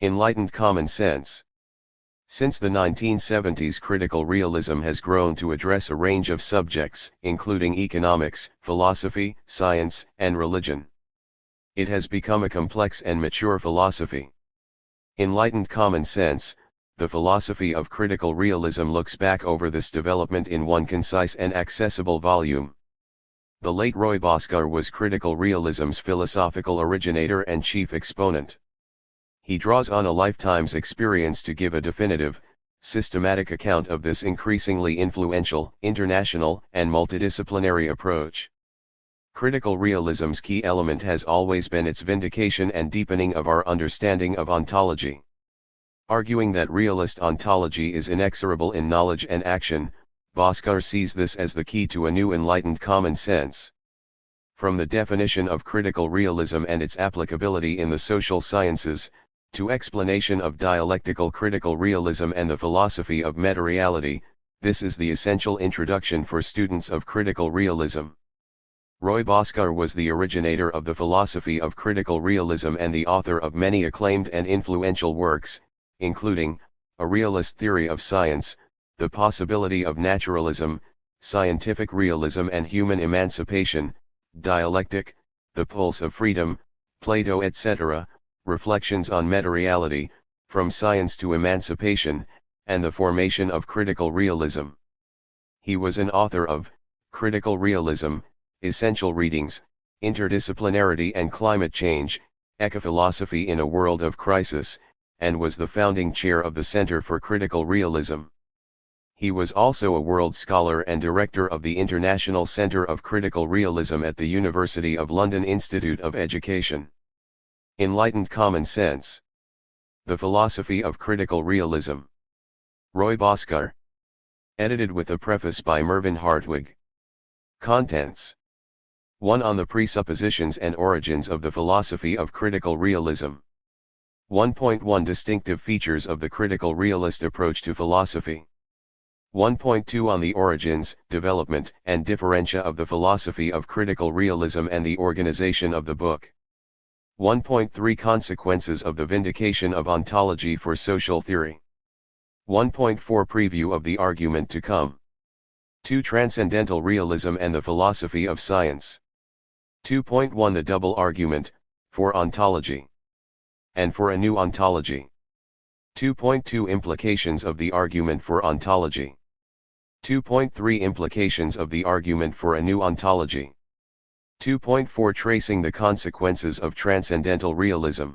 Enlightened common sense. Since the 1970s, critical realism has grown to address a range of subjects, including economics, philosophy, science, and religion. It has become a complex and mature philosophy. Enlightened common sense, the philosophy of critical realism, looks back over this development in one concise and accessible volume. The late Roy Bhaskar was critical realism's philosophical originator and chief exponent. He draws on a lifetime's experience to give a definitive, systematic account of this increasingly influential, international, and multidisciplinary approach. Critical realism's key element has always been its vindication and deepening of our understanding of ontology. Arguing that realist ontology is inexorable in knowledge and action, Bhaskar sees this as the key to a new enlightened common sense. From the definition of critical realism and its applicability in the social sciences, to explanation of dialectical critical realism and the philosophy of meta-reality, this is the essential introduction for students of critical realism. Roy Bhaskar was the originator of the philosophy of critical realism and the author of many acclaimed and influential works, including A Realist Theory of Science, The Possibility of Naturalism, Scientific Realism and Human Emancipation, Dialectic, The Pulse of Freedom, Plato, etc., Reflections on Meta-reality, From Science to Emancipation, and the Formation of Critical Realism. He was an author of Critical Realism, Essential Readings, Interdisciplinarity and Climate Change, Ecophilosophy in a World of Crisis, and was the founding chair of the Center for Critical Realism. He was also a world scholar and director of the International Center of Critical Realism at the University of London Institute of Education. Enlightened common sense. The philosophy of critical realism. Roy Bhaskar. Edited with a preface by Mervyn Hartwig. Contents. 1. On the presuppositions and origins of the philosophy of critical realism. 1.1 Distinctive features of the critical realist approach to philosophy. 1.2 On the origins, development, and differentia of the philosophy of critical realism and the organization of the book. 1.3 Consequences of the vindication of ontology for social theory. 1.4 Preview of the argument to come. 2 Transcendental realism and the philosophy of science. 2.1 The double argument, for ontology and for a new ontology. 2.2 Implications of the argument for ontology. 2.3 Implications of the argument for a new ontology. 2.4 Tracing the consequences of transcendental realism.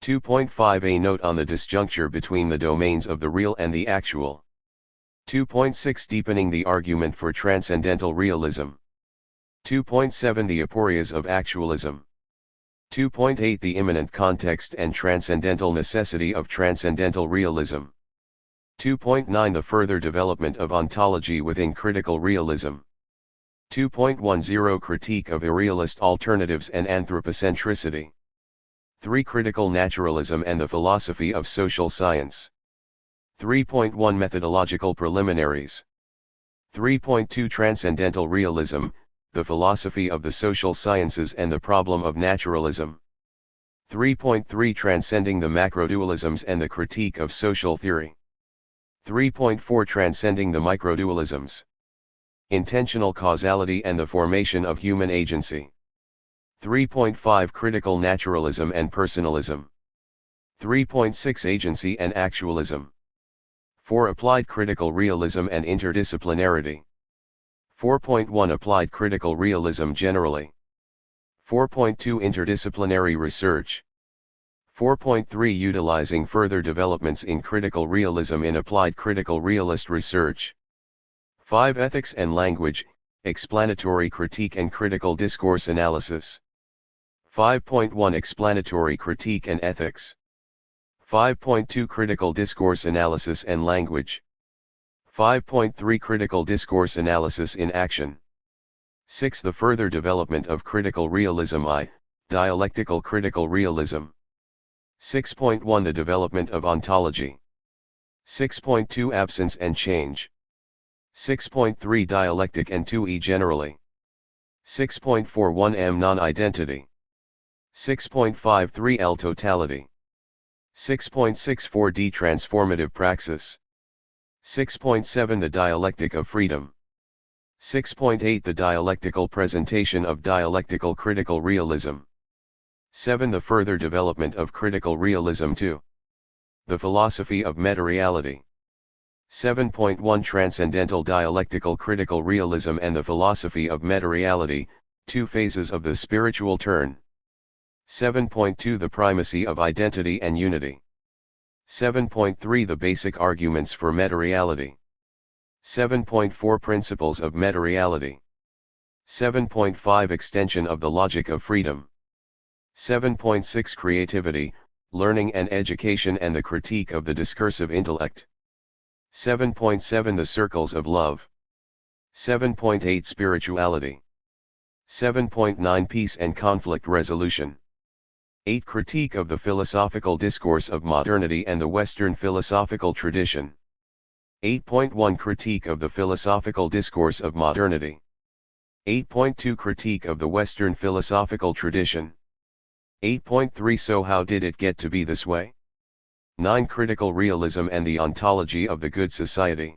2.5 A note on the disjuncture between the domains of the real and the actual. 2.6 Deepening the argument for transcendental realism. 2.7 The aporias of actualism. 2.8 The immanent context and transcendental necessity of transcendental realism. 2.9 The further development of ontology within critical realism. 2.10 Critique of irrealist alternatives and anthropocentricity. 3 Critical naturalism and the philosophy of social science. 3.1 Methodological preliminaries. 3.2 Transcendental realism, the philosophy of the social sciences and the problem of naturalism. 3.3 Transcending the macrodualisms and the critique of social theory. 3.4 Transcending the microdualisms. Intentional causality and the formation of human agency. 3.5 Critical naturalism and personalism. 3.6 Agency and actualism. 4 Applied critical realism and interdisciplinarity. 4.1 Applied critical realism generally. 4.2 Interdisciplinary research. 4.3 Utilizing further developments in critical realism in applied critical realist research. 5 Ethics and language, explanatory critique and critical discourse analysis. 5.1 Explanatory critique and ethics. 5.2 Critical discourse analysis and language. 5.3 Critical discourse analysis in action. 6 The further development of critical realism I, dialectical critical realism. 6.1 The development of ontology. 6.2 Absence and change. 6.3 Dialectic and 2e generally. 6.41 M non-identity. 6.53 L totality. 6.64d Transformative Praxis. 6.7 The Dialectic of Freedom. 6.8 The dialectical presentation of dialectical critical realism. 7 The further development of critical realism. 2. The philosophy of meta-reality. 7.1 Transcendental dialectical critical realism and the philosophy of meta-reality, two phases of the spiritual turn. 7.2 The primacy of identity and unity. 7.3 The basic arguments for meta-reality. 7.4 Principles of meta-reality. 7.5 Extension of the logic of freedom. 7.6 Creativity, learning and education and the critique of the discursive intellect. 7.7 The circles of love. 7.8 Spirituality. 7.9 Peace and conflict resolution. 8 Critique of the philosophical discourse of modernity and the Western philosophical tradition. 8.1 Critique of the philosophical discourse of modernity. 8.2 Critique of the Western philosophical tradition. 8.3 So how did it get to be this way? 9 Critical realism and the ontology of the good society.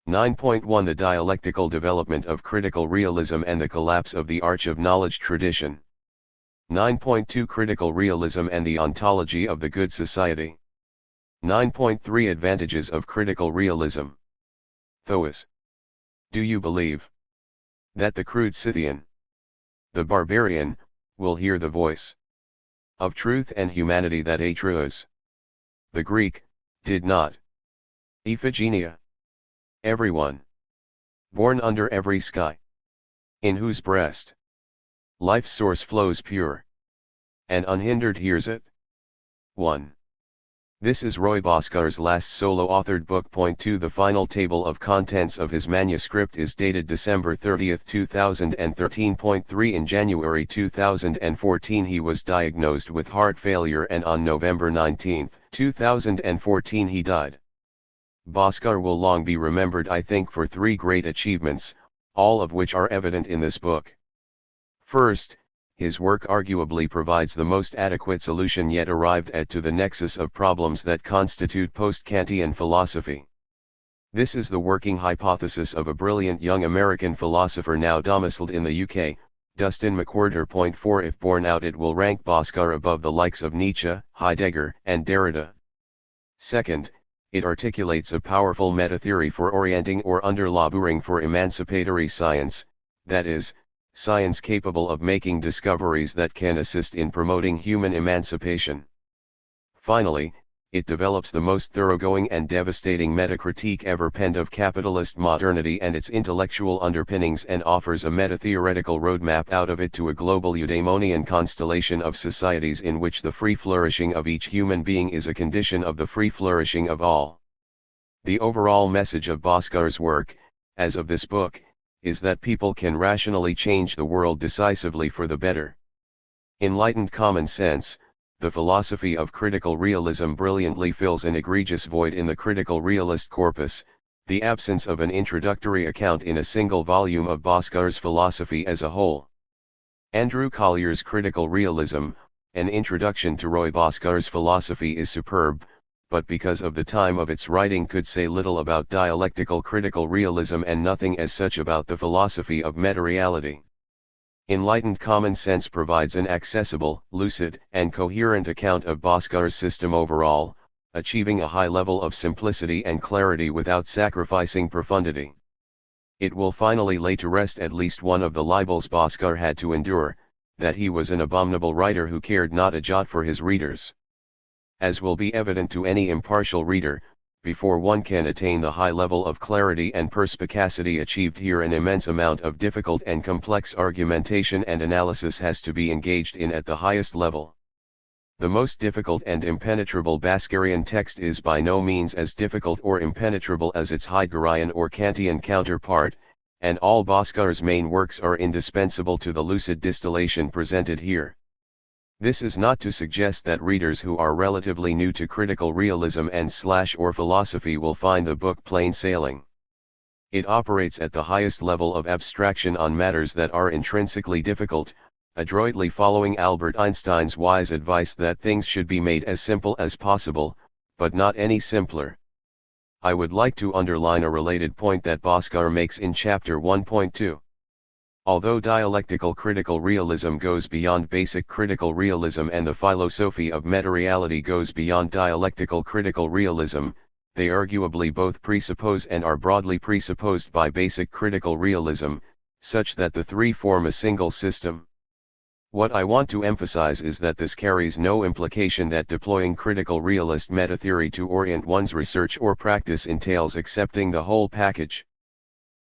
9.1 The dialectical development of critical realism and the collapse of the arch of knowledge tradition. 9.2 Critical realism and the ontology of the good society. 9.3 Advantages of critical realism. Thoas. Do you believe that the crude Scythian, the barbarian, will hear the voice of truth and humanity that Atreus, the Greek, did not? Iphigenia. Everyone born under every sky, in whose breast life's source flows pure and unhindered, hears it. 1. This is Roy Bhaskar's last solo-authored book. Point 2 The final table of contents of his manuscript is dated December 30, 2013. Point 3 In January 2014 he was diagnosed with heart failure and on November 19, 2014 he died. Bhaskar will long be remembered, I think, for three great achievements, all of which are evident in this book. First, his work arguably provides the most adequate solution yet arrived at to the nexus of problems that constitute post-Kantian philosophy. This is the working hypothesis of a brilliant young American philosopher now domiciled in the UK, Dustin McWhorter. Point 4 If borne out, it will rank Bhaskar above the likes of Nietzsche, Heidegger, and Derrida. Second, it articulates a powerful meta-theory for orienting or underlaboring for emancipatory science, that is, science capable of making discoveries that can assist in promoting human emancipation. Finally, it develops the most thoroughgoing and devastating meta-critique ever penned of capitalist modernity and its intellectual underpinnings, and offers a meta-theoretical roadmap out of it to a global eudaimonian constellation of societies in which the free flourishing of each human being is a condition of the free flourishing of all. The overall message of Bhaskar's work, as of this book, is that people can rationally change the world decisively for the better. Enlightened common sense, the philosophy of critical realism brilliantly fills an egregious void in the critical realist corpus, the absence of an introductory account in a single volume of Bhaskar's philosophy as a whole. Andrew Collier's Critical Realism, an introduction to Roy Bhaskar's philosophy, is superb, but because of the time of its writing could say little about dialectical critical realism and nothing as such about the philosophy of meta-reality. Enlightened common sense provides an accessible, lucid, and coherent account of Bhaskar's system overall, achieving a high level of simplicity and clarity without sacrificing profundity. It will finally lay to rest at least one of the libels Bhaskar had to endure, that he was an abominable writer who cared not a jot for his readers. As will be evident to any impartial reader, before one can attain the high level of clarity and perspicacity achieved here, an immense amount of difficult and complex argumentation and analysis has to be engaged in at the highest level. The most difficult and impenetrable Bhaskarian text is by no means as difficult or impenetrable as its Heideggerian or Kantian counterpart, and all Bhaskar's main works are indispensable to the lucid distillation presented here. This is not to suggest that readers who are relatively new to critical realism and/or philosophy will find the book plain sailing. It operates at the highest level of abstraction on matters that are intrinsically difficult, adroitly following Albert Einstein's wise advice that things should be made as simple as possible, but not any simpler. I would like to underline a related point that Bhaskar makes in chapter 1.2. Although dialectical critical realism goes beyond basic critical realism and the philosophy of meta-reality goes beyond dialectical critical realism, they arguably both presuppose and are broadly presupposed by basic critical realism, such that the three form a single system. What I want to emphasize is that this carries no implication that deploying critical realist meta-theory to orient one's research or practice entails accepting the whole package.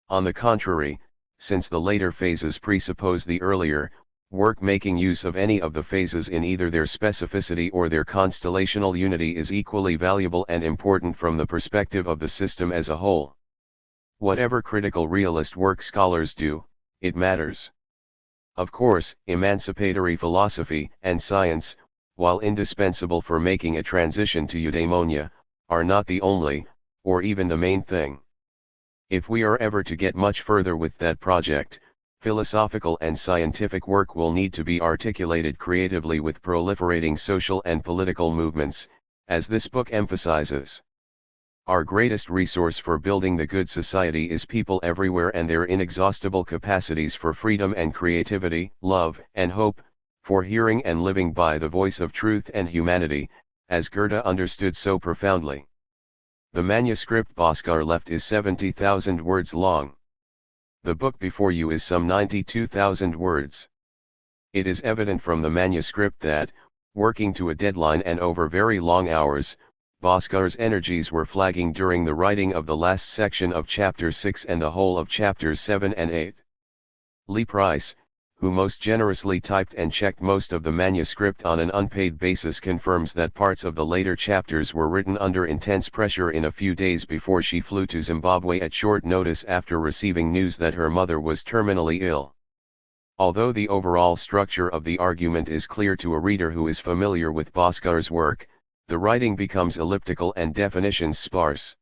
On the contrary, since the later phases presuppose the earlier, work making use of any of the phases in either their specificity or their constellational unity is equally valuable and important from the perspective of the system as a whole. Whatever critical realist work scholars do, it matters. Of course, emancipatory philosophy and science, while indispensable for making a transition to eudaimonia, are not the only, or even the main thing. If we are ever to get much further with that project, philosophical and scientific work will need to be articulated creatively with proliferating social and political movements, as this book emphasizes. Our greatest resource for building the good society is people everywhere and their inexhaustible capacities for freedom and creativity, love and hope, for hearing and living by the voice of truth and humanity, as Goethe understood so profoundly. The manuscript Bhaskar left is 70,000 words long. The book before you is some 92,000 words. It is evident from the manuscript that, working to a deadline and over very long hours, Bhaskar's energies were flagging during the writing of the last section of chapter 6 and the whole of chapters 7 and 8. Lee Price, who most generously typed and checked most of the manuscript on an unpaid basis, confirms that parts of the later chapters were written under intense pressure in a few days before she flew to Zimbabwe at short notice after receiving news that her mother was terminally ill. Although the overall structure of the argument is clear to a reader who is familiar with Bhaskar's work, the writing becomes elliptical and definitions sparse.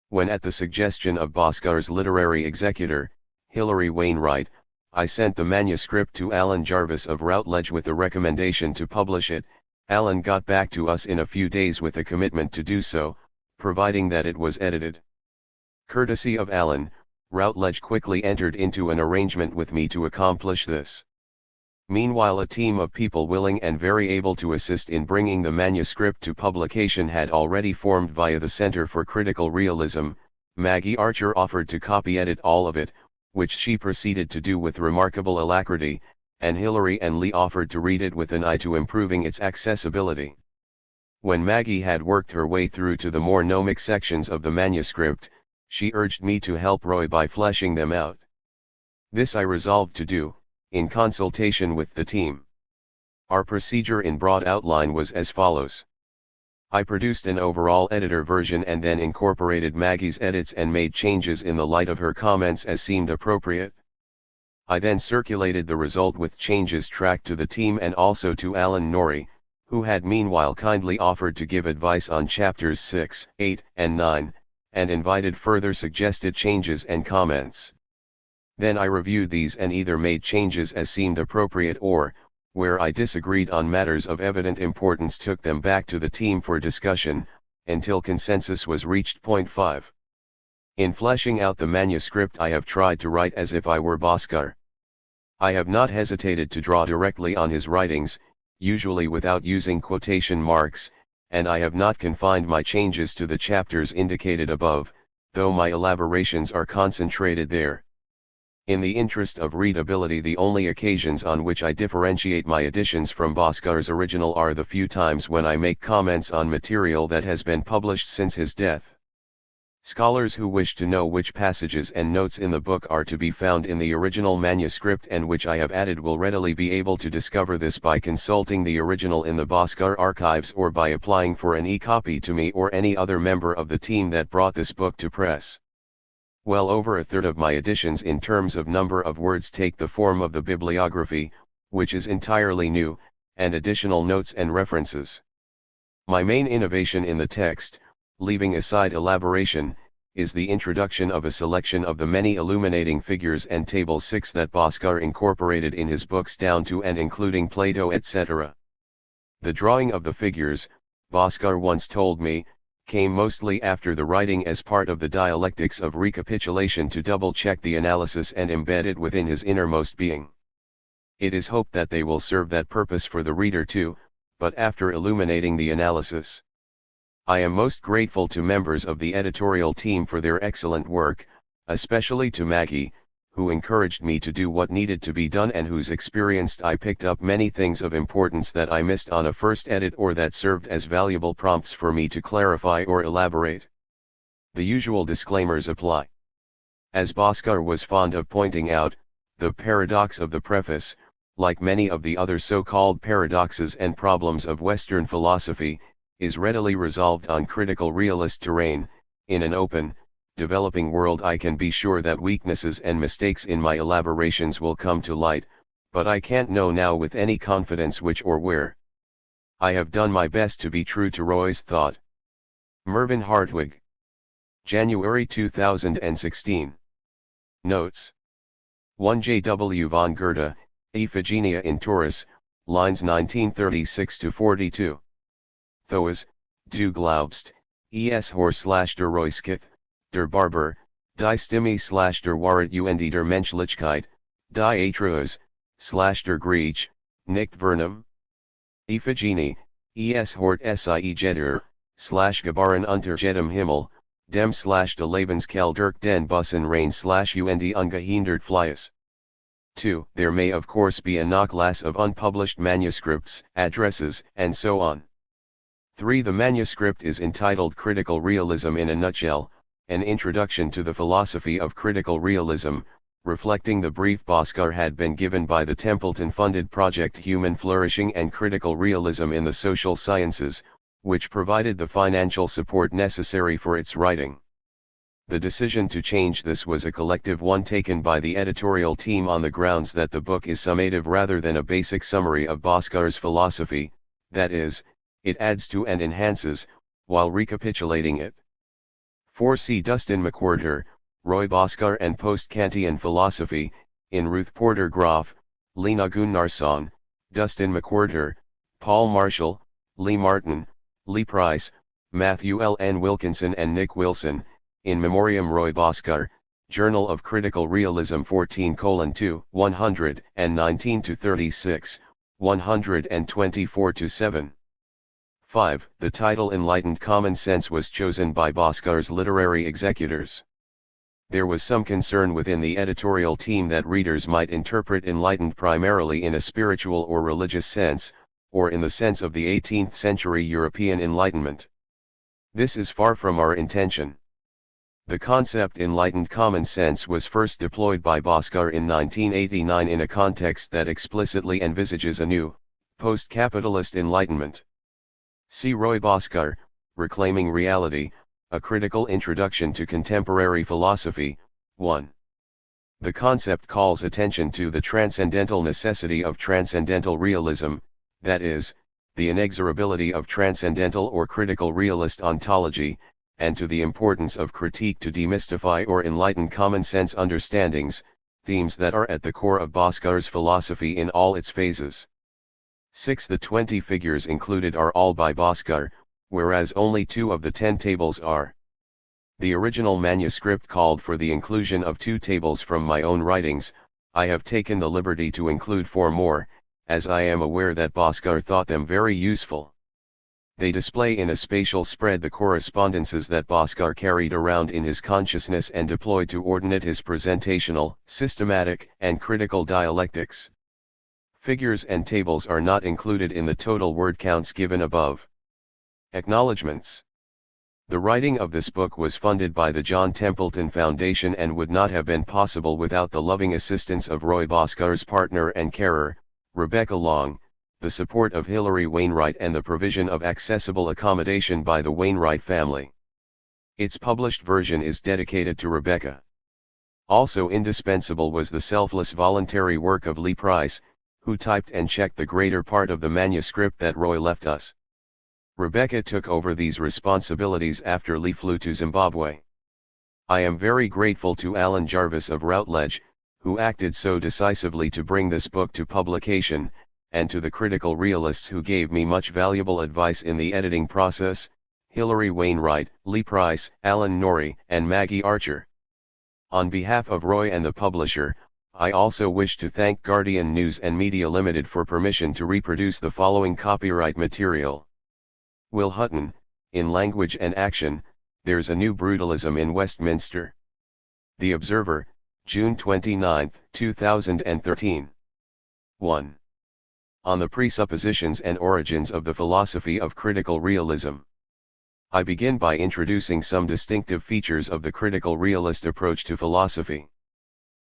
When at the suggestion of Bhaskar's literary executor, Hilary Wainwright, I sent the manuscript to Alan Jarvis of Routledge with the recommendation to publish it, Alan got back to us in a few days with a commitment to do so, providing that it was edited. Courtesy of Alan, Routledge quickly entered into an arrangement with me to accomplish this. Meanwhile, a team of people willing and very able to assist in bringing the manuscript to publication had already formed via the Center for Critical Realism. Maggie Archer offered to copy-edit all of it, which she proceeded to do with remarkable alacrity, and Hilary and Lee offered to read it with an eye to improving its accessibility. When Maggie had worked her way through to the more gnomic sections of the manuscript, she urged me to help Roy by fleshing them out. This I resolved to do, in consultation with the team. Our procedure in broad outline was as follows. I produced an overall editor version and then incorporated Maggie's edits and made changes in the light of her comments as seemed appropriate. I then circulated the result with changes tracked to the team and also to Alan Norrie, who had meanwhile kindly offered to give advice on chapters 6, 8, and 9, and invited further suggested changes and comments. Then I reviewed these and either made changes as seemed appropriate or, where I disagreed on matters of evident importance, took them back to the team for discussion, until consensus was reached. 5. In fleshing out the manuscript, I have tried to write as if I were Bhaskar. I have not hesitated to draw directly on his writings, usually without using quotation marks, and I have not confined my changes to the chapters indicated above, though my elaborations are concentrated there. In the interest of readability, the only occasions on which I differentiate my additions from Bhaskar's original are the few times when I make comments on material that has been published since his death. Scholars who wish to know which passages and notes in the book are to be found in the original manuscript and which I have added will readily be able to discover this by consulting the original in the Bhaskar archives or by applying for an e-copy to me or any other member of the team that brought this book to press. Well over a third of my additions in terms of number of words take the form of the bibliography, which is entirely new, and additional notes and references. My main innovation in the text, leaving aside elaboration, is the introduction of a selection of the many illuminating figures and tables 6 that Bhaskar incorporated in his books down to and including Plato etc. The drawing of the figures, Bhaskar once told me, came mostly after the writing as part of the dialectics of recapitulation to double-check the analysis and embed it within his innermost being. It is hoped that they will serve that purpose for the reader too, but after illuminating the analysis. I am most grateful to members of the editorial team for their excellent work, especially to Maggie, who encouraged me to do what needed to be done and whose experience I picked up many things of importance that I missed on a first edit or that served as valuable prompts for me to clarify or elaborate. The usual disclaimers apply. As Bhaskar was fond of pointing out, the paradox of the preface, like many of the other so-called paradoxes and problems of Western philosophy, is readily resolved on critical realist terrain. In an open, developing world I can be sure that weaknesses and mistakes in my elaborations will come to light, but I can't know now with any confidence which or where. I have done my best to be true to Roy's thought. Mervyn Hartwig. January 2016. Notes. 1 J.W. von Goethe, Iphigenia in Taurus, lines 1936-42. Thoas, du glaubst, es der Royskith, der Barber, die Stimme der Wahrheit und der Menschlichkeit, die Atroes, der Griech, nicht Vernum? Iphigenie, es hort sie Jeder, geboren unter jedem Himmel, dem de Lebenskel durch den Bussen rein und ungehindert Flies. 2. There may of course be a Nachlass of unpublished manuscripts, addresses, and so on. 3. The manuscript is entitled Critical Realism in a Nutshell, an introduction to the philosophy of critical realism, reflecting the brief Bhaskar had been given by the Templeton-funded project Human Flourishing and Critical Realism in the Social Sciences, which provided the financial support necessary for its writing. The decision to change this was a collective one taken by the editorial team on the grounds that the book is summative rather than a basic summary of Bhaskar's philosophy, that is, it adds to and enhances, while recapitulating it. 4. C. Dustin McWhorter, Roy Bhaskar and Post-Kantian Philosophy, in Ruth Porter Groff, Lena Gunnarsson, Dustin McWhorter, Paul Marshall, Lee Martin, Lee Price, Matthew L. N. Wilkinson and Nick Wilson, in Memoriam Roy Bhaskar, Journal of Critical Realism 14:2, 119-36, 124-7. 5. The title Enlightened Common Sense was chosen by Bhaskar's literary executors. There was some concern within the editorial team that readers might interpret enlightened primarily in a spiritual or religious sense, or in the sense of the 18th century European Enlightenment. This is far from our intention. The concept enlightened common sense was first deployed by Bhaskar in 1989 in a context that explicitly envisages a new, post-capitalist enlightenment. See Roy Bhaskar, Reclaiming Reality, A Critical Introduction to Contemporary Philosophy, 1. The concept calls attention to the transcendental necessity of transcendental realism, that is, the inexorability of transcendental or critical realist ontology, and to the importance of critique to demystify or enlighten common sense understandings, themes that are at the core of Bhaskar's philosophy in all its phases. 6. The 20 figures included are all by Bhaskar, whereas only 2 of the 10 tables are. The original manuscript called for the inclusion of 2 tables from my own writings. I have taken the liberty to include 4 more, as I am aware that Bhaskar thought them very useful. They display in a spatial spread the correspondences that Bhaskar carried around in his consciousness and deployed to ordinate his presentational, systematic, and critical dialectics. Figures and tables are not included in the total word counts given above. Acknowledgements. The writing of this book was funded by the John Templeton Foundation and would not have been possible without the loving assistance of Roy Bhaskar's partner and carer, Rebecca Long, the support of Hilary Wainwright and the provision of accessible accommodation by the Wainwright family. Its published version is dedicated to Rebecca. Also indispensable was the selfless voluntary work of Lee Price, who typed and checked the greater part of the manuscript that Roy left us. Rebecca took over these responsibilities after Lee flew to Zimbabwe. I am very grateful to Alan Jarvis of Routledge, who acted so decisively to bring this book to publication, and to the critical realists who gave me much valuable advice in the editing process, Hilary Wainwright, Lee Price, Alan Norrie, and Maggie Archer. On behalf of Roy and the publisher, I also wish to thank Guardian News and Media Limited for permission to reproduce the following copyright material. Will Hutton, in Language and Action, There's a New Brutalism in Westminster. The Observer, June 29, 2013. 1. On the presuppositions and origins of the philosophy of critical realism. I begin by introducing some distinctive features of the critical realist approach to philosophy.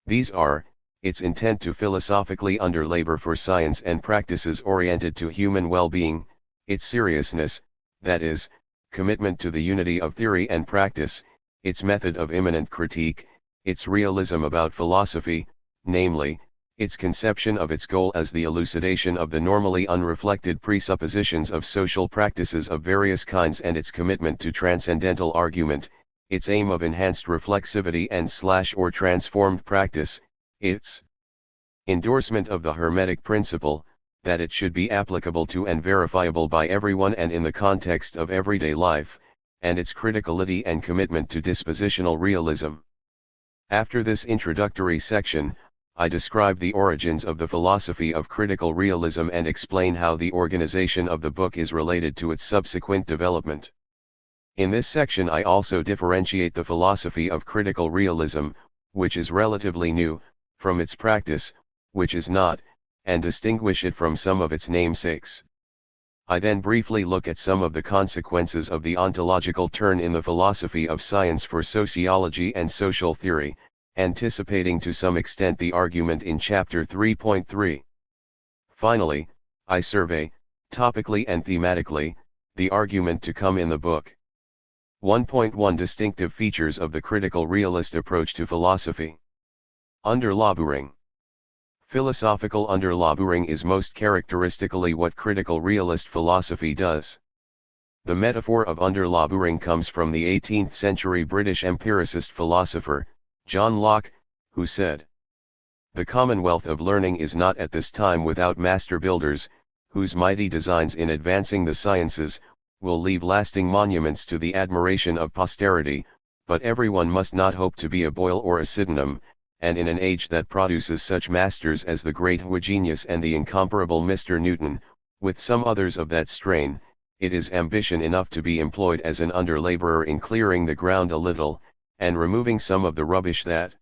These are, its intent to philosophically underlabor for science and practices oriented to human well-being, its seriousness, that is, commitment to the unity of theory and practice, its method of immanent critique, its realism about philosophy, namely, its conception of its goal as the elucidation of the normally unreflected presuppositions of social practices of various kinds, and its commitment to transcendental argument, its aim of enhanced reflexivity and/or transformed practice, its endorsement of the Hermetic principle, that it should be applicable to and verifiable by everyone and in the context of everyday life, and its criticality and commitment to dispositional realism. After this introductory section, I describe the origins of the philosophy of critical realism and explain how the organization of the book is related to its subsequent development. In this section I also differentiate the philosophy of critical realism, which is relatively new, from its practice, which is not, and distinguish it from some of its namesakes. I then briefly look at some of the consequences of the ontological turn in the philosophy of science for sociology and social theory, anticipating to some extent the argument in Chapter 3.3. Finally, I survey, topically and thematically, the argument to come in the book. 1.1 Distinctive features of the critical realist approach to philosophy. Underlaboring. Philosophical underlaboring is most characteristically what critical realist philosophy does. The metaphor of underlaboring comes from the 18th century British empiricist philosopher, John Locke, who said, "The commonwealth of learning is not at this time without master builders, whose mighty designs in advancing the sciences, will leave lasting monuments to the admiration of posterity, but everyone must not hope to be a Boyle or a Sydenham, and in an age that produces such masters as the great Hyginus and the incomparable Mr. Newton, with some others of that strain, it is ambition enough to be employed as an underlaborer in clearing the ground a little, and removing some of the rubbish that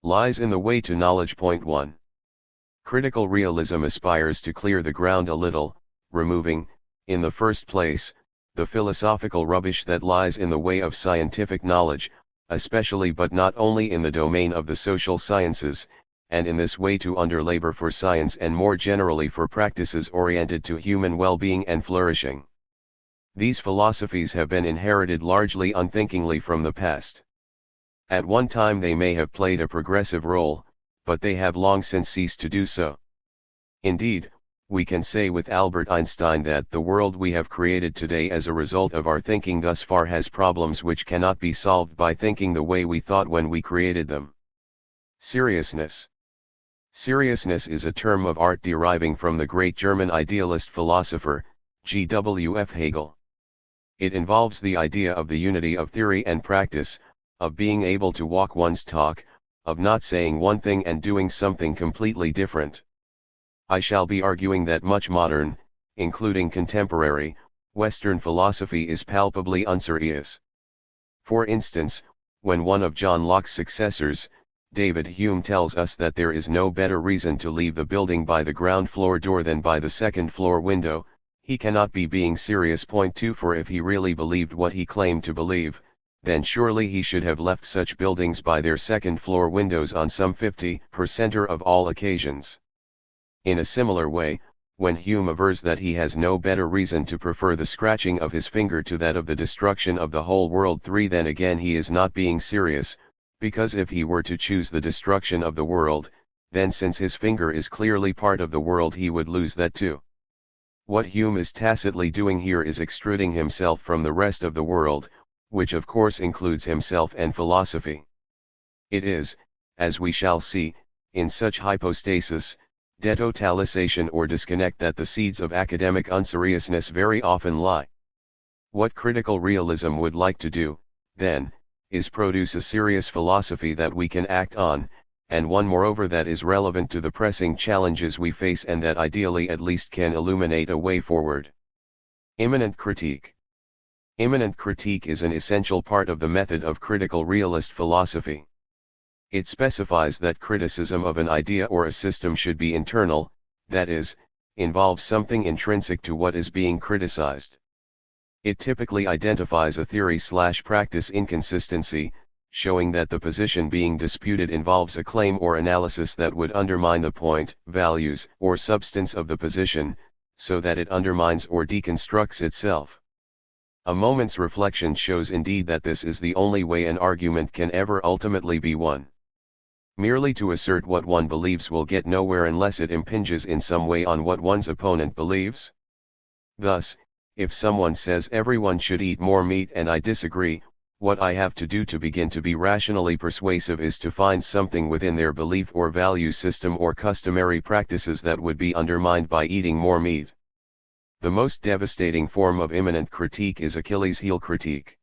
lies in the way to knowledge." 1. Critical realism aspires to clear the ground a little, removing, in the first place, the philosophical rubbish that lies in the way of scientific knowledge, especially but not only in the domain of the social sciences, and in this way to underlabor for science and more generally for practices oriented to human well-being and flourishing. These philosophies have been inherited largely unthinkingly from the past. At one time they may have played a progressive role, but they have long since ceased to do so. Indeed, we can say with Albert Einstein that the world we have created today as a result of our thinking thus far has problems which cannot be solved by thinking the way we thought when we created them. Seriousness. Seriousness is a term of art deriving from the great German idealist philosopher, G.W.F. Hegel. It involves the idea of the unity of theory and practice, of being able to walk one's talk, of not saying one thing and doing something completely different. I shall be arguing that much modern, including contemporary, Western philosophy is palpably unserious. For instance, when one of John Locke's successors, David Hume, tells us that there is no better reason to leave the building by the ground floor door than by the second floor window, he cannot be being serious. 2 For if he really believed what he claimed to believe, then surely he should have left such buildings by their second floor windows on some 50% of all occasions. In a similar way, when Hume avers that he has no better reason to prefer the scratching of his finger to that of the destruction of the whole world, then again he is not being serious, because if he were to choose the destruction of the world, then since his finger is clearly part of the world he would lose that too. What Hume is tacitly doing here is extruding himself from the rest of the world, which of course includes himself and philosophy. It is, as we shall see, in such hypostasis, detotalization or disconnect that the seeds of academic unseriousness very often lie. What critical realism would like to do, then, is produce a serious philosophy that we can act on, and one moreover that is relevant to the pressing challenges we face and that ideally at least can illuminate a way forward. Immanent critique. Immanent critique is an essential part of the method of critical realist philosophy. It specifies that criticism of an idea or a system should be internal, that is, involve something intrinsic to what is being criticized. It typically identifies a theory/practice inconsistency, showing that the position being disputed involves a claim or analysis that would undermine the point, values, or substance of the position, so that it undermines or deconstructs itself. A moment's reflection shows indeed that this is the only way an argument can ever ultimately be won. Merely to assert what one believes will get nowhere unless it impinges in some way on what one's opponent believes. Thus, if someone says everyone should eat more meat and I disagree, what I have to do to begin to be rationally persuasive is to find something within their belief or value system or customary practices that would be undermined by eating more meat. The most devastating form of immanent critique is Achilles' heel critique.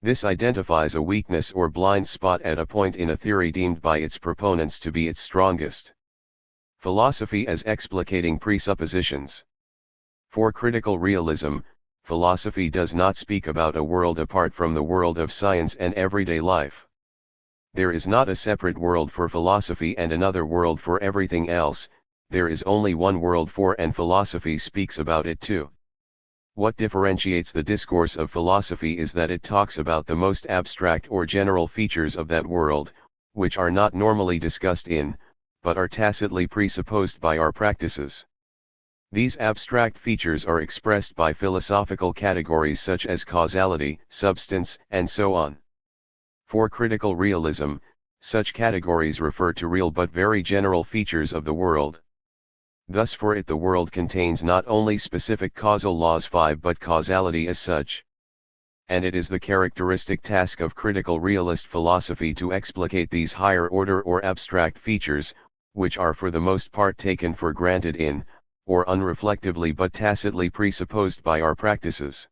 This identifies a weakness or blind spot at a point in a theory deemed by its proponents to be its strongest. Philosophy as explicating presuppositions. For critical realism, philosophy does not speak about a world apart from the world of science and everyday life. There is not a separate world for philosophy and another world for everything else, there is only one world for, and philosophy speaks about it too. What differentiates the discourse of philosophy is that it talks about the most abstract or general features of that world, which are not normally discussed in, but are tacitly presupposed by our practices. These abstract features are expressed by philosophical categories such as causality, substance, and so on. For critical realism, such categories refer to real but very general features of the world. Thus for it the world contains not only specific causal laws but causality as such. And it is the characteristic task of critical realist philosophy to explicate these higher order or abstract features, which are for the most part taken for granted in, or unreflectively but tacitly presupposed by our practices.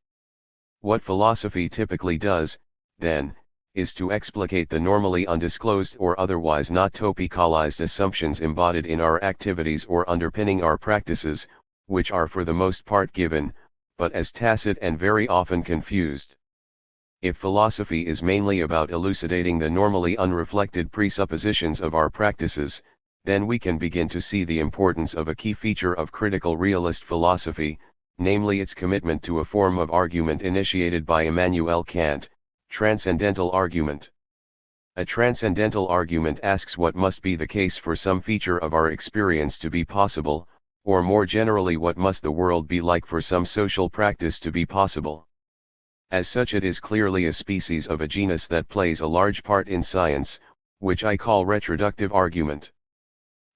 What philosophy typically does, then, is to explicate the normally undisclosed or otherwise not topicalized assumptions embodied in our activities or underpinning our practices, which are for the most part given, but as tacit and very often confused. If philosophy is mainly about elucidating the normally unreflected presuppositions of our practices, then we can begin to see the importance of a key feature of critical realist philosophy, namely its commitment to a form of argument initiated by Immanuel Kant, transcendental argument. A transcendental argument asks what must be the case for some feature of our experience to be possible, or more generally what must the world be like for some social practice to be possible. As such it is clearly a species of a genus that plays a large part in science, which I call retroductive argument.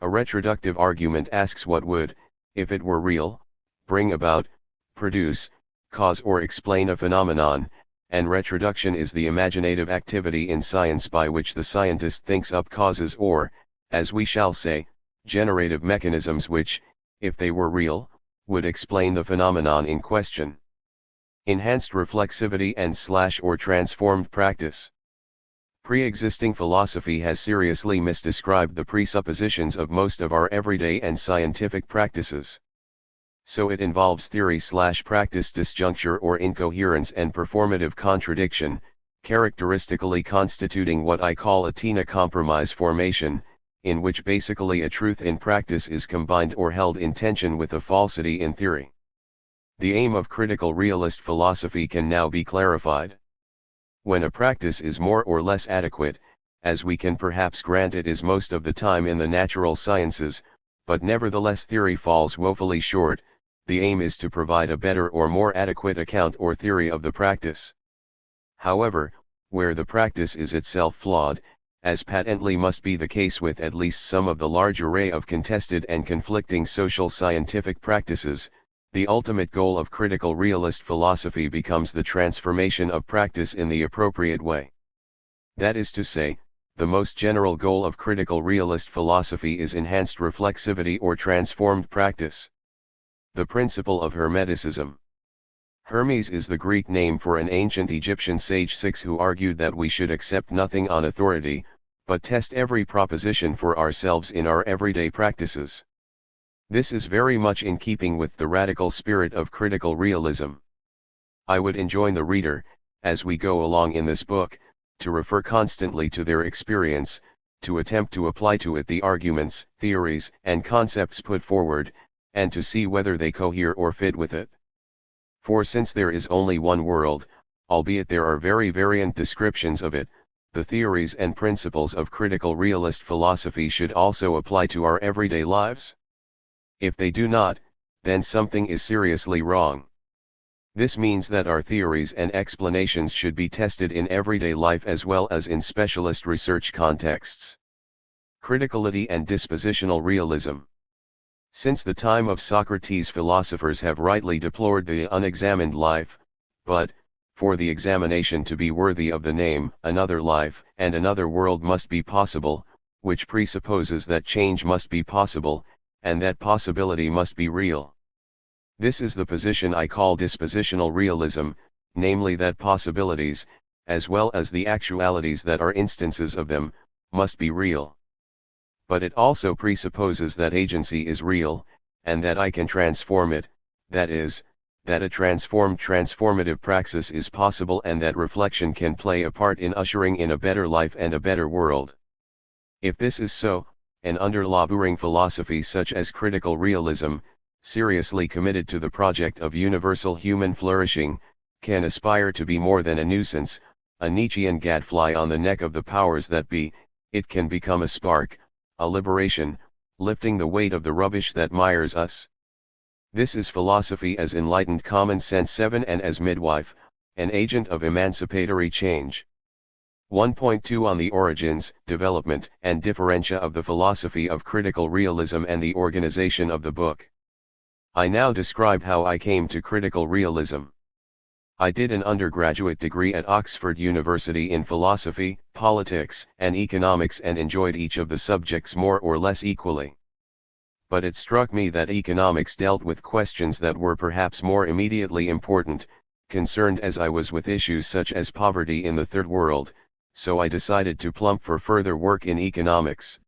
A retroductive argument asks what would, if it were real, bring about, produce, cause or explain a phenomenon, and retroduction is the imaginative activity in science by which the scientist thinks up causes or, as we shall say, generative mechanisms which, if they were real, would explain the phenomenon in question. Enhanced reflexivity and/or transformed practice. Pre-existing philosophy has seriously misdescribed the presuppositions of most of our everyday and scientific practices. So it involves theory/practice disjuncture or incoherence and performative contradiction, characteristically constituting what I call a TINA compromise formation, in which basically a truth in practice is combined or held in tension with a falsity in theory. The aim of critical realist philosophy can now be clarified. When a practice is more or less adequate, as we can perhaps grant it is most of the time in the natural sciences, but nevertheless theory falls woefully short, the aim is to provide a better or more adequate account or theory of the practice. However, where the practice is itself flawed, as patently must be the case with at least some of the large array of contested and conflicting social scientific practices, The ultimate goal of critical realist philosophy becomes the transformation of practice in the appropriate way. That is to say, the most general goal of critical realist philosophy is enhanced reflexivity or transformed practice. The principle of Hermeticism. Hermes is the Greek name for an ancient Egyptian sage who argued that we should accept nothing on authority, but test every proposition for ourselves in our everyday practices. This is very much in keeping with the radical spirit of critical realism. I would enjoin the reader, as we go along in this book, to refer constantly to their experience, to attempt to apply to it the arguments, theories, and concepts put forward, and to see whether they cohere or fit with it. For since there is only one world, albeit there are very variant descriptions of it, the theories and principles of critical realist philosophy should also apply to our everyday lives. If they do not, then something is seriously wrong. This means that our theories and explanations should be tested in everyday life as well as in specialist research contexts. Criticality and dispositional realism. Since the time of Socrates, philosophers have rightly deplored the unexamined life, but, for the examination to be worthy of the name, another life and another world must be possible, which presupposes that change must be possible, and that possibility must be real. This is the position I call dispositional realism, namely that possibilities, as well as the actualities that are instances of them, must be real. But it also presupposes that agency is real, and that I can transform it, that is, that a transformative praxis is possible and that reflection can play a part in ushering in a better life and a better world. If this is so, an underlaboring philosophy such as critical realism, seriously committed to the project of universal human flourishing, can aspire to be more than a nuisance, a Nietzschean gadfly on the neck of the powers that be. It can become a spark, a liberation, lifting the weight of the rubbish that mires us. This is philosophy as enlightened common sense 7 and as midwife, an agent of emancipatory change. 1.2 On the origins, development, and differentia of the philosophy of critical realism and the organization of the book. I now describe how I came to critical realism. I did an undergraduate degree at Oxford University in philosophy, politics, and economics and enjoyed each of the subjects more or less equally. But it struck me that economics dealt with questions that were perhaps more immediately important, concerned as I was with issues such as poverty in the Third World, so I decided to plump for further work in economics.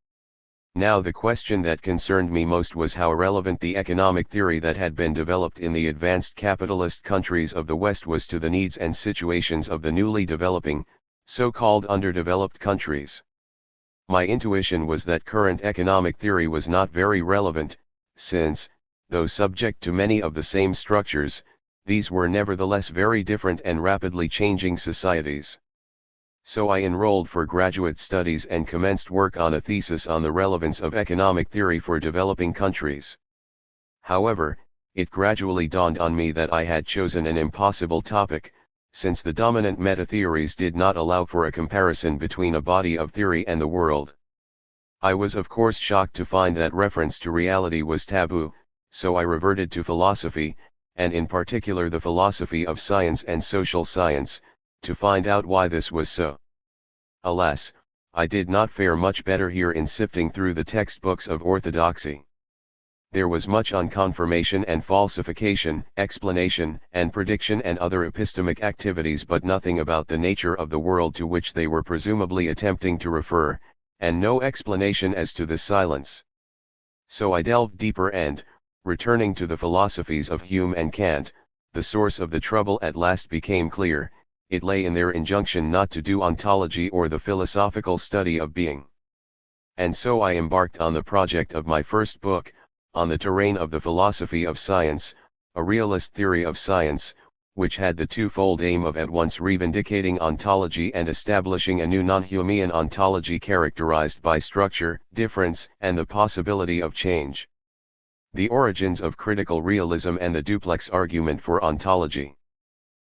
Now the question that concerned me most was how relevant the economic theory that had been developed in the advanced capitalist countries of the West was to the needs and situations of the newly developing, so-called underdeveloped countries. My intuition was that current economic theory was not very relevant, since, though subject to many of the same structures, these were nevertheless very different and rapidly changing societies. So I enrolled for graduate studies and commenced work on a thesis on the relevance of economic theory for developing countries. However, it gradually dawned on me that I had chosen an impossible topic, since the dominant meta-theories did not allow for a comparison between a body of theory and the world. I was of course shocked to find that reference to reality was taboo, so I reverted to philosophy, and in particular the philosophy of science and social science, to find out why this was so. Alas, I did not fare much better here in sifting through the textbooks of orthodoxy. There was much on confirmation and falsification, explanation and prediction and other epistemic activities, but nothing about the nature of the world to which they were presumably attempting to refer, and no explanation as to the silence. So I delved deeper and, returning to the philosophies of Hume and Kant, the source of the trouble at last became clear. It lay in their injunction not to do ontology or the philosophical study of being. And so I embarked on the project of my first book, On the Terrain of the Philosophy of Science, a realist theory of science, which had the twofold aim of at once reivindicating ontology and establishing a new non-Humean ontology characterized by structure, difference, and the possibility of change. The origins of critical realism and the duplex argument for ontology.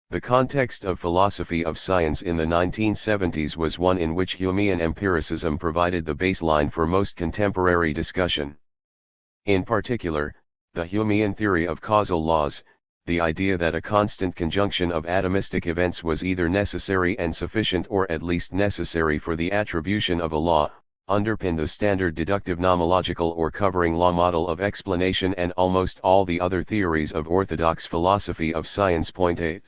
The context of philosophy of science in the 1970s was one in which Humean empiricism provided the baseline for most contemporary discussion. In particular, the Humean theory of causal laws, the idea that a constant conjunction of atomistic events was either necessary and sufficient or at least necessary for the attribution of a law, underpinned the standard deductive nomological or covering law model of explanation and almost all the other theories of orthodox philosophy of science. Point 8.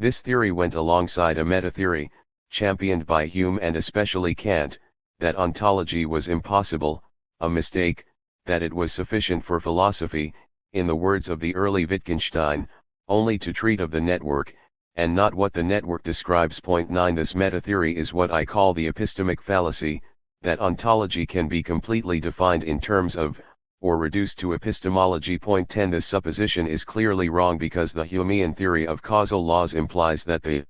This theory went alongside a meta-theory, championed by Hume and especially Kant, that ontology was impossible, a mistake, that it was sufficient for philosophy, in the words of the early Wittgenstein, only to treat of the network, and not what the network describes. Point 9. This meta-theory is what I call the epistemic fallacy, that ontology can be completely defined in terms of, or reduced to epistemology. Point 10. This supposition is clearly wrong because the Humean theory of causal laws implies that the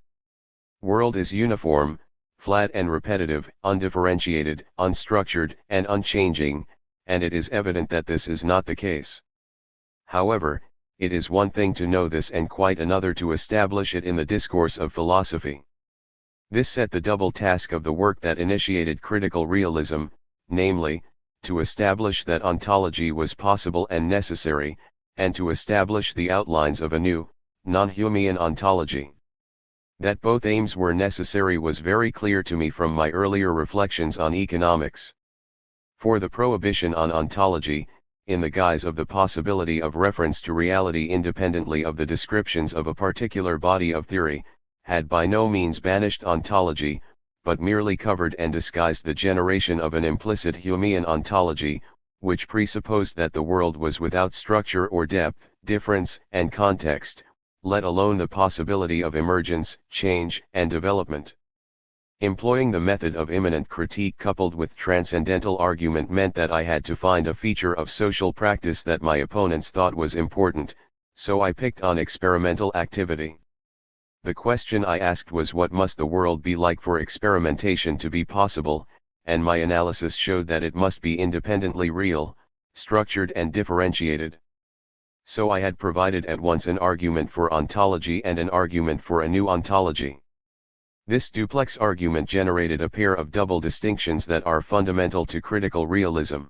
world is uniform, flat and repetitive, undifferentiated, unstructured, and unchanging, and it is evident that this is not the case. However, it is one thing to know this and quite another to establish it in the discourse of philosophy. This set the double task of the work that initiated critical realism, namely, to establish that ontology was possible and necessary, and to establish the outlines of a new, non-Humean ontology. That both aims were necessary was very clear to me from my earlier reflections on economics. For the prohibition on ontology, in the guise of the possibility of reference to reality independently of the descriptions of a particular body of theory, had by no means banished ontology, but merely covered and disguised the generation of an implicit Humean ontology, which presupposed that the world was without structure or depth, difference, and context, let alone the possibility of emergence, change, and development. Employing the method of immanent critique coupled with transcendental argument meant that I had to find a feature of social practice that my opponents thought was important, so I picked on experimental activity. The question I asked was, what must the world be like for experimentation to be possible, and my analysis showed that it must be independently real, structured and differentiated. So I had provided at once an argument for ontology and an argument for a new ontology. This duplex argument generated a pair of double distinctions that are fundamental to critical realism.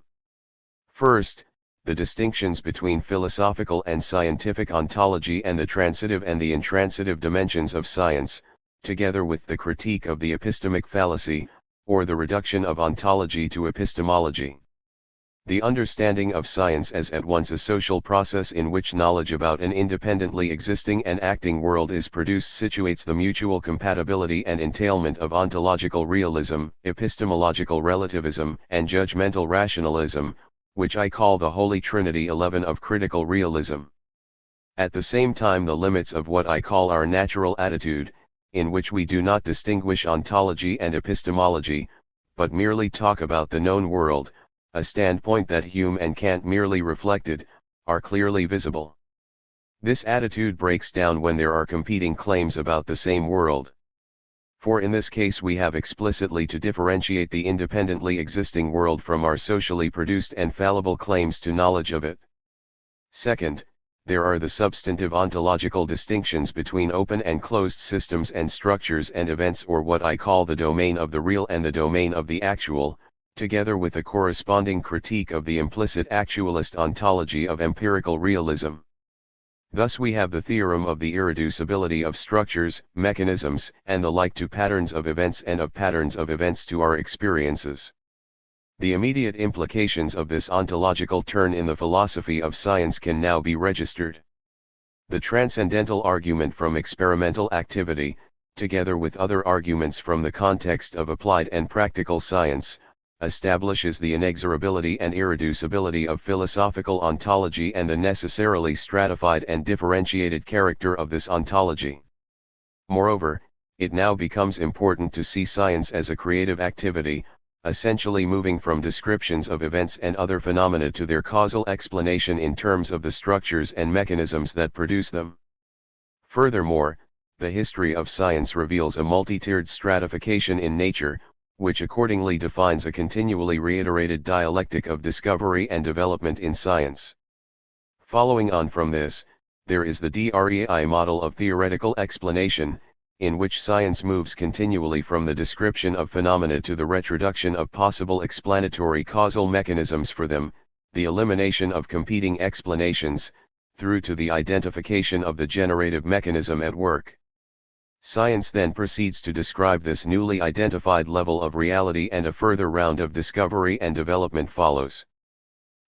First, the distinctions between philosophical and scientific ontology and the transitive and the intransitive dimensions of science, together with the critique of the epistemic fallacy, or the reduction of ontology to epistemology. The understanding of science as at once a social process in which knowledge about an independently existing and acting world is produced situates the mutual compatibility and entailment of ontological realism, epistemological relativism, and judgmental rationalism, which I call the Holy Trinity 11 of critical realism. At the same time, the limits of what I call our natural attitude, in which we do not distinguish ontology and epistemology, but merely talk about the known world, a standpoint that Hume and Kant merely reflected, are clearly visible. This attitude breaks down when there are competing claims about the same world. For in this case we have explicitly to differentiate the independently existing world from our socially produced and fallible claims to knowledge of it. Second, there are the substantive ontological distinctions between open and closed systems and structures and events, or what I call the domain of the real and the domain of the actual, together with a corresponding critique of the implicit actualist ontology of empirical realism. Thus we have the theorem of the irreducibility of structures, mechanisms, and the like to patterns of events and of patterns of events to our experiences. The immediate implications of this ontological turn in the philosophy of science can now be registered. The transcendental argument from experimental activity, together with other arguments from the context of applied and practical science, establishes the inexorability and irreducibility of philosophical ontology and the necessarily stratified and differentiated character of this ontology. Moreover, it now becomes important to see science as a creative activity, essentially moving from descriptions of events and other phenomena to their causal explanation in terms of the structures and mechanisms that produce them. Furthermore, the history of science reveals a multi-tiered stratification in nature, which accordingly defines a continually reiterated dialectic of discovery and development in science. Following on from this, there is the DREI model of theoretical explanation, in which science moves continually from the description of phenomena to the retroduction of possible explanatory causal mechanisms for them, the elimination of competing explanations, through to the identification of the generative mechanism at work. Science then proceeds to describe this newly identified level of reality, and a further round of discovery and development follows.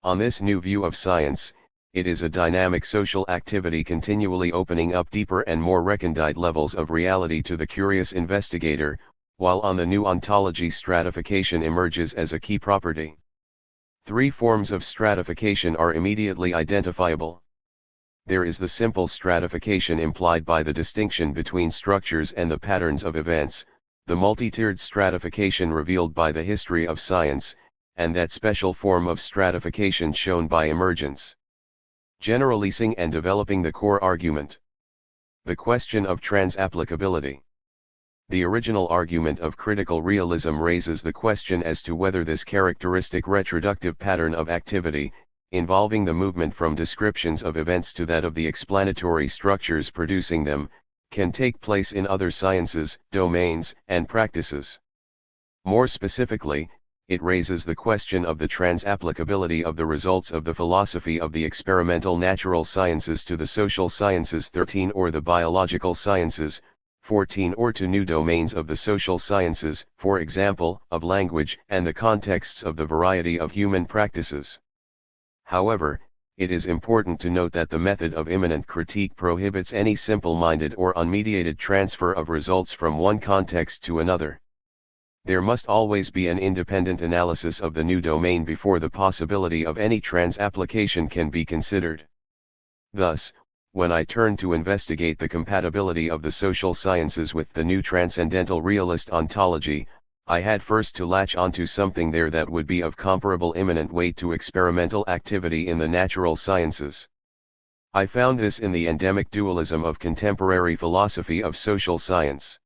On this new view of science, it is a dynamic social activity continually opening up deeper and more recondite levels of reality to the curious investigator, while on the new ontology stratification emerges as a key property. Three forms of stratification are immediately identifiable. There is the simple stratification implied by the distinction between structures and the patterns of events, the multi-tiered stratification revealed by the history of science, and that special form of stratification shown by emergence. Generalizing and developing the core argument. The question of transapplicability. The original argument of critical realism raises the question as to whether this characteristic retroductive pattern of activity, involving the movement from descriptions of events to that of the explanatory structures producing them, can take place in other sciences, domains, and practices. More specifically, it raises the question of the transapplicability of the results of the philosophy of the experimental natural sciences to the social sciences 13 or the biological sciences 14 or to new domains of the social sciences, for example, of language and the contexts of the variety of human practices. However, it is important to note that the method of immanent critique prohibits any simple-minded or unmediated transfer of results from one context to another. There must always be an independent analysis of the new domain before the possibility of any transapplication can be considered. Thus, when I turn to investigate the compatibility of the social sciences with the new transcendental realist ontology, I had first to latch onto something there that would be of comparable immanent weight to experimental activity in the natural sciences. I found this in the endemic dualism of contemporary philosophy of social science.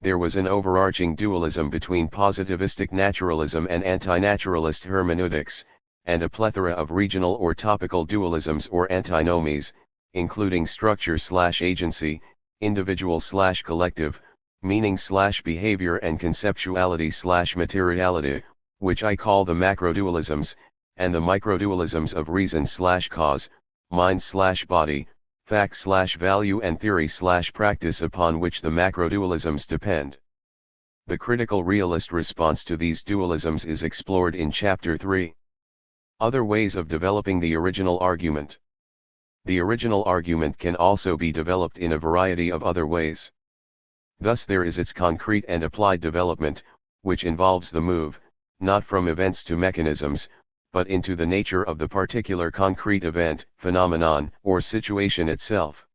There was an overarching dualism between positivistic naturalism and anti-naturalist hermeneutics, and a plethora of regional or topical dualisms or antinomies, including structure/agency, individual/collective, meaning/behavior and conceptuality/materiality, which I call the macrodualisms, and the microdualisms of reason/cause, mind/body, fact/value and theory/practice upon which the macrodualisms depend. The critical realist response to these dualisms is explored in Chapter 3. Other ways of developing the original argument. The original argument can also be developed in a variety of other ways. Thus there is its concrete and applied development, which involves the move, not from events to mechanisms, but into the nature of the particular concrete event, phenomenon, or situation itself.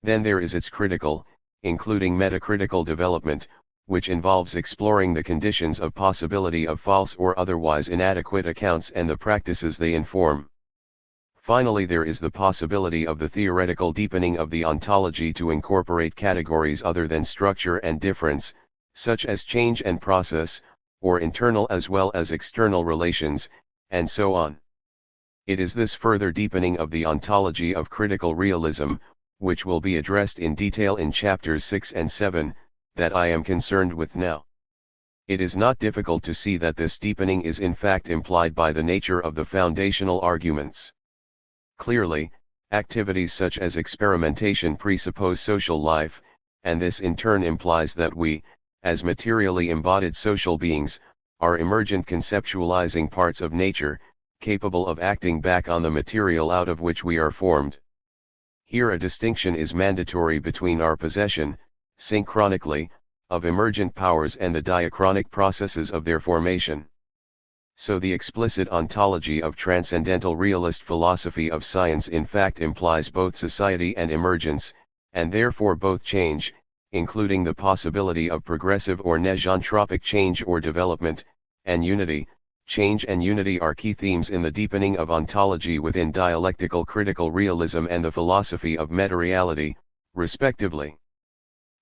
Then there is its critical, including metacritical development, which involves exploring the conditions of possibility of false or otherwise inadequate accounts and the practices they inform. Finally, there is the possibility of the theoretical deepening of the ontology to incorporate categories other than structure and difference, such as change and process, or internal as well as external relations, and so on. It is this further deepening of the ontology of critical realism, which will be addressed in detail in chapters 6 and 7, that I am concerned with now. It is not difficult to see that this deepening is in fact implied by the nature of the foundational arguments. Clearly, activities such as experimentation presuppose social life, and this in turn implies that we, as materially embodied social beings, are emergent conceptualizing parts of nature, capable of acting back on the material out of which we are formed. Here a distinction is mandatory between our possession, synchronically, of emergent powers and the diachronic processes of their formation. So the explicit ontology of transcendental realist philosophy of science in fact implies both society and emergence, and therefore both change, including the possibility of progressive or negentropic change or development, and unity. Change and unity are key themes in the deepening of ontology within dialectical critical realism and the philosophy of metareality, respectively.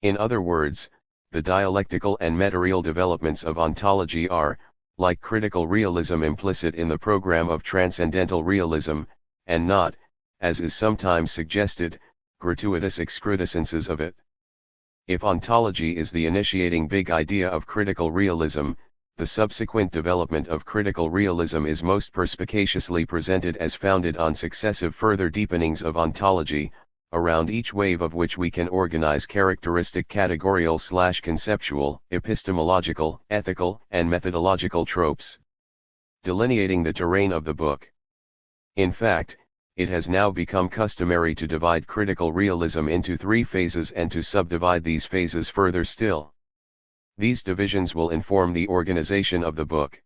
In other words, the dialectical and metareal developments of ontology are, like critical realism, implicit in the program of transcendental realism, and not, as is sometimes suggested, gratuitous excrudescences of it. If ontology is the initiating big idea of critical realism, The subsequent development of critical realism is most perspicaciously presented as founded on successive further deepenings of ontology, around each wave of which we can organize characteristic categorical/conceptual, epistemological, ethical, and methodological tropes, delineating the terrain of the book. In fact, it has now become customary to divide critical realism into 3 phases and to subdivide these phases further still. These divisions will inform the organization of the book.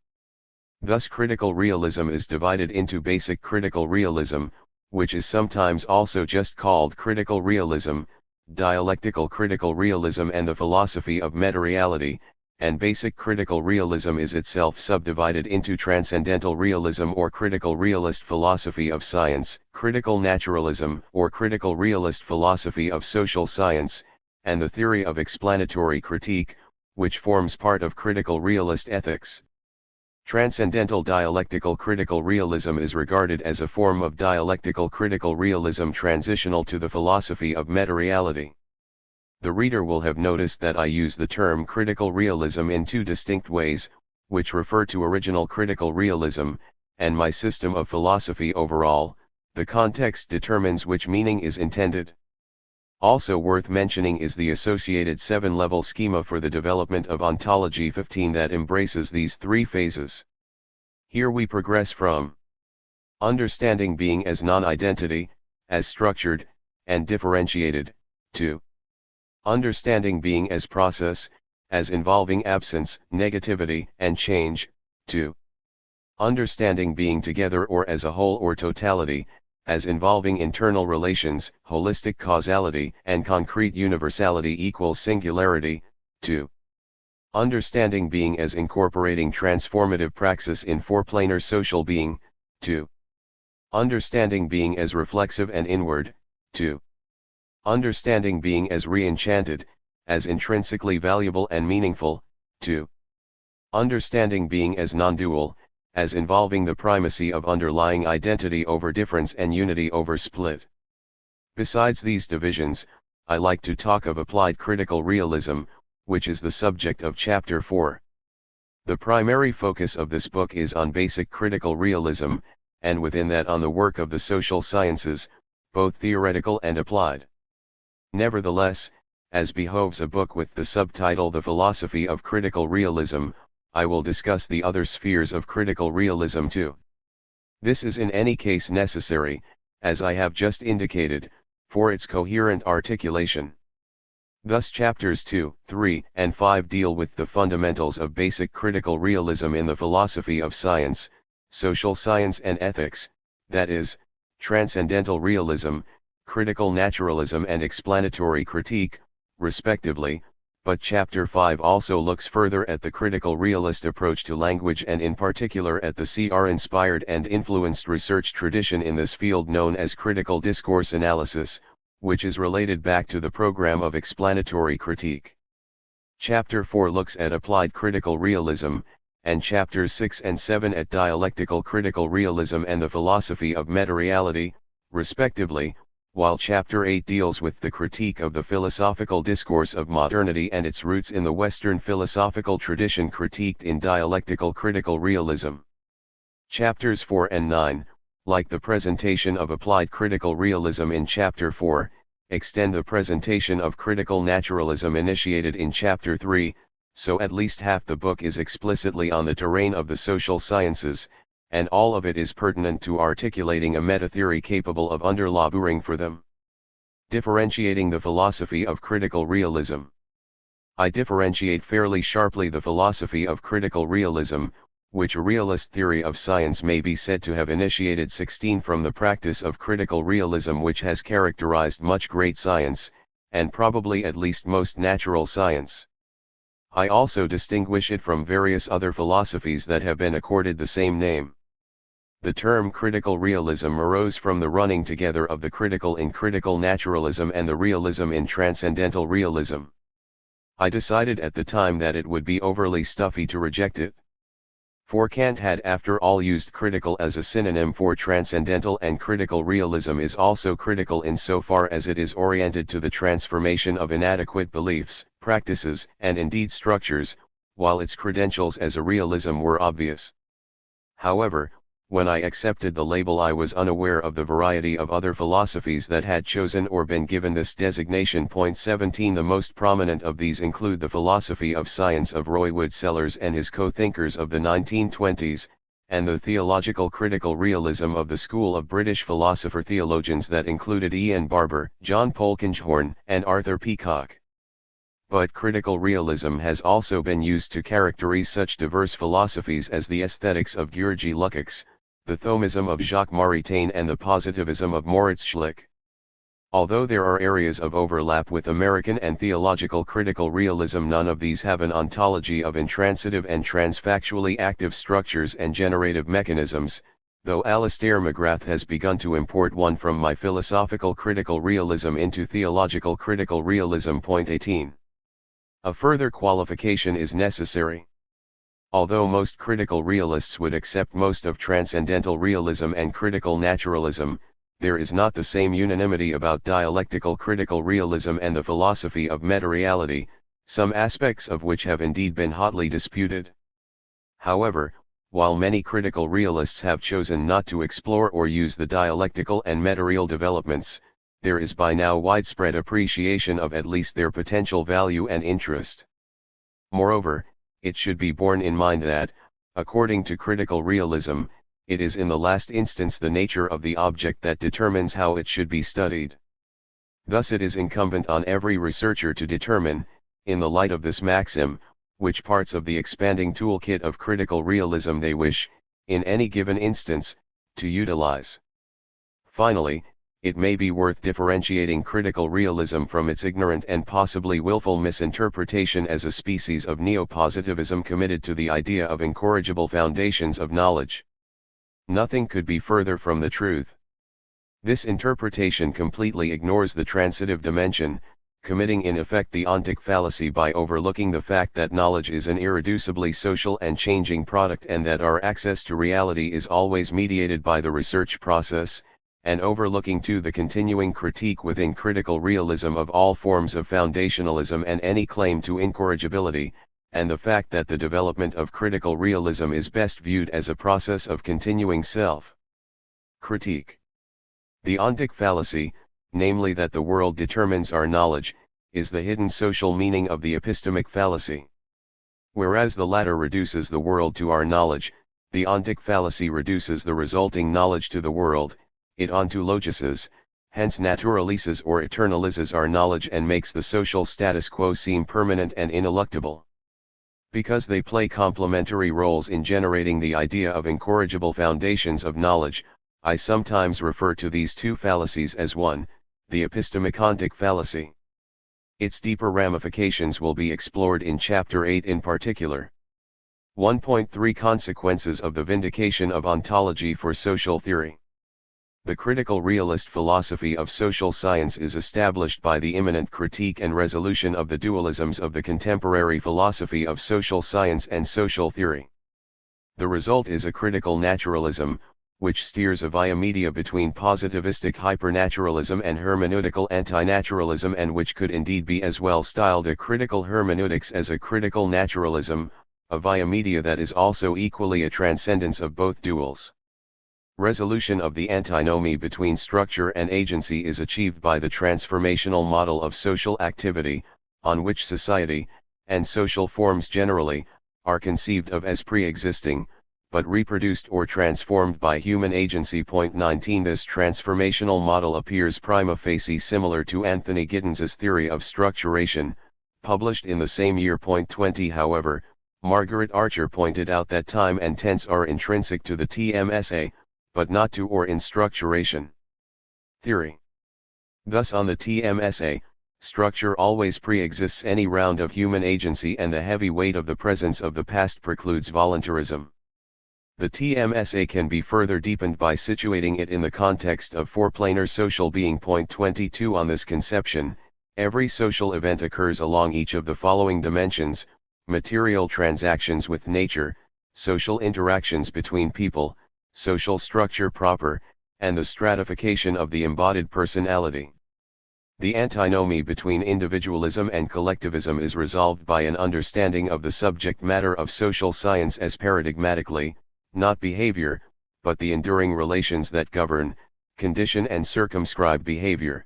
Thus critical realism is divided into basic critical realism, which is sometimes also just called critical realism, dialectical critical realism and the philosophy of meta-reality, and basic critical realism is itself subdivided into transcendental realism or critical realist philosophy of science, critical naturalism or critical realist philosophy of social science, and the theory of explanatory critique, which forms part of critical realist ethics. Transcendental dialectical critical realism is regarded as a form of dialectical critical realism transitional to the philosophy of meta-reality. The reader will have noticed that I use the term critical realism in 2 distinct ways, which refer to original critical realism, and my system of philosophy overall. The context determines which meaning is intended. Also worth mentioning is the associated 7-level schema for the development of ontology 15 that embraces these 3 phases. Here we progress from understanding being as non-identity, as structured, and differentiated, to understanding being as process, as involving absence, negativity, and change, to understanding being together or as a whole or totality, as involving internal relations, holistic causality, and concrete universality equals singularity, to understanding being as incorporating transformative praxis in four-planar social being, to understanding being as reflexive and inward, to understanding being as re-enchanted, as intrinsically valuable and meaningful, to understanding being as non-dual, as involving the primacy of underlying identity over difference and unity over split. Besides these divisions, I like to talk of applied critical realism, which is the subject of Chapter 4. The primary focus of this book is on basic critical realism, and within that on the work of the social sciences, both theoretical and applied. Nevertheless, as behoves a book with the subtitle The Philosophy of Critical Realism, I will discuss the other spheres of critical realism too. This is in any case necessary, as I have just indicated, for its coherent articulation. Thus chapters 2, 3, and 5 deal with the fundamentals of basic critical realism in the philosophy of science, social science and ethics, that is, transcendental realism, critical naturalism and explanatory critique, respectively, but Chapter 5 also looks further at the critical realist approach to language and in particular at the CR-inspired and influenced research tradition in this field known as critical discourse analysis, which is related back to the program of explanatory critique. Chapter 4 looks at applied critical realism, and Chapters 6 and 7 at dialectical critical realism and the philosophy of meta-reality, respectively, while Chapter 8 deals with the critique of the philosophical discourse of modernity and its roots in the Western philosophical tradition critiqued in dialectical critical realism. Chapters 4 and 9, like the presentation of applied critical realism in Chapter 4, extend the presentation of critical naturalism initiated in Chapter 3, so at least half the book is explicitly on the terrain of the social sciences, and all of it is pertinent to articulating a meta-theory capable of underlaboring for them. Differentiating the philosophy of critical realism. I differentiate fairly sharply the philosophy of critical realism, which a realist theory of science may be said to have initiated 16 from the practice of critical realism which has characterized much great science, and probably at least most natural science. I also distinguish it from various other philosophies that have been accorded the same name. The term critical realism arose from the running together of the critical in critical naturalism and the realism in transcendental realism. I decided at the time that it would be overly stuffy to reject it. For Kant had after all used critical as a synonym for transcendental, and critical realism is also critical insofar as it is oriented to the transformation of inadequate beliefs, practices, and indeed structures, while its credentials as a realism were obvious. However, when I accepted the label, I was unaware of the variety of other philosophies that had chosen or been given this designation. 17 The most prominent of these include the philosophy of science of Roywood Sellars and his co-thinkers of the 1920s, and the theological critical realism of the school of British philosopher-theologians that included Ian Barber, John Polkinghorne, and Arthur Peacock. But critical realism has also been used to characterize such diverse philosophies as the aesthetics of Georgy Lukács, the Thomism of Jacques Maritain, and the positivism of Moritz Schlick. Although there are areas of overlap with American and theological critical realism, none of these have an ontology of intransitive and transfactually active structures and generative mechanisms, though Alistair McGrath has begun to import one from my philosophical critical realism into theological critical realism. 18. A further qualification is necessary. Although most critical realists would accept most of transcendental realism and critical naturalism, there is not the same unanimity about dialectical critical realism and the philosophy of meta-reality, some aspects of which have indeed been hotly disputed. However, while many critical realists have chosen not to explore or use the dialectical and meta-real developments, there is by now widespread appreciation of at least their potential value and interest. Moreover, it should be borne in mind that, according to critical realism, it is in the last instance the nature of the object that determines how it should be studied. Thus it is incumbent on every researcher to determine, in the light of this maxim, which parts of the expanding toolkit of critical realism they wish, in any given instance, to utilize. Finally, it may be worth differentiating critical realism from its ignorant and possibly willful misinterpretation as a species of neo-positivism committed to the idea of incorrigible foundations of knowledge. Nothing could be further from the truth. This interpretation completely ignores the transitive dimension, committing in effect the ontic fallacy by overlooking the fact that knowledge is an irreducibly social and changing product, and that our access to reality is always mediated by the research process, and overlooking too the continuing critique within critical realism of all forms of foundationalism and any claim to incorrigibility, and the fact that the development of critical realism is best viewed as a process of continuing self-critique. The ontic fallacy, namely that the world determines our knowledge, is the hidden social meaning of the epistemic fallacy. Whereas the latter reduces the world to our knowledge, the ontic fallacy reduces the resulting knowledge to the world, it ontologizes, hence naturalizes or eternalizes our knowledge and makes the social status quo seem permanent and ineluctable. Because they play complementary roles in generating the idea of incorrigible foundations of knowledge, I sometimes refer to these two fallacies as one, the epistemic-ontic fallacy. Its deeper ramifications will be explored in Chapter 8 in particular. 1.3 Consequences of the vindication of ontology for social theory. The critical realist philosophy of social science is established by the imminent critique and resolution of the dualisms of the contemporary philosophy of social science and social theory. The result is a critical naturalism, which steers a via media between positivistic hypernaturalism and hermeneutical antinaturalism, and which could indeed be as well styled a critical hermeneutics as a critical naturalism, a via media that is also equally a transcendence of both duals. Resolution of the antinomy between structure and agency is achieved by the transformational model of social activity, on which society, and social forms generally, are conceived of as pre-existing, but reproduced or transformed by human agency. 19 This transformational model appears prima facie similar to Anthony Giddens's theory of structuration, published in the same year. 20 However, Margaret Archer pointed out that time and tense are intrinsic to the TMSA, but not to or in structuration theory. Thus on the TMSA, structure always pre-exists any round of human agency, and the heavy weight of the presence of the past precludes voluntarism. The TMSA can be further deepened by situating it in the context of four-planar social being. 22 On this conception, every social event occurs along each of the following dimensions: material transactions with nature, social interactions between people, social structure proper, and the stratification of the embodied personality. The antinomy between individualism and collectivism is resolved by an understanding of the subject matter of social science as paradigmatically, not behavior, but the enduring relations that govern, condition and circumscribe behavior.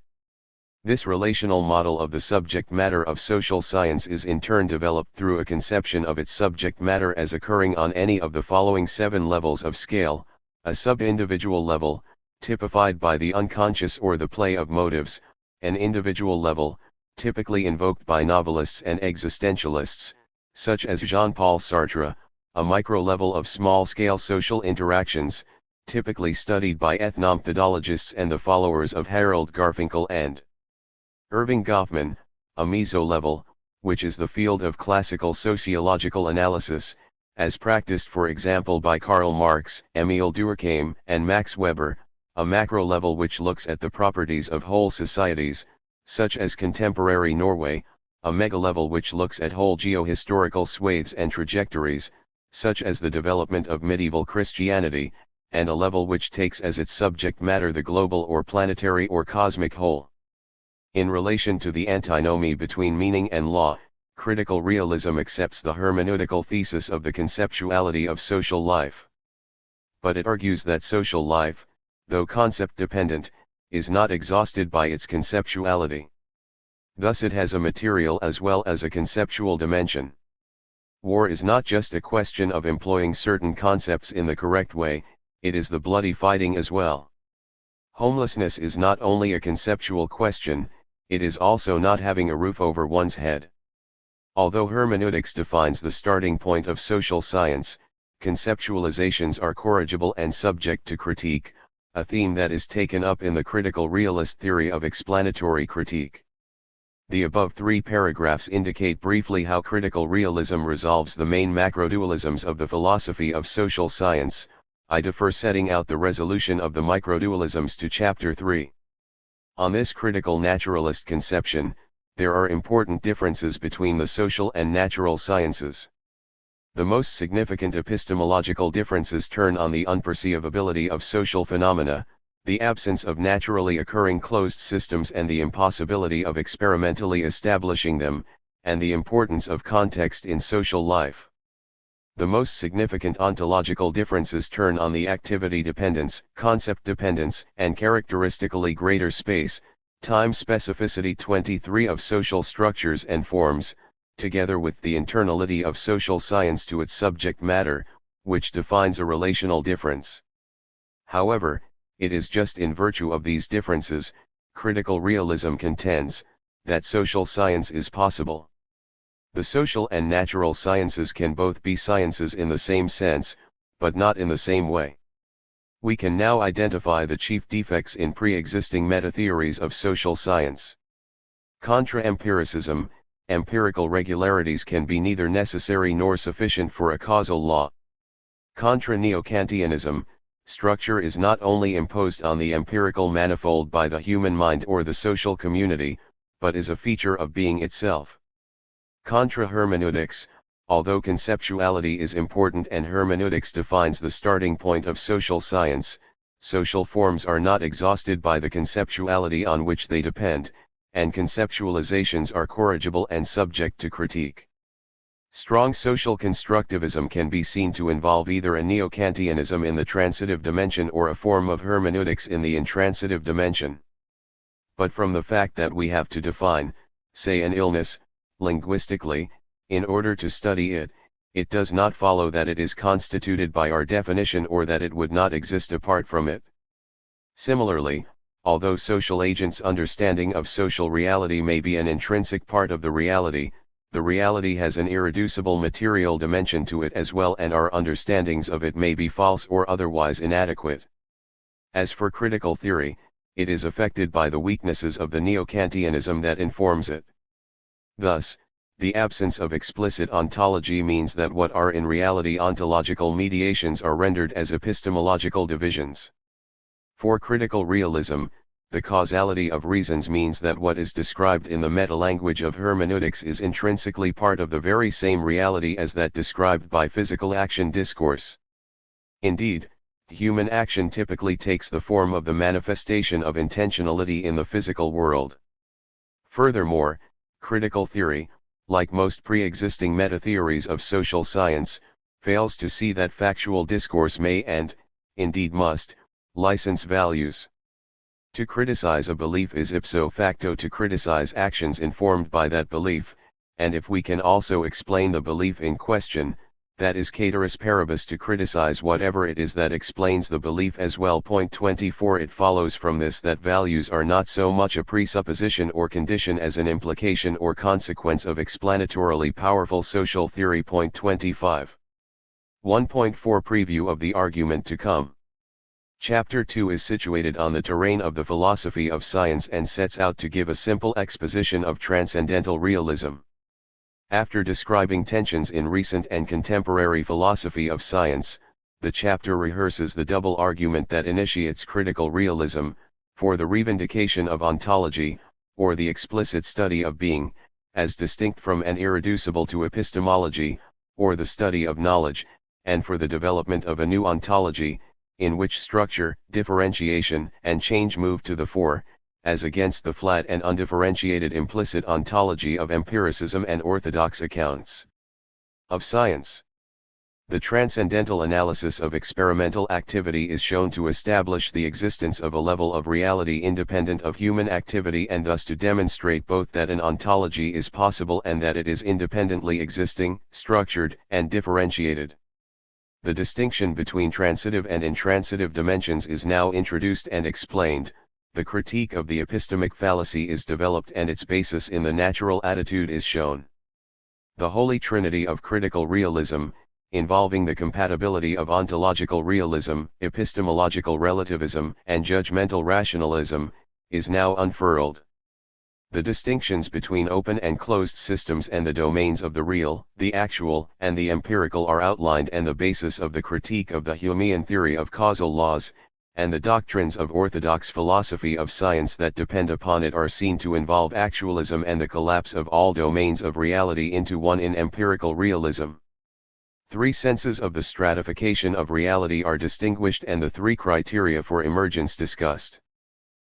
This relational model of the subject matter of social science is in turn developed through a conception of its subject matter as occurring on any of the following 7 levels of scale: a sub-individual level, typified by the unconscious or the play of motives; an individual level, typically invoked by novelists and existentialists, such as Jean-Paul Sartre; a micro-level of small-scale social interactions, typically studied by ethnomethodologists and the followers of Harold Garfinkel and Irving Goffman; a meso-level, which is the field of classical sociological analysis, as practiced for example by Karl Marx, Émile Durkheim, and Max Weber; a macro-level which looks at the properties of whole societies, such as contemporary Norway; a mega-level which looks at whole geo-historical swathes and trajectories, such as the development of medieval Christianity; and a level which takes as its subject matter the global or planetary or cosmic whole. In relation to the antinomy between meaning and law, critical realism accepts the hermeneutical thesis of the conceptuality of social life. But it argues that social life, though concept-dependent, is not exhausted by its conceptuality. Thus it has a material as well as a conceptual dimension. War is not just a question of employing certain concepts in the correct way, it is the bloody fighting as well. Homelessness is not only a conceptual question, it is also not having a roof over one's head. Although hermeneutics defines the starting point of social science, conceptualizations are corrigible and subject to critique, a theme that is taken up in the critical realist theory of explanatory critique. The above 3 paragraphs indicate briefly how critical realism resolves the main macrodualisms of the philosophy of social science. I defer setting out the resolution of the microdualisms to Chapter 3. On this critical naturalist conception, there are important differences between the social and natural sciences. The most significant epistemological differences turn on the unperceivability of social phenomena, the absence of naturally occurring closed systems and the impossibility of experimentally establishing them, and the importance of context in social life. The most significant ontological differences turn on the activity dependence, concept dependence, and characteristically greater space, time specificity 23 of social structures and forms, together with the internality of social science to its subject matter, which defines a relational difference. However, it is just in virtue of these differences, critical realism contends, that social science is possible. The social and natural sciences can both be sciences in the same sense, but not in the same way. We can now identify the chief defects in pre-existing meta-theories of social science. Contra empiricism, empirical regularities can be neither necessary nor sufficient for a causal law. Contra neo-Kantianism, structure is not only imposed on the empirical manifold by the human mind or the social community, but is a feature of being itself. Contra hermeneutics, although conceptuality is important and hermeneutics defines the starting point of social science, social forms are not exhausted by the conceptuality on which they depend, and conceptualizations are corrigible and subject to critique. Strong social constructivism can be seen to involve either a neo-Kantianism in the transitive dimension or a form of hermeneutics in the intransitive dimension. But from the fact that we have to define, say, an illness, linguistically, in order to study it, it does not follow that it is constituted by our definition or that it would not exist apart from it. Similarly, although social agents' understanding of social reality may be an intrinsic part of the reality has an irreducible material dimension to it as well, and our understandings of it may be false or otherwise inadequate. As for critical theory, it is affected by the weaknesses of the neo-Kantianism that informs it. Thus, the absence of explicit ontology means that what are in reality ontological mediations are rendered as epistemological divisions. For critical realism, the causality of reasons means that what is described in the meta-language of hermeneutics is intrinsically part of the very same reality as that described by physical action discourse. Indeed, human action typically takes the form of the manifestation of intentionality in the physical world. Furthermore, critical theory, like most pre-existing meta-theories of social science, fails to see that factual discourse may and, indeed must, license values. To criticize a belief is ipso facto to criticize actions informed by that belief, and if we can also explain the belief in question, that is cateris paribus to criticize whatever it is that explains the belief as well. Point 24. It follows from this that values are not so much a presupposition or condition as an implication or consequence of explanatorily powerful social theory. Point 25. 1.4 Preview of the argument to come. Chapter 2 is situated on the terrain of the philosophy of science and sets out to give a simple exposition of transcendental realism. After describing tensions in recent and contemporary philosophy of science, the chapter rehearses the double argument that initiates critical realism, for the revindication of ontology, or the explicit study of being, as distinct from and irreducible to epistemology, or the study of knowledge, and for the development of a new ontology, in which structure, differentiation, and change move to the fore, as against the flat and undifferentiated implicit ontology of empiricism and orthodox accounts of science. The transcendental analysis of experimental activity is shown to establish the existence of a level of reality independent of human activity, and thus to demonstrate both that an ontology is possible and that it is independently existing, structured, and differentiated. The distinction between transitive and intransitive dimensions is now introduced and explained. The critique of the epistemic fallacy is developed and its basis in the natural attitude is shown. The holy trinity of critical realism, involving the compatibility of ontological realism, epistemological relativism, and judgmental rationalism, is now unfurled. The distinctions between open and closed systems and the domains of the real, the actual, and the empirical are outlined, and the basis of the critique of the Humean theory of causal laws, and the doctrines of orthodox philosophy of science that depend upon it are seen to involve actualism and the collapse of all domains of reality into one in empirical realism. Three senses of the stratification of reality are distinguished and the three criteria for emergence discussed.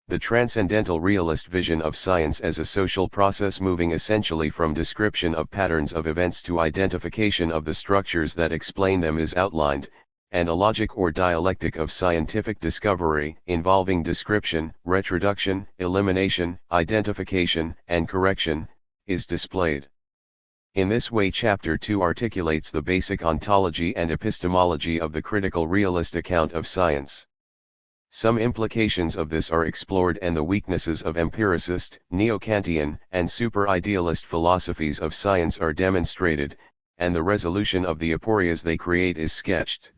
The transcendental realist vision of science as a social process moving essentially from description of patterns of events to identification of the structures that explain them is outlined, and a logic or dialectic of scientific discovery, involving description, retroduction, elimination, identification, and correction, is displayed. In this way, Chapter 2 articulates the basic ontology and epistemology of the critical realist account of science. Some implications of this are explored, and the weaknesses of empiricist, neo-Kantian, and super-idealist philosophies of science are demonstrated, and the resolution of the aporias they create is sketched.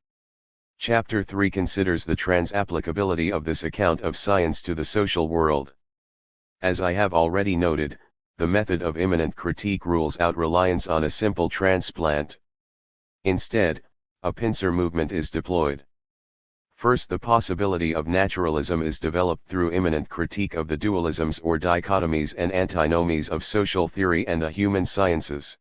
Chapter 3 considers the trans-applicability of this account of science to the social world. As I have already noted, the method of immanent critique rules out reliance on a simple transplant. Instead, a pincer movement is deployed. First, the possibility of naturalism is developed through immanent critique of the dualisms or dichotomies and antinomies of social theory and the human sciences.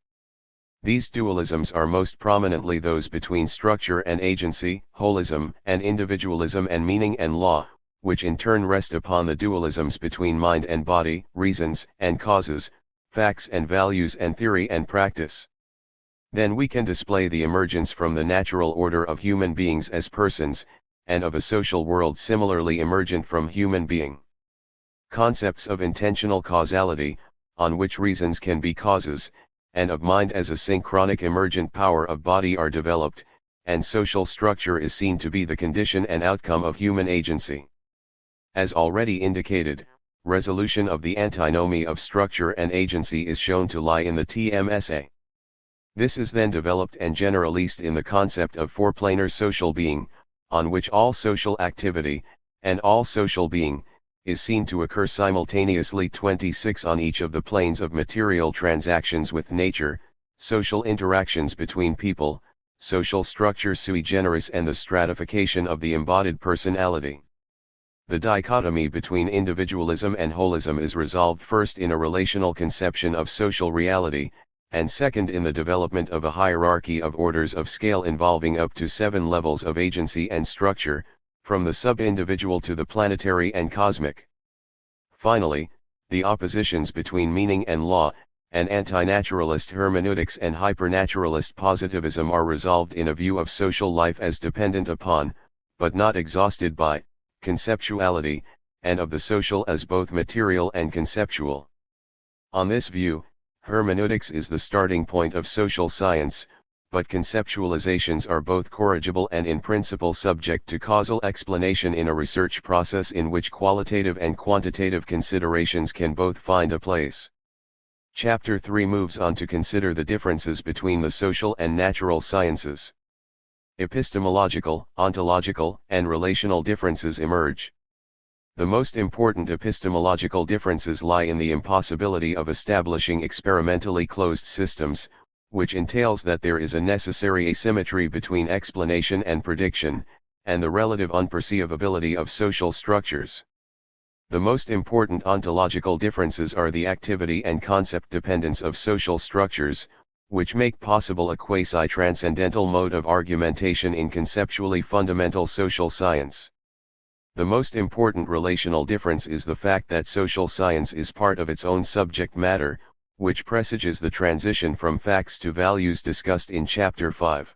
These dualisms are most prominently those between structure and agency, holism and individualism, and meaning and law, which in turn rest upon the dualisms between mind and body, reasons and causes, facts and values, and theory and practice. Then we can display the emergence from the natural order of human beings as persons, and of a social world similarly emergent from human being. Concepts of intentional causality, on which reasons can be causes, and of mind as a synchronic emergent power of body are developed, and social structure is seen to be the condition and outcome of human agency. As already indicated, resolution of the antinomy of structure and agency is shown to lie in the TMSA. This is then developed and generalized in the concept of four-planar social being, on which all social activity, and all social being, is seen to occur simultaneously 26 on each of the planes of material transactions with nature, social interactions between people, social structure sui generis, and the stratification of the embodied personality. The dichotomy between individualism and holism is resolved first in a relational conception of social reality, and second in the development of a hierarchy of orders of scale involving up to 7 levels of agency and structure, from the sub-individual to the planetary and cosmic. Finally, the oppositions between meaning and law, and anti-naturalist hermeneutics and hypernaturalist positivism are resolved in a view of social life as dependent upon, but not exhausted by, conceptuality, and of the social as both material and conceptual. On this view, hermeneutics is the starting point of social science, but conceptualizations are both corrigible and in principle subject to causal explanation in a research process in which qualitative and quantitative considerations can both find a place. Chapter 3 moves on to consider the differences between the social and natural sciences. Epistemological, ontological, and relational differences emerge. The most important epistemological differences lie in the impossibility of establishing experimentally closed systems, which entails that there is a necessary asymmetry between explanation and prediction, and the relative unperceivability of social structures. The most important ontological differences are the activity and concept dependence of social structures, which make possible a quasi-transcendental mode of argumentation in conceptually fundamental social science. The most important relational difference is the fact that social science is part of its own subject matter, which presages the transition from facts to values discussed in Chapter 5.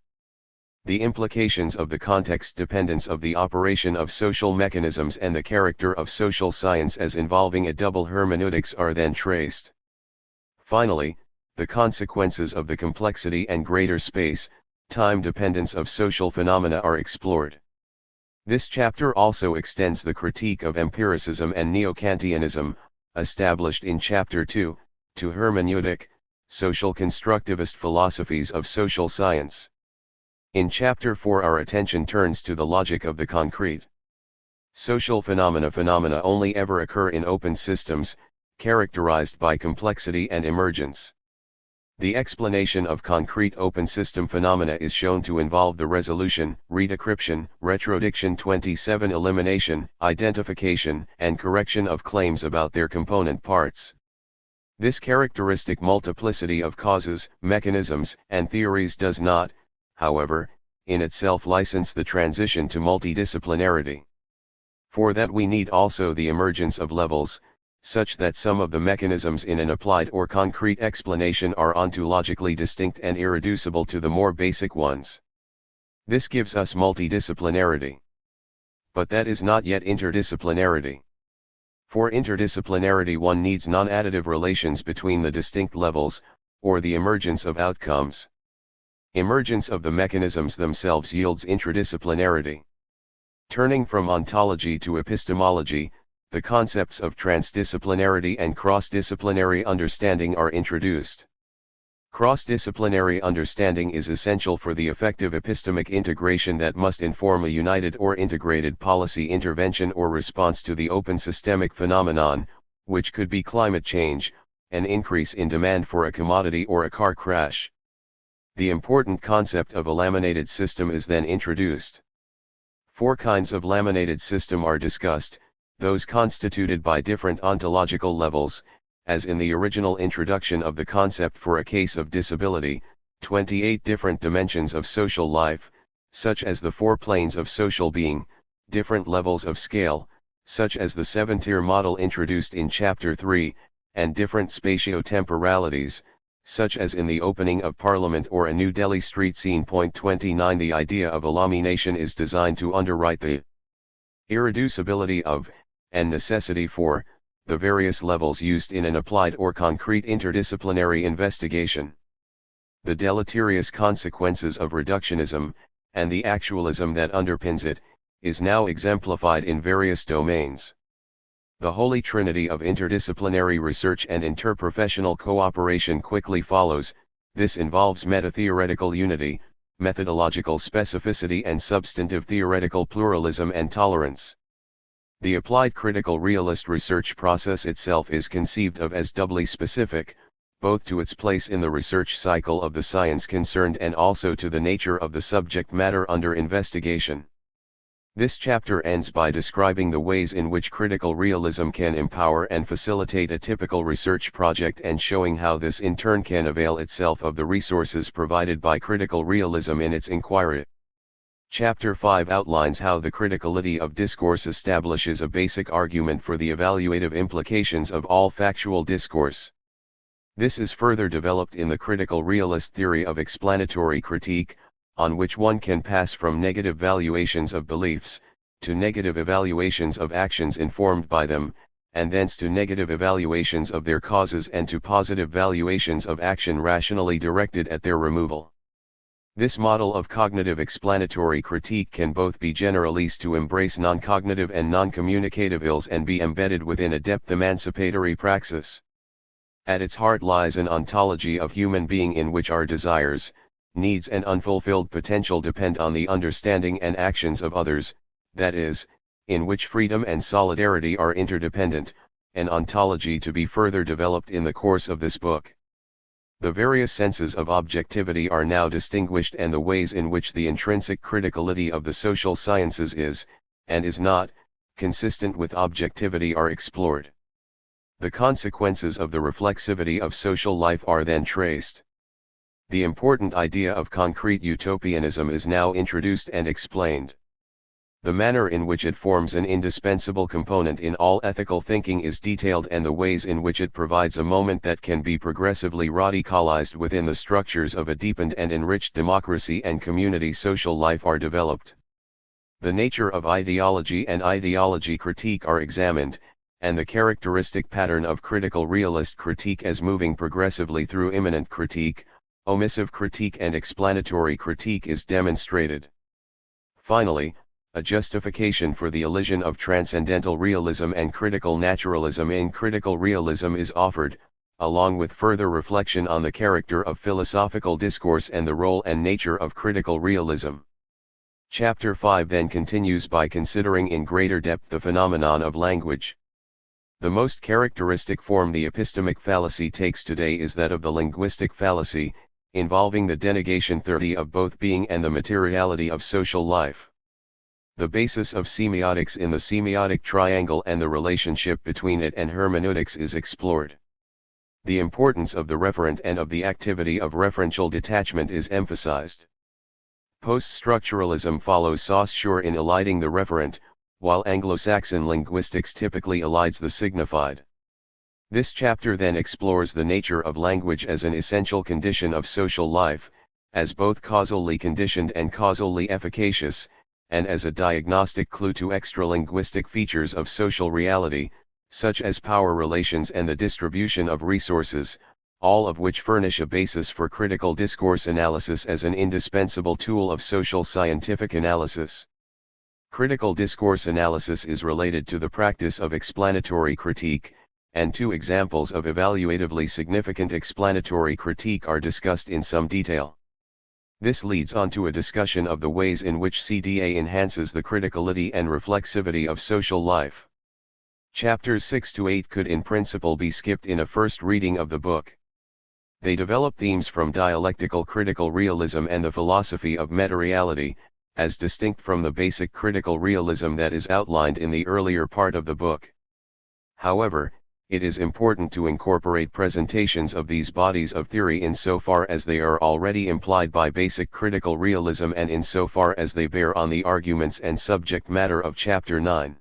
The implications of the context dependence of the operation of social mechanisms and the character of social science as involving a double hermeneutics are then traced. Finally, the consequences of the complexity and greater space, time dependence of social phenomena are explored. This chapter also extends the critique of empiricism and neo-Kantianism, established in Chapter 2, to hermeneutic, social constructivist philosophies of social science. In Chapter 4 our attention turns to the logic of the concrete. Social phenomena only ever occur in open systems, characterized by complexity and emergence. The explanation of concrete open system phenomena is shown to involve the resolution, redecryption, retrodiction 27 elimination, identification, and correction of claims about their component parts. This characteristic multiplicity of causes, mechanisms, and theories does not, however, in itself license the transition to multidisciplinarity. For that we need also the emergence of levels, such that some of the mechanisms in an applied or concrete explanation are ontologically distinct and irreducible to the more basic ones. This gives us multidisciplinarity. But that is not yet interdisciplinarity. For interdisciplinarity one needs non-additive relations between the distinct levels, or the emergence of outcomes. Emergence of the mechanisms themselves yields interdisciplinarity. Turning from ontology to epistemology, the concepts of transdisciplinarity and cross-disciplinary understanding are introduced. Cross-disciplinary understanding is essential for the effective epistemic integration that must inform a united or integrated policy intervention or response to the open systemic phenomenon, which could be climate change, an increase in demand for a commodity or a car crash. The important concept of a laminated system is then introduced. 4 kinds of laminated system are discussed, those constituted by different ontological levels, as in the original introduction of the concept for a case of disability, 28 different dimensions of social life, such as the 4 planes of social being, different levels of scale, such as the 7-tier model introduced in Chapter 3, and different spatio-temporalities, such as in the opening of Parliament or a New Delhi street scene. 29 The idea of a lamination is designed to underwrite the irreducibility of, and necessity for, the various levels used in an applied or concrete interdisciplinary investigation. The deleterious consequences of reductionism, and the actualism that underpins it, is now exemplified in various domains. The holy trinity of interdisciplinary research and interprofessional cooperation quickly follows. This involves meta-theoretical unity, methodological specificity and substantive theoretical pluralism and tolerance. The applied critical realist research process itself is conceived of as doubly specific, both to its place in the research cycle of the science concerned and also to the nature of the subject matter under investigation. This chapter ends by describing the ways in which critical realism can empower and facilitate a typical research project and showing how this in turn can avail itself of the resources provided by critical realism in its inquiry. Chapter 5 outlines how the criticality of discourse establishes a basic argument for the evaluative implications of all factual discourse. This is further developed in the critical realist theory of explanatory critique, on which one can pass from negative valuations of beliefs, to negative evaluations of actions informed by them, and thence to negative evaluations of their causes and to positive valuations of action rationally directed at their removal. This model of cognitive explanatory critique can both be generalized to embrace non-cognitive and non-communicative ills and be embedded within a depth emancipatory praxis. At its heart lies an ontology of human being in which our desires, needs and unfulfilled potential depend on the understanding and actions of others, that is, in which freedom and solidarity are interdependent, an ontology to be further developed in the course of this book. The various senses of objectivity are now distinguished, and the ways in which the intrinsic criticality of the social sciences is, and is not, consistent with objectivity are explored. The consequences of the reflexivity of social life are then traced. The important idea of concrete utopianism is now introduced and explained. The manner in which it forms an indispensable component in all ethical thinking is detailed, and the ways in which it provides a moment that can be progressively radicalized within the structures of a deepened and enriched democracy and community social life are developed. The nature of ideology and ideology critique are examined, and the characteristic pattern of critical realist critique as moving progressively through immanent critique, omissive critique and explanatory critique is demonstrated. Finally, a justification for the elision of transcendental realism and critical naturalism in critical realism is offered, along with further reflection on the character of philosophical discourse and the role and nature of critical realism. Chapter 5 then continues by considering in greater depth the phenomenon of language. The most characteristic form the epistemic fallacy takes today is that of the linguistic fallacy, involving the denegation of both being and the materiality of social life. The basis of semiotics in the semiotic triangle and the relationship between it and hermeneutics is explored. The importance of the referent and of the activity of referential detachment is emphasized. Post-structuralism follows Saussure in eliding the referent, while Anglo-Saxon linguistics typically elides the signified. This chapter then explores the nature of language as an essential condition of social life, as both causally conditioned and causally efficacious, and as a diagnostic clue to extra-linguistic features of social reality, such as power relations and the distribution of resources, all of which furnish a basis for critical discourse analysis as an indispensable tool of social scientific analysis. Critical discourse analysis is related to the practice of explanatory critique, and two examples of evaluatively significant explanatory critique are discussed in some detail. This leads on to a discussion of the ways in which CDA enhances the criticality and reflexivity of social life. Chapters 6 to 8 could in principle be skipped in a first reading of the book. They develop themes from dialectical critical realism and the philosophy of meta-reality, as distinct from the basic critical realism that is outlined in the earlier part of the book. However, it is important to incorporate presentations of these bodies of theory insofar as they are already implied by basic critical realism and insofar as they bear on the arguments and subject matter of Chapter 9.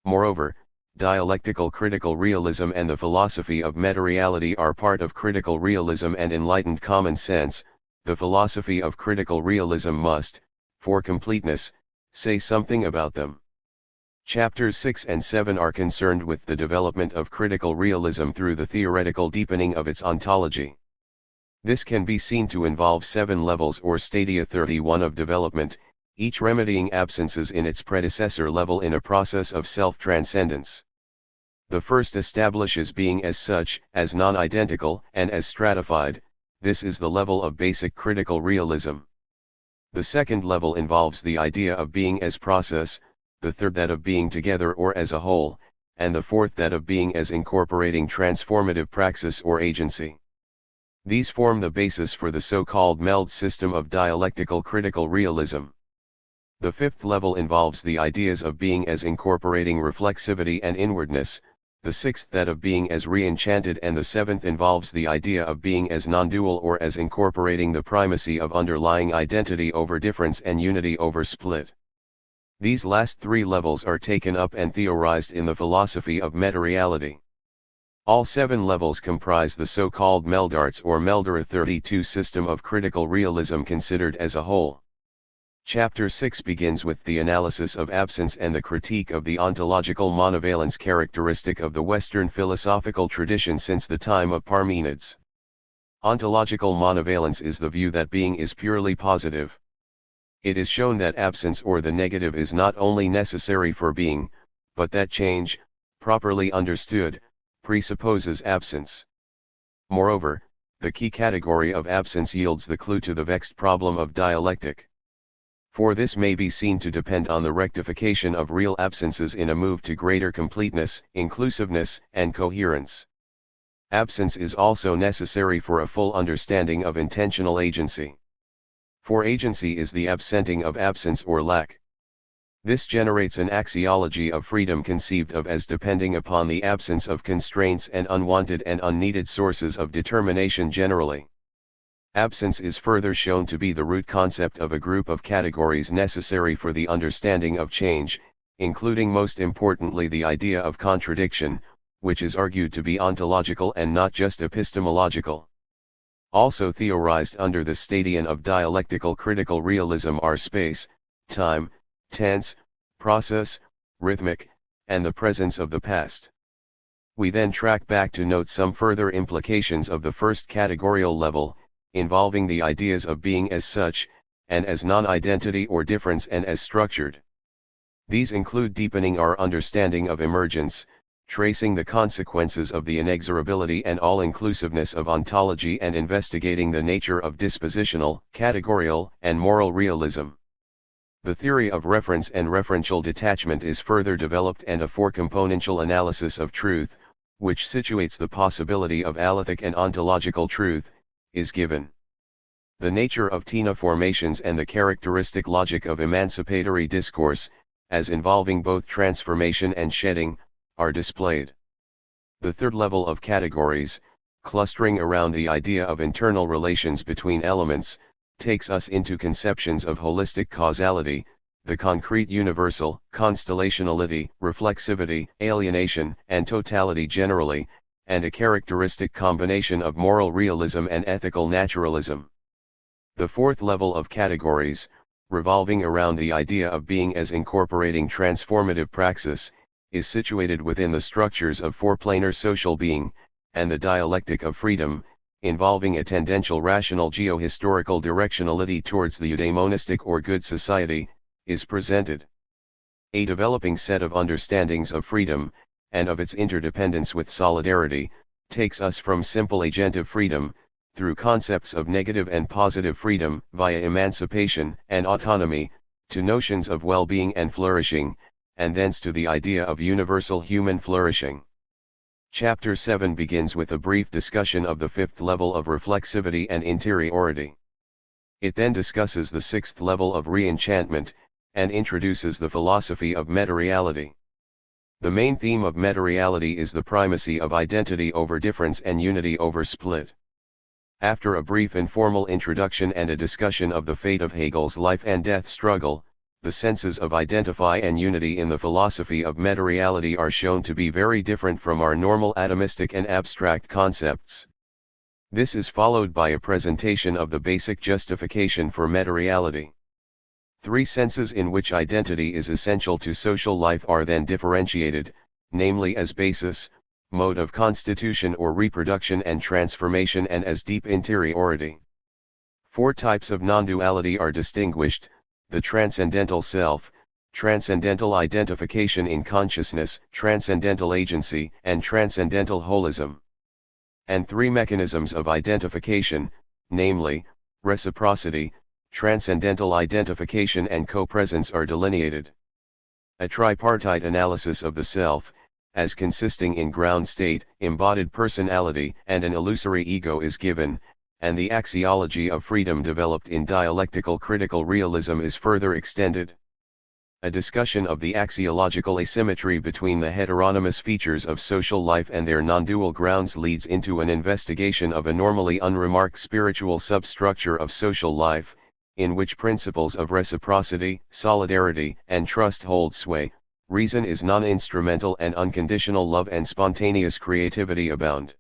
Moreover, dialectical critical realism and the philosophy of meta-reality are part of critical realism and enlightened common sense. The philosophy of critical realism must, for completeness, say something about them. Chapters 6 and 7 are concerned with the development of critical realism through the theoretical deepening of its ontology. This can be seen to involve 7 levels or stadia 31 of development, each remedying absences in its predecessor level in a process of self-transcendence. The first establishes being as such, as non-identical, and as stratified. This is the level of basic critical realism. The second level involves the idea of being as process, the third that of being together or as a whole, and the fourth that of being as incorporating transformative praxis or agency. These form the basis for the so-called meld system of dialectical critical realism. The fifth level involves the ideas of being as incorporating reflexivity and inwardness. the sixth that of being as re-enchanted, and the seventh involves the idea of being as non-dual, or as incorporating the primacy of underlying identity over difference and unity over split. These last three levels are taken up and theorized in the philosophy of meta-reality. All seven levels comprise the so-called Meldarts or Meldara 32 system of critical realism considered as a whole. Chapter 6 begins with the analysis of absence and the critique of the ontological monovalence characteristic of the Western philosophical tradition since the time of Parmenides. Ontological monovalence is the view that being is purely positive. It is shown that absence or the negative is not only necessary for being, but that change, properly understood, presupposes absence. Moreover, the key category of absence yields the clue to the vexed problem of dialectic. For this may be seen to depend on the rectification of real absences in a move to greater completeness, inclusiveness, and coherence. Absence is also necessary for a full understanding of intentional agency. For agency is the absenting of absence or lack. This generates an axiology of freedom conceived of as depending upon the absence of constraints and unwanted and unneeded sources of determination generally. Absence is further shown to be the root concept of a group of categories necessary for the understanding of change, including most importantly the idea of contradiction, which is argued to be ontological and not just epistemological. Also theorized under the stadion of dialectical critical realism are space, time, tense, process, rhythmic, and the presence of the past. We then track back to note some further implications of the first categorial level, involving the ideas of being as such, and as non-identity or difference, and as structured. These include deepening our understanding of emergence, tracing the consequences of the inexorability and all-inclusiveness of ontology, and investigating the nature of dispositional, categorial, and moral realism. The theory of reference and referential detachment is further developed, and a four-componential analysis of truth, which situates the possibility of alethic and ontological truth, is given. The nature of TINA formations and the characteristic logic of emancipatory discourse, as involving both transformation and shedding, are displayed. The third level of categories, clustering around the idea of internal relations between elements, takes us into conceptions of holistic causality, the concrete universal, constellationality, reflexivity, alienation, and totality generally, and a characteristic combination of moral realism and ethical naturalism. The fourth level of categories, revolving around the idea of being as incorporating transformative praxis, is situated within the structures of four-planar social being, and the dialectic of freedom, involving a tendential rational geohistorical directionality towards the eudaimonistic or good society, is presented. A developing set of understandings of freedom, and of its interdependence with solidarity, takes us from simple agentive freedom, through concepts of negative and positive freedom, via emancipation and autonomy, to notions of well-being and flourishing, and thence to the idea of universal human flourishing. Chapter 7 begins with a brief discussion of the fifth level of reflexivity and interiority. It then discusses the sixth level of re-enchantment, and introduces the philosophy of meta-reality. The main theme of meta-reality is the primacy of identity over difference and unity over split. After a brief informal introduction and a discussion of the fate of Hegel's life and death struggle, the senses of identify and unity in the philosophy of meta-reality are shown to be very different from our normal atomistic and abstract concepts. This is followed by a presentation of the basic justification for meta-reality. Three senses in which identity is essential to social life are then differentiated, namely as basis, mode of constitution or reproduction and transformation, and as deep interiority. Four types of non-duality are distinguished: the transcendental self, transcendental identification in consciousness, transcendental agency, and transcendental holism. And three mechanisms of identification, namely, reciprocity, transcendental identification, and co-presence, are delineated. A tripartite analysis of the self, as consisting in ground state, embodied personality, and an illusory ego, is given, and the axiology of freedom developed in dialectical critical realism is further extended. A discussion of the axiological asymmetry between the heteronymous features of social life and their non-dual grounds leads into an investigation of a normally unremarked spiritual substructure of social life, in which principles of reciprocity, solidarity, and trust hold sway. Reason is non-instrumental and unconditional love and spontaneous creativity abound.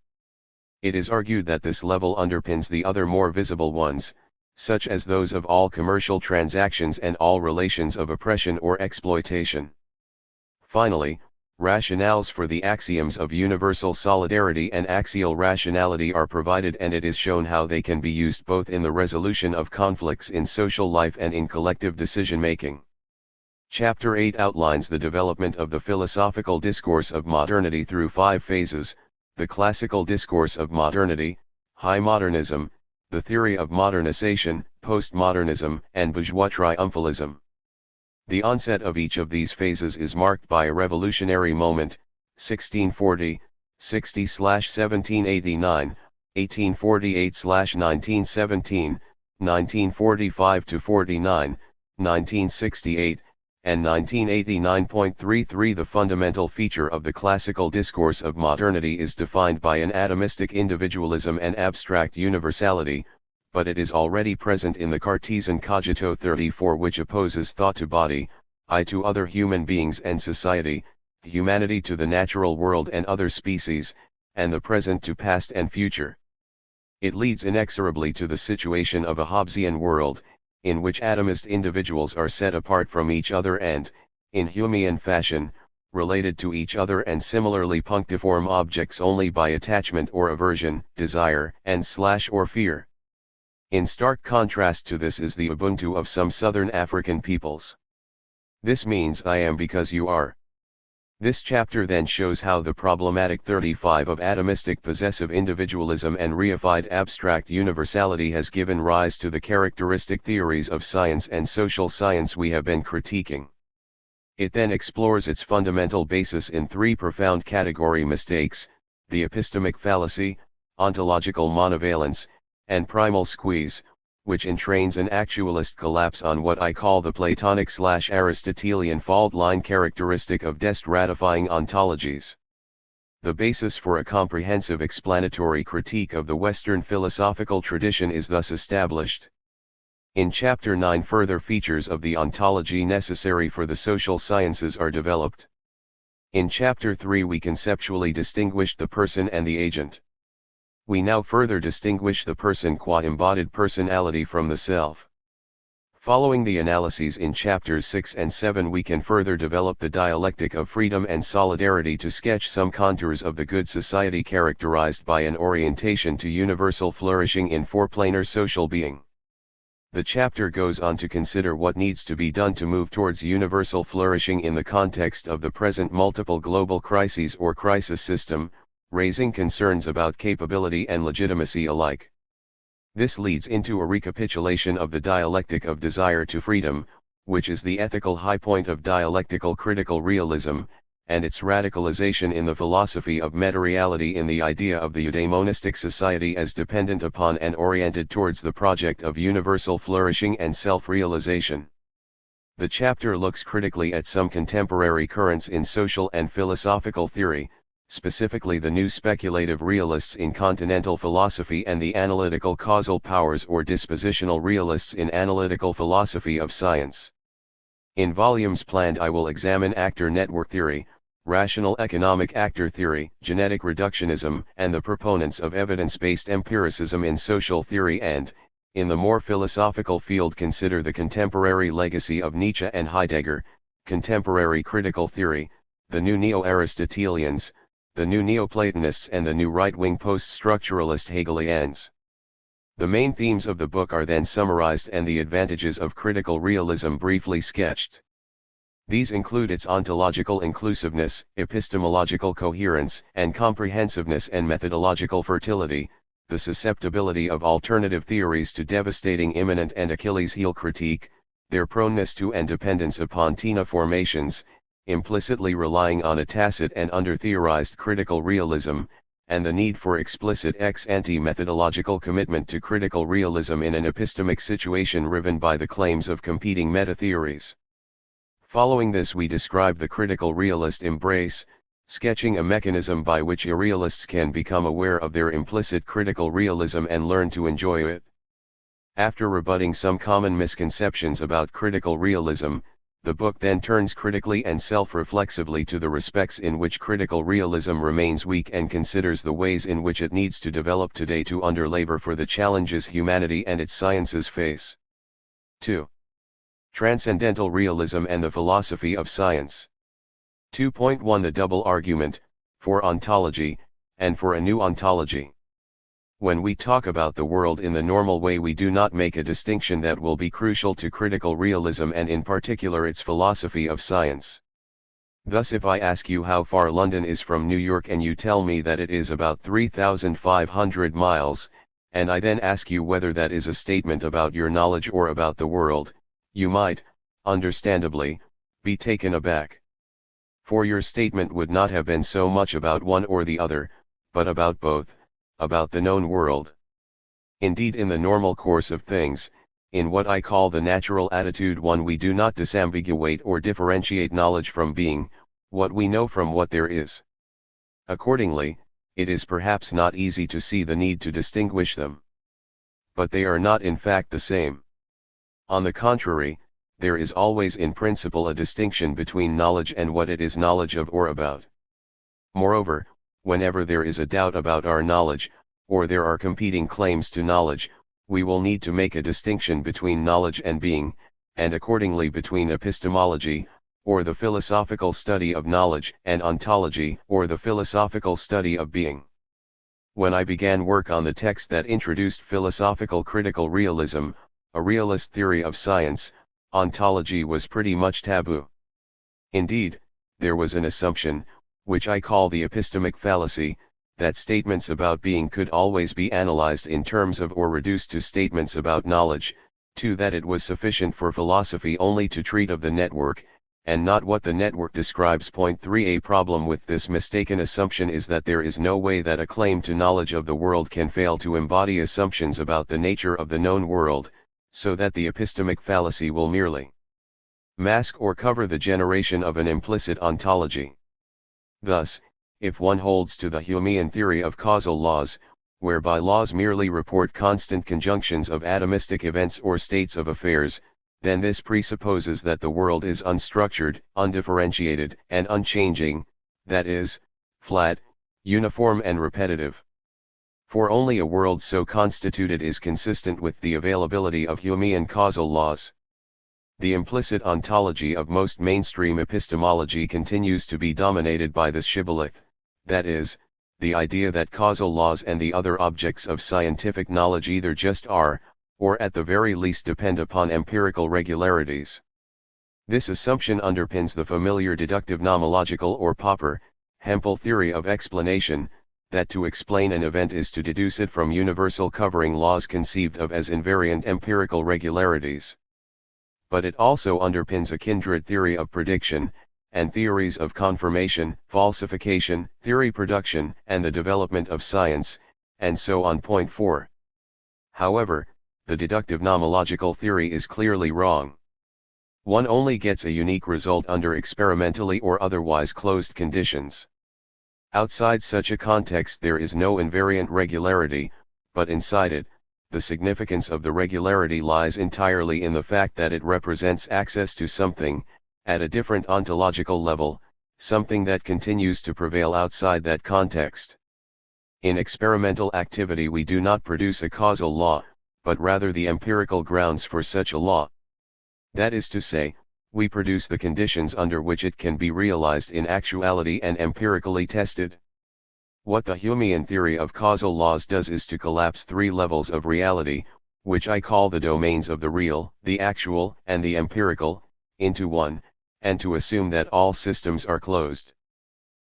It is argued that this level underpins the other more visible ones, such as those of all commercial transactions and all relations of oppression or exploitation. Finally, rationales for the axioms of universal solidarity and axial rationality are provided, and it is shown how they can be used both in the resolution of conflicts in social life and in collective decision-making. Chapter 8 outlines the development of the philosophical discourse of modernity through 5 phases: the classical discourse of modernity, high modernism, the theory of modernization, postmodernism, and bourgeois triumphalism. The onset of each of these phases is marked by a revolutionary moment: 1640, 60/1789, 1848/1917, 1945-49, 1968, and 1989.33. The fundamental feature of the classical discourse of modernity is defined by an atomistic individualism and abstract universality, but it is already present in the Cartesian Cogito 34, which opposes thought to body, I to other human beings and society, humanity to the natural world and other species, and the present to past and future. It leads inexorably to the situation of a Hobbesian world, in which atomist individuals are set apart from each other and, in Humean fashion, related to each other and similarly punctiform objects only by attachment or aversion, desire and/or fear. In stark contrast to this is the Ubuntu of some southern African peoples. This means I am because you are. This chapter then shows how the problematic 35 of atomistic possessive individualism and reified abstract universality has given rise to the characteristic theories of science and social science we have been critiquing. It then explores its fundamental basis in 3 profound category mistakes: the epistemic fallacy, ontological monovalence, and primal squeeze, which entrains an actualist collapse on what I call the Platonic/Aristotelian fault line characteristic of dest-ratifying ontologies. The basis for a comprehensive explanatory critique of the Western philosophical tradition is thus established. In Chapter 9, further features of the ontology necessary for the social sciences are developed. In Chapter 3 we conceptually distinguished the person and the agent. We now further distinguish the person qua embodied personality from the self. Following the analyses in chapters 6 and 7 we can further develop the dialectic of freedom and solidarity to sketch some contours of the good society characterized by an orientation to universal flourishing in four-planar social being. The chapter goes on to consider what needs to be done to move towards universal flourishing in the context of the present multiple global crises or crisis system, raising concerns about capability and legitimacy alike. This leads into a recapitulation of the dialectic of desire to freedom, which is the ethical high point of dialectical critical realism, and its radicalization in the philosophy of meta-reality in the idea of the eudaimonistic society as dependent upon and oriented towards the project of universal flourishing and self-realization. The chapter looks critically at some contemporary currents in social and philosophical theory, specifically the new speculative realists in continental philosophy and the analytical causal powers or dispositional realists in analytical philosophy of science. In volumes planned I will examine actor network theory, rational economic actor theory, genetic reductionism, and the proponents of evidence-based empiricism in social theory and, in the more philosophical field, consider the contemporary legacy of Nietzsche and Heidegger, contemporary critical theory, the new neo-Aristotelians, the new Neoplatonists and the new right-wing post-structuralist Hegelians. The main themes of the book are then summarized and the advantages of critical realism briefly sketched. These include its ontological inclusiveness, epistemological coherence and comprehensiveness and methodological fertility, the susceptibility of alternative theories to devastating immanent and Achilles heel critique, their proneness to and dependence upon TINA formations, implicitly relying on a tacit and under-theorized critical realism, and the need for explicit ex-ante methodological commitment to critical realism in an epistemic situation riven by the claims of competing meta-theories. Following this, we describe the critical realist embrace, sketching a mechanism by which irrealists can become aware of their implicit critical realism and learn to enjoy it. After rebutting some common misconceptions about critical realism, the book then turns critically and self-reflexively to the respects in which critical realism remains weak and considers the ways in which it needs to develop today to under-labor for the challenges humanity and its sciences face. 2. Transcendental realism and the philosophy of science. 2.1 The double argument, for ontology, and for a new ontology. When we talk about the world in the normal way, we do not make a distinction that will be crucial to critical realism and in particular its philosophy of science. Thus, if I ask you how far London is from New York and you tell me that it is about 3,500 miles, and I then ask you whether that is a statement about your knowledge or about the world, you might, understandably, be taken aback. For your statement would not have been so much about one or the other, but about both, about the known world. Indeed, in the normal course of things, in what I call the natural attitude one, we do not disambiguate or differentiate knowledge from being, what we know from what there is. Accordingly, it is perhaps not easy to see the need to distinguish them. But they are not in fact the same. On the contrary, there is always in principle a distinction between knowledge and what it is knowledge of or about. Moreover, whenever there is a doubt about our knowledge, or there are competing claims to knowledge, we will need to make a distinction between knowledge and being, and accordingly between epistemology, or the philosophical study of knowledge, and ontology, or the philosophical study of being. When I began work on the text that introduced philosophical critical realism, a realist theory of science, ontology was pretty much taboo. Indeed, there was an assumption, which I call the epistemic fallacy, that statements about being could always be analyzed in terms of or reduced to statements about knowledge, that it was sufficient for philosophy only to treat of the network, and not what the network describes. Point 3 A problem with this mistaken assumption is that there is no way that a claim to knowledge of the world can fail to embody assumptions about the nature of the known world, so that the epistemic fallacy will merely mask or cover the generation of an implicit ontology. Thus, if one holds to the Humean theory of causal laws, whereby laws merely report constant conjunctions of atomistic events or states of affairs, then this presupposes that the world is unstructured, undifferentiated, and unchanging, that is, flat, uniform and repetitive. For only a world so constituted is consistent with the availability of Humean causal laws. The implicit ontology of most mainstream epistemology continues to be dominated by the shibboleth, that is, the idea that causal laws and the other objects of scientific knowledge either just are, or at the very least depend upon empirical regularities. This assumption underpins the familiar deductive nomological or Popper, Hempel theory of explanation, that to explain an event is to deduce it from universal covering laws conceived of as invariant empirical regularities. But it also underpins a kindred theory of prediction, and theories of confirmation, falsification, theory production, and the development of science, and so on. Point 4. However, the deductive nomological theory is clearly wrong. One only gets a unique result under experimentally or otherwise closed conditions. Outside such a context there is no invariant regularity, but inside it, the significance of the regularity lies entirely in the fact that it represents access to something, at a different ontological level, something that continues to prevail outside that context. In experimental activity we do not produce a causal law, but rather the empirical grounds for such a law. That is to say, we produce the conditions under which it can be realized in actuality and empirically tested. What the Humean theory of causal laws does is to collapse three levels of reality, which I call the domains of the real, the actual, and the empirical, into one, and to assume that all systems are closed.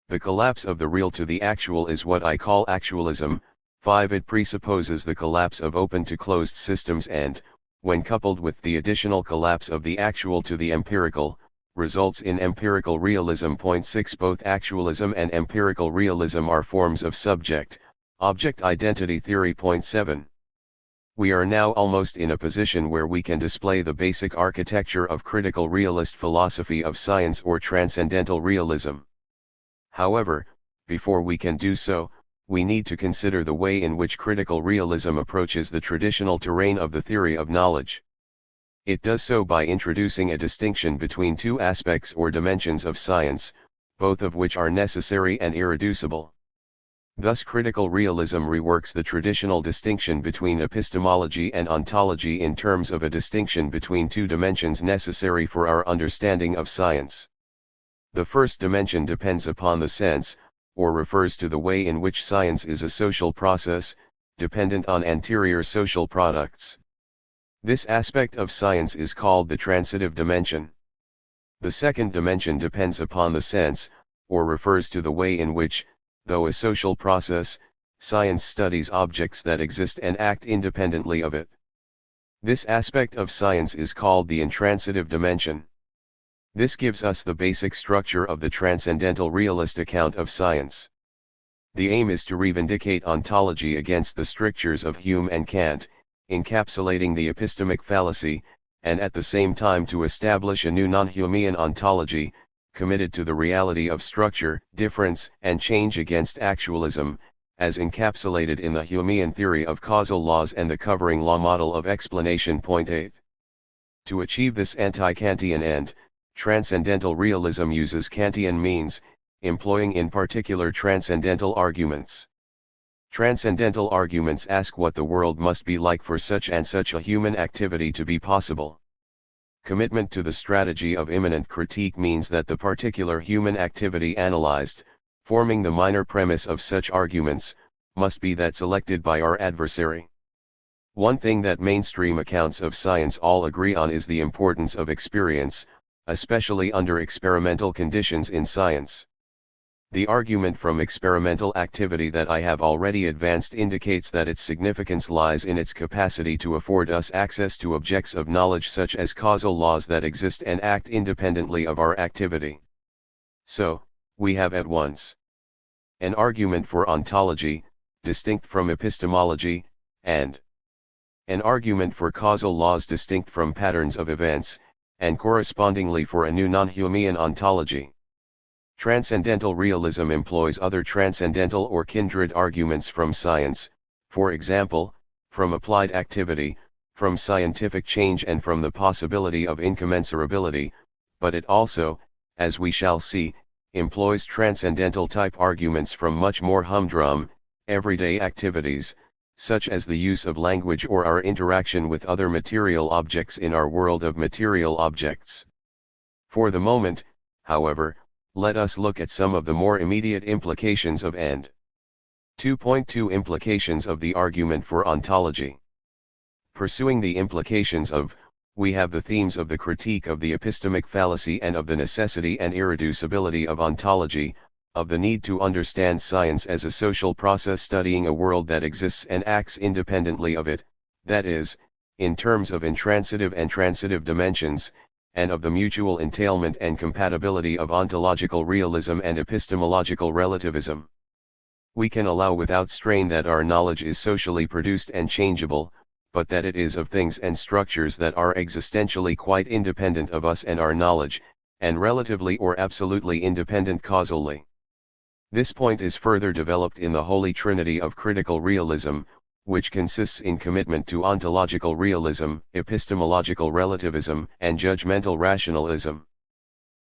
The collapse of the real to the actual is what I call actualism. 5. It presupposes the collapse of open to closed systems and, when coupled with the additional collapse of the actual to the empirical, results in empirical realism. Point 6. Both actualism and empirical realism are forms of subject-object identity theory. Point 7. We are now almost in a position where we can display the basic architecture of critical realist philosophy of science or transcendental realism. However, before we can do so, we need to consider the way in which critical realism approaches the traditional terrain of the theory of knowledge. It does so by introducing a distinction between two aspects or dimensions of science, both of which are necessary and irreducible. Thus critical realism reworks the traditional distinction between epistemology and ontology in terms of a distinction between two dimensions necessary for our understanding of science. The first dimension depends upon the sense, or refers to the way in which science is a social process, dependent on anterior social products. This aspect of science is called the transitive dimension. The second dimension depends upon the sense, or refers to the way in which, though a social process, science studies objects that exist and act independently of it. This aspect of science is called the intransitive dimension. This gives us the basic structure of the transcendental realist account of science. The aim is to revindicate ontology against the strictures of Hume and Kant, encapsulating the epistemic fallacy, and at the same time to establish a new non-Humean ontology, committed to the reality of structure, difference, and change against actualism, as encapsulated in the Humean theory of causal laws and the covering law model of explanation. Point 8. To achieve this anti-Kantian end, transcendental realism uses Kantian means, employing in particular transcendental arguments. Transcendental arguments ask what the world must be like for such and such a human activity to be possible. Commitment to the strategy of immanent critique means that the particular human activity analyzed, forming the minor premise of such arguments, must be that selected by our adversary. One thing that mainstream accounts of science all agree on is the importance of experience, especially under experimental conditions in science. The argument from experimental activity that I have already advanced indicates that its significance lies in its capacity to afford us access to objects of knowledge such as causal laws that exist and act independently of our activity. So, we have at once an argument for ontology, distinct from epistemology, and an argument for causal laws distinct from patterns of events, and correspondingly for a new non-Humean ontology. Transcendental realism employs other transcendental or kindred arguments from science, for example, from applied activity, from scientific change and from the possibility of incommensurability, but it also, as we shall see, employs transcendental type arguments from much more humdrum, everyday activities, such as the use of language or our interaction with other material objects in our world of material objects. For the moment, however, let us look at some of the more immediate implications of end. 2.2 Implications of the argument for ontology. Pursuing the implications of, we have the themes of the critique of the epistemic fallacy and of the necessity and irreducibility of ontology, of the need to understand science as a social process studying a world that exists and acts independently of it, that is, in terms of intransitive and transitive dimensions, and of the mutual entailment and compatibility of ontological realism and epistemological relativism. We can allow without strain that our knowledge is socially produced and changeable, but that it is of things and structures that are existentially quite independent of us and our knowledge, and relatively or absolutely independent causally. This point is further developed in the Holy Trinity of critical realism, which consists in commitment to ontological realism, epistemological relativism, and judgmental rationalism.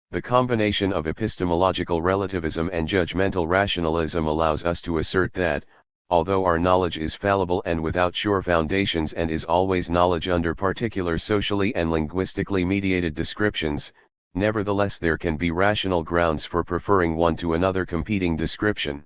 The combination of epistemological relativism and judgmental rationalism allows us to assert that, although our knowledge is fallible and without sure foundations and is always knowledge under particular socially and linguistically mediated descriptions, nevertheless there can be rational grounds for preferring one to another competing description.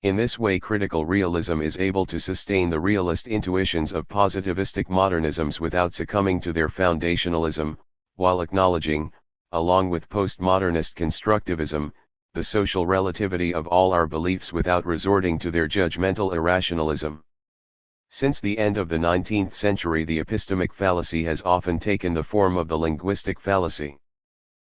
In this way critical realism is able to sustain the realist intuitions of positivistic modernisms without succumbing to their foundationalism, while acknowledging, along with postmodernist constructivism, the social relativity of all our beliefs without resorting to their judgmental irrationalism. Since the end of the 19th century the epistemic fallacy has often taken the form of the linguistic fallacy.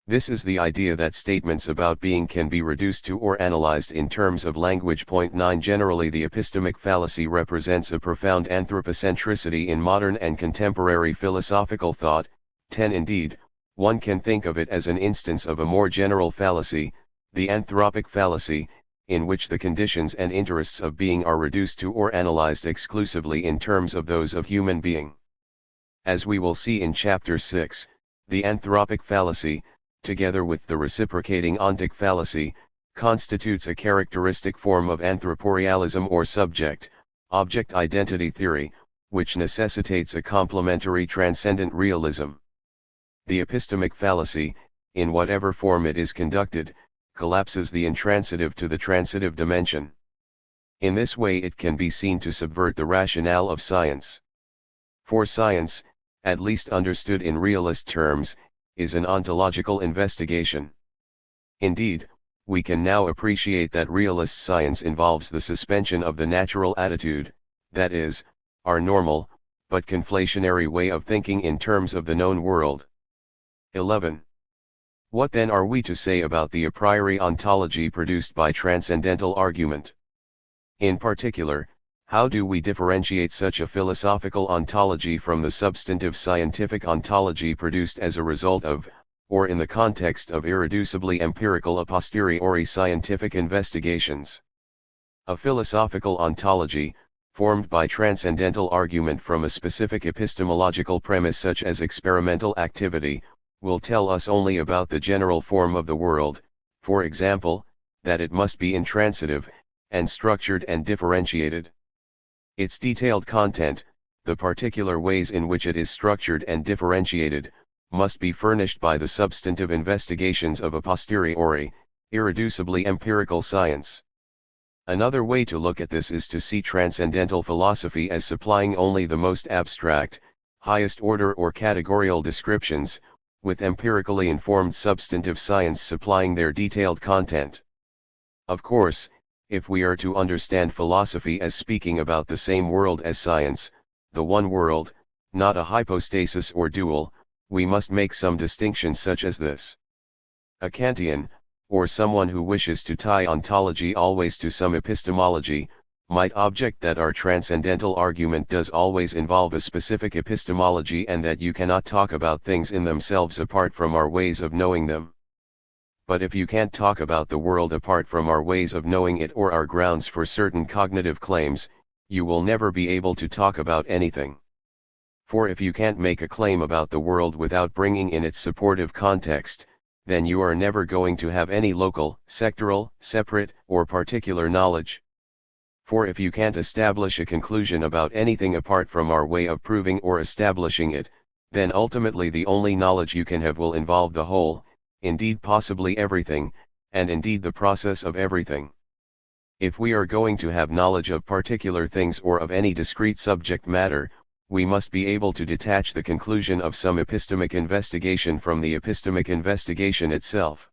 This is the idea that statements about being can be reduced to or analyzed in terms of language. Point 9. Generally, the epistemic fallacy represents a profound anthropocentricity in modern and contemporary philosophical thought. 10. Indeed, one can think of it as an instance of a more general fallacy, the anthropic fallacy, in which the conditions and interests of being are reduced to or analyzed exclusively in terms of those of human being. As we will see in Chapter 6, the anthropic fallacy, together with the reciprocating ontic fallacy, constitutes a characteristic form of anthroporealism or subject-object identity theory, which necessitates a complementary transcendent realism. The epistemic fallacy, in whatever form it is conducted, collapses the intransitive to the transitive dimension. In this way it can be seen to subvert the rationale of science. For science, at least understood in realist terms, is an ontological investigation. Indeed, we can now appreciate that realist science involves the suspension of the natural attitude, that is, our normal, but conflationary way of thinking in terms of the known world. 11. What then are we to say about the a priori ontology produced by transcendental argument? In particular, how do we differentiate such a philosophical ontology from the substantive scientific ontology produced as a result of, or in the context of irreducibly empirical a posteriori scientific investigations? A philosophical ontology, formed by transcendental argument from a specific epistemological premise such as experimental activity, will tell us only about the general form of the world, for example, that it must be intransitive, and structured and differentiated. Its detailed content, the particular ways in which it is structured and differentiated, must be furnished by the substantive investigations of a posteriori, irreducibly empirical science. Another way to look at this is to see transcendental philosophy as supplying only the most abstract, highest order or categorical descriptions, with empirically informed substantive science supplying their detailed content. Of course, if we are to understand philosophy as speaking about the same world as science, the one world, not a hypostasis or dual, we must make some distinctions such as this. A Kantian, or someone who wishes to tie ontology always to some epistemology, might object that our transcendental argument does always involve a specific epistemology and that you cannot talk about things in themselves apart from our ways of knowing them. But if you can't talk about the world apart from our ways of knowing it or our grounds for certain cognitive claims, you will never be able to talk about anything. For if you can't make a claim about the world without bringing in its supportive context, then you are never going to have any local, sectoral, separate, or particular knowledge. For if you can't establish a conclusion about anything apart from our way of proving or establishing it, then ultimately the only knowledge you can have will involve the whole, indeed possibly everything, and indeed the process of everything. If we are going to have knowledge of particular things or of any discrete subject matter, we must be able to detach the conclusion of some epistemic investigation from the epistemic investigation itself.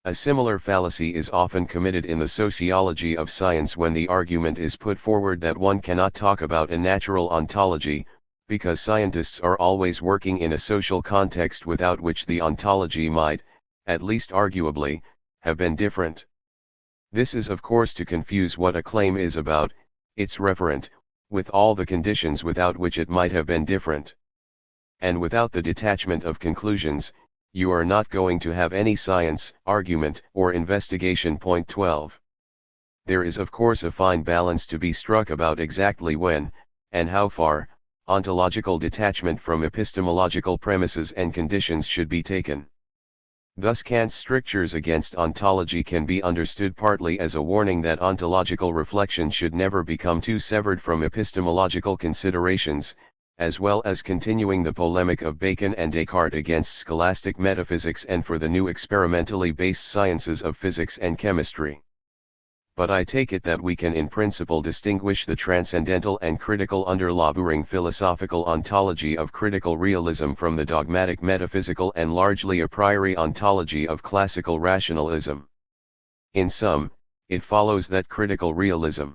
A similar fallacy is often committed in the sociology of science when the argument is put forward that one cannot talk about a natural ontology, because scientists are always working in a social context without which the ontology might, at least arguably, have been different. This is of course to confuse what a claim is about, its referent, with all the conditions without which it might have been different. And without the detachment of conclusions, you are not going to have any science, argument, or investigation. Point 12. There is of course a fine balance to be struck about exactly when, and how far, ontological detachment from epistemological premises and conditions should be taken. Thus Kant's strictures against ontology can be understood partly as a warning that ontological reflection should never become too severed from epistemological considerations, as well as continuing the polemic of Bacon and Descartes against scholastic metaphysics and for the new experimentally based sciences of physics and chemistry. But I take it that we can in principle distinguish the transcendental and critical underlaboring philosophical ontology of critical realism from the dogmatic metaphysical and largely a priori ontology of classical rationalism. In sum, it follows that critical realism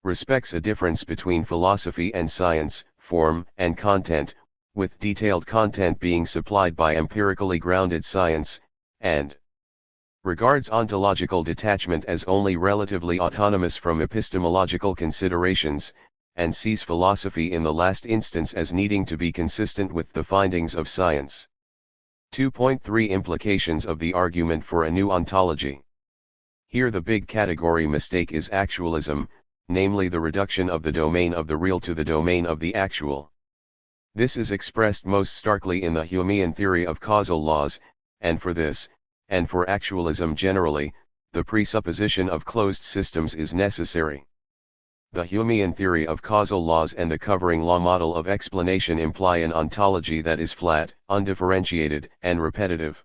respects a difference between philosophy and science, form and content, with detailed content being supplied by empirically grounded science, and regards ontological detachment as only relatively autonomous from epistemological considerations, and sees philosophy in the last instance as needing to be consistent with the findings of science. 2.3 Implications of the argument for a new ontology. Here the big category mistake is actualism, namely the reduction of the domain of the real to the domain of the actual. This is expressed most starkly in the Humean theory of causal laws, and for this, and for actualism generally, the presupposition of closed systems is necessary. The Humean theory of causal laws and the covering law model of explanation imply an ontology that is flat, undifferentiated, and repetitive.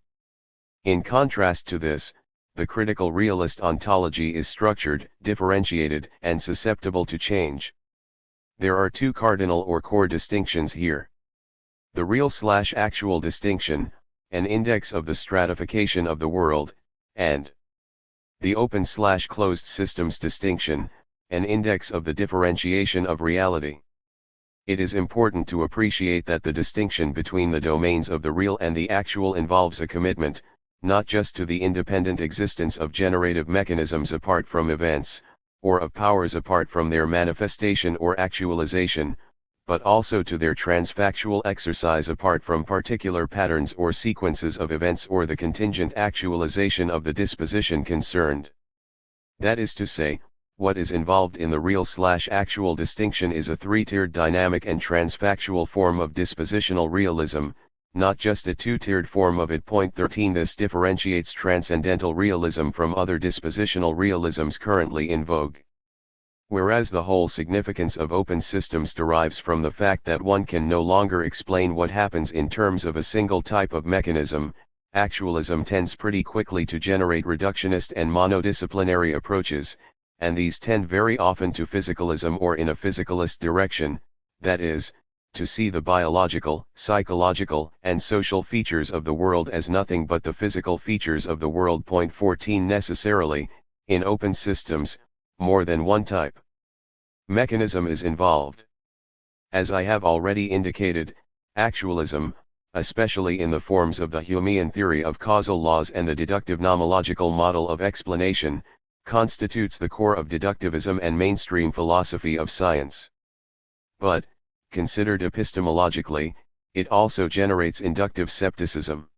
In contrast to this, the critical realist ontology is structured, differentiated, and susceptible to change. There are two cardinal or core distinctions here. The real/actual distinction, an index of the stratification of the world, and the open/closed systems distinction, an index of the differentiation of reality. It is important to appreciate that the distinction between the domains of the real and the actual involves a commitment, not just to the independent existence of generative mechanisms apart from events, or of powers apart from their manifestation or actualization, but also to their transfactual exercise apart from particular patterns or sequences of events or the contingent actualization of the disposition concerned. That is to say, what is involved in the real/actual distinction is a three-tiered dynamic and transfactual form of dispositional realism, not just a two-tiered form of it. 13 This differentiates transcendental realism from other dispositional realisms currently in vogue. Whereas the whole significance of open systems derives from the fact that one can no longer explain what happens in terms of a single type of mechanism, actualism tends pretty quickly to generate reductionist and monodisciplinary approaches, and these tend very often to physicalism or in a physicalist direction, that is, to see the biological, psychological, and social features of the world as nothing but the physical features of the world. 14 Necessarily, in open systems, more than one type mechanism is involved. As I have already indicated, actualism, especially in the forms of the Humean theory of causal laws and the deductive nomological model of explanation, constitutes the core of deductivism and mainstream philosophy of science. But, considered epistemologically, it also generates inductive skepticism.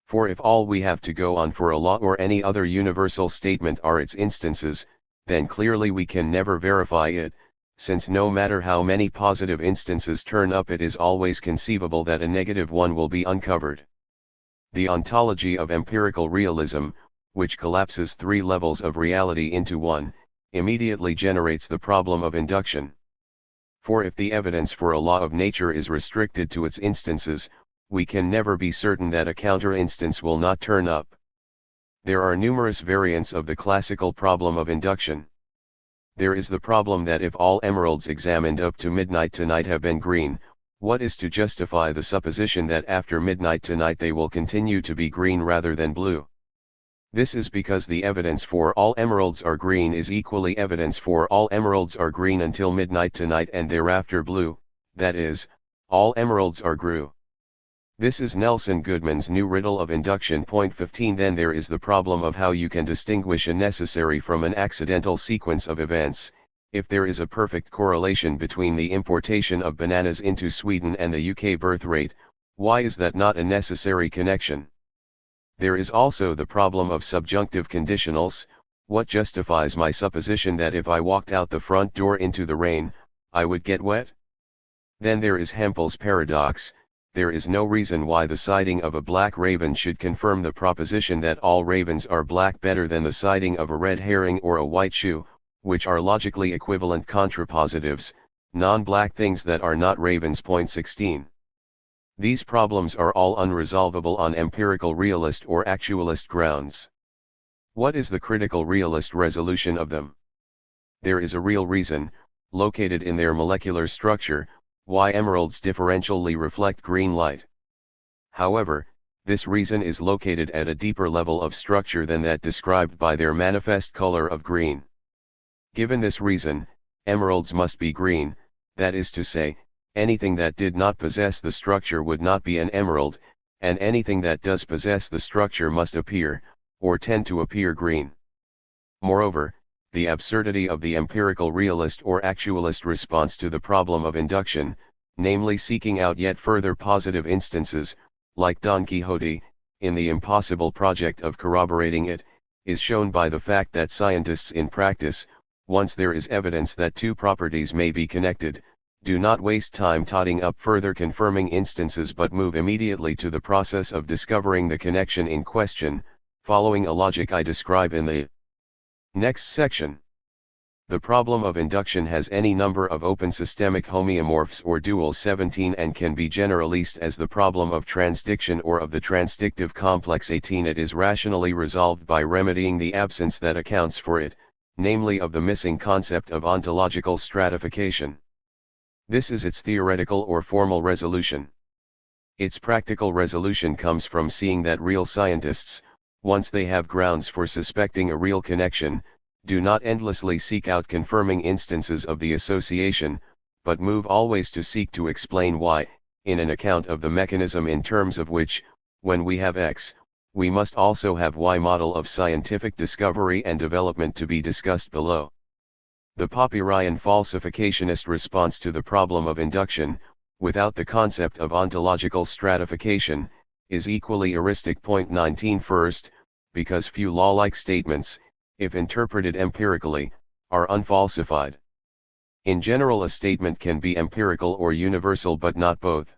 For if all we have to go on for a law or any other universal statement are its instances, then clearly we can never verify it, since no matter how many positive instances turn up, it is always conceivable that a negative one will be uncovered. The ontology of empirical realism, which collapses three levels of reality into one, immediately generates the problem of induction. For if the evidence for a law of nature is restricted to its instances, we can never be certain that a counter-instance will not turn up. There are numerous variants of the classical problem of induction. There is the problem that if all emeralds examined up to midnight tonight have been green, what is to justify the supposition that after midnight tonight they will continue to be green rather than blue? This is because the evidence for all emeralds are green is equally evidence for all emeralds are green until midnight tonight and thereafter blue, that is, all emeralds are grue. This is Nelson Goodman's new riddle of induction. 15 Then there is the problem of how you can distinguish a necessary from an accidental sequence of events. If there is a perfect correlation between the importation of bananas into Sweden and the UK birth rate, why is that not a necessary connection? There is also the problem of subjunctive conditionals. What justifies my supposition that if I walked out the front door into the rain, I would get wet? Then there is Hempel's paradox. There is no reason why the sighting of a black raven should confirm the proposition that all ravens are black better than the sighting of a red herring or a white shoe, which are logically equivalent contrapositives, non-black things that are not ravens. 16. These problems are all unresolvable on empirical realist or actualist grounds. What is the critical realist resolution of them? There is a real reason, located in their molecular structure, why emeralds differentially reflect green light. However, this reason is located at a deeper level of structure than that described by their manifest color of green. Given this reason, emeralds must be green, that is to say, anything that did not possess the structure would not be an emerald, and anything that does possess the structure must appear, or tend to appear green. Moreover, the absurdity of the empirical realist or actualist response to the problem of induction, namely seeking out yet further positive instances, like Don Quixote, in the impossible project of corroborating it, is shown by the fact that scientists in practice, once there is evidence that two properties may be connected, do not waste time totting up further confirming instances but move immediately to the process of discovering the connection in question, following a logic I describe in the next section. The problem of induction has any number of open systemic homeomorphs or duals 17 and can be generalized as the problem of transdiction or of the transdictive complex 18. It is rationally resolved by remedying the absence that accounts for it, namely of the missing concept of ontological stratification. This is its theoretical or formal resolution. Its practical resolution comes from seeing that real scientists, once they have grounds for suspecting a real connection, do not endlessly seek out confirming instances of the association, but move always to seek to explain why, in an account of the mechanism in terms of which, when we have X, we must also have Y model of scientific discovery and development to be discussed below. The Popperian falsificationist response to the problem of induction, without the concept of ontological stratification, is equally heuristic. 19 First, because few law-like statements, if interpreted empirically, are unfalsified. In general, a statement can be empirical or universal but not both.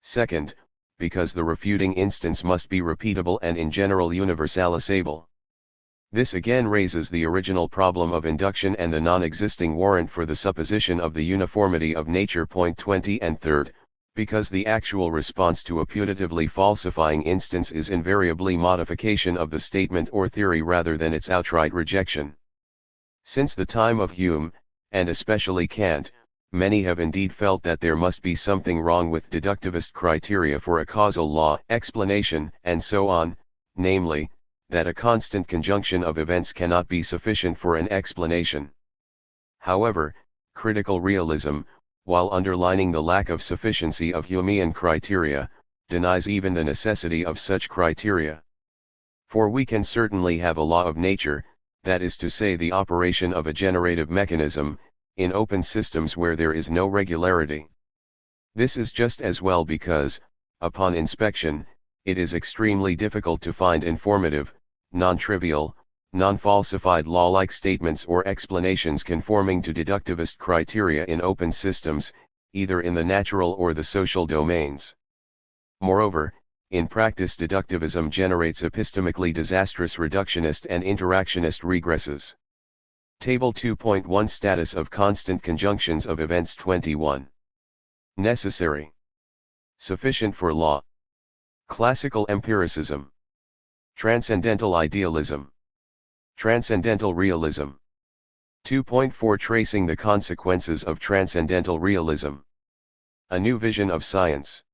Second, because the refuting instance must be repeatable and in general universalizable. This again raises the original problem of induction and the non-existing warrant for the supposition of the uniformity of nature. 20 And third, because the actual response to a putatively falsifying instance is invariably modification of the statement or theory rather than its outright rejection. Since the time of Hume, and especially Kant, many have indeed felt that there must be something wrong with deductivist criteria for a causal law, explanation, and so on, namely, that a constant conjunction of events cannot be sufficient for an explanation. However, critical realism, while underlining the lack of sufficiency of Humean criteria, denies even the necessity of such criteria. For we can certainly have a law of nature, that is to say the operation of a generative mechanism, in open systems where there is no regularity. This is just as well because, upon inspection, it is extremely difficult to find informative, non-trivial, non-falsified law-like statements or explanations conforming to deductivist criteria in open systems, either in the natural or the social domains. Moreover, in practice deductivism generates epistemically disastrous reductionist and interactionist regresses. Table 2.1 Status of constant conjunctions of events 21. Necessary. Sufficient for law. Classical empiricism. Transcendental idealism. Transcendental realism. 2.4 Tracing the consequences of transcendental realism. A new vision of science.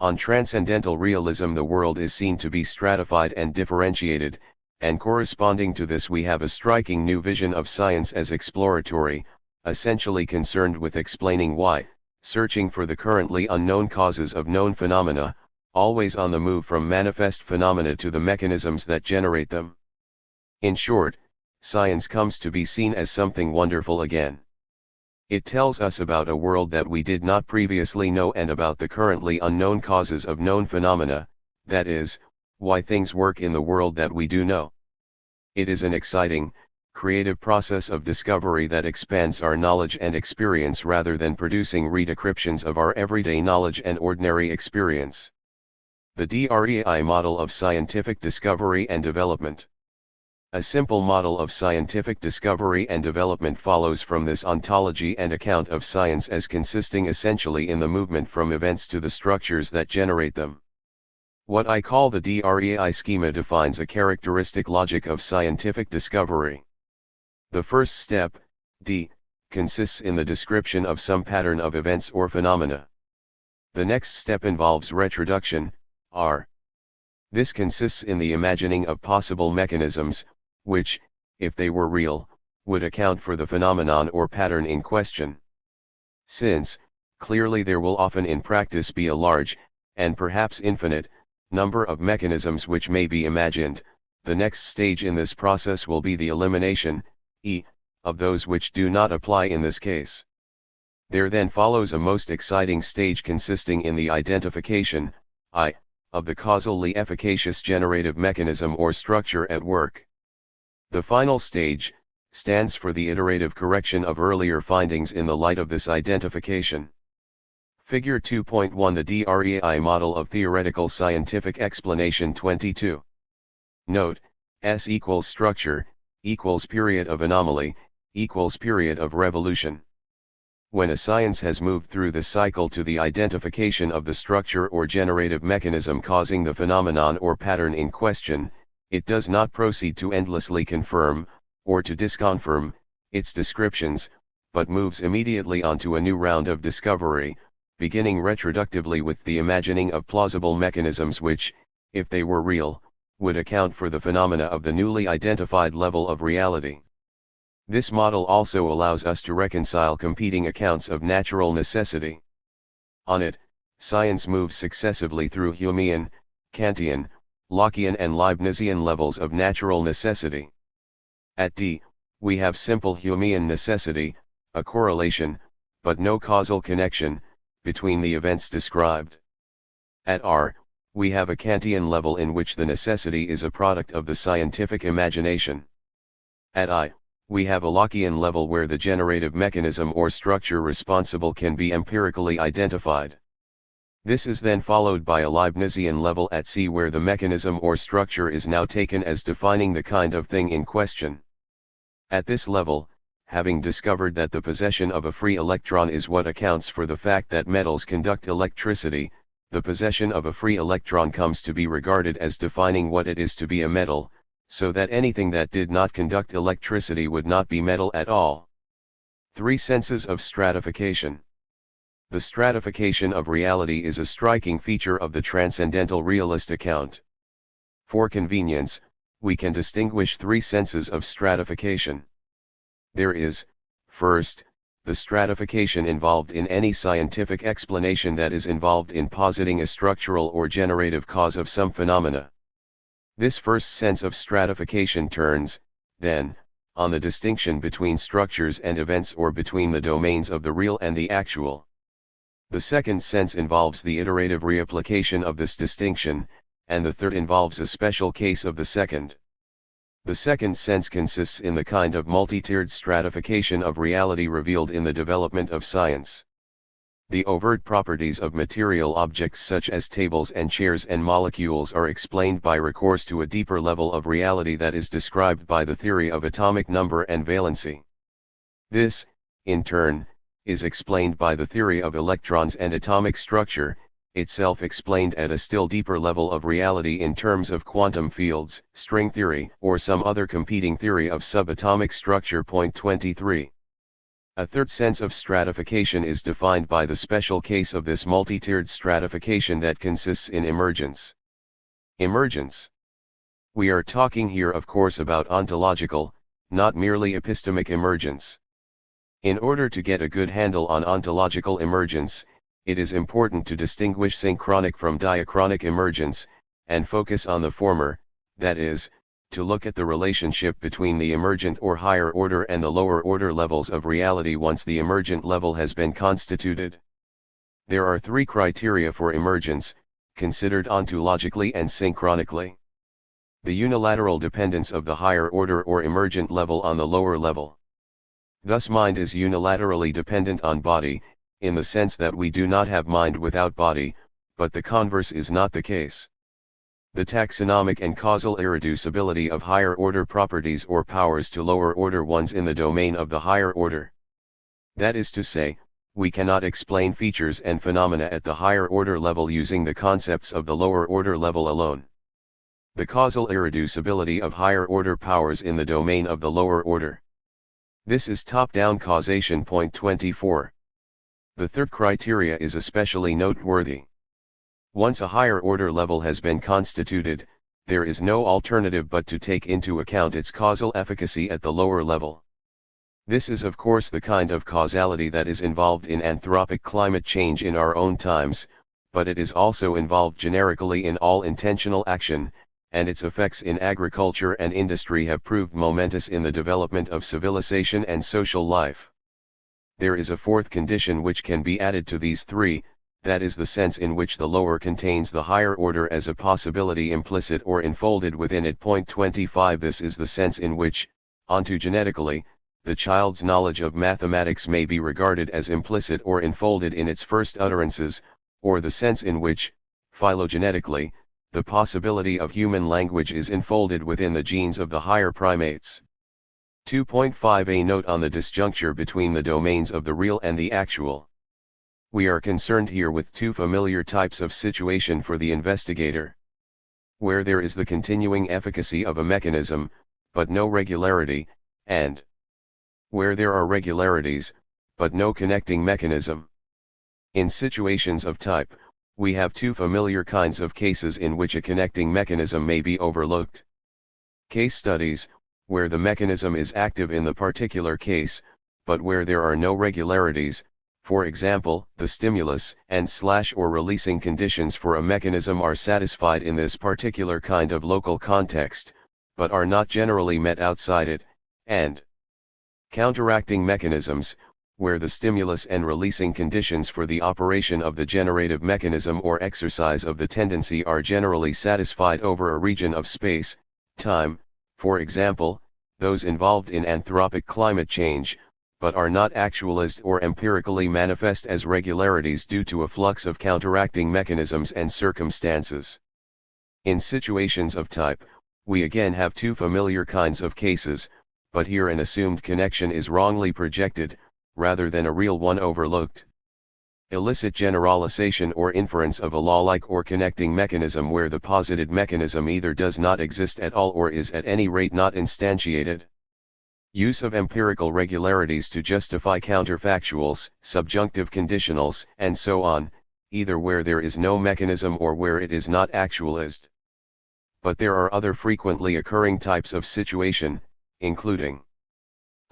On transcendental realism the world is seen to be stratified and differentiated, and corresponding to this we have a striking new vision of science as exploratory, essentially concerned with explaining why, searching for the currently unknown causes of known phenomena, always on the move from manifest phenomena to the mechanisms that generate them. In short, science comes to be seen as something wonderful again. It tells us about a world that we did not previously know and about the currently unknown causes of known phenomena, that is, why things work in the world that we do know. It is an exciting, creative process of discovery that expands our knowledge and experience rather than producing redescriptions of our everyday knowledge and ordinary experience. The DREI model of scientific discovery and development. A simple model of scientific discovery and development follows from this ontology and account of science as consisting essentially in the movement from events to the structures that generate them. What I call the DREI schema defines a characteristic logic of scientific discovery. The first step, D, consists in the description of some pattern of events or phenomena. The next step involves retroduction, R. This consists in the imagining of possible mechanisms, which, if they were real, would account for the phenomenon or pattern in question. Since, clearly there will often in practice be a large, and perhaps infinite, number of mechanisms which may be imagined. The next stage in this process will be the elimination, of those which do not apply in this case. There then follows a most exciting stage consisting in the identification, of the causally efficacious generative mechanism or structure at work. The final stage stands for the iterative correction of earlier findings in the light of this identification. Figure 2.1 The DREI model of theoretical scientific explanation 22. Note, S equals structure, equals period of anomaly, equals period of revolution. When a science has moved through the cycle to the identification of the structure or generative mechanism causing the phenomenon or pattern in question, it does not proceed to endlessly confirm, or to disconfirm, its descriptions, but moves immediately onto a new round of discovery, beginning retroductively with the imagining of plausible mechanisms which, if they were real, would account for the phenomena of the newly identified level of reality. This model also allows us to reconcile competing accounts of natural necessity. On it, science moves successively through Humean, Kantian, Lockean and Leibnizian levels of natural necessity. At D, we have simple Humean necessity, a correlation, but no causal connection, between the events described. At R, we have a Kantian level in which the necessity is a product of the scientific imagination. At I, we have a Lockean level where the generative mechanism or structure responsible can be empirically identified. This is then followed by a Leibnizian level at C where the mechanism or structure is now taken as defining the kind of thing in question. At this level, having discovered that the possession of a free electron is what accounts for the fact that metals conduct electricity, the possession of a free electron comes to be regarded as defining what it is to be a metal, so that anything that did not conduct electricity would not be metal at all. 3 senses of stratification. The stratification of reality is a striking feature of the transcendental realist account. For convenience, we can distinguish 3 senses of stratification. There is, first, the stratification involved in any scientific explanation that is involved in positing a structural or generative cause of some phenomena. This first sense of stratification turns, then, on the distinction between structures and events or between the domains of the real and the actual. The second sense involves the iterative reapplication of this distinction, and the third involves a special case of the second. The second sense consists in the kind of multi-tiered stratification of reality revealed in the development of science. The overt properties of material objects such as tables and chairs and molecules are explained by recourse to a deeper level of reality that is described by the theory of atomic number and valency. This, in turn, is explained by the theory of electrons and atomic structure, itself explained at a still deeper level of reality in terms of quantum fields, string theory, or some other competing theory of subatomic structure. 23. A third sense of stratification is defined by the special case of this multi-tiered stratification that consists in emergence. Emergence. We are talking here of course about ontological, not merely epistemic emergence. In order to get a good handle on ontological emergence, it is important to distinguish synchronic from diachronic emergence, and focus on the former, that is, to look at the relationship between the emergent or higher order and the lower order levels of reality once the emergent level has been constituted. There are 3 criteria for emergence, considered ontologically and synchronically. The unilateral dependence of the higher order or emergent level on the lower level. Thus mind is unilaterally dependent on body, in the sense that we do not have mind without body, but the converse is not the case. The taxonomic and causal irreducibility of higher order properties or powers to lower order ones in the domain of the higher order. That is to say, we cannot explain features and phenomena at the higher order level using the concepts of the lower order level alone. The causal irreducibility of higher order powers in the domain of the lower order. This is top-down causation. 24. The third criteria is especially noteworthy. Once a higher order level has been constituted, there is no alternative but to take into account its causal efficacy at the lower level. This is of course the kind of causality that is involved in anthropic climate change in our own times, but it is also involved generically in all intentional action, and its effects in agriculture and industry have proved momentous in the development of civilization and social life. There is a fourth condition which can be added to these three, that is the sense in which the lower contains the higher order as a possibility implicit or enfolded within it. 25 This is the sense in which, ontogenetically, the child's knowledge of mathematics may be regarded as implicit or enfolded in its first utterances, or the sense in which, phylogenetically, the possibility of human language is enfolded within the genes of the higher primates. 2.5 A note on the disjuncture between the domains of the real and the actual. We are concerned here with two familiar types of situation for the investigator. Where there is the continuing efficacy of a mechanism, but no regularity, and where there are regularities, but no connecting mechanism. In situations of type, we have two familiar kinds of cases in which a connecting mechanism may be overlooked. Case studies, where the mechanism is active in the particular case, but where there are no regularities, for example, the stimulus and/or releasing conditions for a mechanism are satisfied in this particular kind of local context, but are not generally met outside it, and counteracting mechanisms, where the stimulus and releasing conditions for the operation of the generative mechanism or exercise of the tendency are generally satisfied over a region of space, time, for example, those involved in anthropic climate change, but are not actualized or empirically manifest as regularities due to a flux of counteracting mechanisms and circumstances. In situations of type, we again have two familiar kinds of cases, but here an assumed connection is wrongly projected, rather than a real one overlooked. Illicit generalization or inference of a law-like or connecting mechanism where the posited mechanism either does not exist at all or is at any rate not instantiated. Use of empirical regularities to justify counterfactuals, subjunctive conditionals, and so on, either where there is no mechanism or where it is not actualized. But there are other frequently occurring types of situation, including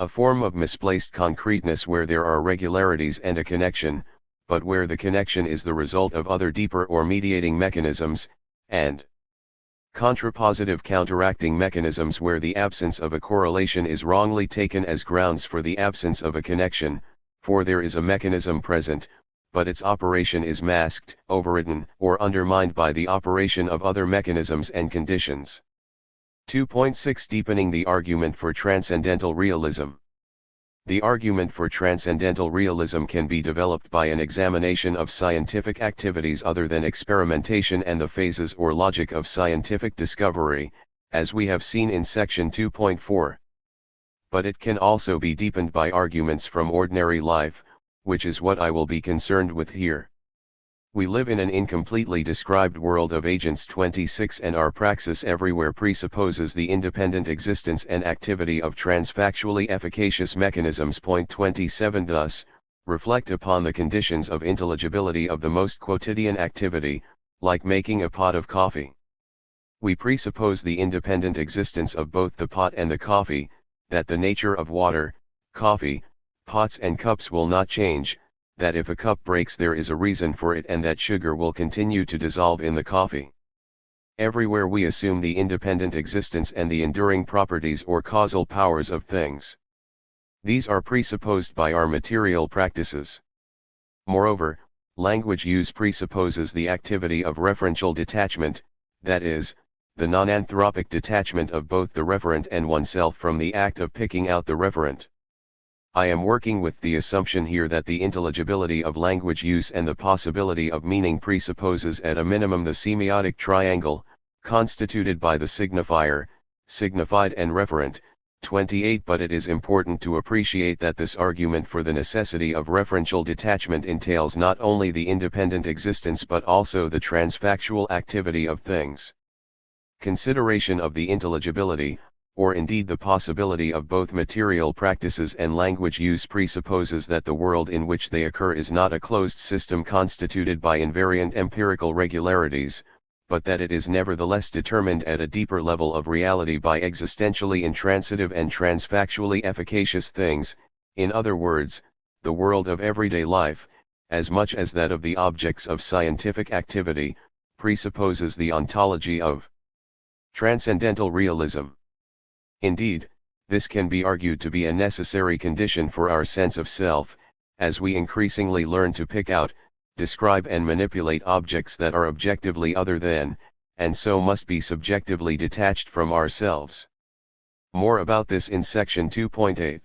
a form of misplaced concreteness where there are regularities and a connection, but where the connection is the result of other deeper or mediating mechanisms, and contrapositive counteracting mechanisms where the absence of a correlation is wrongly taken as grounds for the absence of a connection, for there is a mechanism present, but its operation is masked, overridden, or undermined by the operation of other mechanisms and conditions. 2.6 Deepening the argument for transcendental realism. The argument for transcendental realism can be developed by an examination of scientific activities other than experimentation and the phases or logic of scientific discovery, as we have seen in section 2.4. But it can also be deepened by arguments from ordinary life, which is what I will be concerned with here. We live in an incompletely described world of agents. 26 And our praxis everywhere presupposes the independent existence and activity of transfactually efficacious mechanisms. 27 Thus, reflect upon the conditions of intelligibility of the most quotidian activity, like making a pot of coffee. We presuppose the independent existence of both the pot and the coffee, that the nature of water, coffee, pots and cups will not change, that if a cup breaks there is a reason for it and that sugar will continue to dissolve in the coffee. Everywhere we assume the independent existence and the enduring properties or causal powers of things. These are presupposed by our material practices. Moreover, language use presupposes the activity of referential detachment, that is, the non-anthropic detachment of both the referent and oneself from the act of picking out the referent. I am working with the assumption here that the intelligibility of language use and the possibility of meaning presupposes at a minimum the semiotic triangle, constituted by the signifier, signified and referent. 28 But it is important to appreciate that this argument for the necessity of referential detachment entails not only the independent existence but also the transfactual activity of things. Consideration of the intelligibility, or indeed the possibility of both material practices and language use presupposes that the world in which they occur is not a closed system constituted by invariant empirical regularities, but that it is nevertheless determined at a deeper level of reality by existentially intransitive and transfactually efficacious things, in other words, the world of everyday life, as much as that of the objects of scientific activity, presupposes the ontology of transcendental realism. Indeed, this can be argued to be a necessary condition for our sense of self, as we increasingly learn to pick out, describe and manipulate objects that are objectively other than, and so must be subjectively detached from ourselves. More about this in section 2.8.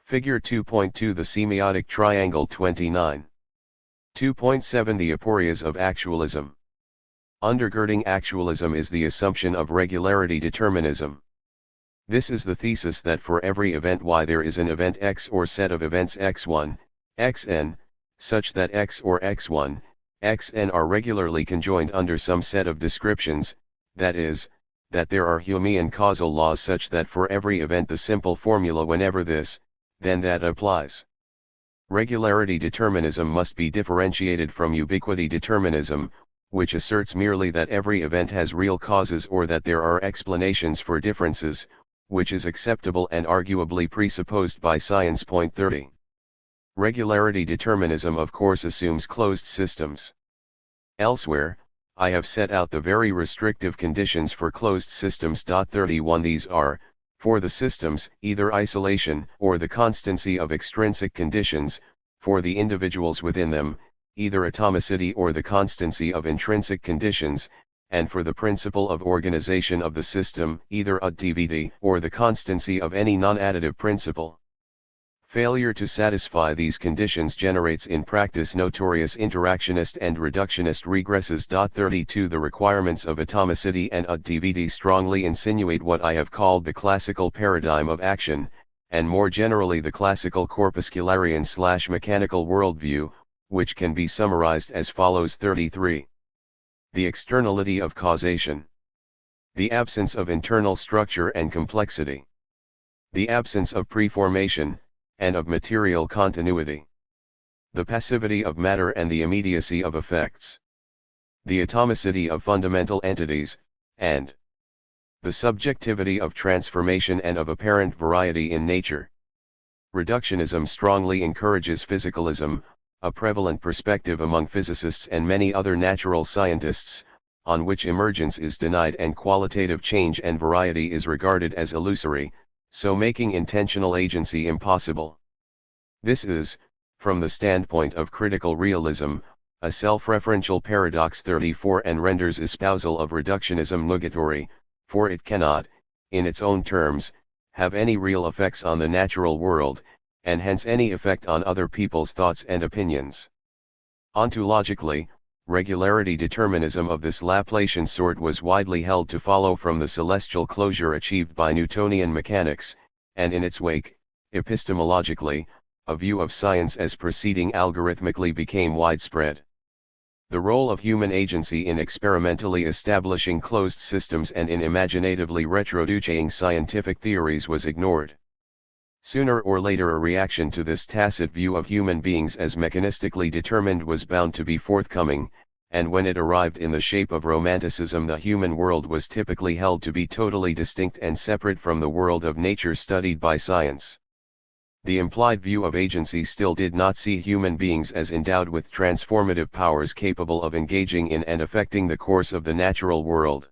Figure 2.2 The semiotic triangle 29. 2.7 The aporias of actualism. Undergirding actualism is the assumption of regularity determinism. This is the thesis that for every event y there is an event x or set of events x1, xn, such that x or x1, xn are regularly conjoined under some set of descriptions, that is, that there are Humean causal laws such that for every event the simple formula whenever this, then that applies. Regularity determinism must be differentiated from ubiquity determinism, which asserts merely that every event has real causes or that there are explanations for differences, which is acceptable and arguably presupposed by science. 30. Regularity determinism of course assumes closed systems. Elsewhere, I have set out the very restrictive conditions for closed systems. 31 These are, for the systems, either isolation or the constancy of extrinsic conditions, for the individuals within them, either atomicity or the constancy of intrinsic conditions, and for the principle of organization of the system, either additivity or the constancy of any non-additive principle. Failure to satisfy these conditions generates in practice notorious interactionist and reductionist regresses. 32 The requirements of atomicity and additivity strongly insinuate what I have called the classical paradigm of action, and more generally the classical corpuscularian/mechanical worldview, which can be summarized as follows. 33. The externality of causation. The absence of internal structure and complexity. The absence of preformation, and of material continuity. The passivity of matter and the immediacy of effects. The atomicity of fundamental entities, and the subjectivity of transformation and of apparent variety in nature. Reductionism strongly encourages physicalism, a prevalent perspective among physicists and many other natural scientists, on which emergence is denied and qualitative change and variety is regarded as illusory, so making intentional agency impossible. This is, from the standpoint of critical realism, a self-referential paradox. 34 And renders espousal of reductionism nugatory, for it cannot, in its own terms, have any real effects on the natural world, and hence any effect on other people's thoughts and opinions. Ontologically, regularity determinism of this Laplacian sort was widely held to follow from the celestial closure achieved by Newtonian mechanics, and in its wake, epistemologically, a view of science as proceeding algorithmically became widespread. The role of human agency in experimentally establishing closed systems and in imaginatively retroducing scientific theories was ignored. Sooner or later a reaction to this tacit view of human beings as mechanistically determined was bound to be forthcoming, and when it arrived in the shape of Romanticism, the human world was typically held to be totally distinct and separate from the world of nature studied by science. The implied view of agency still did not see human beings as endowed with transformative powers capable of engaging in and affecting the course of the natural world.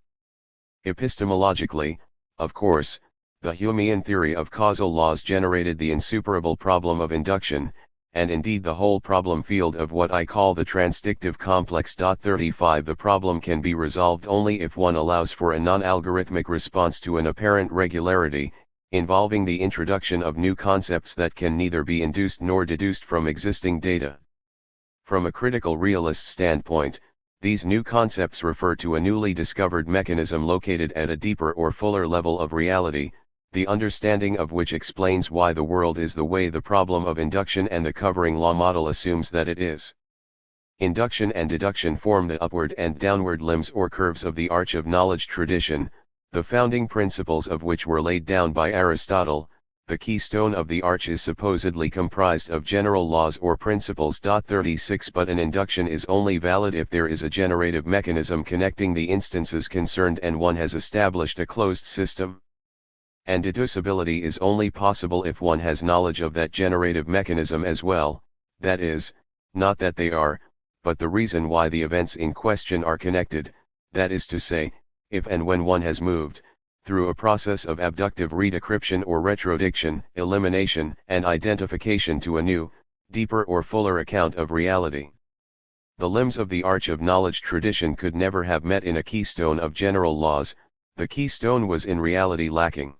Epistemologically, of course, the Humean theory of causal laws generated the insuperable problem of induction, and indeed the whole problem field of what I call the transdictive complex. 35 The problem can be resolved only if one allows for a non-algorithmic response to an apparent regularity, involving the introduction of new concepts that can neither be induced nor deduced from existing data. From a critical realist standpoint, these new concepts refer to a newly discovered mechanism located at a deeper or fuller level of reality, the understanding of which explains why the world is the way the problem of induction and the covering law model assumes that it is. Induction and deduction form the upward and downward limbs or curves of the arch of knowledge tradition, the founding principles of which were laid down by Aristotle, the keystone of the arch is supposedly comprised of general laws or principles. 36 But an induction is only valid if there is a generative mechanism connecting the instances concerned and one has established a closed system. And deducibility is only possible if one has knowledge of that generative mechanism as well, that is, not that they are, but the reason why the events in question are connected, that is to say, if and when one has moved, through a process of abductive redecryption or retrodiction, elimination and identification to a new, deeper or fuller account of reality. The limbs of the arch of knowledge tradition could never have met in a keystone of general laws. The keystone was in reality lacking.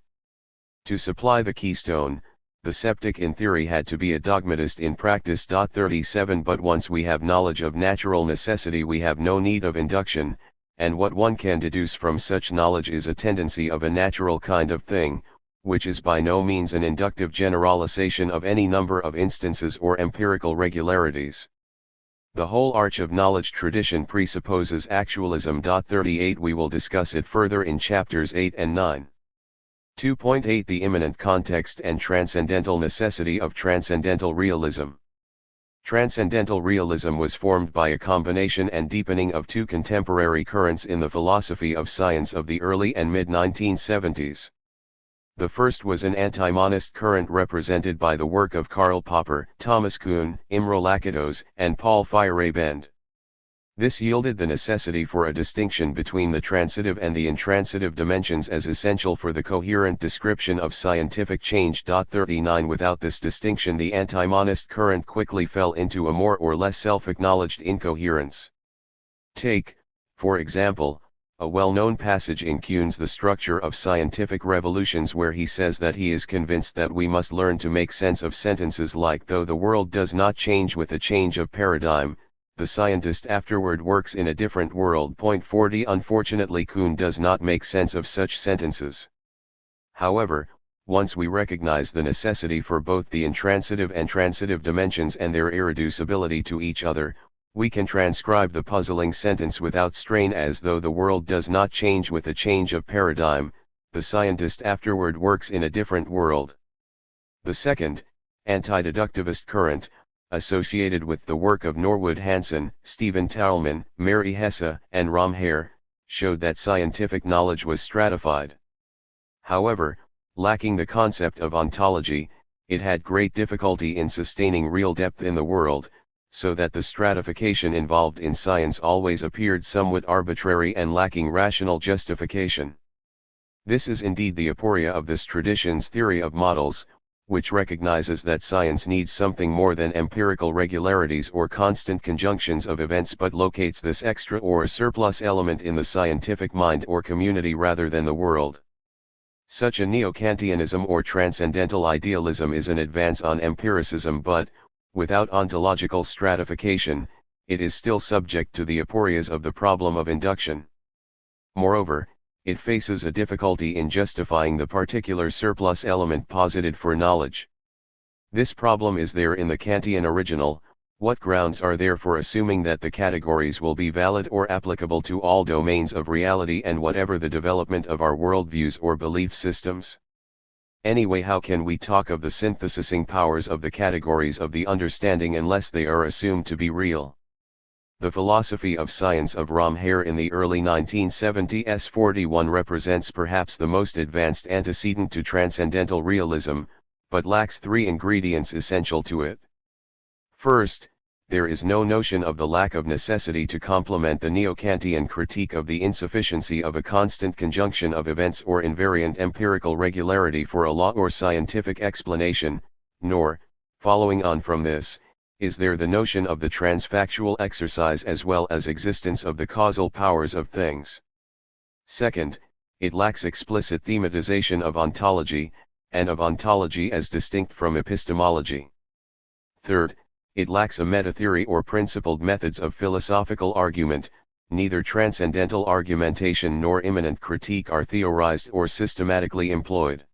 To supply the keystone, the skeptic in theory had to be a dogmatist in practice. 37 But once we have knowledge of natural necessity, we have no need of induction, and what one can deduce from such knowledge is a tendency of a natural kind of thing, which is by no means an inductive generalization of any number of instances or empirical regularities. The whole arch of knowledge tradition presupposes actualism. 38 We will discuss it further in chapters 8 and 9. 2.8 The immanent context and transcendental necessity of transcendental realism. Transcendental realism was formed by a combination and deepening of two contemporary currents in the philosophy of science of the early and mid-1970s. The first was an anti-monist current represented by the work of Karl Popper, Thomas Kuhn, Imre Lakatos, and Paul Feyerabend. This yielded the necessity for a distinction between the transitive and the intransitive dimensions as essential for the coherent description of scientific change. 39 Without this distinction, the anti-monist current quickly fell into a more or less self-acknowledged incoherence. Take, for example, a well-known passage in Kuhn's The Structure of Scientific Revolutions, where he says that he is convinced that we must learn to make sense of sentences like "though the world does not change with a change of paradigm, the scientist afterward works in a different world." 40 Unfortunately, Kuhn does not make sense of such sentences. However, once we recognize the necessity for both the intransitive and transitive dimensions and their irreducibility to each other, we can transcribe the puzzling sentence without strain as "though the world does not change with a change of paradigm, the scientist afterward works in a different world." The second, anti-deductivist current, associated with the work of Norwood Hanson, Stephen Thalman, Mary Hesse, and Ram Hare, showed that scientific knowledge was stratified. However, lacking the concept of ontology, it had great difficulty in sustaining real depth in the world, so that the stratification involved in science always appeared somewhat arbitrary and lacking rational justification. This is indeed the aporia of this tradition's theory of models, which recognizes that science needs something more than empirical regularities or constant conjunctions of events, but locates this extra or surplus element in the scientific mind or community rather than the world. Such a neo-Kantianism or transcendental idealism is an advance on empiricism, but, without ontological stratification, it is still subject to the aporias of the problem of induction. Moreover, it faces a difficulty in justifying the particular surplus element posited for knowledge. This problem is there in the Kantian original: what grounds are there for assuming that the categories will be valid or applicable to all domains of reality and whatever the development of our worldviews or belief systems? Anyway, how can we talk of the synthesizing powers of the categories of the understanding unless they are assumed to be real? The philosophy of science of Ram Hare in the early 1970s 41 represents perhaps the most advanced antecedent to transcendental realism, but lacks three ingredients essential to it. First, there is no notion of the lack of necessity to complement the neo-Kantian critique of the insufficiency of a constant conjunction of events or invariant empirical regularity for a law or scientific explanation, nor, following on from this, is there the notion of the transfactual exercise as well as existence of the causal powers of things. Second, it lacks explicit thematization of ontology, and of ontology as distinct from epistemology. Third, it lacks a meta-theory or principled methods of philosophical argument. Neither transcendental argumentation nor immanent critique are theorized or systematically employed.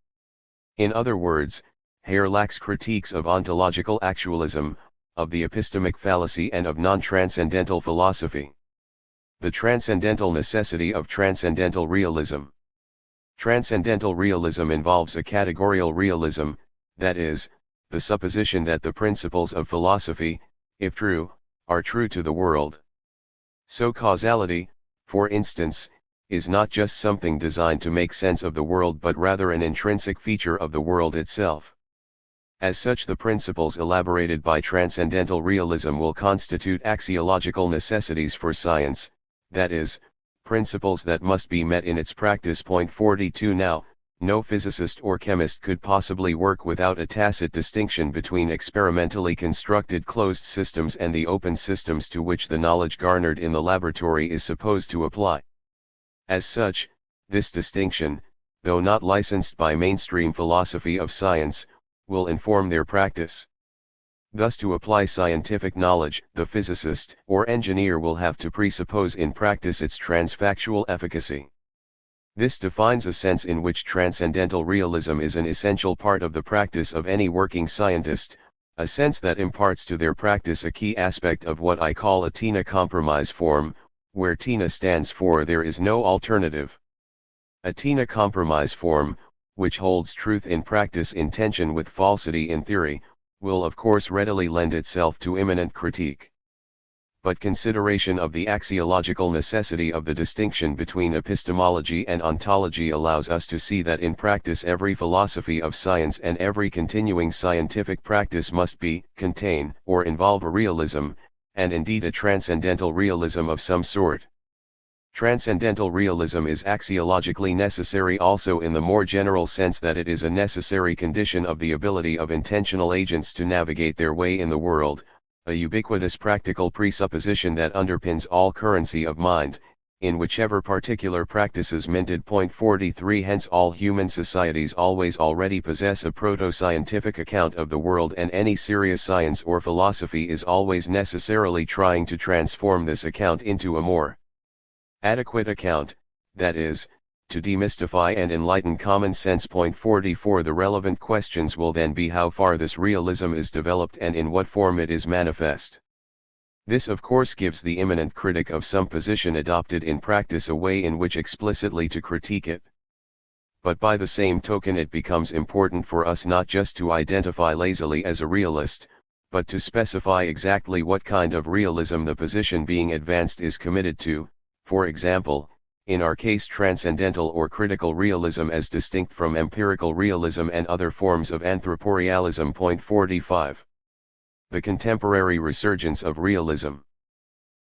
In other words, Hare lacks critiques of ontological actualism, of the epistemic fallacy, and of non-transcendental philosophy. The transcendental necessity of transcendental realism. Transcendental realism involves a categorial realism, that is, the supposition that the principles of philosophy, if true, are true to the world. So causality, for instance, is not just something designed to make sense of the world but rather an intrinsic feature of the world itself. As such, the principles elaborated by transcendental realism will constitute axiological necessities for science, that is, principles that must be met in its practice. Point 42. Now, no physicist or chemist could possibly work without a tacit distinction between experimentally constructed closed systems and the open systems to which the knowledge garnered in the laboratory is supposed to apply. As such, this distinction, though not licensed by mainstream philosophy of science, will inform their practice. Thus, to apply scientific knowledge, the physicist or engineer will have to presuppose in practice its transfactual efficacy. This defines a sense in which transcendental realism is an essential part of the practice of any working scientist, a sense that imparts to their practice a key aspect of what I call a TINA compromise form, where TINA stands for there is no alternative. A TINA compromise form, which holds truth in practice in tension with falsity in theory, will of course readily lend itself to imminent critique. But consideration of the axiological necessity of the distinction between epistemology and ontology allows us to see that in practice every philosophy of science and every continuing scientific practice must contain or involve a realism, and indeed a transcendental realism of some sort. Transcendental realism is axiologically necessary also in the more general sense that it is a necessary condition of the ability of intentional agents to navigate their way in the world, a ubiquitous practical presupposition that underpins all currency of mind, in whichever particular practice is minted. Point 43. Hence all human societies always already possess a proto-scientific account of the world, and any serious science or philosophy is always necessarily trying to transform this account into a more adequate account, that is, to demystify and enlighten common sense. Point 44. The relevant questions will then be how far this realism is developed and in what form it is manifest. This of course gives the imminent critic of some position adopted in practice a way in which explicitly to critique it. But by the same token it becomes important for us not just to identify lazily as a realist, but to specify exactly what kind of realism the position being advanced is committed to, for example, in our case transcendental or critical realism as distinct from empirical realism and other forms of anthroporealism. Point 45. The contemporary resurgence of realism.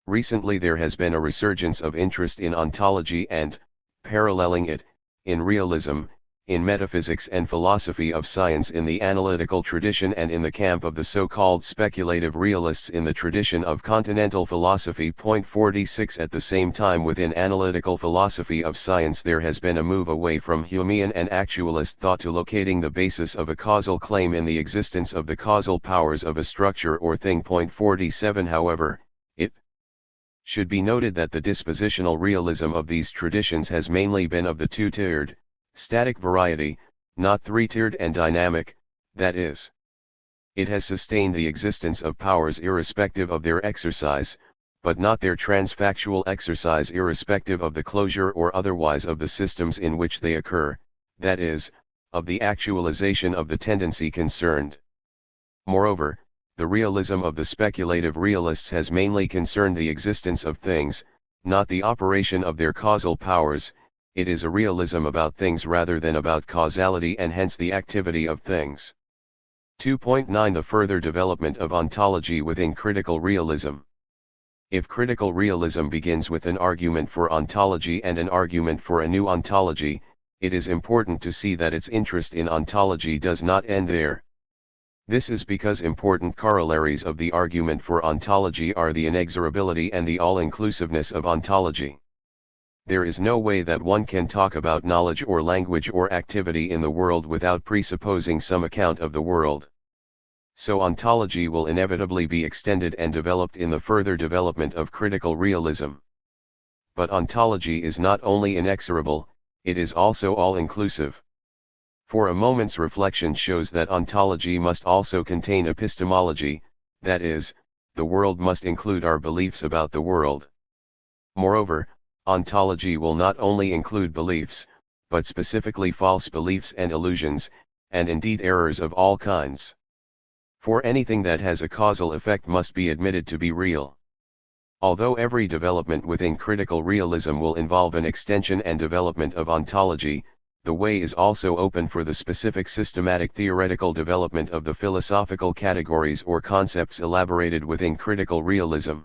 Recently there has been a resurgence of interest in ontology and, paralleling it, in realism, in metaphysics and philosophy of science in the analytical tradition and in the camp of the so-called speculative realists in the tradition of continental philosophy. Point 46. At the same time within analytical philosophy of science there has been a move away from Humean and actualist thought to locating the basis of a causal claim in the existence of the causal powers of a structure or thing. Point 47. However, it should be noted that the dispositional realism of these traditions has mainly been of the two-tiered, static variety, not three-tiered and dynamic, that is, it has sustained the existence of powers irrespective of their exercise, but not their transfactual exercise irrespective of the closure or otherwise of the systems in which they occur, that is, of the actualization of the tendency concerned. Moreover, the realism of the speculative realists has mainly concerned the existence of things, not the operation of their causal powers. It is a realism about things rather than about causality and hence the activity of things. 2.9 The further development of ontology within critical realism. If critical realism begins with an argument for ontology and an argument for a new ontology, it is important to see that its interest in ontology does not end there. This is because important corollaries of the argument for ontology are the inexorability and the all-inclusiveness of ontology. There is no way that one can talk about knowledge or language or activity in the world without presupposing some account of the world. So ontology will inevitably be extended and developed in the further development of critical realism. But ontology is not only inexorable, it is also all-inclusive. For a moment's reflection shows that ontology must also contain epistemology, that is, the world must include our beliefs about the world. Moreover, ontology will not only include beliefs, but specifically false beliefs and illusions, and indeed errors of all kinds. For anything that has a causal effect must be admitted to be real. Although every development within critical realism will involve an extension and development of ontology, the way is also open for the specific systematic theoretical development of the philosophical categories or concepts elaborated within critical realism.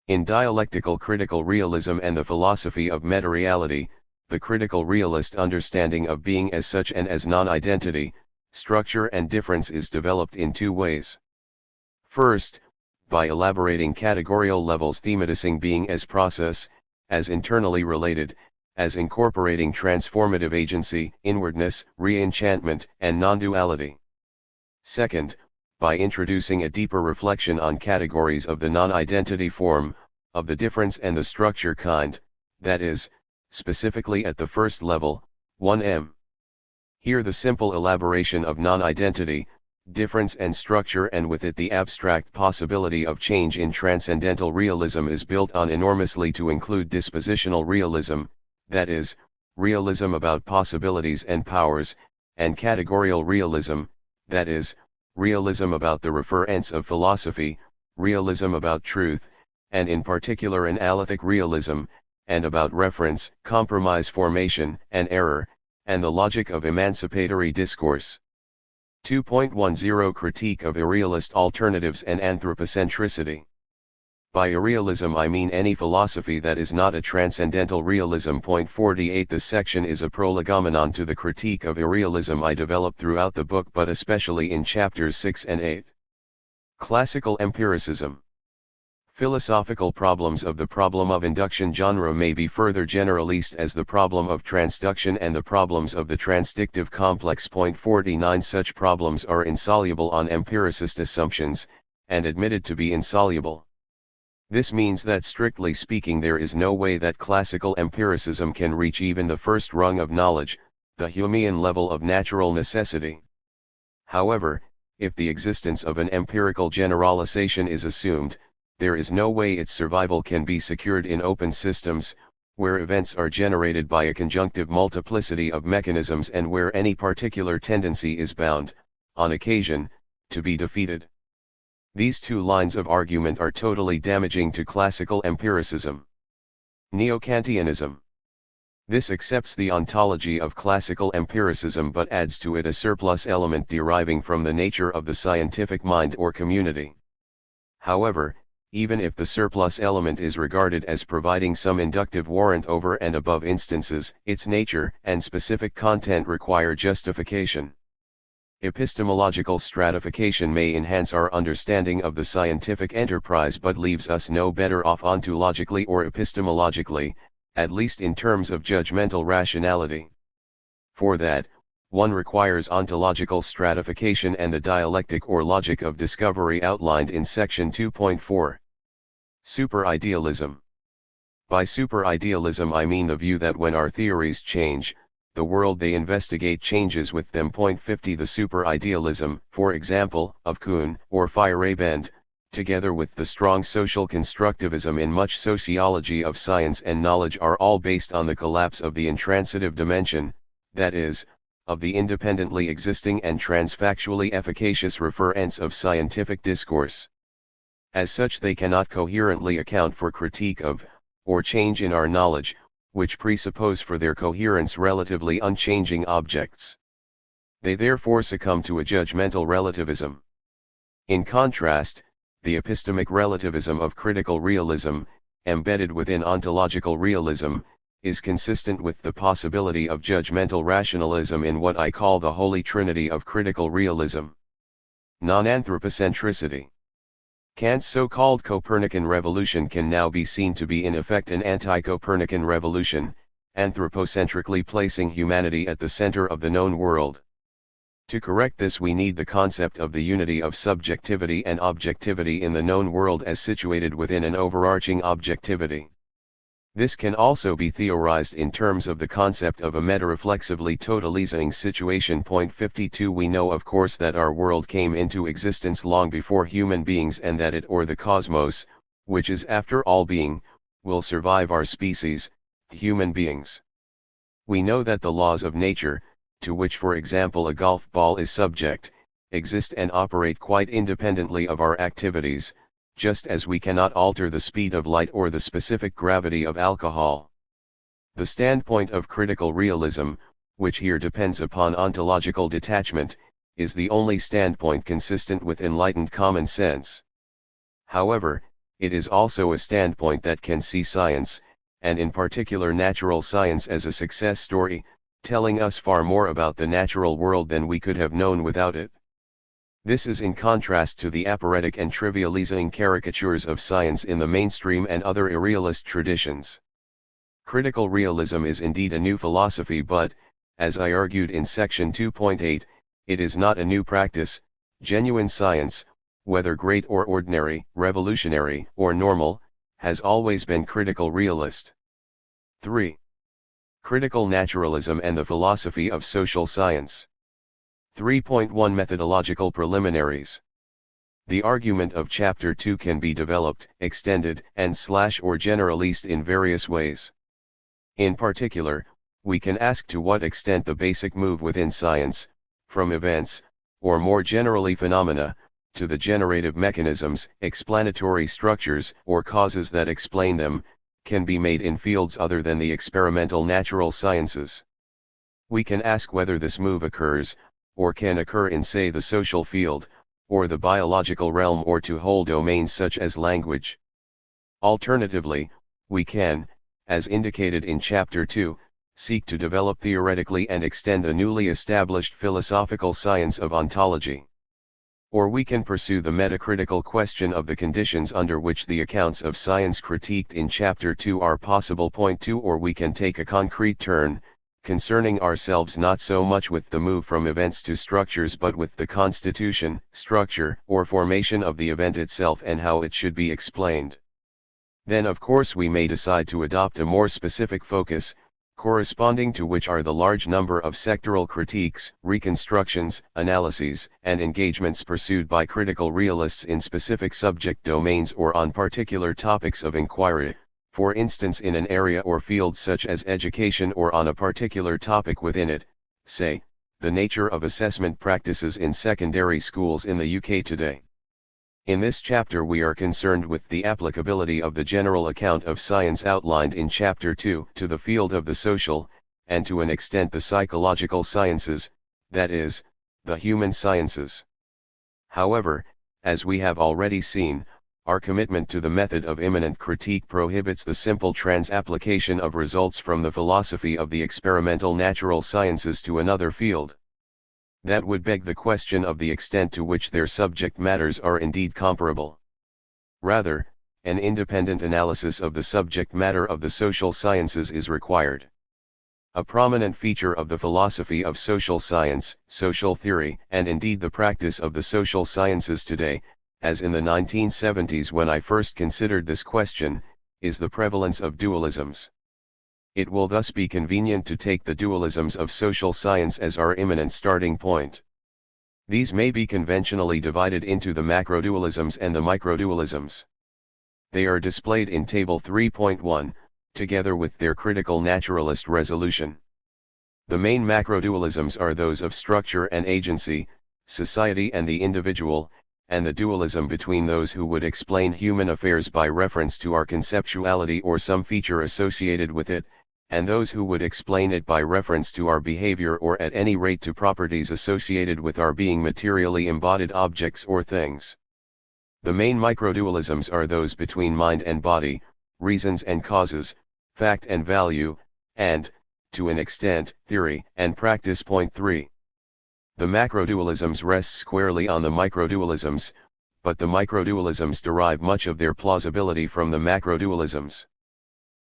In dialectical critical realism and the philosophy of meta-reality, the critical realist understanding of being as such and as non-identity, structure and difference is developed in two ways. First, by elaborating categorial levels thematizing being as process, as internally related, as incorporating transformative agency, inwardness, re-enchantment, and non-duality. Second, by introducing a deeper reflection on categories of the non-identity form, of the difference and the structure kind, that is, specifically at the first level, 1m. Here the simple elaboration of non-identity, difference and structure and with it the abstract possibility of change in transcendental realism is built on enormously to include dispositional realism, that is, realism about possibilities and powers, and categorial realism, that is, realism about the referents of philosophy, realism about truth, and in particular analytic realism, and about reference, compromise formation, and error, and the logic of emancipatory discourse. 2.10 Critique of Irrealist Alternatives and Anthropocentricity. By irrealism I mean any philosophy that is not a transcendental realism. 48 This section is a prolegomenon to the critique of irrealism I developed throughout the book but especially in chapters 6 and 8. Classical empiricism. Philosophical problems of the problem of induction genre may be further generalized as the problem of transduction and the problems of the transdictive complex. 49 Such problems are insoluble on empiricist assumptions, and admitted to be insoluble. This means that strictly speaking there is no way that classical empiricism can reach even the first rung of knowledge, the Humean level of natural necessity. However, if the existence of an empirical generalization is assumed, there is no way its survival can be secured in open systems, where events are generated by a conjunctive multiplicity of mechanisms and where any particular tendency is bound, on occasion, to be defeated. These two lines of argument are totally damaging to classical empiricism. Neo-Kantianism. This accepts the ontology of classical empiricism but adds to it a surplus element deriving from the nature of the scientific mind or community. However, even if the surplus element is regarded as providing some inductive warrant over and above instances, its nature and specific content require justification. Epistemological stratification may enhance our understanding of the scientific enterprise but leaves us no better off ontologically or epistemologically, at least in terms of judgmental rationality. For that, one requires ontological stratification and the dialectic or logic of discovery outlined in section 2.4. Superidealism. By superidealism I mean the view that when our theories change, the world they investigate changes with them. 50 The superidealism, for example, of Kuhn or Feyerabend, together with the strong social constructivism in much sociology of science and knowledge are all based on the collapse of the intransitive dimension, that is, of the independently existing and transfactually efficacious referents of scientific discourse. As such they cannot coherently account for critique of, or change in our knowledge, which presuppose for their coherence relatively unchanging objects. They therefore succumb to a judgmental relativism. In contrast, the epistemic relativism of critical realism, embedded within ontological realism, is consistent with the possibility of judgmental rationalism in what I call the holy trinity of critical realism. Non-anthropocentricity. Kant's so-called Copernican revolution can now be seen to be in effect an anti-Copernican revolution, anthropocentrically placing humanity at the center of the known world. To correct this we need the concept of the unity of subjectivity and objectivity in the known world as situated within an overarching objectivity. This can also be theorized in terms of the concept of a meta-reflexively totalizing situation. 52 We know of course that our world came into existence long before human beings and that it or the cosmos, which is after all being, will survive our species, human beings. We know that the laws of nature, to which for example a golf ball is subject, exist and operate quite independently of our activities, just as we cannot alter the speed of light or the specific gravity of alcohol. The standpoint of critical realism, which here depends upon ontological detachment, is the only standpoint consistent with enlightened common sense. However, it is also a standpoint that can see science, and in particular natural science, as a success story, telling us far more about the natural world than we could have known without it. This is in contrast to the aporetic and trivializing caricatures of science in the mainstream and other irrealist traditions. Critical realism is indeed a new philosophy, but, as I argued in section 2.8, it is not a new practice. Genuine science, whether great or ordinary, revolutionary or normal, has always been critical realist. 3. Critical naturalism and the philosophy of social science. 3.1 Methodological preliminaries. The argument of Chapter 2 can be developed, extended, and/or generalized in various ways. In particular, we can ask to what extent the basic move within science, from events, or more generally phenomena, to the generative mechanisms, explanatory structures, or causes that explain them, can be made in fields other than the experimental natural sciences. We can ask whether this move occurs, or can occur in, say, the social field, or the biological realm, or to whole domains such as language. Alternatively, we can, as indicated in Chapter 2, seek to develop theoretically and extend the newly established philosophical science of ontology. Or we can pursue the metacritical question of the conditions under which the accounts of science critiqued in Chapter 2 are possible. Point 2. Or we can take a concrete turn, concerning ourselves not so much with the move from events to structures but with the constitution, structure, or formation of the event itself and how it should be explained. Then of course we may decide to adopt a more specific focus, corresponding to which are the large number of sectoral critiques, reconstructions, analyses, and engagements pursued by critical realists in specific subject domains or on particular topics of inquiry, for instance in an area or field such as education, or on a particular topic within it, say, the nature of assessment practices in secondary schools in the UK today. In this chapter we are concerned with the applicability of the general account of science outlined in Chapter 2 to the field of the social, and to an extent the psychological sciences, that is, the human sciences. However, as we have already seen, our commitment to the method of immanent critique prohibits the simple trans-application of results from the philosophy of the experimental natural sciences to another field. That would beg the question of the extent to which their subject matters are indeed comparable. Rather, an independent analysis of the subject matter of the social sciences is required. A prominent feature of the philosophy of social science, social theory, and indeed the practice of the social sciences today, as in the 1970s when I first considered this question, is the prevalence of dualisms. It will thus be convenient to take the dualisms of social science as our imminent starting point. These may be conventionally divided into the macrodualisms and the microdualisms. They are displayed in Table 3.1, together with their critical naturalist resolution. The main macrodualisms are those of structure and agency, society and the individual, and the dualism between those who would explain human affairs by reference to our conceptuality or some feature associated with it, and those who would explain it by reference to our behavior or at any rate to properties associated with our being materially embodied objects or things. The main microdualisms are those between mind and body, reasons and causes, fact and value, and, to an extent, theory and practice. Point 3. The macrodualisms rest squarely on the microdualisms, but the microdualisms derive much of their plausibility from the macrodualisms.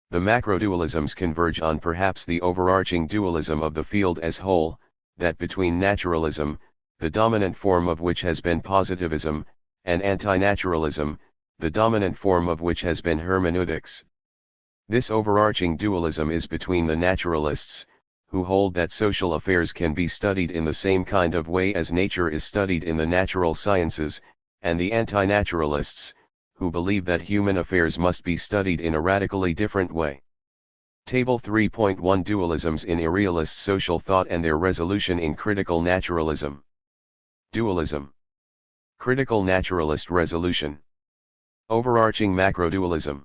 The macrodualisms converge on perhaps the overarching dualism of the field as whole, that between naturalism, the dominant form of which has been positivism, and antinaturalism, the dominant form of which has been hermeneutics. This overarching dualism is between the naturalists, who hold that social affairs can be studied in the same kind of way as nature is studied in the natural sciences, and the antinaturalists, who believe that human affairs must be studied in a radically different way. Table 3.1 Dualisms in Irrealist Social Thought and their resolution in Critical Naturalism. Dualism. Critical Naturalist resolution. Overarching Macrodualism.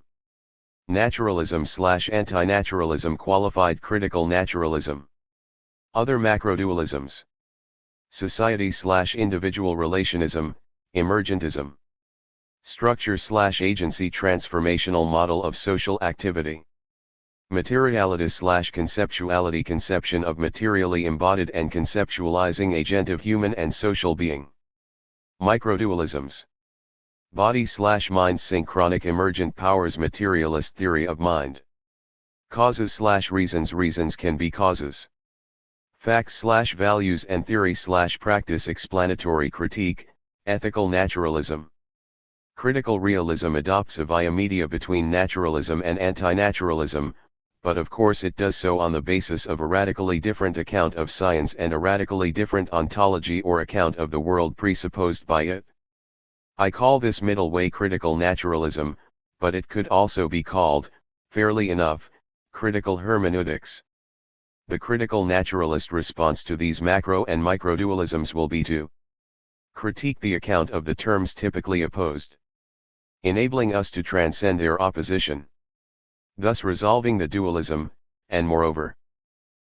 Naturalism/anti-naturalism Qualified Critical Naturalism. Other macrodualisms. Society/individual relationism, emergentism. Structure/agency transformational model of social activity. Materiality/conceptuality conception of materially embodied and conceptualizing agent of human and social being. Microdualisms. Body/mind synchronic emergent powers materialist theory of mind. Causes/reasons reasons can be causes. Facts/values and theory/practice explanatory critique, ethical naturalism. Critical realism adopts a via media between naturalism and anti-naturalism, but of course it does so on the basis of a radically different account of science and a radically different ontology or account of the world presupposed by it. I call this middle way critical naturalism, but it could also be called, fairly enough, critical hermeneutics. The critical naturalist response to these macro and microdualisms will be to critique the account of the terms typically opposed, enabling us to transcend their opposition, thus resolving the dualism, and moreover,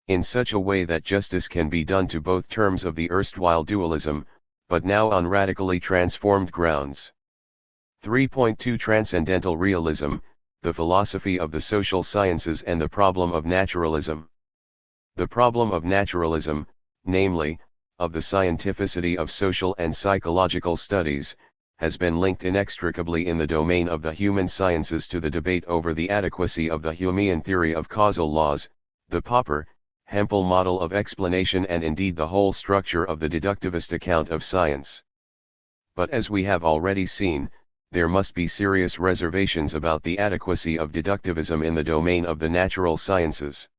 in such a way that justice can be done to both terms of the erstwhile dualism, but now on radically transformed grounds. 3.2 Transcendental Realism, the philosophy of the social sciences and the problem of naturalism. The problem of naturalism, namely, of the scientificity of social and psychological studies, has been linked inextricably in the domain of the human sciences to the debate over the adequacy of the Humean theory of causal laws, the Popper-Hempel model of explanation and indeed the whole structure of the deductivist account of science. But as we have already seen, there must be serious reservations about the adequacy of deductivism in the domain of the natural sciences.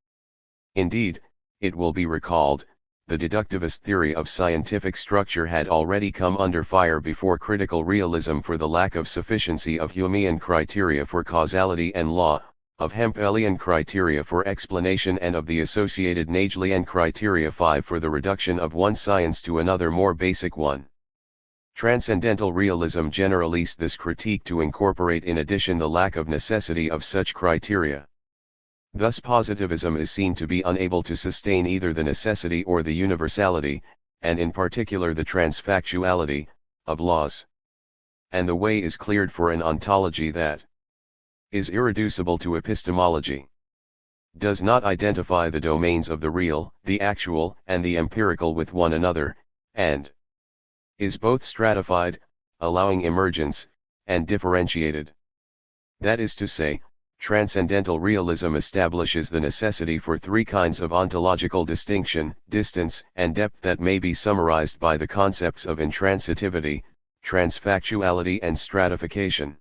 Indeed, it will be recalled, the deductivist theory of scientific structure had already come under fire before critical realism for the lack of sufficiency of Humean criteria for causality and law, of Hempelian criteria for explanation and of the associated Nagelian criteria 5 for the reduction of one science to another more basic one. Transcendental realism generalized this critique to incorporate in addition the lack of necessity of such criteria. Thus positivism is seen to be unable to sustain either the necessity or the universality, and in particular the transfactuality, of laws. And the way is cleared for an ontology that is irreducible to epistemology, does not identify the domains of the real, the actual, and the empirical with one another, and is both stratified, allowing emergence, and differentiated. That is to say, Transcendental realism establishes the necessity for three kinds of ontological distinction, distance, and depth that may be summarized by the concepts of intransitivity, transfactuality and stratification.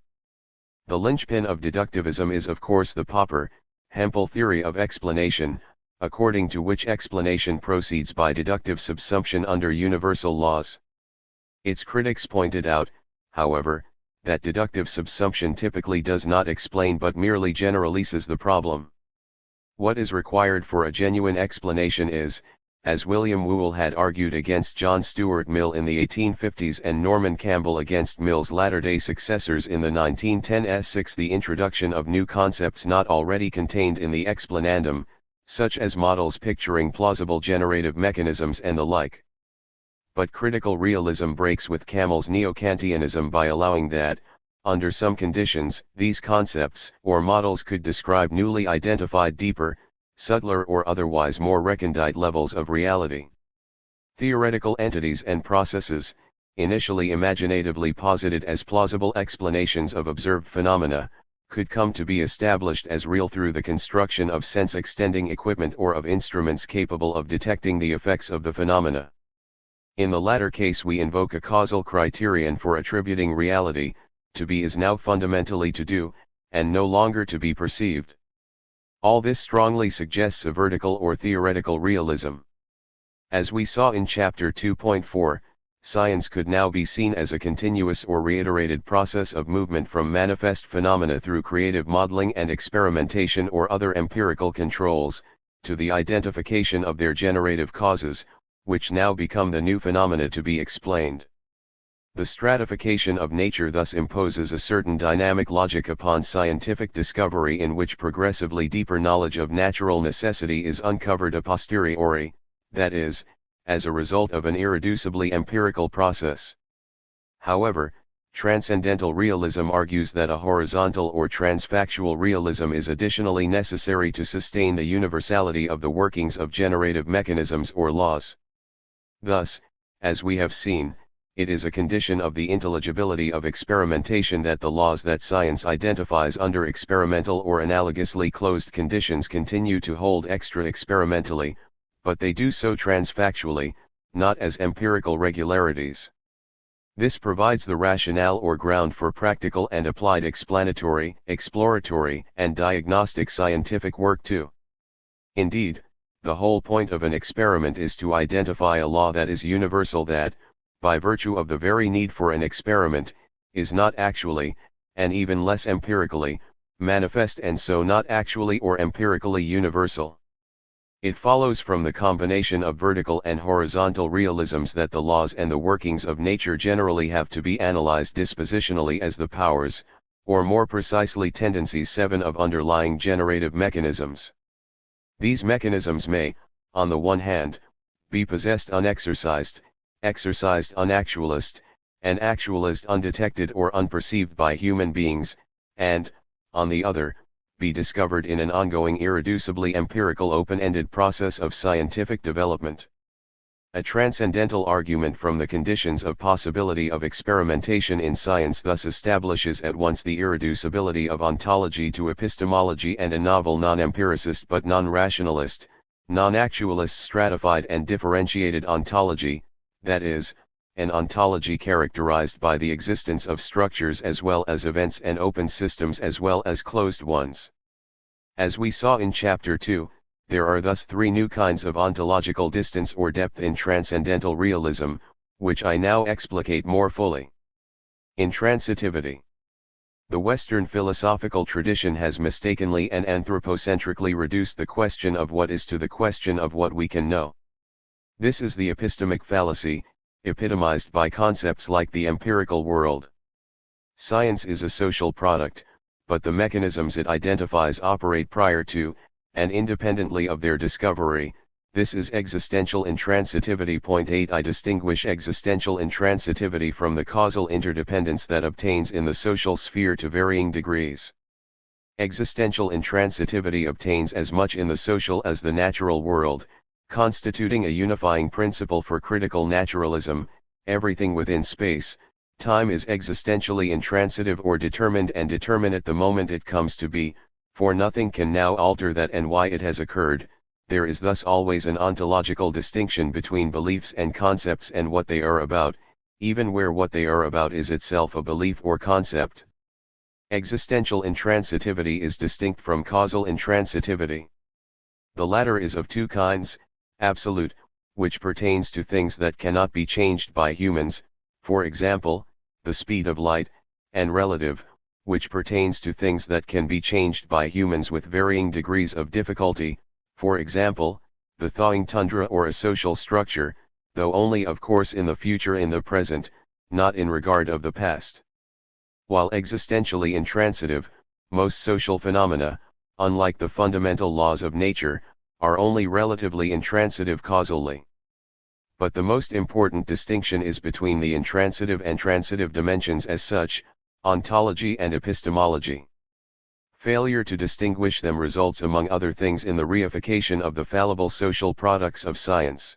The linchpin of deductivism is of course the Popper-Hempel theory of explanation, according to which explanation proceeds by deductive subsumption under universal laws. Its critics pointed out, however, that deductive subsumption typically does not explain but merely generalizes the problem. What is required for a genuine explanation is, as William Whewell had argued against John Stuart Mill in the 1850s and Norman Campbell against Mill's latter-day successors in the 1910s, the introduction of new concepts not already contained in the explanandum, such as models picturing plausible generative mechanisms and the like. But critical realism breaks with Campbell's neo-Kantianism by allowing that, under some conditions, these concepts or models could describe newly identified deeper, subtler or otherwise more recondite levels of reality. Theoretical entities and processes, initially imaginatively posited as plausible explanations of observed phenomena, could come to be established as real through the construction of sense-extending equipment or of instruments capable of detecting the effects of the phenomena. In the latter case we invoke a causal criterion for attributing reality, to be is now fundamentally to do, and no longer to be perceived. All this strongly suggests a vertical or theoretical realism. As we saw in Chapter 2.4, Science could now be seen as a continuous or reiterated process of movement from manifest phenomena through creative modeling and experimentation or other empirical controls, to the identification of their generative causes, which now become the new phenomena to be explained. The stratification of nature thus imposes a certain dynamic logic upon scientific discovery in which progressively deeper knowledge of natural necessity is uncovered a posteriori, that is, as a result of an irreducibly empirical process. However, transcendental realism argues that a horizontal or transfactual realism is additionally necessary to sustain the universality of the workings of generative mechanisms or laws. Thus, as we have seen, it is a condition of the intelligibility of experimentation that the laws that science identifies under experimental or analogously closed conditions continue to hold extra-experimentally, but they do so transfactually, not as empirical regularities. This provides the rationale or ground for practical and applied explanatory, exploratory, and diagnostic scientific work too. Indeed, the whole point of an experiment is to identify a law that is universal that, by virtue of the very need for an experiment, is not actually, and even less empirically, manifest and so not actually or empirically universal. It follows from the combination of vertical and horizontal realisms that the laws and the workings of nature generally have to be analyzed dispositionally as the powers, or more precisely tendencies 7 of underlying generative mechanisms. These mechanisms may, on the one hand, be possessed unexercised, exercised unactualized, and actualized undetected or unperceived by human beings, and, on the other, be discovered in an ongoing irreducibly empirical open-ended process of scientific development. A transcendental argument from the conditions of possibility of experimentation in science thus establishes at once the irreducibility of ontology to epistemology and a novel non-empiricist but non-rationalist, non-actualist stratified and differentiated ontology, that is, an ontology characterized by the existence of structures as well as events and open systems as well as closed ones. As we saw in Chapter 2, there are thus 3 new kinds of ontological distance or depth in transcendental realism, which I now explicate more fully. Intransitivity. The Western philosophical tradition has mistakenly and anthropocentrically reduced the question of what is to the question of what we can know. This is the epistemic fallacy, epitomized by concepts like the empirical world. Science is a social product, but the mechanisms it identifies operate prior to, and independently of their discovery. This is existential intransitivity. Point 8. I distinguish existential intransitivity from the causal interdependence that obtains in the social sphere to varying degrees. Existential intransitivity obtains as much in the social as the natural world, constituting a unifying principle for critical naturalism. Everything within space, time is existentially intransitive or determined and determinate the moment it comes to be, for nothing can now alter that and why it has occurred. There is thus always an ontological distinction between beliefs and concepts and what they are about, even where what they are about is itself a belief or concept. Existential intransitivity is distinct from causal intransitivity. The latter is of 2 kinds, absolute, which pertains to things that cannot be changed by humans, for example, the speed of light, and relative, which pertains to things that can be changed by humans with varying degrees of difficulty, for example, the thawing tundra or a social structure, though only of course in the future in the present, not in regard of the past. While existentially intransitive, most social phenomena, unlike the fundamental laws of nature, are only relatively intransitive causally. But the most important distinction is between the intransitive and transitive dimensions as such, ontology and epistemology. Failure to distinguish them results among other things in the reification of the fallible social products of science.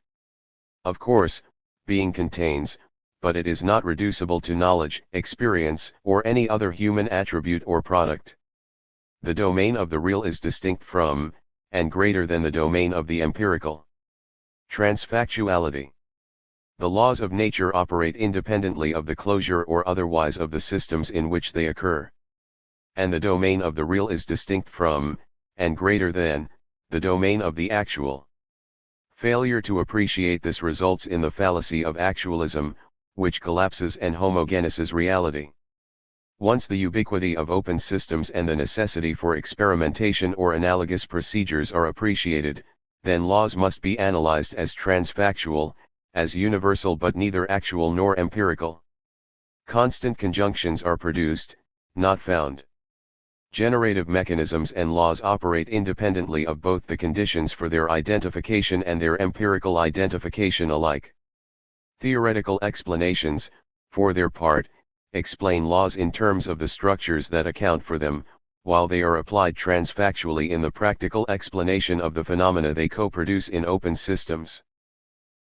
Of course, being contains, but it is not reducible to knowledge, experience, or any other human attribute or product. The domain of the real is distinct from, and greater than the domain of the empirical. Transfactuality. The laws of nature operate independently of the closure or otherwise of the systems in which they occur. And the domain of the real is distinct from, and greater than, the domain of the actual. Failure to appreciate this results in the fallacy of actualism, which collapses and homogenizes reality. Once the ubiquity of open systems and the necessity for experimentation or analogous procedures are appreciated, then laws must be analyzed as transfactual, as universal but neither actual nor empirical. Constant conjunctions are produced, not found. Generative mechanisms and laws operate independently of both the conditions for their identification and their empirical identification alike. Theoretical explanations, for their part, explain laws in terms of the structures that account for them, while they are applied transfactually in the practical explanation of the phenomena they co-produce in open systems.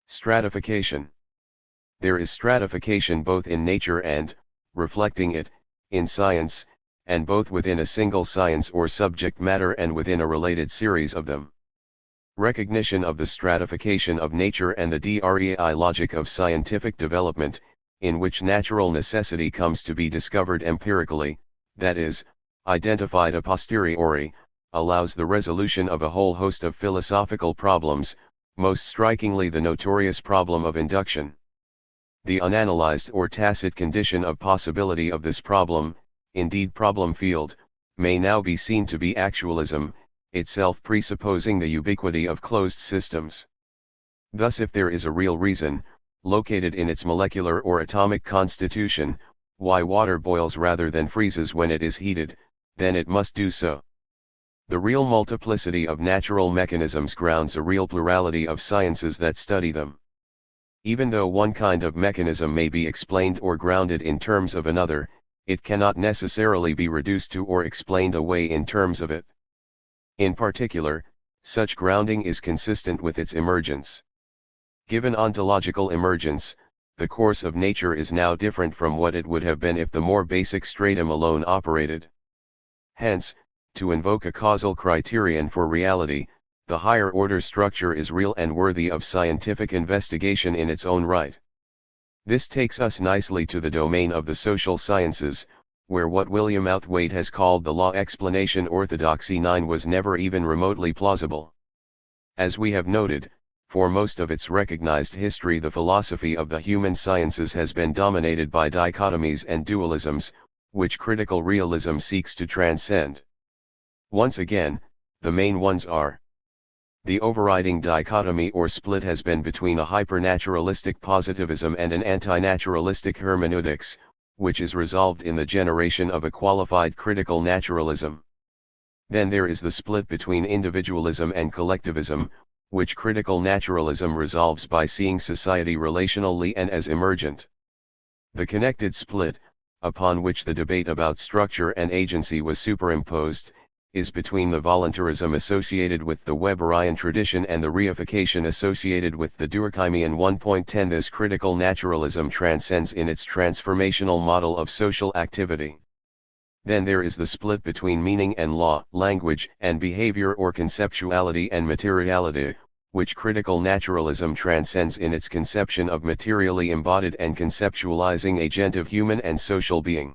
Stratification. There is stratification both in nature and, reflecting it, in science, and both within a single science or subject matter and within a related series of them. Recognition of the stratification of nature and the DREI logic of scientific development, in which natural necessity comes to be discovered empirically, that is, identified a posteriori, allows the resolution of a whole host of philosophical problems, most strikingly the notorious problem of induction. The unanalyzed or tacit condition of possibility of this problem, indeed problem field, may now be seen to be actualism, itself presupposing the ubiquity of closed systems. Thus if there is a real reason, located in its molecular or atomic constitution, why water boils rather than freezes when it is heated, then it must do so. The real multiplicity of natural mechanisms grounds a real plurality of sciences that study them. Even though one kind of mechanism may be explained or grounded in terms of another, it cannot necessarily be reduced to or explained away in terms of it. In particular, such grounding is consistent with its emergence. Given ontological emergence, the course of nature is now different from what it would have been if the more basic stratum alone operated. Hence, to invoke a causal criterion for reality, the higher order structure is real and worthy of scientific investigation in its own right. This takes us nicely to the domain of the social sciences, where what William Outhwaite has called the law explanation orthodoxy 9 was never even remotely plausible. As we have noted, for most of its recognized history the philosophy of the human sciences has been dominated by dichotomies and dualisms, which critical realism seeks to transcend. Once again, the main ones are: the overriding dichotomy or split has been between a hypernaturalistic positivism and an antinaturalistic hermeneutics, which is resolved in the generation of a qualified critical naturalism. Then there is the split between individualism and collectivism, which critical naturalism resolves by seeing society relationally and as emergent. The connected split, upon which the debate about structure and agency was superimposed, is between the voluntarism associated with the Weberian tradition and the reification associated with the Durkheimian 1.10. This critical naturalism transcends in its transformational model of social activity. Then there is the split between meaning and law, language and behavior or conceptuality and materiality, which critical naturalism transcends in its conception of materially embodied and conceptualizing agentive human and social being.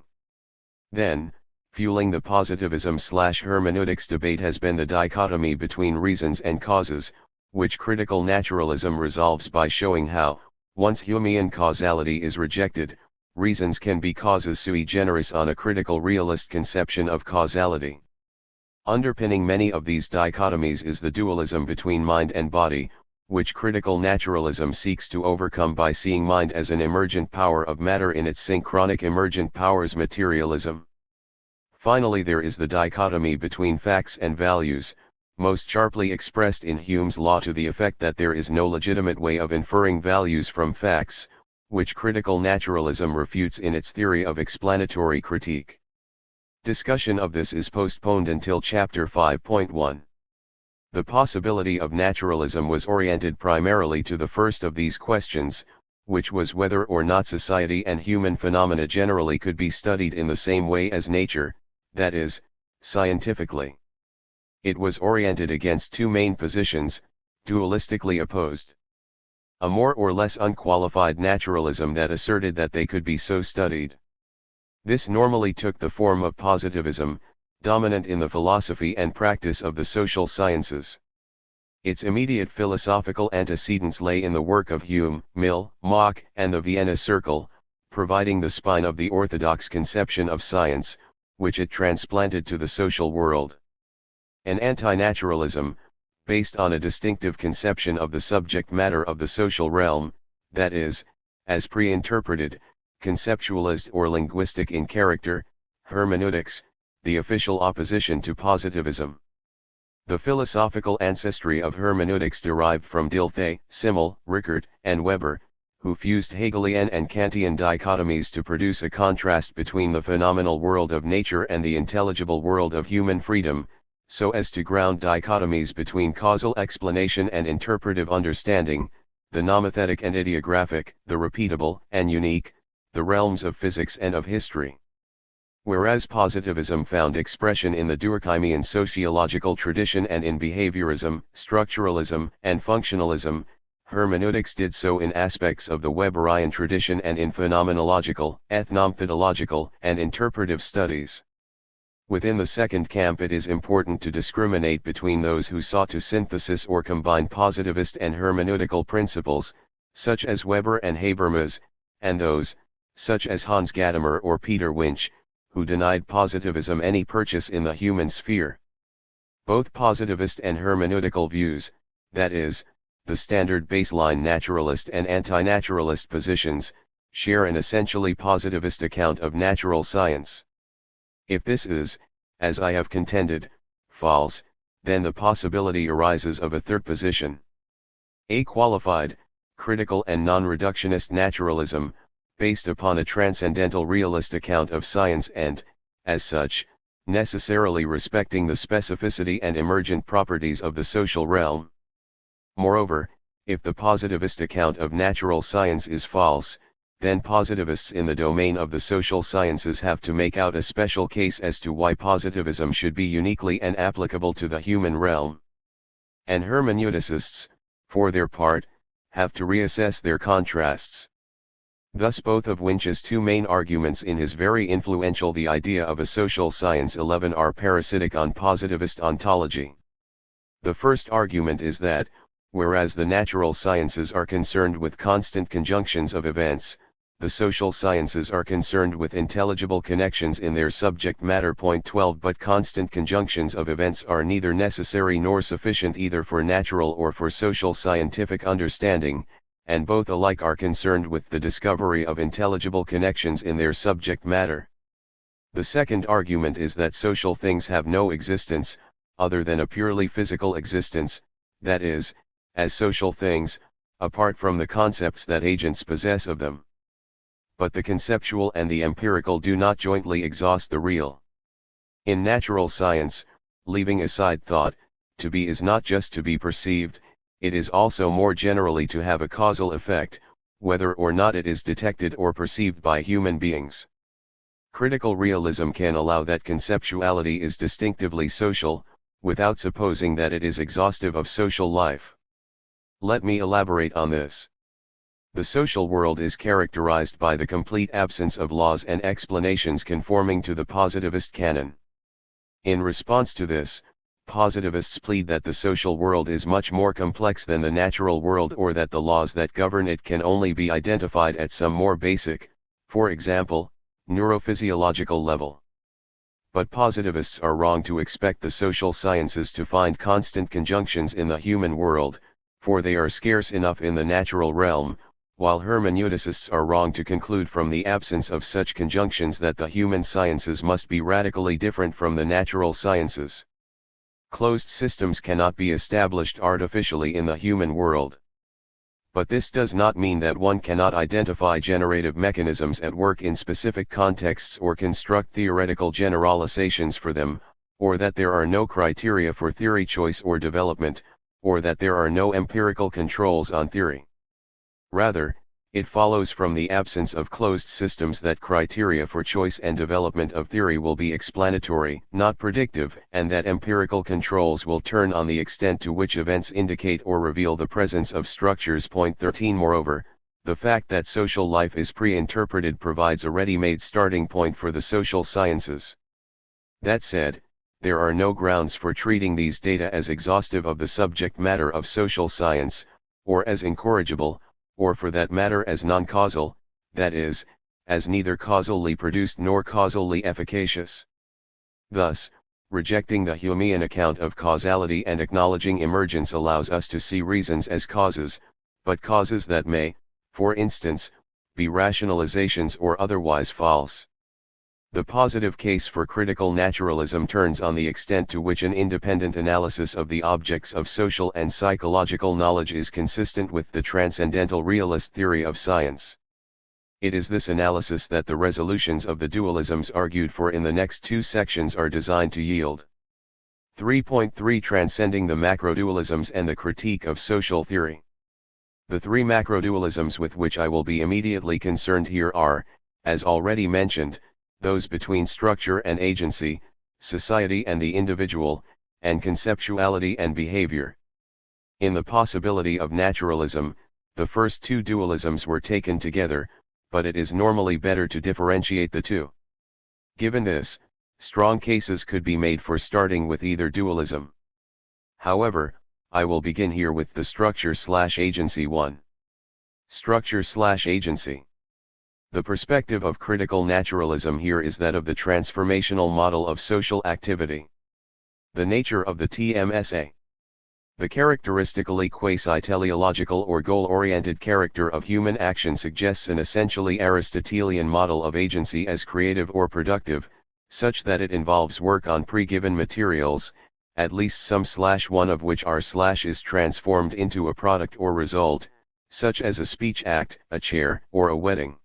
Then, fueling the positivism/hermeneutics debate has been the dichotomy between reasons and causes, which critical naturalism resolves by showing how, once Humean causality is rejected, reasons can be causes sui generis on a critical realist conception of causality. Underpinning many of these dichotomies is the dualism between mind and body, which critical naturalism seeks to overcome by seeing mind as an emergent power of matter in its synchronic emergent powers materialism. Finally there is the dichotomy between facts and values, most sharply expressed in Hume's law to the effect that there is no legitimate way of inferring values from facts, which critical naturalism refutes in its theory of explanatory critique. Discussion of this is postponed until Chapter 5.1. The possibility of naturalism was oriented primarily to the first of these questions, which was whether or not society and human phenomena generally could be studied in the same way as nature, that is, scientifically. It was oriented against two main positions, dualistically opposed. A more or less unqualified naturalism that asserted that they could be so studied. This normally took the form of positivism, dominant in the philosophy and practice of the social sciences. Its immediate philosophical antecedents lay in the work of Hume, Mill, Mach, and the Vienna Circle, providing the spine of the orthodox conception of science, which it transplanted to the social world. An anti-naturalism, based on a distinctive conception of the subject matter of the social realm, that is, as pre-interpreted, conceptualized or linguistic in character, hermeneutics, the official opposition to positivism. The philosophical ancestry of hermeneutics derived from Dilthey, Simmel, Rickert, and Weber, who fused Hegelian and Kantian dichotomies to produce a contrast between the phenomenal world of nature and the intelligible world of human freedom, so as to ground dichotomies between causal explanation and interpretive understanding, the nomothetic and ideographic, the repeatable and unique, the realms of physics and of history. Whereas positivism found expression in the Durkheimian sociological tradition and in behaviorism, structuralism, and functionalism, hermeneutics did so in aspects of the Weberian tradition and in phenomenological, ethnomethodological, and interpretive studies. Within the second camp it is important to discriminate between those who sought to synthesis or combine positivist and hermeneutical principles, such as Weber and Habermas, and those, such as Hans Gadamer or Peter Winch, who denied positivism any purchase in the human sphere. Both positivist and hermeneutical views, that is, the standard baseline naturalist and anti-naturalist positions, share an essentially positivist account of natural science. If this is, as I have contended, false, then the possibility arises of a third position. A qualified, critical and non-reductionist naturalism, based upon a transcendental realist account of science and, as such, necessarily respecting the specificity and emergent properties of the social realm. Moreover, if the positivist account of natural science is false, then positivists in the domain of the social sciences have to make out a special case as to why positivism should be uniquely and applicable to the human realm. And hermeneuticists, for their part, have to reassess their contrasts. Thus both of Winch's two main arguments in his very influential The Idea of a Social Science 11 are parasitic on positivist ontology. The first argument is that, whereas the natural sciences are concerned with constant conjunctions of events, the social sciences are concerned with intelligible connections in their subject matter. Point 12 But constant conjunctions of events are neither necessary nor sufficient either for natural or for social scientific understanding, and both alike are concerned with the discovery of intelligible connections in their subject matter. The second argument is that social things have no existence, other than a purely physical existence, that is, as social things, apart from the concepts that agents possess of them. But the conceptual and the empirical do not jointly exhaust the real. In natural science, leaving aside thought, to be is not just to be perceived, it is also more generally to have a causal effect, whether or not it is detected or perceived by human beings. Critical realism can allow that conceptuality is distinctively social, without supposing that it is exhaustive of social life. Let me elaborate on this. The social world is characterized by the complete absence of laws and explanations conforming to the positivist canon. In response to this, positivists plead that the social world is much more complex than the natural world, or that the laws that govern it can only be identified at some more basic, for example, neurophysiological level. But positivists are wrong to expect the social sciences to find constant conjunctions in the human world, for they are scarce enough in the natural realm, while hermeneuticists are wrong to conclude from the absence of such conjunctions that the human sciences must be radically different from the natural sciences. Closed systems cannot be established artificially in the human world. But this does not mean that one cannot identify generative mechanisms at work in specific contexts or construct theoretical generalizations for them, or that there are no criteria for theory choice or development, or that there are no empirical controls on theory. Rather, it follows from the absence of closed systems that criteria for choice and development of theory will be explanatory, not predictive, and that empirical controls will turn on the extent to which events indicate or reveal the presence of structures. Point 13 Moreover, the fact that social life is pre-interpreted provides a ready-made starting point for the social sciences. That said, there are no grounds for treating these data as exhaustive of the subject matter of social science, or as incorrigible, or for that matter as non-causal, that is, as neither causally produced nor causally efficacious. Thus, rejecting the Humean account of causality and acknowledging emergence allows us to see reasons as causes, but causes that may, for instance, be rationalizations or otherwise false. The positive case for critical naturalism turns on the extent to which an independent analysis of the objects of social and psychological knowledge is consistent with the transcendental realist theory of science. It is this analysis that the resolutions of the dualisms argued for in the next two sections are designed to yield. 3.3 Transcending the macrodualisms and the critique of social theory. The three macrodualisms with which I will be immediately concerned here are, as already mentioned, those between structure and agency, society and the individual, and conceptuality and behavior. In the possibility of naturalism, the first two dualisms were taken together, but it is normally better to differentiate the two. Given this, strong cases could be made for starting with either dualism. However, I will begin here with the structure/agency one. Structure/agency. The perspective of critical naturalism here is that of the transformational model of social activity. The nature of the TMSA. The characteristically quasi-teleological or goal-oriented character of human action suggests an essentially Aristotelian model of agency as creative or productive, such that it involves work on pre-given materials, at least some/one of which is transformed into a product or result, such as a speech act, a chair, or a wedding.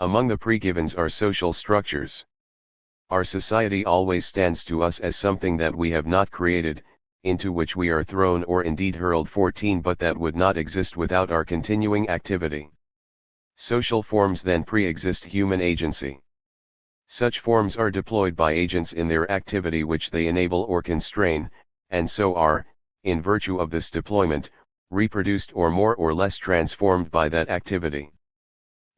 Among the pre-givens are social structures. Our society always stands to us as something that we have not created, into which we are thrown or indeed hurled 14 but that would not exist without our continuing activity. Social forms then pre-exist human agency. Such forms are deployed by agents in their activity which they enable or constrain, and so are, in virtue of this deployment, reproduced or more or less transformed by that activity.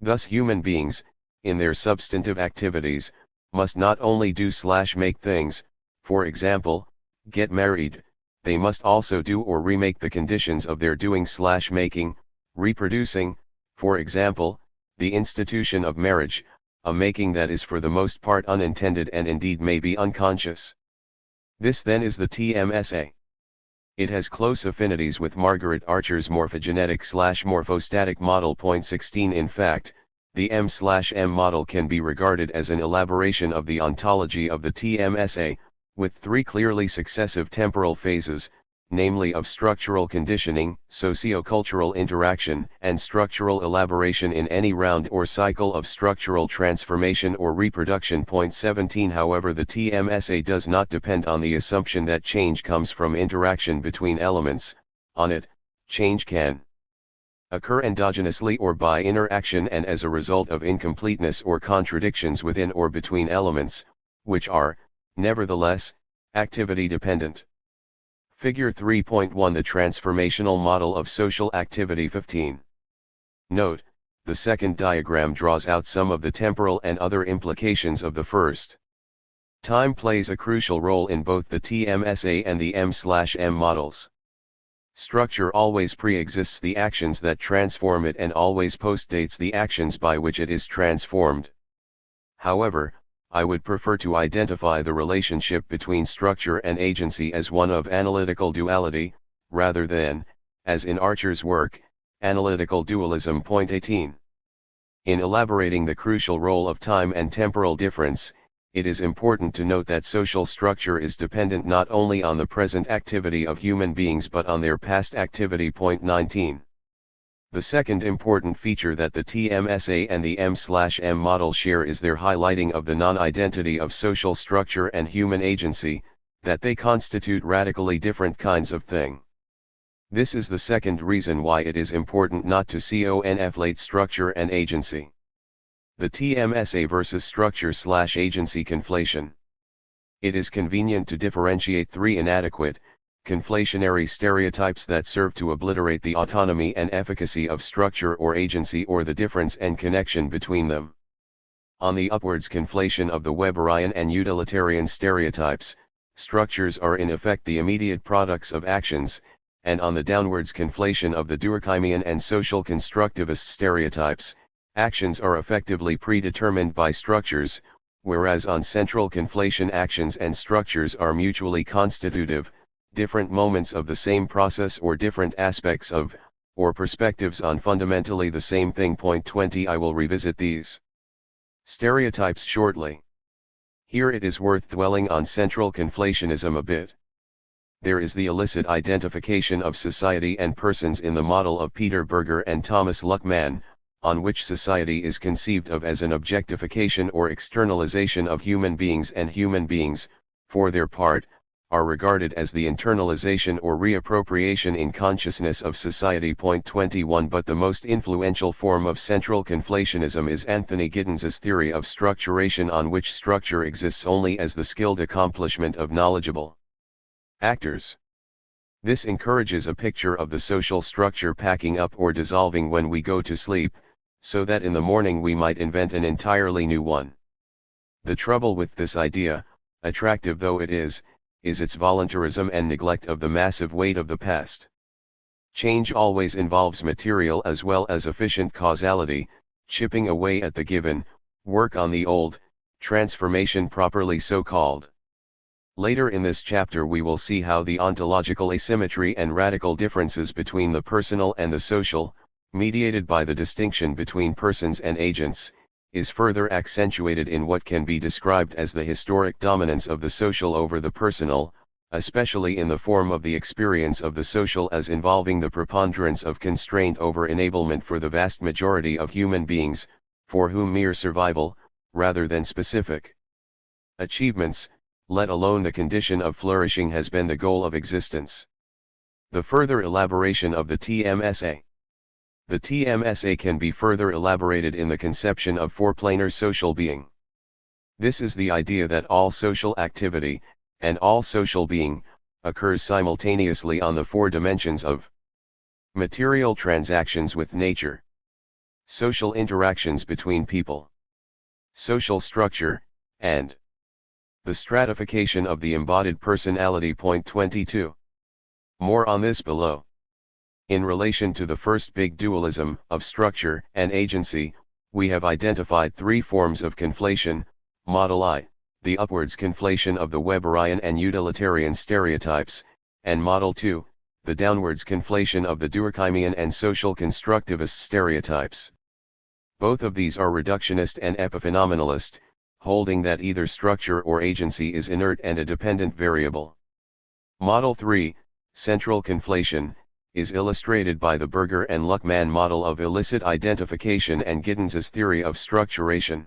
Thus human beings, in their substantive activities, must not only do/make things, for example, get married, they must also do or remake the conditions of their doing/making, reproducing, for example, the institution of marriage, a making that is for the most part unintended and indeed may be unconscious. This then is the TMSA. It has close affinities with Margaret Archer's morphogenetic/morphostatic model. 16 In fact, the M/M model can be regarded as an elaboration of the ontology of the TMSA, with three clearly successive temporal phases, namely of structural conditioning, socio-cultural interaction, and structural elaboration in any round or cycle of structural transformation or reproduction. 17 However, the TMSA does not depend on the assumption that change comes from interaction between elements. On it, change can occur endogenously or by interaction and as a result of incompleteness or contradictions within or between elements, which are, nevertheless, activity dependent. Figure 3.1 The transformational model of social activity. 15. Note, the second diagram draws out some of the temporal and other implications of the first. Time plays a crucial role in both the TMSA and the M/M models. Structure always pre-exists the actions that transform it and always postdates the actions by which it is transformed. However, I would prefer to identify the relationship between structure and agency as one of analytical duality, rather than, as in Archer's work, analytical dualism. 18. In elaborating the crucial role of time and temporal difference, it is important to note that social structure is dependent not only on the present activity of human beings but on their past activity. 19. The second important feature that the TMSA and the M/M model share is their highlighting of the non-identity of social structure and human agency, that they constitute radically different kinds of thing. This is the second reason why it is important not to conflate structure and agency. The TMSA versus structure/agency conflation. It is convenient to differentiate three inadequate, conflationary stereotypes that serve to obliterate the autonomy and efficacy of structure or agency or the difference and connection between them. On the upwards conflation of the Weberian and utilitarian stereotypes, structures are in effect the immediate products of actions, and on the downwards conflation of the Durkheimian and social constructivist stereotypes, actions are effectively predetermined by structures, whereas on central conflation actions and structures are mutually constitutive, different moments of the same process or different aspects of, or perspectives on fundamentally the same thing. Point 20. I will revisit these stereotypes shortly. Here it is worth dwelling on central conflationism a bit. There is the illicit identification of society and persons in the model of Peter Berger and Thomas Luckmann, on which society is conceived of as an objectification or externalization of human beings, and human beings, for their part, are regarded as the internalization or reappropriation in consciousness of society. Point 21. But the most influential form of central conflationism is Anthony Giddens's theory of structuration, on which structure exists only as the skilled accomplishment of knowledgeable actors. This encourages a picture of the social structure packing up or dissolving when we go to sleep, so that in the morning we might invent an entirely new one. The trouble with this idea, attractive though it is its voluntarism and neglect of the massive weight of the past. Change always involves material as well as efficient causality, chipping away at the given, work on the old, transformation properly so called. Later in this chapter we will see how the ontological asymmetry and radical differences between the personal and the social, mediated by the distinction between persons and agents, is further accentuated in what can be described as the historic dominance of the social over the personal, especially in the form of the experience of the social as involving the preponderance of constraint over enablement for the vast majority of human beings, for whom mere survival, rather than specific achievements, let alone the condition of flourishing, has been the goal of existence. The further elaboration of the TMSA. The TMSA can be further elaborated in the conception of four-planar social being. This is the idea that all social activity, and all social being, occurs simultaneously on the four dimensions of material transactions with nature, social interactions between people, social structure, and the stratification of the embodied personality. Point 22. More on this below. In relation to the first big dualism, of structure and agency, we have identified three forms of conflation: Model I, the upwards conflation of the Weberian and utilitarian stereotypes, and Model II, the downwards conflation of the Durkheimian and social constructivist stereotypes. Both of these are reductionist and epiphenomenalist, holding that either structure or agency is inert and a dependent variable. Model 3, central conflation, is illustrated by the Berger and Luckmann model of illicit identification and Giddens's theory of structuration.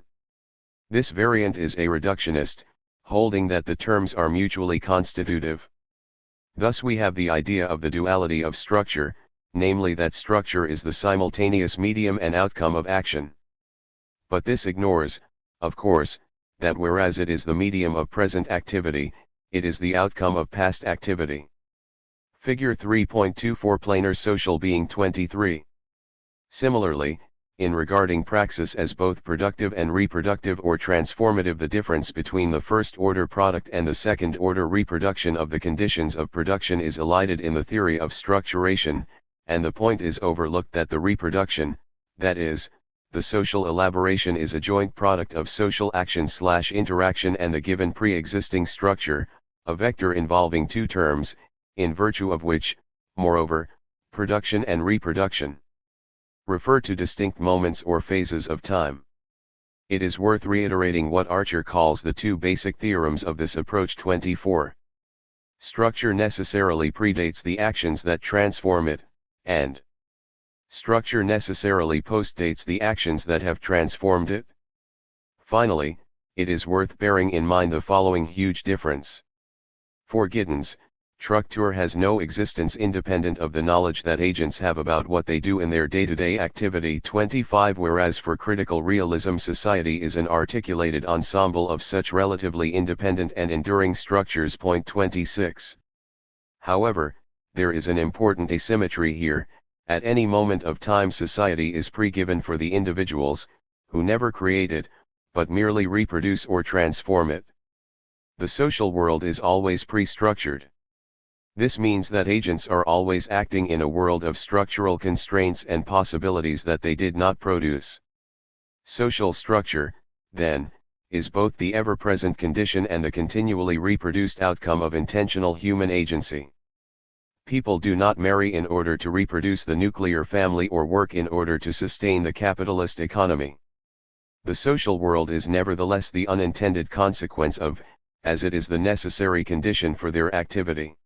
This variant is a reductionist, holding that the terms are mutually constitutive. Thus we have the idea of the duality of structure, namely that structure is the simultaneous medium and outcome of action. But this ignores, of course, that whereas it is the medium of present activity, it is the outcome of past activity. Figure 3.24 Planar Social Being 23. Similarly, in regarding praxis as both productive and reproductive or transformative, the difference between the first-order product and the second-order reproduction of the conditions of production is elided in the theory of structuration, and the point is overlooked that the reproduction, that is, the social elaboration, is a joint product of social action/interaction and the given pre-existing structure, a vector involving two terms, in virtue of which, moreover, production and reproduction refer to distinct moments or phases of time. It is worth reiterating what Archer calls the two basic theorems of this approach. 24. Structure necessarily predates the actions that transform it, and structure necessarily postdates the actions that have transformed it. Finally, it is worth bearing in mind the following huge difference. For Giddens, structure has no existence independent of the knowledge that agents have about what they do in their day-to-day activity. 25 Whereas for critical realism, society is an articulated ensemble of such relatively independent and enduring structures. 26. However, there is an important asymmetry here. At any moment of time society is pre-given for the individuals, who never create it, but merely reproduce or transform it. The social world is always pre-structured. This means that agents are always acting in a world of structural constraints and possibilities that they did not produce. Social structure, then, is both the ever-present condition and the continually reproduced outcome of intentional human agency. People do not marry in order to reproduce the nuclear family or work in order to sustain the capitalist economy. The social world is nevertheless the unintended consequence of, as it is the necessary condition for their activity.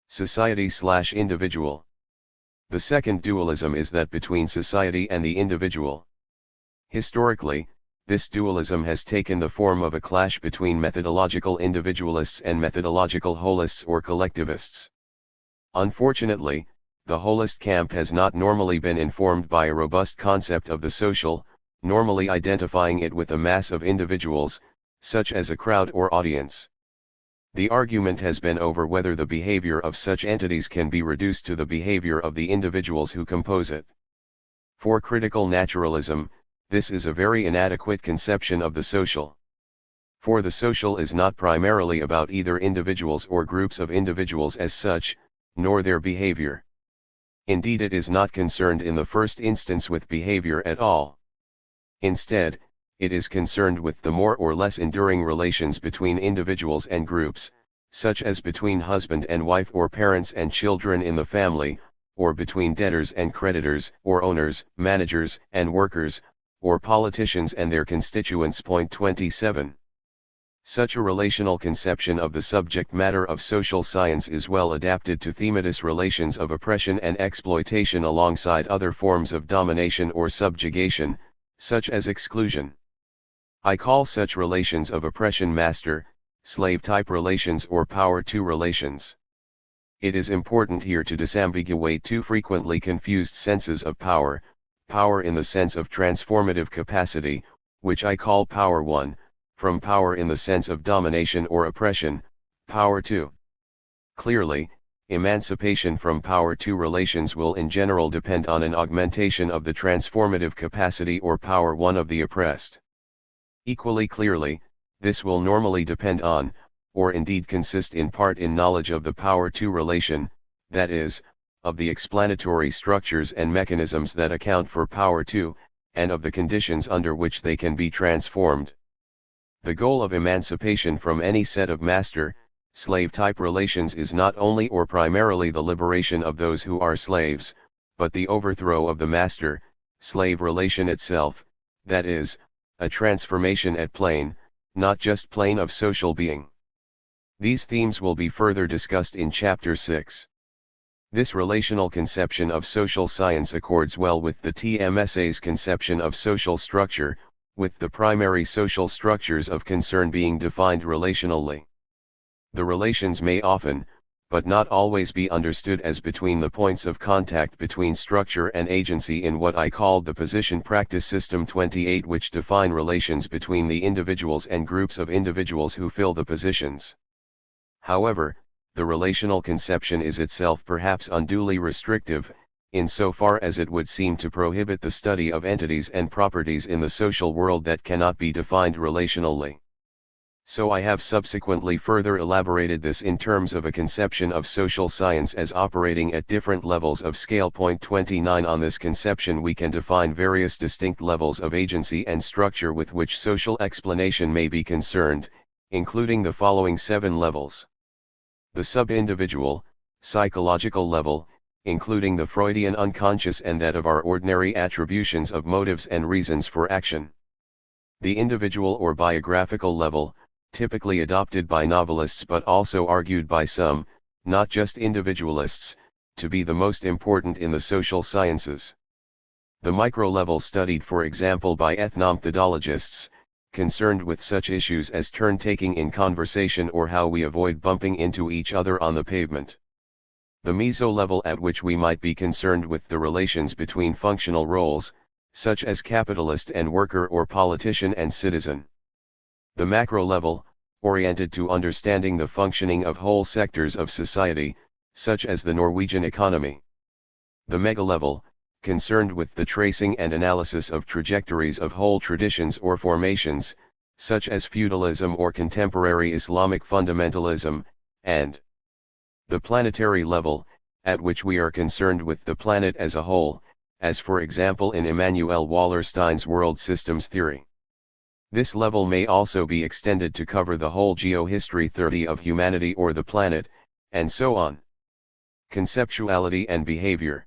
Society/individual. The second dualism is that between society and the individual. Historically, this dualism has taken the form of a clash between methodological individualists and methodological holists or collectivists. Unfortunately, the holist camp has not normally been informed by a robust concept of the social, normally identifying it with a mass of individuals, such as a crowd or audience. The argument has been over whether the behavior of such entities can be reduced to the behavior of the individuals who compose it. For critical naturalism, this is a very inadequate conception of the social. For the social is not primarily about either individuals or groups of individuals as such, nor their behavior. Indeed, it is not concerned in the first instance with behavior at all. Instead, it is concerned with the more or less enduring relations between individuals and groups, such as between husband and wife or parents and children in the family, or between debtors and creditors, or owners, managers, and workers, or politicians and their constituents. 27. Such a relational conception of the subject matter of social science is well adapted to thematis relations of oppression and exploitation alongside other forms of domination or subjugation, such as exclusion. I call such relations of oppression master-slave type relations or power-to relations. It is important here to disambiguate two frequently confused senses of power, power in the sense of transformative capacity, which I call power 1, from power in the sense of domination or oppression, power 2. Clearly, emancipation from power 2 relations will in general depend on an augmentation of the transformative capacity or power 1 of the oppressed. Equally clearly, this will normally depend on, or indeed consist in part in knowledge of the power 2 relation, that is, of the explanatory structures and mechanisms that account for power 2, and of the conditions under which they can be transformed. The goal of emancipation from any set of master-slave type relations is not only or primarily the liberation of those who are slaves, but the overthrow of the master-slave relation itself, that is, a transformation at plane, not just plane of social being. These themes will be further discussed in Chapter 6. This relational conception of social science accords well with the TMSA's conception of social structure, with the primary social structures of concern being defined relationally. The relations may often, but not always be understood as between the points of contact between structure and agency in what I called the position practice system 28, which define relations between the individuals and groups of individuals who fill the positions. However, the relational conception is itself perhaps unduly restrictive, insofar as it would seem to prohibit the study of entities and properties in the social world that cannot be defined relationally. So I have subsequently further elaborated this in terms of a conception of social science as operating at different levels of scale. 29. On this conception we can define various distinct levels of agency and structure with which social explanation may be concerned, including the following 7 levels. The sub-individual, psychological level, including the Freudian unconscious and that of our ordinary attributions of motives and reasons for action. The individual or biographical level, typically adopted by novelists but also argued by some, not just individualists, to be the most important in the social sciences. The micro-level studied for example by ethnomethodologists, concerned with such issues as turn-taking in conversation or how we avoid bumping into each other on the pavement. The meso-level at which we might be concerned with the relations between functional roles, such as capitalist and worker or politician and citizen. The macro-level, oriented to understanding the functioning of whole sectors of society, such as the Norwegian economy. The mega-level, concerned with the tracing and analysis of trajectories of whole traditions or formations, such as feudalism or contemporary Islamic fundamentalism, and the planetary level, at which we are concerned with the planet as a whole, as for example in Immanuel Wallerstein's world systems theory. This level may also be extended to cover the whole geohistory 30 of humanity or the planet, and so on. Conceptuality and behavior.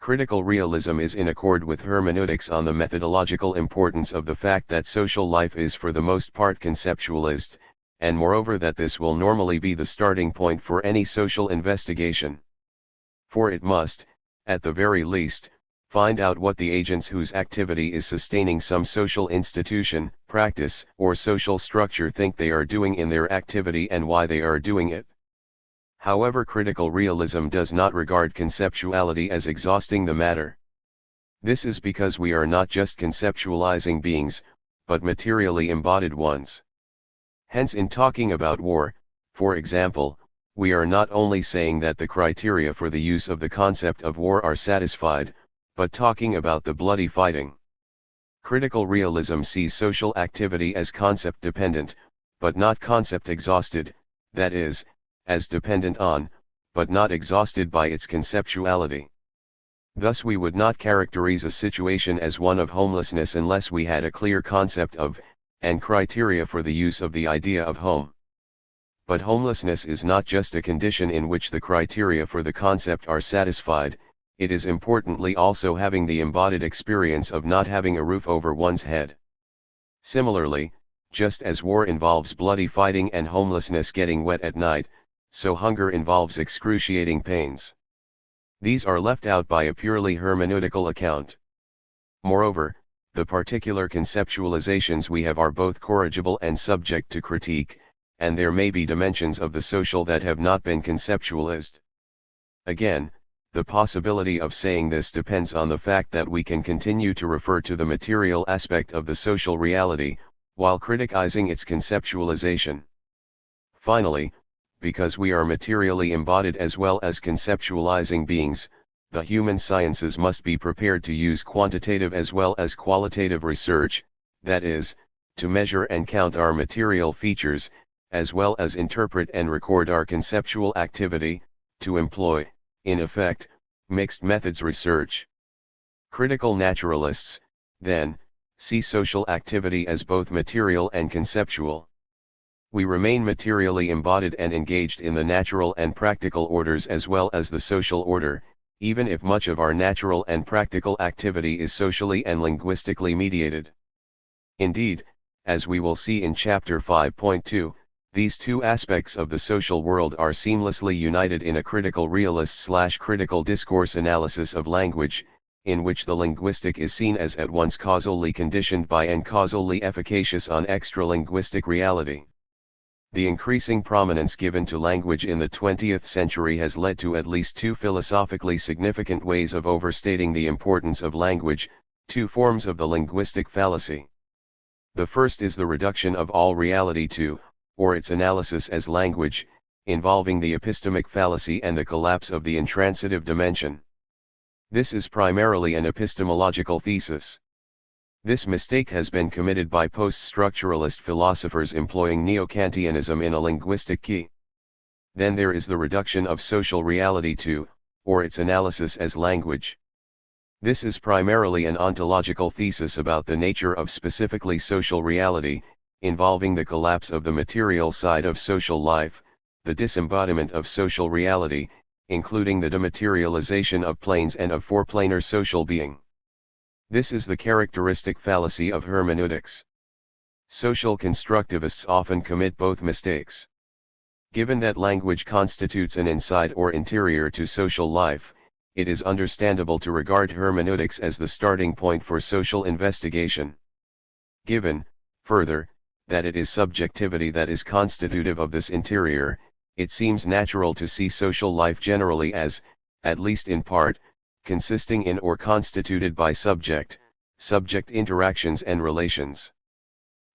Critical realism is in accord with hermeneutics on the methodological importance of the fact that social life is for the most part conceptualist, and moreover that this will normally be the starting point for any social investigation. For it must, at the very least, find out what the agents whose activity is sustaining some social institution, practice, or social structure think they are doing in their activity and why they are doing it. However, critical realism does not regard conceptuality as exhausting the matter. This is because we are not just conceptualizing beings, but materially embodied ones. Hence, in talking about war, for example, we are not only saying that the criteria for the use of the concept of war are satisfied, but talking about the bloody fighting. Critical realism sees social activity as concept-dependent, but not concept-exhausted, that is, as dependent on, but not exhausted by its conceptuality. Thus we would not characterize a situation as one of homelessness unless we had a clear concept of, and criteria for the use of the idea of home. But homelessness is not just a condition in which the criteria for the concept are satisfied, it is importantly also having the embodied experience of not having a roof over one's head. Similarly, just as war involves bloody fighting and homelessness getting wet at night, so hunger involves excruciating pains. These are left out by a purely hermeneutical account. Moreover, the particular conceptualizations we have are both corrigible and subject to critique, and there may be dimensions of the social that have not been conceptualized. Again, the possibility of saying this depends on the fact that we can continue to refer to the material aspect of the social reality, while criticizing its conceptualization. Finally, because we are materially embodied as well as conceptualizing beings, the human sciences must be prepared to use quantitative as well as qualitative research, that is, to measure and count our material features, as well as interpret and record our conceptual activity, to employ, in effect, mixed methods research. Critical naturalists, then, see social activity as both material and conceptual. We remain materially embodied and engaged in the natural and practical orders as well as the social order, even if much of our natural and practical activity is socially and linguistically mediated. Indeed, as we will see in Chapter 5.2, these two aspects of the social world are seamlessly united in a critical realist/critical discourse analysis of language, in which the linguistic is seen as at once causally conditioned by and causally efficacious on extra-linguistic reality. The increasing prominence given to language in the 20th century has led to at least two philosophically significant ways of overstating the importance of language, two forms of the linguistic fallacy. The first is the reduction of all reality to, or its analysis as language, involving the epistemic fallacy and the collapse of the intransitive dimension. This is primarily an epistemological thesis. This mistake has been committed by post-structuralist philosophers employing neo-Kantianism in a linguistic key. Then there is the reduction of social reality to, or its analysis as language. This is primarily an ontological thesis about the nature of specifically social reality, involving the collapse of the material side of social life, the disembodiment of social reality, including the dematerialization of planes and of foreplanar social being. This is the characteristic fallacy of hermeneutics. Social constructivists often commit both mistakes. Given that language constitutes an inside or interior to social life, it is understandable to regard hermeneutics as the starting point for social investigation. Given, further, that it is subjectivity that is constitutive of this interior, it seems natural to see social life generally as, at least in part, consisting in or constituted by subject-subject interactions and relations.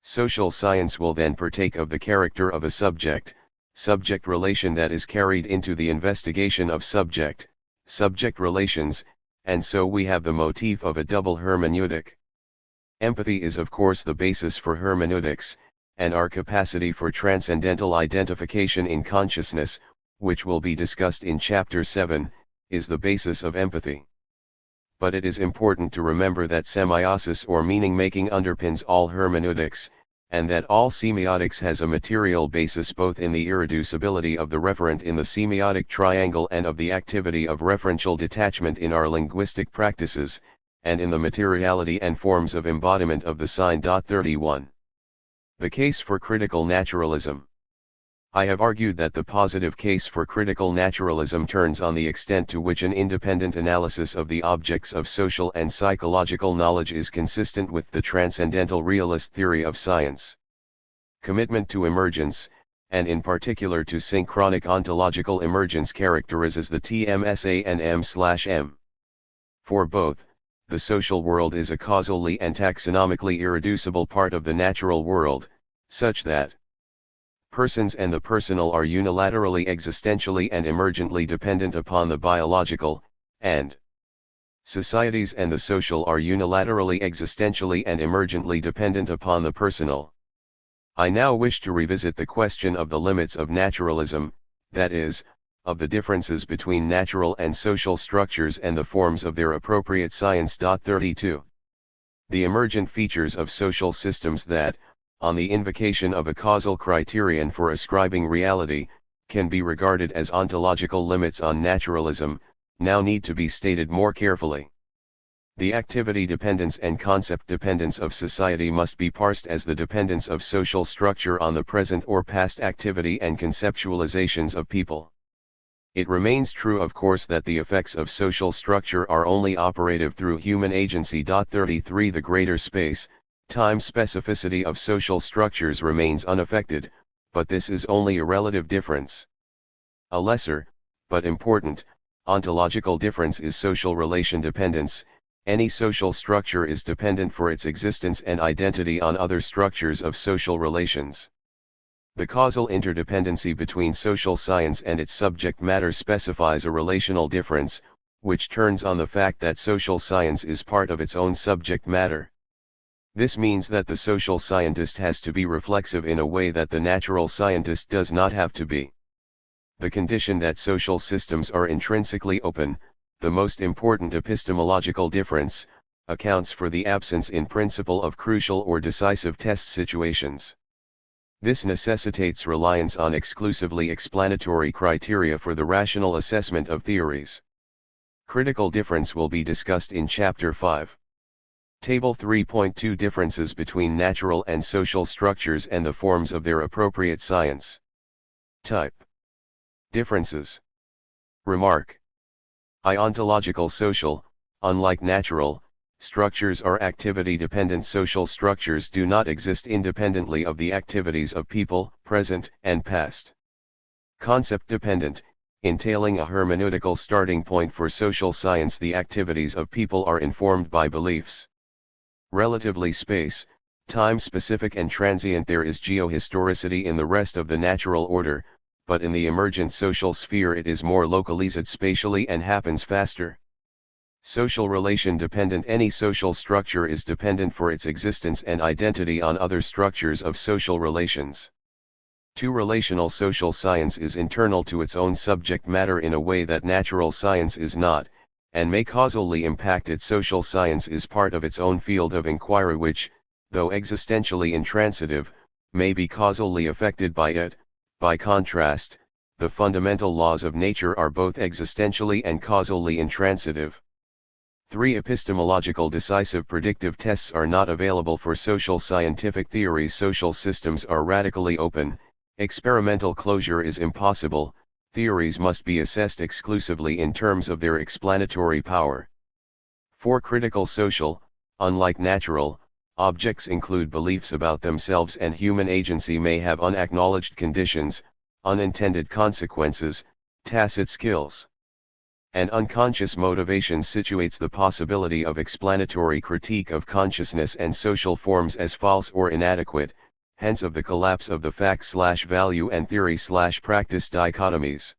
Social science will then partake of the character of a subject-subject relation that is carried into the investigation of subject-subject relations, and so we have the motif of a double hermeneutic. Empathy is of course the basis for hermeneutics, and our capacity for transcendental identification in consciousness, which will be discussed in Chapter 7, is the basis of empathy. But it is important to remember that semiosis or meaning-making underpins all hermeneutics, and that all semiotics has a material basis both in the irreducibility of the referent in the semiotic triangle and of the activity of referential detachment in our linguistic practices, and in the materiality and forms of embodiment of the sign. 31. The case for critical naturalism. I have argued that the positive case for critical naturalism turns on the extent to which an independent analysis of the objects of social and psychological knowledge is consistent with the transcendental realist theory of science. Commitment to emergence, and in particular to synchronic ontological emergence, characterizes the TMSA and M/M. For both, the social world is a causally and taxonomically irreducible part of the natural world, such that persons and the personal are unilaterally, existentially and emergently dependent upon the biological, and societies and the social are unilaterally, existentially and emergently dependent upon the personal. I now wish to revisit the question of the limits of naturalism, that is, of the differences between natural and social structures and the forms of their appropriate science. 32. The emergent features of social systems that, on the invocation of a causal criterion for ascribing reality, can be regarded as ontological limits on naturalism, now need to be stated more carefully. The activity dependence and concept dependence of society must be parsed as the dependence of social structure on the present or past activity and conceptualizations of people. It remains true of course that the effects of social structure are only operative through human agency. 33 The greater space, time specificity of social structures remains unaffected, but this is only a relative difference. A lesser, but important, ontological difference is social relation dependence. Any social structure is dependent for its existence and identity on other structures of social relations. The causal interdependency between social science and its subject matter specifies a relational difference, which turns on the fact that social science is part of its own subject matter. This means that the social scientist has to be reflexive in a way that the natural scientist does not have to be. The condition that social systems are intrinsically open, the most important epistemological difference, accounts for the absence in principle of crucial or decisive test situations. This necessitates reliance on exclusively explanatory criteria for the rational assessment of theories. Critical difference will be discussed in Chapter 5. Table 3.2 Differences between natural and social structures and the forms of their appropriate science. Type. Differences. Remark. Ontological social, unlike natural, structures are activity-dependent. Social structures do not exist independently of the activities of people, present and past. Concept-dependent, entailing a hermeneutical starting point for social science. The activities of people are informed by beliefs. Relatively space, time-specific and transient. There is geohistoricity in the rest of the natural order, but in the emergent social sphere it is more localized spatially and happens faster. Social relation dependent. Any social structure is dependent for its existence and identity on other structures of social relations. Relational social science is internal to its own subject matter in a way that natural science is not, and may causally impact it. Social science is part of its own field of inquiry which, though existentially intransitive, may be causally affected by it. By contrast, the fundamental laws of nature are both existentially and causally intransitive. 3. Epistemological decisive predictive tests are not available for social scientific theories. Social systems are radically open, experimental closure is impossible, theories must be assessed exclusively in terms of their explanatory power. 4. Critical social, unlike natural, objects include beliefs about themselves, and human agency may have unacknowledged conditions, unintended consequences, tacit skills. And unconscious motivation situates the possibility of explanatory critique of consciousness and social forms as false or inadequate, hence of the collapse of the fact/value and theory/practice dichotomies.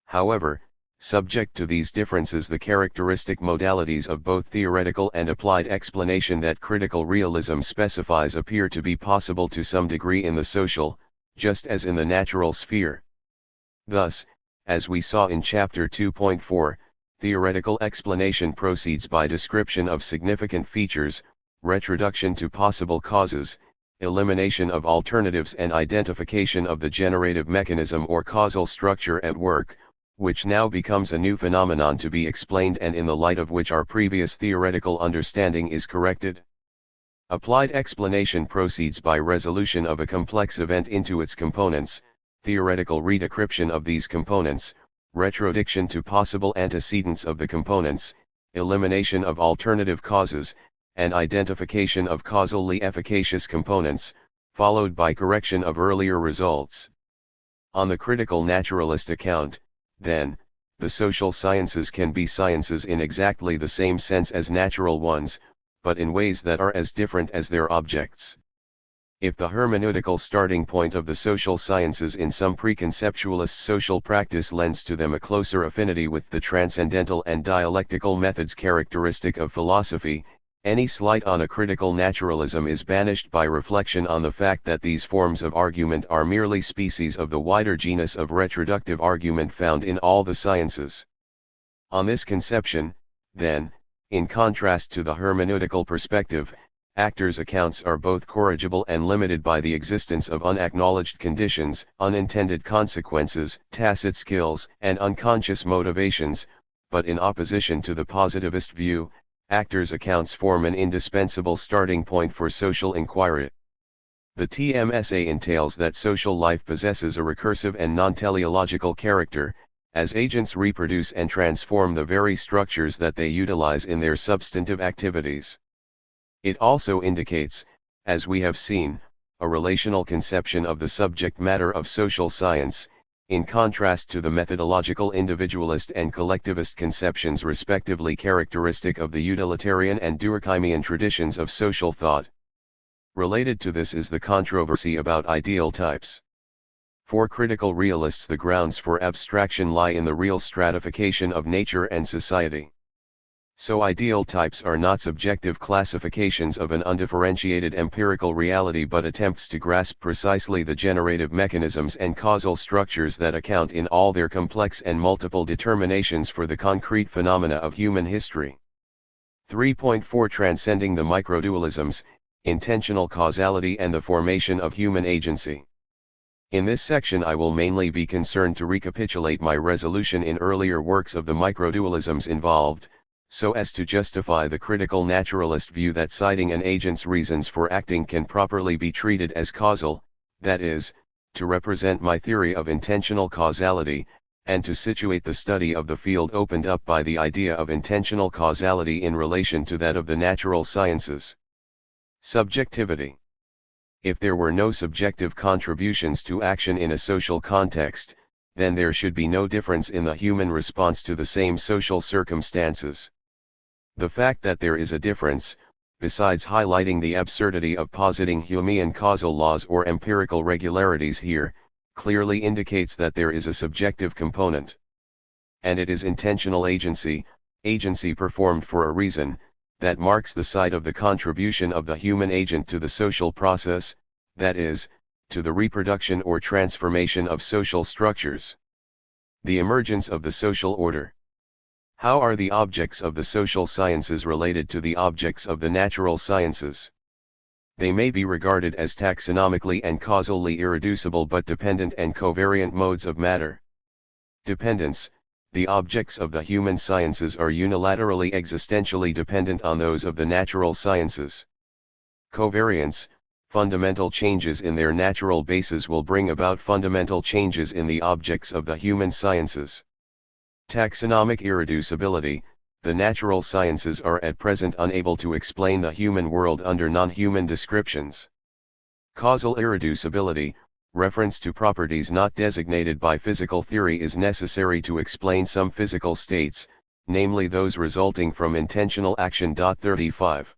However, Subject to these differences, the characteristic modalities of both theoretical and applied explanation that critical realism specifies appear to be possible to some degree in the social, just as in the natural sphere. Thus, as we saw in Chapter 2.4, theoretical explanation proceeds by description of significant features, retroduction to possible causes, elimination of alternatives and identification of the generative mechanism or causal structure at work, which now becomes a new phenomenon to be explained and in the light of which our previous theoretical understanding is corrected. Applied explanation proceeds by resolution of a complex event into its components, theoretical redescription of these components, retrodiction to possible antecedents of the components, elimination of alternative causes, and identification of causally efficacious components, followed by correction of earlier results. On the critical naturalist account, then, the social sciences can be sciences in exactly the same sense as natural ones, but in ways that are as different as their objects. If the hermeneutical starting point of the social sciences in some preconceptualist social practice lends to them a closer affinity with the transcendental and dialectical methods characteristic of philosophy, any slight on a critical naturalism is banished by reflection on the fact that these forms of argument are merely species of the wider genus of retroductive argument found in all the sciences. On this conception, then, in contrast to the hermeneutical perspective, actors' accounts are both corrigible and limited by the existence of unacknowledged conditions, unintended consequences, tacit skills, and unconscious motivations, but in opposition to the positivist view, actors' accounts form an indispensable starting point for social inquiry. The TMSA entails that social life possesses a recursive and non-teleological character, as agents reproduce and transform the very structures that they utilize in their substantive activities. It also indicates, as we have seen, a relational conception of the subject matter of social science, in contrast to the methodological individualist and collectivist conceptions respectively characteristic of the utilitarian and Durkheimian traditions of social thought. Related to this is the controversy about ideal types. For critical realists, the grounds for abstraction lie in the real stratification of nature and society. So ideal types are not subjective classifications of an undifferentiated empirical reality but attempts to grasp precisely the generative mechanisms and causal structures that account in all their complex and multiple determinations for the concrete phenomena of human history. 3.4 Transcending the microdualisms, intentional causality and the formation of human agency. In this section I will mainly be concerned to recapitulate my resolution in earlier works of the microdualisms involved, so as to justify the critical naturalist view that citing an agent's reasons for acting can properly be treated as causal, that is, to represent my theory of intentional causality, and to situate the study of the field opened up by the idea of intentional causality in relation to that of the natural sciences. Subjectivity. If there were no subjective contributions to action in a social context, then there should be no difference in the human response to the same social circumstances. The fact that there is a difference, besides highlighting the absurdity of positing Humean causal laws or empirical regularities here, clearly indicates that there is a subjective component. And it is intentional agency, agency performed for a reason, that marks the site of the contribution of the human agent to the social process, that is, to the reproduction or transformation of social structures. The emergence of the social order. How are the objects of the social sciences related to the objects of the natural sciences? They may be regarded as taxonomically and causally irreducible but dependent and covariant modes of matter. Dependence. The objects of the human sciences are unilaterally existentially dependent on those of the natural sciences. Covariance. Fundamental changes in their natural bases will bring about fundamental changes in the objects of the human sciences. Taxonomic irreducibility. The natural sciences are at present unable to explain the human world under non-human descriptions. Causal irreducibility. Reference to properties not designated by physical theory is necessary to explain some physical states, namely those resulting from intentional action. 35.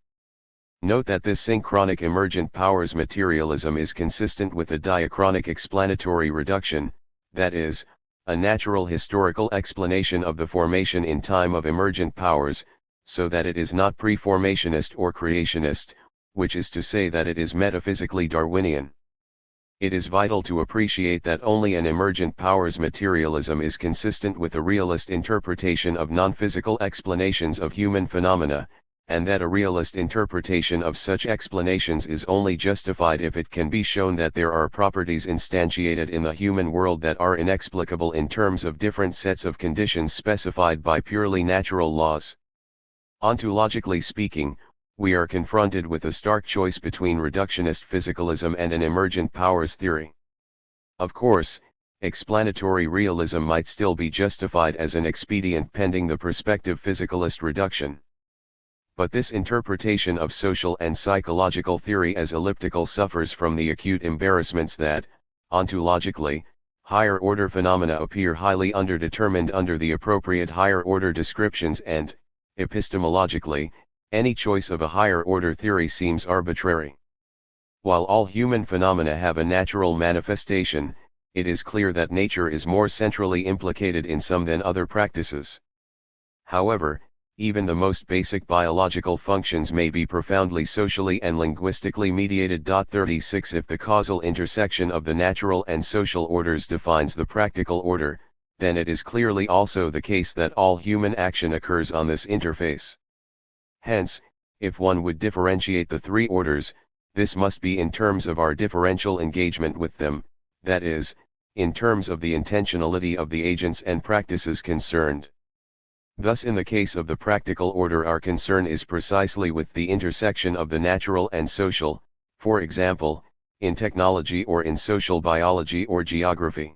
Note that this synchronic emergent powers materialism is consistent with a diachronic explanatory reduction, that is, a natural historical explanation of the formation in time of emergent powers, so that it is not pre-formationist or creationist, which is to say that it is metaphysically Darwinian. It is vital to appreciate that only an emergent powers materialism is consistent with a realist interpretation of non-physical explanations of human phenomena, and that a realist interpretation of such explanations is only justified if it can be shown that there are properties instantiated in the human world that are inexplicable in terms of different sets of conditions specified by purely natural laws. Ontologically speaking, we are confronted with a stark choice between reductionist physicalism and an emergent powers theory. Of course, explanatory realism might still be justified as an expedient pending the prospective physicalist reduction. But this interpretation of social and psychological theory as elliptical suffers from the acute embarrassments that, ontologically, higher-order phenomena appear highly underdetermined under the appropriate higher-order descriptions and, epistemologically, any choice of a higher-order theory seems arbitrary. While all human phenomena have a natural manifestation, it is clear that nature is more centrally implicated in some than other practices. However, even the most basic biological functions may be profoundly socially and linguistically mediated. 36 If the causal intersection of the natural and social orders defines the practical order, then it is clearly also the case that all human action occurs on this interface. Hence, if one would differentiate the three orders, this must be in terms of our differential engagement with them, that is, in terms of the intentionality of the agents and practices concerned. Thus in the case of the practical order our concern is precisely with the intersection of the natural and social, for example, in technology or in social biology or geography.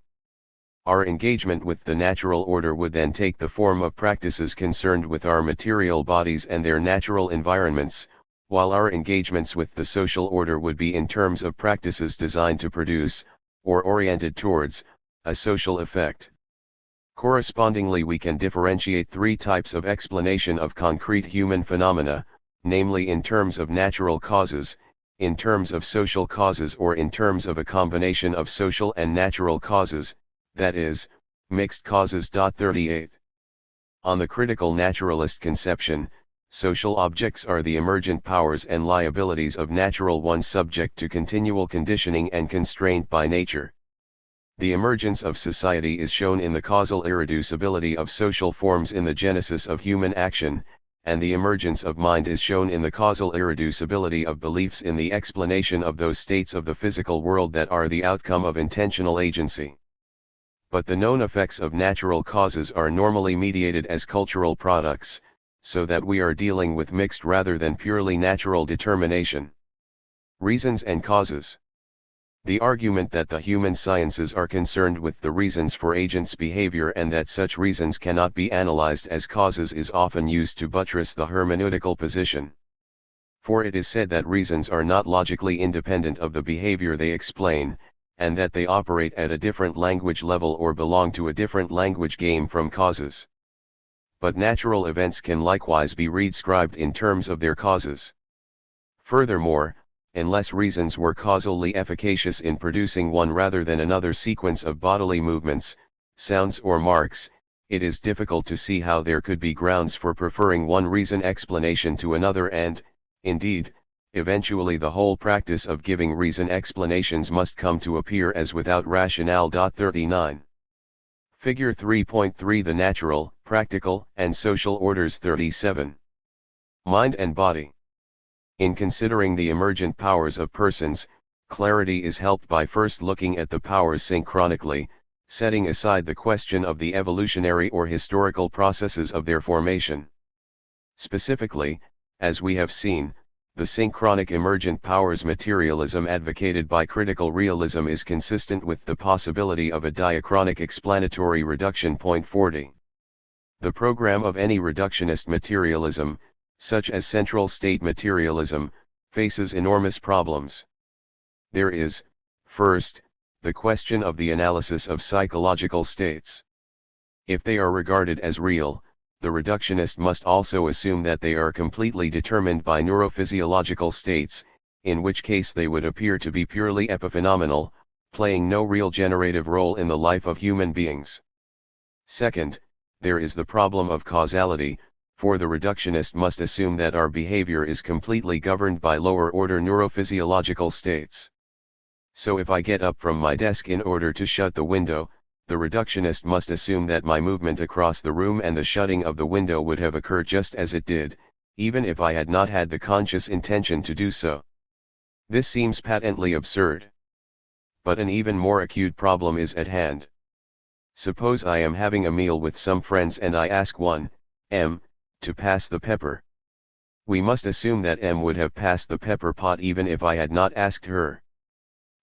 Our engagement with the natural order would then take the form of practices concerned with our material bodies and their natural environments, while our engagements with the social order would be in terms of practices designed to produce, or oriented towards, a social effect. Correspondingly we can differentiate three types of explanation of concrete human phenomena, namely in terms of natural causes, in terms of social causes or in terms of a combination of social and natural causes, that is, mixed causes. 38. On the critical naturalist conception, social objects are the emergent powers and liabilities of natural ones subject to continual conditioning and constraint by nature. The emergence of society is shown in the causal irreducibility of social forms in the genesis of human action, and the emergence of mind is shown in the causal irreducibility of beliefs in the explanation of those states of the physical world that are the outcome of intentional agency. But the known effects of natural causes are normally mediated as cultural products, so that we are dealing with mixed rather than purely natural determination. Reasons and causes. The argument that the human sciences are concerned with the reasons for agents' behavior and that such reasons cannot be analyzed as causes is often used to buttress the hermeneutical position. For it is said that reasons are not logically independent of the behavior they explain, and that they operate at a different language level or belong to a different language game from causes. But natural events can likewise be redscribed in terms of their causes. Furthermore, unless reasons were causally efficacious in producing one rather than another sequence of bodily movements, sounds or marks, it is difficult to see how there could be grounds for preferring one reason explanation to another and, indeed, eventually the whole practice of giving reason explanations must come to appear as without rationale. 39. Figure 3.3 The natural, practical, and social orders. 37. Mind and body. In considering the emergent powers of persons, clarity is helped by first looking at the powers synchronically, setting aside the question of the evolutionary or historical processes of their formation. Specifically, as we have seen, the synchronic emergent powers materialism advocated by critical realism is consistent with the possibility of a diachronic explanatory reduction. 40. The program of any reductionist materialism, such as central state materialism, faces enormous problems. There is, first, the question of the analysis of psychological states. If they are regarded as real, the reductionist must also assume that they are completely determined by neurophysiological states, in which case they would appear to be purely epiphenomenal, playing no real generative role in the life of human beings. Second, there is the problem of causality, for the reductionist must assume that our behavior is completely governed by lower-order neurophysiological states. So if I get up from my desk in order to shut the window, the reductionist must assume that my movement across the room and the shutting of the window would have occurred just as it did, even if I had not had the conscious intention to do so. This seems patently absurd. But an even more acute problem is at hand. Suppose I am having a meal with some friends and I ask one, M, to pass the pepper. We must assume that M would have passed the pepper pot even if I had not asked her.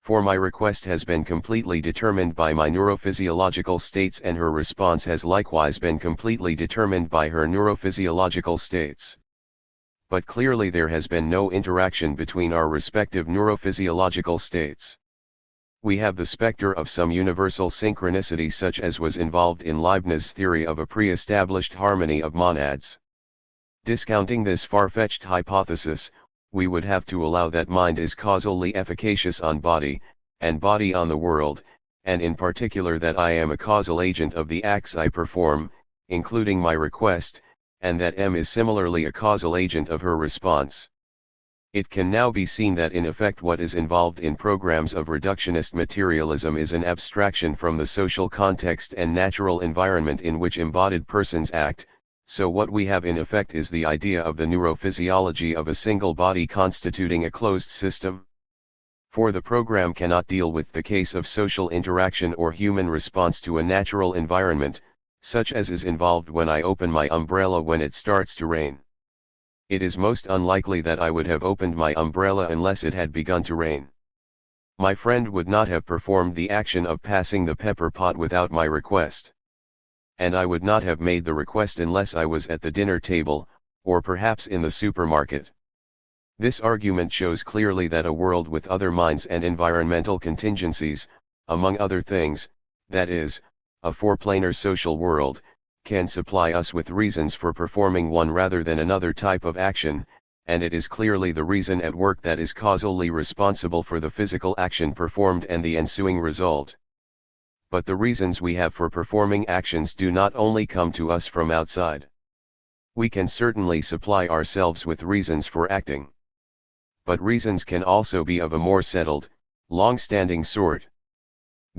For my request has been completely determined by my neurophysiological states and her response has likewise been completely determined by her neurophysiological states. But clearly there has been no interaction between our respective neurophysiological states. We have the specter of some universal synchronicity such as was involved in Leibniz's theory of a pre-established harmony of monads. Discounting this far-fetched hypothesis, we would have to allow that mind is causally efficacious on body, and body on the world, and in particular that I am a causal agent of the acts I perform, including my request, and that M is similarly a causal agent of her response. It can now be seen that in effect what is involved in programs of reductionist materialism is an abstraction from the social context and natural environment in which embodied persons act, so what we have in effect is the idea of the neurophysiology of a single body constituting a closed system. For the program cannot deal with the case of social interaction or human response to a natural environment, such as is involved when I open my umbrella when it starts to rain. It is most unlikely that I would have opened my umbrella unless it had begun to rain. My friend would not have performed the action of passing the pepper pot without my request. And I would not have made the request unless I was at the dinner table, or perhaps in the supermarket. This argument shows clearly that a world with other minds and environmental contingencies, among other things, that is, a four-planar social world, can supply us with reasons for performing one rather than another type of action, and it is clearly the reason at work that is causally responsible for the physical action performed and the ensuing result. But the reasons we have for performing actions do not only come to us from outside. We can certainly supply ourselves with reasons for acting. But reasons can also be of a more settled, long-standing sort.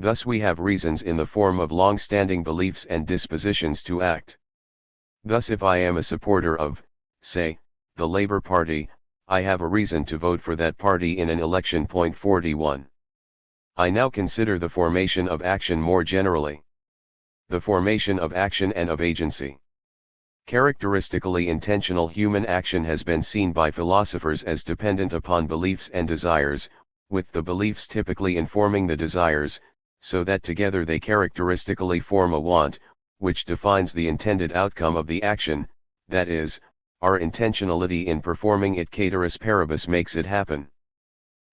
Thus we have reasons in the form of long-standing beliefs and dispositions to act. Thus if I am a supporter of, say, the Labour Party, I have a reason to vote for that party in an election. 41. I now consider the formation of action more generally. The formation of action and of agency. Characteristically intentional human action has been seen by philosophers as dependent upon beliefs and desires, with the beliefs typically informing the desires, so that together they characteristically form a want, which defines the intended outcome of the action, that is, our intentionality in performing it caeteris paribus makes it happen.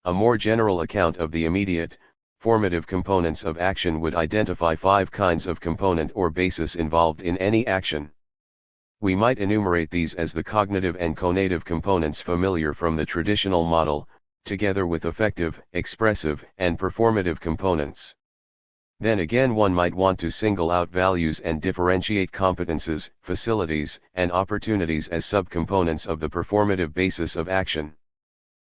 A more general account of the immediate, formative components of action would identify 5 kinds of component or basis involved in any action. We might enumerate these as the cognitive and conative components familiar from the traditional model, together with affective, expressive, and performative components. Then again one might want to single out values and differentiate competences, facilities, and opportunities as subcomponents of the performative basis of action.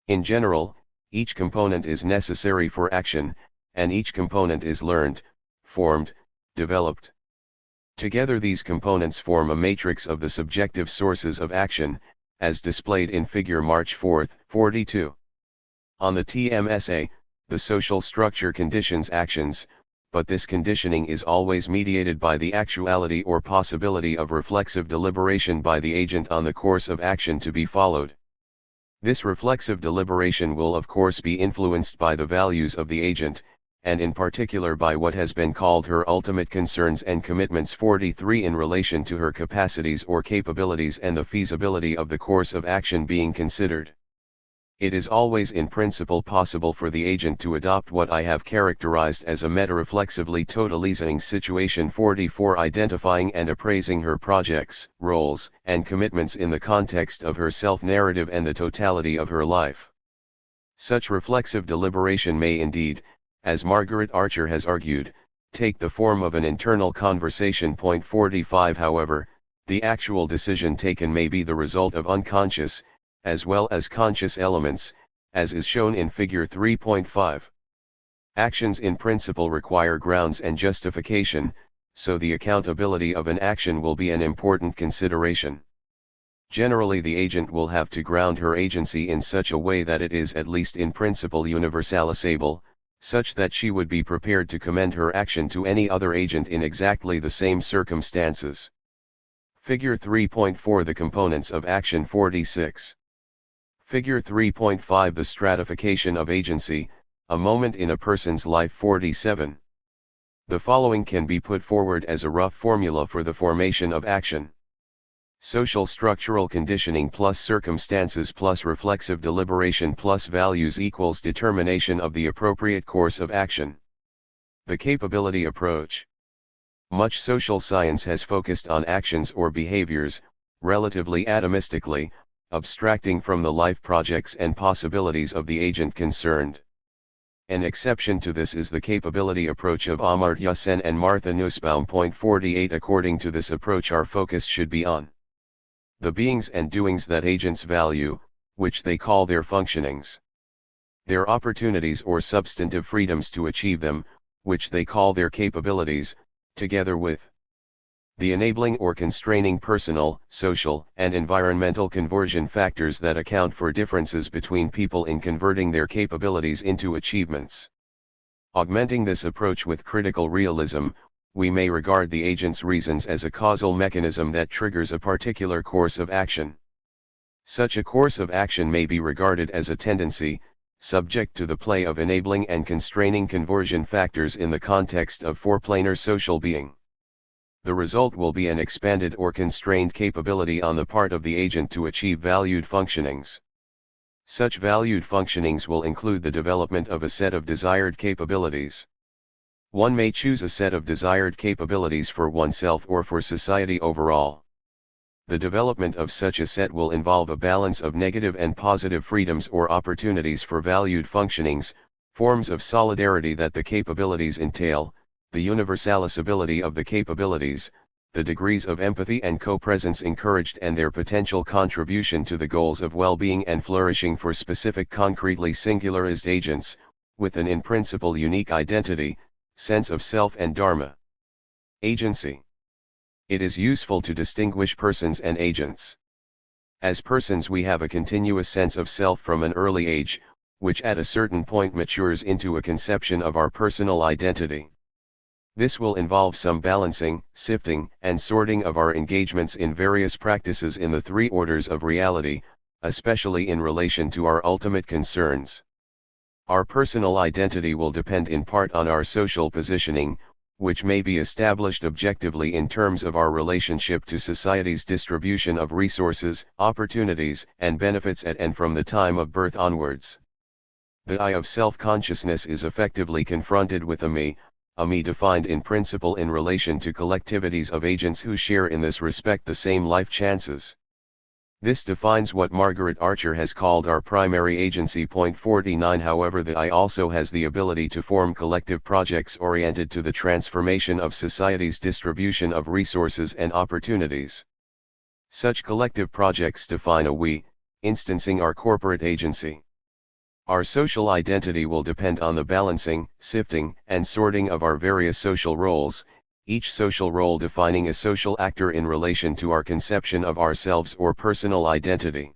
In general, each component is necessary for action, and each component is learned, formed, developed. Together these components form a matrix of the subjective sources of action, as displayed in figure March 4, 42. On the TMSA, the social structure conditions actions, but this conditioning is always mediated by the actuality or possibility of reflexive deliberation by the agent on the course of action to be followed. This reflexive deliberation will of course be influenced by the values of the agent, and in particular by what has been called her ultimate concerns and commitments. 43 in relation to her capacities or capabilities and the feasibility of the course of action being considered. It is always in principle possible for the agent to adopt what I have characterized as a meta-reflexively totalizing situation. 44 identifying and appraising her projects, roles, and commitments in the context of her self-narrative and the totality of her life. Such reflexive deliberation may indeed, as Margaret Archer has argued, take the form of an internal conversation. Point 45. However, the actual decision taken may be the result of unconscious, as well as conscious elements, as is shown in figure 3.5. Actions in principle require grounds and justification, so the accountability of an action will be an important consideration. Generally, the agent will have to ground her agency in such a way that it is at least in principle universalizable, such that she would be prepared to commend her action to any other agent in exactly the same circumstances. Figure 3.4 The components of action. 46. Figure 3.5 The stratification of agency, a moment in a person's life. 47. The following can be put forward as a rough formula for the formation of action. Social structural conditioning plus circumstances plus reflexive deliberation plus values equals determination of the appropriate course of action. The capability approach. Much social science has focused on actions or behaviors, relatively atomistically, abstracting from the life projects and possibilities of the agent concerned. An exception to this is the capability approach of Amartya Sen and Martha Nussbaum. Point 48 According to this approach, our focus should be on the beings and doings that agents value, which they call their functionings. Their opportunities or substantive freedoms to achieve them, which they call their capabilities, together with the enabling or constraining personal, social, and environmental conversion factors that account for differences between people in converting their capabilities into achievements. Augmenting this approach with critical realism, we may regard the agent's reasons as a causal mechanism that triggers a particular course of action. Such a course of action may be regarded as a tendency, subject to the play of enabling and constraining conversion factors in the context of four-planar social being. The result will be an expanded or constrained capability on the part of the agent to achieve valued functionings. Such valued functionings will include the development of a set of desired capabilities. One may choose a set of desired capabilities for oneself or for society overall. The development of such a set will involve a balance of negative and positive freedoms or opportunities for valued functionings, forms of solidarity that the capabilities entail, the universalizability of the capabilities, the degrees of empathy and co-presence encouraged and their potential contribution to the goals of well-being and flourishing for specific concretely singularized agents, with an in principle unique identity, sense of self and dharma. Agency. It is useful to distinguish persons and agents. As persons we have a continuous sense of self from an early age, which at a certain point matures into a conception of our personal identity. This will involve some balancing, sifting, and sorting of our engagements in various practices in the three orders of reality, especially in relation to our ultimate concerns. Our personal identity will depend in part on our social positioning, which may be established objectively in terms of our relationship to society's distribution of resources, opportunities, and benefits at and from the time of birth onwards. The I of self-consciousness is effectively confronted with a me defined in principle in relation to collectivities of agents who share in this respect the same life chances. This defines what Margaret Archer has called our primary agency. Point 49 However, the I also has the ability to form collective projects oriented to the transformation of society's distribution of resources and opportunities. Such collective projects define a we, instancing our corporate agency. Our social identity will depend on the balancing, sifting, and sorting of our various social roles, each social role defining a social actor in relation to our conception of ourselves or personal identity.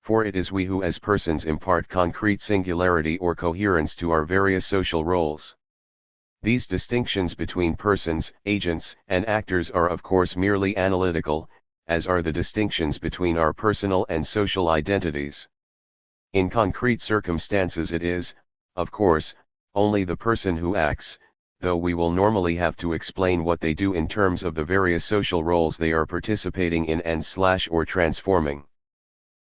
For it is we who as persons impart concrete singularity or coherence to our various social roles. These distinctions between persons, agents, and actors are of course merely analytical, as are the distinctions between our personal and social identities. In concrete circumstances it is, of course, only the person who acts, though we will normally have to explain what they do in terms of the various social roles they are participating in and/or transforming.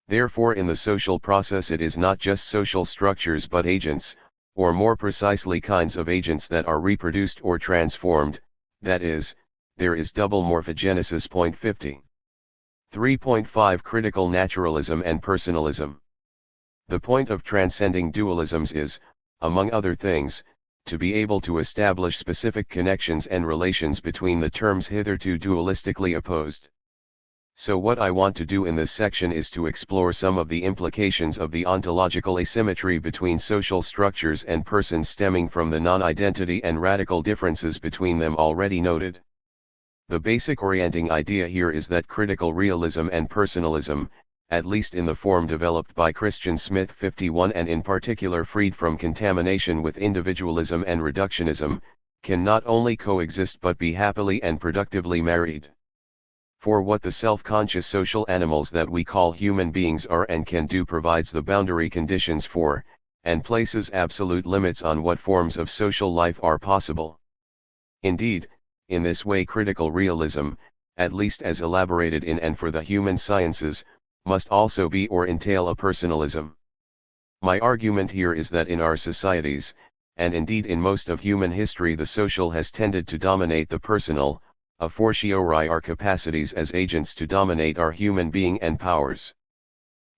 Therefore in the social process it is not just social structures but agents, or more precisely kinds of agents that are reproduced or transformed, that is, there is double morphogenesis. Point 50. 3.5 Critical naturalism and personalism. The point of transcending dualisms is, among other things, to be able to establish specific connections and relations between the terms hitherto dualistically opposed. So what I want to do in this section is to explore some of the implications of the ontological asymmetry between social structures and persons stemming from the non-identity and radical differences between them already noted. The basic orienting idea here is that critical realism and personalism, at least in the form developed by Christian Smith 51 and in particular freed from contamination with individualism and reductionism, can not only coexist but be happily and productively married. For what the self-conscious social animals that we call human beings are and can do provides the boundary conditions for, and places absolute limits on what forms of social life are possible. Indeed, in this way critical realism, at least as elaborated in and for the human sciences, must also be or entail a personalism. My argument here is that in our societies, and indeed in most of human history, the social has tended to dominate the personal, a fortiori our capacities as agents to dominate our human being and powers.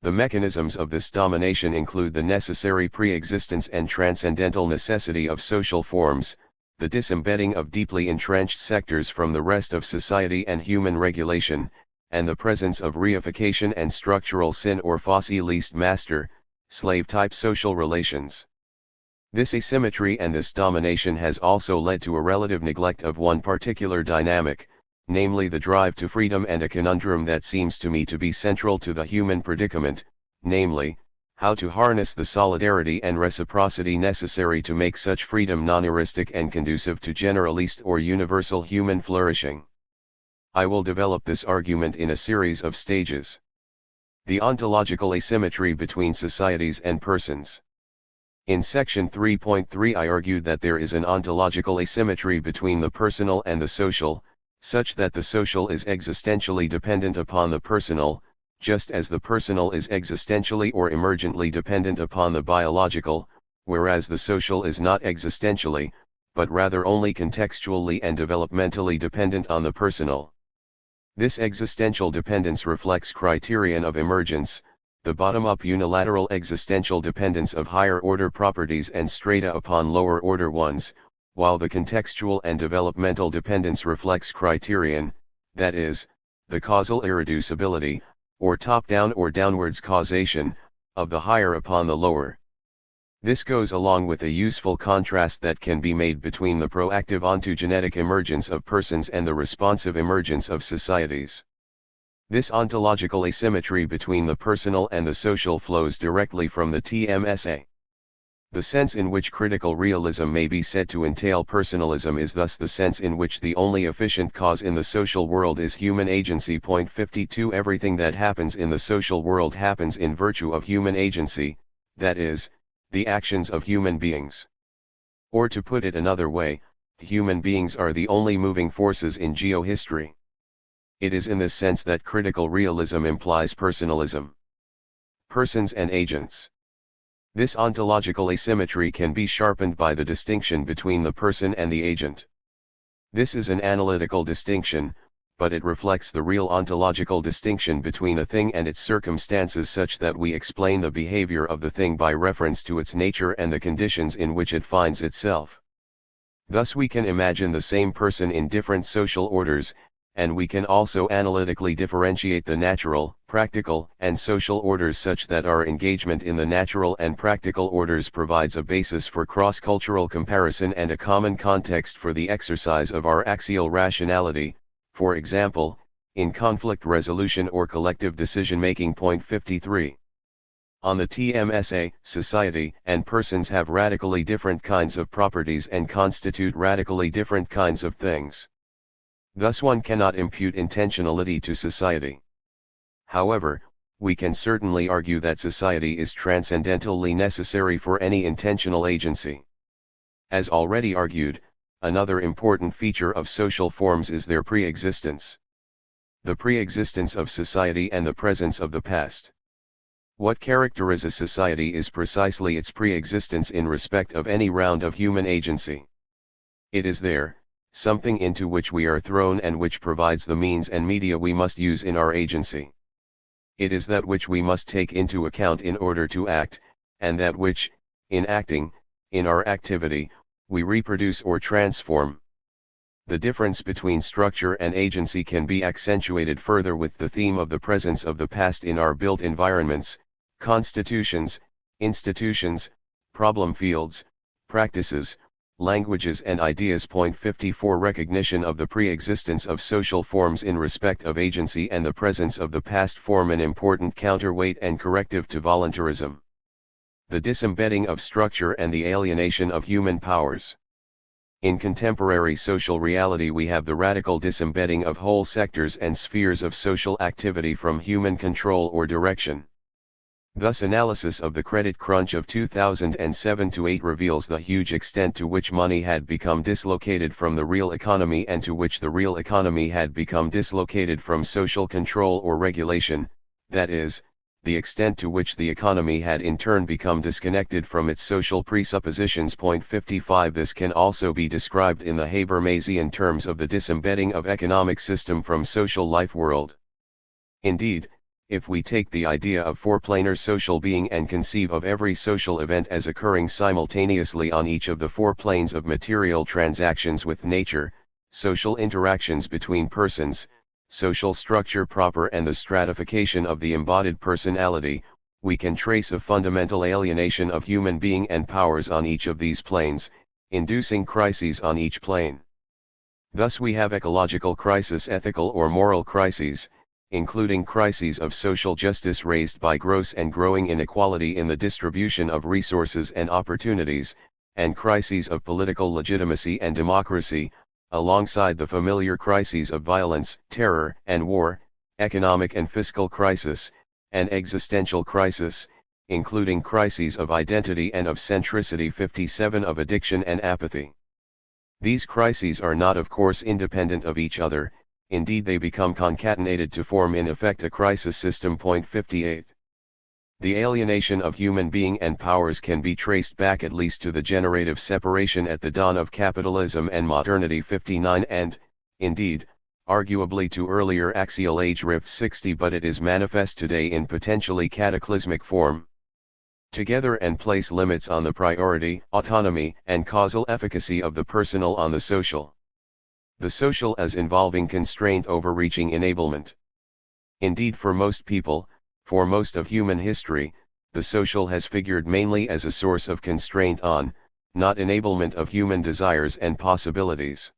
The mechanisms of this domination include the necessary pre-existence and transcendental necessity of social forms, the disembedding of deeply entrenched sectors from the rest of society and human regulation, and the presence of reification and structural sin or fosse least master, slave-type social relations. This asymmetry and this domination has also led to a relative neglect of one particular dynamic, namely the drive to freedom, and a conundrum that seems to me to be central to the human predicament, namely, how to harness the solidarity and reciprocity necessary to make such freedom non-heuristic and conducive to generalist or universal human flourishing. I will develop this argument in a series of stages. The ontological asymmetry between societies and persons. In section 3.3 I argued that there is an ontological asymmetry between the personal and the social, such that the social is existentially dependent upon the personal, just as the personal is existentially or emergently dependent upon the biological, whereas the social is not existentially, but rather only contextually and developmentally dependent on the personal. This existential dependence reflects criterion of emergence, the bottom-up unilateral existential dependence of higher-order properties and strata upon lower-order ones, while the contextual and developmental dependence reflects criterion, that is, the causal irreducibility, or top-down or downwards causation, of the higher upon the lower. This goes along with a useful contrast that can be made between the proactive ontogenetic emergence of persons and the responsive emergence of societies. This ontological asymmetry between the personal and the social flows directly from the TMSA. The sense in which critical realism may be said to entail personalism is thus the sense in which the only efficient cause in the social world is human agency. 52 Everything that happens in the social world happens in virtue of human agency, that is, the actions of human beings. Or to put it another way, human beings are the only moving forces in geohistory. It is in this sense that critical realism implies personalism. Persons and agents. This ontological asymmetry can be sharpened by the distinction between the person and the agent. This is an analytical distinction, but it reflects the real ontological distinction between a thing and its circumstances, such that we explain the behavior of the thing by reference to its nature and the conditions in which it finds itself. Thus we can imagine the same person in different social orders, and we can also analytically differentiate the natural, practical, and social orders such that our engagement in the natural and practical orders provides a basis for cross-cultural comparison and a common context for the exercise of our axial rationality, for example, in conflict resolution or collective decision-making. 53. On the TMSA, society and persons have radically different kinds of properties and constitute radically different kinds of things. Thus one cannot impute intentionality to society. However, we can certainly argue that society is transcendentally necessary for any intentional agency. As already argued, another important feature of social forms is their pre-existence. The pre-existence of society and the presence of the past. What characterizes society is precisely its pre-existence in respect of any round of human agency. It is there, something into which we are thrown and which provides the means and media we must use in our agency. It is that which we must take into account in order to act, and that which, in acting, in our activity, we reproduce or transform. The difference between structure and agency can be accentuated further with the theme of the presence of the past in our built environments, constitutions, institutions, problem fields, practices, languages and ideas. Point 54 Recognition of the pre-existence of social forms in respect of agency and the presence of the past form an important counterweight and corrective to voluntarism. The disembedding of structure and the alienation of human powers. In contemporary social reality we have the radical disembedding of whole sectors and spheres of social activity from human control or direction. Thus analysis of the credit crunch of 2007-8 reveals the huge extent to which money had become dislocated from the real economy and to which the real economy had become dislocated from social control or regulation, that is, the extent to which the economy had in turn become disconnected from its social presuppositions. Point 55 This can also be described in the Habermasian terms of the disembedding of economic system from social life world. Indeed, if we take the idea of four-planar social being and conceive of every social event as occurring simultaneously on each of the four planes of material transactions with nature, social interactions between persons, social structure proper and the stratification of the embodied personality, we can trace a fundamental alienation of human being and powers on each of these planes, inducing crises on each plane. Thus we have ecological crisis, ethical or moral crises, including crises of social justice raised by gross and growing inequality in the distribution of resources and opportunities, and crises of political legitimacy and democracy, alongside the familiar crises of violence, terror, and war, economic and fiscal crisis, and existential crisis, including crises of identity and of centricity. 57 Of addiction and apathy. These crises are not of course independent of each other, indeed they become concatenated to form in effect a crisis system. Point 58. The alienation of human being and powers can be traced back at least to the generative separation at the dawn of capitalism and modernity. 59 And, indeed, arguably to earlier axial age rifts. 60 But it is manifest today in potentially cataclysmic form. Together and place limits on the priority, autonomy, and causal efficacy of the personal on the social. The social as involving constraint overreaching enablement. Indeed for most people, for most of human history, the social has figured mainly as a source of constraint on, not enablement of human desires and possibilities.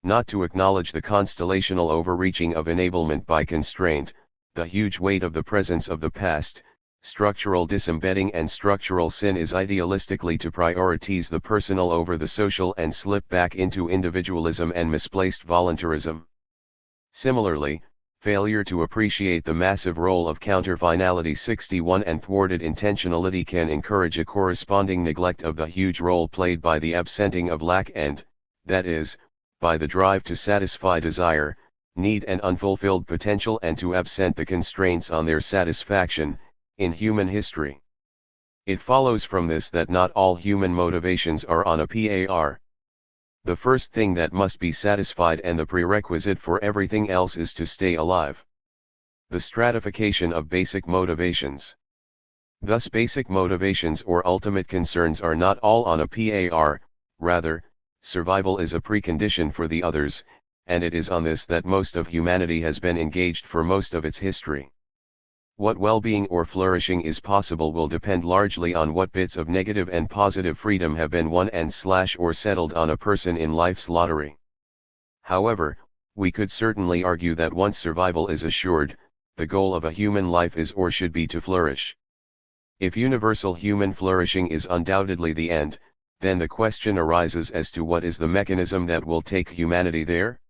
Not to acknowledge the constellational overreaching of enablement by constraint, the huge weight of the presence of the past, structural disembedding and structural sin is idealistically to prioritize the personal over the social and slip back into individualism and misplaced voluntarism. Similarly, failure to appreciate the massive role of counter-finality 61 and thwarted intentionality can encourage a corresponding neglect of the huge role played by the absenting of lack and, that is, by the drive to satisfy desire, need and unfulfilled potential and to absent the constraints on their satisfaction, in human history. It follows from this that not all human motivations are on a par. The first thing that must be satisfied and the prerequisite for everything else is to stay alive. The stratification of basic motivations. Thus basic motivations or ultimate concerns are not all on a par, rather, survival is a precondition for the others, and it is on this that most of humanity has been engaged for most of its history. What well-being or flourishing is possible will depend largely on what bits of negative and positive freedom have been won and or settled on a person in life's lottery. However, we could certainly argue that once survival is assured, the goal of a human life is or should be to flourish. If universal human flourishing is undoubtedly the end, then the question arises as to what is the mechanism that will take humanity there?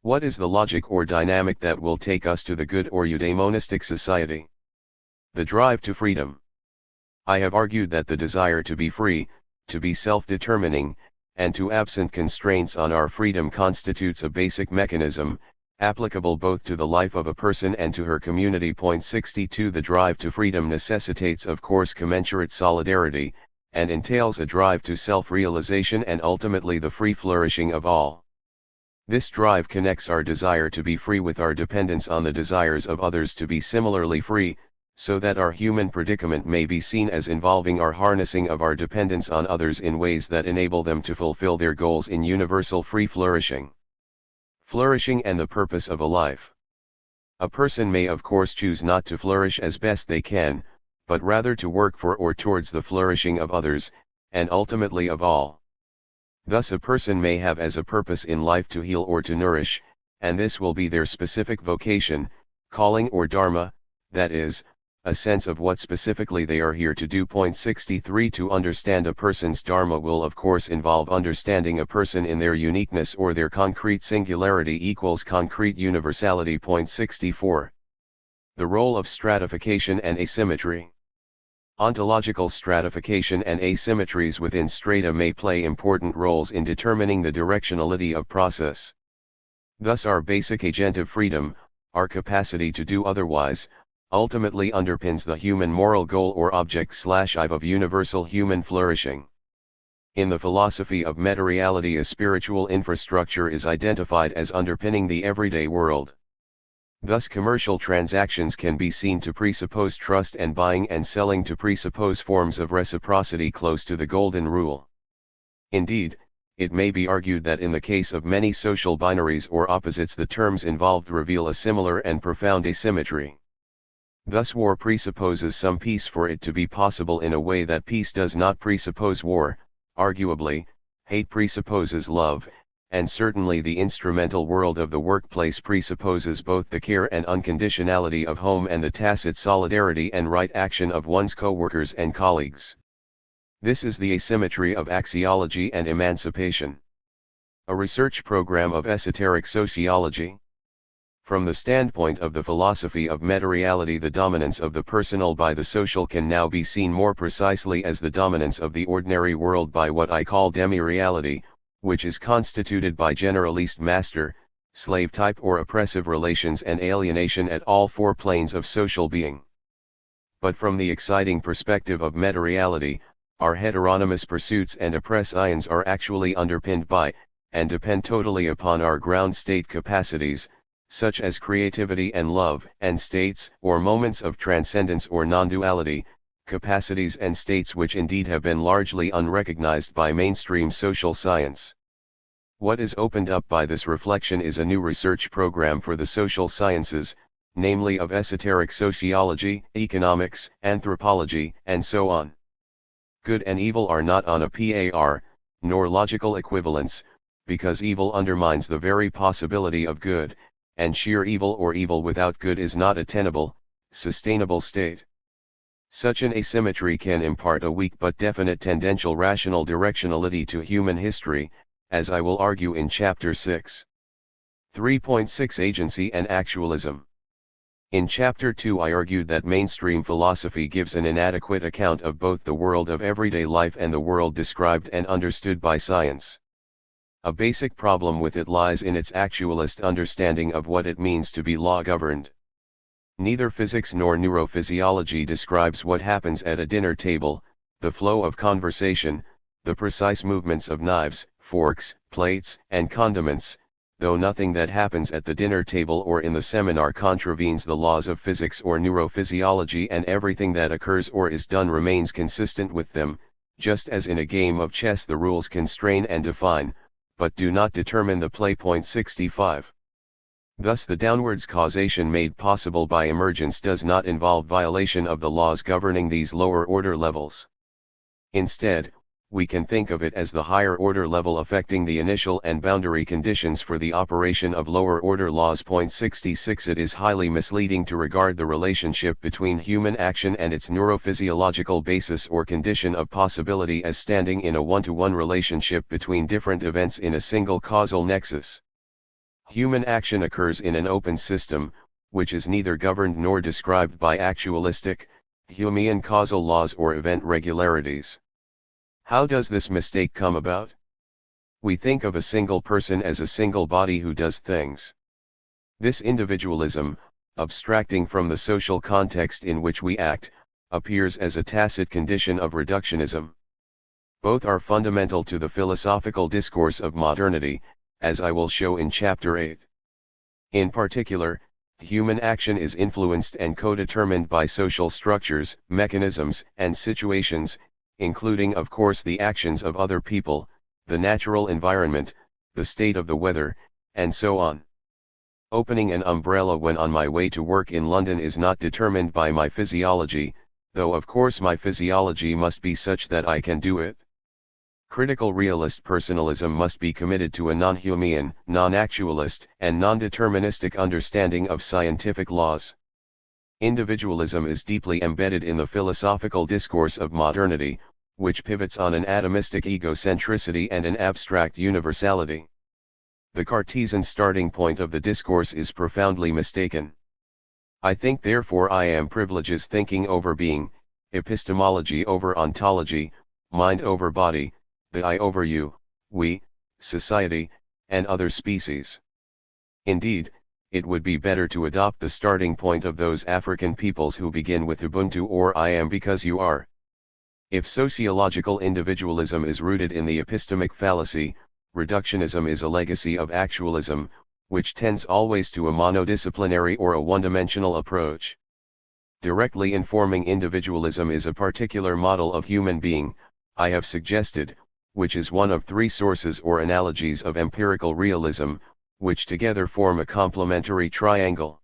What is the logic or dynamic that will take us to the good or eudaimonistic society? The drive to freedom. I have argued that the desire to be free, to be self-determining, and to absent constraints on our freedom constitutes a basic mechanism, applicable both to the life of a person and to her community. 62 The drive to freedom necessitates of course commensurate solidarity, and entails a drive to self-realization and ultimately the free flourishing of all. This drive connects our desire to be free with our dependence on the desires of others to be similarly free, so that our human predicament may be seen as involving our harnessing of our dependence on others in ways that enable them to fulfill their goals in universal free flourishing. Flourishing and the purpose of a life. A person may of course choose not to flourish as best they can, but rather to work for or towards the flourishing of others, and ultimately of all. Thus a person may have as a purpose in life to heal or to nourish, and this will be their specific vocation, calling or dharma, that is, a sense of what specifically they are here to do. 63 To understand a person's dharma will of course involve understanding a person in their uniqueness or their concrete singularity equals concrete universality. 64 The role of stratification and asymmetry. Ontological stratification and asymmetries within strata may play important roles in determining the directionality of process. Thus our basic agentive freedom, our capacity to do otherwise, ultimately underpins the human moral goal or object/ive of universal human flourishing. In the philosophy of meta-reality, a spiritual infrastructure is identified as underpinning the everyday world. Thus commercial transactions can be seen to presuppose trust and buying and selling to presuppose forms of reciprocity close to the golden rule. Indeed, it may be argued that in the case of many social binaries or opposites, the terms involved reveal a similar and profound asymmetry. Thus war presupposes some peace for it to be possible in a way that peace does not presuppose war. Arguably, hate presupposes love, and certainly the instrumental world of the workplace presupposes both the care and unconditionality of home and the tacit solidarity and right action of one's co-workers and colleagues. This is the asymmetry of axiology and emancipation. A research program of esoteric sociology. From the standpoint of the philosophy of meta-reality, the dominance of the personal by the social can now be seen more precisely as the dominance of the ordinary world by what I call demi-reality, which is constituted by generalist master, slave type or oppressive relations and alienation at all four planes of social being. But from the exciting perspective of meta-reality, our heteronymous pursuits and oppressions are actually underpinned by, and depend totally upon our ground state capacities, such as creativity and love, and states or moments of transcendence or non-duality, capacities and states which indeed have been largely unrecognized by mainstream social science. What is opened up by this reflection is a new research program for the social sciences, namely of esoteric sociology, economics, anthropology, and so on. Good and evil are not on a par, nor logical equivalence, because evil undermines the very possibility of good, and sheer evil or evil without good is not a tenable, sustainable state. Such an asymmetry can impart a weak but definite tendential rational directionality to human history, as I will argue in Chapter 6. 3.6 Agency and Actualism. In Chapter 2 I argued that mainstream philosophy gives an inadequate account of both the world of everyday life and the world described and understood by science. A basic problem with it lies in its actualist understanding of what it means to be law-governed. Neither physics nor neurophysiology describes what happens at a dinner table, the flow of conversation, the precise movements of knives, forks, plates, and condiments, though nothing that happens at the dinner table or in the seminar contravenes the laws of physics or neurophysiology, and everything that occurs or is done remains consistent with them, just as in a game of chess the rules constrain and define, but do not determine the play. 65. Thus the downwards causation made possible by emergence does not involve violation of the laws governing these lower order levels. Instead, we can think of it as the higher order level affecting the initial and boundary conditions for the operation of lower order laws. 66 It is highly misleading to regard the relationship between human action and its neurophysiological basis or condition of possibility as standing in a one-to-one relationship between different events in a single causal nexus. Human action occurs in an open system, which is neither governed nor described by actualistic, Humean causal laws or event regularities. How does this mistake come about? We think of a single person as a single body who does things. This individualism, abstracting from the social context in which we act, appears as a tacit condition of reductionism. Both are fundamental to the philosophical discourse of modernity, as I will show in Chapter 8. In particular, Human action is influenced and co-determined by social structures, mechanisms, and situations, including of course the actions of other people, the natural environment, the state of the weather, and so on. Opening an umbrella when on my way to work in London is not determined by my physiology, though of course my physiology must be such that I can do it. Critical realist personalism must be committed to a non-Humean, non-actualist, and non-deterministic understanding of scientific laws. Individualism is deeply embedded in the philosophical discourse of modernity, which pivots on an atomistic egocentricity and an abstract universality. The Cartesian starting point of the discourse is profoundly mistaken. I think therefore I am privileges thinking over being, epistemology over ontology, mind over body, the I over you, we, society, and other species. Indeed, it would be better to adopt the starting point of those African peoples who begin with Ubuntu or I am because you are. If sociological individualism is rooted in the epistemic fallacy, reductionism is a legacy of actualism, which tends always to a monodisciplinary or a one-dimensional approach. Directly informing individualism is a particular model of human being, I have suggested, which is one of three sources or analogies of empirical realism, which together form a complementary triangle.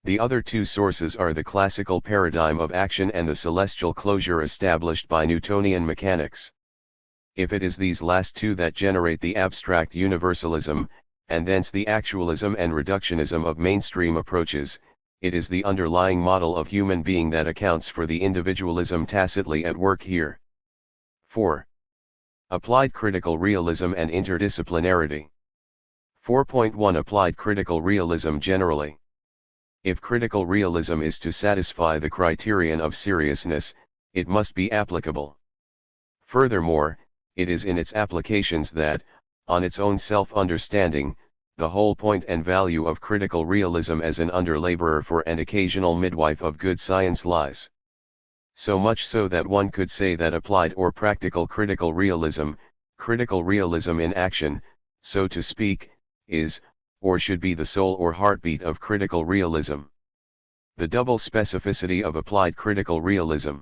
The other two sources are the classical paradigm of action and the celestial closure established by Newtonian mechanics. If it is these last two that generate the abstract universalism, and thence the actualism and reductionism of mainstream approaches, it is the underlying model of human being that accounts for the individualism tacitly at work here. 4. Applied critical realism and interdisciplinarity. 4.1 Applied critical realism generally. If critical realism is to satisfy the criterion of seriousness, it must be applicable. Furthermore, it is in its applications that, on its own self-understanding, the whole point and value of critical realism as an underlaborer for and occasional midwife of good science lies. So much so that one could say that applied or practical critical realism in action, so to speak, is, or should be the soul or heartbeat of critical realism. The double specificity of applied critical realism.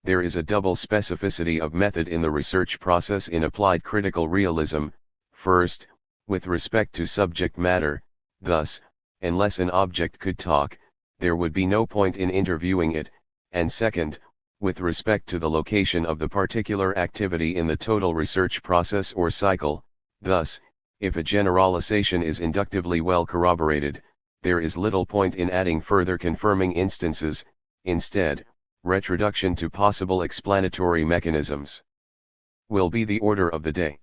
There is a double specificity of method in the research process in applied critical realism. First, with respect to subject matter, thus, unless an object could talk, there would be no point in interviewing it, and second, with respect to the location of the particular activity in the total research process or cycle, thus, if a generalization is inductively well corroborated, there is little point in adding further confirming instances, instead, retroduction to possible explanatory mechanisms will be the order of the day.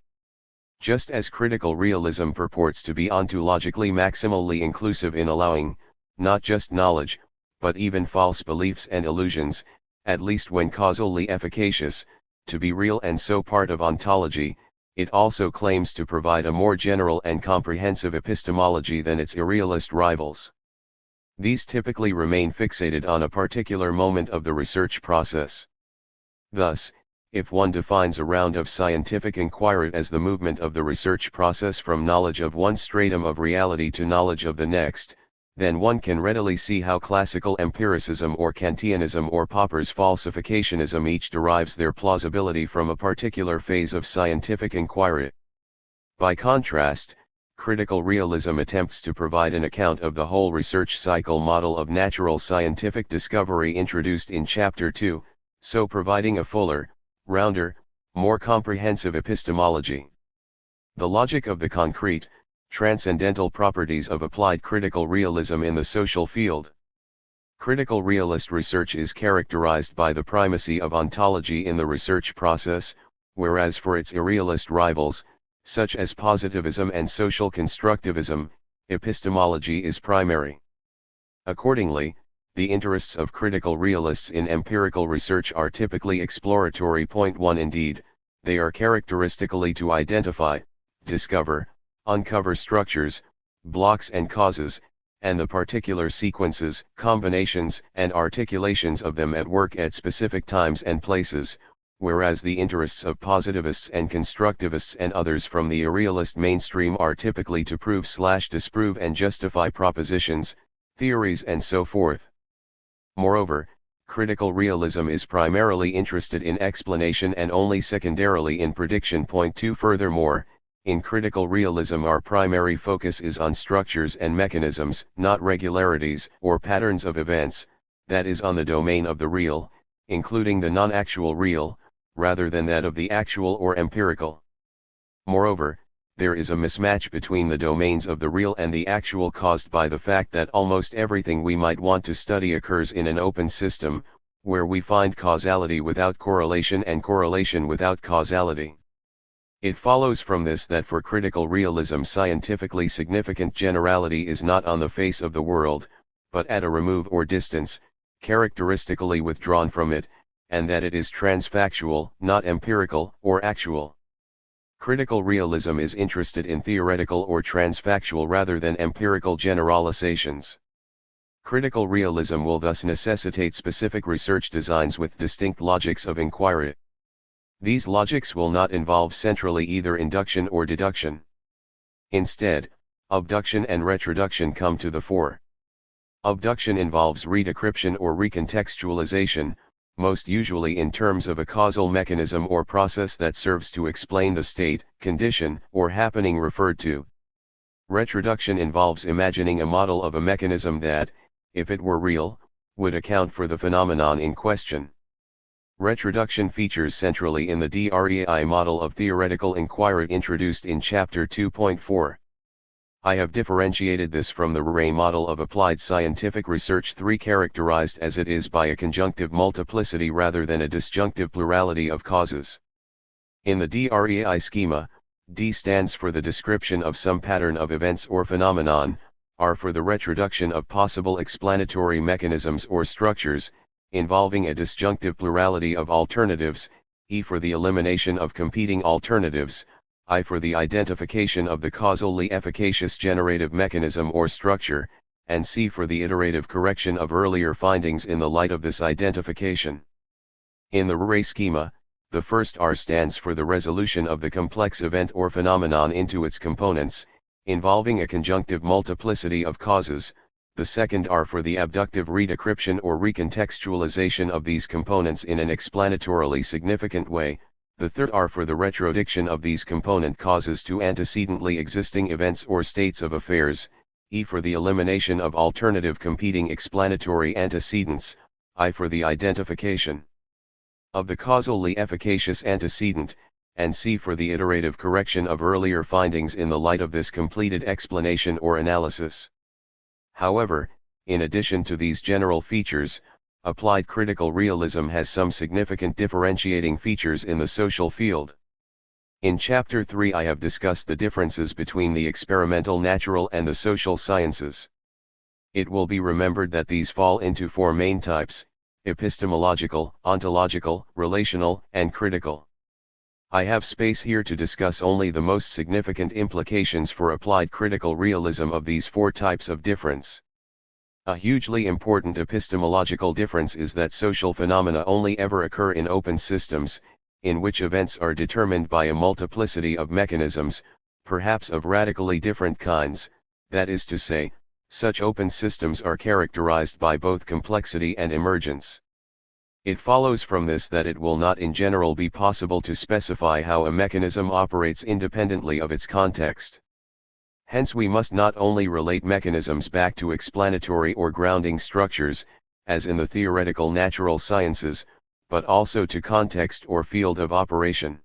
Just as critical realism purports to be ontologically maximally inclusive in allowing, not just knowledge, but even false beliefs and illusions, at least when causally efficacious, to be real and so part of ontology, it also claims to provide a more general and comprehensive epistemology than its irrealist rivals. These typically remain fixated on a particular moment of the research process. Thus, if one defines a round of scientific inquiry as the movement of the research process from knowledge of one stratum of reality to knowledge of the next, then one can readily see how classical empiricism or Kantianism or Popper's falsificationism each derives their plausibility from a particular phase of scientific inquiry. By contrast, critical realism attempts to provide an account of the whole research cycle model of natural scientific discovery introduced in Chapter 2, so providing a fuller, rounder, more comprehensive epistemology. The logic of the concrete, transcendental properties of applied critical realism in the social field. Critical realist research is characterized by the primacy of ontology in the research process, whereas for its irrealist rivals, such as positivism and social constructivism, epistemology is primary. Accordingly, the interests of critical realists in empirical research are typically exploratory. Point 1 Indeed, they are characteristically to identify, discover, uncover structures, blocks and causes, and the particular sequences, combinations, and articulations of them at work at specific times and places, whereas the interests of positivists and constructivists and others from the irrealist mainstream are typically to prove/disprove and justify propositions, theories and so forth. Moreover, critical realism is primarily interested in explanation and only secondarily in prediction. Point 2. Furthermore, in critical realism our primary focus is on structures and mechanisms, not regularities or patterns of events, that is on the domain of the real, including the non-actual real, rather than that of the actual or empirical. Moreover, there is a mismatch between the domains of the real and the actual caused by the fact that almost everything we might want to study occurs in an open system, where we find causality without correlation and correlation without causality. It follows from this that for critical realism scientifically significant generality is not on the face of the world, but at a remove or distance, characteristically withdrawn from it, and that it is transfactual, not empirical or actual. Critical realism is interested in theoretical or transfactual rather than empirical generalizations. Critical realism will thus necessitate specific research designs with distinct logics of inquiry. These logics will not involve centrally either induction or deduction. Instead, abduction and retroduction come to the fore. Abduction involves redecryption or recontextualization, most usually in terms of a causal mechanism or process that serves to explain the state, condition, or happening referred to. Retroduction involves imagining a model of a mechanism that, if it were real, would account for the phenomenon in question. Retroduction features centrally in the DREI model of theoretical inquiry introduced in Chapter 2.4. I have differentiated this from the Ray model of applied scientific research 3, characterized as it is by a conjunctive multiplicity rather than a disjunctive plurality of causes. In the DREI schema, D stands for the description of some pattern of events or phenomenon, R for the retroduction of possible explanatory mechanisms or structures, involving a disjunctive plurality of alternatives, E for the elimination of competing alternatives, I for the identification of the causally efficacious generative mechanism or structure, and C for the iterative correction of earlier findings in the light of this identification. In the Ray schema, the first R stands for the resolution of the complex event or phenomenon into its components, involving a conjunctive multiplicity of causes, the second R for the abductive redecryption or recontextualization of these components in an explanatorily significant way, the third R for the retrodiction of these component causes to antecedently existing events or states of affairs, E for the elimination of alternative competing explanatory antecedents, I for the identification of the causally efficacious antecedent, and C for the iterative correction of earlier findings in the light of this completed explanation or analysis. However, in addition to these general features, applied critical realism has some significant differentiating features in the social field. In Chapter 3 I have discussed the differences between the experimental natural and the social sciences. It will be remembered that these fall into four main types: epistemological, ontological, relational, and critical. I have space here to discuss only the most significant implications for applied critical realism of these four types of difference. A hugely important epistemological difference is that social phenomena only ever occur in open systems, in which events are determined by a multiplicity of mechanisms, perhaps of radically different kinds, that is to say, such open systems are characterized by both complexity and emergence. It follows from this that it will not in general be possible to specify how a mechanism operates independently of its context. Hence we must not only relate mechanisms back to explanatory or grounding structures, as in the theoretical natural sciences, but also to context or field of operation.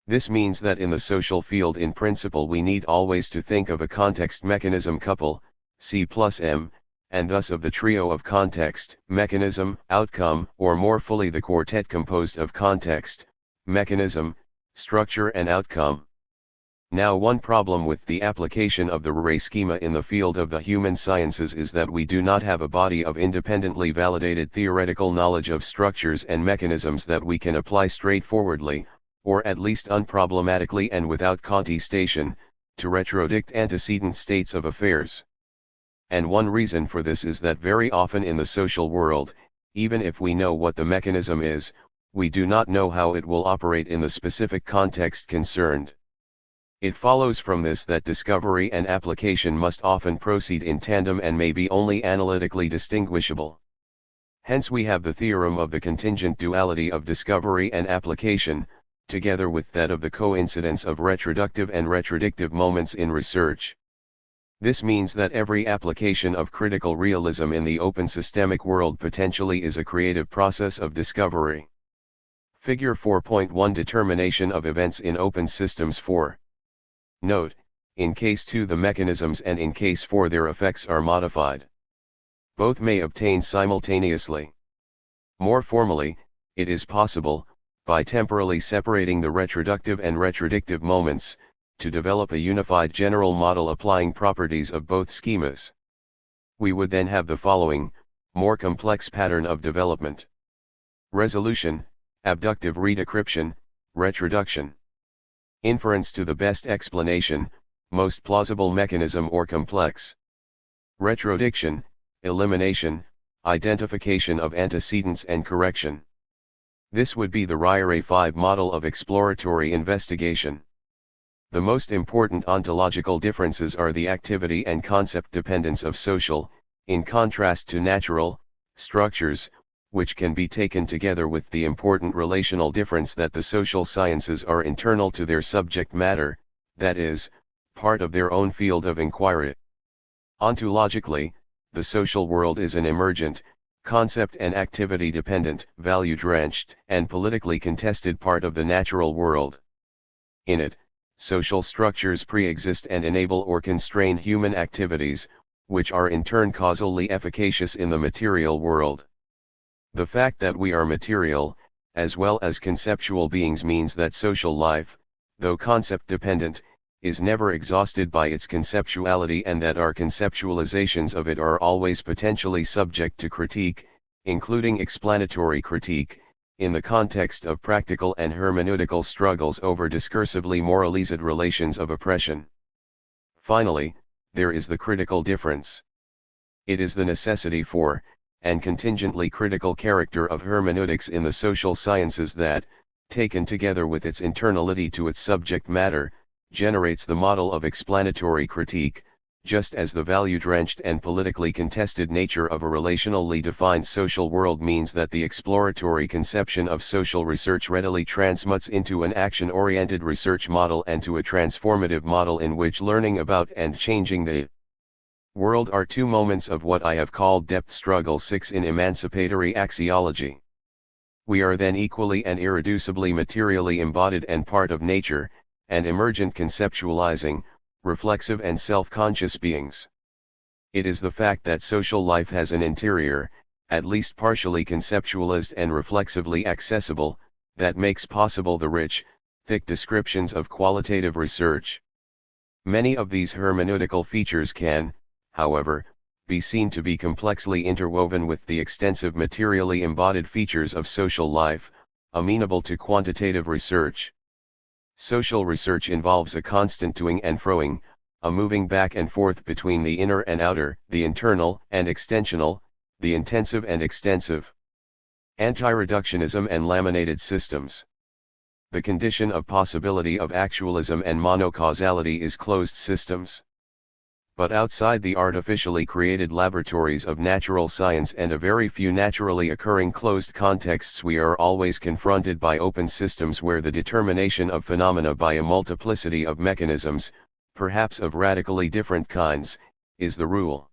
This means that in the social field in principle we need always to think of a context-mechanism couple, C plus M, and thus of the trio of context, mechanism, outcome, or more fully the quartet composed of context, mechanism, structure and outcome. Now one problem with the application of the Ray schema in the field of the human sciences is that we do not have a body of independently validated theoretical knowledge of structures and mechanisms that we can apply straightforwardly, or at least unproblematically and without contestation, to retrodict antecedent states of affairs. And one reason for this is that very often in the social world, even if we know what the mechanism is, we do not know how it will operate in the specific context concerned. It follows from this that discovery and application must often proceed in tandem and may be only analytically distinguishable. Hence we have the theorem of the contingent duality of discovery and application, together with that of the coincidence of retroductive and retrodictive moments in research. This means that every application of critical realism in the open systemic world potentially is a creative process of discovery. Figure 4.1 Determination of events in open systems 4. Note, in case 2 the mechanisms and in case 4 their effects are modified. Both may obtain simultaneously. More formally, it is possible, by temporally separating the retroductive and retrodictive moments, to develop a unified general model applying properties of both schemas. We would then have the following, more complex pattern of development. Resolution, abductive redecryption, retroduction. Inference to the best explanation, most plausible mechanism or complex. Retrodiction, elimination, identification of antecedents and correction. This would be the Ryeree 5 model of exploratory investigation. The most important ontological differences are the activity and concept dependence of social, in contrast to natural, structures, which can be taken together with the important relational difference that the social sciences are internal to their subject matter, that is, part of their own field of inquiry. Ontologically, the social world is an emergent, concept and activity dependent, value drenched, and politically contested part of the natural world. In it, social structures pre-exist and enable or constrain human activities, which are in turn causally efficacious in the material world. The fact that we are material, as well as conceptual beings means that social life, though concept-dependent, is never exhausted by its conceptuality and that our conceptualizations of it are always potentially subject to critique, including explanatory critique, in the context of practical and hermeneutical struggles over discursively moralized relations of oppression. Finally, there is the critical difference. It is the necessity for, and contingently critical character of hermeneutics in the social sciences that, taken together with its internality to its subject matter, generates the model of explanatory critique, just as the value-drenched and politically contested nature of a relationally defined social world means that the exploratory conception of social research readily transmutes into an action-oriented research model and to a transformative model in which learning about and changing the world are two moments of what I have called depth struggle 6 in emancipatory axiology. We are then equally and irreducibly materially embodied and part of nature, and emergent conceptualizing, reflexive and self-conscious beings. It is the fact that social life has an interior, at least partially conceptualized and reflexively accessible, that makes possible the rich, thick descriptions of qualitative research. Many of these hermeneutical features can, however, be seen to be complexly interwoven with the extensive materially embodied features of social life, amenable to quantitative research. Social research involves a constant toing and froing, a moving back and forth between the inner and outer, the internal and extensional, the intensive and extensive. Anti-reductionism and laminated systems. The condition of possibility of actualism and monocausality is closed systems. But outside the artificially created laboratories of natural science and a very few naturally occurring closed contexts, we are always confronted by open systems where the determination of phenomena by a multiplicity of mechanisms, perhaps of radically different kinds, is the rule.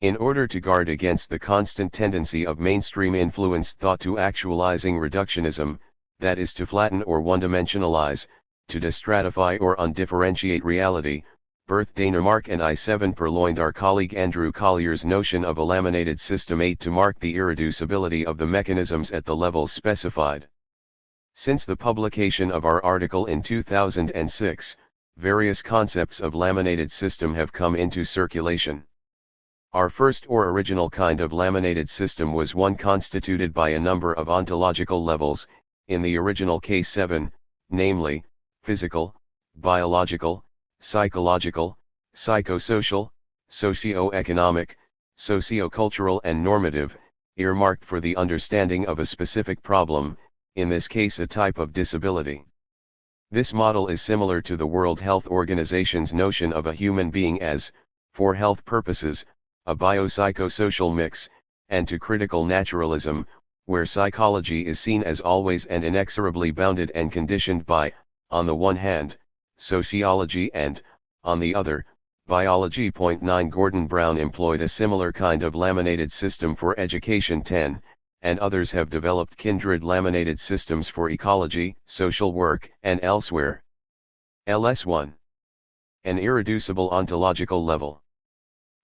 In order to guard against the constant tendency of mainstream influenced thought to actualizing reductionism, that is to flatten or one-dimensionalize, to destratify or undifferentiate reality, Berth Dänemark and I7 purloined our colleague Andrew Collier's notion of a laminated system 8 to mark the irreducibility of the mechanisms at the levels specified. Since the publication of our article in 2006, various concepts of laminated system have come into circulation. Our first or original kind of laminated system was one constituted by a number of ontological levels, in the original case 7, namely, physical, biological, psychological, psychosocial, socio-economic, socio-cultural and normative, earmarked for the understanding of a specific problem, in this case a type of disability. This model is similar to the World Health Organization's notion of a human being as, for health purposes, a biopsychosocial mix, and to critical naturalism, where psychology is seen as always and inexorably bounded and conditioned by, on the one hand, sociology and, on the other, biology. 9 Gordon Brown employed a similar kind of laminated system for education. 10, and others have developed kindred laminated systems for ecology, social work, and elsewhere. LS1. An irreducible ontological level.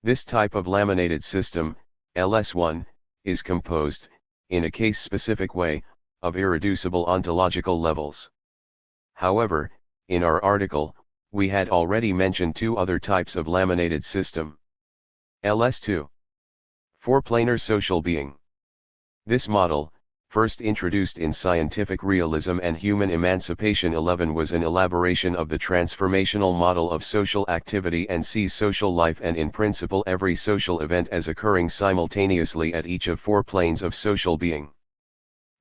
This type of laminated system, LS1, is composed, in a case-specific way, of irreducible ontological levels. However, in our article, we had already mentioned two other types of laminated system. LS2. Four-planar social being. This model, first introduced in Scientific Realism and Human Emancipation 11, was an elaboration of the transformational model of social activity and sees social life and in principle every social event as occurring simultaneously at each of four planes of social being.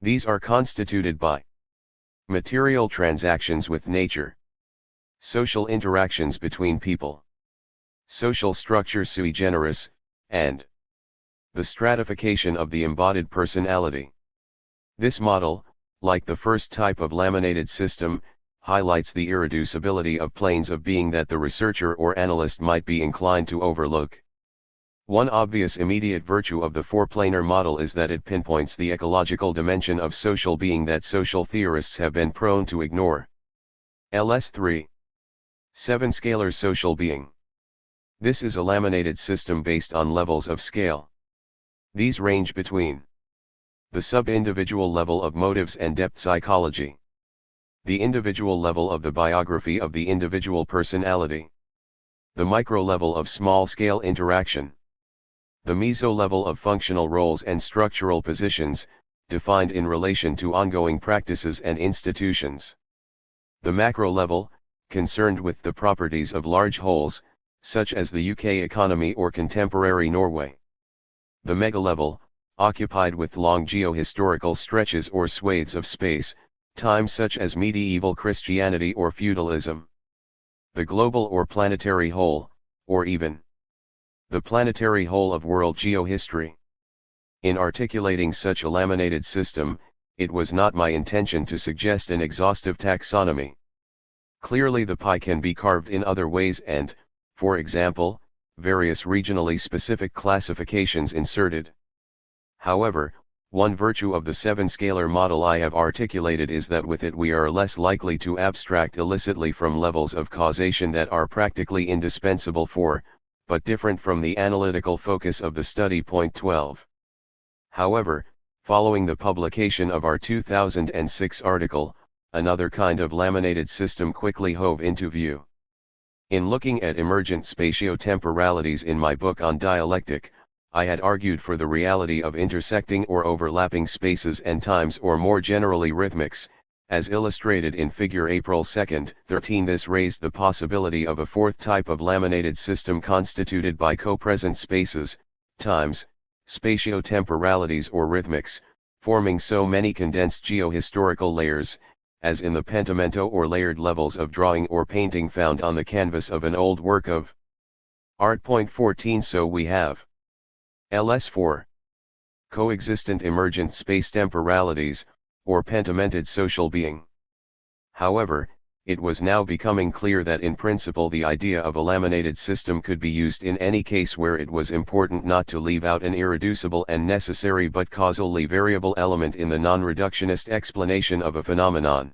These are constituted by material transactions with nature, social interactions between people, social structure sui generis, and the stratification of the embodied personality. This model, like the first type of laminated system, highlights the irreducibility of planes of being that the researcher or analyst might be inclined to overlook. One obvious immediate virtue of the four-planar model is that it pinpoints the ecological dimension of social being that social theorists have been prone to ignore. LS3. 7 Scalar social being. This is a laminated system based on levels of scale. These range between the sub-individual level of motives and depth psychology, the individual level of the biography of the individual personality, the micro-level of small-scale interaction, the meso-level of functional roles and structural positions, defined in relation to ongoing practices and institutions, the macro-level, concerned with the properties of large wholes, such as the UK economy or contemporary Norway, the mega-level, occupied with long geohistorical stretches or swathes of space, time such as medieval Christianity or feudalism, the global or planetary whole, or even the planetary whole of world geohistory. In articulating such a laminated system, it was not my intention to suggest an exhaustive taxonomy. Clearly the pie can be carved in other ways and, for example, various regionally specific classifications inserted. However, one virtue of the 7-scalar model I have articulated is that with it we are less likely to abstract illicitly from levels of causation that are practically indispensable for, but different from the analytical focus of the study. 12. However, following the publication of our 2006 article, another kind of laminated system quickly hove into view. In looking at emergent spatiotemporalities in my book on dialectic, I had argued for the reality of intersecting or overlapping spaces and times, or more generally rhythmics, as illustrated in figure April 2, 13. This raised the possibility of a fourth type of laminated system constituted by co-present spaces, times, spatiotemporalities or rhythmics, forming so many condensed geohistorical layers, as in the pentimento or layered levels of drawing or painting found on the canvas of an old work of art. 14. So we have LS4. Coexistent emergent space temporalities, or pentimented social being. However, it was now becoming clear that in principle the idea of a laminated system could be used in any case where it was important not to leave out an irreducible and necessary but causally variable element in the non-reductionist explanation of a phenomenon.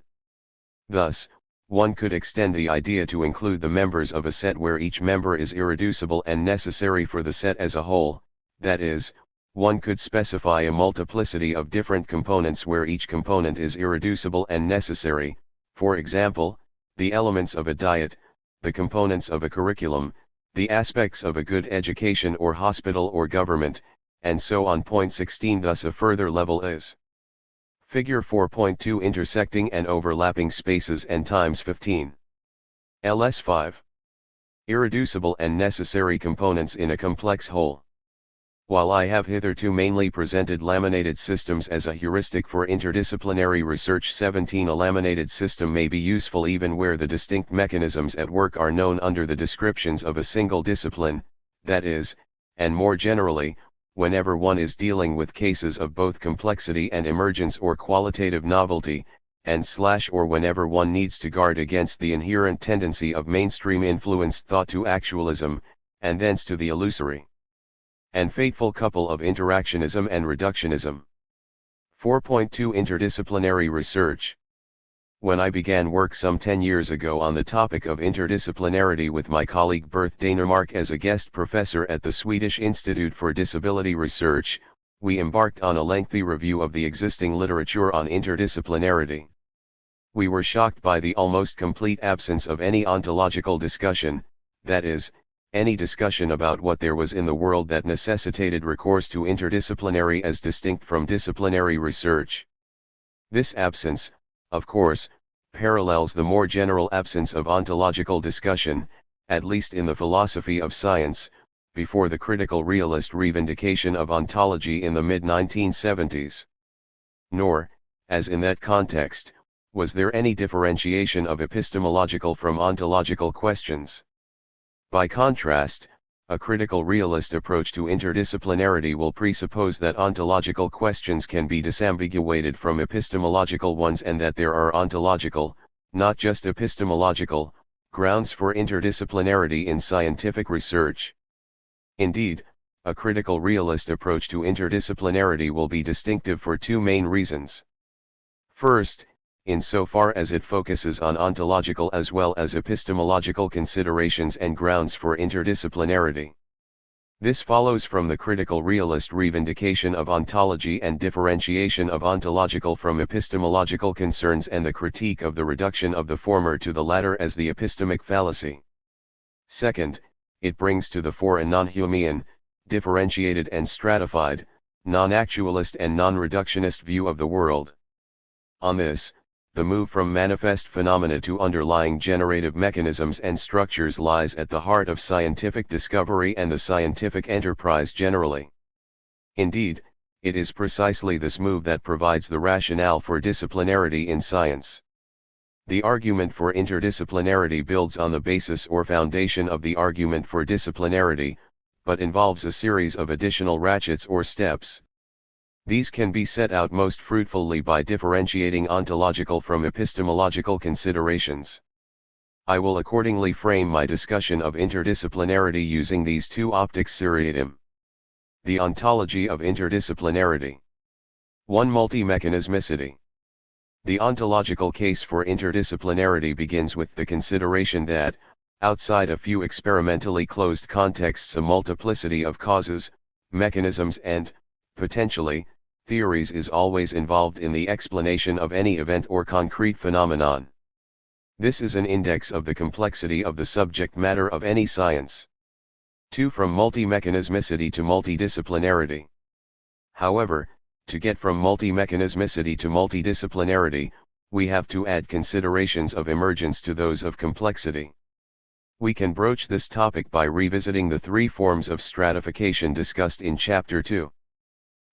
Thus, one could extend the idea to include the members of a set where each member is irreducible and necessary for the set as a whole. That is, one could specify a multiplicity of different components where each component is irreducible and necessary, for example, the elements of a diet, the components of a curriculum, the aspects of a good education or hospital or government, and so on. 16. Thus a further level is figure 4.2 intersecting and overlapping spaces and times. 15. LS5. Irreducible and necessary components in a complex whole. While I have hitherto mainly presented laminated systems as a heuristic for interdisciplinary research, 17, a laminated system may be useful even where the distinct mechanisms at work are known under the descriptions of a single discipline, that is, and more generally, whenever one is dealing with cases of both complexity and emergence or qualitative novelty, or whenever one needs to guard against the inherent tendency of mainstream influenced thought to actualism, and thence to the illusory and fateful couple of interactionism and reductionism. 4.2 Interdisciplinary research. When I began work some 10 years ago on the topic of interdisciplinarity with my colleague Berth Danemark as a guest professor at the Swedish Institute for Disability Research, we embarked on a lengthy review of the existing literature on interdisciplinarity. We were shocked by the almost complete absence of any ontological discussion, that is, any discussion about what there was in the world that necessitated recourse to interdisciplinary as distinct from disciplinary research. This absence, of course, parallels the more general absence of ontological discussion, at least in the philosophy of science, before the critical realist revindication of ontology in the mid-1970s. Nor, as in that context, was there any differentiation of epistemological from ontological questions. By contrast, a critical realist approach to interdisciplinarity will presuppose that ontological questions can be disambiguated from epistemological ones and that there are ontological, not just epistemological, grounds for interdisciplinarity in scientific research. Indeed, a critical realist approach to interdisciplinarity will be distinctive for two main reasons. First, insofar as it focuses on ontological as well as epistemological considerations and grounds for interdisciplinarity. This follows from the critical realist revindication of ontology and differentiation of ontological from epistemological concerns and the critique of the reduction of the former to the latter as the epistemic fallacy. Second, it brings to the fore a non-Humean, differentiated and stratified, non-actualist and non-reductionist view of the world. On this, the move from manifest phenomena to underlying generative mechanisms and structures lies at the heart of scientific discovery and the scientific enterprise generally. Indeed, it is precisely this move that provides the rationale for disciplinarity in science. The argument for interdisciplinarity builds on the basis or foundation of the argument for disciplinarity, but involves a series of additional ratchets or steps. These can be set out most fruitfully by differentiating ontological from epistemological considerations. I will accordingly frame my discussion of interdisciplinarity using these two optics seriatim. The ontology of interdisciplinarity. 1. Multi-mechanismicity. The ontological case for interdisciplinarity begins with the consideration that, outside a few experimentally closed contexts, a multiplicity of causes, mechanisms and, potentially, theories is always involved in the explanation of any event or concrete phenomenon. This is an index of the complexity of the subject matter of any science. 2. From multi-mechanismicity to multidisciplinarity. However, to get from multi-mechanismicity to multidisciplinarity, we have to add considerations of emergence to those of complexity. We can broach this topic by revisiting the three forms of stratification discussed in Chapter 2.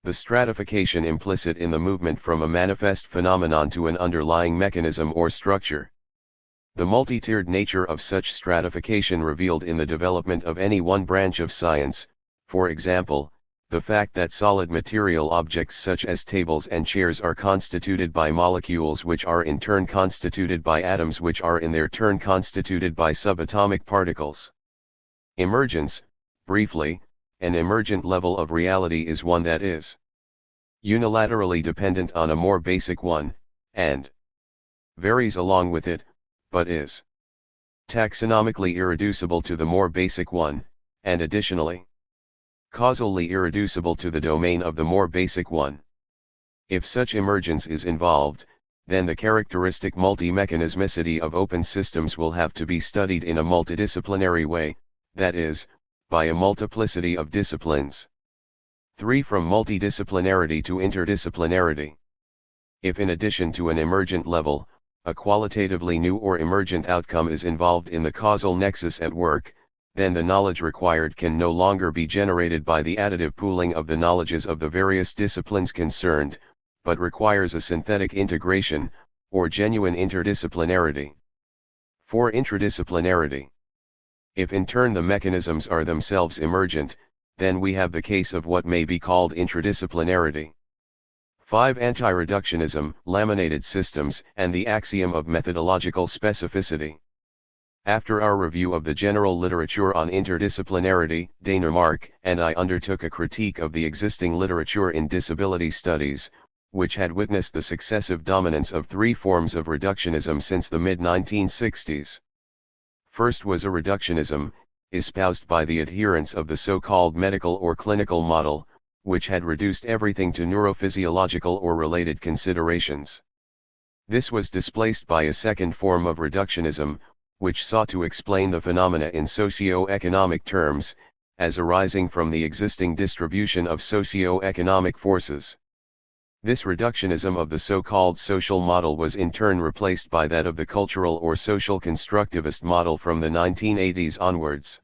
The stratification implicit in the movement from a manifest phenomenon to an underlying mechanism or structure. The multi-tiered nature of such stratification revealed in the development of any one branch of science, for example, the fact that solid material objects such as tables and chairs are constituted by molecules which are in turn constituted by atoms which are in their turn constituted by subatomic particles. Emergence, briefly, an emergent level of reality is one that is unilaterally dependent on a more basic one, and varies along with it, but is taxonomically irreducible to the more basic one, and additionally causally irreducible to the domain of the more basic one. If such emergence is involved, then the characteristic multi-mechanismicity of open systems will have to be studied in a multidisciplinary way, that is, by a multiplicity of disciplines. 3. From multidisciplinarity to interdisciplinarity. If in addition to an emergent level, a qualitatively new or emergent outcome is involved in the causal nexus at work, then the knowledge required can no longer be generated by the additive pooling of the knowledges of the various disciplines concerned, but requires a synthetic integration, or genuine interdisciplinarity. 4. Interdisciplinarity. If in turn the mechanisms are themselves emergent, then we have the case of what may be called interdisciplinarity. 5. Anti-reductionism, laminated systems, and the axiom of methodological specificity. After our review of the general literature on interdisciplinarity, Dänemark and I undertook a critique of the existing literature in disability studies, which had witnessed the successive dominance of three forms of reductionism since the mid-1960s. First was a reductionism, espoused by the adherents of the so-called medical or clinical model, which had reduced everything to neurophysiological or related considerations. This was displaced by a second form of reductionism, which sought to explain the phenomena in socio-economic terms, as arising from the existing distribution of socio-economic forces. This reductionism of the so-called social model was in turn replaced by that of the cultural or social constructivist model from the 1980s onwards.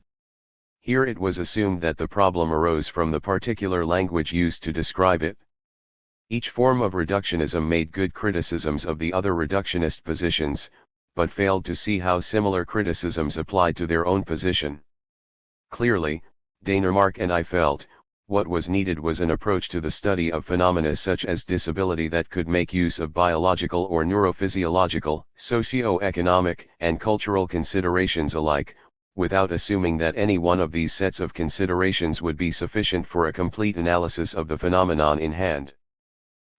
Here it was assumed that the problem arose from the particular language used to describe it. Each form of reductionism made good criticisms of the other reductionist positions, but failed to see how similar criticisms applied to their own position. Clearly, Dänemark and I felt, what was needed was an approach to the study of phenomena such as disability that could make use of biological or neurophysiological, socio-economic, and cultural considerations alike, without assuming that any one of these sets of considerations would be sufficient for a complete analysis of the phenomenon in hand.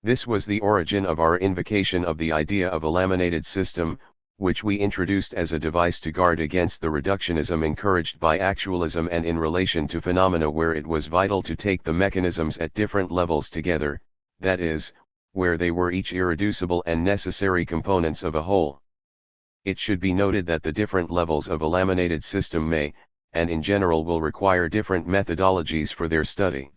This was the origin of our invocation of the idea of a laminated system, which we introduced as a device to guard against the reductionism encouraged by actualism and in relation to phenomena where it was vital to take the mechanisms at different levels together, that is, where they were each irreducible and necessary components of a whole. It should be noted that the different levels of a laminated system may, and in general will require different methodologies for their study.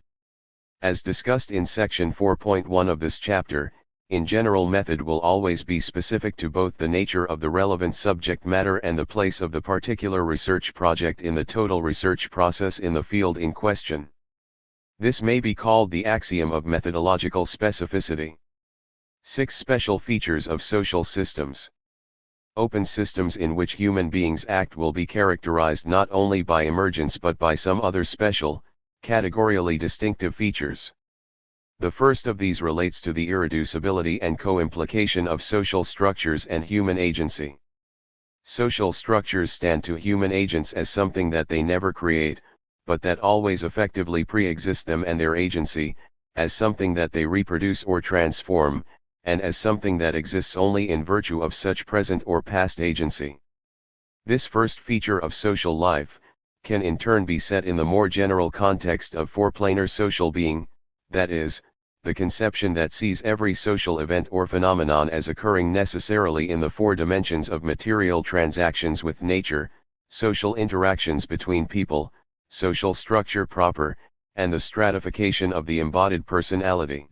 As discussed in section 4.1 of this chapter, in general method will always be specific to both the nature of the relevant subject matter and the place of the particular research project in the total research process in the field in question. This may be called the axiom of methodological specificity. 6. Special features of social systems. Open systems in which human beings act will be characterized not only by emergence but by some other special, categorially distinctive features. The first of these relates to the irreducibility and co-implication of social structures and human agency. Social structures stand to human agents as something that they never create, but that always effectively pre-exist them and their agency, as something that they reproduce or transform, and as something that exists only in virtue of such present or past agency. This first feature of social life can in turn be set in the more general context of four-planar social being, that is, the conception that sees every social event or phenomenon as occurring necessarily in the four dimensions of material transactions with nature, social interactions between people, social structure proper, and the stratification of the embodied personality.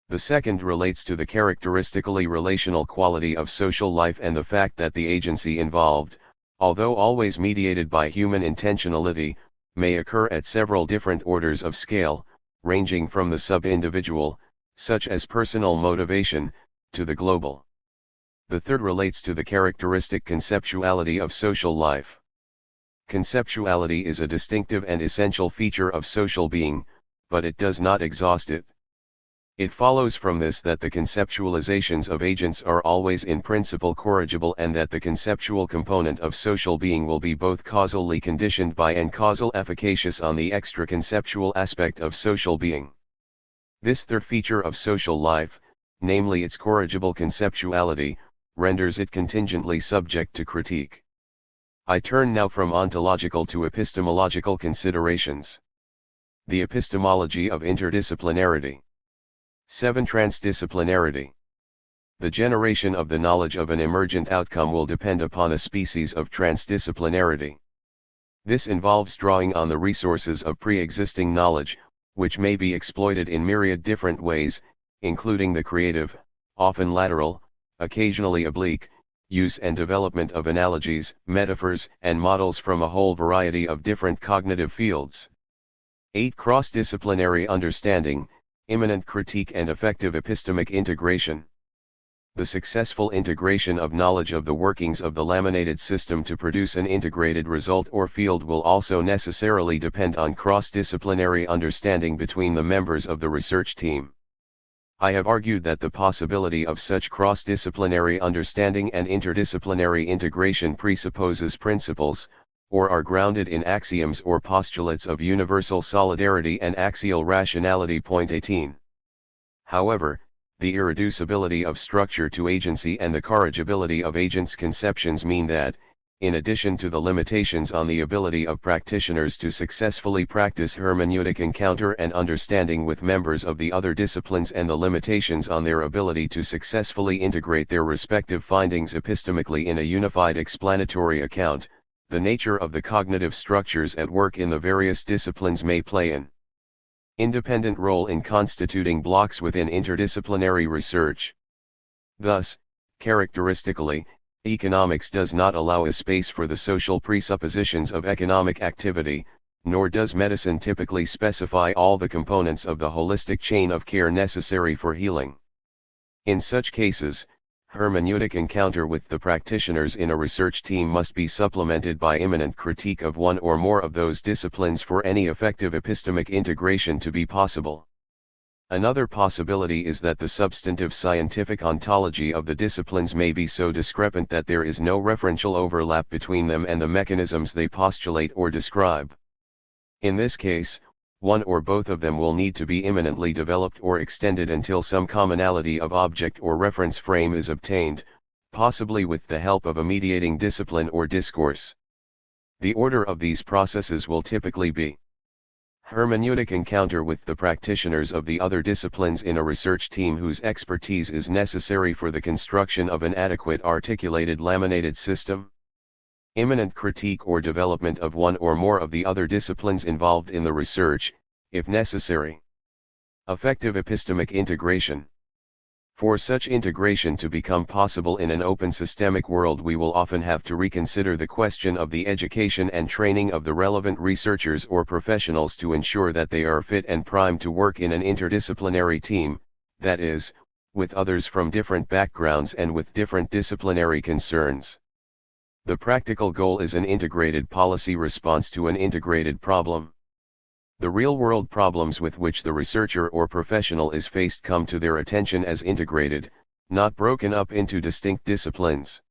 The second relates to the characteristically relational quality of social life and the fact that the agency involved, although always mediated by human intentionality, may occur at several different orders of scale, ranging from the sub-individual, such as personal motivation, to the global. The third relates to the characteristic conceptuality of social life. Conceptuality is a distinctive and essential feature of social being, but it does not exhaust it. It follows from this that the conceptualizations of agents are always in principle corrigible and that the conceptual component of social being will be both causally conditioned by and causal efficacious on the extra-conceptual aspect of social being. This third feature of social life, namely its corrigible conceptuality, renders it contingently subject to critique. I turn now from ontological to epistemological considerations. The epistemology of interdisciplinarity. 7. Transdisciplinarity. The generation of the knowledge of an emergent outcome will depend upon a species of transdisciplinarity. This involves drawing on the resources of pre-existing knowledge, which may be exploited in myriad different ways, including the creative, often lateral, occasionally oblique, use and development of analogies, metaphors, and models from a whole variety of different cognitive fields. 8. Cross-disciplinary understanding, immanent critique and effective epistemic integration. The successful integration of knowledge of the workings of the laminated system to produce an integrated result or field will also necessarily depend on cross-disciplinary understanding between the members of the research team. I have argued that the possibility of such cross-disciplinary understanding and interdisciplinary integration presupposes principles, or are grounded in axioms or postulates of universal solidarity and axial rationality. Point 18. However, the irreducibility of structure to agency and the corrigibility of agents' conceptions mean that, in addition to the limitations on the ability of practitioners to successfully practice hermeneutic encounter and understanding with members of the other disciplines and the limitations on their ability to successfully integrate their respective findings epistemically in a unified explanatory account, the nature of the cognitive structures at work in the various disciplines may play an independent role in constituting blocks within interdisciplinary research. Thus, characteristically, economics does not allow a space for the social presuppositions of economic activity, nor does medicine typically specify all the components of the holistic chain of care necessary for healing. In such cases, hermeneutic encounter with the practitioners in a research team must be supplemented by immanent critique of one or more of those disciplines for any effective epistemic integration to be possible. Another possibility is that the substantive scientific ontology of the disciplines may be so discrepant that there is no referential overlap between them and the mechanisms they postulate or describe. In this case, one or both of them will need to be immanently developed or extended until some commonality of object or reference frame is obtained, possibly with the help of a mediating discipline or discourse. The order of these processes will typically be: hermeneutic encounter with the practitioners of the other disciplines in a research team whose expertise is necessary for the construction of an adequate articulated laminated system. Immanent critique or development of one or more of the other disciplines involved in the research, if necessary. Effective epistemic integration. For such integration to become possible in an open systemic world, we will often have to reconsider the question of the education and training of the relevant researchers or professionals to ensure that they are fit and primed to work in an interdisciplinary team, that is, with others from different backgrounds and with different disciplinary concerns. The practical goal is an integrated policy response to an integrated problem. The real-world problems with which the researcher or professional is faced come to their attention as integrated, not broken up into distinct disciplines.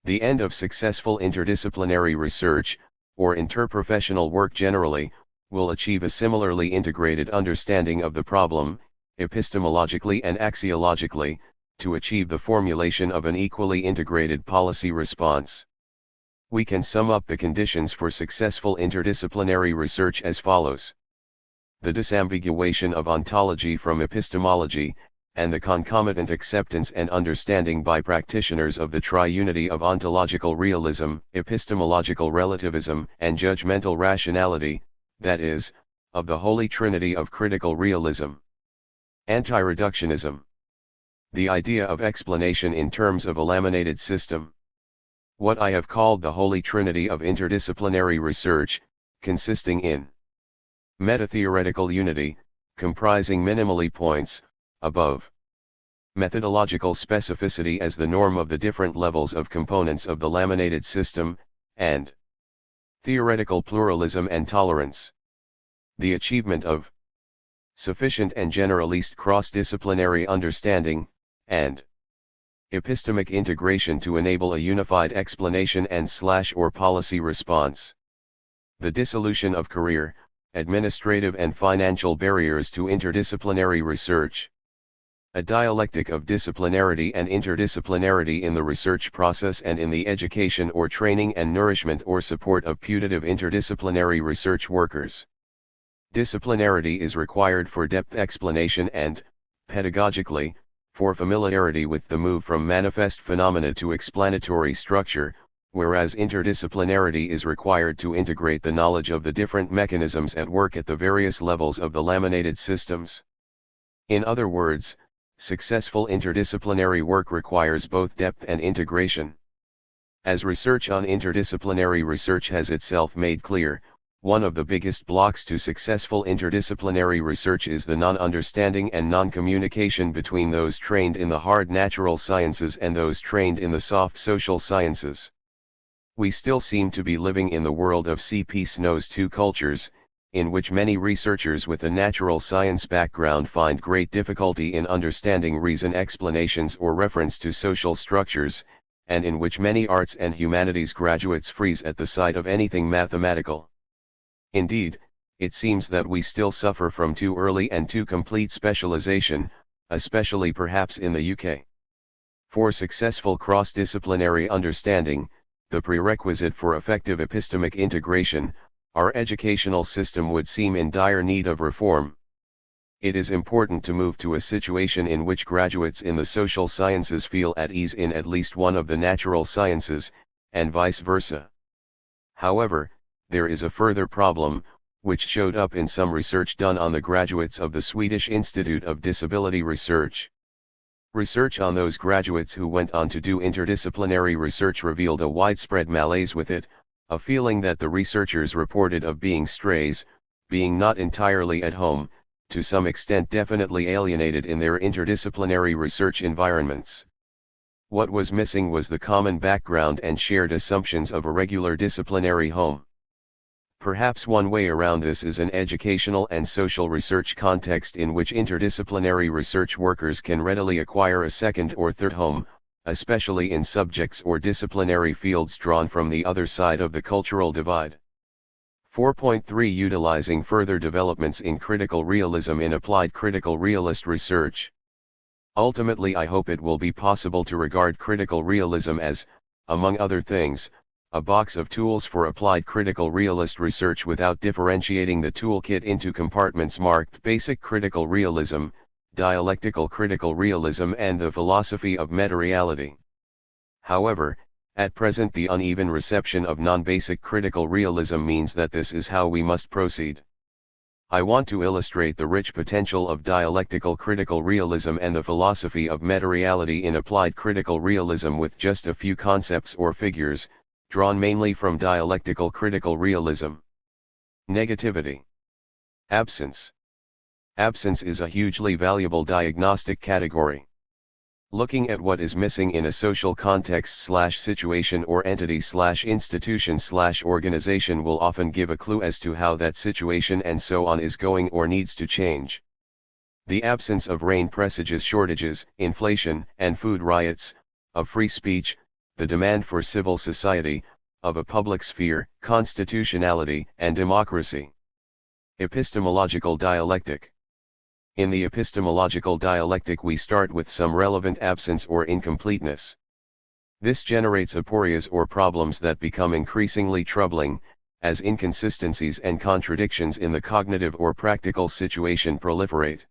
The end of successful interdisciplinary research, or interprofessional work generally, will achieve a similarly integrated understanding of the problem, epistemologically and axiologically, to achieve the formulation of an equally integrated policy response. We can sum up the conditions for successful interdisciplinary research as follows: the disambiguation of ontology from epistemology, and the concomitant acceptance and understanding by practitioners of the triunity of ontological realism, epistemological relativism, and judgmental rationality, that is, of the holy trinity of critical realism. Anti-reductionism. The idea of explanation in terms of a laminated system. What I have called the holy trinity of interdisciplinary research, consisting in metatheoretical unity, comprising minimally points, above. Methodological specificity as the norm of the different levels of components of the laminated system, and theoretical pluralism and tolerance. The achievement of sufficient and generalist cross-disciplinary understanding, and epistemic integration to enable a unified explanation and/or policy response. The dissolution of career, administrative and financial barriers to interdisciplinary research. A dialectic of disciplinarity and interdisciplinarity in the research process and in the education or training and nourishment or support of putative interdisciplinary research workers. Disciplinarity is required for depth explanation and, pedagogically, for familiarity with the move from manifest phenomena to explanatory structure, whereas interdisciplinarity is required to integrate the knowledge of the different mechanisms at work at the various levels of the laminated systems. In other words, Successful interdisciplinary work requires both depth and integration. As research on interdisciplinary research has itself made clear, one of the biggest blocks to successful interdisciplinary research is the non-understanding and non-communication between those trained in the hard natural sciences and those trained in the soft social sciences. We still seem to be living in the world of C.P. Snow's two cultures, in which many researchers with a natural science background find great difficulty in understanding reason explanations or reference to social structures, and in which many arts and humanities graduates freeze at the sight of anything mathematical. Indeed, it seems that we still suffer from too early and too complete specialization, especially perhaps in the UK. For successful cross-disciplinary understanding, the prerequisite for effective epistemic integration, our educational system would seem in dire need of reform. It is important to move to a situation in which graduates in the social sciences feel at ease in at least one of the natural sciences, and vice versa. However, there is a further problem, which showed up in some research done on the graduates of the Swedish Institute of Disability Research. Research on those graduates who went on to do interdisciplinary research revealed a widespread malaise with it, a feeling that the researchers reported of being strays, being not entirely at home, to some extent definitely alienated in their interdisciplinary research environments. What was missing was the common background and shared assumptions of a regular disciplinary home. Perhaps one way around this is an educational and social research context in which interdisciplinary research workers can readily acquire a second or third home, especially in subjects or disciplinary fields drawn from the other side of the cultural divide. 4.3 Utilizing further developments in critical realism in applied critical realist research. Ultimately, I hope it will be possible to regard critical realism as, among other things, a box of tools for applied critical realist research without differentiating the toolkit into compartments marked basic critical realism, dialectical critical realism and the philosophy of meta-reality. However, at present the uneven reception of non-basic critical realism means that this is how we must proceed. I want to illustrate the rich potential of dialectical critical realism and the philosophy of meta-reality in applied critical realism with just a few concepts or figures, drawn mainly from dialectical critical realism. Negativity. Absence. Absence is a hugely valuable diagnostic category. Looking at what is missing in a social context/situation or entity/institution/organization will often give a clue as to how that situation and so on is going or needs to change. The absence of rain presages shortages, inflation, and food riots, of free speech, the demand for civil society, of a public sphere, constitutionality, and democracy. Epistemological dialectic. In the epistemological dialectic we start with some relevant absence or incompleteness. This generates aporias or problems that become increasingly troubling, as inconsistencies and contradictions in the cognitive or practical situation proliferate.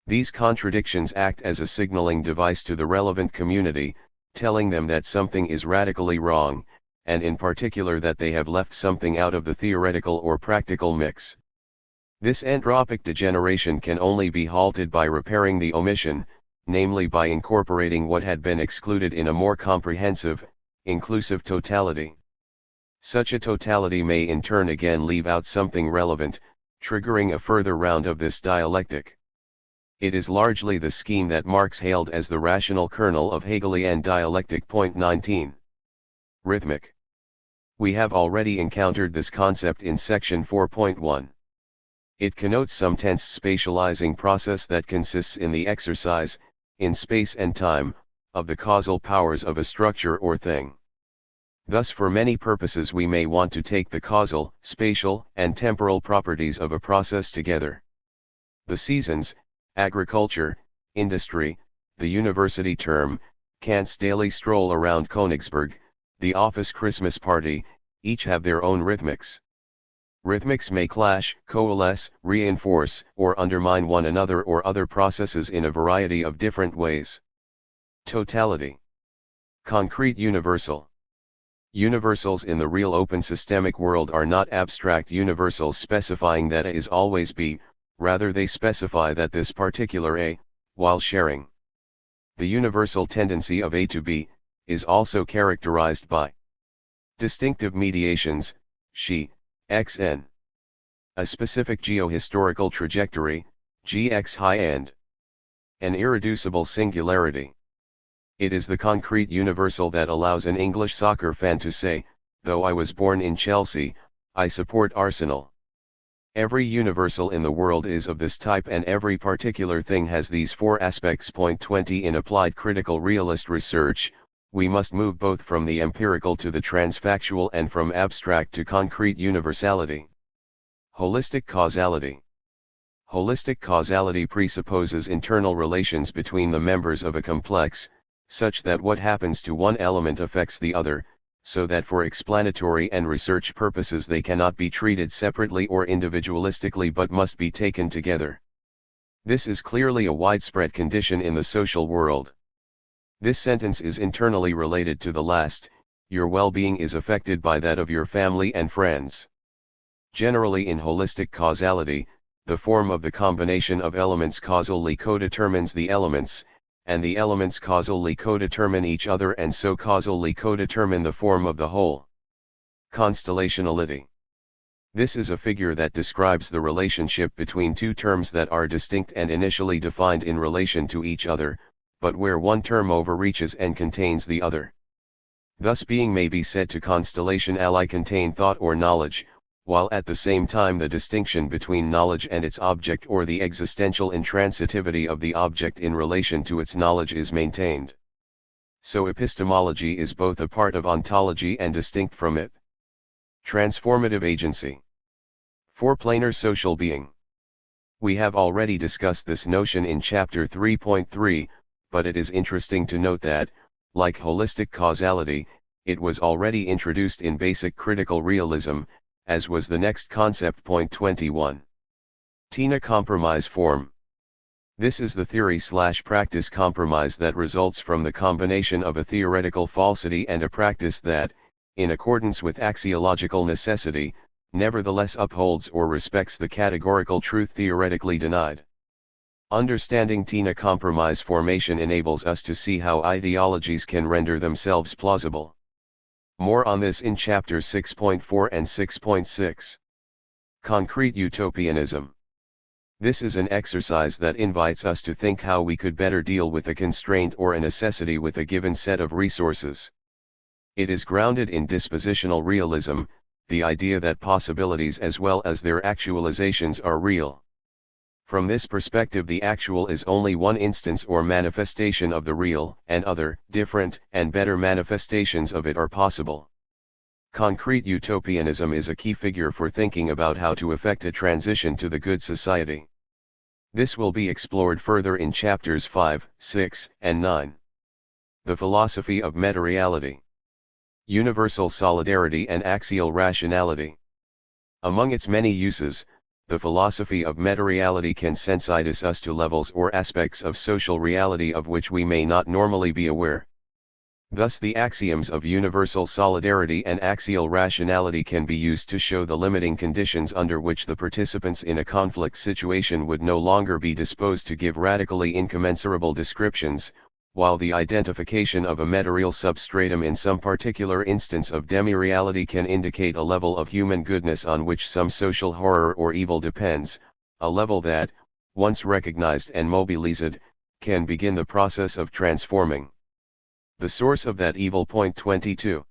These contradictions act as a signaling device to the relevant community, telling them that something is radically wrong, and in particular that they have left something out of the theoretical or practical mix. This entropic degeneration can only be halted by repairing the omission, namely by incorporating what had been excluded in a more comprehensive, inclusive totality. Such a totality may in turn again leave out something relevant, triggering a further round of this dialectic. It is largely the scheme that Marx hailed as the rational kernel of Hegelian dialectic. 19. Rhythmic. We have already encountered this concept in section 4.1. It connotes some tense spatializing process that consists in the exercise, in space and time, of the causal powers of a structure or thing. Thus for many purposes we may want to take the causal, spatial, and temporal properties of a process together. The seasons, agriculture, industry, the university term, Kant's daily stroll around Königsberg, the office Christmas party, each have their own rhythmics. Rhythmics may clash, coalesce, reinforce, or undermine one another or other processes in a variety of different ways. Totality. Concrete universal. Universals in the real open systemic world are not abstract universals specifying that A is always B, rather they specify that this particular A, while sharing. The universal tendency of A to B is also characterized by distinctive mediations, she, xn. A specific geohistorical trajectory, gx high, and an irreducible singularity. It is the concrete universal that allows an English soccer fan to say, though I was born in Chelsea, I support Arsenal. Every universal in the world is of this type, and every particular thing has these four aspects. Point 20. In applied critical realist research, we must move both from the empirical to the transfactual and from abstract to concrete universality. Holistic causality. Holistic causality presupposes internal relations between the members of a complex, such that what happens to one element affects the other, so that for explanatory and research purposes they cannot be treated separately or individualistically but must be taken together. This is clearly a widespread condition in the social world. This sentence is internally related to the last: your well-being is affected by that of your family and friends. Generally, in holistic causality, the form of the combination of elements causally codetermines the elements, and the elements causally codetermine each other, and so causally codetermine the form of the whole. Constellationality. This is a figure that describes the relationship between two terms that are distinct and initially defined in relation to each other, but where one term overreaches and contains the other. Thus being may be said to constellation contain thought or knowledge, while at the same time the distinction between knowledge and its object, or the existential intransitivity of the object in relation to its knowledge, is maintained. So epistemology is both a part of ontology and distinct from it. Transformative agency. For planar social being. We have already discussed this notion in chapter 3.3, but it is interesting to note that, like holistic causality, it was already introduced in basic critical realism, as was the next concept. Point 21. THIRD compromise form. This is the theory/practice compromise that results from the combination of a theoretical falsity and a practice that, in accordance with axiological necessity, nevertheless upholds or respects the categorical truth theoretically denied. Understanding THIRD compromise formation enables us to see how ideologies can render themselves plausible. More on this in chapters 6.4 and 6.6. Concrete utopianism. This is an exercise that invites us to think how we could better deal with a constraint or a necessity with a given set of resources. It is grounded in dispositional realism, the idea that possibilities as well as their actualizations are real. From this perspective, the actual is only one instance or manifestation of the real, and other, different, and better manifestations of it are possible. Concrete utopianism is a key figure for thinking about how to effect a transition to the good society. This will be explored further in chapters 5, 6, and 9. The philosophy of meta-reality. Universal solidarity and axial rationality. Among its many uses, the philosophy of meta-reality can sensitize us to levels or aspects of social reality of which we may not normally be aware. Thus the axioms of universal solidarity and axial rationality can be used to show the limiting conditions under which the participants in a conflict situation would no longer be disposed to give radically incommensurable descriptions, while the identification of a meta-real substratum in some particular instance of demi-reality can indicate a level of human goodness on which some social horror or evil depends, a level that, once recognized and mobilized, can begin the process of transforming the source of that evil. Point 22.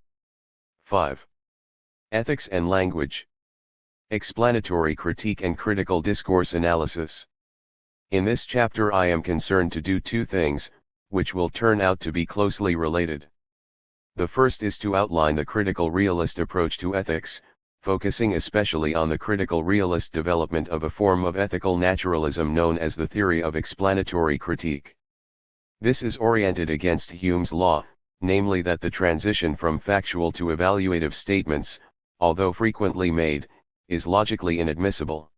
5. Ethics and language. Explanatory critique and critical discourse analysis. In this chapter I am concerned to do two things, which will turn out to be closely related. The first is to outline the critical realist approach to ethics, focusing especially on the critical realist development of a form of ethical naturalism known as the theory of explanatory critique. This is oriented against Hume's law, namely that the transition from factual to evaluative statements, although frequently made, is logically inadmissible.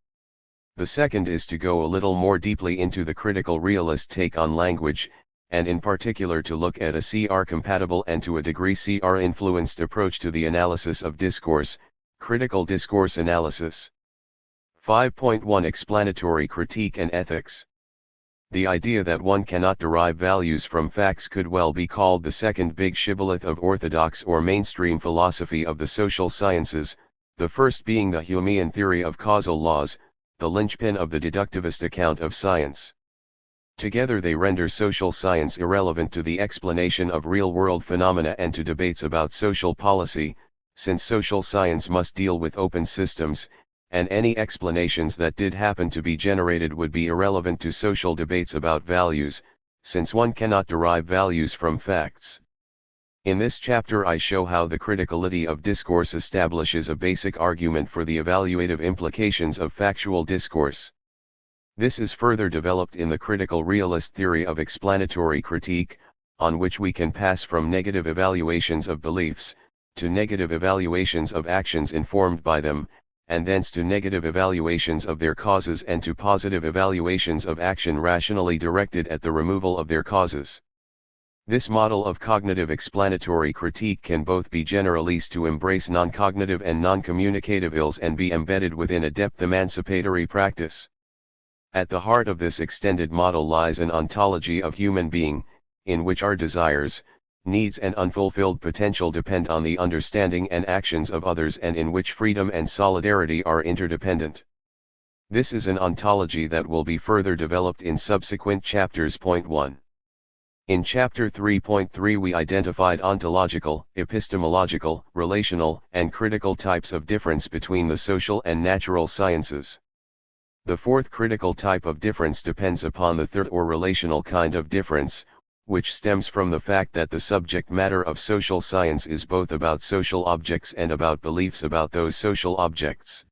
The second is to go a little more deeply into the critical realist take on language, and in particular to look at a CR-compatible and to a degree CR-influenced approach to the analysis of discourse, critical discourse analysis. 5.1 Explanatory critique and ethics. The idea that one cannot derive values from facts could well be called the second big shibboleth of orthodox or mainstream philosophy of the social sciences, the first being the Humean theory of causal laws, the linchpin of the deductivist account of science. Together they render social science irrelevant to the explanation of real-world phenomena and to debates about social policy, since social science must deal with open systems, and any explanations that did happen to be generated would be irrelevant to social debates about values, since one cannot derive values from facts. In this chapter I show how the criticality of discourse establishes a basic argument for the evaluative implications of factual discourse. This is further developed in the critical realist theory of explanatory critique, on which we can pass from negative evaluations of beliefs, to negative evaluations of actions informed by them, and thence to negative evaluations of their causes and to positive evaluations of action rationally directed at the removal of their causes. This model of cognitive explanatory critique can both be generalized to embrace non-cognitive and non-communicative ills and be embedded within a depth emancipatory practice. At the heart of this extended model lies an ontology of human being, in which our desires, needs and unfulfilled potential depend on the understanding and actions of others and in which freedom and solidarity are interdependent. This is an ontology that will be further developed in subsequent chapters. Point 1. In chapter 3.3 we identified ontological, epistemological, relational, and critical types of difference between the social and natural sciences. The fourth critical type of difference depends upon the third or relational kind of difference, which stems from the fact that the subject matter of social science is both about social objects and about beliefs about those social objects.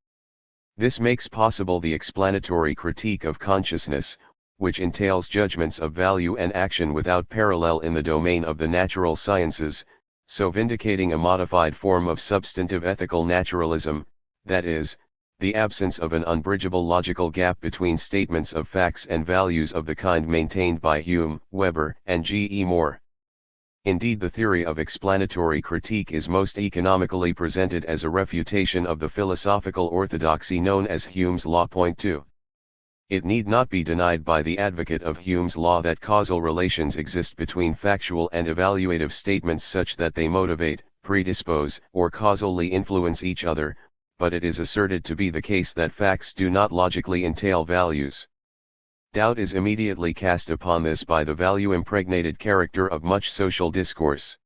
This makes possible the explanatory critique of consciousness, which entails judgments of value and action without parallel in the domain of the natural sciences, so vindicating a modified form of substantive ethical naturalism, that is, the absence of an unbridgeable logical gap between statements of facts and values of the kind maintained by Hume, Weber, and G. E. Moore. Indeed, the theory of explanatory critique is most economically presented as a refutation of the philosophical orthodoxy known as Hume's law. Point 2. It need not be denied by the advocate of Hume's law that causal relations exist between factual and evaluative statements such that they motivate, predispose, or causally influence each other, but it is asserted to be the case that facts do not logically entail values. Doubt is immediately cast upon this by the value-impregnated character of much social discourse.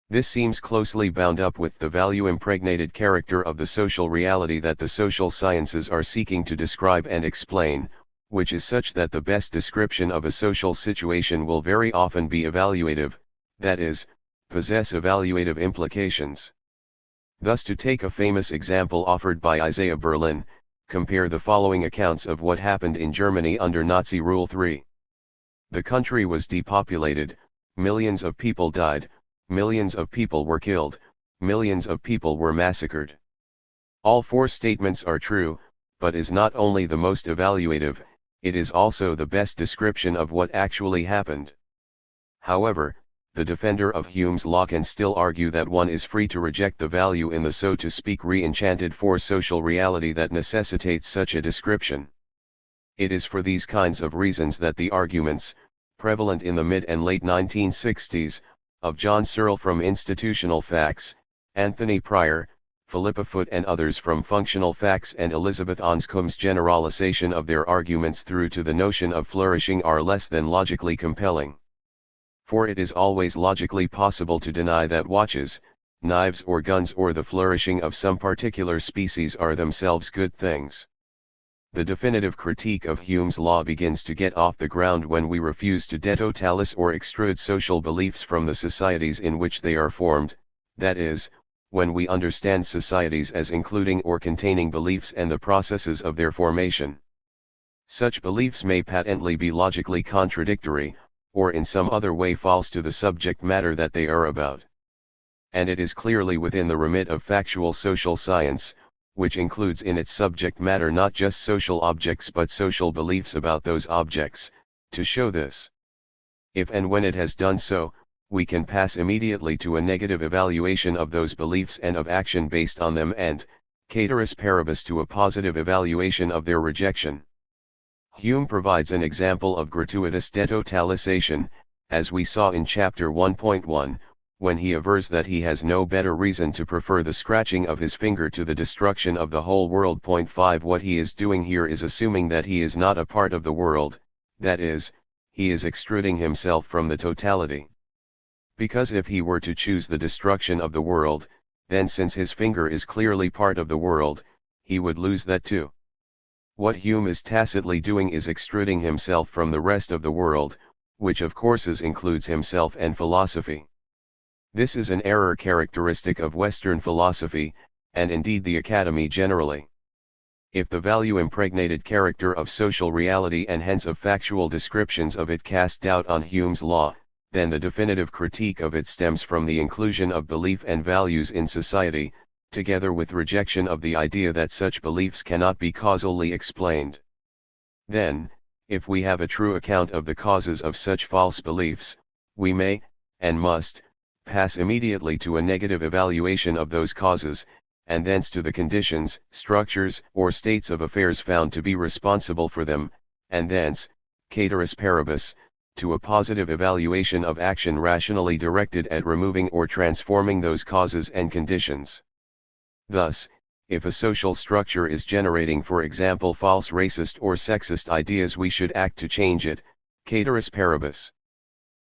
This seems closely bound up with the value-impregnated character of the social reality that the social sciences are seeking to describe and explain, which is such that the best description of a social situation will very often be evaluative, that is, possess evaluative implications. Thus, to take a famous example offered by Isaiah Berlin, compare the following accounts of what happened in Germany under Nazi Rule 3. The country was depopulated, millions of people died, millions of people were killed, millions of people were massacred. All four statements are true, but is not only the most evaluative, it is also the best description of what actually happened. However, the defender of Hume's law can still argue that one is free to reject the value in the so to speak re-enchanted for social reality that necessitates such a description. It is for these kinds of reasons that the arguments, prevalent in the mid and late 1960s, of John Searle from Institutional Facts, Anthony Pryor, Philippa Foot and others from Functional Facts and Elizabeth Anscombe's generalization of their arguments through to the notion of flourishing are less than logically compelling. For it is always logically possible to deny that watches, knives or guns or the flourishing of some particular species are themselves good things. The definitive critique of Hume's law begins to get off the ground when we refuse to detotalize or extrude social beliefs from the societies in which they are formed, that is, when we understand societies as including or containing beliefs and the processes of their formation. Such beliefs may patently be logically contradictory, or in some other way false to the subject matter that they are about. And it is clearly within the remit of factual social science, which includes in its subject matter not just social objects but social beliefs about those objects, to show this. If and when it has done so, we can pass immediately to a negative evaluation of those beliefs and of action based on them and, cateris paribus to a positive evaluation of their rejection. Hume provides an example of gratuitous detotalization, as we saw in chapter 1.1, when he avers that he has no better reason to prefer the scratching of his finger to the destruction of the whole world. 5 What he is doing here is assuming that he is not a part of the world, that is, he is extruding himself from the totality. Because if he were to choose the destruction of the world, then since his finger is clearly part of the world, he would lose that too. What Hume is tacitly doing is extruding himself from the rest of the world, which of course includes himself and philosophy. This is an error characteristic of Western philosophy, and indeed the Academy generally. If the value-impregnated character of social reality and hence of factual descriptions of it cast doubt on Hume's law, then the definitive critique of it stems from the inclusion of belief and values in society, together with rejection of the idea that such beliefs cannot be causally explained. Then, if we have a true account of the causes of such false beliefs, we may, and must, pass immediately to a negative evaluation of those causes, and thence to the conditions, structures, or states of affairs found to be responsible for them, and thence, cateris paribus, to a positive evaluation of action rationally directed at removing or transforming those causes and conditions. Thus, if a social structure is generating, for example, false racist or sexist ideas, we should act to change it, cateris paribus.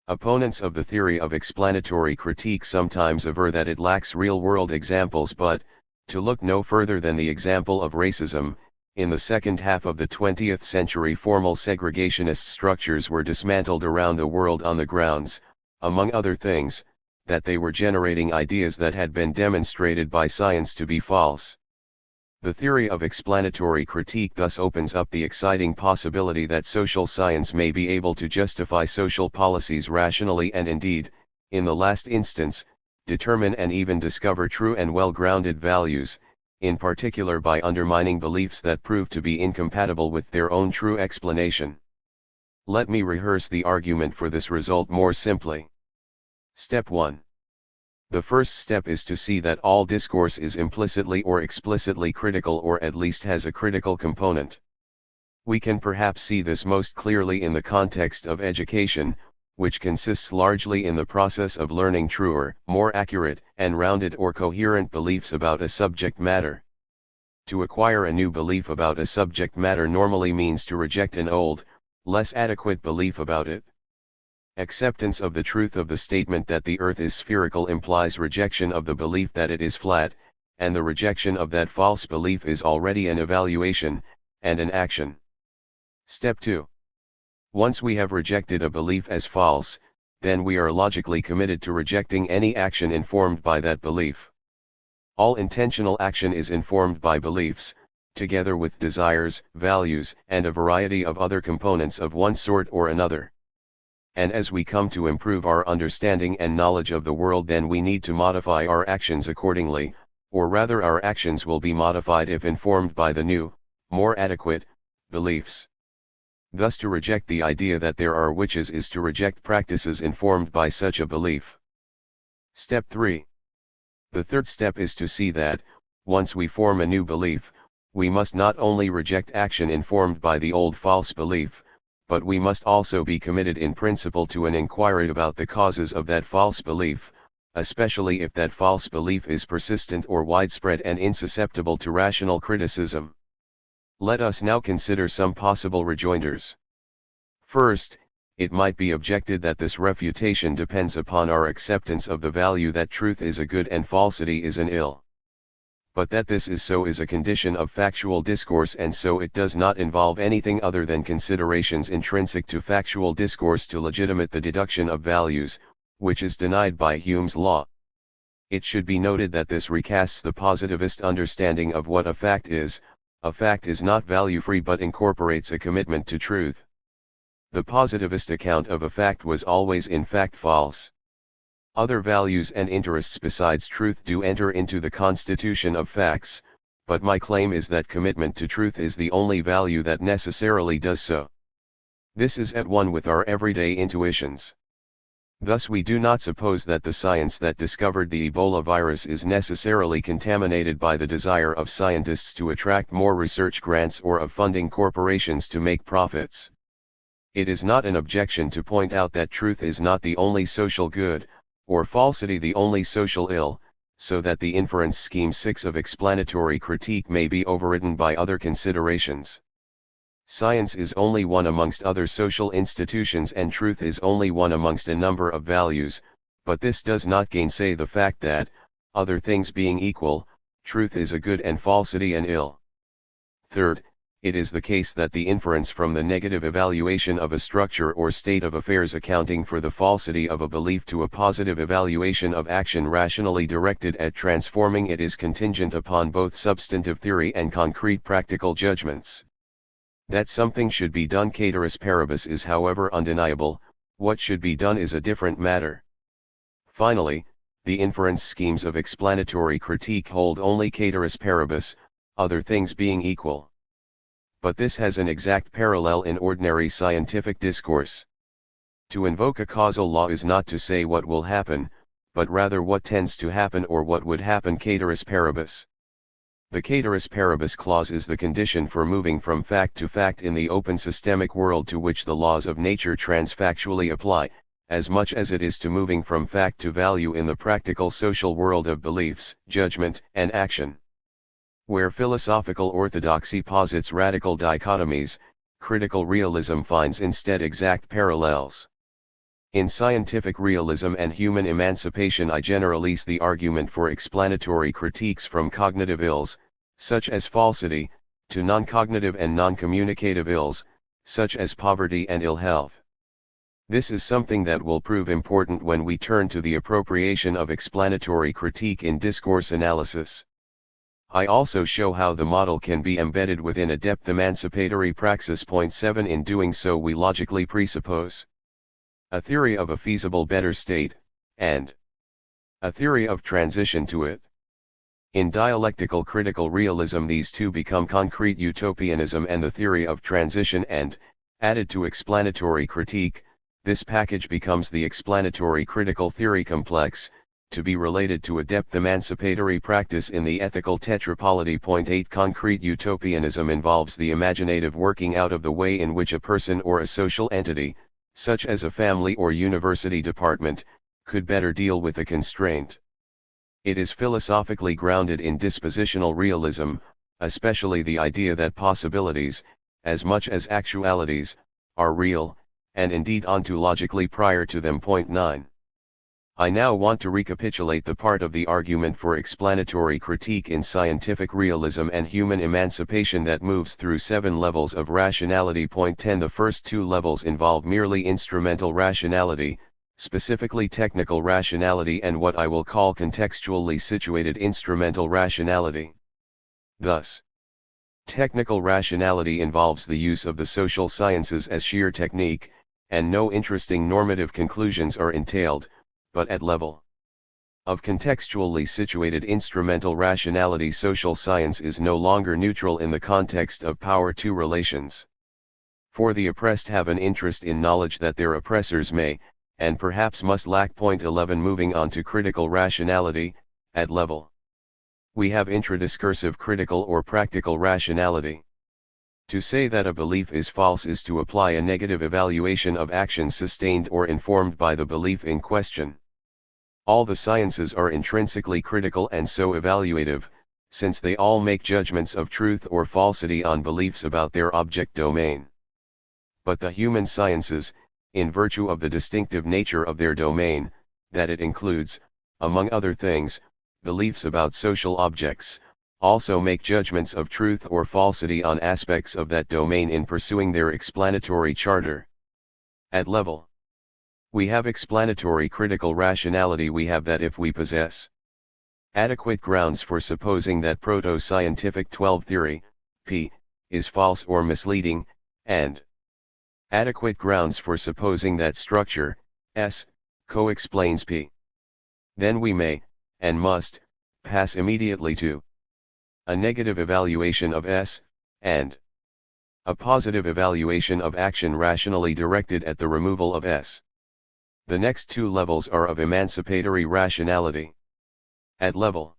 Opponents of the theory of explanatory critique sometimes aver that it lacks real-world examples, but, to look no further than the example of racism, in the second half of the 20th century formal segregationist structures were dismantled around the world on the grounds, among other things, that they were generating ideas that had been demonstrated by science to be false. The theory of explanatory critique thus opens up the exciting possibility that social science may be able to justify social policies rationally and indeed, in the last instance, determine and even discover true and well-grounded values, in particular by undermining beliefs that prove to be incompatible with their own true explanation. Let me rehearse the argument for this result more simply. Step 1. The first step is to see that all discourse is implicitly or explicitly critical, or at least has a critical component. We can perhaps see this most clearly in the context of education, which consists largely in the process of learning truer, more accurate, and rounded or coherent beliefs about a subject matter. To acquire a new belief about a subject matter normally means to reject an old, less adequate belief about it. Acceptance of the truth of the statement that the earth is spherical implies rejection of the belief that it is flat, and the rejection of that false belief is already an evaluation, and an action. Step 2. Once we have rejected a belief as false, then we are logically committed to rejecting any action informed by that belief. All intentional action is informed by beliefs, together with desires, values, and a variety of other components of one sort or another. And as we come to improve our understanding and knowledge of the world, then we need to modify our actions accordingly, or rather our actions will be modified if informed by the new, more adequate, beliefs. Thus to reject the idea that there are witches is to reject practices informed by such a belief. Step 3. The third step is to see that, once we form a new belief, we must not only reject action informed by the old false belief, but we must also be committed in principle to an inquiry about the causes of that false belief, especially if that false belief is persistent or widespread and insusceptible to rational criticism. Let us now consider some possible rejoinders. First, it might be objected that this refutation depends upon our acceptance of the value that truth is a good and falsity is an ill. But that this is so is a condition of factual discourse, and so it does not involve anything other than considerations intrinsic to factual discourse to legitimate the deduction of values, which is denied by Hume's law. It should be noted that this recasts the positivist understanding of what a fact is. A fact is not value-free but incorporates a commitment to truth. The positivist account of a fact was always in fact false. Other values and interests besides truth do enter into the constitution of facts, but my claim is that commitment to truth is the only value that necessarily does so. This is at one with our everyday intuitions. Thus we do not suppose that the science that discovered the Ebola virus is necessarily contaminated by the desire of scientists to attract more research grants or of funding corporations to make profits. It is not an objection to point out that truth is not the only social good, or falsity the only social ill, so that the inference scheme 6 of explanatory critique may be overridden by other considerations. Science is only one amongst other social institutions and truth is only one amongst a number of values, but this does not gainsay the fact that, other things being equal, truth is a good and falsity an ill. Third, it is the case that the inference from the negative evaluation of a structure or state of affairs accounting for the falsity of a belief to a positive evaluation of action rationally directed at transforming it is contingent upon both substantive theory and concrete practical judgments. That something should be done cateris paribus is however undeniable, what should be done is a different matter. Finally, the inference schemes of explanatory critique hold only cateris paribus, other things being equal. But this has an exact parallel in ordinary scientific discourse. To invoke a causal law is not to say what will happen, but rather what tends to happen or what would happen cateris paribus. The cateris paribus clause is the condition for moving from fact to fact in the open systemic world to which the laws of nature transfactually apply, as much as it is to moving from fact to value in the practical social world of beliefs, judgment, and action. Where philosophical orthodoxy posits radical dichotomies, critical realism finds instead exact parallels. In scientific realism and human emancipation I generalize the argument for explanatory critiques from cognitive ills, such as falsity, to non-cognitive and non-communicative ills, such as poverty and ill health. This is something that will prove important when we turn to the appropriation of explanatory critique in discourse analysis. I also show how the model can be embedded within a depth emancipatory praxis. Point 7 In doing so we logically presuppose a theory of a feasible better state, and a theory of transition to it. In dialectical critical realism these two become concrete utopianism and the theory of transition and, added to explanatory critique, this package becomes the explanatory critical theory complex, to be related to a depth emancipatory practice in the ethical tetrapoly. Point 8 Concrete utopianism involves the imaginative working out of the way in which a person or a social entity, such as a family or university department, could better deal with a constraint. It is philosophically grounded in dispositional realism, especially the idea that possibilities, as much as actualities, are real, and indeed ontologically prior to them. Point 9. I now want to recapitulate the part of the argument for explanatory critique in scientific realism and human emancipation that moves through 7 levels of rationality. Point 10 The first 2 levels involve merely instrumental rationality, specifically technical rationality and what I will call contextually situated instrumental rationality. Thus, technical rationality involves the use of the social sciences as sheer technique, and no interesting normative conclusions are entailed, but at level of contextually situated instrumental rationality social science is no longer neutral in the context of power-to relations. For the oppressed have an interest in knowledge that their oppressors may, and perhaps must lack. Point 11 Moving on to critical rationality, at level. We have intradiscursive critical or practical rationality. To say that a belief is false is to apply a negative evaluation of actions sustained or informed by the belief in question. All the sciences are intrinsically critical and so evaluative, since they all make judgments of truth or falsity on beliefs about their object domain. But the human sciences, in virtue of the distinctive nature of their domain, that it includes, among other things, beliefs about social objects, also make judgments of truth or falsity on aspects of that domain in pursuing their explanatory charter. At level, we have explanatory critical rationality. We have that if we possess adequate grounds for supposing that proto-scientific 12 theory, P, is false or misleading, and adequate grounds for supposing that structure, S, co-explains P. Then we may, and must, pass immediately to a negative evaluation of S, and a positive evaluation of action rationally directed at the removal of S. The next two levels are of emancipatory rationality. At level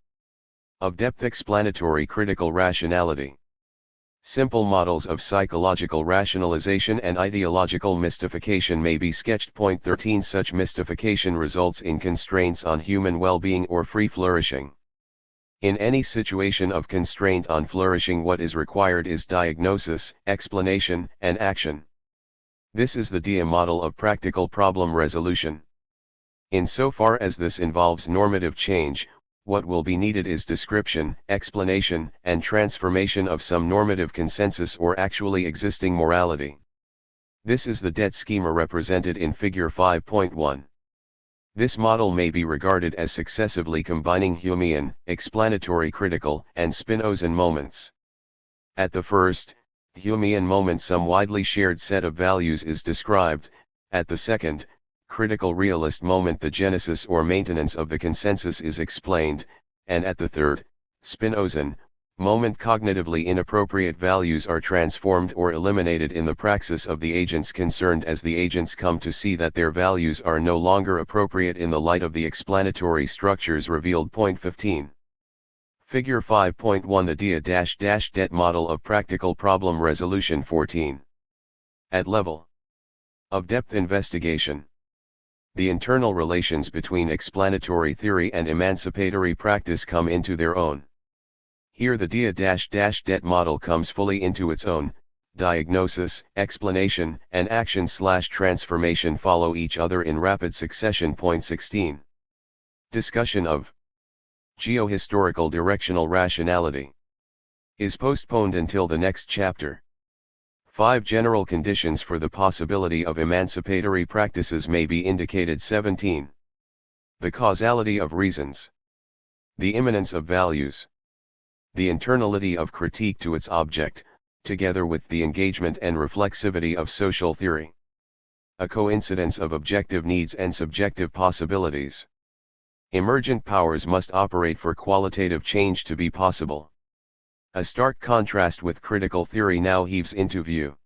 of depth, explanatory critical rationality. Simple models of psychological rationalization and ideological mystification may be sketched. Point 13. Such mystification results in constraints on human well-being or free flourishing. In any situation of constraint on flourishing, what is required is diagnosis, explanation, and action. This is the DIA model of practical problem resolution. Insofar as this involves normative change, what will be needed is description, explanation, and transformation of some normative consensus or actually existing morality. This is the debt schema represented in Figure 5.1. This model may be regarded as successively combining Humean, explanatory critical, and Spinozan moments. At the first, Humean moment, some widely shared set of values is described; at the second, critical realist moment, the genesis or maintenance of the consensus is explained; and at the third, Spinozan moment, cognitively inappropriate values are transformed or eliminated in the praxis of the agents concerned, as the agents come to see that their values are no longer appropriate in the light of the explanatory structures revealed. Point 15. Figure 5.1. The DIA-debt model of practical problem resolution. 14. At level of depth investigation. The internal relations between explanatory theory and emancipatory practice come into their own. Here the DIA-debt model comes fully into its own. Diagnosis, explanation, and action/transformation follow each other in rapid succession. Point 16. Discussion of geohistorical directional rationality is postponed until the next chapter. 5 general conditions for the possibility of emancipatory practices may be indicated. 17. The causality of reasons. The immanence of values. The internality of critique to its object, together with the engagement and reflexivity of social theory. A coincidence of objective needs and subjective possibilities. Emergent powers must operate for qualitative change to be possible. A stark contrast with critical theory now heaves into view.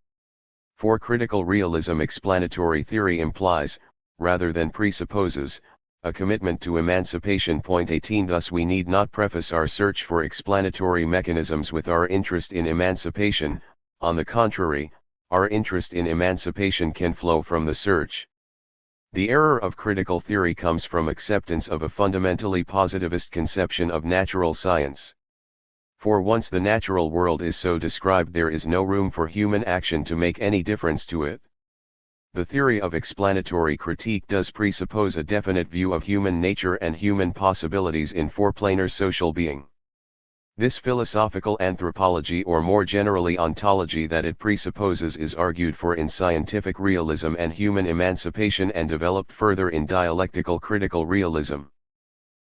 For critical realism, explanatory theory implies, rather than presupposes, a commitment to emancipation. Point 18. Thus we need not preface our search for explanatory mechanisms with our interest in emancipation; on the contrary, our interest in emancipation can flow from the search. The error of critical theory comes from acceptance of a fundamentally positivist conception of natural science. For once the natural world is so described, there is no room for human action to make any difference to it. The theory of explanatory critique does presuppose a definite view of human nature and human possibilities in four-planar social being. This philosophical anthropology, or more generally ontology, that it presupposes is argued for in scientific realism and human emancipation, and developed further in dialectical critical realism.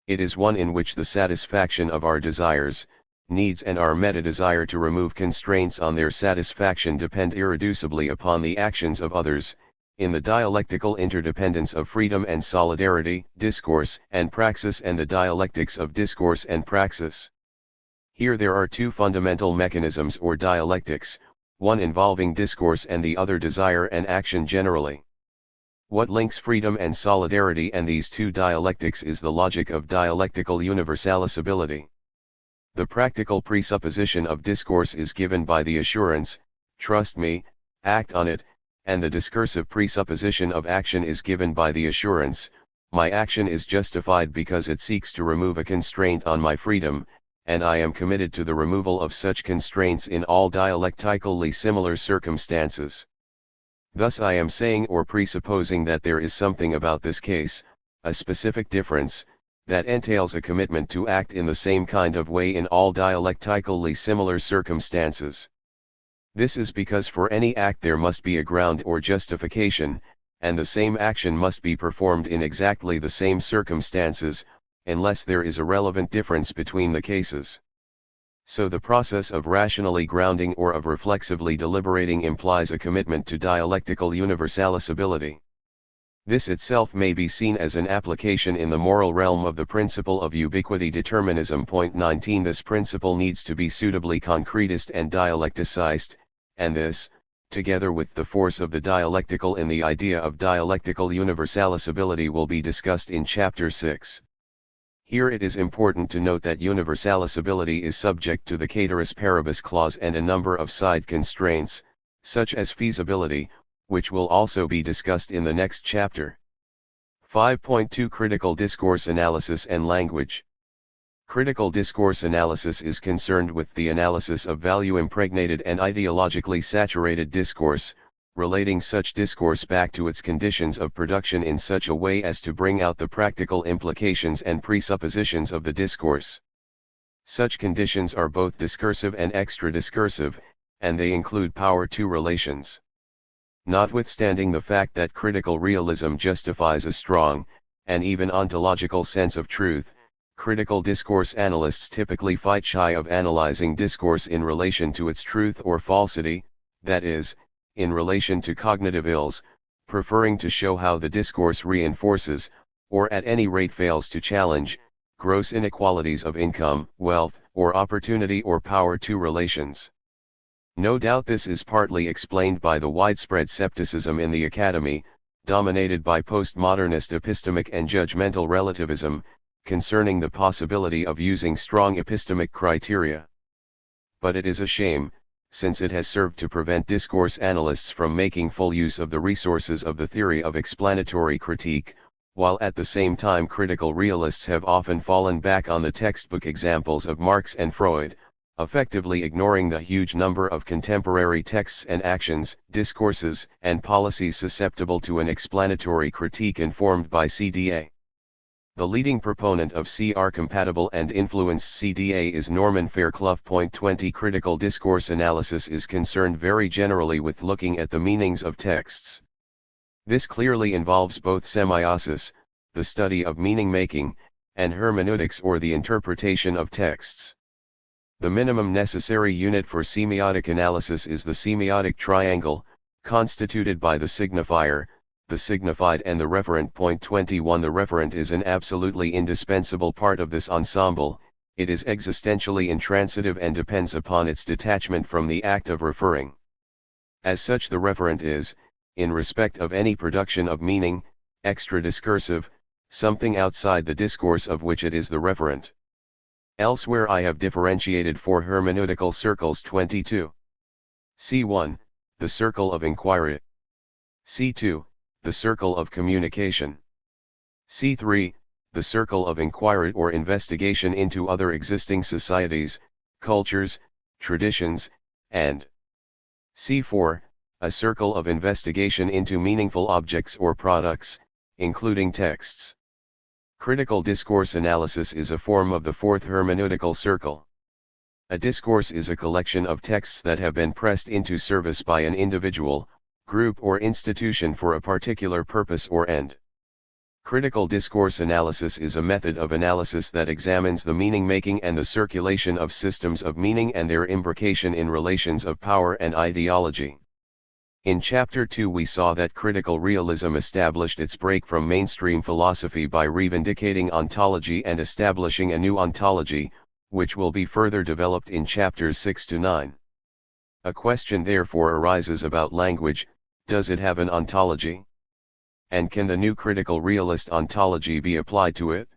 It is one in which the satisfaction of our desires, needs, and our meta-desire to remove constraints on their satisfaction depend irreducibly upon the actions of others, in the dialectical interdependence of freedom and solidarity, discourse and praxis, and the dialectics of discourse and praxis. Here there are two fundamental mechanisms or dialectics, one involving discourse and the other desire and action generally. What links freedom and solidarity and these two dialectics is the logic of dialectical universalizability. The practical presupposition of discourse is given by the assurance, trust me, act on it, and the discursive presupposition of action is given by the assurance, my action is justified because it seeks to remove a constraint on my freedom, and I am committed to the removal of such constraints in all dialectically similar circumstances. Thus I am saying or presupposing that there is something about this case, a specific difference, that entails a commitment to act in the same kind of way in all dialectically similar circumstances. This is because for any act there must be a ground or justification, and the same action must be performed in exactly the same circumstances, unless there is a relevant difference between the cases. So the process of rationally grounding or of reflexively deliberating implies a commitment to dialectical universalizability. This itself may be seen as an application in the moral realm of the principle of ubiquity determinism. Point 19. This principle needs to be suitably concretist and dialecticized, and this, together with the force of the dialectical in the idea of dialectical universalizability, will be discussed in Chapter 6. Here it is important to note that universalizability is subject to the ceteris paribus clause and a number of side constraints, such as feasibility, which will also be discussed in the next chapter. 5.2 Critical Discourse Analysis and Language. Critical discourse analysis is concerned with the analysis of value-impregnated and ideologically saturated discourse, relating such discourse back to its conditions of production in such a way as to bring out the practical implications and presuppositions of the discourse. Such conditions are both discursive and extra-discursive, and they include power-to relations. Notwithstanding the fact that critical realism justifies a strong, and even ontological sense of truth, critical discourse analysts typically fight shy of analyzing discourse in relation to its truth or falsity, that is, in relation to cognitive ills, preferring to show how the discourse reinforces, or at any rate fails to challenge, gross inequalities of income, wealth, or opportunity or power to relations. No doubt this is partly explained by the widespread skepticism in the academy, dominated by postmodernist epistemic and judgmental relativism, concerning the possibility of using strong epistemic criteria. But it is a shame, since it has served to prevent discourse analysts from making full use of the resources of the theory of explanatory critique, while at the same time critical realists have often fallen back on the textbook examples of Marx and Freud, effectively ignoring the huge number of contemporary texts and actions, discourses, and policies susceptible to an explanatory critique informed by CDA. The leading proponent of CR-compatible and influenced CDA is Norman Fairclough. 20 Critical discourse analysis is concerned very generally with looking at the meanings of texts. This clearly involves both semiosis, the study of meaning-making, and hermeneutics or the interpretation of texts. The minimum necessary unit for semiotic analysis is the semiotic triangle, constituted by the signifier, the signified and the referent. 21 The referent is an absolutely indispensable part of this ensemble. It is existentially intransitive and depends upon its detachment from the act of referring. As such, the referent is, in respect of any production of meaning, extra-discursive, something outside the discourse of which it is the referent. Elsewhere I have differentiated four hermeneutical circles. 22. C1, the circle of inquiry. C2, the circle of communication. C3, the circle of inquiry or investigation into other existing societies, cultures, traditions, and C4, a circle of investigation into meaningful objects or products, including texts. Critical discourse analysis is a form of the fourth hermeneutical circle. A discourse is a collection of texts that have been pressed into service by an individual, group or institution for a particular purpose or end. Critical discourse analysis is a method of analysis that examines the meaning-making and the circulation of systems of meaning and their imbrication in relations of power and ideology. In Chapter 2 we saw that critical realism established its break from mainstream philosophy by reivindicating ontology and establishing a new ontology, which will be further developed in Chapters 6 to 9. A question therefore arises about language: does it have an ontology? And can the new critical realist ontology be applied to it?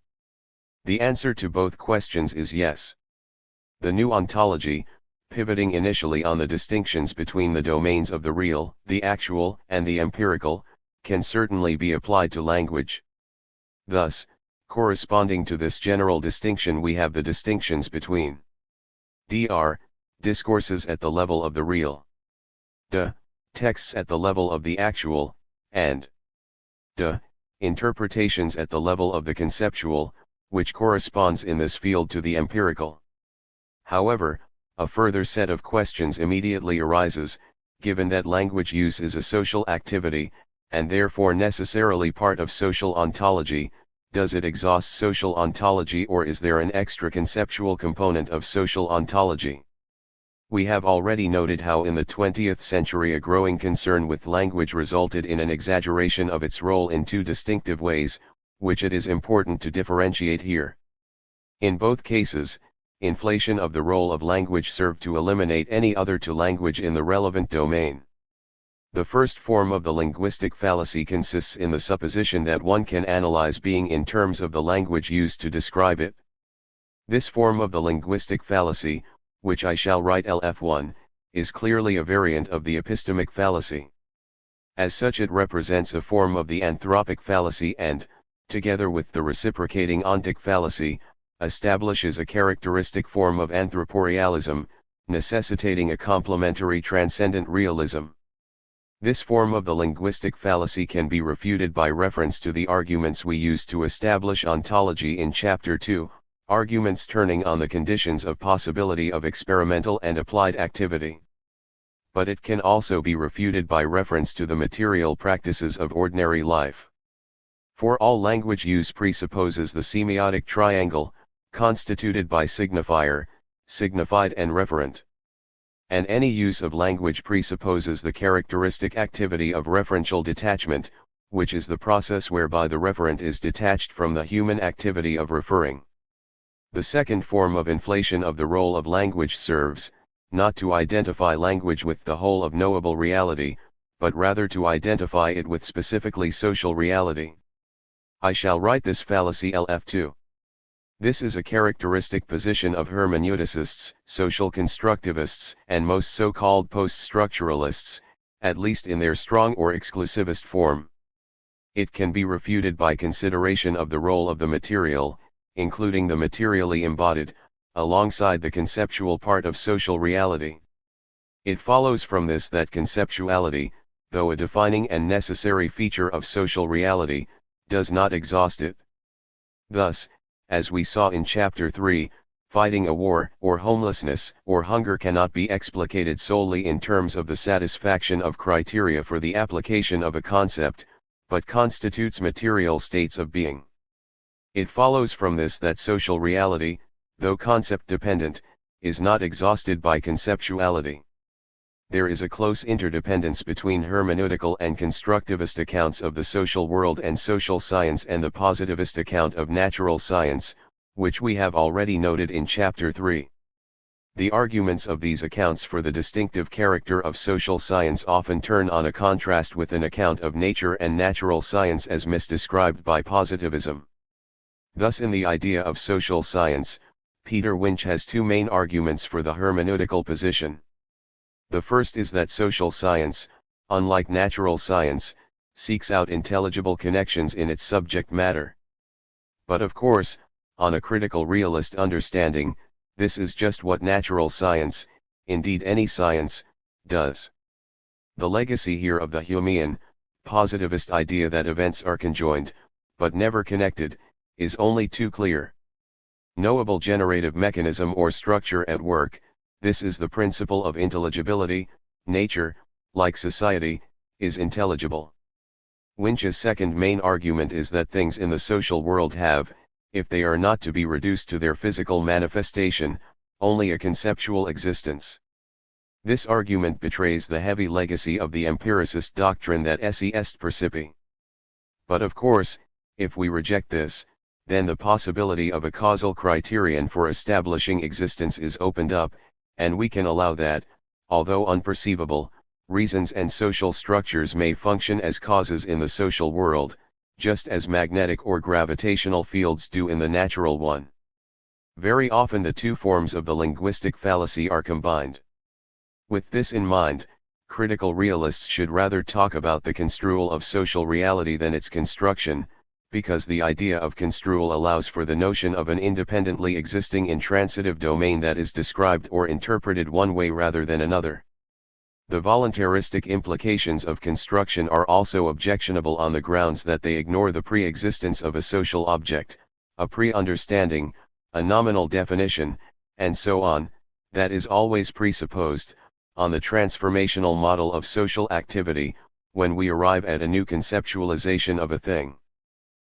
The answer to both questions is yes. The new ontology, pivoting initially on the distinctions between the domains of the real, the actual, and the empirical, can certainly be applied to language. Thus, corresponding to this general distinction we have the distinctions between dr. discourses at the level of the real, d. texts at the level of the actual, and d. interpretations at the level of the conceptual, which corresponds in this field to the empirical. However, a further set of questions immediately arises, given that language use is a social activity, and therefore necessarily part of social ontology. Does it exhaust social ontology, or is there an extra conceptual component of social ontology? We have already noted how in the 20th century a growing concern with language resulted in an exaggeration of its role in two distinctive ways, which it is important to differentiate here. In both cases, inflation of the role of language served to eliminate any other to language in the relevant domain. The first form of the linguistic fallacy consists in the supposition that one can analyze being in terms of the language used to describe it. This form of the linguistic fallacy, which I shall write LF1, is clearly a variant of the epistemic fallacy. As such, it represents a form of the anthropic fallacy and, together with the reciprocating ontic fallacy, establishes a characteristic form of anthroporealism, necessitating a complementary transcendent realism. This form of the linguistic fallacy can be refuted by reference to the arguments we used to establish ontology in Chapter 2, arguments turning on the conditions of possibility of experimental and applied activity. But it can also be refuted by reference to the material practices of ordinary life. For all language use presupposes the semiotic triangle, constituted by signifier, signified and referent. And any use of language presupposes the characteristic activity of referential detachment, which is the process whereby the referent is detached from the human activity of referring. The second form of inflation of the role of language serves, not to identify language with the whole of knowable reality, but rather to identify it with specifically social reality. I shall write this fallacy LF2. This is a characteristic position of hermeneuticists, social constructivists, and most so-called post-structuralists, at least in their strong or exclusivist form. It can be refuted by consideration of the role of the material, including the materially embodied, alongside the conceptual part of social reality. It follows from this that conceptuality, though a defining and necessary feature of social reality, does not exhaust it. Thus, as we saw in Chapter 3, fighting a war, or homelessness, or hunger cannot be explicated solely in terms of the satisfaction of criteria for the application of a concept, but constitutes material states of being. It follows from this that social reality, though concept-dependent, is not exhausted by conceptuality. There is a close interdependence between hermeneutical and constructivist accounts of the social world and social science and the positivist account of natural science, which we have already noted in Chapter 3. The arguments of these accounts for the distinctive character of social science often turn on a contrast with an account of nature and natural science as misdescribed by positivism. Thus, in the idea of social science, Peter Winch has two main arguments for the hermeneutical position. The first is that social science, unlike natural science, seeks out intelligible connections in its subject matter. But of course, on a critical realist understanding, this is just what natural science, indeed any science, does. The legacy here of the Humean, positivist idea that events are conjoined, but never connected, is only too clear. Knowable generative mechanism or structure at work, this is the principle of intelligibility. Nature, like society, is intelligible. Winch's second main argument is that things in the social world have, if they are not to be reduced to their physical manifestation, only a conceptual existence. This argument betrays the heavy legacy of the empiricist doctrine that esse est percipi. But of course, if we reject this, then the possibility of a causal criterion for establishing existence is opened up, and we can allow that, although unperceivable, reasons and social structures may function as causes in the social world, just as magnetic or gravitational fields do in the natural one. Very often the two forms of the linguistic fallacy are combined. With this in mind, critical realists should rather talk about the construal of social reality than its construction, because the idea of construal allows for the notion of an independently existing intransitive domain that is described or interpreted one way rather than another. The voluntaristic implications of construction are also objectionable on the grounds that they ignore the pre-existence of a social object, a pre-understanding, a nominal definition, and so on, that is always presupposed, on the transformational model of social activity, when we arrive at a new conceptualization of a thing.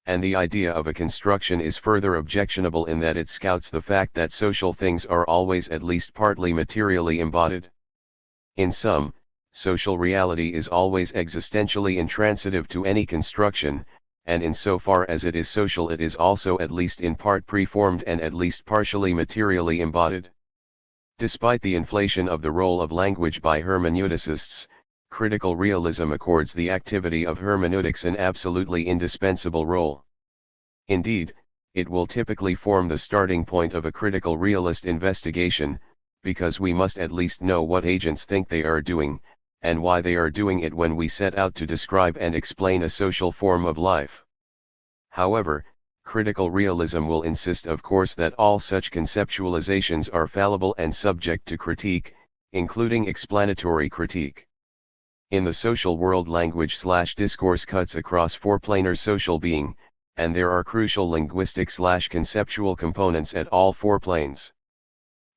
And the idea of a construction is further objectionable in that it scouts the fact that social things are always at least partly materially embodied. In sum, social reality is always existentially intransitive to any construction, and insofar as it is social it is also at least in part preformed and at least partially materially embodied. Despite the inflation of the role of language by hermeneuticists, critical realism accords the activity of hermeneutics an absolutely indispensable role. Indeed, it will typically form the starting point of a critical realist investigation, because we must at least know what agents think they are doing, and why they are doing it when we set out to describe and explain a social form of life. However, critical realism will insist, of course, that all such conceptualizations are fallible and subject to critique, including explanatory critique. In the social world, language/discourse cuts across four-planar social being, and there are crucial linguistic/conceptual components at all four planes.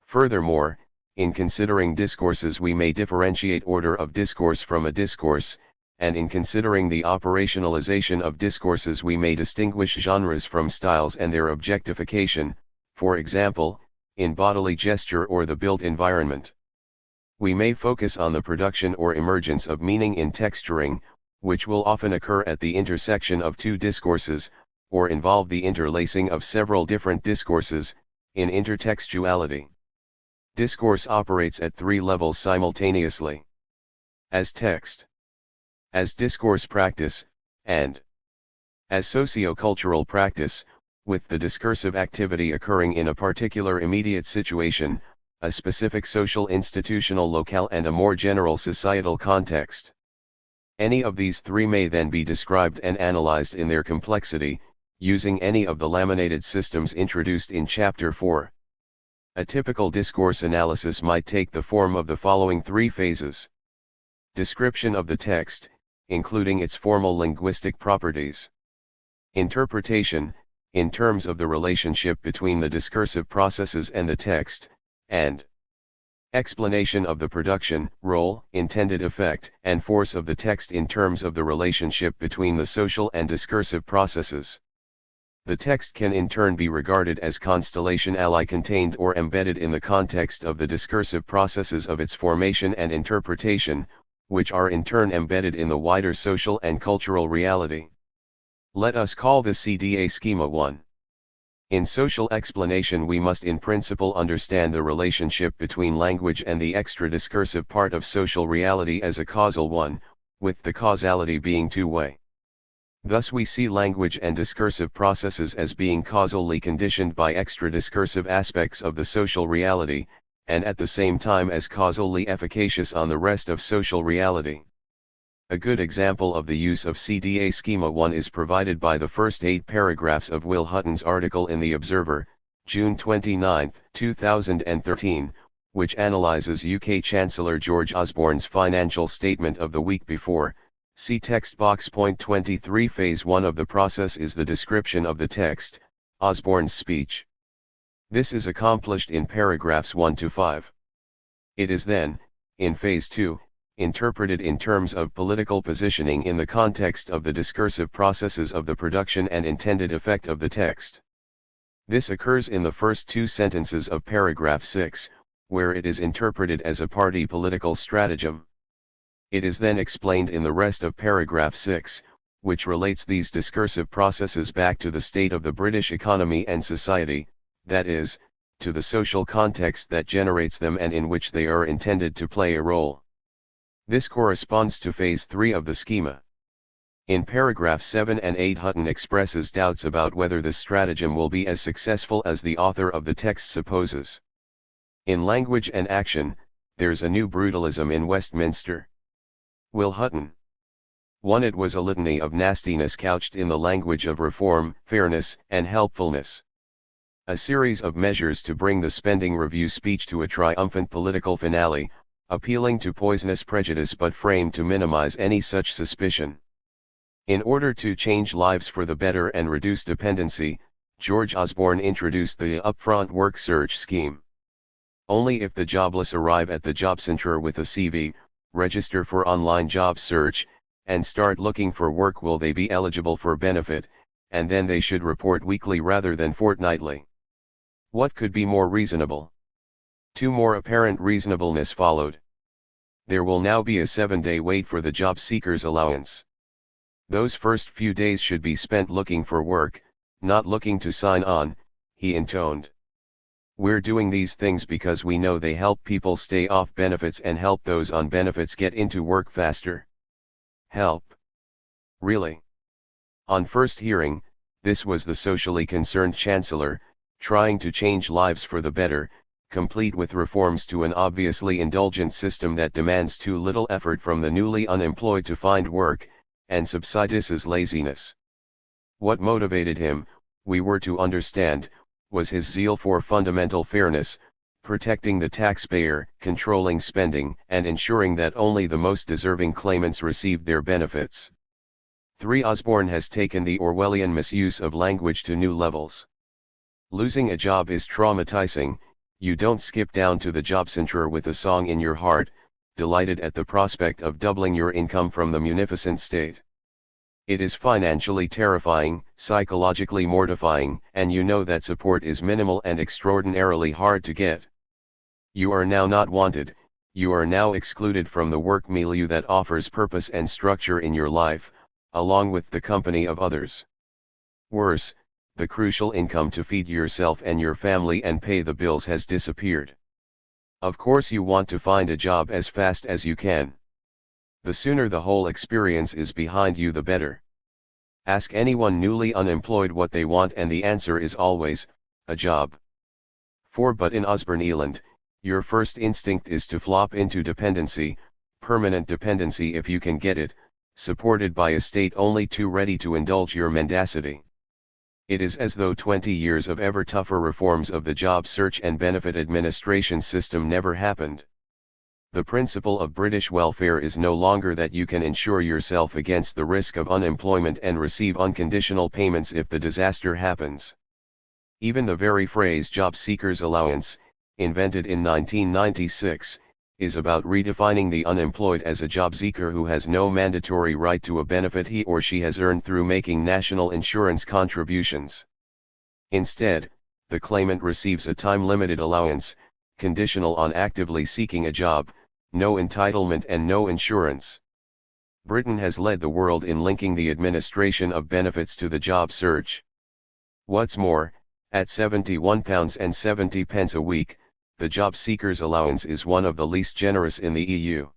Furthermore, in considering discourses we may differentiate order of discourse from a discourse, and in considering the operationalization of discourses we may distinguish genres from styles and their objectification, for example, in bodily gesture or the built environment. We may focus on the production or emergence of meaning in texturing, which will often occur at the intersection of two discourses, or involve the interlacing of several different discourses, in intertextuality. Discourse operates at three levels simultaneously: as text, as discourse practice, and as socio-cultural practice, with the discursive activity occurring in a particular immediate situation, a specific social institutional locale, and a more general societal context. Any of these three may then be described and analyzed in their complexity, using any of the laminated systems introduced in Chapter 4. A typical discourse analysis might take the form of the following three phases: description of the text, including its formal linguistic properties; interpretation, in terms of the relationship between the discursive processes and the text; and explanation of the production, role, intended effect, and force of the text in terms of the relationship between the social and discursive processes. The text can in turn be regarded as constellation ally contained or embedded in the context of the discursive processes of its formation and interpretation, which are in turn embedded in the wider social and cultural reality. Let us call the CDA schema 1. In social explanation we must in principle understand the relationship between language and the extra-discursive part of social reality as a causal one, with the causality being two-way. Thus we see language and discursive processes as being causally conditioned by extra-discursive aspects of the social reality, and at the same time as causally efficacious on the rest of social reality. A good example of the use of CDA Schema 1 is provided by the first 8 paragraphs of Will Hutton's article in The Observer, June 29, 2013, which analyzes UK Chancellor George Osborne's financial statement of the week before. See text box. Point 23. Phase 1 of the process is the description of the text, Osborne's speech. This is accomplished in paragraphs 1 to 5. It is then, in Phase 2, interpreted in terms of political positioning in the context of the discursive processes of the production and intended effect of the text. This occurs in the first 2 sentences of paragraph 6, where it is interpreted as a party political stratagem. It is then explained in the rest of paragraph 6, which relates these discursive processes back to the state of the British economy and society, that is, to the social context that generates them and in which they are intended to play a role. This corresponds to phase 3 of the schema. In paragraph 7 and 8 Hutton expresses doubts about whether the stratagem will be as successful as the author of the text supposes. In Language and Action, there's a new brutalism in Westminster. Will Hutton. 1. It was a litany of nastiness couched in the language of reform, fairness, and helpfulness. A series of measures to bring the spending review speech to a triumphant political finale, appealing to poisonous prejudice but framed to minimize any such suspicion. In order to change lives for the better and reduce dependency, George Osborne introduced the upfront work search scheme. Only if the jobless arrive at the job center with a CV, register for online job search, and start looking for work will they be eligible for benefit, and then they should report weekly rather than fortnightly. What could be more reasonable? 2 more apparent reasonableness followed. There will now be a 7-day wait for the job seeker's allowance. Those first few days should be spent looking for work, not looking to sign on, he intoned. We're doing these things because we know they help people stay off benefits and help those on benefits get into work faster. Help? Really? On first hearing, this was the socially concerned chancellor, trying to change lives for the better, complete with reforms to an obviously indulgent system that demands too little effort from the newly unemployed to find work, and subsides laziness. What motivated him, we were to understand, was his zeal for fundamental fairness, protecting the taxpayer, controlling spending, and ensuring that only the most deserving claimants received their benefits. 3. Osborne has taken the Orwellian misuse of language to new levels. Losing a job is traumatizing. You don't skip down to the job center with a song in your heart, delighted at the prospect of doubling your income from the munificent state. It is financially terrifying, psychologically mortifying, and you know that support is minimal and extraordinarily hard to get. You are now not wanted, you are now excluded from the work milieu that offers purpose and structure in your life, along with the company of others. Worse, the crucial income to feed yourself and your family and pay the bills has disappeared. Of course you want to find a job as fast as you can. The sooner the whole experience is behind you the better. Ask anyone newly unemployed what they want and the answer is always, a job. 4. But in Osborne-Eland, your first instinct is to flop into dependency, permanent dependency if you can get it, supported by a state only too ready to indulge your mendacity. It is as though 20 years of ever tougher reforms of the job search and benefit administration system never happened. The principle of British welfare is no longer that you can insure yourself against the risk of unemployment and receive unconditional payments if the disaster happens. Even the very phrase job seekers allowance, invented in 1996, is about redefining the unemployed as a job seeker who has no mandatory right to a benefit he or she has earned through making national insurance contributions. Instead, the claimant receives a time-limited allowance, conditional on actively seeking a job, no entitlement and no insurance. Britain has led the world in linking the administration of benefits to the job search. What's more, at £71.70 a week, the job seeker's allowance is one of the least generous in the EU.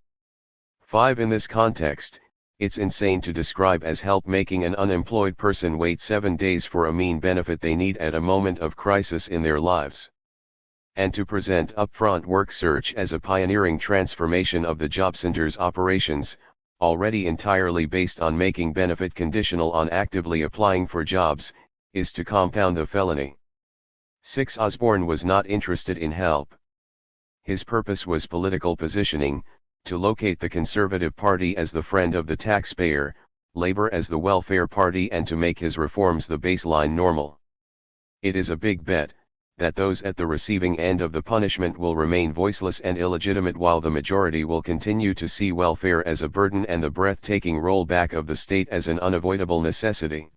5. In this context, it's insane to describe as help making an unemployed person wait 7 days for a mean benefit they need at a moment of crisis in their lives. And to present upfront work search as a pioneering transformation of the job center's operations, already entirely based on making benefit conditional on actively applying for jobs, is to compound the felony. 6. Osborne was not interested in help. His purpose was political positioning, to locate the Conservative Party as the friend of the taxpayer, Labour as the welfare party, and to make his reforms the baseline normal. It is a big bet that those at the receiving end of the punishment will remain voiceless and illegitimate while the majority will continue to see welfare as a burden and the breathtaking rollback of the state as an unavoidable necessity.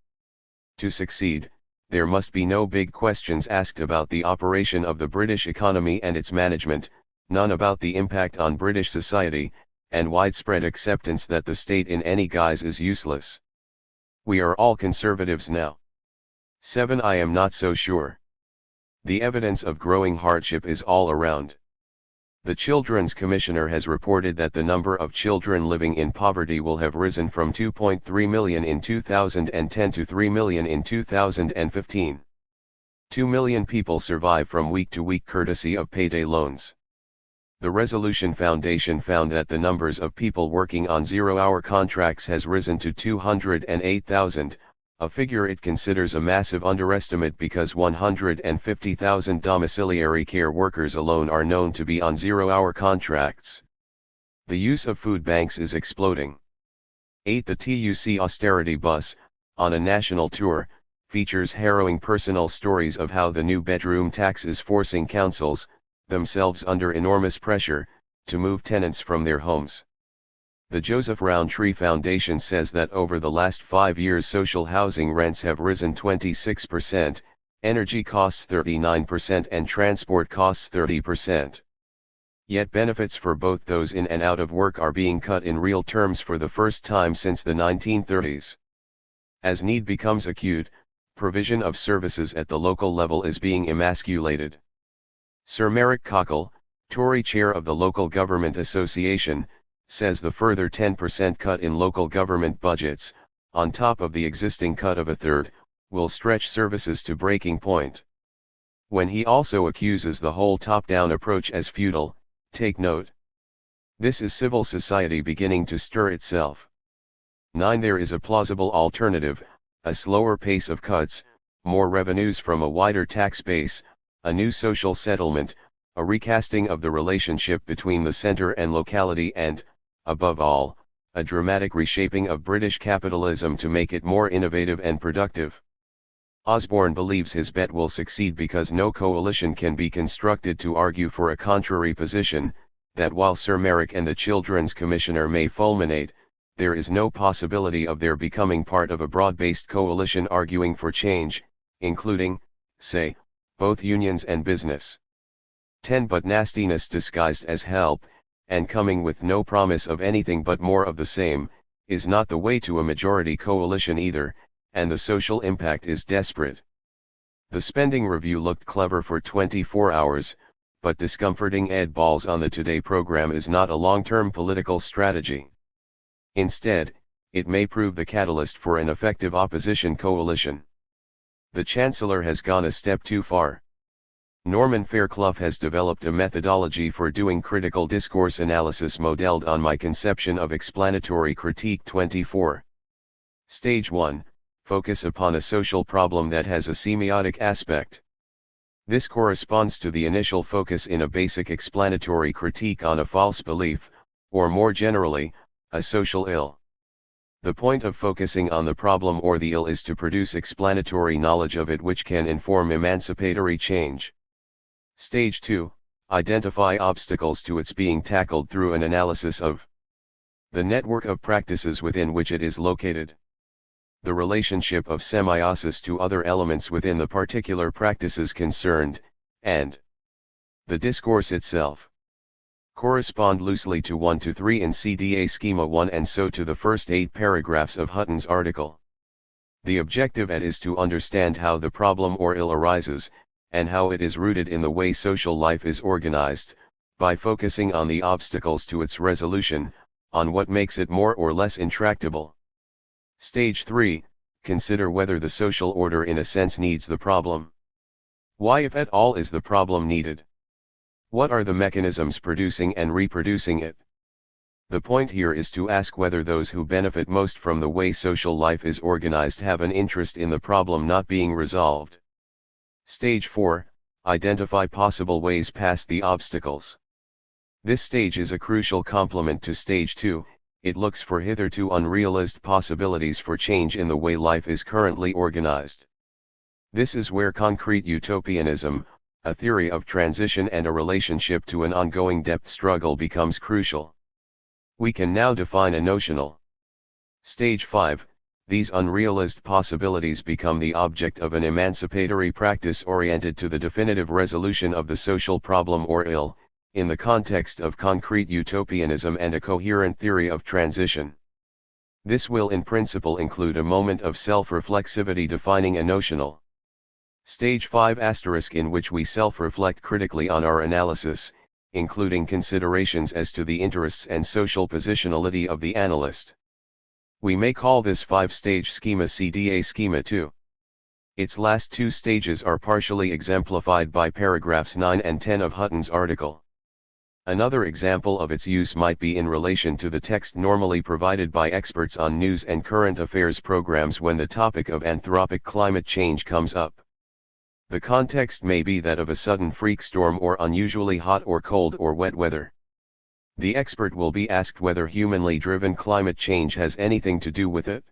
To succeed, there must be no big questions asked about the operation of the British economy and its management, none about the impact on British society, and widespread acceptance that the state in any guise is useless. We are all conservatives now. 7. I am not so sure. The evidence of growing hardship is all around. The Children's Commissioner has reported that the number of children living in poverty will have risen from 2.3 million in 2010 to 3 million in 2015. 2 million people survive from week to week courtesy of payday loans. The Resolution Foundation found that the numbers of people working on zero-hour contracts has risen to 208,000, a figure it considers a massive underestimate because 150,000 domiciliary care workers alone are known to be on zero-hour contracts. The use of food banks is exploding. 8. The TUC austerity bus, on a national tour, features harrowing personal stories of how the new bedroom tax is forcing councils, themselves under enormous pressure, to move tenants from their homes. The Joseph Rowntree Foundation says that over the last 5 years social housing rents have risen 26%, energy costs 39% and transport costs 30%. Yet benefits for both those in and out of work are being cut in real terms for the first time since the 1930s. As need becomes acute, provision of services at the local level is being emasculated. Sir Merrick Cockle, Tory chair of the Local Government Association, says the further 10% cut in local government budgets, on top of the existing cut of a third, will stretch services to breaking point. When he also accuses the whole top-down approach as futile, take note. This is civil society beginning to stir itself. 9. There is a plausible alternative, a slower pace of cuts, more revenues from a wider tax base, a new social settlement, a recasting of the relationship between the centre and locality and, above all, a dramatic reshaping of British capitalism to make it more innovative and productive. Osborne believes his bet will succeed because no coalition can be constructed to argue for a contrary position, that while Sir Merrick and the Children's Commissioner may fulminate, there is no possibility of their becoming part of a broad-based coalition arguing for change, including, say, both unions and business. 10. But nastiness disguised as help, and coming with no promise of anything but more of the same, is not the way to a majority coalition either, and the social impact is desperate. The spending review looked clever for 24 hours, but discomforting Ed balls on the Today program is not a long-term political strategy. Instead, it may prove the catalyst for an effective opposition coalition. The Chancellor has gone a step too far. Norman Fairclough has developed a methodology for doing critical discourse analysis modelled on my conception of explanatory critique 24. Stage 1, focus upon a social problem that has a semiotic aspect. This corresponds to the initial focus in a basic explanatory critique on a false belief, or more generally, a social ill. The point of focusing on the problem or the ill is to produce explanatory knowledge of it which can inform emancipatory change. Stage 2, identify obstacles to its being tackled through an analysis of the network of practices within which it is located, the relationship of semiosis to other elements within the particular practices concerned, and the discourse itself. Correspond loosely to 1 to 3 in CDA Schema 1 and so to the first 8 paragraphs of Hutton's article. The objective is to understand how the problem or ill arises, and how it is rooted in the way social life is organized, by focusing on the obstacles to its resolution, on what makes it more or less intractable. Stage 3, consider whether the social order in a sense needs the problem. Why, if at all, is the problem needed? What are the mechanisms producing and reproducing it? The point here is to ask whether those who benefit most from the way social life is organized have an interest in the problem not being resolved. Stage 4, identify possible ways past the obstacles. This stage is a crucial complement to Stage 2, it looks for hitherto unrealized possibilities for change in the way life is currently organized. This is where concrete utopianism, a theory of transition and a relationship to an ongoing depth struggle becomes crucial. We can now define a notional. Stage 5, these unrealized possibilities become the object of an emancipatory practice oriented to the definitive resolution of the social problem or ill, in the context of concrete utopianism and a coherent theory of transition. This will in principle include a moment of self-reflexivity defining a notional. Stage 5 *, in which we self-reflect critically on our analysis, including considerations as to the interests and social positionality of the analyst. We may call this 5-stage schema CDA Schema 2. Its last 2 stages are partially exemplified by paragraphs 9 and 10 of Hutton's article. Another example of its use might be in relation to the text normally provided by experts on news and current affairs programs when the topic of anthropic climate change comes up. The context may be that of a sudden freak storm or unusually hot or cold or wet weather. The expert will be asked whether humanly driven climate change has anything to do with it.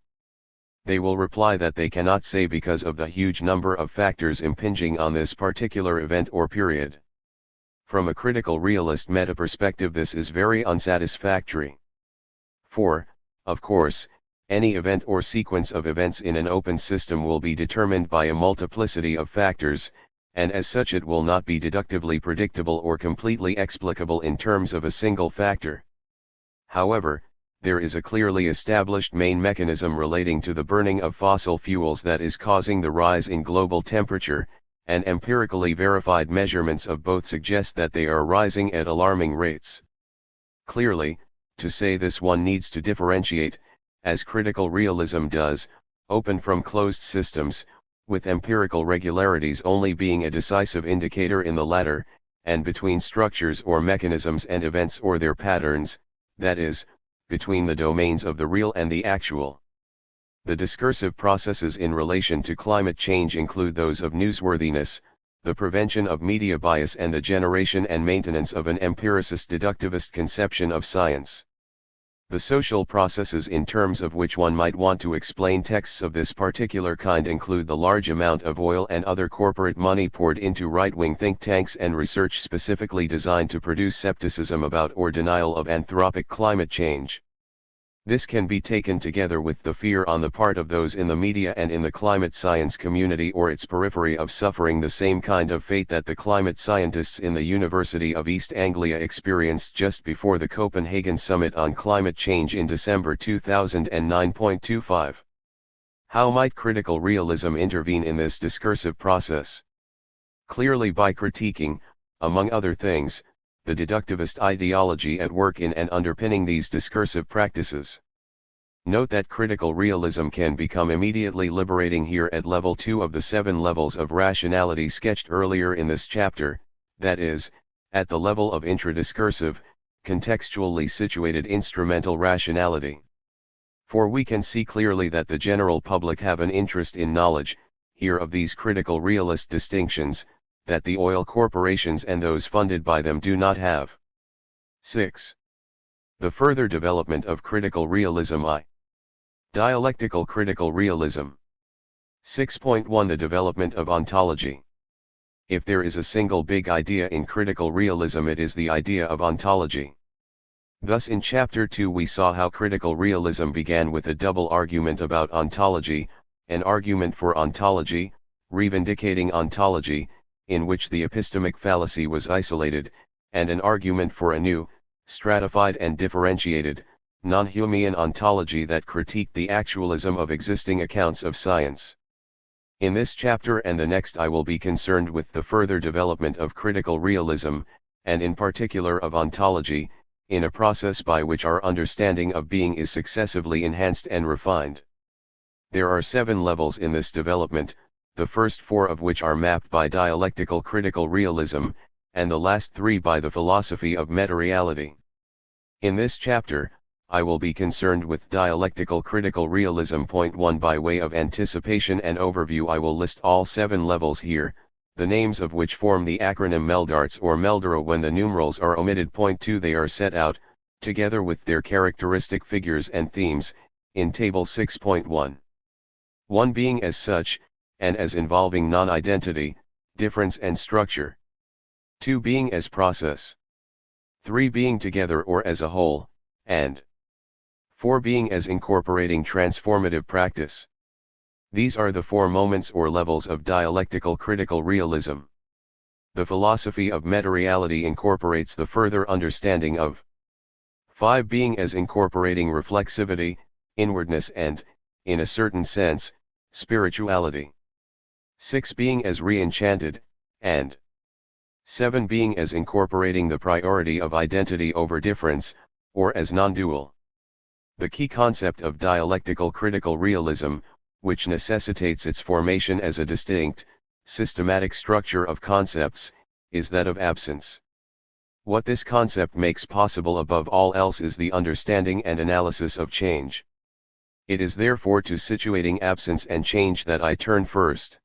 They will reply that they cannot say because of the huge number of factors impinging on this particular event or period. From a critical realist meta-perspective, this is very unsatisfactory. For, of course, any event or sequence of events in an open system will be determined by a multiplicity of factors, and as such it will not be deductively predictable or completely explicable in terms of a single factor. However, there is a clearly established main mechanism relating to the burning of fossil fuels that is causing the rise in global temperature, and empirically verified measurements of both suggest that they are rising at alarming rates. Clearly, to say this one needs to differentiate, as critical realism does, open from closed systems, with empirical regularities only being a decisive indicator in the latter, and between structures or mechanisms and events or their patterns, that is, between the domains of the real and the actual. The discursive processes in relation to climate change include those of newsworthiness, the prevention of media bias, and the generation and maintenance of an empiricist deductivist conception of science. The social processes in terms of which one might want to explain texts of this particular kind include the large amount of oil and other corporate money poured into right-wing think tanks and research specifically designed to produce skepticism about or denial of anthropic climate change. This can be taken together with the fear on the part of those in the media and in the climate science community or its periphery of suffering the same kind of fate that the climate scientists in the University of East Anglia experienced just before the Copenhagen Summit on Climate Change in December 2009.25. How might critical realism intervene in this discursive process? Clearly by critiquing, among other things, the deductivist ideology at work in and underpinning these discursive practices. Note that critical realism can become immediately liberating here at level 2 of the 7 levels of rationality sketched earlier in this chapter, that is, at the level of intradiscursive, contextually situated instrumental rationality. For we can see clearly that the general public have an interest in knowledge, here of these critical realist distinctions, that the oil corporations and those funded by them do not have. 6. The further development of critical realism I. Dialectical critical realism. 6.1 The development of ontology. If there is a single big idea in critical realism, it is the idea of ontology. Thus in Chapter 2 we saw how critical realism began with a double argument about ontology, an argument for ontology, reivindicating ontology, in which the epistemic fallacy was isolated, and an argument for a new, stratified and differentiated, non-Humean ontology that critiqued the actualism of existing accounts of science. In this chapter and the next I will be concerned with the further development of critical realism, and in particular of ontology, in a process by which our understanding of being is successively enhanced and refined. There are 7 levels in this development, the first 4 of which are mapped by dialectical critical realism, and the last 3 by the philosophy of meta-reality. In this chapter, I will be concerned with dialectical critical realism. Point 1 By way of anticipation and overview I will list all 7 levels here, the names of which form the acronym MELDARTS or MELDARA when the numerals are omitted. Point 2 They are set out, together with their characteristic figures and themes, in Table 6.1. 1 being as such, and as involving non-identity, difference and structure. 2 being as process. 3 being together or as a whole, and 4 being as incorporating transformative practice. These are the 4 moments or levels of dialectical critical realism. The philosophy of meta-reality incorporates the further understanding of 5 being as incorporating reflexivity, inwardness and, in a certain sense, spirituality. 6 being as re-enchanted, and 7 being as incorporating the priority of identity over difference, or as non-dual. The key concept of dialectical critical realism, which necessitates its formation as a distinct, systematic structure of concepts, is that of absence. What this concept makes possible above all else is the understanding and analysis of change. It is therefore to situating absence and change that I turn first.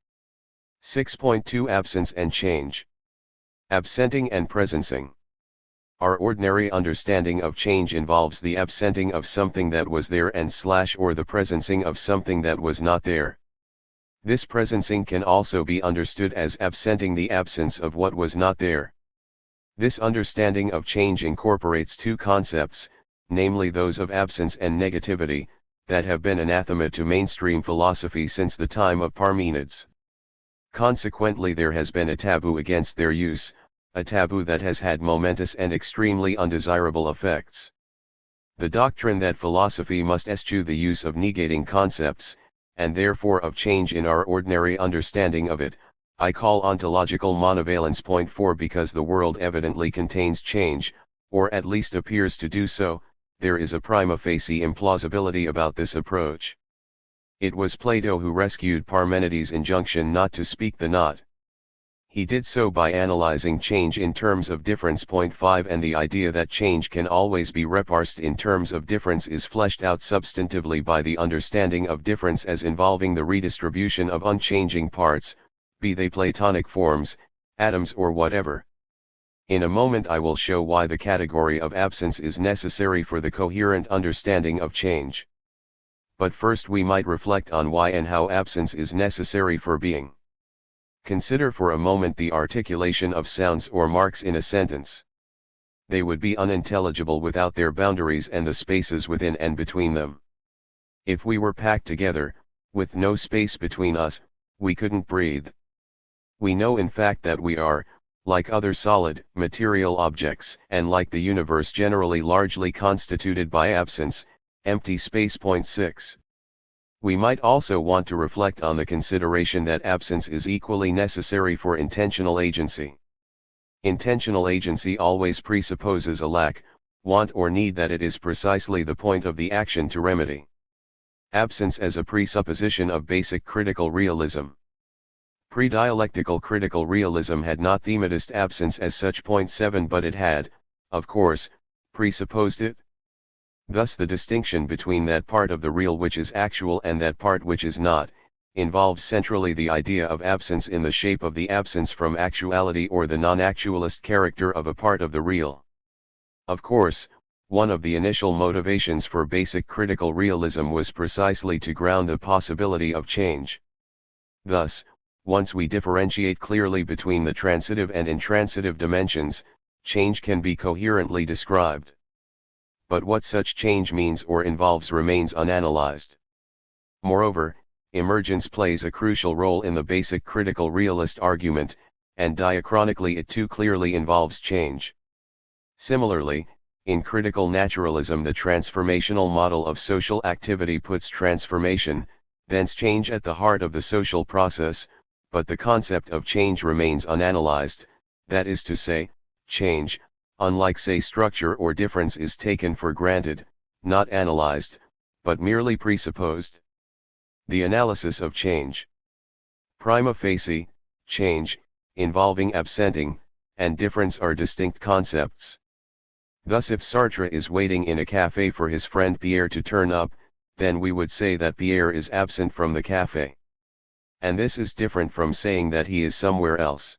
6.2 Absence and change. Absenting and presencing. Our ordinary understanding of change involves the absenting of something that was there and or the presencing of something that was not there. This presencing can also be understood as absenting the absence of what was not there. This understanding of change incorporates 2 concepts, namely those of absence and negativity, that have been anathema to mainstream philosophy since the time of Parmenides. Consequently there has been a taboo against their use, a taboo that has had momentous and extremely undesirable effects. The doctrine that philosophy must eschew the use of negating concepts, and therefore of change in our ordinary understanding of it, I call ontological monovalence. Point 4. Because the world evidently contains change, or at least appears to do so, there is a prima facie implausibility about this approach. It was Plato who rescued Parmenides' injunction not to speak the not. He did so by analyzing change in terms of difference. Point 5. And the idea that change can always be reparsed in terms of difference is fleshed out substantively by the understanding of difference as involving the redistribution of unchanging parts, be they Platonic forms, atoms or whatever. In a moment I will show why the category of absence is necessary for the coherent understanding of change. But first we might reflect on why and how absence is necessary for being. Consider for a moment the articulation of sounds or marks in a sentence. They would be unintelligible without their boundaries and the spaces within and between them. If we were packed together, with no space between us, we couldn't breathe. We know in fact that we are, like other solid, material objects, and like the universe generally largely constituted by absence, empty space. Point 6. We might also want to reflect on the consideration that absence is equally necessary for intentional agency. Intentional agency always presupposes a lack, want or need that it is precisely the point of the action to remedy. Absence as a presupposition of basic critical realism. Pre-dialectical critical realism had not thematized absence as such. Point 7. But it had, of course, presupposed it. Thus the distinction between that part of the real which is actual and that part which is not, involves centrally the idea of absence in the shape of the absence from actuality or the non-actualist character of a part of the real. Of course, one of the initial motivations for basic critical realism was precisely to ground the possibility of change. Thus, once we differentiate clearly between the transitive and intransitive dimensions, change can be coherently described. But what such change means or involves remains unanalyzed. Moreover, emergence plays a crucial role in the basic critical realist argument, and diachronically it too clearly involves change. Similarly, in critical naturalism the transformational model of social activity puts transformation, thence change at the heart of the social process, but the concept of change remains unanalyzed, that is to say, change, unlike say structure or difference, is taken for granted, not analyzed, but merely presupposed. The analysis of change. Prima facie, change, involving absenting, and difference are distinct concepts. Thus if Sartre is waiting in a café for his friend Pierre to turn up, then we would say that Pierre is absent from the café. And this is different from saying that he is somewhere else.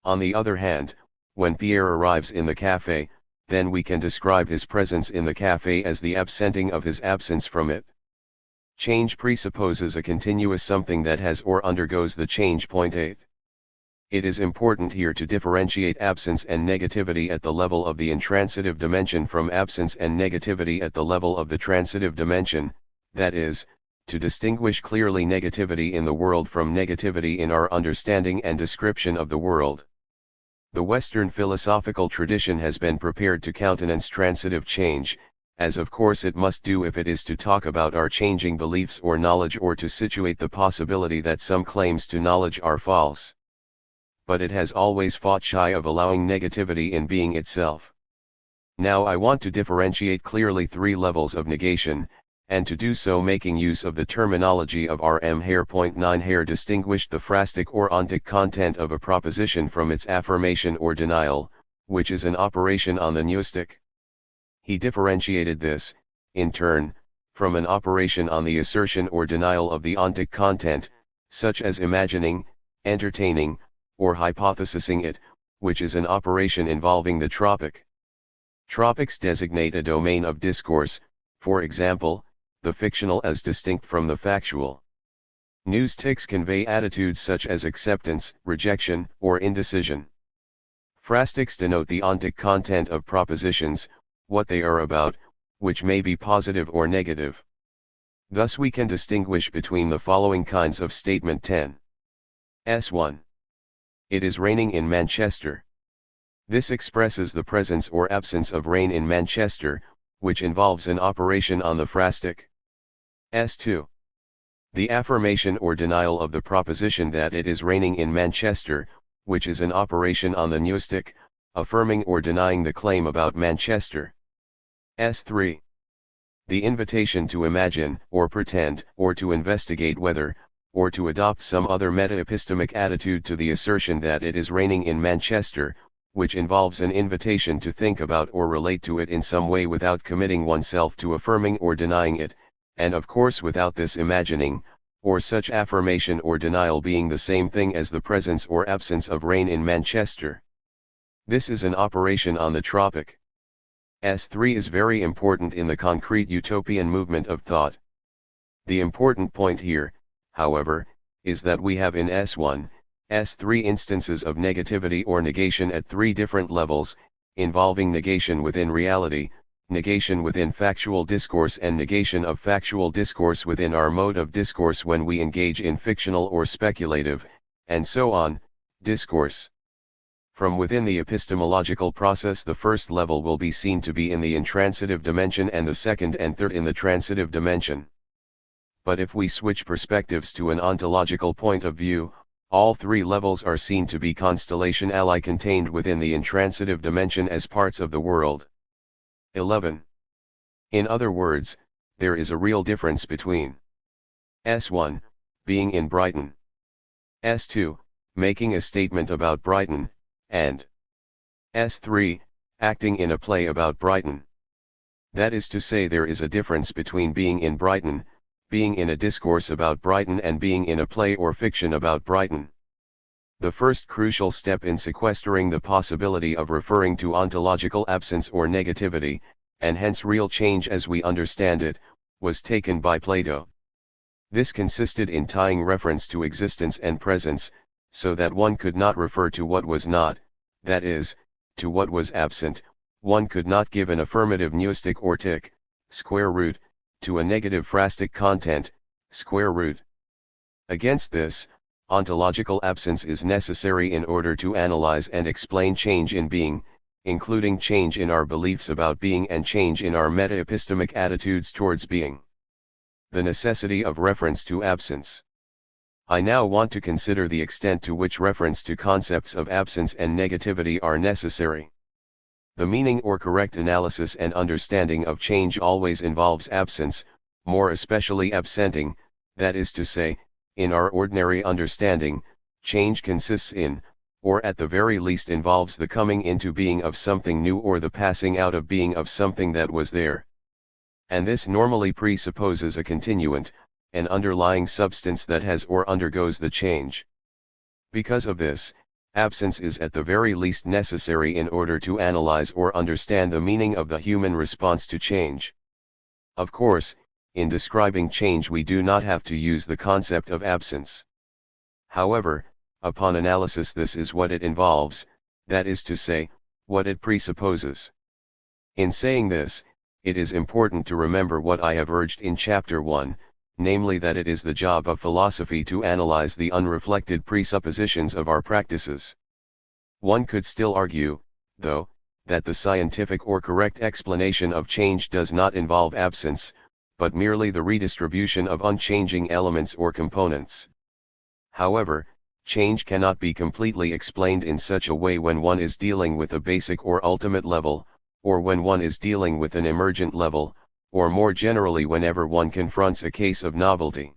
On the other hand, when Pierre arrives in the café, then we can describe his presence in the café as the absenting of his absence from it. Change presupposes a continuous something that has or undergoes the change. Point 8. It is important here to differentiate absence and negativity at the level of the intransitive dimension from absence and negativity at the level of the transitive dimension, that is, to distinguish clearly negativity in the world from negativity in our understanding and description of the world. The Western philosophical tradition has been prepared to countenance transitive change, as of course it must do if it is to talk about our changing beliefs or knowledge or to situate the possibility that some claims to knowledge are false. But it has always fought shy of allowing negativity in being itself. Now I want to differentiate clearly three levels of negation, and to do so making use of the terminology of R.M. Hare. Point 9. Hare distinguished the phrastic or ontic content of a proposition from its affirmation or denial, which is an operation on the noustic. He differentiated this, in turn, from an operation on the assertion or denial of the ontic content, such as imagining, entertaining, or hypothesizing it, which is an operation involving the tropic. Tropics designate a domain of discourse, for example, the fictional as distinct from the factual. Noustics convey attitudes such as acceptance, rejection, or indecision. Phrastics denote the ontic content of propositions, what they are about, which may be positive or negative. Thus we can distinguish between the following kinds of statement. 10. S1. It is raining in Manchester. This expresses the presence or absence of rain in Manchester, which involves an operation on the phrastic. S2. The affirmation or denial of the proposition that it is raining in Manchester, which is an operation on the gnostic, affirming or denying the claim about Manchester. S3. The invitation to imagine, or pretend, or to investigate whether, or to adopt some other meta-epistemic attitude to the assertion that it is raining in Manchester, which involves an invitation to think about or relate to it in some way without committing oneself to affirming or denying it, and of course without this imagining, or such affirmation or denial being the same thing as the presence or absence of rain in Manchester. This is an operation on the tropic. S3 is very important in the concrete utopian movement of thought. The important point here, however, is that we have in S1, S3 instances of negativity or negation at three different levels, involving negation within reality, negation within factual discourse and negation of factual discourse within our mode of discourse when we engage in fictional or speculative, and so on, discourse. From within the epistemological process, the first level will be seen to be in the intransitive dimension and the second and third in the transitive dimension. But if we switch perspectives to an ontological point of view, all three levels are seen to be constellation alli contained within the intransitive dimension as parts of the world. 11. In other words, there is a real difference between S1, being in Brighton, S2, making a statement about Brighton, and S3, acting in a play about Brighton. That is to say, there is a difference between being in Brighton, being in a discourse about Brighton, and being in a play or fiction about Brighton. The first crucial step in sequestering the possibility of referring to ontological absence or negativity, and hence real change as we understand it, was taken by Plato. This consisted in tying reference to existence and presence, so that one could not refer to what was not, that is, to what was absent. One could not give an affirmative gnostic or tic, square root, to a negative phrastic content, square root. Against this, ontological absence is necessary in order to analyze and explain change in being, including change in our beliefs about being and change in our meta-epistemic attitudes towards being. The necessity of reference to absence. I now want to consider the extent to which reference to concepts of absence and negativity are necessary. The meaning or correct analysis and understanding of change always involves absence, more especially absenting, that is to say, in our ordinary understanding, change consists in, or at the very least involves the coming into being of something new or the passing out of being of something that was there. And this normally presupposes a continuant, an underlying substance that has or undergoes the change. Because of this, absence is at the very least necessary in order to analyze or understand the meaning of the human response to change. Of course, in describing change we do not have to use the concept of absence. However, upon analysis this is what it involves, that is to say, what it presupposes. In saying this, it is important to remember what I have urged in Chapter 1, namely that it is the job of philosophy to analyze the unreflected presuppositions of our practices. One could still argue, though, that the scientific or correct explanation of change does not involve absence, but merely the redistribution of unchanging elements or components. However, change cannot be completely explained in such a way when one is dealing with a basic or ultimate level, or when one is dealing with an emergent level, or more generally whenever one confronts a case of novelty.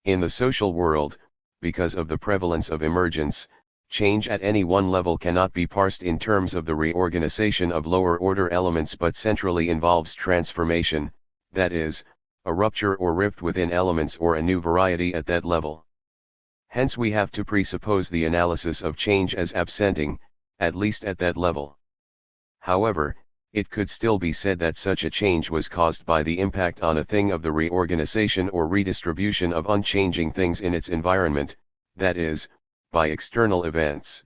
In the social world, because of the prevalence of emergence, change at any one level cannot be parsed in terms of the reorganization of lower-order elements but centrally involves transformation, that is, a rupture or rift within elements or a new variety at that level. Hence we have to presuppose the analysis of change as absenting, at least at that level. However, it could still be said that such a change was caused by the impact on a thing of the reorganization or redistribution of unchanging things in its environment, that is, by external events.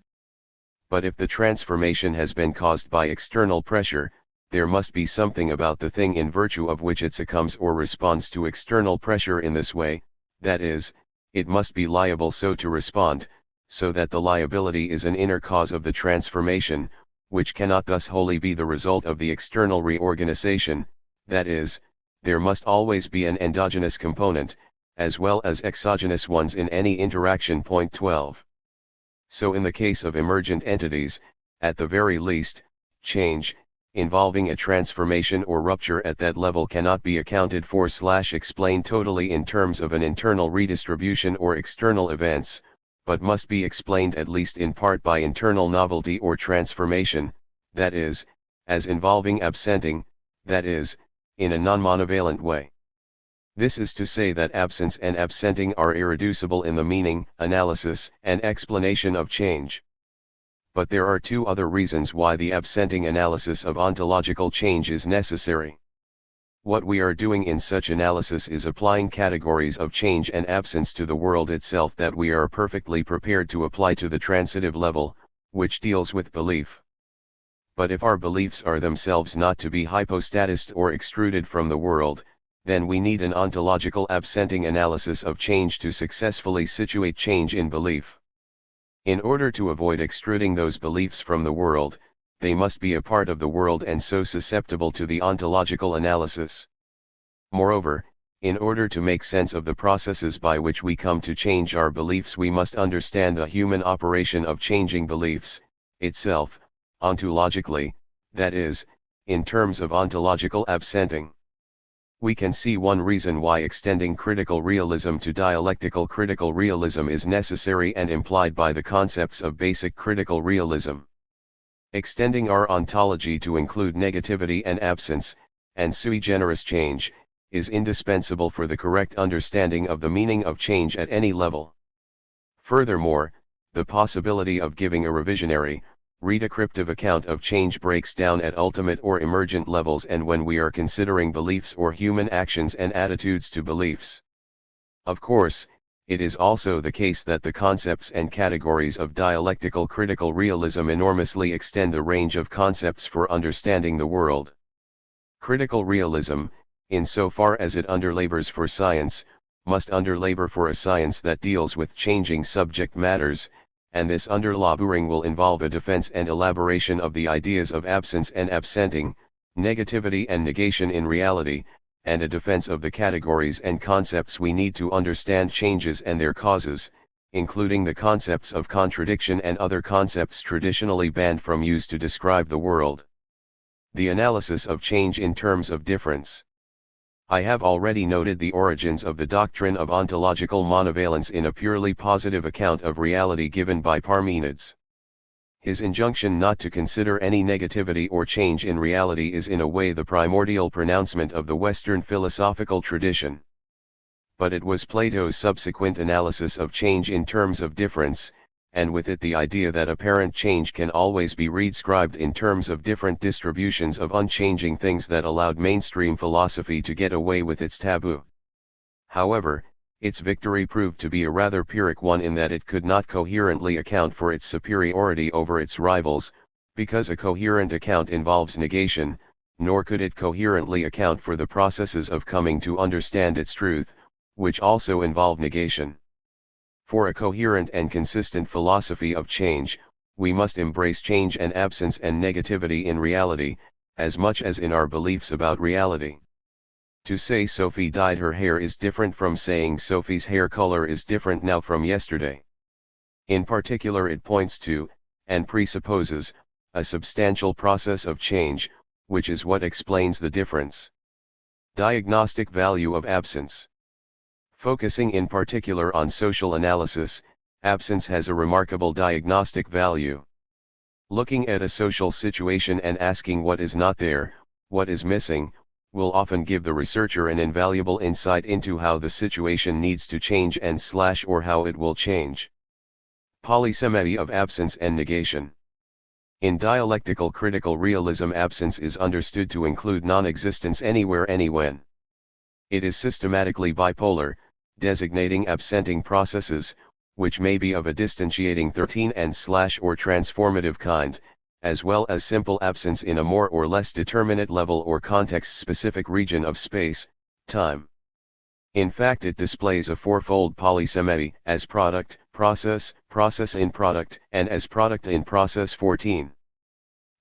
But if the transformation has been caused by external pressure, there must be something about the thing in virtue of which it succumbs or responds to external pressure in this way, that is, it must be liable so to respond, so that the liability is an inner cause of the transformation, which cannot thus wholly be the result of the external reorganization, that is, there must always be an endogenous component, as well as exogenous ones in any interaction. Point 12. So in the case of emergent entities, at the very least, change, involving a transformation or rupture at that level cannot be accounted for / explained totally in terms of an internal redistribution or external events, but must be explained at least in part by internal novelty or transformation, that is, as involving absenting, that is, in a non-monovalent way. This is to say that absence and absenting are irreducible in the meaning, analysis, and explanation of change. But there are two other reasons why the absenting analysis of ontological change is necessary. What we are doing in such analysis is applying categories of change and absence to the world itself that we are perfectly prepared to apply to the transitive level, which deals with belief. But if our beliefs are themselves not to be hypostatized or extruded from the world, then we need an ontological absenting analysis of change to successfully situate change in belief. In order to avoid extruding those beliefs from the world, they must be a part of the world and so susceptible to the ontological analysis. Moreover, in order to make sense of the processes by which we come to change our beliefs, we must understand the human operation of changing beliefs, itself, ontologically, that is, in terms of ontological absenting. We can see one reason why extending critical realism to dialectical critical realism is necessary and implied by the concepts of basic critical realism. Extending our ontology to include negativity and absence, and sui generis change, is indispensable for the correct understanding of the meaning of change at any level. Furthermore, the possibility of giving a revisionary, redescriptive account of change breaks down at ultimate or emergent levels and when we are considering beliefs or human actions and attitudes to beliefs. Of course, it is also the case that the concepts and categories of dialectical critical realism enormously extend the range of concepts for understanding the world. Critical realism, insofar as it underlabors for science, must underlabor for a science that deals with changing subject matters, and this underlaboring will involve a defense and elaboration of the ideas of absence and absenting, negativity and negation in reality, and a defense of the categories and concepts we need to understand changes and their causes, including the concepts of contradiction and other concepts traditionally banned from use to describe the world. The analysis of change in terms of difference. I have already noted the origins of the doctrine of ontological monovalence in a purely positive account of reality given by Parmenides. His injunction not to consider any negativity or change in reality is in a way the primordial pronouncement of the Western philosophical tradition. But it was Plato's subsequent analysis of change in terms of difference, and with it the idea that apparent change can always be redescribed in terms of different distributions of unchanging things that allowed mainstream philosophy to get away with its taboo. However, its victory proved to be a rather pyrrhic one in that it could not coherently account for its superiority over its rivals, because a coherent account involves negation, nor could it coherently account for the processes of coming to understand its truth, which also involve negation. For a coherent and consistent philosophy of change, we must embrace change and absence and negativity in reality, as much as in our beliefs about reality. To say Sophie dyed her hair is different from saying Sophie's hair color is different now from yesterday. In particular, it points to, and presupposes, a substantial process of change, which is what explains the difference. Diagnostic value of absence. Focusing in particular on social analysis, absence has a remarkable diagnostic value. Looking at a social situation and asking what is not there, what is missing, will often give the researcher an invaluable insight into how the situation needs to change and / or how it will change. Polysemy of absence and negation. In dialectical critical realism, absence is understood to include non-existence anywhere anywhen. It is systematically bipolar, designating absenting processes, which may be of a distantiating 13 and / or transformative kind, as well as simple absence in a more or less determinate level or context-specific region of space, time. In fact, it displays a fourfold polysemy, as product, process, process in product, and as product in process 14.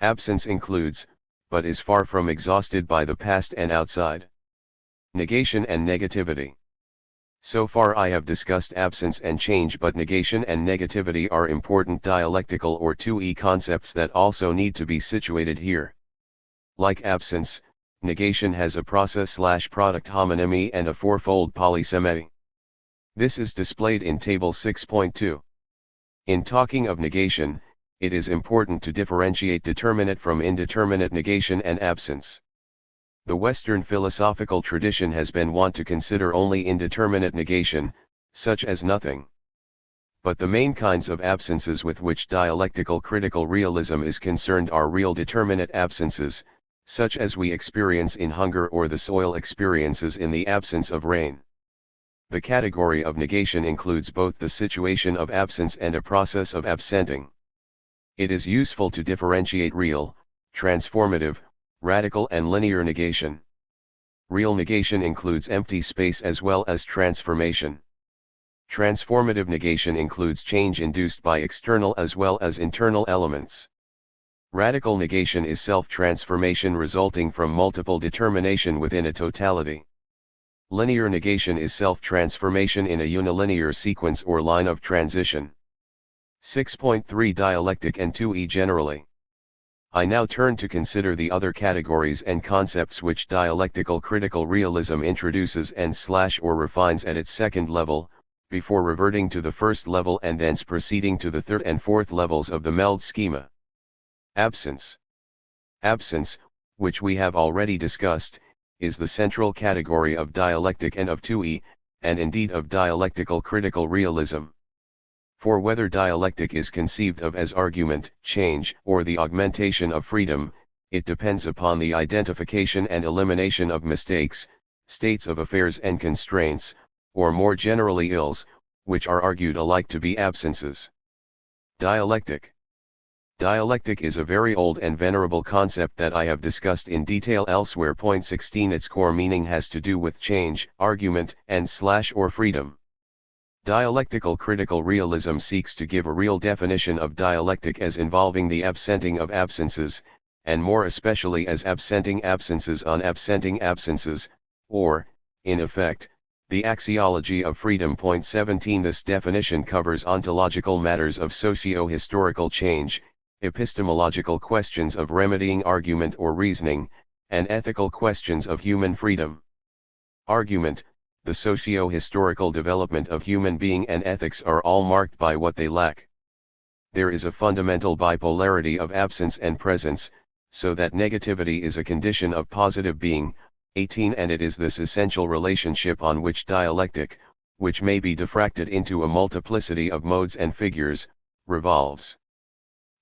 Absence includes, but is far from exhausted by the past and outside. Negation and negativity. So far I have discussed absence and change, but negation and negativity are important dialectical or 2E concepts that also need to be situated here. Like absence, negation has a process/product homonymy and a fourfold polysemy. This is displayed in Table 6.2. In talking of negation, it is important to differentiate determinate from indeterminate negation and absence. The Western philosophical tradition has been wont to consider only indeterminate negation, such as nothing. But the main kinds of absences with which dialectical critical realism is concerned are real determinate absences, such as we experience in hunger or the soil experiences in the absence of rain. The category of negation includes both the situation of absence and a process of absenting. It is useful to differentiate real, transformative, radical and linear negation. Real negation includes empty space as well as transformation. Transformative negation includes change induced by external as well as internal elements. Radical negation is self-transformation resulting from multiple determination within a totality. Linear negation is self-transformation in a unilinear sequence or line of transition. 6.3 Dialectic and 2E generally. I now turn to consider the other categories and concepts which dialectical critical realism introduces and/or refines at its second level, before reverting to the first level and thence proceeding to the third and fourth levels of the MELD schema. Absence. Absence, which we have already discussed, is the central category of dialectic and of 2E, and indeed of dialectical critical realism. For whether dialectic is conceived of as argument, change, or the augmentation of freedom, it depends upon the identification and elimination of mistakes, states of affairs and constraints, or more generally ills, which are argued alike to be absences. Dialectic. Dialectic is a very old and venerable concept that I have discussed in detail elsewhere. Point 16 Its core meaning has to do with change, argument, and/or freedom. Dialectical critical realism seeks to give a real definition of dialectic as involving the absenting of absences, and more especially as absenting absences on absenting absences, or, in effect, the axiology of freedom. Point 17 This definition covers ontological matters of socio-historical change, epistemological questions of remedying argument or reasoning, and ethical questions of human freedom. Argument, the socio-historical development of human being and ethics are all marked by what they lack. There is a fundamental bipolarity of absence and presence, so that negativity is a condition of positive being. 18 And it is this essential relationship on which dialectic, which may be diffracted into a multiplicity of modes and figures, revolves.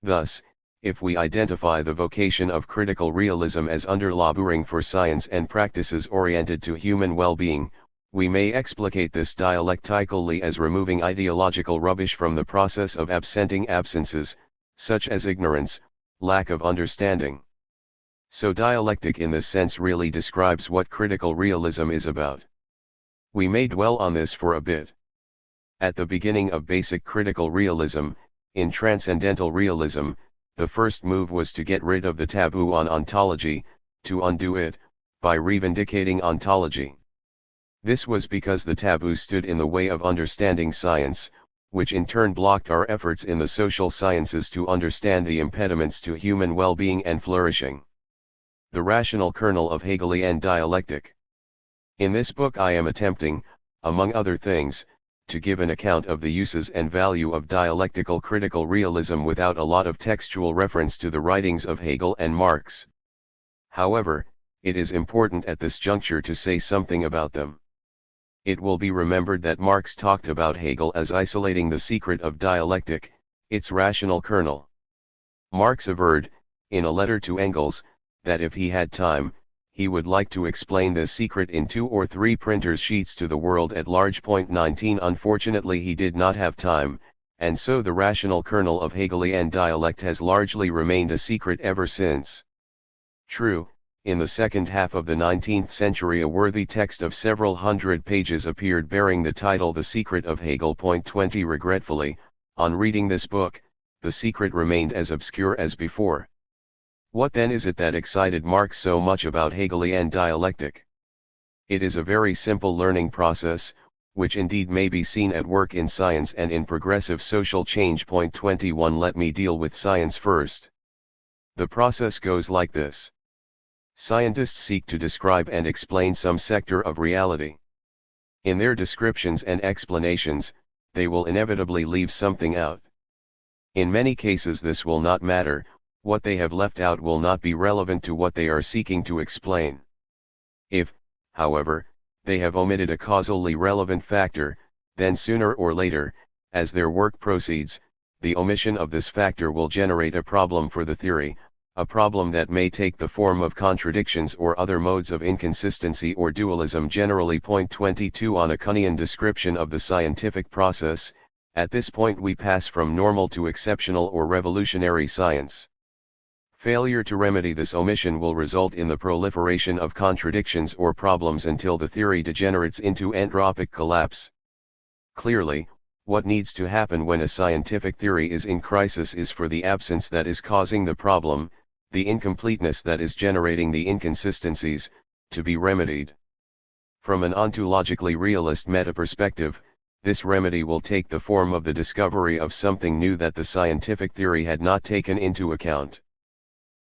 Thus, if we identify the vocation of critical realism as underlaboring for science and practices oriented to human well-being, we may explicate this dialectically as removing ideological rubbish from the process of absenting absences, such as ignorance, lack of understanding. So dialectic in this sense really describes what critical realism is about. We may dwell on this for a bit. At the beginning of basic critical realism, in transcendental realism, the first move was to get rid of the taboo on ontology, to undo it, by reivindicating ontology. This was because the taboo stood in the way of understanding science, which in turn blocked our efforts in the social sciences to understand the impediments to human well-being and flourishing. The rational kernel of Hegelian dialectic. In this book I am attempting, among other things, to give an account of the uses and value of dialectical critical realism without a lot of textual reference to the writings of Hegel and Marx. However, it is important at this juncture to say something about them. It will be remembered that Marx talked about Hegel as isolating the secret of dialectic, its rational kernel. Marx averred, in a letter to Engels, that if he had time, he would like to explain this secret in 2 or 3 printer's sheets to the world at large. 19 Unfortunately he did not have time, and so the rational kernel of Hegelian dialect has largely remained a secret ever since. True, in the second half of the 19th century a worthy text of several hundred pages appeared bearing the title The Secret of Hegel. 20 Regretfully, on reading this book, the secret remained as obscure as before. What then is it that excited Marx so much about Hegelian dialectic? It is a very simple learning process, which indeed may be seen at work in science and in progressive social change. Point 21. Let me deal with science first. The process goes like this. Scientists seek to describe and explain some sector of reality. In their descriptions and explanations, they will inevitably leave something out. In many cases this will not matter, what they have left out will not be relevant to what they are seeking to explain. If, however, they have omitted a causally relevant factor, then sooner or later, as their work proceeds, the omission of this factor will generate a problem for the theory, a problem that may take the form of contradictions or other modes of inconsistency or dualism generally. Point 22. On a Kuhnian description of the scientific process, at this point we pass from normal to exceptional or revolutionary science. Failure to remedy this omission will result in the proliferation of contradictions or problems until the theory degenerates into entropic collapse. Clearly, what needs to happen when a scientific theory is in crisis is for the absence that is causing the problem, the incompleteness that is generating the inconsistencies, to be remedied. From an ontologically realist meta-perspective, this remedy will take the form of the discovery of something new that the scientific theory had not taken into account.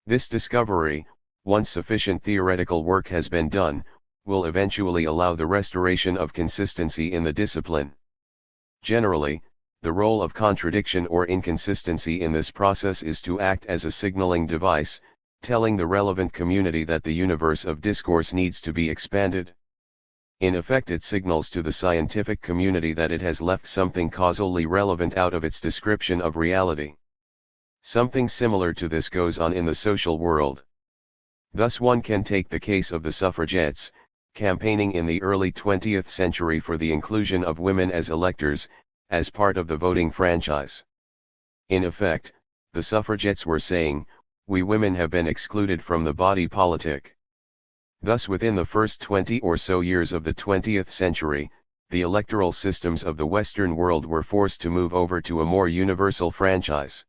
This discovery, once sufficient theoretical work has been done, will eventually allow the restoration of consistency in the discipline. Generally, the role of contradiction or inconsistency in this process is to act as a signaling device, telling the relevant community that the universe of discourse needs to be expanded. In effect, it signals to the scientific community that it has left something causally relevant out of its description of reality. Something similar to this goes on in the social world. Thus one can take the case of the suffragettes, campaigning in the early 20th century for the inclusion of women as electors, as part of the voting franchise. In effect, the suffragettes were saying, we women have been excluded from the body politic. Thus within the first 20 or so years of the 20th century, the electoral systems of the Western world were forced to move over to a more universal franchise.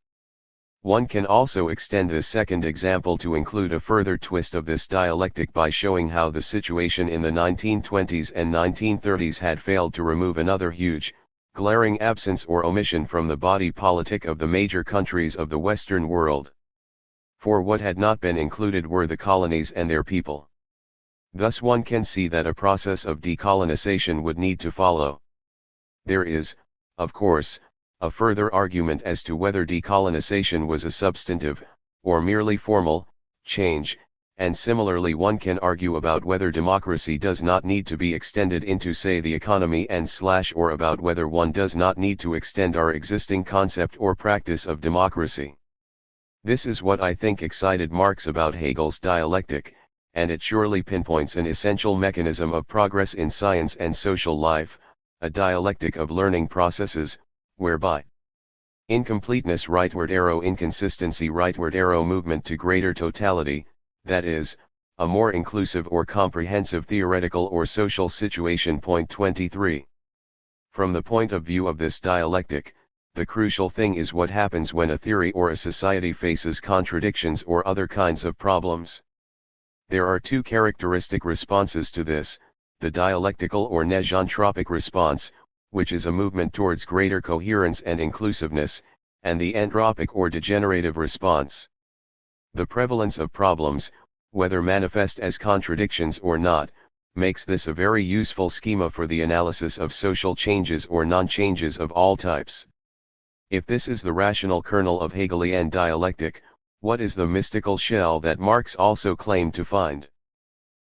One can also extend this second example to include a further twist of this dialectic by showing how the situation in the 1920s and 1930s had failed to remove another huge, glaring absence or omission from the body politic of the major countries of the Western world. For what had not been included were the colonies and their people. Thus one can see that a process of decolonization would need to follow. There is, of course, a further argument as to whether decolonization was a substantive, or merely formal, change, and similarly one can argue about whether democracy does not need to be extended into, say, the economy or about whether one does not need to extend our existing concept or practice of democracy. This is what I think excited Marx about Hegel's dialectic, and it surely pinpoints an essential mechanism of progress in science and social life, a dialectic of learning processes, whereby incompleteness rightward arrow inconsistency rightward arrow movement to greater totality, that is, a more inclusive or comprehensive theoretical or social situation. Point 23. From the point of view of this dialectic, the crucial thing is what happens when a theory or a society faces contradictions or other kinds of problems. There are two characteristic responses to this, the dialectical or negentropic response, which is a movement towards greater coherence and inclusiveness, and the entropic or degenerative response. The prevalence of problems, whether manifest as contradictions or not, makes this a very useful schema for the analysis of social changes or non-changes of all types. If this is the rational kernel of Hegelian dialectic, what is the mystical shell that Marx also claimed to find?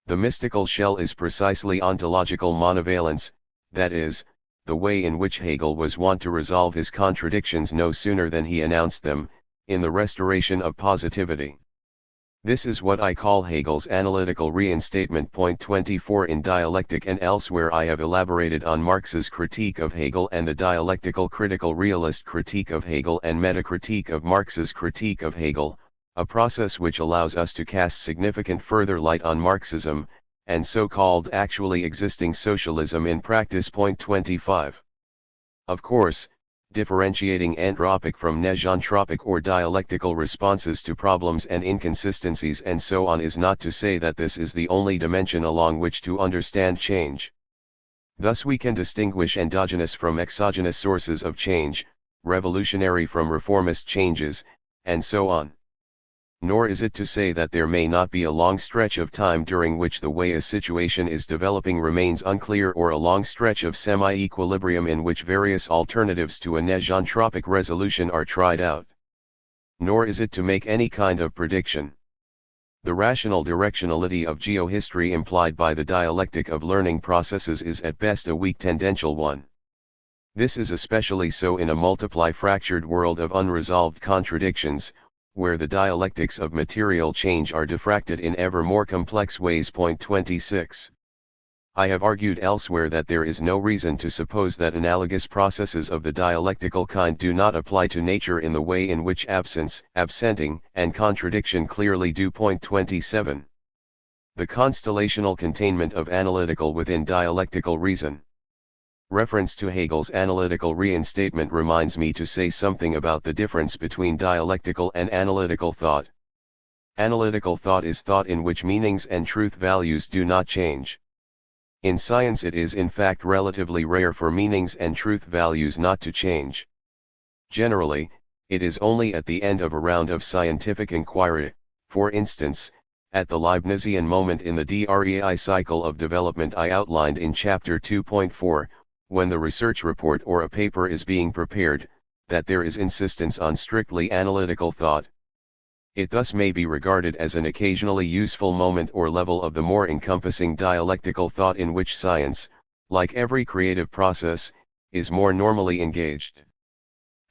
The mystical shell is precisely ontological monovalence, that is, the way in which Hegel was wont to resolve his contradictions no sooner than he announced them, in the restoration of positivity. This is what I call Hegel's analytical reinstatement. Point 24. In Dialectic and elsewhere I have elaborated on Marx's critique of Hegel and the dialectical critical realist critique of Hegel and metacritique of Marx's critique of Hegel, a process which allows us to cast significant further light on Marxism, and so-called actually existing socialism in practice. Point 25. Of course, differentiating entropic from negentropic or dialectical responses to problems and inconsistencies and so on is not to say that this is the only dimension along which to understand change. Thus we can distinguish endogenous from exogenous sources of change, revolutionary from reformist changes, and so on. Nor is it to say that there may not be a long stretch of time during which the way a situation is developing remains unclear, or a long stretch of semi-equilibrium in which various alternatives to a negentropic resolution are tried out. Nor is it to make any kind of prediction. The rational directionality of geohistory implied by the dialectic of learning processes is at best a weak tendential one. This is especially so in a multiply fractured world of unresolved contradictions, where the dialectics of material change are diffracted in ever more complex ways. Point 26. I have argued elsewhere that there is no reason to suppose that analogous processes of the dialectical kind do not apply to nature in the way in which absence, absenting, and contradiction clearly do. Point 27. The constellational containment of analytical within dialectical reason. Reference to Hegel's analytical reinstatement reminds me to say something about the difference between dialectical and analytical thought. Analytical thought is thought in which meanings and truth values do not change. In science it is in fact relatively rare for meanings and truth values not to change. Generally, it is only at the end of a round of scientific inquiry, for instance, at the Leibnizian moment in the DREI cycle of development I outlined in Chapter 2.4, when the research report or a paper is being prepared, that there is insistence on strictly analytical thought. It thus may be regarded as an occasionally useful moment or level of the more encompassing dialectical thought in which science, like every creative process, is more normally engaged.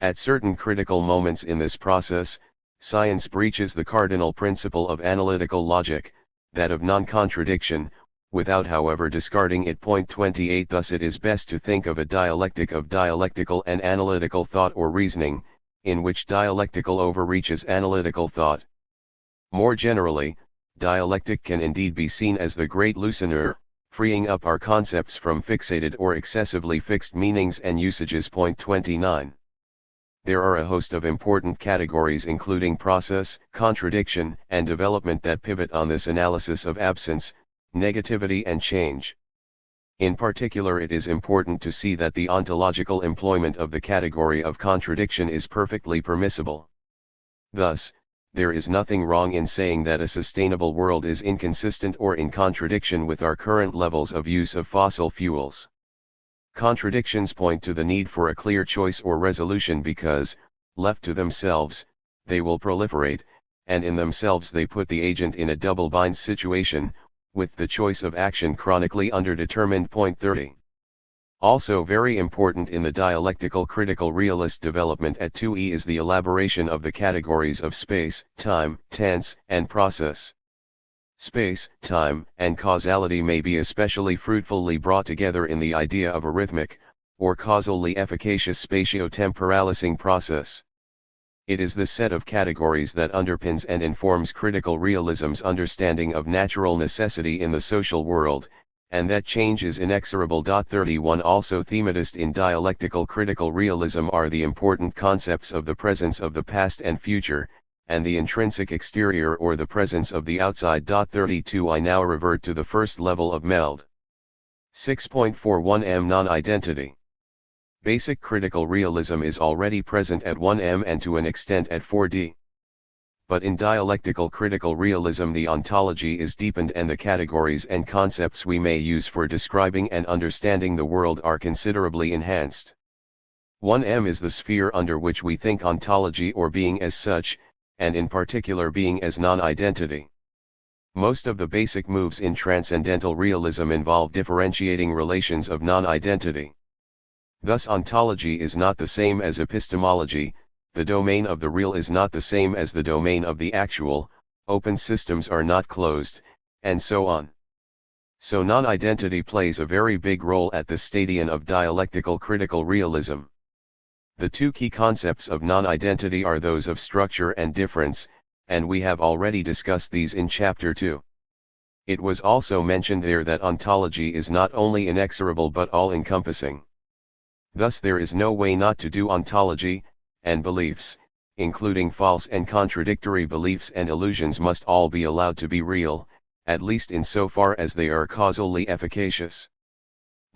At certain critical moments in this process, science breaches the cardinal principle of analytical logic, that of non-contradiction, without however discarding it. Point 28. Thus it is best to think of a dialectic of dialectical and analytical thought or reasoning, in which dialectical overreaches analytical thought. More generally, dialectic can indeed be seen as the great loosener, freeing up our concepts from fixated or excessively fixed meanings and usages. Point 29. There are a host of important categories including process, contradiction, and development that pivot on this analysis of absence, negativity and change. In particular, it is important to see that the ontological employment of the category of contradiction is perfectly permissible. Thus, there is nothing wrong in saying that a sustainable world is inconsistent or in contradiction with our current levels of use of fossil fuels. Contradictions point to the need for a clear choice or resolution because, left to themselves, they will proliferate, and in themselves they put the agent in a double-bind situation, with the choice of action chronically underdetermined. Point 30. Also very important in the dialectical critical realist development at 2e is the elaboration of the categories of space, time, tense, and process. Space, time, and causality may be especially fruitfully brought together in the idea of a rhythmic, or causally efficacious spatio-temporalising process. It is this set of categories that underpins and informs critical realism's understanding of natural necessity in the social world, and that change is inexorable. 31 Also thematist in dialectical critical realism are the important concepts of the presence of the past and future, and the intrinsic exterior or the presence of the outside. 32 I now revert to the first level of MELD. 6.41 Non-identity. Basic critical realism is already present at 1m and to an extent at 4d. But in dialectical critical realism the ontology is deepened and the categories and concepts we may use for describing and understanding the world are considerably enhanced. 1m is the sphere under which we think ontology or being as such, and in particular being as non-identity. Most of the basic moves in transcendental realism involve differentiating relations of non-identity. Thus ontology is not the same as epistemology, the domain of the real is not the same as the domain of the actual, open systems are not closed, and so on. So non-identity plays a very big role at the stadion of dialectical critical realism. The two key concepts of non-identity are those of structure and difference, and we have already discussed these in Chapter 2. It was also mentioned there that ontology is not only inexorable but all-encompassing. Thus there is no way not to do ontology, and beliefs, including false and contradictory beliefs and illusions, must all be allowed to be real, at least in so far as they are causally efficacious.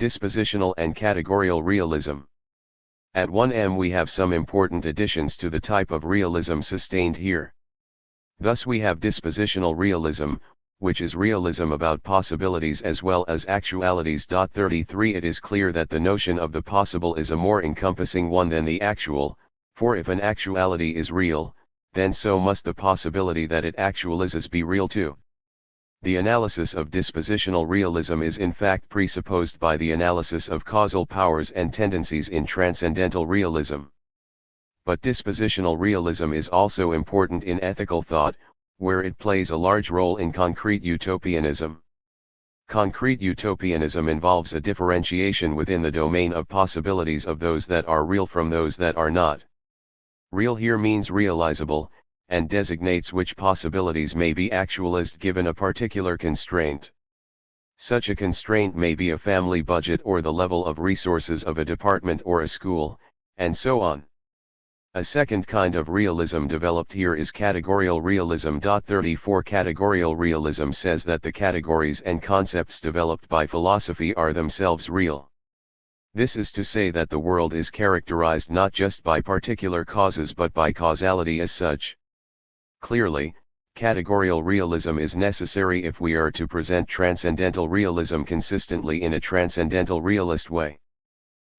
Dispositional and categorical realism. At 1m we have some important additions to the type of realism sustained here. Thus we have dispositional realism, which is realism about possibilities as well as actualities. 33 It is clear that the notion of the possible is a more encompassing one than the actual, for if an actuality is real, then so must the possibility that it actualizes be real too. The analysis of dispositional realism is in fact presupposed by the analysis of causal powers and tendencies in transcendental realism. But dispositional realism is also important in ethical thought, where it plays a large role in concrete utopianism. Concrete utopianism involves a differentiation within the domain of possibilities of those that are real from those that are not. Real here means realizable, and designates which possibilities may be actualized given a particular constraint. Such a constraint may be a family budget or the level of resources of a department or a school, and so on. A second kind of realism developed here is categorical realism. 34 Categorical realism says that the categories and concepts developed by philosophy are themselves real. This is to say that the world is characterized not just by particular causes but by causality as such. Clearly, categorical realism is necessary if we are to present transcendental realism consistently in a transcendental realist way.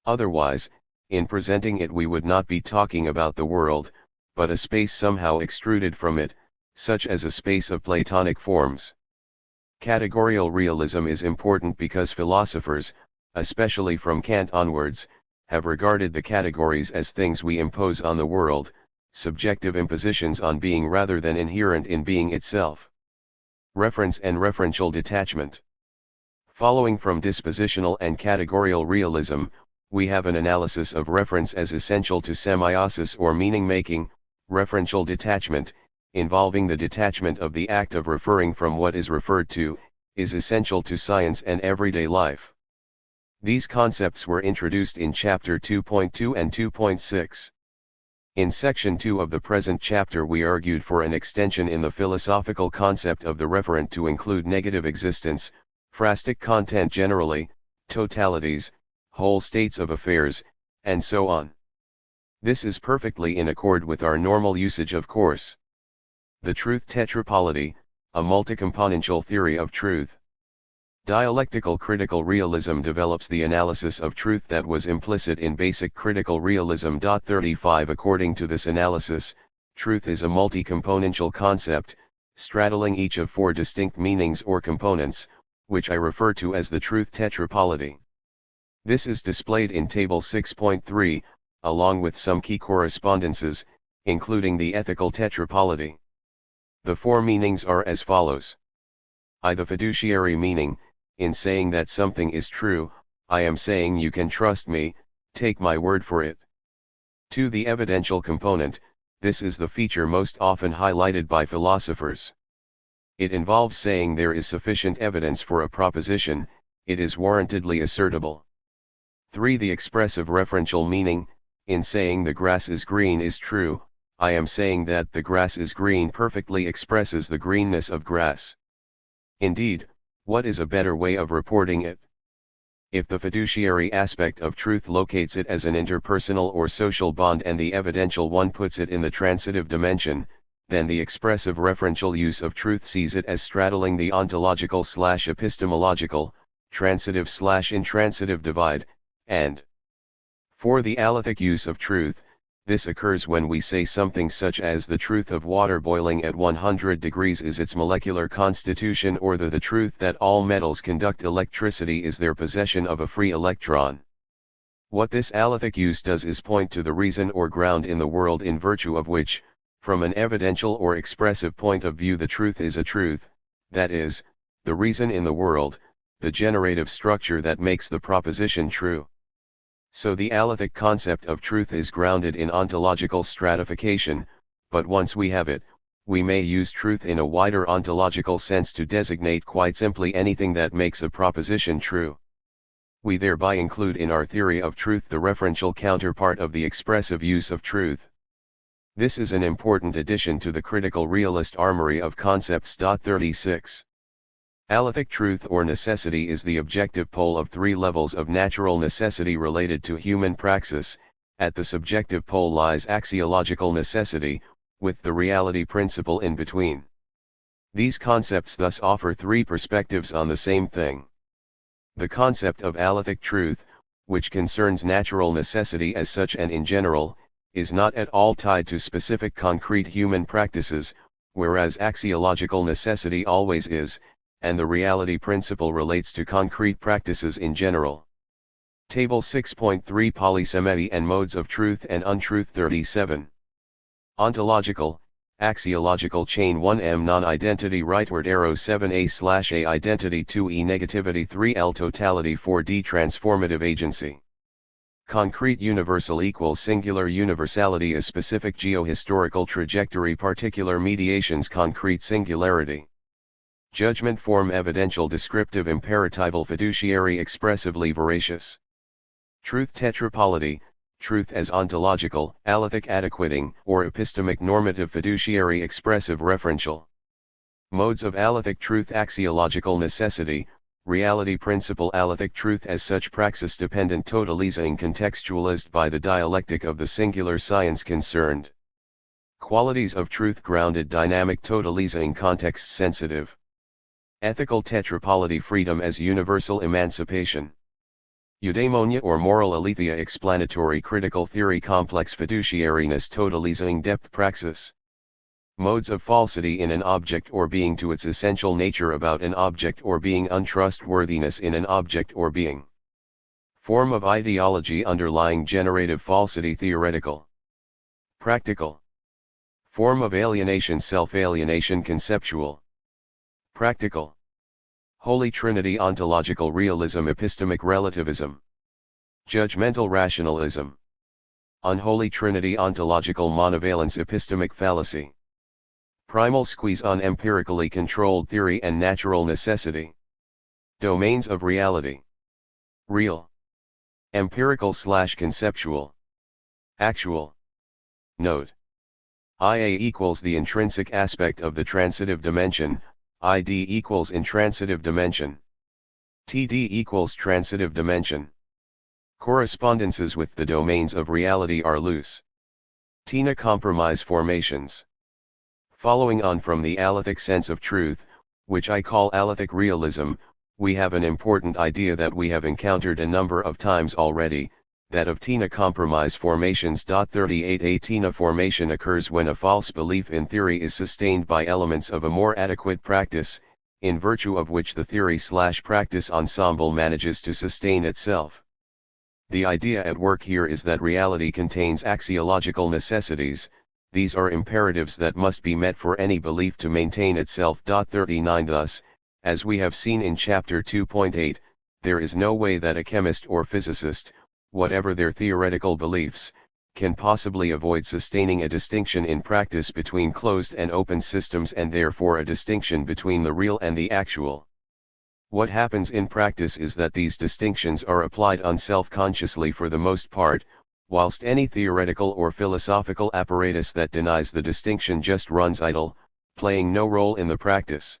Otherwise, in presenting it we would not be talking about the world, but a space somehow extruded from it, such as a space of Platonic forms. Categorical realism is important because philosophers, especially from Kant onwards, have regarded the categories as things we impose on the world, subjective impositions on being rather than inherent in being itself. Reference and referential detachment. Following from dispositional and categorical realism, we have an analysis of reference as essential to semiosis or meaning-making, referential detachment, involving the detachment of the act of referring from what is referred to, is essential to science and everyday life. These concepts were introduced in Chapter 2.2 and 2.6. In Section 2 of the present chapter we argued for an extension in the philosophical concept of the referent to include negative existence, phrastic content generally, totalities, whole states of affairs, and so on. This is perfectly in accord with our normal usage of course. The truth tetrapolyty, a multicomponential theory of truth. Dialectical critical realism develops the analysis of truth that was implicit in basic critical realism. 35 According to this analysis, truth is a multi-componential concept, straddling each of four distinct meanings or components, which I refer to as the truth tetrapolyty. This is displayed in Table 6.3, along with some key correspondences, including the ethical tetrapolyty. The four meanings are as follows. I. The fiduciary meaning, in saying that something is true, I am saying you can trust me, take my word for it. 2. The evidential component, this is the feature most often highlighted by philosophers. It involves saying there is sufficient evidence for a proposition, it is warrantedly assertable. 3. The expressive referential meaning, in saying the grass is green is true, I am saying that the grass is green perfectly expresses the greenness of grass. Indeed, what is a better way of reporting it? If the fiduciary aspect of truth locates it as an interpersonal or social bond and the evidential one puts it in the transitive dimension, then the expressive referential use of truth sees it as straddling the ontological/epistemological, transitive/intransitive divide, and 4. The alethic use of truth, this occurs when we say something such as the truth of water boiling at 100 degrees is its molecular constitution, or the truth that all metals conduct electricity is their possession of a free electron. What this alethic use does is point to the reason or ground in the world in virtue of which, from an evidential or expressive point of view, the truth is a truth, that is, the reason in the world, the generative structure that makes the proposition true. So the alethic concept of truth is grounded in ontological stratification, but once we have it, we may use truth in a wider ontological sense to designate quite simply anything that makes a proposition true. We thereby include in our theory of truth the referential counterpart of the expressive use of truth. This is an important addition to the critical realist armory of concepts. 36. Alethic truth or necessity is the objective pole of three levels of natural necessity related to human praxis. At the subjective pole lies axiological necessity, with the reality principle in between. These concepts thus offer three perspectives on the same thing. The concept of alethic truth, which concerns natural necessity as such and in general, is not at all tied to specific concrete human practices, whereas axiological necessity always is, and the reality principle relates to concrete practices in general. Table 6.3 Polysemy and Modes of Truth and Untruth 37. Ontological, axiological chain 1m non-identity rightward arrow 7a/a identity 2e negativity 3l totality 4d transformative agency. Concrete universal equals singular universality is specific geohistorical trajectory particular mediations concrete singularity. Judgment form evidential descriptive imperatival fiduciary expressively veracious. Truth tetrapolity, truth as ontological, alethic adequating, or epistemic normative fiduciary expressive referential. Modes of alethic truth axiological necessity, reality principle alethic truth as such praxis dependent totalizing contextualized by the dialectic of the singular science concerned. Qualities of truth grounded dynamic totalizing context sensitive. Ethical tetrapolity freedom as universal emancipation. Eudaimonia or moral aletheia explanatory critical theory complex fiduciariness totalizing depth praxis. Modes of falsity in an object or being to its essential nature about an object or being untrustworthiness in an object or being. Form of ideology underlying generative falsity theoretical. Practical. Form of alienation self-alienation conceptual. Practical. Holy Trinity ontological realism epistemic relativism. Judgmental rationalism. Unholy Trinity ontological monovalence epistemic fallacy. Primal squeeze on empirically controlled theory and natural necessity. Domains of reality. Real. Empirical/conceptual. Actual. Note. IA equals the intrinsic aspect of the transitive dimension, ID equals intransitive dimension. TD equals transitive dimension. Correspondences with the domains of reality are loose. TINA compromise formations. Following on from the alethic sense of truth, which I call alethic realism, we have an important idea that we have encountered a number of times already, that of TINA compromise formations. 38 A TINA formation occurs when a false belief in theory is sustained by elements of a more adequate practice, in virtue of which the theory/practice ensemble manages to sustain itself. The idea at work here is that reality contains axiological necessities, these are imperatives that must be met for any belief to maintain itself. 39 Thus, as we have seen in chapter 2.8, there is no way that a chemist or physicist, whatever their theoretical beliefs, can possibly avoid sustaining a distinction in practice between closed and open systems and therefore a distinction between the real and the actual. What happens in practice is that these distinctions are applied unself-consciously for the most part, whilst any theoretical or philosophical apparatus that denies the distinction just runs idle, playing no role in the practice.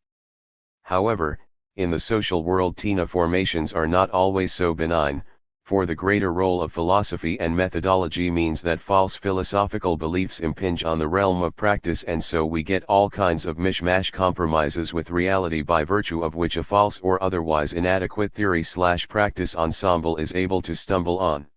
However, in the social world TINA formations are not always so benign, for the greater role of philosophy and methodology means that false philosophical beliefs impinge on the realm of practice and so we get all kinds of mishmash compromises with reality by virtue of which a false or otherwise inadequate theory/practice ensemble is able to stumble on.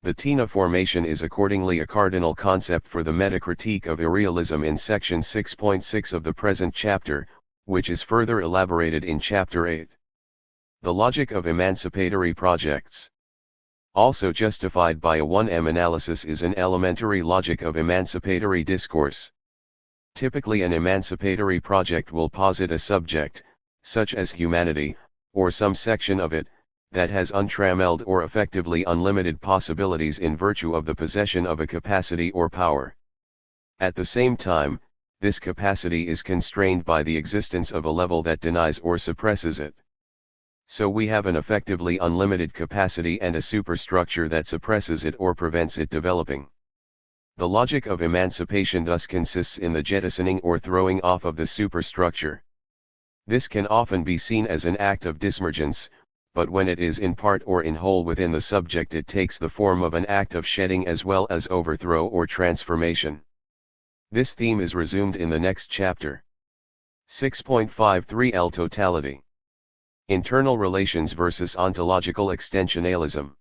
The TINA formation is accordingly a cardinal concept for the metacritique of irrealism in section 6.6 of the present chapter, which is further elaborated in chapter 8. The logic of emancipatory projects. Also justified by a 1M analysis is an elementary logic of emancipatory discourse. Typically an emancipatory project will posit a subject, such as humanity, or some section of it, that has untrammeled or effectively unlimited possibilities in virtue of the possession of a capacity or power. At the same time, this capacity is constrained by the existence of a level that denies or suppresses it. So we have an effectively unlimited capacity and a superstructure that suppresses it or prevents it developing. The logic of emancipation thus consists in the jettisoning or throwing off of the superstructure. This can often be seen as an act of dismergence, but when it is in part or in whole within the subject it takes the form of an act of shedding as well as overthrow or transformation. This theme is resumed in the next chapter. 6.53 Totality. Internal relations versus ontological extensionalism.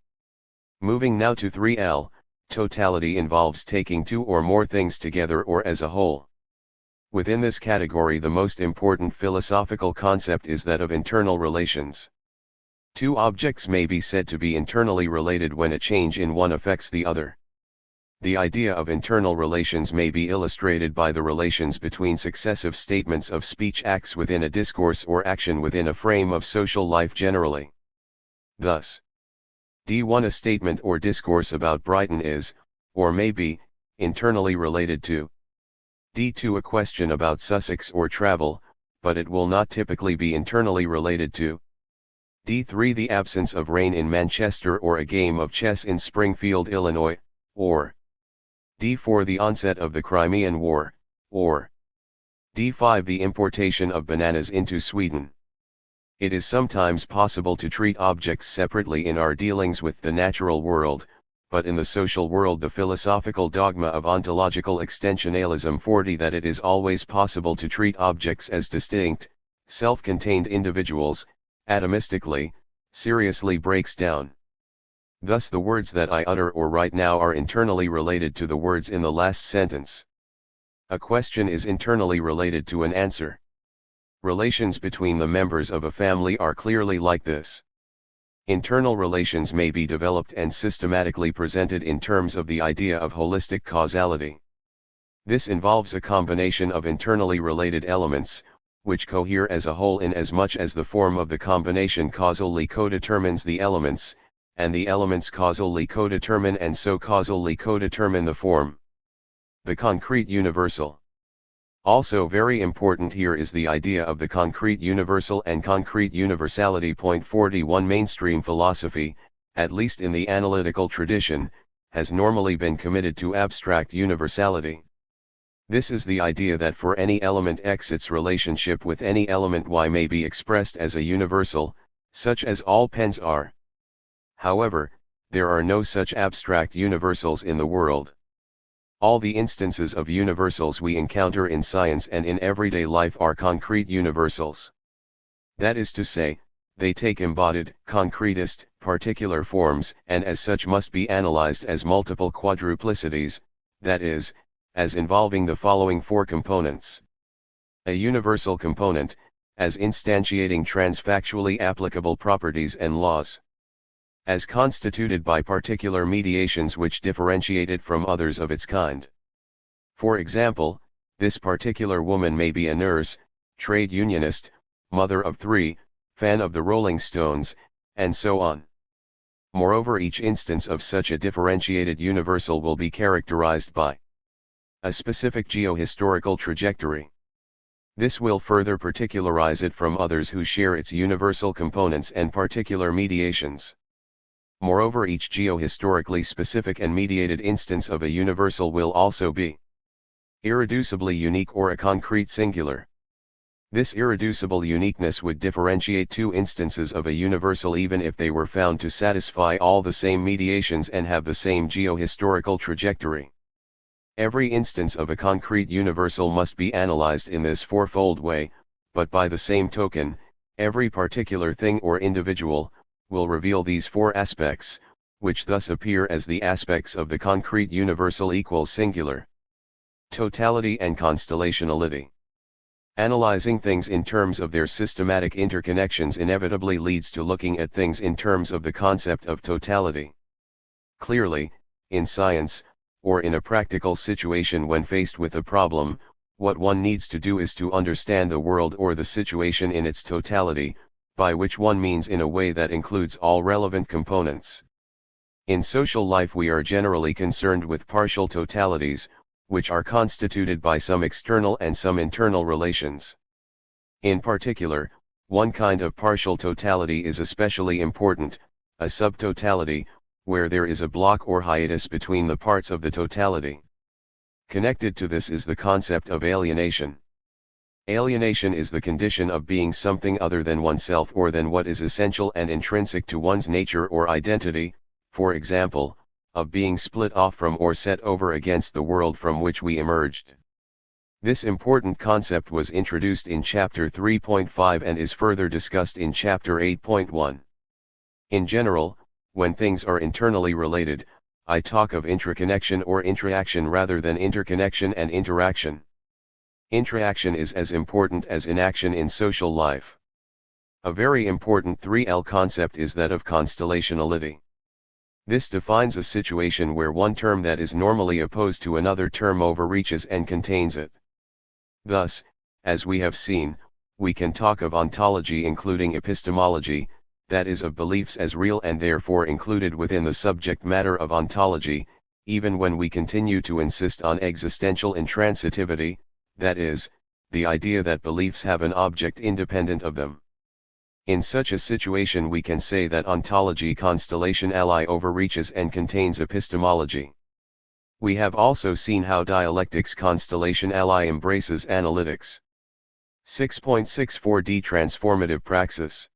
Moving now to 3L, totality involves taking two or more things together or as a whole. Within this category the most important philosophical concept is that of internal relations. Two objects may be said to be internally related when a change in one affects the other. The idea of internal relations may be illustrated by the relations between successive statements of speech acts within a discourse or action within a frame of social life generally. Thus, D1 a statement or discourse about Brighton is, or may be, internally related to D2 a question about Sussex or travel, but it will not typically be internally related to D3 the absence of rain in Manchester or a game of chess in Springfield, Illinois, or D4 the onset of the Crimean War, or D5 the importation of bananas into Sweden. It is sometimes possible to treat objects separately in our dealings with the natural world, but in the social world the philosophical dogma of ontological extensionalism 40 that it is always possible to treat objects as distinct, self-contained individuals, atomistically, seriously breaks down. Thus the words that I utter or write now are internally related to the words in the last sentence. A question is internally related to an answer. Relations between the members of a family are clearly like this. Internal relations may be developed and systematically presented in terms of the idea of holistic causality. This involves a combination of internally related elements, which cohere as a whole in as much as the form of the combination causally codetermines the elements, and the elements causally codetermine and so causally codetermine the form. The concrete universal. Also very important here is the idea of the concrete universal and concrete universality. 41 Mainstream philosophy, at least in the analytical tradition, has normally been committed to abstract universality. This is the idea that for any element X its relationship with any element Y may be expressed as a universal, such as all pens are. However, there are no such abstract universals in the world. All the instances of universals we encounter in science and in everyday life are concrete universals. That is to say, they take embodied, concretist, particular forms and as such must be analyzed as multiple quadruplicities, that is, as involving the following four components. A universal component, as instantiating transfactually applicable properties and laws. As constituted by particular mediations which differentiate it from others of its kind. For example, this particular woman may be a nurse, trade unionist, mother of three, fan of the Rolling Stones, and so on. Moreover, each instance of such a differentiated universal will be characterized by a specific geohistorical trajectory. This will further particularize it from others who share its universal components and particular mediations. Moreover, each geohistorically specific and mediated instance of a universal will also be irreducibly unique or a concrete singular. This irreducible uniqueness would differentiate two instances of a universal even if they were found to satisfy all the same mediations and have the same geohistorical trajectory. Every instance of a concrete universal must be analyzed in this fourfold way, but by the same token, every particular thing or individual will reveal these four aspects, which thus appear as the aspects of the concrete universal equals singular. Totality and constellationality. Analyzing things in terms of their systematic interconnections inevitably leads to looking at things in terms of the concept of totality. Clearly, in science, or in a practical situation when faced with a problem, what one needs to do is to understand the world or the situation in its totality, by which one means in a way that includes all relevant components. In social life we are generally concerned with partial totalities, which are constituted by some external and some internal relations. In particular, one kind of partial totality is especially important, a subtotality, where there is a block or hiatus between the parts of the totality. Connected to this is the concept of alienation. Alienation is the condition of being something other than oneself or than what is essential and intrinsic to one's nature or identity, for example, of being split off from or set over against the world from which we emerged. This important concept was introduced in Chapter 3.5 and is further discussed in Chapter 8.1. In general, when things are internally related, I talk of intraconnection or interaction rather than interconnection and interaction. Interaction is as important as inaction in social life. A very important 3L concept is that of constellationality. This defines a situation where one term that is normally opposed to another term overreaches and contains it. Thus, as we have seen, we can talk of ontology including epistemology, that is of beliefs as real and therefore included within the subject matter of ontology, even when we continue to insist on existential intransitivity, that is, the idea that beliefs have an object independent of them. In such a situation we can say that ontology constellation-ally overreaches and contains epistemology. We have also seen how dialectics constellation-ally embraces analytics. 6.64d Transformative Praxis.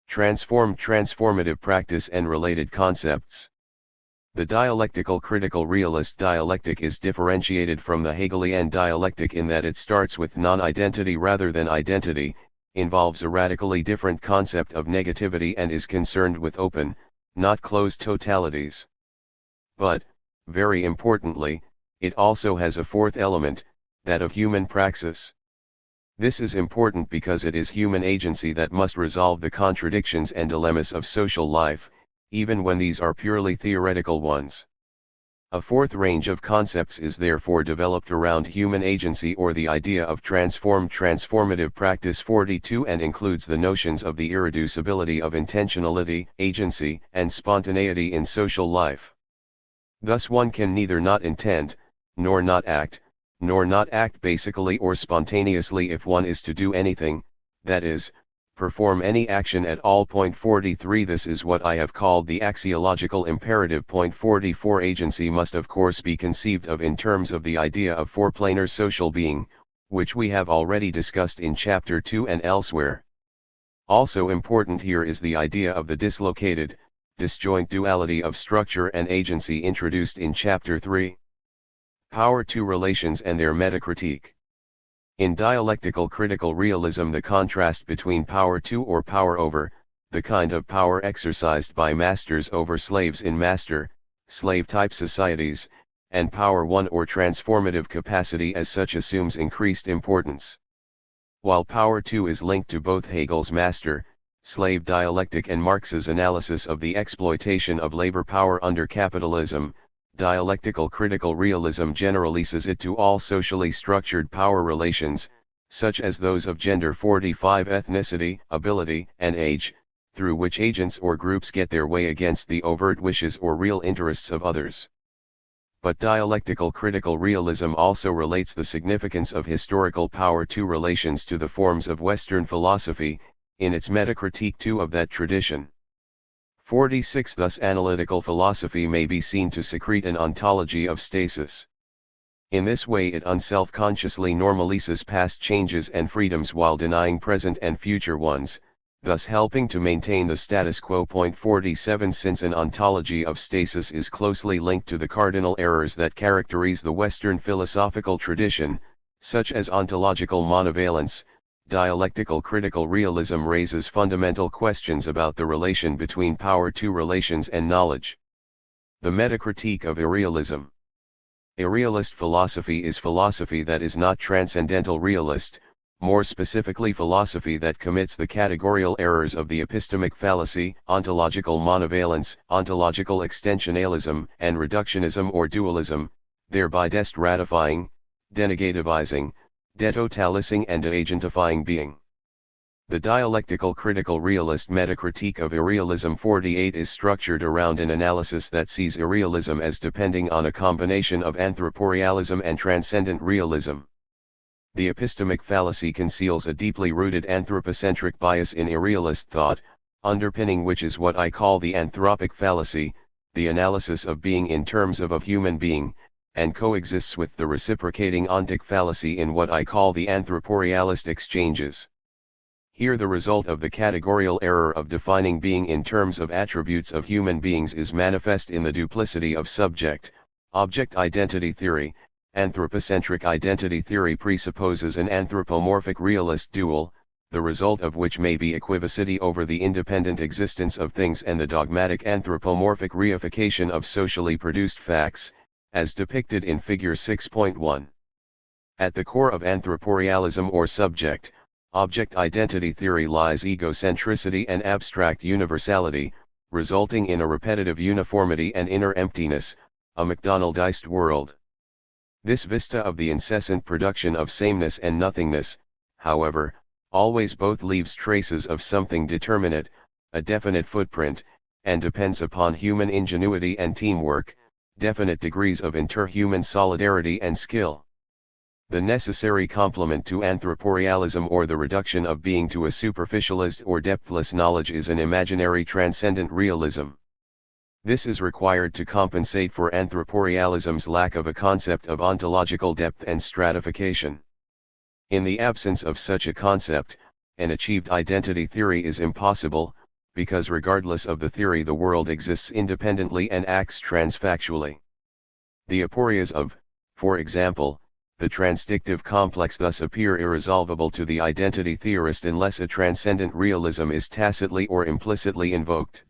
Transformative practice and related concepts. The dialectical critical realist dialectic is differentiated from the Hegelian dialectic in that it starts with non-identity rather than identity, involves a radically different concept of negativity and is concerned with open, not closed totalities. But, very importantly, it also has a fourth element, that of human praxis. This is important because it is human agency that must resolve the contradictions and dilemmas of social life, even when these are purely theoretical ones. A fourth range of concepts is therefore developed around human agency or the idea of transformative practice 42 and includes the notions of the irreducibility of intentionality, agency, and spontaneity in social life. Thus one can neither not intend, nor not act basically or spontaneously if one is to do anything, that is, perform any action at all. 43 This is what I have called the axiological imperative. 44 Agency must of course be conceived of in terms of the idea of fourplanar social being, which we have already discussed in Chapter 2 and elsewhere. Also important here is the idea of the disjoint duality of structure and agency introduced in Chapter 3. Power to relations and their metacritique. In dialectical critical realism, the contrast between power to or power over, the kind of power exercised by masters over slaves in master-slave type societies, and power one or transformative capacity as such assumes increased importance. While power to is linked to both Hegel's master-slave dialectic and Marx's analysis of the exploitation of labor power under capitalism, dialectical critical realism generalizes it to all socially structured power relations, such as those of gender 45 ethnicity, ability, and age, through which agents or groups get their way against the overt wishes or real interests of others. But dialectical critical realism also relates the significance of historical power to relations to the forms of Western philosophy, in its metacritique too of that tradition. 46 Thus analytical philosophy may be seen to secrete an ontology of stasis. In this way it unself-consciously normalizes past changes and freedoms while denying present and future ones, thus helping to maintain the status quo. 47 Since an ontology of stasis is closely linked to the cardinal errors that characterize the Western philosophical tradition, such as ontological monovalence, dialectical critical realism raises fundamental questions about the relation between power to relations and knowledge. The metacritique of irrealism. Irrealist philosophy is philosophy that is not transcendental realist, more specifically philosophy that commits the categorical errors of the epistemic fallacy, ontological monovalence, ontological extensionalism, and reductionism or dualism, thereby destratifying, denegativizing, detotalising and de-agentifying being. The dialectical critical realist metacritique of irrealism 48 is structured around an analysis that sees irrealism as depending on a combination of anthroporealism and transcendent realism. The epistemic fallacy conceals a deeply rooted anthropocentric bias in irrealist thought, underpinning which is what I call the anthropic fallacy, the analysis of being in terms of human being, and coexists with the reciprocating ontic fallacy in what I call the anthroporealist exchanges. Here the result of the categorical error of defining being in terms of attributes of human beings is manifest in the duplicity of subject-object identity theory. Anthropocentric identity theory presupposes an anthropomorphic realist dual, the result of which may be equivocity over the independent existence of things and the dogmatic anthropomorphic reification of socially produced facts, as depicted in Figure 6.1. At the core of anthroporealism or subject-object identity theory lies egocentricity and abstract universality, resulting in a repetitive uniformity and inner emptiness, a McDonaldized world. This vista of the incessant production of sameness and nothingness, however, always both leaves traces of something determinate, a definite footprint, and depends upon human ingenuity and teamwork, definite degrees of interhuman solidarity and skill. The necessary complement to anthroporealism or the reduction of being to a superficialist or depthless knowledge is an imaginary transcendent realism. This is required to compensate for anthroporealism's lack of a concept of ontological depth and stratification. In the absence of such a concept, an achieved identity theory is impossible, because regardless of the theory the world exists independently and acts transfactually. The aporias of, for example, the transdictive complex thus appear irresolvable to the identity theorist unless a transcendent realism is tacitly or implicitly invoked.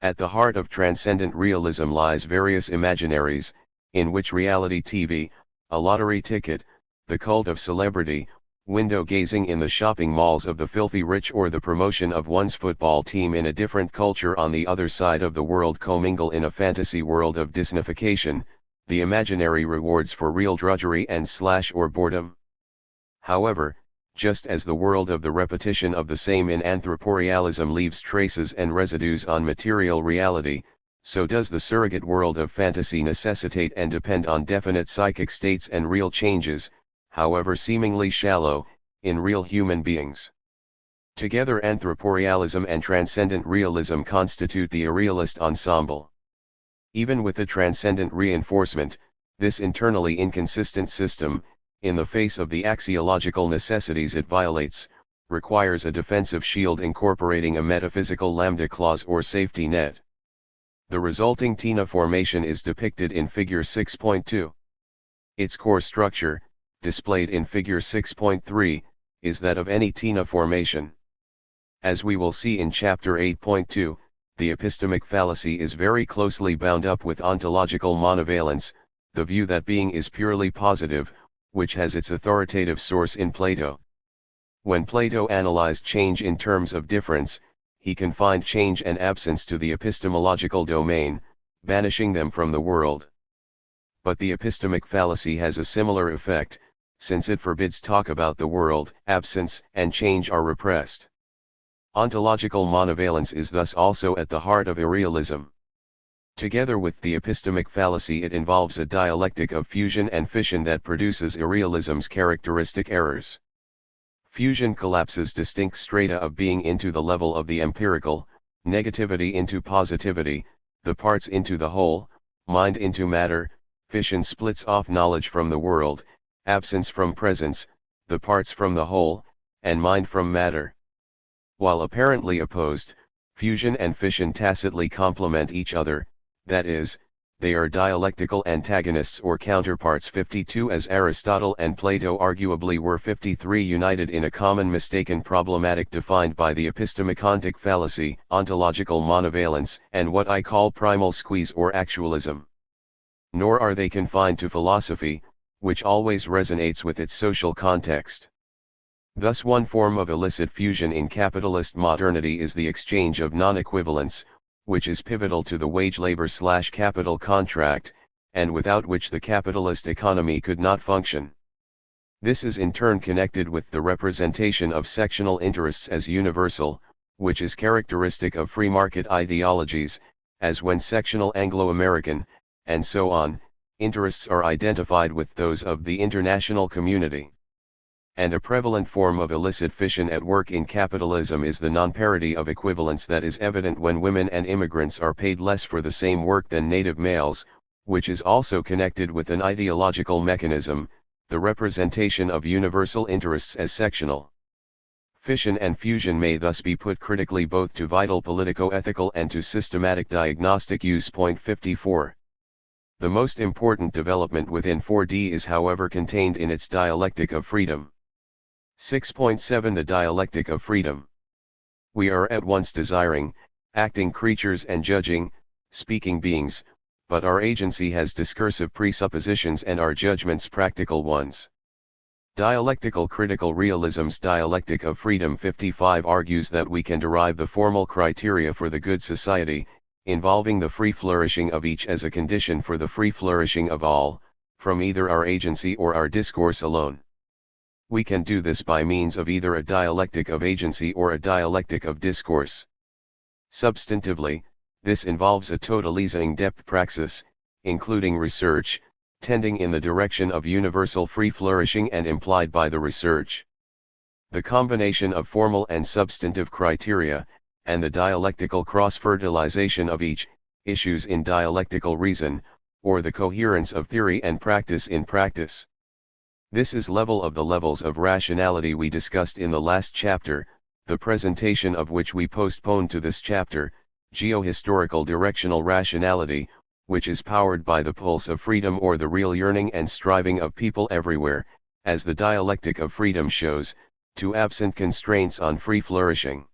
At the heart of transcendent realism lies various imaginaries, in which reality TV, a lottery ticket, the cult of celebrity, window gazing in the shopping malls of the filthy rich or the promotion of one's football team in a different culture on the other side of the world commingle in a fantasy world of Disneyfication, the imaginary rewards for real drudgery and or boredom. However, just as the world of the repetition of the same in anthroporealism leaves traces and residues on material reality, so does the surrogate world of fantasy necessitate and depend on definite psychic states and real changes, however seemingly shallow, in real human beings. Together anthroporealism and transcendent realism constitute the irrealist ensemble. Even with a transcendent reinforcement, this internally inconsistent system, in the face of the axiological necessities it violates, requires a defensive shield incorporating a metaphysical lambda clause or safety net. The resulting TINA formation is depicted in Figure 6.2. Its core structure, displayed in Figure 6.3, is that of any TINA formation. As we will see in Chapter 8.2, the epistemic fallacy is very closely bound up with ontological monovalence, the view that being is purely positive, which has its authoritative source in Plato. When Plato analyzed change in terms of difference, he confined change and absence to the epistemological domain, banishing them from the world. But the epistemic fallacy has a similar effect, since it forbids talk about the world. Absence and change are repressed. Ontological monovalence is thus also at the heart of irrealism. Together with the epistemic fallacy it involves a dialectic of fusion and fission that produces irrealism's characteristic errors. Fusion collapses distinct strata of being into the level of the empirical, negativity into positivity, the parts into the whole, mind into matter. Fission splits off knowledge from the world, absence from presence, the parts from the whole, and mind from matter. While apparently opposed, fusion and fission tacitly complement each other, that is, they are dialectical antagonists or counterparts. 52 As Aristotle and Plato arguably were 53 united in a common mistaken problematic defined by the epistemic-ontic fallacy, ontological monovalence, and what I call primal squeeze or actualism. Nor are they confined to philosophy, which always resonates with its social context. Thus one form of illicit fusion in capitalist modernity is the exchange of non-equivalence, which is pivotal to the wage-labor/capital contract, and without which the capitalist economy could not function. This is in turn connected with the representation of sectional interests as universal, which is characteristic of free market ideologies, as when sectional Anglo-American, and so on, interests are identified with those of the international community. And a prevalent form of illicit fission at work in capitalism is the non-parity of equivalence that is evident when women and immigrants are paid less for the same work than native males, which is also connected with an ideological mechanism, the representation of universal interests as sectional. Fission and fusion may thus be put critically both to vital politico-ethical and to systematic diagnostic use. Point 54. The most important development within 4D is however contained in its dialectic of freedom. 6.7 The dialectic of freedom. We are at once desiring, acting creatures and judging, speaking beings, but our agency has discursive presuppositions and our judgments practical ones. Dialectical critical realism's dialectic of freedom 55 argues that we can derive the formal criteria for the good society, involving the free flourishing of each as a condition for the free flourishing of all, from either our agency or our discourse alone. We can do this by means of either a dialectic of agency or a dialectic of discourse. Substantively, this involves a totalizing depth praxis, including research, tending in the direction of universal free flourishing and implied by the research. The combination of formal and substantive criteria, and the dialectical cross-fertilization of each, issues in dialectical reason, or the coherence of theory and practice in practice. This is level of the levels of rationality we discussed in the last chapter, the presentation of which we postponed to this chapter, geohistorical directional rationality, which is powered by the pulse of freedom or the real yearning and striving of people everywhere, as the dialectic of freedom shows, to absent constraints on free flourishing.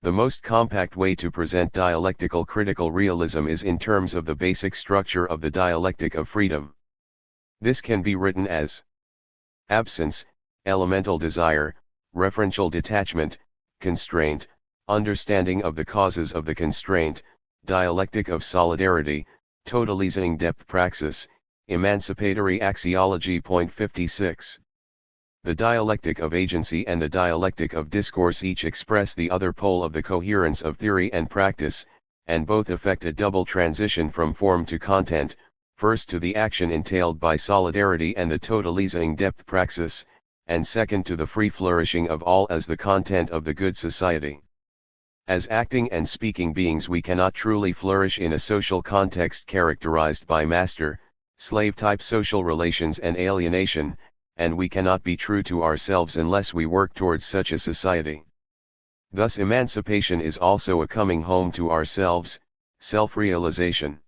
The most compact way to present dialectical critical realism is in terms of the basic structure of the dialectic of freedom. This can be written as absence, elemental desire, referential detachment, constraint, understanding of the causes of the constraint, dialectic of solidarity, totalizing depth praxis, emancipatory axiology. Point 56. The dialectic of agency and the dialectic of discourse each express the other pole of the coherence of theory and practice, and both effect a double transition from form to content, first to the action entailed by solidarity and the totalizing depth praxis, and second to the free flourishing of all as the content of the good society. As acting and speaking beings we cannot truly flourish in a social context characterized by master-slave type social relations and alienation, and we cannot be true to ourselves unless we work towards such a society. Thus emancipation is also a coming home to ourselves, self-realization.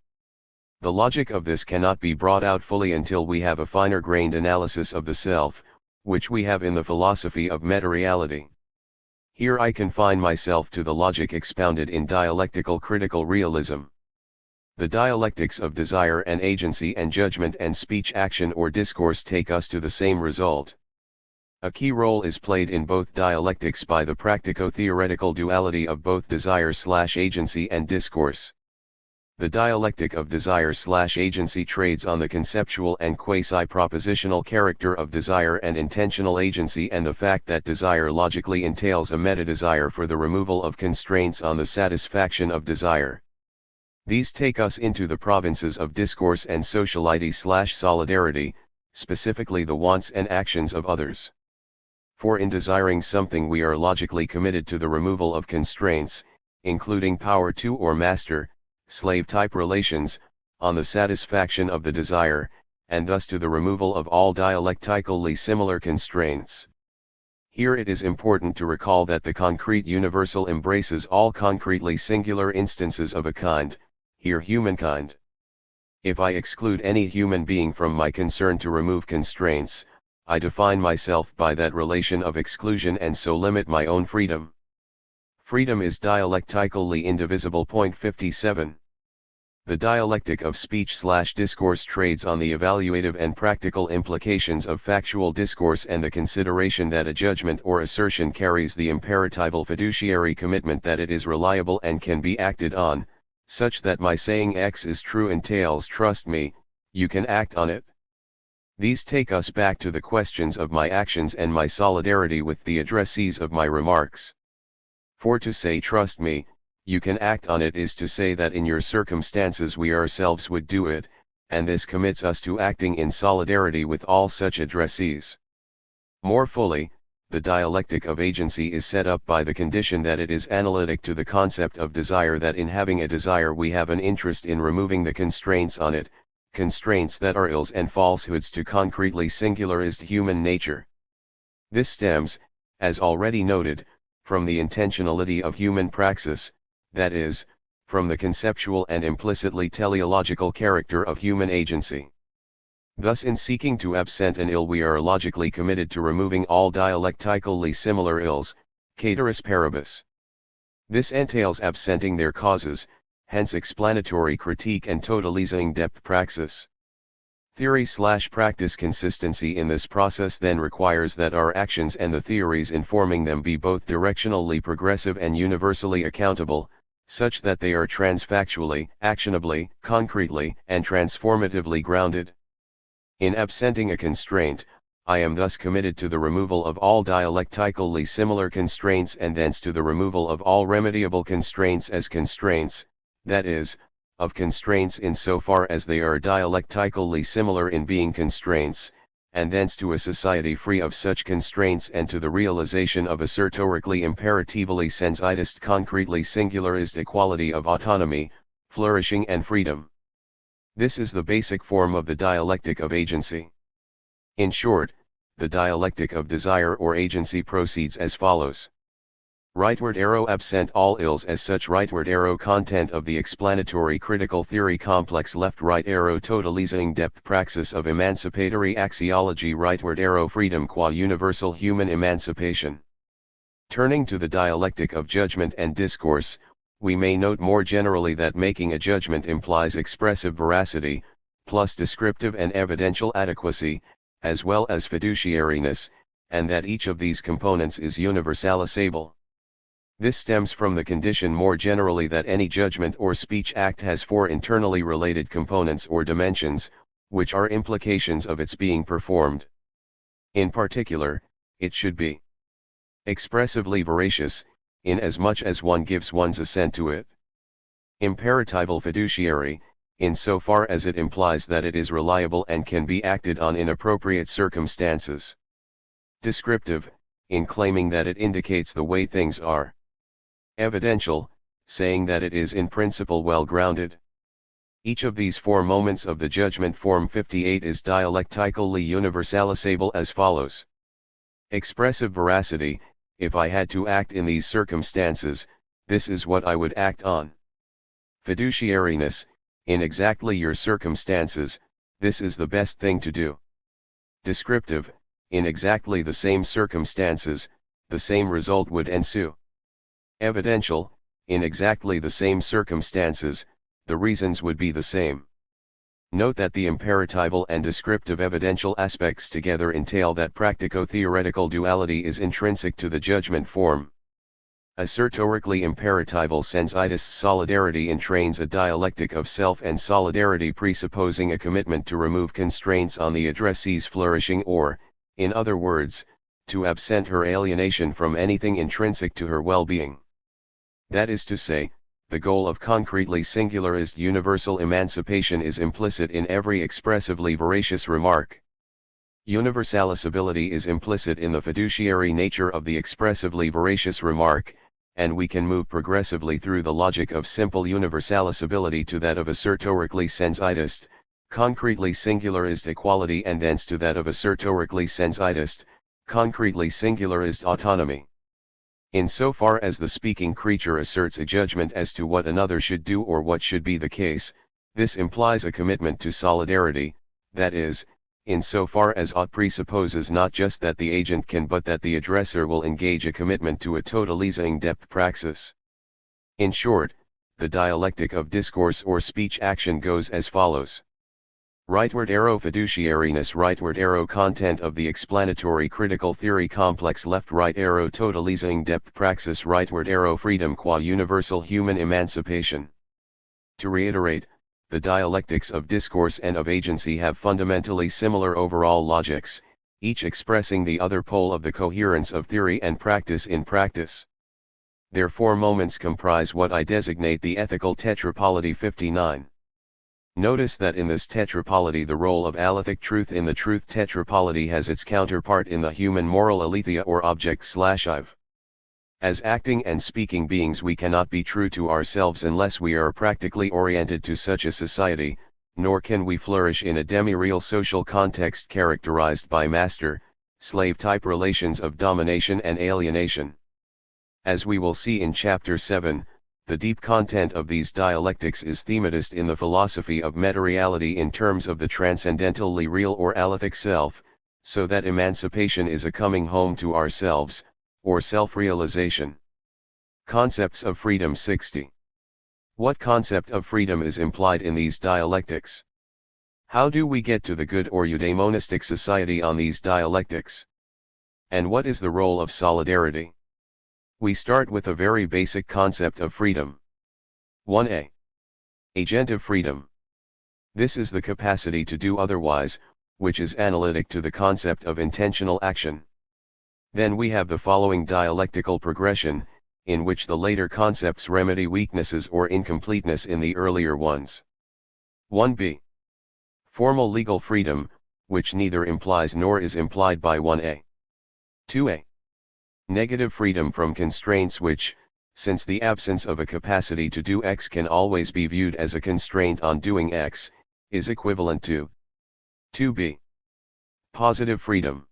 The logic of this cannot be brought out fully until we have a finer-grained analysis of the self, which we have in the philosophy of meta-reality. Here I confine myself to the logic expounded in dialectical critical realism. The dialectics of desire and agency and judgment and speech action or discourse take us to the same result. A key role is played in both dialectics by the practico-theoretical duality of both desire/agency and discourse. The dialectic of desire/agency trades on the conceptual and quasi-propositional character of desire and intentional agency and the fact that desire logically entails a meta-desire for the removal of constraints on the satisfaction of desire. These take us into the provinces of discourse and sociality/solidarity, specifically the wants and actions of others. For in desiring something we are logically committed to the removal of constraints, including power to or master-slave type relations, on the satisfaction of the desire, and thus to the removal of all dialectically similar constraints. Here it is important to recall that the concrete universal embraces all concretely singular instances of a kind, here humankind. If I exclude any human being from my concern to remove constraints, I define myself by that relation of exclusion and so limit my own freedom. Freedom is dialectically indivisible. Point 57. The dialectic of speech/discourse trades on the evaluative and practical implications of factual discourse and the consideration that a judgment or assertion carries the imperatival fiduciary commitment that it is reliable and can be acted on, such that my saying X is true entails trust me, you can act on it. These take us back to the questions of my actions and my solidarity with the addressees of my remarks. For to say trust me, you can act on it is to say that in your circumstances we ourselves would do it, and this commits us to acting in solidarity with all such addressees. More fully, the dialectic of agency is set up by the condition that it is analytic to the concept of desire, that in having a desire we have an interest in removing the constraints on it, constraints that are ills and falsehoods to concretely singularized human nature. This stems, as already noted, from the intentionality of human praxis, that is, from the conceptual and implicitly teleological character of human agency. Thus in seeking to absent an ill we are logically committed to removing all dialectically similar ills, cateris paribus. This entails absenting their causes, hence explanatory critique and totalizing depth praxis. Theory/practice consistency in this process then requires that our actions and the theories informing them be both directionally progressive and universally accountable, such that they are transfactually, actionably, concretely, and transformatively grounded. In absenting a constraint, I am thus committed to the removal of all dialectically similar constraints and thence to the removal of all remediable constraints as constraints, that is, of constraints in so far as they are dialectically similar in being constraints, and thence to a society free of such constraints and to the realization of a certorically imperatively sensitist concretely singularized equality of autonomy, flourishing and freedom. This is the basic form of the dialectic of agency. In short, the dialectic of desire or agency proceeds as follows. Rightward arrow absent all ills as such rightward arrow content of the explanatory critical theory complex left right arrow totalizing depth praxis of emancipatory axiology rightward arrow freedom qua universal human emancipation. Turning to the dialectic of judgment and discourse, we may note more generally that making a judgment implies expressive veracity, plus descriptive and evidential adequacy, as well as fiduciariness, and that each of these components is universalizable. This stems from the condition more generally that any judgment or speech act has four internally related components or dimensions, which are implications of its being performed. In particular, it should be expressively veracious, in as much as one gives one's assent to it. Imperatival fiduciary, in so far as it implies that it is reliable and can be acted on in appropriate circumstances. Descriptive, in claiming that it indicates the way things are. Evidential, saying that it is in principle well grounded. Each of these four moments of the judgment form 58 is dialectically universalizable as follows. Expressive veracity, if I had to act in these circumstances, this is what I would act on. Fiduciariness, in exactly your circumstances, this is the best thing to do. Descriptive, in exactly the same circumstances, the same result would ensue. Evidential, in exactly the same circumstances, the reasons would be the same. Note that the imperatival and descriptive evidential aspects together entail that practico-theoretical duality is intrinsic to the judgment form. A certorically imperatival sensitist solidarity entrains a dialectic of self and solidarity presupposing a commitment to remove constraints on the addressee's flourishing or, in other words, to absent her alienation from anything intrinsic to her well-being. That is to say, the goal of concretely singularized universal emancipation is implicit in every expressively veracious remark. Universalizability is implicit in the fiduciary nature of the expressively veracious remark, and we can move progressively through the logic of simple universalizability to that of assertorically sensitist, concretely singularized equality and thence to that of assertorically sensitist, concretely singularized autonomy. In so far as the speaking creature asserts a judgment as to what another should do or what should be the case, this implies a commitment to solidarity, that is, in so far as ought presupposes not just that the agent can but that the addressor will engage a commitment to a totalizing depth praxis. In short, the dialectic of discourse or speech action goes as follows. Rightward arrow fiduciariness rightward arrow content of the explanatory critical theory complex left right arrow totalizing depth praxis rightward arrow freedom qua universal human emancipation. To reiterate, the dialectics of discourse and of agency have fundamentally similar overall logics, each expressing the other pole of the coherence of theory and practice in practice. Their four moments comprise what I designate the ethical tetrapolity 59. Notice that in this tetrapolity the role of alethic truth in the truth tetrapolity has its counterpart in the human moral aletheia or object/I've. As acting and speaking beings we cannot be true to ourselves unless we are practically oriented to such a society, nor can we flourish in a demi-real social context characterized by master-slave type relations of domination and alienation. As we will see in Chapter 7, the deep content of these dialectics is thematized in the philosophy of meta-reality in terms of the transcendentally real or alethic self, so that emancipation is a coming home to ourselves, or self-realization. Concepts of freedom 60. What concept of freedom is implied in these dialectics? How do we get to the good or eudaimonistic society on these dialectics? And what is the role of solidarity? We start with a very basic concept of freedom. 1a. Agentive freedom. This is the capacity to do otherwise, which is analytic to the concept of intentional action. Then we have the following dialectical progression, in which the later concepts remedy weaknesses or incompleteness in the earlier ones. 1b. Formal legal freedom, which neither implies nor is implied by 1a. 2a. Negative freedom from constraints which, since the absence of a capacity to do X can always be viewed as a constraint on doing X, is equivalent to 2b. Positive freedom.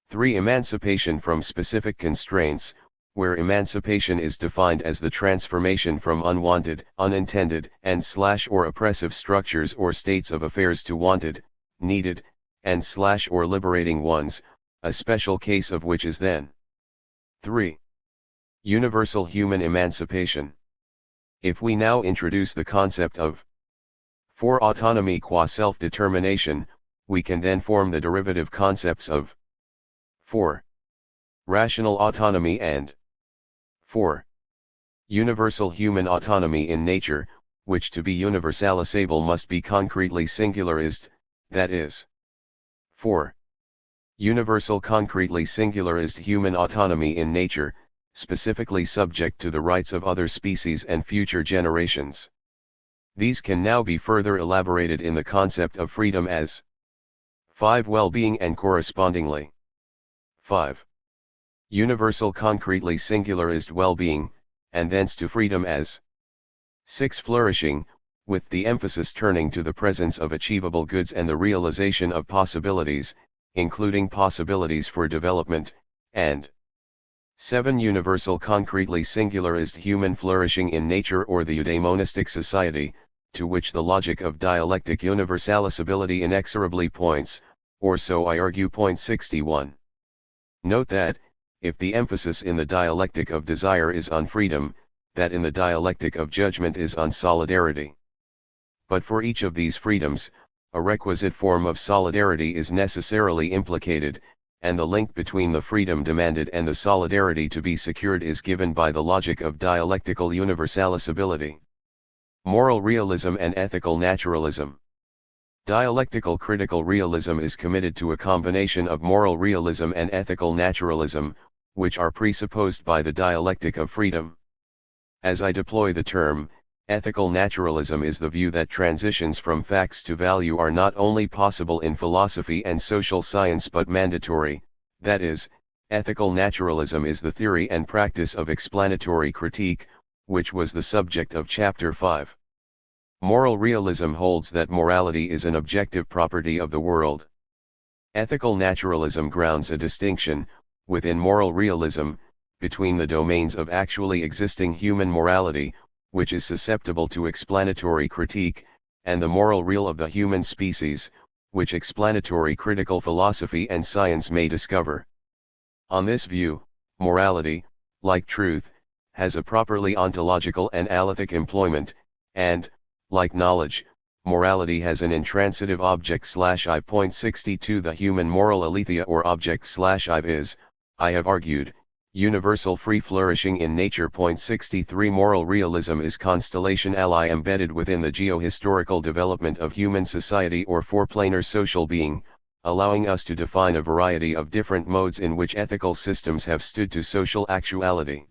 3. Emancipation from specific constraints, where emancipation is defined as the transformation from unwanted, unintended, and/or oppressive structures or states of affairs to wanted, needed, and/or liberating ones, a special case of which is then 3. Universal human emancipation. If we now introduce the concept of 4. Autonomy qua self-determination, we can then form the derivative concepts of 4. Rational autonomy and 4. Universal human autonomy in nature, which to be universalizable must be concretely singularized, that is 4. Universal concretely singularized human autonomy in nature, specifically subject to the rights of other species and future generations. These can now be further elaborated in the concept of freedom as 5. Well-being and correspondingly 5. Universal concretely singularized well-being, and thence to freedom as 6. Flourishing, with the emphasis turning to the presence of achievable goods and the realization of possibilities, including possibilities for development, and 7. Universal concretely singularized human flourishing in nature or the eudaimonistic society, to which the logic of dialectic universalizability inexorably points, or so I argue. Point 61. Note that, if the emphasis in the dialectic of desire is on freedom, that in the dialectic of judgment is on solidarity. But for each of these freedoms, a requisite form of solidarity is necessarily implicated, and the link between the freedom demanded and the solidarity to be secured is given by the logic of dialectical universalizability. Moral realism and ethical naturalism. Dialectical critical realism is committed to a combination of moral realism and ethical naturalism, which are presupposed by the dialectic of freedom. As I deploy the term, ethical naturalism is the view that transitions from facts to value are not only possible in philosophy and social science but mandatory, that is, ethical naturalism is the theory and practice of explanatory critique, which was the subject of Chapter 5. Moral realism holds that morality is an objective property of the world. Ethical naturalism grounds a distinction, within moral realism, between the domains of actually existing human morality, which is susceptible to explanatory critique, and the moral real of the human species, which explanatory critical philosophy and science may discover. On this view, morality, like truth, has a properly ontological and alethic employment, and, like knowledge, morality has an intransitive object/I. Point 62. The human moral aletheia or object/I is, I have argued, universal free flourishing in nature. Point 63. Moral realism is constellation ally embedded within the geo-historical development of human society or four-planar social being, allowing us to define a variety of different modes in which ethical systems have stood to social actuality.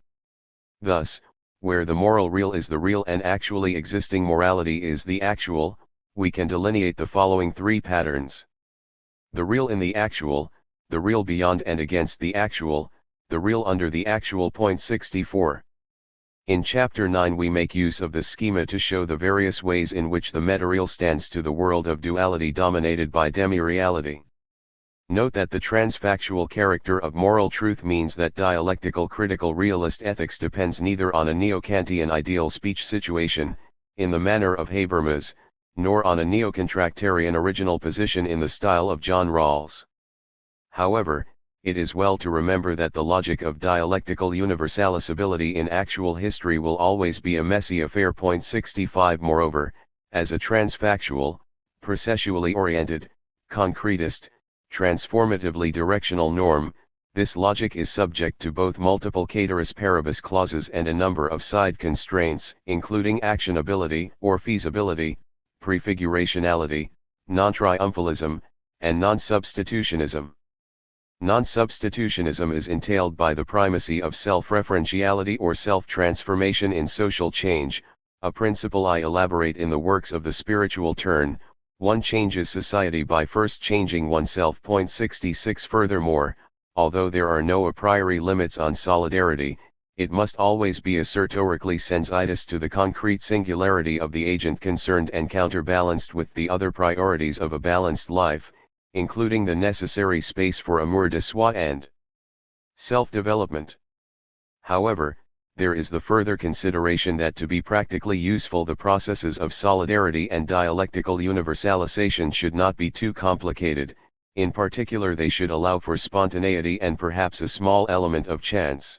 Thus, where the moral real is the real and actually existing morality is the actual, we can delineate the following three patterns. The real in the actual, the real beyond and against the actual, the real under the actual. Point 64. In Chapter 9 we make use of the schema to show the various ways in which the metareal stands to the world of duality dominated by demi-reality. Note that the transfactual character of moral truth means that dialectical critical realist ethics depends neither on a neo-Kantian ideal speech situation, in the manner of Habermas, nor on a neo-contractarian original position in the style of John Rawls. However, it is well to remember that the logic of dialectical universalisability in actual history will always be a messy affair. 65 Moreover, as a transfactual, processually oriented, concretist, transformatively directional norm, this logic is subject to both multiple cateris paribus clauses and a number of side constraints, including actionability or feasibility, prefigurationality, non-triumphalism, and non-substitutionism. Non-substitutionism is entailed by the primacy of self-referentiality or self-transformation in social change, a principle I elaborate in the works of the spiritual turn. One changes society by first changing oneself. 66 Furthermore, although there are no a priori limits on solidarity, it must always be assertorically sensitus to the concrete singularity of the agent concerned and counterbalanced with the other priorities of a balanced life, including the necessary space for amour de soi and self-development. However, there is the further consideration that to be practically useful the processes of solidarity and dialectical universalization should not be too complicated, in particular they should allow for spontaneity and perhaps a small element of chance.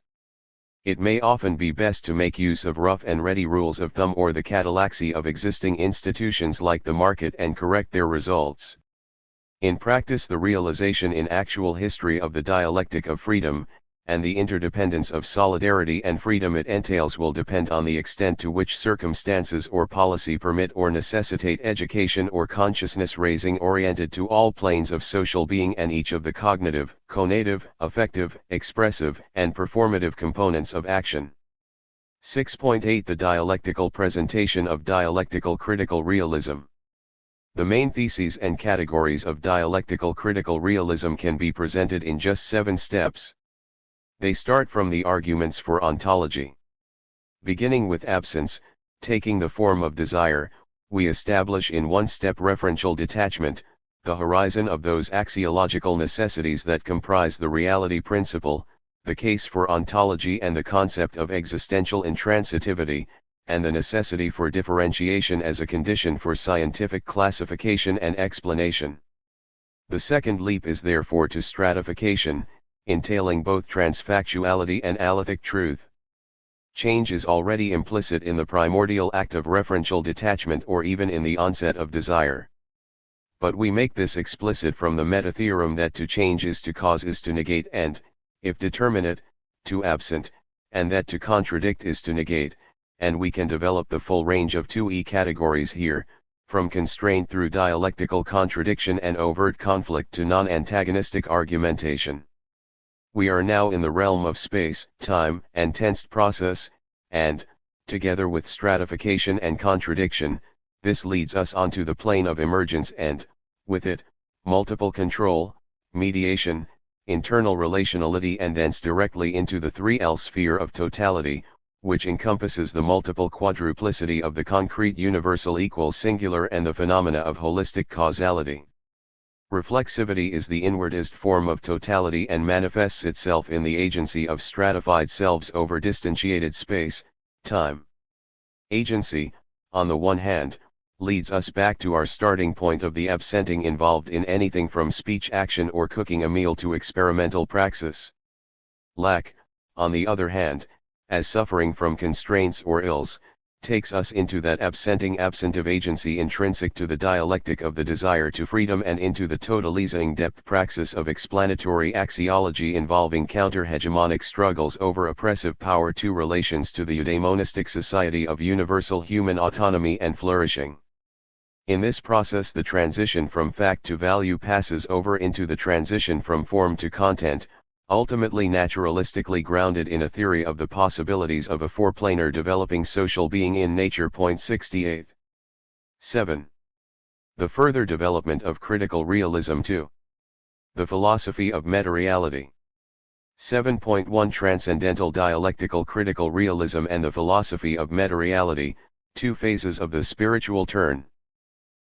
It may often be best to make use of rough and ready rules of thumb or the catallaxy of existing institutions like the market and correct their results. In practice, the realization in actual history of the dialectic of freedom, and the interdependence of solidarity and freedom it entails will depend on the extent to which circumstances or policy permit or necessitate education or consciousness raising oriented to all planes of social being and each of the cognitive, conative, affective, expressive, and performative components of action. 6.8 The dialectical presentation of dialectical critical realism. The main theses and categories of dialectical critical realism can be presented in just 7 steps. They start from the arguments for ontology. Beginning with absence, taking the form of desire, we establish in one step referential detachment, the horizon of those axiological necessities that comprise the reality principle, the case for ontology and the concept of existential intransitivity, and the necessity for differentiation as a condition for scientific classification and explanation. The second leap is therefore to stratification, entailing both transfactuality and alethic truth. Change is already implicit in the primordial act of referential detachment or even in the onset of desire. But we make this explicit from the meta-theorem that to change is to cause is to negate and, if determinate, to absent, and that to contradict is to negate, and we can develop the full range of 2E categories here, from constraint through dialectical contradiction and overt conflict to non-antagonistic argumentation. We are now in the realm of space, time, and tensed process, and, together with stratification and contradiction, this leads us onto the plane of emergence and, with it, multiple control, mediation, internal relationality and thence directly into the 3L sphere of totality, which encompasses the multiple quadruplicity of the concrete universal equals singular and the phenomena of holistic causality. Reflexivity is the inwardist form of totality and manifests itself in the agency of stratified selves over distantiated space, time. Agency, on the one hand, leads us back to our starting point of the absenting involved in anything from speech action or cooking a meal to experimental praxis. Lack, on the other hand, as suffering from constraints or ills, takes us into that absenting absentive agency intrinsic to the dialectic of the desire to freedom and into the totalizing depth praxis of explanatory axiology involving counter-hegemonic struggles over oppressive power to relations to the eudaimonistic society of universal human autonomy and flourishing. In this process the transition from fact to value passes over into the transition from form to content, ultimately naturalistically grounded in a theory of the possibilities of a four-planar developing social being in nature. 68. 7. The further development of critical realism. 2. The philosophy of meta-reality. 7.1 Transcendental Dialectical Critical Realism and the Philosophy of Meta-Reality, Two Phases of the Spiritual Turn.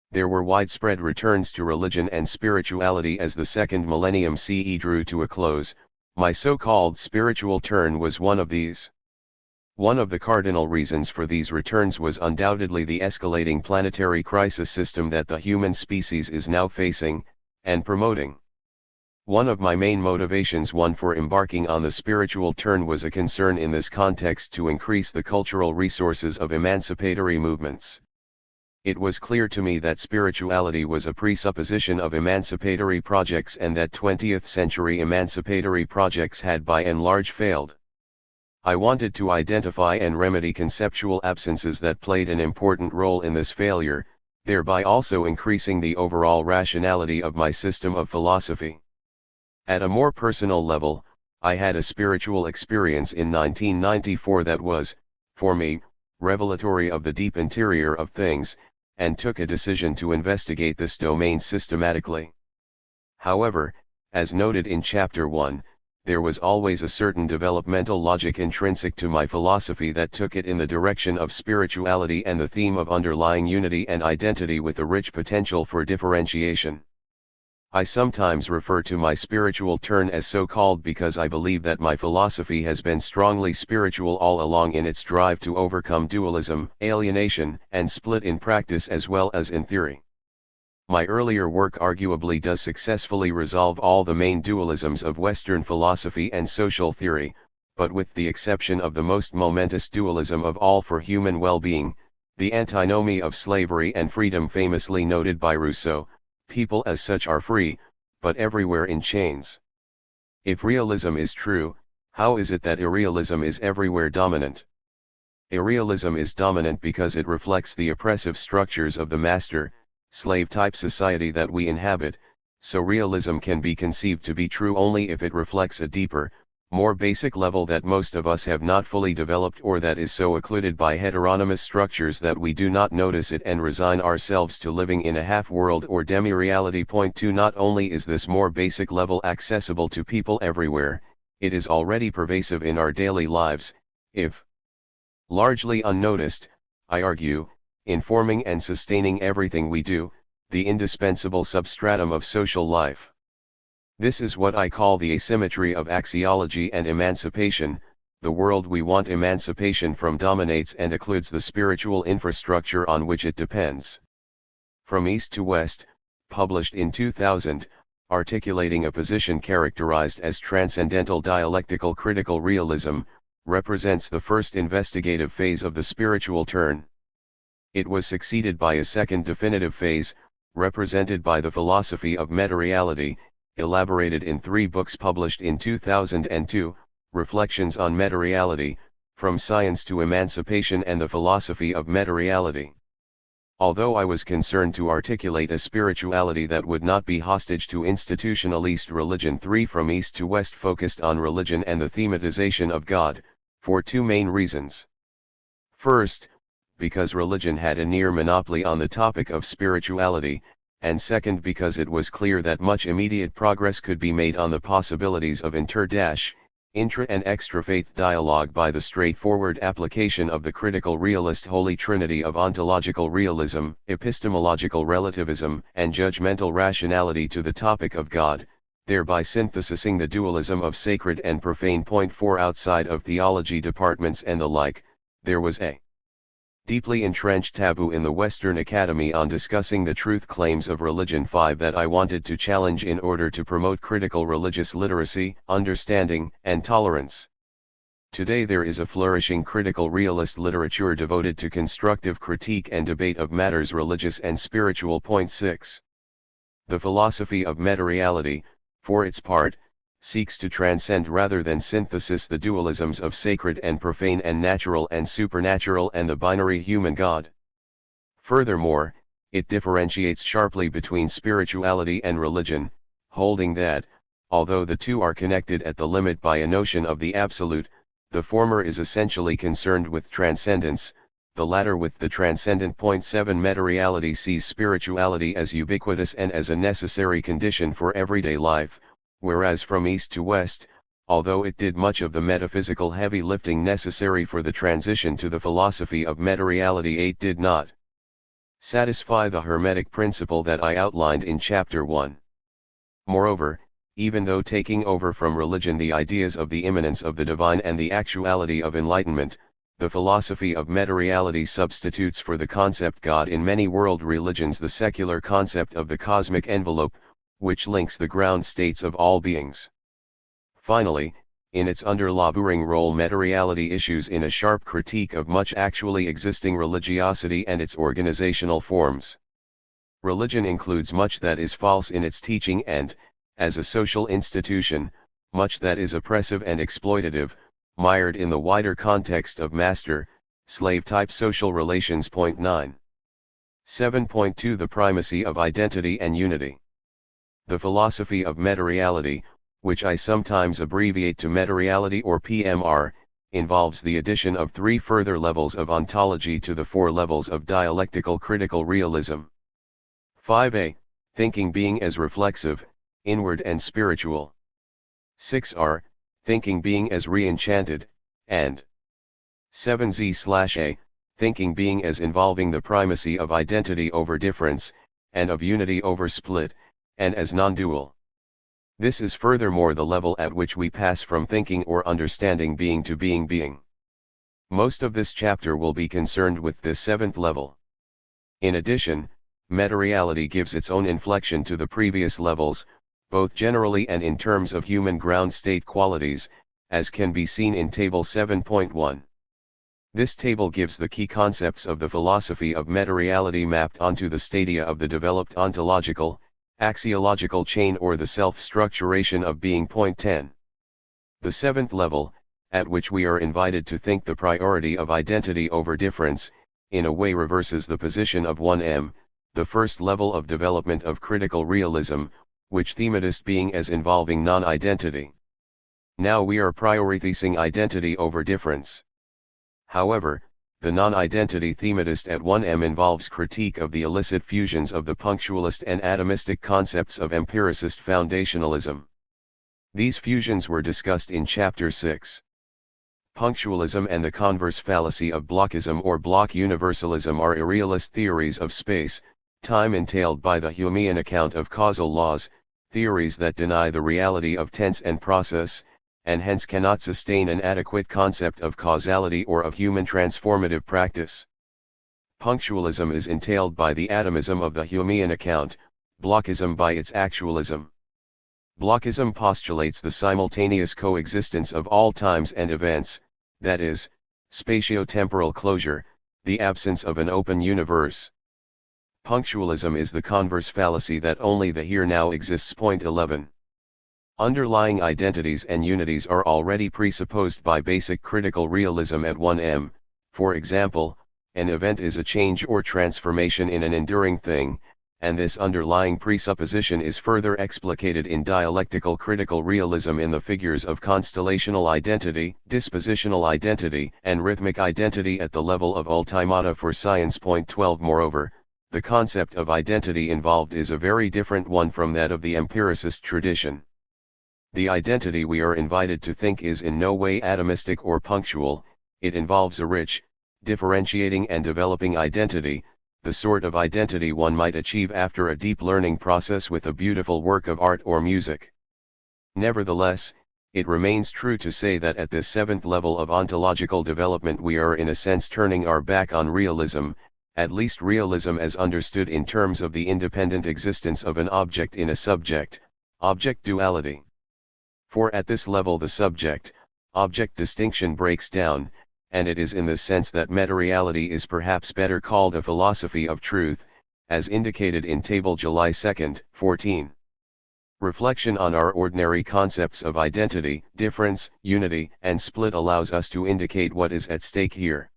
There were widespread returns to religion and spirituality as the second millennium CE drew to a close. My so-called spiritual turn was one of these. One of the cardinal reasons for these returns was undoubtedly the escalating planetary crisis system that the human species is now facing, and promoting. One of my main motivations for embarking on the spiritual turn was a concern in this context to increase the cultural resources of emancipatory movements. It was clear to me that spirituality was a presupposition of emancipatory projects and that 20th century emancipatory projects had by and large failed. I wanted to identify and remedy conceptual absences that played an important role in this failure, thereby also increasing the overall rationality of my system of philosophy. At a more personal level, I had a spiritual experience in 1994 that was, for me, revelatory of the deep interior of things, and took a decision to investigate this domain systematically. However, as noted in Chapter 1, there was always a certain developmental logic intrinsic to my philosophy that took it in the direction of spirituality and the theme of underlying unity and identity with a rich potential for differentiation. I sometimes refer to my spiritual turn as so-called because I believe that my philosophy has been strongly spiritual all along in its drive to overcome dualism, alienation, and split in practice as well as in theory. My earlier work arguably does successfully resolve all the main dualisms of Western philosophy and social theory, but with the exception of the most momentous dualism of all for human well-being, the antinomy of slavery and freedom famously noted by Rousseau. People as such are free, but everywhere in chains. If realism is true, how is it that irrealism is everywhere dominant? Irrealism is dominant because it reflects the oppressive structures of the master-slave-type society that we inhabit, so realism can be conceived to be true only if it reflects a deeper, more basic level that most of us have not fully developed or that is so occluded by heteronymous structures that we do not notice it and resign ourselves to living in a half-world or demi-reality. Point 2 Not only is this more basic level accessible to people everywhere, it is already pervasive in our daily lives, if largely unnoticed, I argue, informing and sustaining everything we do, the indispensable substratum of social life. This is what I call the asymmetry of axiology and emancipation. The world we want emancipation from dominates and occludes the spiritual infrastructure on which it depends. From East to West, published in 2000, articulating a position characterized as transcendental dialectical critical realism, represents the first investigative phase of the spiritual turn. It was succeeded by a second definitive phase, represented by the philosophy of meta-reality, elaborated in 3 books published in 2002, Reflections on Meta-Reality, From Science to Emancipation and the Philosophy of Meta-Reality. Although I was concerned to articulate a spirituality that would not be hostage to institutionalist religion, 3 From East to West focused on religion and the thematization of God, for 2 main reasons. First, because religion had a near monopoly on the topic of spirituality, and second because it was clear that much immediate progress could be made on the possibilities of intra- and extra-faith dialogue by the straightforward application of the critical realist holy trinity of ontological realism, epistemological relativism, and judgmental rationality to the topic of God, thereby synthesizing the dualism of sacred and profane. Point 4 Outside of theology departments and the like, there was a deeply entrenched taboo in the Western Academy on discussing the truth claims of religion. 5 That I wanted to challenge in order to promote critical religious literacy, understanding, and tolerance. Today there is a flourishing critical realist literature devoted to constructive critique and debate of matters religious and spiritual. Point 6. The philosophy of meta-reality, for its part, seeks to transcend rather than synthesis the dualisms of sacred and profane and natural and supernatural and the binary human God. Furthermore, it differentiates sharply between spirituality and religion, holding that, although the two are connected at the limit by a notion of the absolute, the former is essentially concerned with transcendence, the latter with the transcendent. Point 7 Meta-reality sees spirituality as ubiquitous and as a necessary condition for everyday life, whereas From East to West, although it did much of the metaphysical heavy lifting necessary for the transition to the philosophy of meta-reality, 8 did not satisfy the Hermetic principle that I outlined in Chapter 1. Moreover, even though taking over from religion the ideas of the immanence of the divine and the actuality of enlightenment, the philosophy of meta-reality substitutes for the concept God in many world religions the secular concept of the cosmic envelope, which links the ground states of all beings. Finally, in its underlaboring role, meta-reality issues in a sharp critique of much actually existing religiosity and its organizational forms. Religion includes much that is false in its teaching and, as a social institution, much that is oppressive and exploitative, mired in the wider context of master-slave type social relations. 9. 7.2 The primacy of identity and unity. The philosophy of meta-reality, which I sometimes abbreviate to meta-reality or PMR, involves the addition of 3 further levels of ontology to the 4 levels of dialectical critical realism. 5a. Thinking being as reflexive, inward and spiritual. 6r. Thinking being as re-enchanted, and 7z/a. Thinking being as involving the primacy of identity over difference, and of unity over split, and as non-dual. This is furthermore the level at which we pass from thinking or understanding being to being. Most of this chapter will be concerned with this 7th level. In addition, meta-reality gives its own inflection to the previous levels, both generally and in terms of human ground state qualities, as can be seen in Table 7.1. This table gives the key concepts of the philosophy of meta-reality mapped onto the stadia of the developed ontological, axiological chain or the self-structuration of being. 10. The 7th level, at which we are invited to think the priority of identity over difference, in a way reverses the position of 1m, the first level of development of critical realism, which thematist being as involving non-identity. Now we are prioritizing identity over difference. However, the non-identity thematist at 1m involves critique of the illicit fusions of the punctualist and atomistic concepts of empiricist foundationalism. These fusions were discussed in Chapter 6. Punctualism and the converse fallacy of blockism or block universalism are irrealist theories of space, time entailed by the Humean account of causal laws, theories that deny the reality of tense and process, and hence cannot sustain an adequate concept of causality or of human transformative practice. Punctualism is entailed by the atomism of the Humean account, blockism by its actualism. Blockism postulates the simultaneous coexistence of all times and events, that is, spatio-temporal closure, the absence of an open universe. Punctualism is the converse fallacy that only the here-now exists. 11. Underlying identities and unities are already presupposed by basic critical realism at 1m, for example, an event is a change or transformation in an enduring thing, and this underlying presupposition is further explicated in dialectical critical realism in the figures of constellational identity, dispositional identity, and rhythmic identity at the level of ultimata for science. 12. Moreover, the concept of identity involved is a very different one from that of the empiricist tradition. The identity we are invited to think is in no way atomistic or punctual, it involves a rich, differentiating and developing identity, the sort of identity one might achieve after a deep learning process with a beautiful work of art or music. Nevertheless, it remains true to say that at this 7th level of ontological development we are in a sense turning our back on realism, at least realism as understood in terms of the independent existence of an object in a subject-object duality. For at this level the subject-object distinction breaks down, and it is in this sense that meta-reality is perhaps better called a philosophy of truth, as indicated in Table July 2, 14. Reflection on our ordinary concepts of identity, difference, unity, and split allows us to indicate what is at stake here.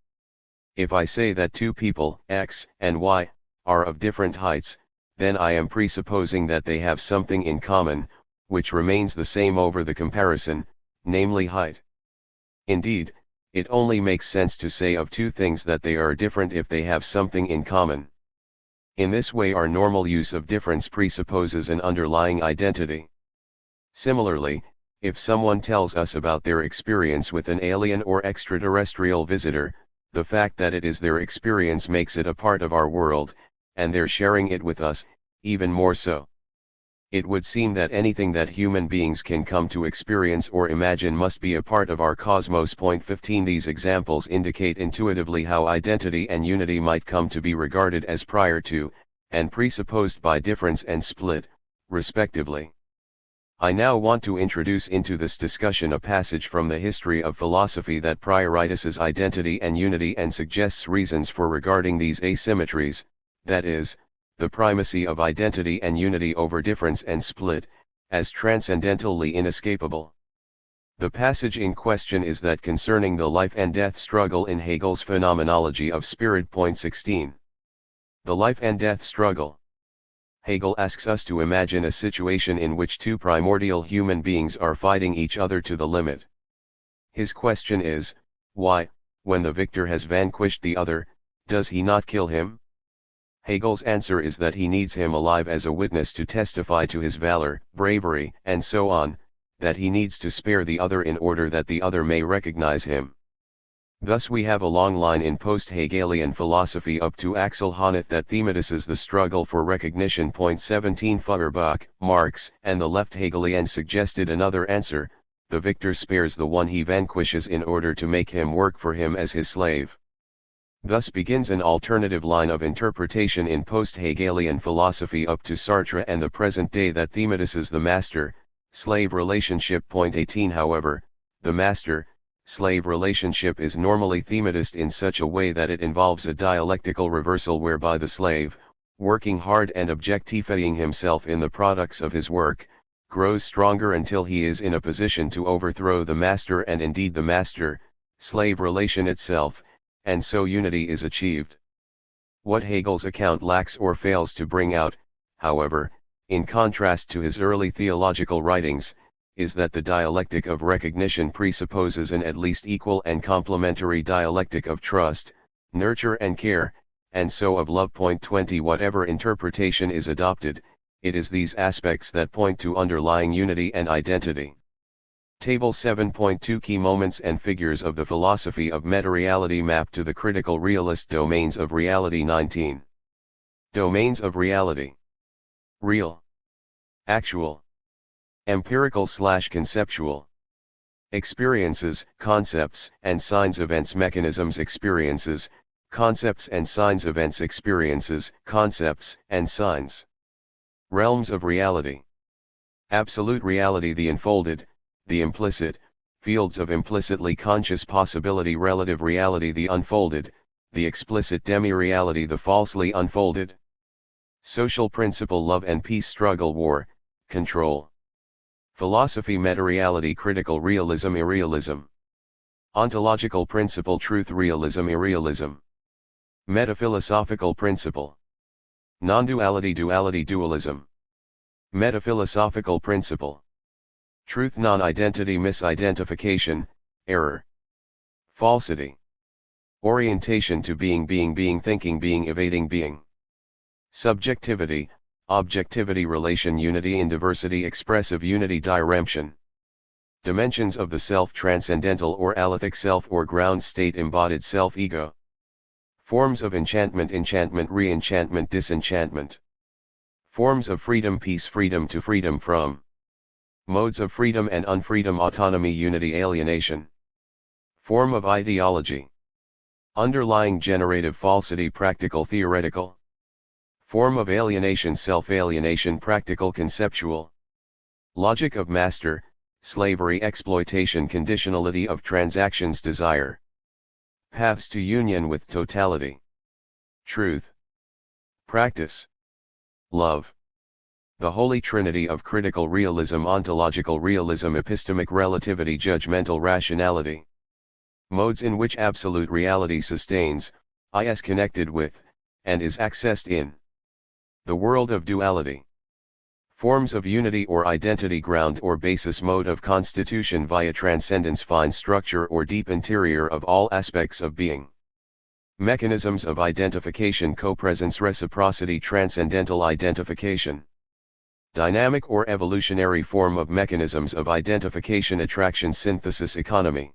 If I say that two people, X and Y, are of different heights, then I am presupposing that they have something in common, which remains the same over the comparison, namely height. Indeed, it only makes sense to say of two things that they are different if they have something in common. In this way our normal use of difference presupposes an underlying identity. Similarly, If someone tells us about their experience with an alien or extraterrestrial visitor, the fact that it is their experience makes it a part of our world, and they're sharing it with us, even more so. It would seem that anything that human beings can come to experience or imagine must be a part of our cosmos. 15 These examples indicate intuitively how identity and unity might come to be regarded as prior to, and presupposed by difference and split, respectively. I now want to introduce into this discussion a passage from the history of philosophy that prioritizes identity and unity and suggests reasons for regarding these asymmetries, that is, the primacy of identity and unity over difference and split, as transcendentally inescapable. The passage in question is that concerning the life and death struggle in Hegel's Phenomenology of Spirit. 16. The life and death struggle. Hegel asks us to imagine a situation in which two primordial human beings are fighting each other to the limit. His question is, why, when the victor has vanquished the other, does he not kill him? Hegel's answer is that he needs him alive as a witness to testify to his valor, bravery, and so on, that he needs to spare the other in order that the other may recognize him. Thus we have a long line in post-Hegelian philosophy up to Axel Honneth that thematizes the struggle for recognition. 17 Feuerbach, Marx, and the left Hegelian suggested another answer: the victor spares the one he vanquishes in order to make him work for him as his slave. Thus begins an alternative line of interpretation in post-Hegelian philosophy up to Sartre and the present day that thematizes the master-slave relationship. 18 However, the master-slave relationship is normally thematized in such a way that it involves a dialectical reversal whereby the slave, working hard and objectifying himself in the products of his work, grows stronger until he is in a position to overthrow the master and indeed the master-slave relation itself, and so unity is achieved. What Hegel's account lacks or fails to bring out, however, in contrast to his early theological writings, is that the dialectic of recognition presupposes an at least equal and complementary dialectic of trust, nurture and care, and so of love. 20 Whatever interpretation is adopted, it is these aspects that point to underlying unity and identity. Table 7.2 Key moments and figures of the philosophy of meta-reality mapped to the critical realist domains of reality. 19. Domains of reality: real, actual, empirical/conceptual, experiences, concepts and signs, events, mechanisms, experiences, concepts and signs, events, experiences, concepts and signs. Realms of reality: absolute reality, the unfolded, the implicit, fields of implicitly conscious possibility; relative reality, the unfolded, the explicit; demi-reality, the falsely unfolded. Social principle: love and peace, struggle, war, control. Philosophy: meta-reality, critical realism, irrealism. Ontological principle: truth, realism, irrealism. Metaphilosophical principle: non-duality, duality, dualism. Metaphilosophical principle: truth, non-identity, misidentification, error, falsity. Orientation to being, being, thinking, being, evading being. Subjectivity, objectivity, relation, unity in diversity, expressive unity, diremption. Dimensions of the self: transcendental or alethic self or ground state, embodied self, ego. Forms of enchantment: enchantment, re-enchantment, disenchantment. Forms of freedom: peace, freedom to, freedom from. Modes of freedom and unfreedom: autonomy, unity, alienation. Form of ideology: underlying, generative, falsity, practical, theoretical. Form of alienation: self-alienation, practical, conceptual. Logic of master, slavery, exploitation, conditionality of transactions, desire. Paths to union with totality: truth, practice, love. The Holy Trinity of critical realism: ontological realism, epistemic relativity, judgmental rationality. Modes in which absolute reality sustains, is connected with, and is accessed in. The world of duality. Forms of unity or identity: ground or basis, mode of constitution via transcendence, fine structure or deep interior of all aspects of being. Mechanisms of identification: copresence, reciprocity, transcendental identification. dynamic or evolutionary form of mechanisms of identification, attraction, synthesis, economy.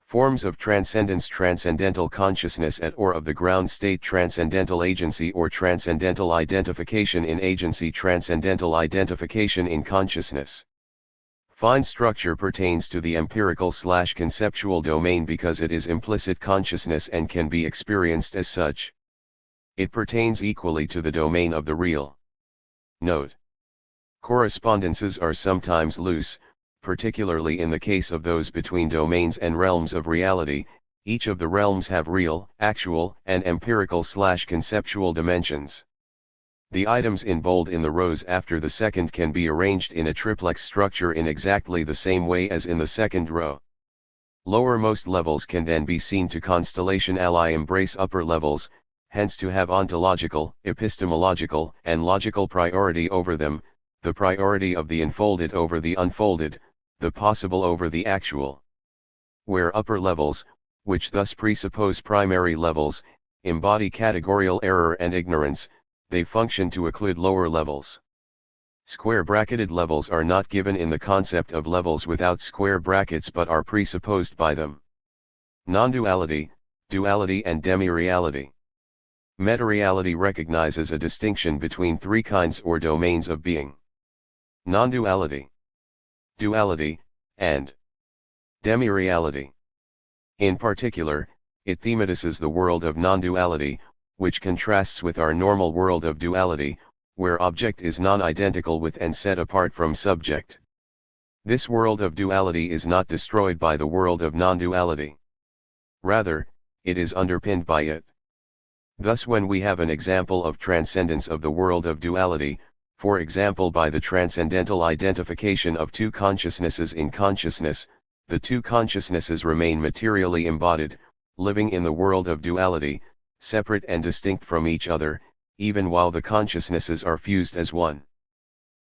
Forms of transcendence, transcendental consciousness at or of the ground state, transcendental agency or transcendental identification in agency, transcendental identification in consciousness. Fine structure pertains to the empirical/conceptual domain because it is implicit consciousness and can be experienced as such. It pertains equally to the domain of the real. Note: correspondences are sometimes loose, particularly in the case of those between domains and realms of reality. Each of the realms have real, actual, and empirical/conceptual dimensions. The items in bold in the rows after the second can be arranged in a triplex structure in exactly the same way as in the second row. Lowermost levels can then be seen to constellation ally embrace upper levels, hence to have ontological, epistemological, and logical priority over them, the priority of the enfolded over the unfolded, the possible over the actual. Where upper levels, which thus presuppose primary levels, embody categorical error and ignorance, they function to occlude lower levels. Square bracketed levels are not given in the concept of levels without square brackets but are presupposed by them. Non-duality, duality and demi-reality. Meta-reality recognizes a distinction between three kinds or domains of being: non-duality, duality, and demi-reality. In particular, it thematizes the world of non-duality, which contrasts with our normal world of duality, where object is non-identical with and set apart from subject. This world of duality is not destroyed by the world of non-duality. Rather, it is underpinned by it. Thus, when we have an example of transcendence of the world of duality, for example by the transcendental identification of two consciousnesses in consciousness, the two consciousnesses remain materially embodied, living in the world of duality, separate and distinct from each other, even while the consciousnesses are fused as one.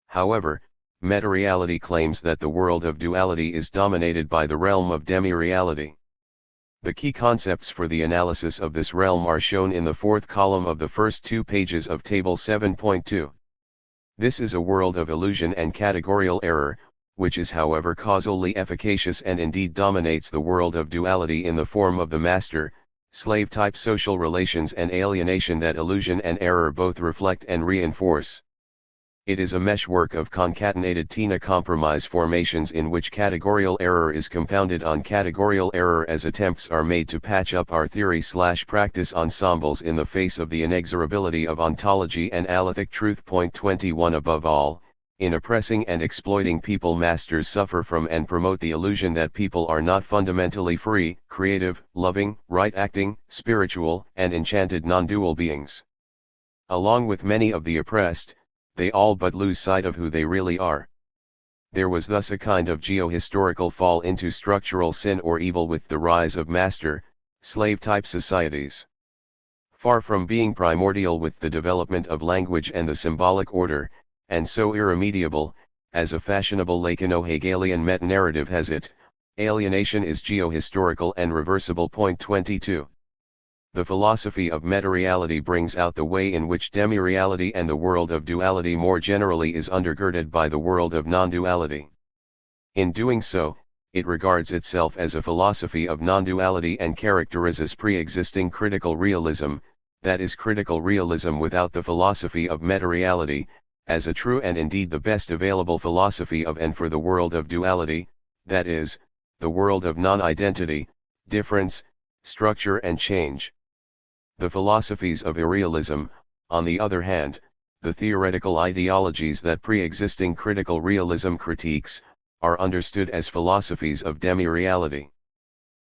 However, meta-reality claims that the world of duality is dominated by the realm of demi-reality. The key concepts for the analysis of this realm are shown in the fourth column of the first 2 pages of Table 7.2. This is a world of illusion and categorical error, which is however causally efficacious and indeed dominates the world of duality in the form of the master-slave type social relations and alienation that illusion and error both reflect and reinforce. It is a meshwork of concatenated TINA compromise formations in which categorical error is compounded on categorical error as attempts are made to patch up our theory/practice ensembles in the face of the inexorability of ontology and alethic truth. Point 21. Above all, in oppressing and exploiting people, masters suffer from and promote the illusion that people are not fundamentally free, creative, loving, right-acting, spiritual, and enchanted non-dual beings. Along with many of the oppressed, they all but lose sight of who they really are. There was thus a kind of geo-historical fall into structural sin or evil with the rise of master-slave type societies. Far from being primordial with the development of language and the symbolic order, and so irremediable, as a fashionable Lacano-Hegelian meta-narrative has it, alienation is geo-historical and reversible. Point 22. The philosophy of meta-reality brings out the way in which demi-reality and the world of duality more generally is undergirded by the world of non-duality. In doing so, it regards itself as a philosophy of non-duality and characterizes pre-existing critical realism, that is critical realism without the philosophy of meta-reality, as a true and indeed the best available philosophy of and for the world of duality, that is, the world of non-identity, difference, structure and change. The philosophies of irrealism, on the other hand, the theoretical ideologies that pre-existing critical realism critiques, are understood as philosophies of demi-reality.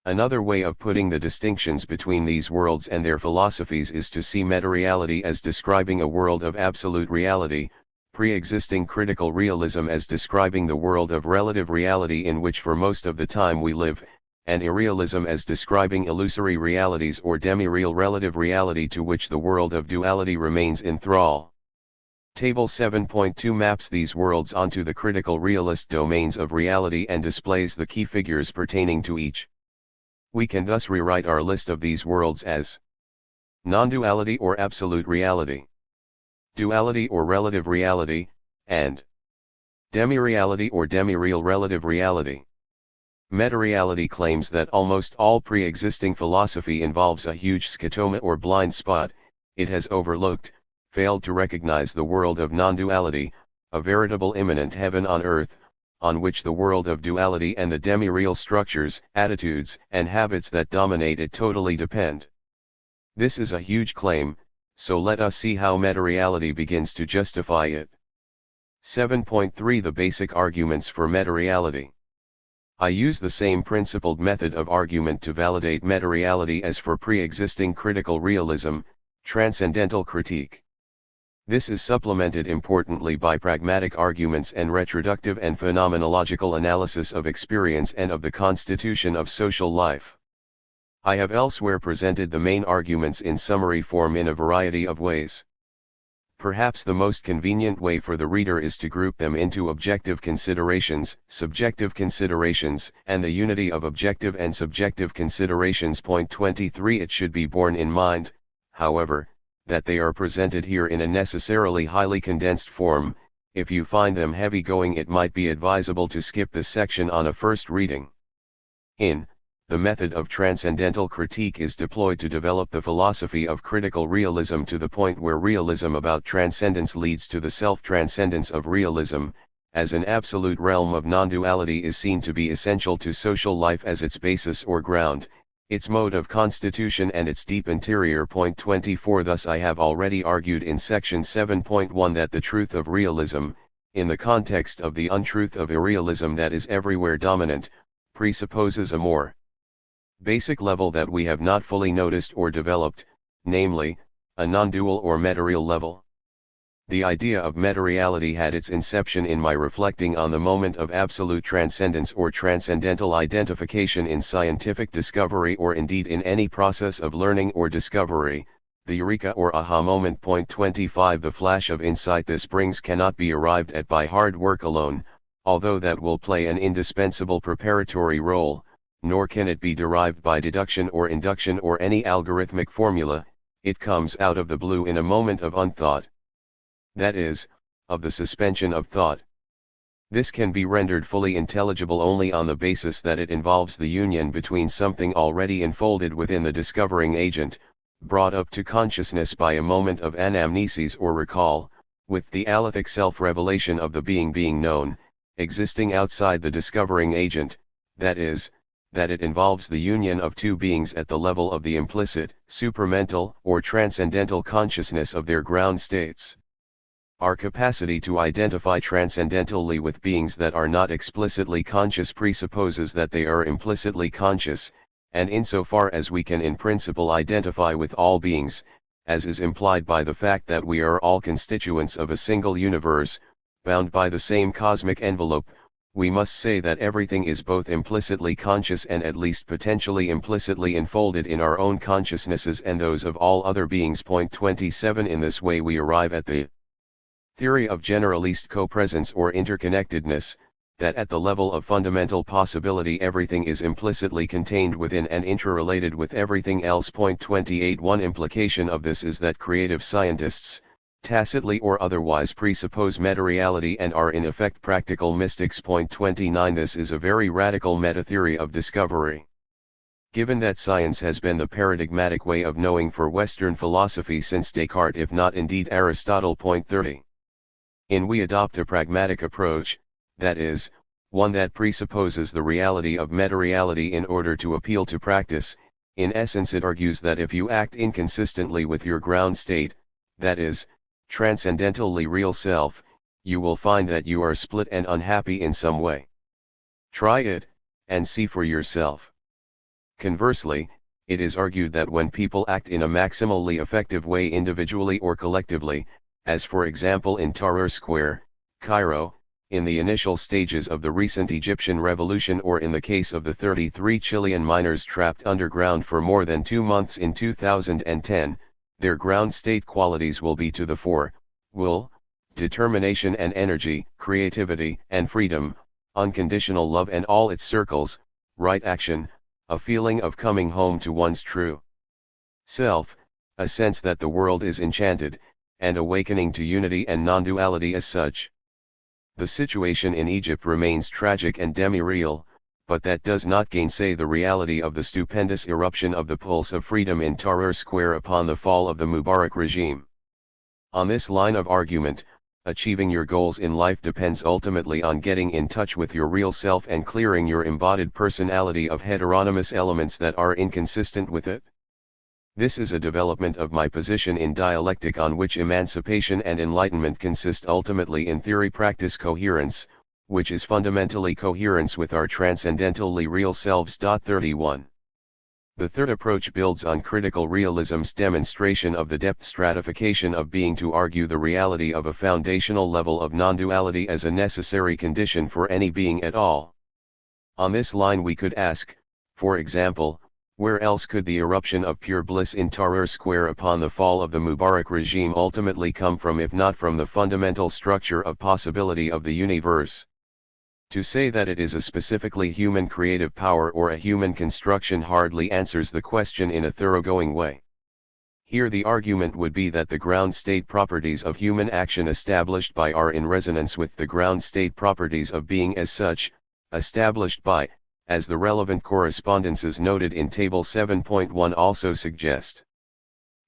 Another way of putting the distinctions between these worlds and their philosophies is to see meta-reality as describing a world of absolute reality, pre-existing critical realism as describing the world of relative reality in which for most of the time we live, and irrealism as describing illusory realities or demi-real relative reality to which the world of duality remains in thrall. Table 7.2 maps these worlds onto the critical realist domains of reality and displays the key figures pertaining to each. We can thus rewrite our list of these worlds as non-duality or absolute reality, duality or relative reality, and demi-reality or demi-real relative reality. Meta-reality claims that almost all pre-existing philosophy involves a huge scotoma or blind spot. It has overlooked, failed to recognize the world of non-duality, a veritable immanent heaven on earth, on which the world of duality and the demi-real structures, attitudes, and habits that dominate it totally depend. This is a huge claim, so let us see how meta-reality begins to justify it. 7.3 The basic arguments for meta-reality. I use the same principled method of argument to validate meta-reality as for pre-existing critical realism, transcendental critique. This is supplemented importantly by pragmatic arguments and retroductive and phenomenological analysis of experience and of the constitution of social life. I have elsewhere presented the main arguments in summary form in a variety of ways. Perhaps the most convenient way for the reader is to group them into objective considerations, subjective considerations, and the unity of objective and subjective considerations. Point 23 It should be borne in mind, however, that they are presented here in a necessarily highly condensed form. If you find them heavy-going, it might be advisable to skip this section on a first reading. The method of transcendental critique is deployed to develop the philosophy of critical realism to the point where realism about transcendence leads to the self-transcendence of realism, as an absolute realm of non-duality is seen to be essential to social life as its basis or ground, its mode of constitution and its deep interior. Point 24 Thus I have already argued in section 7.1 that the truth of realism, in the context of the untruth of irrealism that is everywhere dominant, presupposes a more basic level that we have not fully noticed or developed, namely, a non-dual or meta-real level. The idea of meta-reality had its inception in my reflecting on the moment of absolute transcendence or transcendental identification in scientific discovery or indeed in any process of learning or discovery, the eureka or aha moment. Point 25 The flash of insight this brings cannot be arrived at by hard work alone, although that will play an indispensable preparatory role, nor can it be derived by deduction or induction or any algorithmic formula. It comes out of the blue in a moment of unthought. That is, of the suspension of thought. This can be rendered fully intelligible only on the basis that it involves the union between something already enfolded within the discovering agent, brought up to consciousness by a moment of anamnesis or recall, with the alethic self-revelation of the being known, existing outside the discovering agent, that is, that it involves the union of two beings at the level of the implicit, supramental, or transcendental consciousness of their ground states. Our capacity to identify transcendentally with beings that are not explicitly conscious presupposes that they are implicitly conscious, and insofar as we can in principle identify with all beings, as is implied by the fact that we are all constituents of a single universe, bound by the same cosmic envelope, we must say that everything is both implicitly conscious and at least potentially implicitly enfolded in our own consciousnesses and those of all other beings. Point 27 In this way we arrive at the theory of generalist copresence or interconnectedness, that at the level of fundamental possibility everything is implicitly contained within and interrelated with everything else. Point 28 One implication of this is that creative scientists, tacitly or otherwise, presuppose meta-reality and are in effect practical mystics. Point 29 This is a very radical meta-theory of discovery. Given that science has been the paradigmatic way of knowing for Western philosophy since Descartes if not indeed Aristotle. Point 30 We adopt a pragmatic approach, that is, one that presupposes the reality of meta-reality in order to appeal to practice. In essence it argues that if you act inconsistently with your ground state, that is, transcendentally real self, you will find that you are split and unhappy in some way. Try it, and see for yourself. Conversely, it is argued that when people act in a maximally effective way individually or collectively, as for example in Tahrir Square, Cairo, in the initial stages of the recent Egyptian revolution, or in the case of the 33 Chilean miners trapped underground for more than 2 months in 2010, their ground state qualities will be to the fore: will, determination and energy, creativity and freedom, unconditional love and all its circles, right action, a feeling of coming home to one's true self, a sense that the world is enchanted, and awakening to unity and non-duality as such. The situation in Egypt remains tragic and demi-real, but that does not gainsay the reality of the stupendous eruption of the pulse of freedom in Tahrir Square upon the fall of the Mubarak regime. On this line of argument, achieving your goals in life depends ultimately on getting in touch with your real self and clearing your embodied personality of heteronymous elements that are inconsistent with it. This is a development of my position in dialectic, on which emancipation and enlightenment consist ultimately in theory-practice coherence, which is fundamentally coherence with our transcendentally real selves. 31. The third approach builds on critical realism's demonstration of the depth stratification of being to argue the reality of a foundational level of non-duality as a necessary condition for any being at all. On this line we could ask, for example, where else could the eruption of pure bliss in Tahrir Square upon the fall of the Mubarak regime ultimately come from, if not from the fundamental structure of possibility of the universe? To say that it is a specifically human creative power or a human construction hardly answers the question in a thoroughgoing way. Here the argument would be that the ground state properties of human action established by are in resonance with the ground state properties of being as such, established by, as the relevant correspondences noted in Table 7.1 also suggest.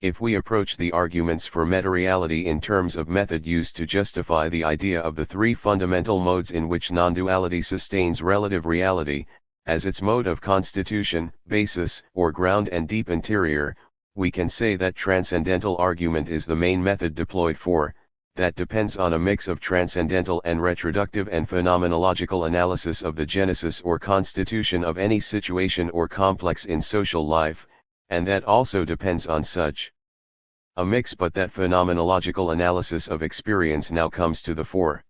If we approach the arguments for meta-reality in terms of method used to justify the idea of the three fundamental modes in which non-duality sustains relative reality, as its mode of constitution, basis, or ground and deep interior, we can say that transcendental argument is the main method deployed for, that depends on a mix of transcendental and retroductive and phenomenological analysis of the genesis or constitution of any situation or complex in social life, and that also depends on such a mix, but that phenomenological analysis of experience now comes to the fore.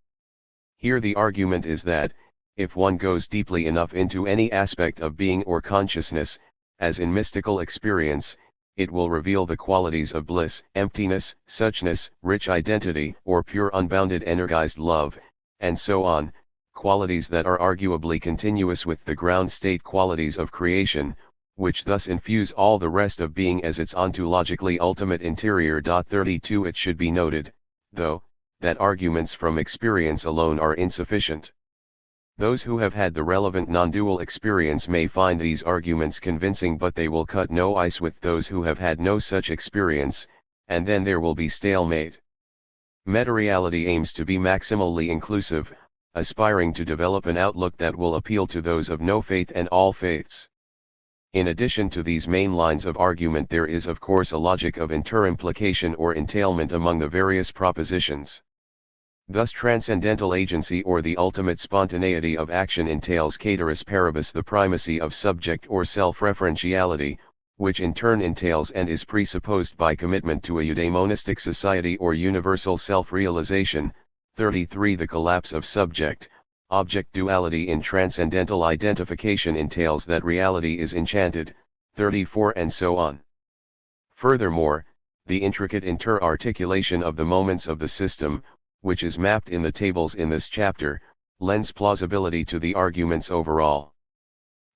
Here the argument is that, if one goes deeply enough into any aspect of being or consciousness, as in mystical experience, it will reveal the qualities of bliss, emptiness, suchness, rich identity, or pure unbounded energized love, and so on, qualities that are arguably continuous with the ground state qualities of creation, which thus infuse all the rest of being as its ontologically ultimate interior. 32 It should be noted, though, that arguments from experience alone are insufficient. Those who have had the relevant non-dual experience may find these arguments convincing, but they will cut no ice with those who have had no such experience, and then there will be stalemate. Meta-reality aims to be maximally inclusive, aspiring to develop an outlook that will appeal to those of no faith and all faiths. In addition to these main lines of argument, there is of course a logic of interimplication or entailment among the various propositions. Thus transcendental agency or the ultimate spontaneity of action entails cateris paribus the primacy of subject or self-referentiality, which in turn entails and is presupposed by commitment to a eudaimonistic society or universal self-realization. 33 The collapse of subject-object duality in transcendental identification entails that reality is enchanted. 34 and so on. Furthermore, the intricate inter-articulation of the moments of the system, which is mapped in the tables in this chapter, lends plausibility to the arguments overall.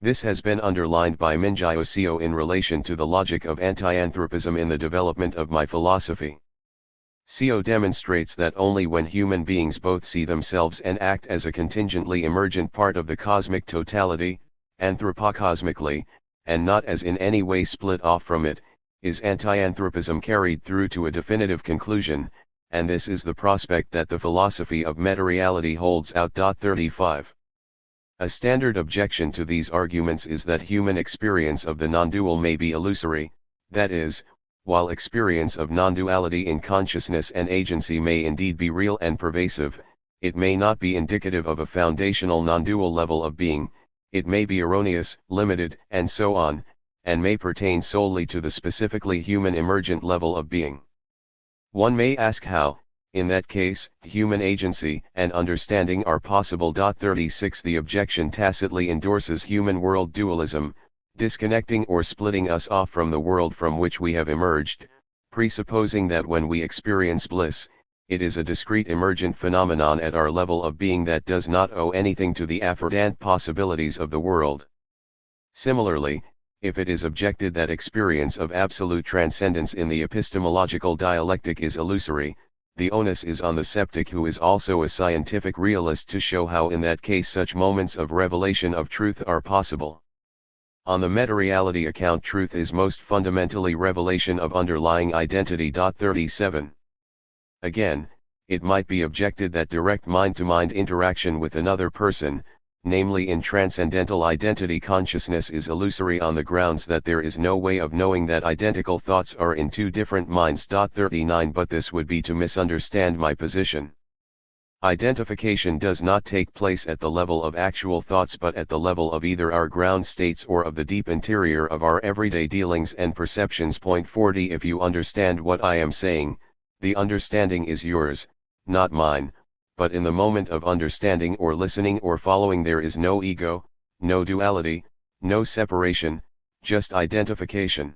This has been underlined by Mingyao Seo in relation to the logic of anti-anthropism in the development of my philosophy. Seo demonstrates that only when human beings both see themselves and act as a contingently emergent part of the cosmic totality, anthropocosmically, and not as in any way split off from it, is anti-anthropism carried through to a definitive conclusion, and this is the prospect that the philosophy of meta-reality holds out. 35. A standard objection to these arguments is that human experience of the non-dual may be illusory, that is, while experience of non-duality in consciousness and agency may indeed be real and pervasive, it may not be indicative of a foundational non-dual level of being, it may be erroneous, limited, and so on, and may pertain solely to the specifically human emergent level of being. One may ask how, in that case, human agency and understanding are possible. 36 The objection tacitly endorses human world dualism, disconnecting or splitting us off from the world from which we have emerged, presupposing that when we experience bliss, it is a discrete emergent phenomenon at our level of being that does not owe anything to the affordant possibilities of the world. Similarly, if it is objected that experience of absolute transcendence in the epistemological dialectic is illusory, the onus is on the skeptic, who is also a scientific realist, to show how in that case such moments of revelation of truth are possible. On the meta-reality account, truth is most fundamentally revelation of underlying identity. 37. Again, it might be objected that direct mind-to-mind interaction with another person, namely in transcendental identity consciousness, is illusory on the grounds that there is no way of knowing that identical thoughts are in two different minds. 39. But this would be to misunderstand my position. Identification does not take place at the level of actual thoughts, but at the level of either our ground states or of the deep interior of our everyday dealings and perceptions. Point 40. If you understand what I am saying, the understanding is yours, not mine, but in the moment of understanding or listening or following there is no ego, no duality, no separation, just identification.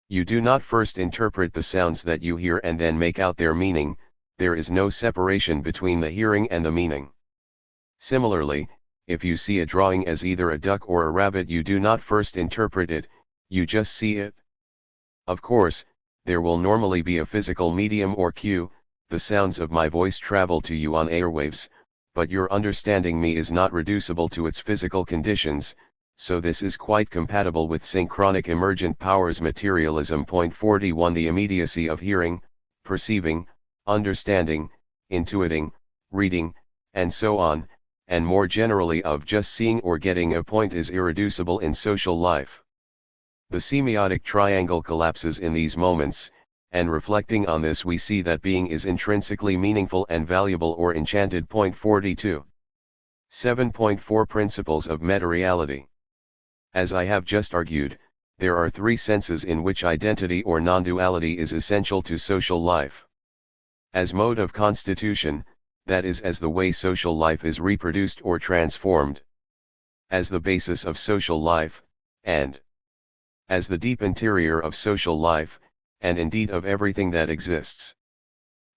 You do not first interpret the sounds that you hear and then make out their meaning. There is no separation between the hearing and the meaning. Similarly, if you see a drawing as either a duck or a rabbit, you do not first interpret it, you just see it. Of course, there will normally be a physical medium or cue. The sounds of my voice travel to you on airwaves, but your understanding me is not reducible to its physical conditions, so this is quite compatible with synchronic emergent powers materialism. Point 41. The immediacy of hearing, perceiving, understanding, intuiting, reading, and so on, and more generally of just seeing or getting a point, is irreducible in social life. The semiotic triangle collapses in these moments, and reflecting on this we see that being is intrinsically meaningful and valuable or enchanted. Point 42. 7.4 Principles of Meta-reality. As I have just argued, there are three senses in which identity or non-duality is essential to social life. As mode of constitution, that is, as the way social life is reproduced or transformed. As the basis of social life, and as the deep interior of social life, and indeed of everything that exists.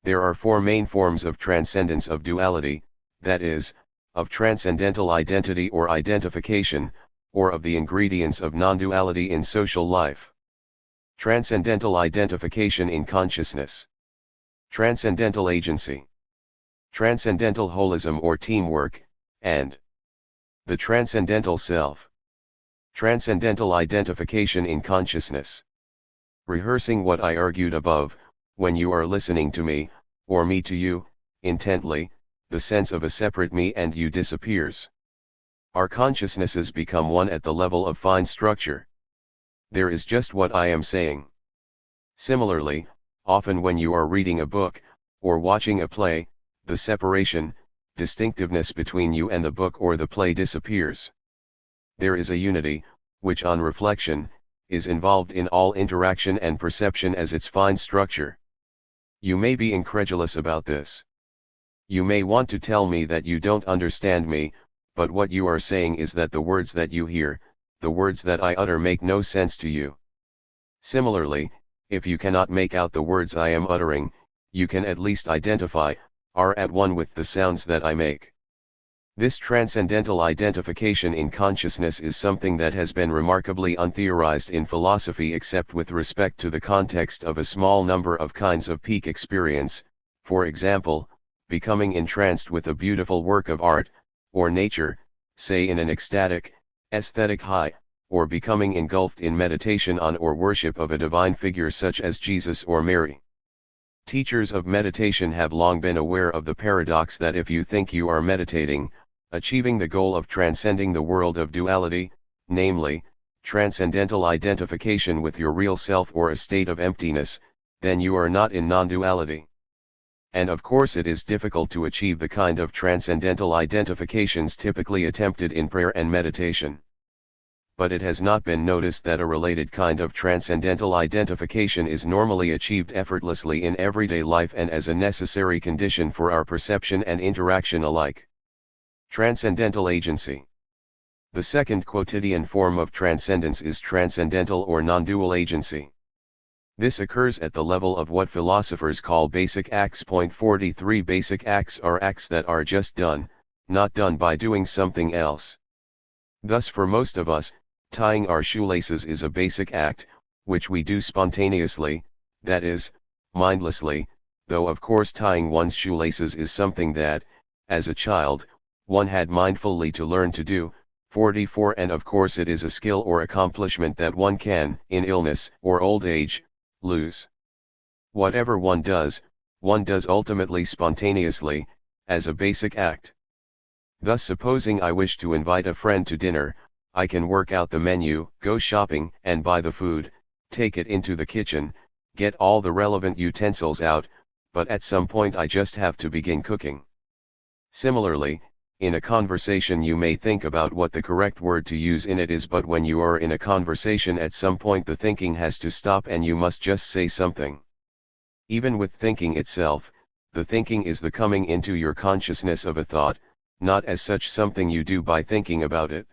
There are four main forms of transcendence of duality, that is, of transcendental identity or identification, or of the ingredients of non-duality in social life. Transcendental identification in consciousness. Transcendental agency. Transcendental holism or teamwork, and the transcendental self. Transcendental identification in consciousness. Rehearsing what I argued above, when you are listening to me, or me to you, intently, the sense of a separate me and you disappears. Our consciousnesses become one at the level of fine structure. There is just what I am saying. Similarly, often when you are reading a book, or watching a play, the separation, distinctiveness between you and the book or the play disappears. There is a unity, which on reflection, is involved in all interaction and perception as its fine structure. You may be incredulous about this. You may want to tell me that you don't understand me, but what you are saying is that the words that you hear, the words that I utter, make no sense to you. Similarly, if you cannot make out the words I am uttering, you can at least identify, are at one with the sounds that I make. This transcendental identification in consciousness is something that has been remarkably untheorized in philosophy except with respect to the context of a small number of kinds of peak experience, for example, becoming entranced with a beautiful work of art, or nature, say in an ecstatic, aesthetic high, or becoming engulfed in meditation on or worship of a divine figure such as Jesus or Mary. Teachers of meditation have long been aware of the paradox that if you think you are meditating, achieving the goal of transcending the world of duality, namely, transcendental identification with your real self or a state of emptiness, then you are not in non-duality. And of course it is difficult to achieve the kind of transcendental identifications typically attempted in prayer and meditation. But it has not been noticed that a related kind of transcendental identification is normally achieved effortlessly in everyday life and as a necessary condition for our perception and interaction alike. Transcendental agency. The second quotidian form of transcendence is transcendental or non-dual agency. This occurs at the level of what philosophers call basic acts. Point 43 Basic acts are acts that are just done, not done by doing something else. Thus for most of us, tying our shoelaces is a basic act, which we do spontaneously, that is, mindlessly, though of course tying one's shoelaces is something that, as a child, one had mindfully to learn to do. 44 And of course it is a skill or accomplishment that one can, in illness or old age, lose. Whatever one does ultimately spontaneously, as a basic act. Thus supposing I wish to invite a friend to dinner, I can work out the menu, go shopping and buy the food, take it into the kitchen, get all the relevant utensils out, but at some point I just have to begin cooking. Similarly, in a conversation you may think about what the correct word to use in it is, but when you are in a conversation at some point the thinking has to stop and you must just say something. Even with thinking itself, the thinking is the coming into your consciousness of a thought, not as such something you do by thinking about it.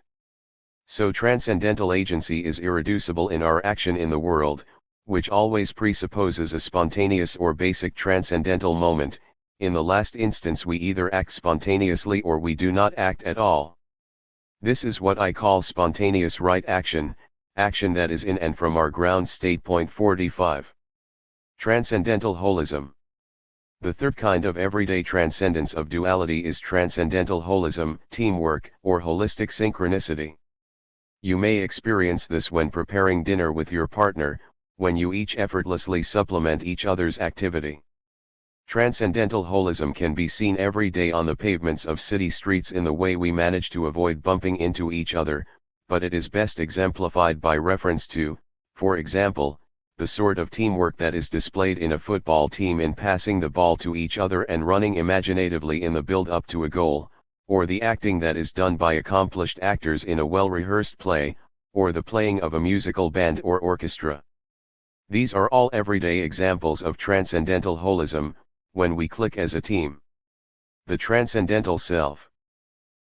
So transcendental agency is irreducible in our action in the world, which always presupposes a spontaneous or basic transcendental moment. In the last instance we either act spontaneously or we do not act at all. This is what I call spontaneous right action, action that is in and from our ground state. 45. Transcendental holism. The third kind of everyday transcendence of duality is transcendental holism, teamwork, or holistic synchronicity. You may experience this when preparing dinner with your partner, when you each effortlessly supplement each other's activity. Transcendental holism can be seen every day on the pavements of city streets in the way we manage to avoid bumping into each other, but it is best exemplified by reference to, for example, the sort of teamwork that is displayed in a football team in passing the ball to each other and running imaginatively in the build-up to a goal, or the acting that is done by accomplished actors in a well-rehearsed play, or the playing of a musical band or orchestra. These are all everyday examples of transcendental holism, when we click as a team. The transcendental self.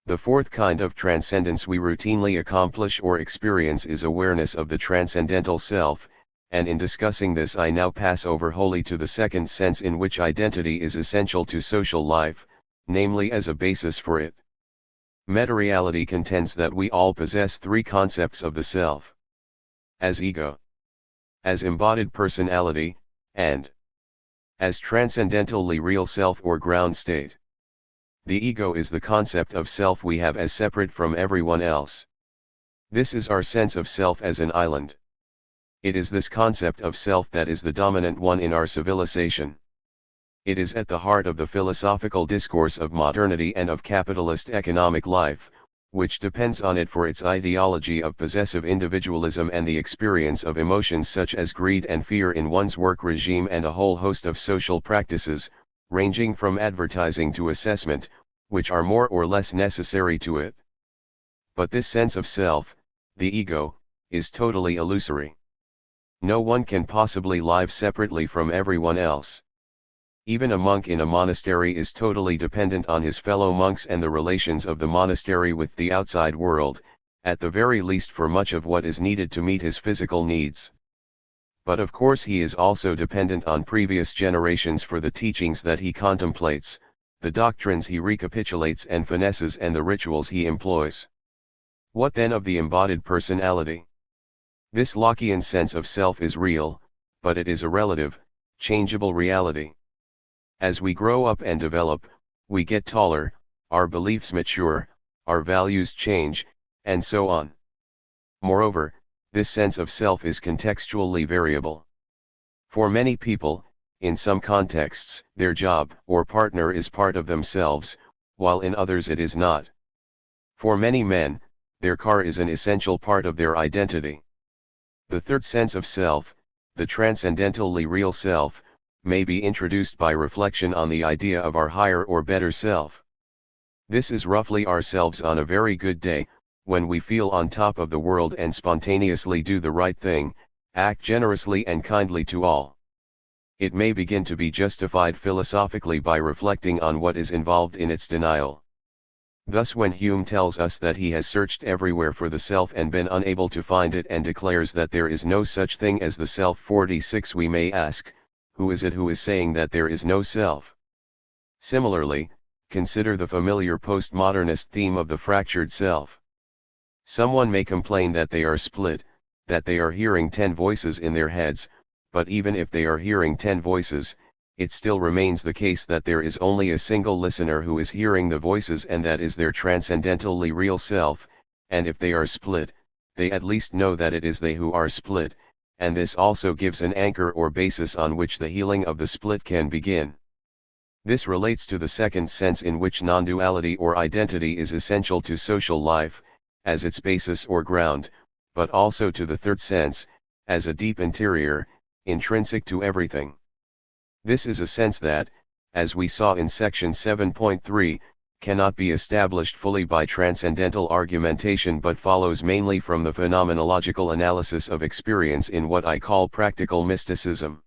The fourth kind of transcendence we routinely accomplish or experience is awareness of the transcendental self, and in discussing this I now pass over wholly to the second sense in which identity is essential to social life, namely as a basis for it. Meta-reality contends that we all possess three concepts of the self: as ego, as embodied personality, and as transcendentally real self or ground state. The ego is the concept of self we have as separate from everyone else. This is our sense of self as an island. It is this concept of self that is the dominant one in our civilization. It is at the heart of the philosophical discourse of modernity and of capitalist economic life, which depends on it for its ideology of possessive individualism and the experience of emotions such as greed and fear in one's work regime and a whole host of social practices, ranging from advertising to assessment, which are more or less necessary to it. But this sense of self, the ego, is totally illusory. No one can possibly live separately from everyone else. Even a monk in a monastery is totally dependent on his fellow monks and the relations of the monastery with the outside world, at the very least for much of what is needed to meet his physical needs. But of course he is also dependent on previous generations for the teachings that he contemplates, the doctrines he recapitulates and finesses and the rituals he employs. What then of the embodied personality? This Lockean sense of self is real, but it is a relative, changeable reality. As we grow up and develop, we get taller, our beliefs mature, our values change, and so on. Moreover, this sense of self is contextually variable. For many people, in some contexts, their job or partner is part of themselves, while in others it is not. For many men, their car is an essential part of their identity. The third sense of self, the transcendentally real self, may be introduced by reflection on the idea of our higher or better self. This is roughly ourselves on a very good day, when we feel on top of the world and spontaneously do the right thing, act generously and kindly to all. It may begin to be justified philosophically by reflecting on what is involved in its denial. Thus when Hume tells us that he has searched everywhere for the self and been unable to find it and declares that there is no such thing as the self, 46, we may ask, who is it who is saying that there is no self? Similarly, consider the familiar postmodernist theme of the fractured self. Someone may complain that they are split, that they are hearing 10 voices in their heads, but even if they are hearing 10 voices, it still remains the case that there is only a single listener who is hearing the voices, and that is their transcendentally real self, and if they are split, they at least know that it is they who are split, and this also gives an anchor or basis on which the healing of the split can begin. This relates to the second sense, in which non-duality or identity is essential to social life, as its basis or ground, but also to the third sense, as a deep interior, intrinsic to everything. This is a sense that, as we saw in section 7.3, cannot be established fully by transcendental argumentation, but follows mainly from the phenomenological analysis of experience in what I call practical mysticism.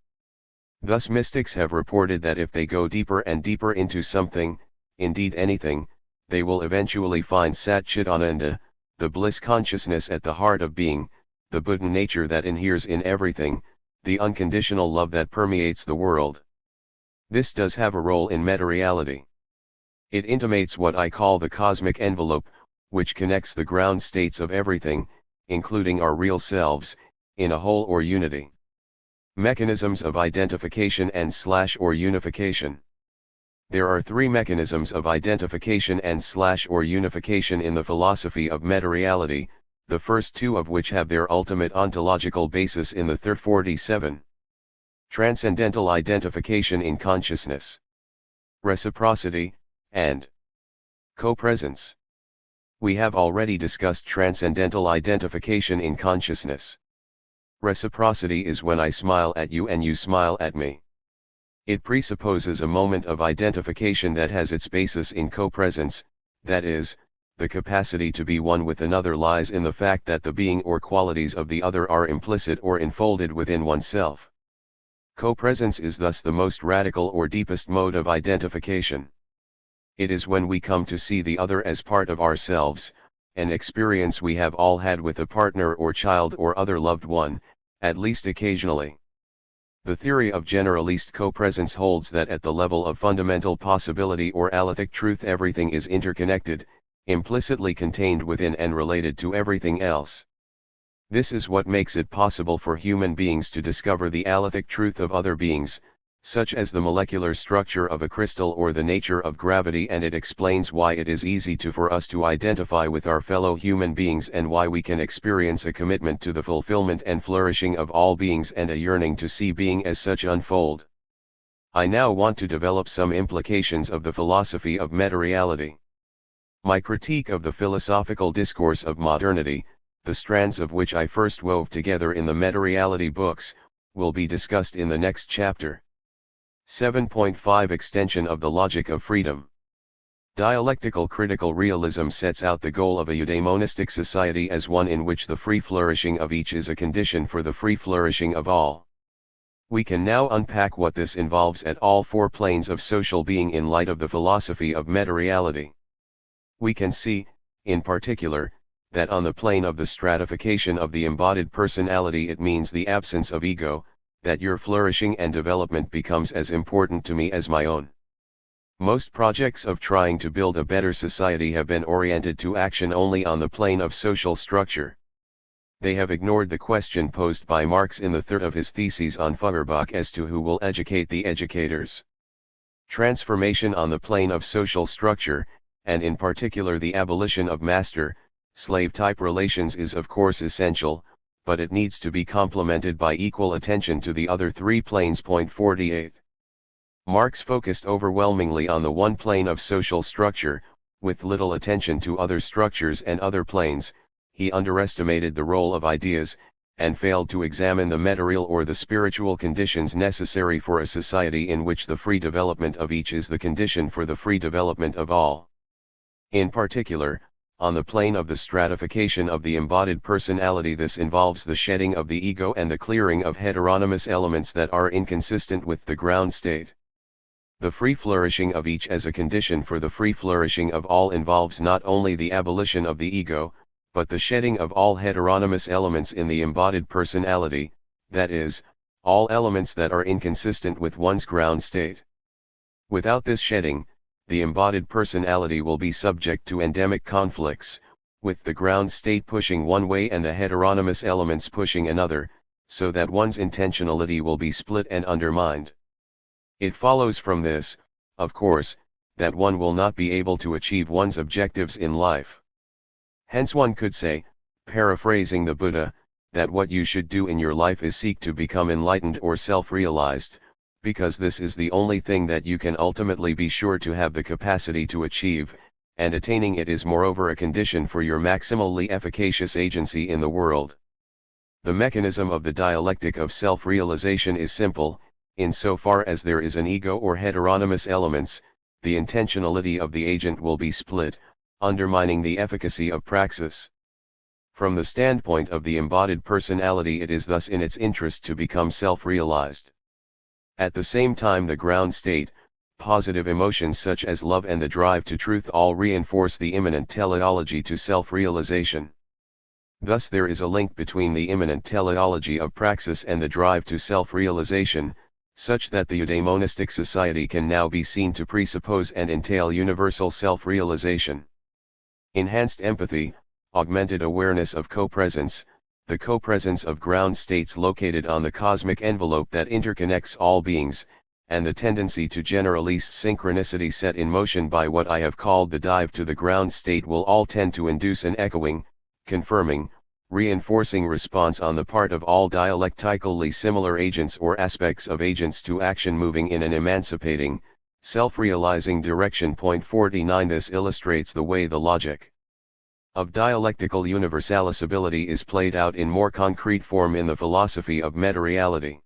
Thus mystics have reported that if they go deeper and deeper into something, indeed anything, they will eventually find Sat Chit Ananda, the bliss consciousness at the heart of being, the Buddha nature that inheres in everything, the unconditional love that permeates the world. This does have a role in meta-reality. It intimates what I call the cosmic envelope, which connects the ground states of everything, including our real selves, in a whole or unity. Mechanisms of identification and/or unification. There are three mechanisms of identification and/or unification in the philosophy of meta-reality, the first two of which have their ultimate ontological basis in the THIRD-WORLDISM. Transcendental identification in consciousness, reciprocity, and co-presence. We have already discussed transcendental identification in consciousness. Reciprocity is when I smile at you and you smile at me. It presupposes a moment of identification that has its basis in co-presence, that is, the capacity to be one with another lies in the fact that the being or qualities of the other are implicit or enfolded within oneself. Co-presence is thus the most radical or deepest mode of identification. It is when we come to see the other as part of ourselves, an experience we have all had with a partner or child or other loved one, at least occasionally. The theory of generalist co-presence holds that at the level of fundamental possibility or alethic truth everything is interconnected, implicitly contained within and related to everything else. This is what makes it possible for human beings to discover the alethic truth of other beings, such as the molecular structure of a crystal or the nature of gravity, and it explains why it is easy for us to identify with our fellow human beings and why we can experience a commitment to the fulfillment and flourishing of all beings and a yearning to see being as such unfold. I now want to develop some implications of the philosophy of meta-reality. My critique of the philosophical discourse of modernity, the strands of which I first wove together in the meta-reality books, will be discussed in the next chapter. 7.5 Extension of the Logic of Freedom. Dialectical critical realism sets out the goal of a eudaimonistic society as one in which the free flourishing of each is a condition for the free flourishing of all. We can now unpack what this involves at all four planes of social being in light of the philosophy of meta-reality. We can see, in particular, that on the plane of the stratification of the embodied personality it means the absence of ego, that your flourishing and development becomes as important to me as my own. Most projects of trying to build a better society have been oriented to action only on the plane of social structure. They have ignored the question posed by Marx in the third of his theses on Feuerbach as to who will educate the educators. Transformation on the plane of social structure, and in particular the abolition of master-slave-type relations, is of course essential, but it needs to be complemented by equal attention to the other three planes. 48. Marx focused overwhelmingly on the one plane of social structure, with little attention to other structures and other planes. He underestimated the role of ideas, and failed to examine the material or the spiritual conditions necessary for a society in which the free development of each is the condition for the free development of all. In particular, on the plane of the stratification of the embodied personality, this involves the shedding of the ego and the clearing of heteronymous elements that are inconsistent with the ground state. The free flourishing of each as a condition for the free flourishing of all involves not only the abolition of the ego, but the shedding of all heteronymous elements in the embodied personality, that is, all elements that are inconsistent with one's ground state. Without this shedding, the embodied personality will be subject to endemic conflicts, with the ground state pushing one way and the heteronymous elements pushing another, so that one's intentionality will be split and undermined. It follows from this, of course, that one will not be able to achieve one's objectives in life. Hence one could say, paraphrasing the Buddha, that what you should do in your life is seek to become enlightened or self-realized, because this is the only thing that you can ultimately be sure to have the capacity to achieve, and attaining it is moreover a condition for your maximally efficacious agency in the world. The mechanism of the dialectic of self-realization is simple, insofar as there is an ego or heteronymous elements, the intentionality of the agent will be split, undermining the efficacy of praxis. From the standpoint of the embodied personality, it is thus in its interest to become self-realized. At the same time, the ground state, positive emotions such as love and the drive to truth all reinforce the immanent teleology to self-realization. Thus there is a link between the immanent teleology of praxis and the drive to self-realization, such that the eudaimonistic society can now be seen to presuppose and entail universal self-realization. Enhanced empathy, augmented awareness of co-presence, the co-presence of ground states located on the cosmic envelope that interconnects all beings, and the tendency to generalist synchronicity set in motion by what I have called the dive to the ground state will all tend to induce an echoing, confirming, reinforcing response on the part of all dialectically similar agents or aspects of agents to action moving in an emancipating, self-realizing direction. 49 This illustrates the way the logic of dialectical universalizability is played out in more concrete form in the philosophy of meta-reality.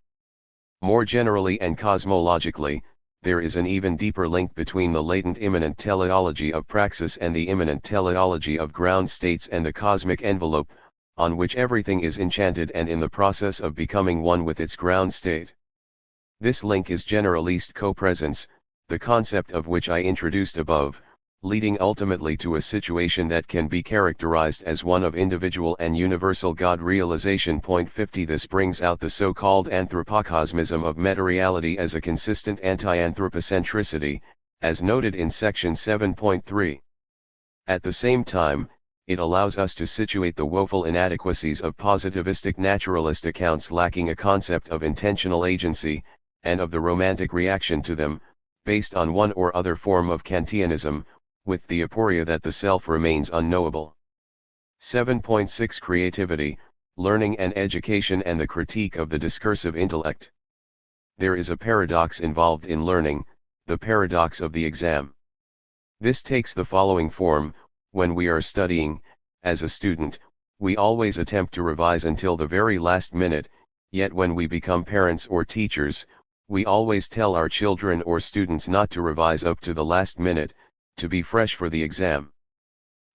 More generally and cosmologically, there is an even deeper link between the latent immanent teleology of praxis and the immanent teleology of ground states and the cosmic envelope, on which everything is enchanted and in the process of becoming one with its ground state. This link is generalist co-presence, the concept of which I introduced above, leading ultimately to a situation that can be characterized as one of individual and universal God realization. 50 This brings out the so-called anthropocosmism of meta-reality as a consistent anti-anthropocentricity, as noted in section 7.3. At the same time, it allows us to situate the woeful inadequacies of positivistic naturalist accounts lacking a concept of intentional agency, and of the romantic reaction to them, based on one or other form of Kantianism, with the aporia that the self remains unknowable. 7.6 Creativity, Learning and Education and the Critique of the Discursive Intellect. There is a paradox involved in learning, the paradox of the exam. This takes the following form: when we are studying, as a student, we always attempt to revise until the very last minute, yet when we become parents or teachers, we always tell our children or students not to revise up to the last minute, to be fresh for the exam.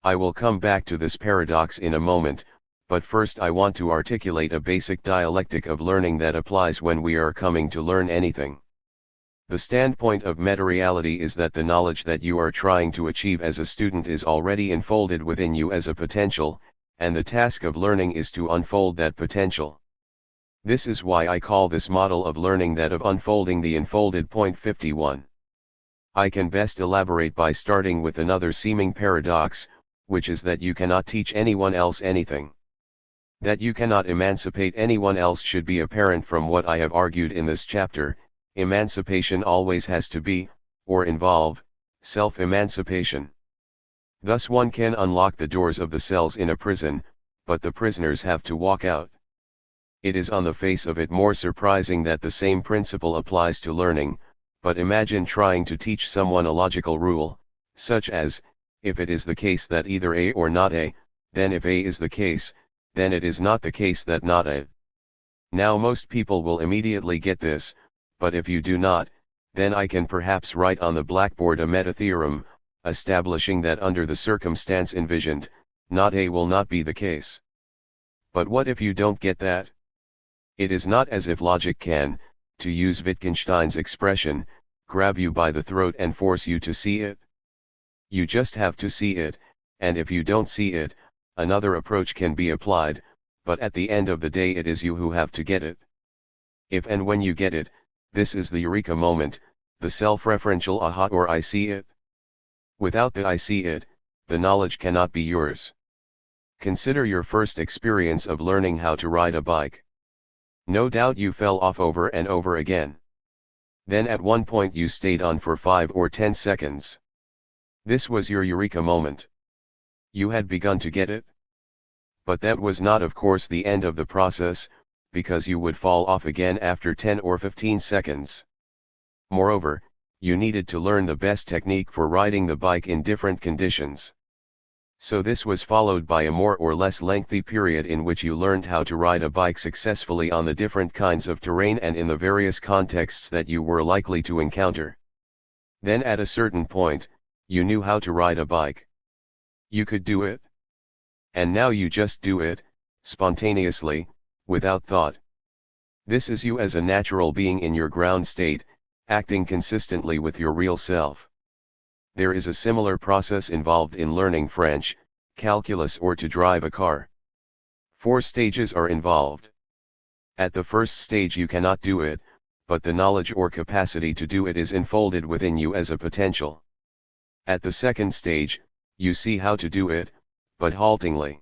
I will come back to this paradox in a moment, but first I want to articulate a basic dialectic of learning that applies when we are coming to learn anything. The standpoint of meta-reality is that the knowledge that you are trying to achieve as a student is already enfolded within you as a potential, and the task of learning is to unfold that potential. This is why I call this model of learning that of unfolding the enfolded. 51. I can best elaborate by starting with another seeming paradox, which is that you cannot teach anyone else anything. That you cannot emancipate anyone else should be apparent from what I have argued in this chapter. Emancipation always has to be, or involve, self-emancipation. Thus one can unlock the doors of the cells in a prison, but the prisoners have to walk out. It is on the face of it more surprising that the same principle applies to learning, but imagine trying to teach someone a logical rule, such as, if it is the case that either A or not A, then if A is the case, then it is not the case that not A. Now most people will immediately get this, but if you do not, then I can perhaps write on the blackboard a meta-theorem, establishing that under the circumstance envisioned, not A will not be the case. But what if you don't get that? It is not as if logic can, to use Wittgenstein's expression, grab you by the throat and force you to see it. You just have to see it, and if you don't see it, another approach can be applied, but at the end of the day it is you who have to get it. If and when you get it, this is the eureka moment, the self-referential aha or I see it. Without the I see it, the knowledge cannot be yours. Consider your first experience of learning how to ride a bike. No doubt you fell off over and over again. Then at one point you stayed on for 5 or 10 seconds. This was your eureka moment. You had begun to get it. But that was not, of course, the end of the process, because you would fall off again after 10 or 15 seconds. Moreover, you needed to learn the best technique for riding the bike in different conditions. So this was followed by a more or less lengthy period in which you learned how to ride a bike successfully on the different kinds of terrain and in the various contexts that you were likely to encounter. Then at a certain point, you knew how to ride a bike. You could do it. And now you just do it, spontaneously, without thought. This is you as a natural being in your ground state, acting consistently with your real self. There is a similar process involved in learning French, calculus, or to drive a car. 4 stages are involved. At the first stage you cannot do it, but the knowledge or capacity to do it is enfolded within you as a potential. At the second stage, you see how to do it, but haltingly.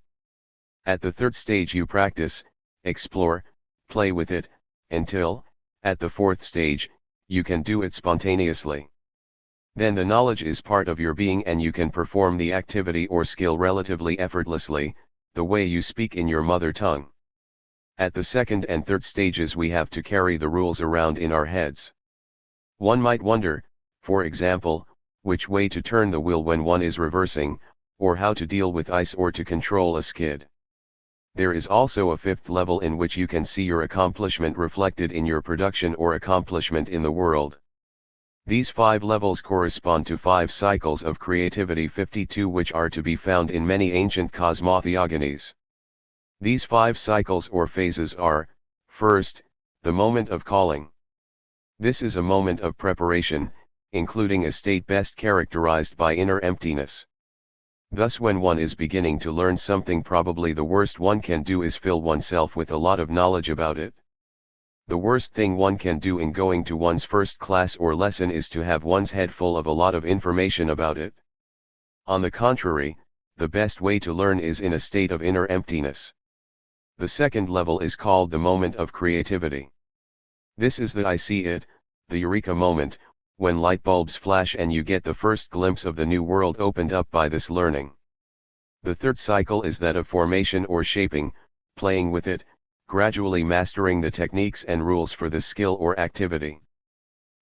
At the third stage you practice, explore, play with it, until, at the fourth stage, you can do it spontaneously. Then the knowledge is part of your being and you can perform the activity or skill relatively effortlessly, the way you speak in your mother tongue. At the second and third stages we have to carry the rules around in our heads. One might wonder, for example, which way to turn the wheel when one is reversing, or how to deal with ice or to control a skid. There is also a fifth level in which you can see your accomplishment reflected in your production or accomplishment in the world. These 5 levels correspond to 5 cycles of creativity 52 which are to be found in many ancient cosmotheogonies. These 5 cycles or phases are, first, the moment of calling. This is a moment of preparation, including a state best characterized by inner emptiness. Thus when one is beginning to learn something, probably the worst one can do is fill oneself with a lot of knowledge about it. The worst thing one can do in going to one's first class or lesson is to have one's head full of a lot of information about it. On the contrary, the best way to learn is in a state of inner emptiness. The second level is called the moment of creativity. This is the I see it, the eureka moment, when light bulbs flash and you get the first glimpse of the new world opened up by this learning. The third cycle is that of formation or shaping, playing with it, gradually mastering the techniques and rules for the skill or activity.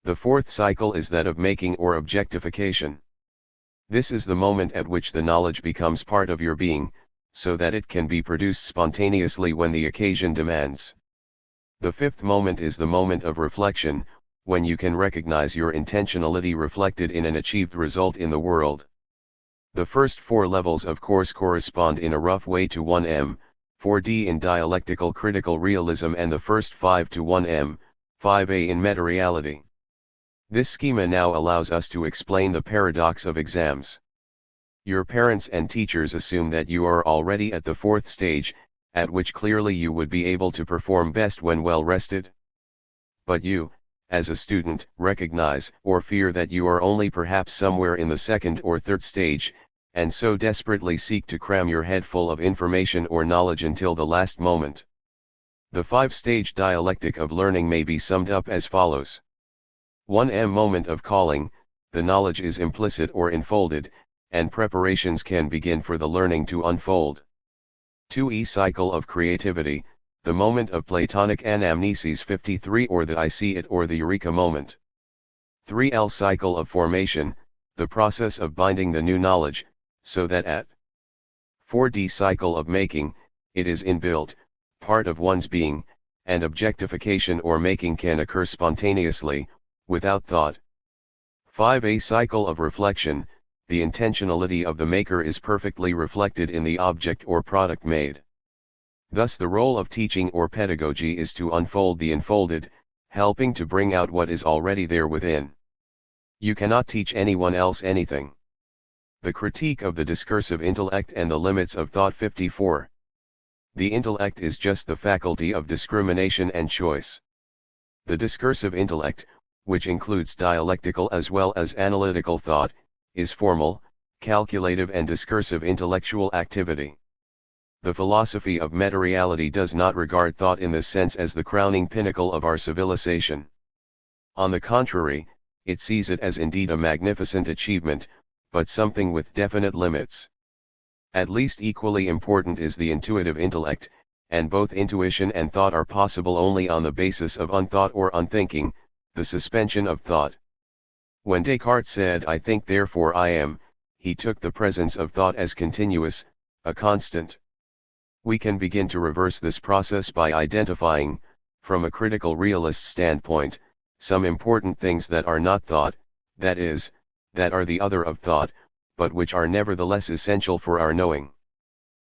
The fourth cycle is that of making or objectification. This is the moment at which the knowledge becomes part of your being, so that it can be produced spontaneously when the occasion demands. The fifth moment is the moment of reflection, when you can recognize your intentionality reflected in an achieved result in the world. The first 4 levels of course correspond in a rough way to 1M, 4D in dialectical critical realism, and the first 5 to 1M, 5A in meta-reality. This schema now allows us to explain the paradox of exams. Your parents and teachers assume that you are already at the 4th stage, at which clearly you would be able to perform best when well rested. But you, as a student, recognize or fear that you are only perhaps somewhere in the 2nd or 3rd stage, and so desperately seek to cram your head full of information or knowledge until the last moment. The 5-stage dialectic of learning may be summed up as follows. 1M moment of calling, the knowledge is implicit or enfolded, and preparations can begin for the learning to unfold. 2E cycle of creativity, the moment of Platonic anamnesis 53 or the I see it or the eureka moment. 3L cycle of formation, the process of binding the new knowledge, so that at 4D cycle of making, it is inbuilt, part of one's being, and objectification or making can occur spontaneously, without thought. 5A cycle of reflection, the intentionality of the maker is perfectly reflected in the object or product made. Thus the role of teaching or pedagogy is to unfold the enfolded, helping to bring out what is already there within. You cannot teach anyone else anything. The critique of the discursive intellect and the limits of thought 54. The intellect is just the faculty of discrimination and choice. The discursive intellect, which includes dialectical as well as analytical thought, is formal, calculative and discursive intellectual activity. The philosophy of meta-reality does not regard thought in this sense as the crowning pinnacle of our civilization. On the contrary, it sees it as indeed a magnificent achievement, but something with definite limits. At least equally important is the intuitive intellect, and both intuition and thought are possible only on the basis of unthought or unthinking, the suspension of thought. When Descartes said "I think therefore I am," he took the presence of thought as continuous, a constant. We can begin to reverse this process by identifying, from a critical realist standpoint, some important things that are not thought, that is, that are the other of thought, but which are nevertheless essential for our knowing.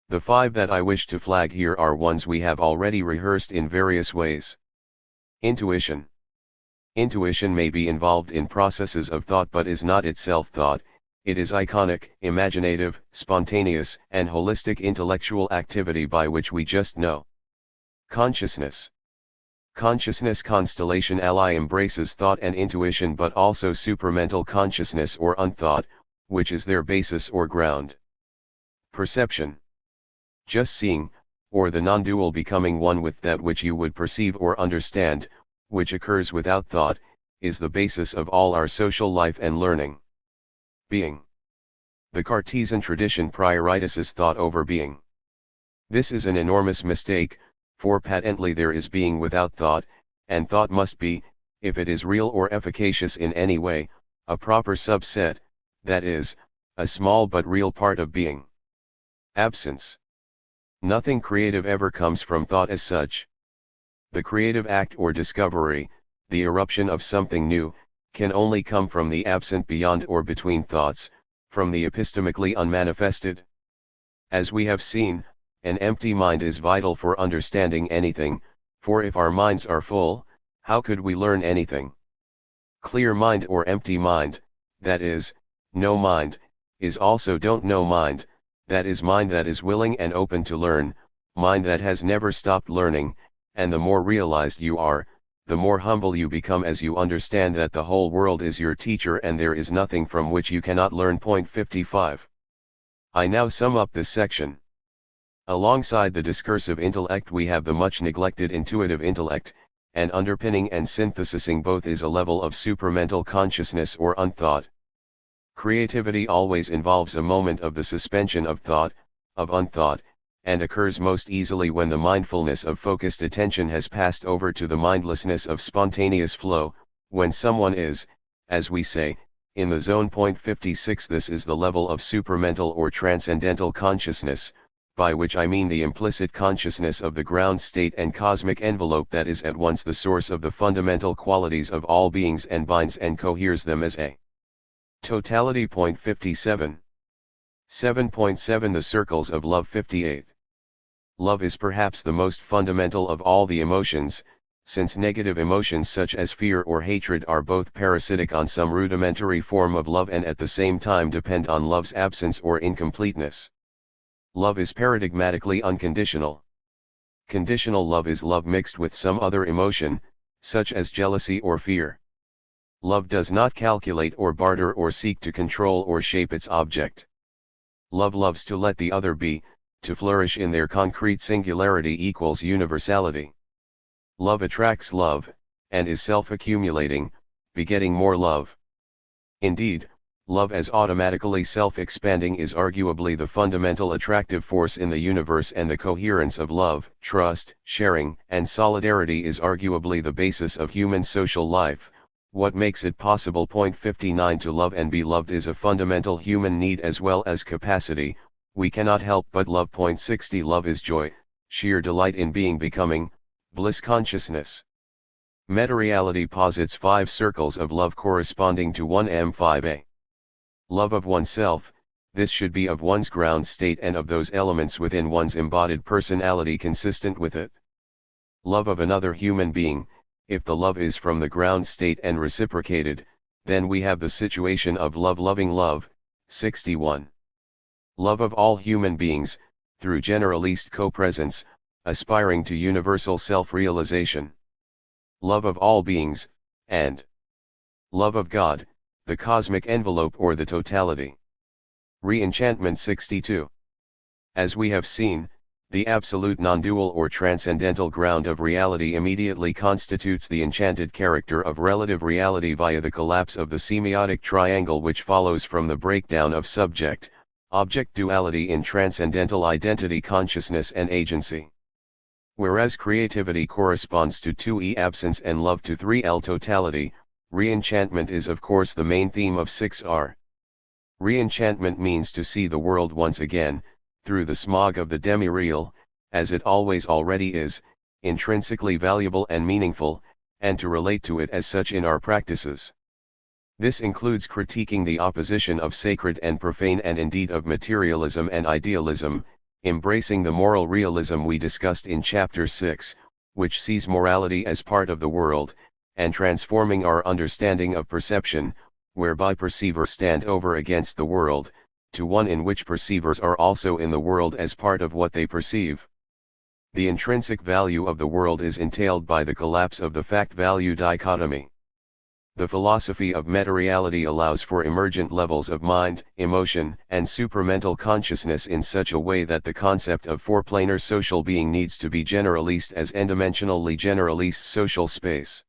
The 5 that I wish to flag here are ones we have already rehearsed in various ways. Intuition. Intuition may be involved in processes of thought but is not itself thought. It is iconic, imaginative, spontaneous, and holistic intellectual activity by which we just know. Consciousness. Consciousness constellation ally embraces thought and intuition but also supramental consciousness or unthought, which is their basis or ground. Perception. Just seeing, or the non-dual becoming one with that which you would perceive or understand, which occurs without thought, is the basis of all our social life and learning. Being. The Cartesian tradition prioritizes thought over being. This is an enormous mistake, for patently there is being without thought, and thought must be, if it is real or efficacious in any way, a proper subset, that is, a small but real part of being. Absence. Nothing creative ever comes from thought as such. The creative act or discovery, the eruption of something new, can only come from the absent beyond or between thoughts, from the epistemically unmanifested. As we have seen, an empty mind is vital for understanding anything, for if our minds are full, how could we learn anything? Clear mind or empty mind, that is, no mind, is also don't know mind, that is mind that is willing and open to learn, mind that has never stopped learning, and the more realized you are, the more humble you become as you understand that the whole world is your teacher and there is nothing from which you cannot learn. 55. I now sum up this section. Alongside the discursive intellect we have the much neglected intuitive intellect, and underpinning and synthesizing both is a level of supramental consciousness or unthought. Creativity always involves a moment of the suspension of thought, of unthought, and occurs most easily when the mindfulness of focused attention has passed over to the mindlessness of spontaneous flow, when someone is, as we say, in the zone. 56. This is the level of supramental or transcendental consciousness, by which I mean the implicit consciousness of the ground state and cosmic envelope that is at once the source of the fundamental qualities of all beings and binds and coheres them as a totality. 57. 7.7 The circles of love. 58. Love is perhaps the most fundamental of all the emotions, since negative emotions such as fear or hatred are both parasitic on some rudimentary form of love and at the same time depend on love's absence or incompleteness. Love is paradigmatically unconditional. Conditional love is love mixed with some other emotion, such as jealousy or fear. Love does not calculate or barter or seek to control or shape its object. Love loves to let the other be, to flourish in their concrete singularity equals universality. Love attracts love, and is self-accumulating, begetting more love. Indeed, love as automatically self-expanding is arguably the fundamental attractive force in the universe, and the coherence of love, trust, sharing, and solidarity is arguably the basis of human social life. What makes it possible. 59 To love and be loved is a fundamental human need as well as capacity. We cannot help but love. 60 Love is joy, sheer delight in being, becoming, bliss consciousness. Meta-reality posits 5 circles of love corresponding to 1m5a. Love of oneself, this should be of one's ground state and of those elements within one's embodied personality consistent with it. Love of another human being, if the love is from the ground state and reciprocated, then we have the situation of love loving love. 61. Love of all human beings, through generalist co-presence, aspiring to universal self-realization. Love of all beings, and love of God, the cosmic envelope or the totality. Re-enchantment. 62. As we have seen, The absolute non-dual or transcendental ground of reality immediately constitutes the enchanted character of relative reality via the collapse of the semiotic triangle which follows from the breakdown of subject-object duality in transcendental identity, consciousness and agency. Whereas creativity corresponds to 2e absence and love to 3l totality, re-enchantment is of course the main theme of 6r. Re-enchantment means to see the world once again, through the smog of the demi-real, as it always already is, intrinsically valuable and meaningful, and to relate to it as such in our practices. This includes critiquing the opposition of sacred and profane and indeed of materialism and idealism, embracing the moral realism we discussed in Chapter 6, which sees morality as part of the world, and transforming our understanding of perception, whereby perceivers stand over against the world, to one in which perceivers are also in the world as part of what they perceive. The intrinsic value of the world is entailed by the collapse of the fact-value dichotomy. The philosophy of meta-reality allows for emergent levels of mind, emotion, and supramental consciousness in such a way that the concept of four-planar social being needs to be generalized as n-dimensionally generalized social space.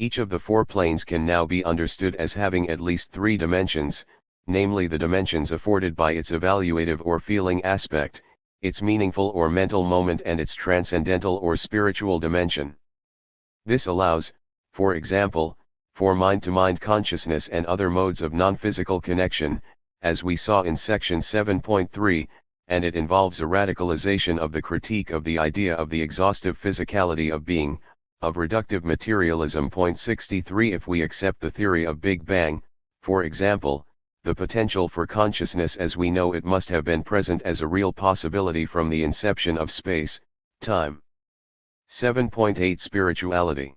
Each of the four planes can now be understood as having at least three dimensions, namely the dimensions afforded by its evaluative or feeling aspect, its meaningful or mental moment and its transcendental or spiritual dimension. This allows, for example, for mind-to-mind consciousness and other modes of non-physical connection, as we saw in section 7.3, and it involves a radicalization of the critique of the idea of the exhaustive physicality of being, of reductive materialism. 63 If we accept the theory of Big Bang, for example, the potential for consciousness as we know it must have been present as a real possibility from the inception of space, time. 7.8 Spirituality.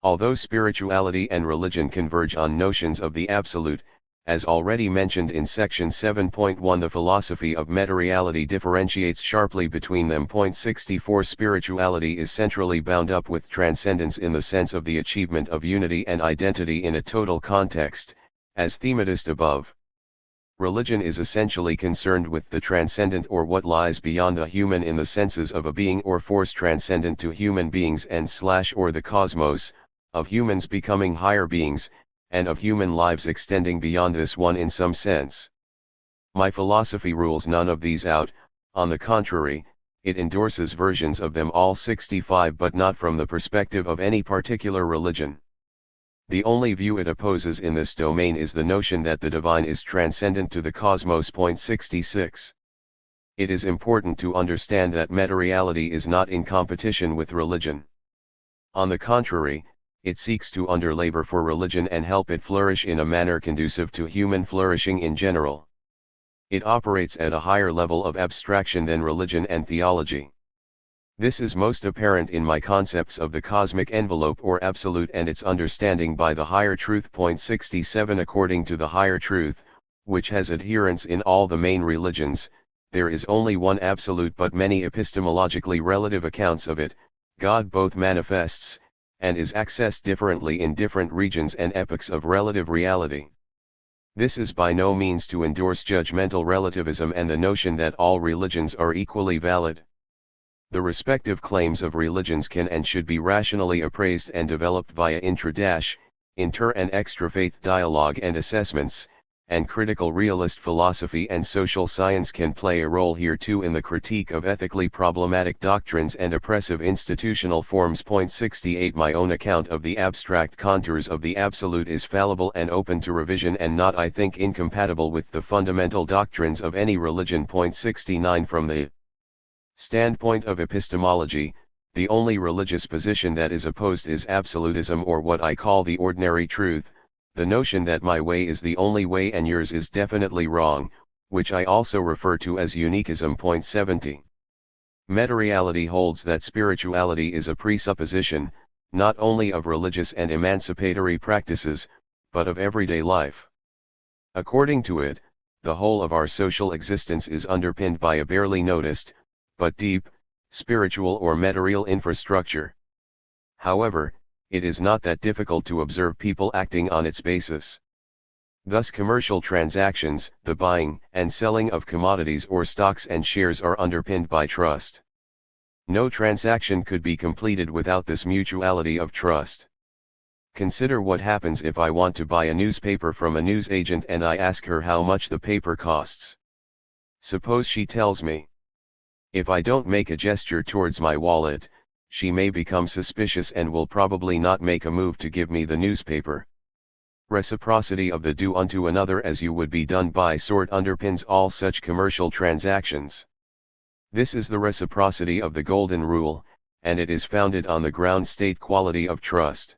Although spirituality and religion converge on notions of the absolute, as already mentioned in section 7.1, the philosophy of meta-reality differentiates sharply between them. 64 Spirituality is centrally bound up with transcendence in the sense of the achievement of unity and identity in a total context, as thematized above. Religion is essentially concerned with the transcendent or what lies beyond the human in the senses of a being or force transcendent to human beings and/or the cosmos, of humans becoming higher beings, and of human lives extending beyond this one in some sense. My philosophy rules none of these out, on the contrary, it endorses versions of them all 65 but not from the perspective of any particular religion. The only view it opposes in this domain is the notion that the divine is transcendent to the cosmos. 66. It is important to understand that meta-reality is not in competition with religion. On the contrary, it seeks to underlabor for religion and help it flourish in a manner conducive to human flourishing in general. It operates at a higher level of abstraction than religion and theology. This is most apparent in my concepts of the cosmic envelope or absolute and its understanding by the higher truth. 67 According to the higher truth, which has adherents in all the main religions, there is only one absolute but many epistemologically relative accounts of it. God both manifests, and is accessed differently in different regions and epochs of relative reality. This is by no means to endorse judgmental relativism and the notion that all religions are equally valid. The respective claims of religions can and should be rationally appraised and developed via inter- and extra-faith dialogue and assessments, and critical realist philosophy and social science can play a role here too in the critique of ethically problematic doctrines and oppressive institutional forms. 68 My own account of the abstract contours of the absolute is fallible and open to revision and not, I think, incompatible with the fundamental doctrines of any religion. 69 From the standpoint of epistemology, the only religious position that is opposed is absolutism, or what I call the ordinary truth, the notion that my way is the only way and yours is definitely wrong, which I also refer to as uniquism. 70. Meta-reality holds that spirituality is a presupposition, not only of religious and emancipatory practices, but of everyday life. According to it, the whole of our social existence is underpinned by a barely noticed, but deep, spiritual or meta-real infrastructure. However, it is not that difficult to observe people acting on its basis. Thus commercial transactions, the buying and selling of commodities or stocks and shares are underpinned by trust. No transaction could be completed without this mutuality of trust. Consider what happens if I want to buy a newspaper from a newsagent and I ask her how much the paper costs. Suppose she tells me. If I don't make a gesture towards my wallet, she may become suspicious and will probably not make a move to give me the newspaper. Reciprocity of the do unto another as you would be done by sort underpins all such commercial transactions. This is the reciprocity of the Golden Rule, and it is founded on the ground state quality of trust.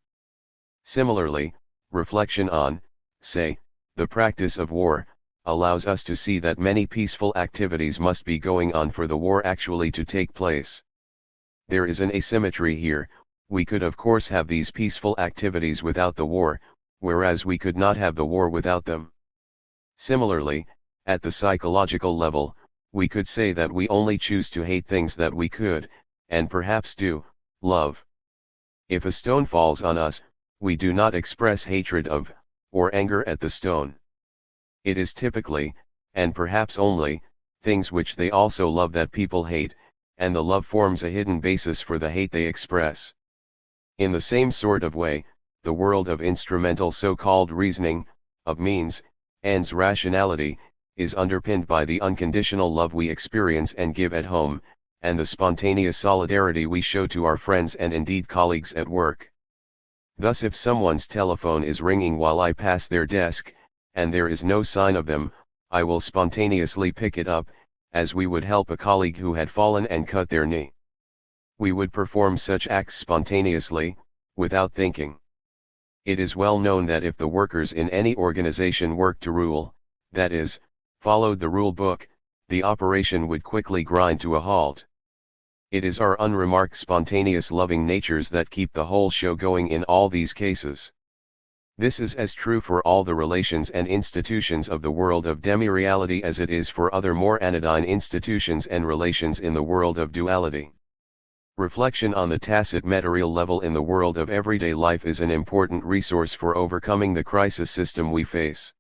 Similarly, reflection on, say, the practice of war, allows us to see that many peaceful activities must be going on for the war actually to take place. There is an asymmetry here. We could of course have these peaceful activities without the war, whereas we could not have the war without them. Similarly, at the psychological level, we could say that we only choose to hate things that we could, and perhaps do, love. If a stone falls on us, we do not express hatred of, or anger at the stone. It is typically, and perhaps only, things which they also love that people hate, and the love forms a hidden basis for the hate they express. In the same sort of way, the world of instrumental so-called reasoning, of means, ends rationality, is underpinned by the unconditional love we experience and give at home, and the spontaneous solidarity we show to our friends and indeed colleagues at work. Thus if someone's telephone is ringing while I pass their desk, and there is no sign of them, I will spontaneously pick it up, as we would help a colleague who had fallen and cut their knee. We would perform such acts spontaneously, without thinking. It is well known that if the workers in any organization worked to rule, that is, followed the rule book, the operation would quickly grind to a halt. It is our unremarked spontaneous loving natures that keep the whole show going in all these cases. This is as true for all the relations and institutions of the world of demi-reality as it is for other more anodyne institutions and relations in the world of duality. Reflection on the tacit material level in the world of everyday life is an important resource for overcoming the crisis system we face.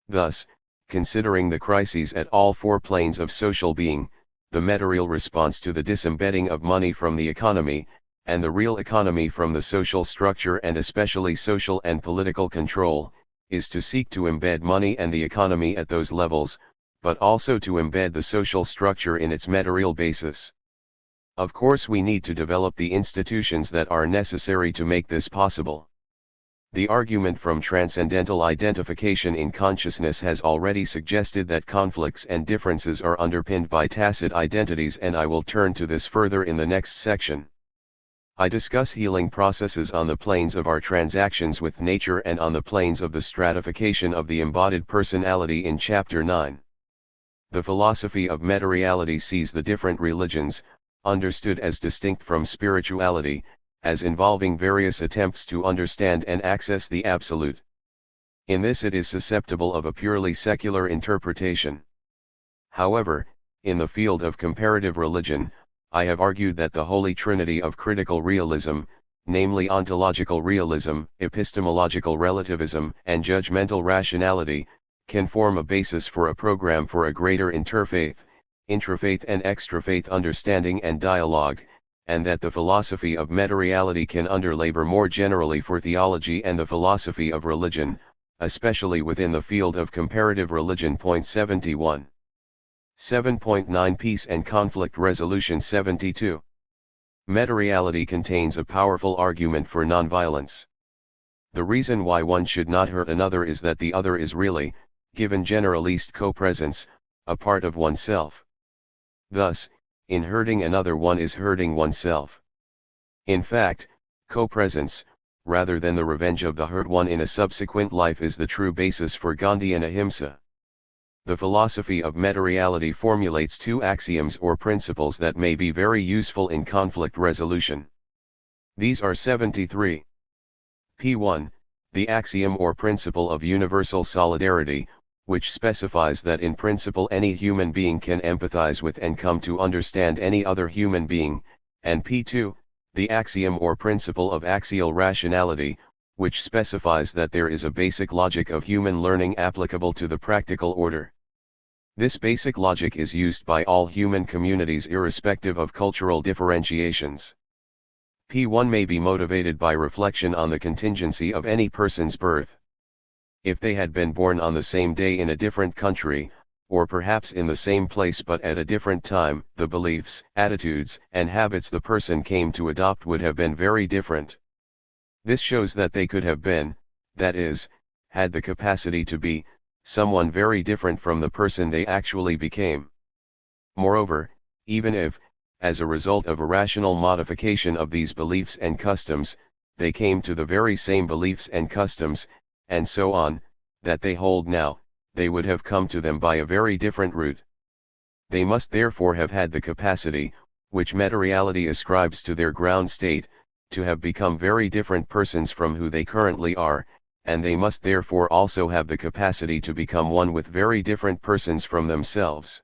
Thus, considering the crises at all four planes of social being, the material response to the disembedding of money from the economy, and the real economy from the social structure and especially social and political control, is to seek to embed money and the economy at those levels, but also to embed the social structure in its material basis. Of course we need to develop the institutions that are necessary to make this possible. The argument from transcendental identification in consciousness has already suggested that conflicts and differences are underpinned by tacit identities, and I will turn to this further in the next section. I discuss healing processes on the planes of our transactions with nature and on the planes of the stratification of the embodied personality in Chapter 9. The philosophy of materiality sees the different religions, understood as distinct from spirituality, as involving various attempts to understand and access the Absolute. In this it is susceptible of a purely secular interpretation. However, in the field of comparative religion, I have argued that the holy trinity of critical realism, namely ontological realism, epistemological relativism, and judgmental rationality, can form a basis for a program for a greater interfaith, intrafaith and extrafaith understanding and dialogue, and that the philosophy of materiality can underlabor more generally for theology and the philosophy of religion, especially within the field of comparative religion. 71. 7.9 Peace and Conflict Resolution 72. Materiality contains a powerful argument for nonviolence. The reason why one should not hurt another is that the other is really, given generalist co-presence, a part of oneself. Thus, in hurting another one is hurting oneself. In fact, co-presence, rather than the revenge of the hurt one in a subsequent life, is the true basis for Gandhian ahimsa. The philosophy of materiality formulates two axioms or principles that may be very useful in conflict resolution. These are 73. P1, the axiom or principle of universal solidarity, which specifies that in principle any human being can empathize with and come to understand any other human being, and P2, the axiom or principle of axial rationality, which specifies that there is a basic logic of human learning applicable to the practical order. This basic logic is used by all human communities irrespective of cultural differentiations. P1 may be motivated by reflection on the contingency of any person's birth. If they had been born on the same day in a different country, or perhaps in the same place but at a different time, the beliefs, attitudes, and habits the person came to adopt would have been very different. This shows that they could have been, that is, had the capacity to be, someone very different from the person they actually became. Moreover, even if, as a result of a rational modification of these beliefs and customs, they came to the very same beliefs and customs, and so on, that they hold now, they would have come to them by a very different route. They must therefore have had the capacity, which meta-reality ascribes to their ground state, to have become very different persons from who they currently are, and they must therefore also have the capacity to become one with very different persons from themselves.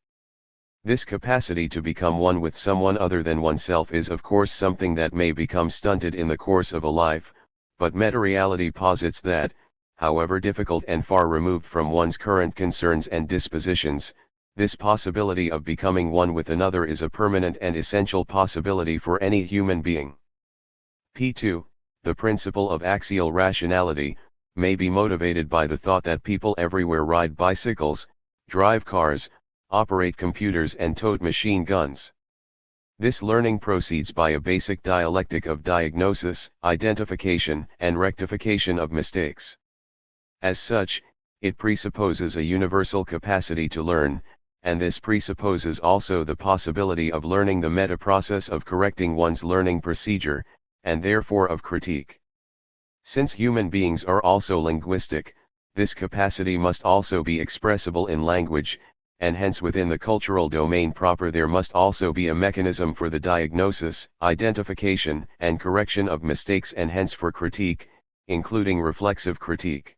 This capacity to become one with someone other than oneself is of course something that may become stunted in the course of a life, but meta-reality posits that, however difficult and far removed from one's current concerns and dispositions, this possibility of becoming one with another is a permanent and essential possibility for any human being. P2, the principle of axial rationality, may be motivated by the thought that people everywhere ride bicycles, drive cars, operate computers and tote machine guns. This learning proceeds by a basic dialectic of diagnosis, identification, and rectification of mistakes. As such, it presupposes a universal capacity to learn, and this presupposes also the possibility of learning the meta-process of correcting one's learning procedure, and therefore of critique. Since human beings are also linguistic, this capacity must also be expressible in language, and hence within the cultural domain proper there must also be a mechanism for the diagnosis, identification, and correction of mistakes and hence for critique, including reflexive critique.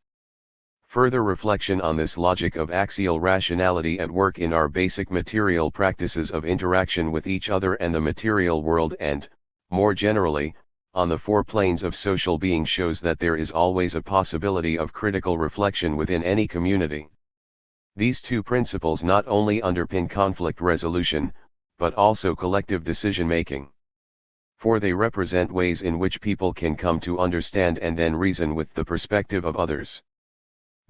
Further reflection on this logic of axial rationality at work in our basic material practices of interaction with each other and the material world and, more generally, on the four planes of social being shows that there is always a possibility of critical reflection within any community. These two principles not only underpin conflict resolution, but also collective decision-making. For they represent ways in which people can come to understand and then reason with the perspective of others.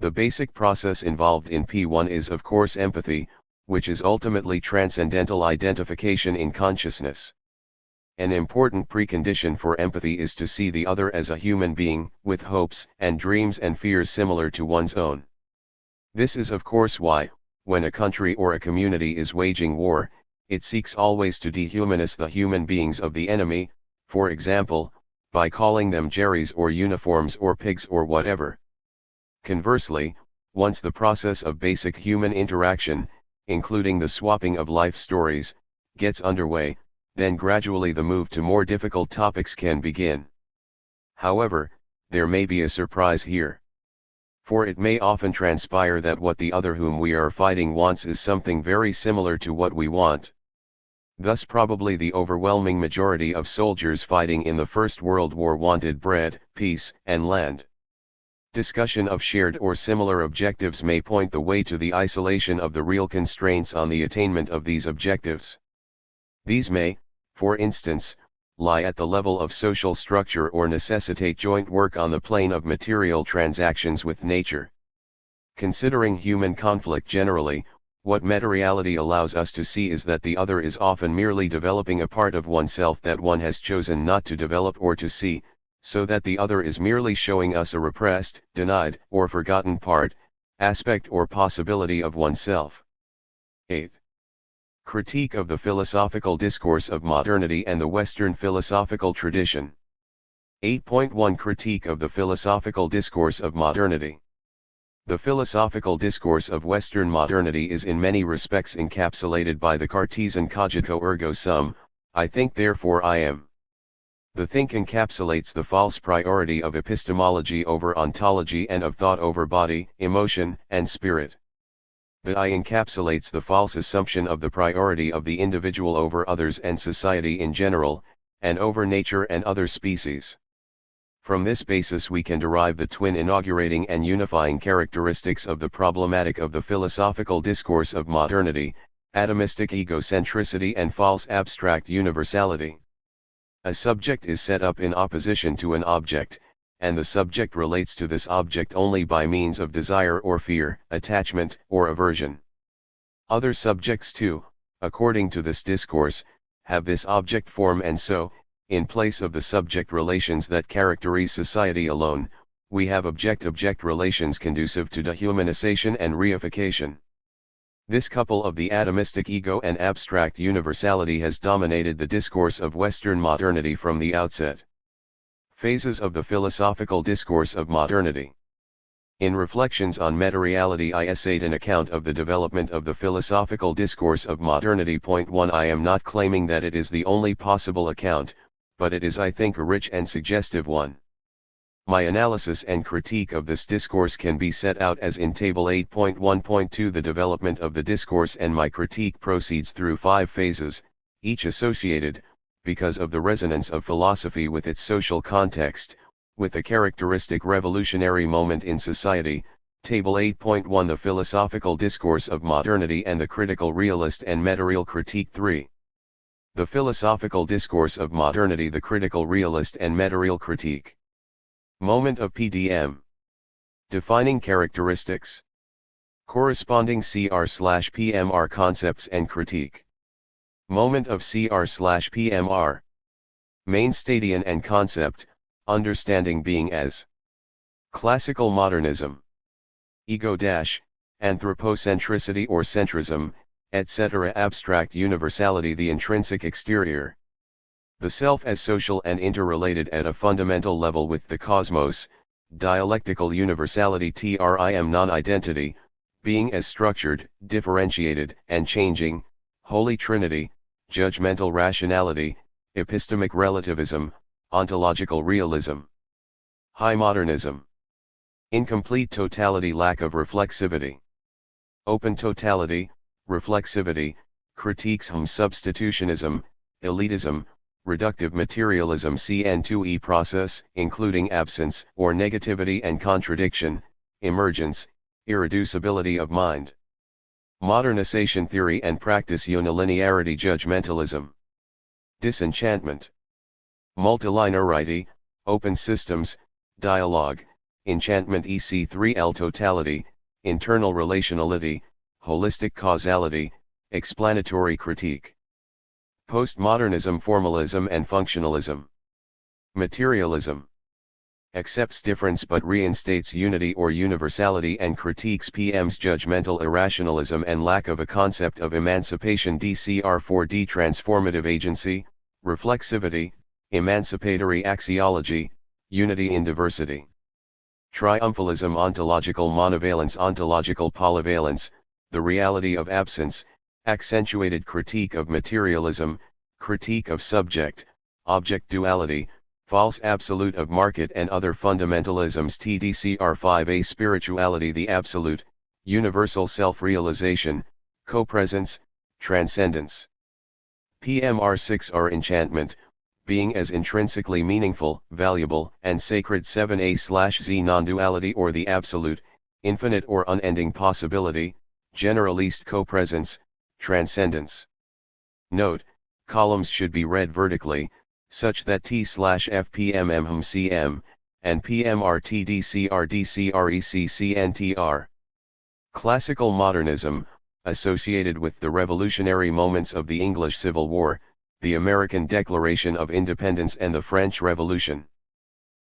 The basic process involved in P1 is of course empathy, which is ultimately transcendental identification in consciousness. An important precondition for empathy is to see the other as a human being, with hopes and dreams and fears similar to one's own. This is of course why, when a country or a community is waging war, it seeks always to dehumanize the human beings of the enemy, for example, by calling them Jerrys or uniforms or pigs or whatever. Conversely, once the process of basic human interaction, including the swapping of life stories, gets underway, then gradually the move to more difficult topics can begin. However, there may be a surprise here. For it may often transpire that what the other whom we are fighting wants is something very similar to what we want. Thus probably the overwhelming majority of soldiers fighting in the First World War wanted bread, peace, and land. Discussion of shared or similar objectives may point the way to the isolation of the real constraints on the attainment of these objectives. These may, for instance, lie at the level of social structure or necessitate joint work on the plane of material transactions with nature. Considering human conflict generally, what meta-reality allows us to see is that the other is often merely developing a part of oneself that one has chosen not to develop or to see, so that the other is merely showing us a repressed, denied, or forgotten part, aspect or possibility of oneself. 8. Critique of the philosophical discourse of modernity and the Western philosophical tradition. 8.1 Critique of the philosophical discourse of modernity. The philosophical discourse of Western modernity is in many respects encapsulated by the Cartesian cogito ergo sum, I think therefore I am. The think encapsulates the false priority of epistemology over ontology and of thought over body, emotion, and spirit. The I encapsulates the false assumption of the priority of the individual over others and society in general, and over nature and other species. From this basis we can derive the twin inaugurating and unifying characteristics of the problematic of the philosophical discourse of modernity, atomistic egocentricity and false abstract universality. A subject is set up in opposition to an object, and the subject relates to this object only by means of desire or fear, attachment or aversion. Other subjects too, according to this discourse, have this object form, and so, in place of the subject relations that characterize society alone, we have object-object relations conducive to dehumanization and reification. This couple of the atomistic ego and abstract universality has dominated the discourse of Western modernity from the outset. Phases of the philosophical discourse of modernity. In Reflections on Meta-Reality I essayed an account of the development of the philosophical discourse of modernity. Point 1. I am not claiming that it is the only possible account, but it is, I think, a rich and suggestive one. My analysis and critique of this discourse can be set out as in Table 8.1.2. The development of the discourse and my critique proceeds through 5 phases, each associated, because of the resonance of philosophy with its social context, with a characteristic revolutionary moment in society. Table 8.1. The philosophical discourse of modernity and the critical realist and meta-real critique. 3. The philosophical discourse of modernity, the critical realist and meta-real critique. Moment of PDM. Defining characteristics. Corresponding CR/PMR concepts and critique. Moment of CR/PMR. Main stadion and concept, understanding being as. Classical modernism. Ego-anthropocentricity or centrism, etc. Abstract universality, the intrinsic exterior. The self as social and interrelated at a fundamental level with the cosmos, dialectical universality. TRIM non-identity, being as structured, differentiated, and changing, Holy Trinity, judgmental rationality, epistemic relativism, ontological realism. High modernism. Incomplete totality, lack of reflexivity. Open totality, reflexivity, critiques substitutionism, elitism, reductive materialism. CN2E process, including absence or negativity and contradiction, emergence, irreducibility of mind. Modernization theory and practice, unilinearity, judgmentalism. Disenchantment. Multilinearity, open systems, dialogue, enchantment. EC3L totality, internal relationality, holistic causality, explanatory critique. Postmodernism, formalism and functionalism. Materialism. Accepts difference but reinstates unity or universality and critiques PM's judgmental irrationalism and lack of a concept of emancipation. DCR4D transformative agency, reflexivity, emancipatory axiology, unity in diversity. Triumphalism, ontological monovalence, ontological polyvalence, the reality of absence, accentuated critique of materialism, critique of subject, object duality, false absolute of market and other fundamentalisms. TDCR5A spirituality, the absolute, universal self-realization, co-presence, transcendence. PMR6R enchantment, being as intrinsically meaningful, valuable, and sacred. 7A/Z non-duality or the absolute, infinite or unending possibility, generalist co-presence, transcendence. Note, columns should be read vertically, such that T/FPMMHMCM, and PMRTDCRDCRECCNTR. Classical modernism, associated with the revolutionary moments of the English Civil War, the American Declaration of Independence and the French Revolution.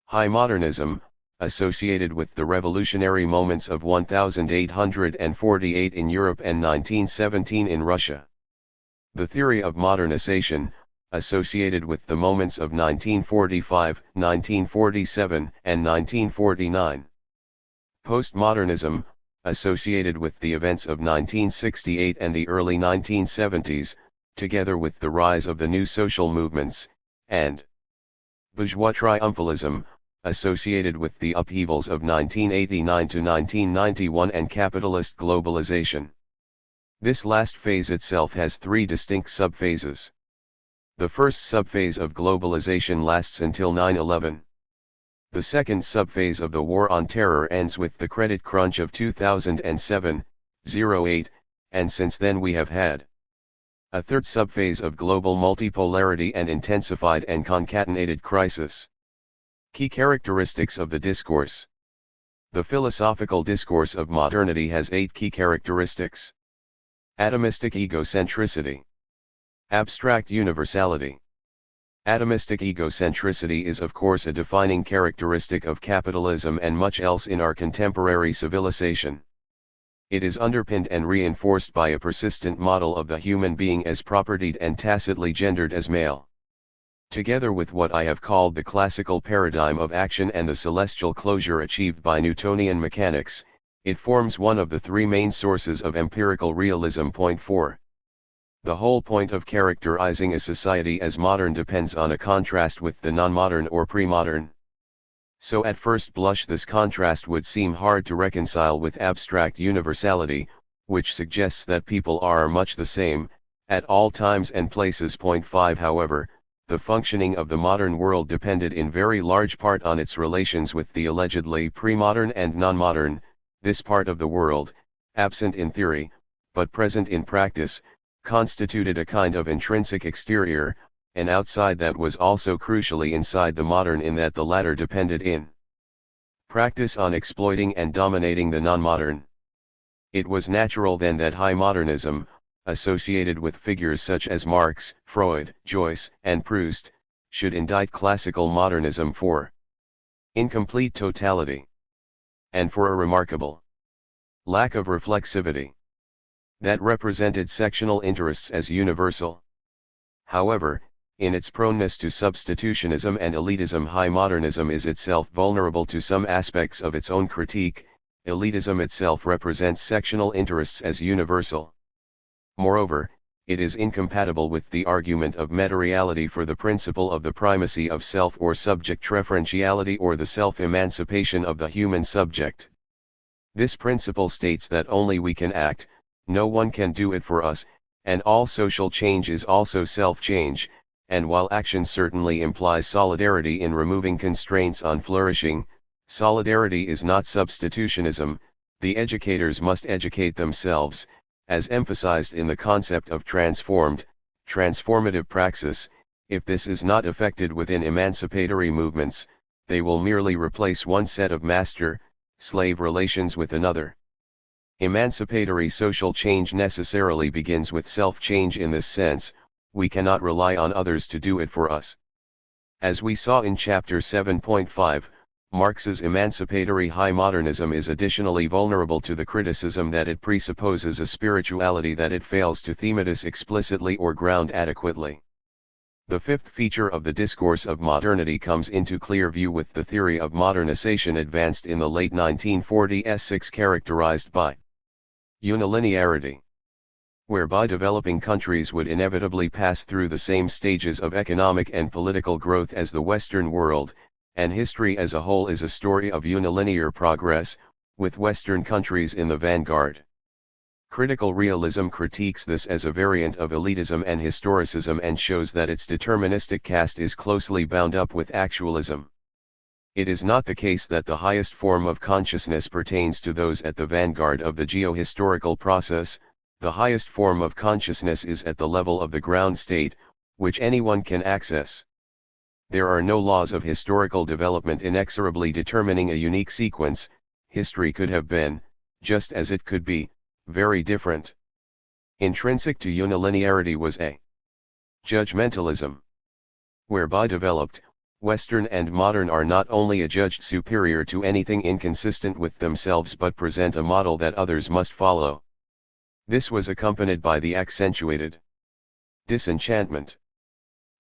High modernism, associated with the revolutionary moments of 1848 in Europe and 1917 in Russia. The theory of modernization, associated with the moments of 1945, 1947, and 1949. Postmodernism, associated with the events of 1968 and the early 1970s, together with the rise of the new social movements, and bourgeois triumphalism, associated with the upheavals of 1989 to 1991 and capitalist globalization. This last phase itself has 3 distinct subphases. The first subphase of globalization lasts until 9/11. The second subphase of the War on Terror ends with the credit crunch of 2007-08, and since then we have had a third subphase of global multipolarity and intensified and concatenated crisis. Key characteristics of the discourse. The philosophical discourse of modernity has 8 key characteristics. Atomistic egocentricity. Abstract universality. Atomistic egocentricity is of course a defining characteristic of capitalism and much else in our contemporary civilization. It is underpinned and reinforced by a persistent model of the human being as propertied and tacitly gendered as male. Together with what I have called the classical paradigm of action and the celestial closure achieved by Newtonian mechanics, it forms one of the 3 main sources of empirical realism. Point 4. The whole point of characterizing a society as modern depends on a contrast with the non-modern or pre-modern. So at first blush this contrast would seem hard to reconcile with abstract universality, which suggests that people are much the same, at all times and places. Point 5. However, the functioning of the modern world depended in very large part on its relations with the allegedly pre-modern and non-modern. This part of the world, absent in theory, but present in practice, constituted a kind of intrinsic exterior, an outside that was also crucially inside the modern in that the latter depended in practice on exploiting and dominating the non-modern. It was natural then that high modernism, associated with figures such as Marx, Freud, Joyce, and Proust, should indict classical modernism for incomplete totality, and for a remarkable lack of reflexivity that represented sectional interests as universal. However, in its proneness to substitutionism and elitism, high modernism is itself vulnerable to some aspects of its own critique. Elitism itself represents sectional interests as universal. Moreover, it is incompatible with the argument of materiality for the principle of the primacy of self or subject referentiality or the self-emancipation of the human subject. This principle states that only we can act, no one can do it for us, and all social change is also self-change, and while action certainly implies solidarity in removing constraints on flourishing, solidarity is not substitutionism. The educators must educate themselves, as emphasized in the concept of transformative praxis. If this is not effected within emancipatory movements, they will merely replace one set of master-slave relations with another. Emancipatory social change necessarily begins with self-change. In this sense, we cannot rely on others to do it for us. As we saw in Chapter 7.5, Marx's emancipatory high modernism is additionally vulnerable to the criticism that it presupposes a spirituality that it fails to thematize explicitly or ground adequately. The fifth feature of the discourse of modernity comes into clear view with the theory of modernization advanced in the late 1940s, characterized by unilinearity, whereby developing countries would inevitably pass through the same stages of economic and political growth as the Western world, and history as a whole is a story of unilinear progress, with Western countries in the vanguard. Critical realism critiques this as a variant of elitism and historicism and shows that its deterministic cast is closely bound up with actualism. It is not the case that the highest form of consciousness pertains to those at the vanguard of the geo-historical process. The highest form of consciousness is at the level of the ground state, which anyone can access. There are no laws of historical development inexorably determining a unique sequence. History could have been, just as it could be, very different. Intrinsic to unilinearity was a judgmentalism, whereby developed, Western and modern are not only adjudged superior to anything inconsistent with themselves but present a model that others must follow. This was accompanied by the accentuated disenchantment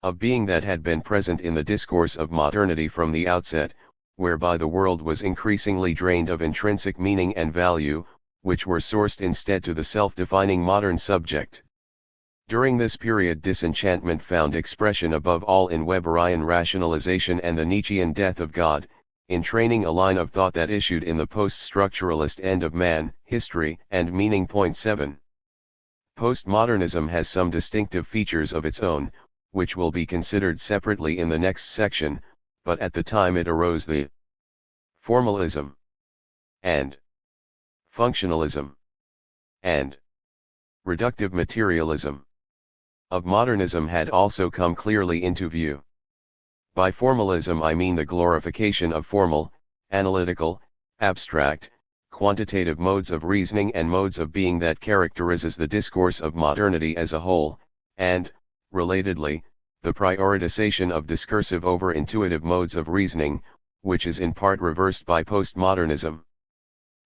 of being that had been present in the discourse of modernity from the outset, whereby the world was increasingly drained of intrinsic meaning and value, which were sourced instead to the self-defining modern subject. During this period, disenchantment found expression above all in Weberian rationalization and the Nietzschean death of God, in training a line of thought that issued in the post-structuralist end of man, history, and meaning. Point 7. Postmodernism has some distinctive features of its own, which will be considered separately in the next section, but at the time it arose the formalism, and functionalism, and reductive materialism of modernism had also come clearly into view. By formalism I mean the glorification of formal, analytical, abstract, quantitative modes of reasoning and modes of being that characterizes the discourse of modernity as a whole, and, relatedly, the prioritization of discursive over intuitive modes of reasoning, which is in part reversed by postmodernism.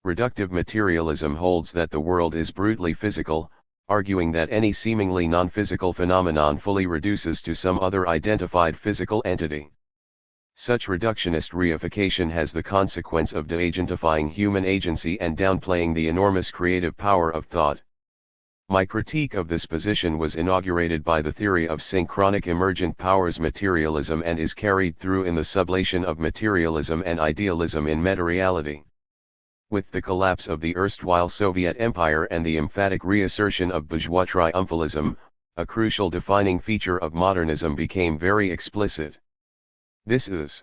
Reductive materialism holds that the world is brutally physical, arguing that any seemingly non-physical phenomenon fully reduces to some other identified physical entity. Such reductionist reification has the consequence of de-agentifying human agency and downplaying the enormous creative power of thought. My critique of this position was inaugurated by the theory of synchronic emergent powers materialism and is carried through in the sublation of materialism and idealism in meta-reality. With the collapse of the erstwhile Soviet Empire and the emphatic reassertion of bourgeois triumphalism, a crucial defining feature of modernism became very explicit. This is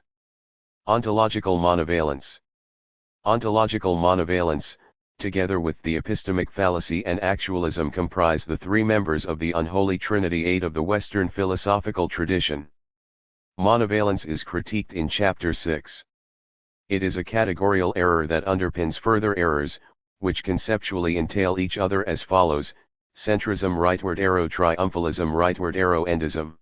ontological monovalence. Ontological monovalence, together with the epistemic fallacy and actualism, comprise the three members of the unholy trinity 8 of the Western philosophical tradition. Monovalence is critiqued in Chapter 6. It is a categorical error that underpins further errors, which conceptually entail each other as follows: centrism rightward arrow, triumphalism rightward arrow, endism.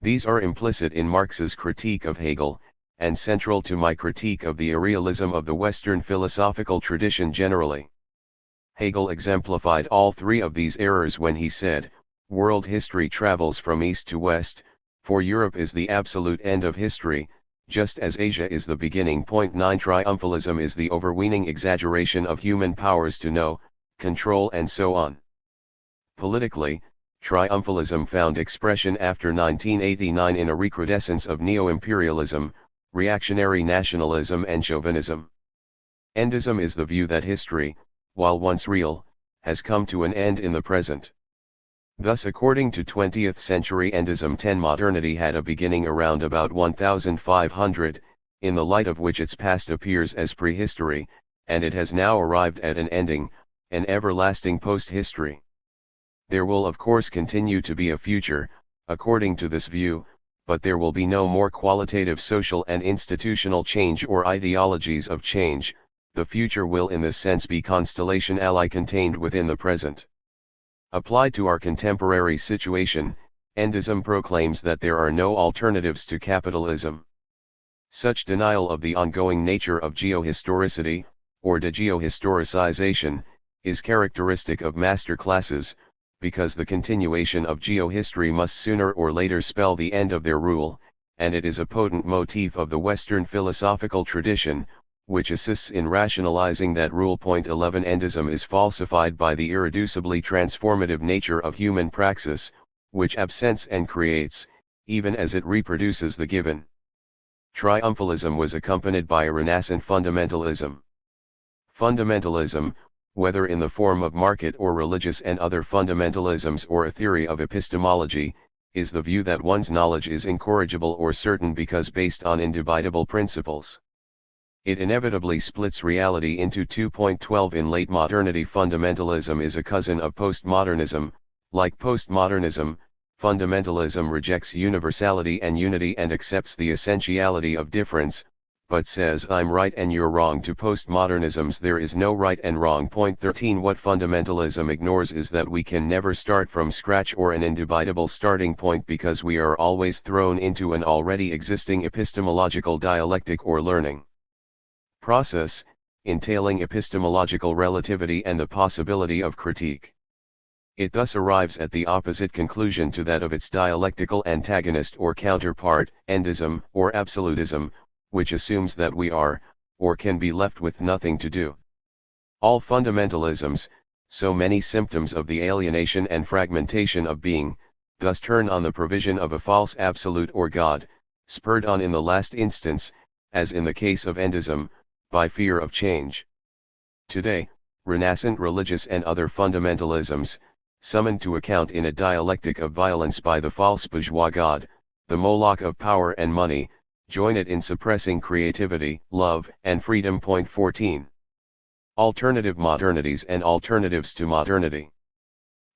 These are implicit in Marx's critique of Hegel, and central to my critique of the irrealism of the Western philosophical tradition generally. Hegel exemplified all three of these errors when he said, "World history travels from east to west, for Europe is the absolute end of history, just as Asia is the beginning." 9 Triumphalism is the overweening exaggeration of human powers to know, control and so on. Politically, triumphalism found expression after 1989 in a recrudescence of neo-imperialism, reactionary nationalism and chauvinism. Endism is the view that history, while once real, has come to an end in the present. Thus, according to 20th century endism, modernity had a beginning around about 1500, in the light of which its past appears as prehistory, and it has now arrived at an ending, an everlasting post-history. There will of course continue to be a future, according to this view, but there will be no more qualitative social and institutional change or ideologies of change. The future will in this sense be constellation ally contained within the present. Applied to our contemporary situation, endism proclaims that there are no alternatives to capitalism. Such denial of the ongoing nature of geohistoricity, or de-geohistoricization, is characteristic of master classes, because the continuation of geohistory must sooner or later spell the end of their rule, and it is a potent motif of the Western philosophical tradition, which assists in rationalizing that rule. 11 Endism is falsified by the irreducibly transformative nature of human praxis, which absents and creates, even as it reproduces the given. Triumphalism was accompanied by a renascent fundamentalism. Fundamentalism, whether in the form of market or religious and other fundamentalisms or a theory of epistemology, is the view that one's knowledge is incorrigible or certain because based on indubitable principles. It inevitably splits reality into two. 12 In late modernity, fundamentalism is a cousin of postmodernism. Like postmodernism, fundamentalism rejects universality and unity and accepts the essentiality of difference, but says I'm right and you're wrong. To postmodernisms there is no right and wrong. 13 What fundamentalism ignores is that we can never start from scratch or an indubitable starting point because we are always thrown into an already existing epistemological dialectic or learning process, entailing epistemological relativity and the possibility of critique. It thus arrives at the opposite conclusion to that of its dialectical antagonist or counterpart, endism or absolutism, which assumes that we are, or can be left with nothing to do. All fundamentalisms, so many symptoms of the alienation and fragmentation of being, thus turn on the provision of a false absolute or God, spurred on in the last instance, as in the case of endism, by fear of change. Today, renascent religious and other fundamentalisms, summoned to account in a dialectic of violence by the false bourgeois God, the Moloch of power and money, join it in suppressing creativity, love, and freedom. Point 14. Alternative modernities and alternatives to modernity.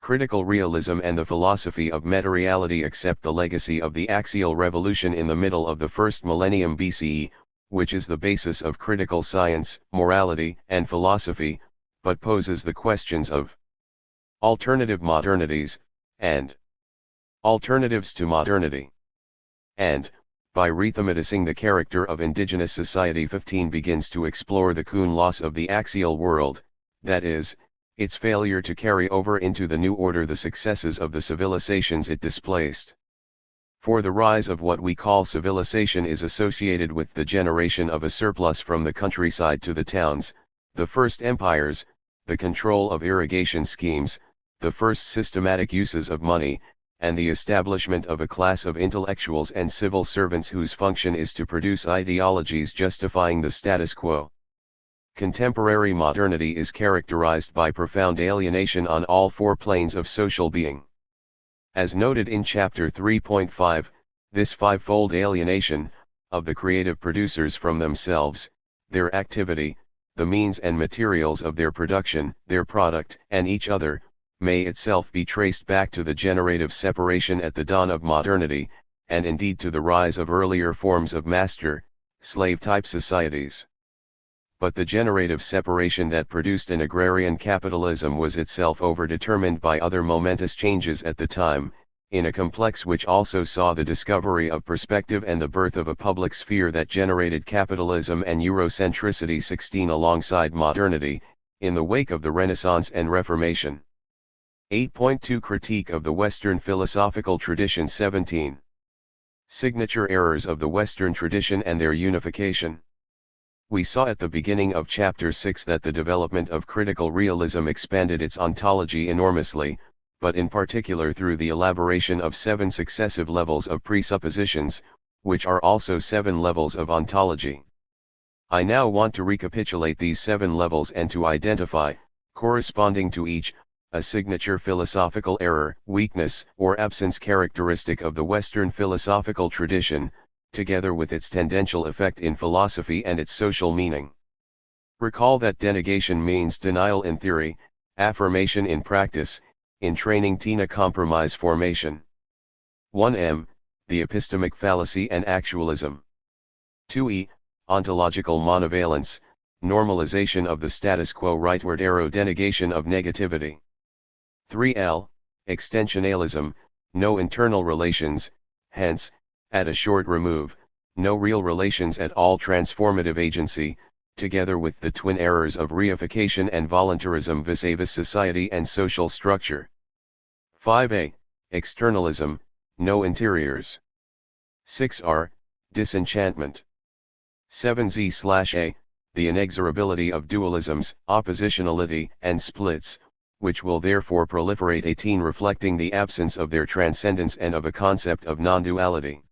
Critical realism and the philosophy of meta-reality accept the legacy of the axial revolution in the middle of the first millennium BCE, which is the basis of critical science, morality, and philosophy, but poses the questions of alternative modernities, and alternatives to modernity. And, by rethematicing the character of indigenous society, 15 begins to explore the Kuhn loss of the axial world, that is, its failure to carry over into the new order the successes of the civilizations it displaced. For the rise of what we call civilization is associated with the generation of a surplus from the countryside to the towns, the first empires, the control of irrigation schemes, the first systematic uses of money, and the establishment of a class of intellectuals and civil servants whose function is to produce ideologies justifying the status quo. Contemporary modernity is characterized by profound alienation on all four planes of social being. As noted in Chapter 3.5, this fivefold alienation, of the creative producers from themselves, their activity, the means and materials of their production, their product, and each other, may itself be traced back to the generative separation at the dawn of modernity, and indeed to the rise of earlier forms of master-slave-type societies. But the generative separation that produced an agrarian capitalism was itself overdetermined by other momentous changes at the time, in a complex which also saw the discovery of perspective and the birth of a public sphere that generated capitalism and Eurocentricity. 16 Alongside modernity, in the wake of the Renaissance and Reformation. 8.2 Critique of the Western Philosophical Tradition. 17. Signature errors of the Western tradition and their unification. We saw at the beginning of Chapter 6 that the development of critical realism expanded its ontology enormously, but in particular through the elaboration of 7 successive levels of presuppositions, which are also 7 levels of ontology. I now want to recapitulate these 7 levels and to identify, corresponding to each, a signature philosophical error, weakness, or absence characteristic of the Western philosophical tradition, together with its tendential effect in philosophy and its social meaning. Recall that denegation means denial in theory, affirmation in practice, in training tina compromise formation. 1m, the epistemic fallacy and actualism. 2e, ontological monovalence, normalization of the status quo. Rightward arrow, denegation of negativity. 3l, extensionalism, no internal relations, hence, at a short remove, no real relations at all. Transformative agency, together with the twin errors of reification and voluntarism vis-a-vis society and social structure. 5a, externalism, no interiors. 6r, disenchantment. 7z/a, the inexorability of dualisms, oppositionality, and splits, which will therefore proliferate. 18 reflecting the absence of their transcendence and of a concept of non-duality.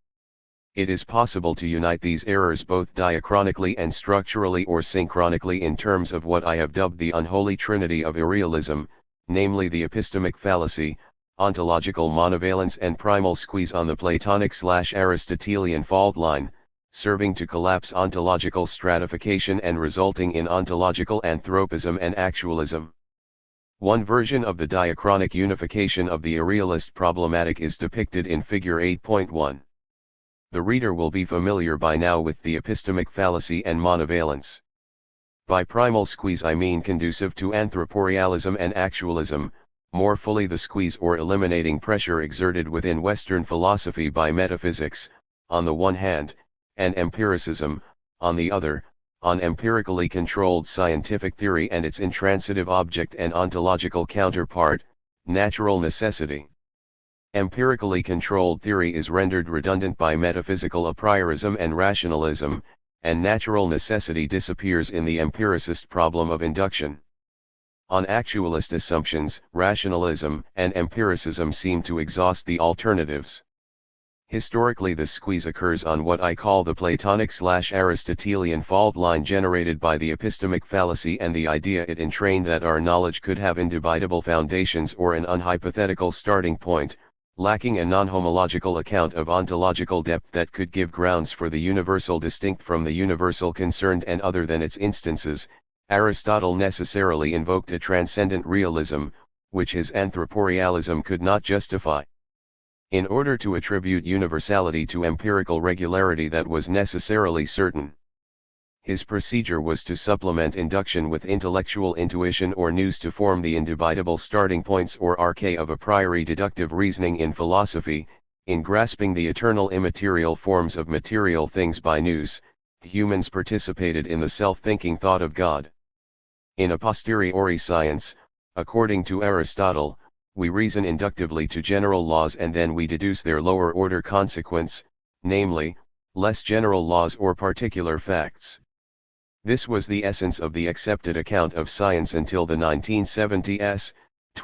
It is possible to unite these errors both diachronically and structurally or synchronically in terms of what I have dubbed the unholy trinity of irrealism, namely the epistemic fallacy, ontological monovalence and primal squeeze on the Platonic/Aristotelian fault line, serving to collapse ontological stratification and resulting in ontological anthropism and actualism. One version of the diachronic unification of the irrealist problematic is depicted in Figure 8.1. The reader will be familiar by now with the epistemic fallacy and monovalence. By primal squeeze I mean conducive to anthroporealism and actualism, more fully the squeeze or eliminating pressure exerted within Western philosophy by metaphysics, on the one hand, and empiricism, on the other, on empirically controlled scientific theory and its intransitive object and ontological counterpart, natural necessity. Empirically controlled theory is rendered redundant by metaphysical a priorism and rationalism, and natural necessity disappears in the empiricist problem of induction. On actualist assumptions, rationalism and empiricism seem to exhaust the alternatives. Historically, the squeeze occurs on what I call the Platonic/Aristotelian fault line generated by the epistemic fallacy and the idea it entrained that our knowledge could have indubitable foundations or an unhypothetical starting point, lacking a non-homological account of ontological depth that could give grounds for the universal distinct from the universal concerned and other than its instances, Aristotle necessarily invoked a transcendent realism, which his anthroporealism could not justify. In order to attribute universality to empirical regularity that was necessarily certain, his procedure was to supplement induction with intellectual intuition or nous to form the indubitable starting points or arche of a priori deductive reasoning in philosophy. In grasping the eternal immaterial forms of material things by nous, humans participated in the self-thinking thought of God. In a posteriori science, according to Aristotle, we reason inductively to general laws and then we deduce their lower order consequence, namely, less general laws or particular facts. This was the essence of the accepted account of science until the 1970s.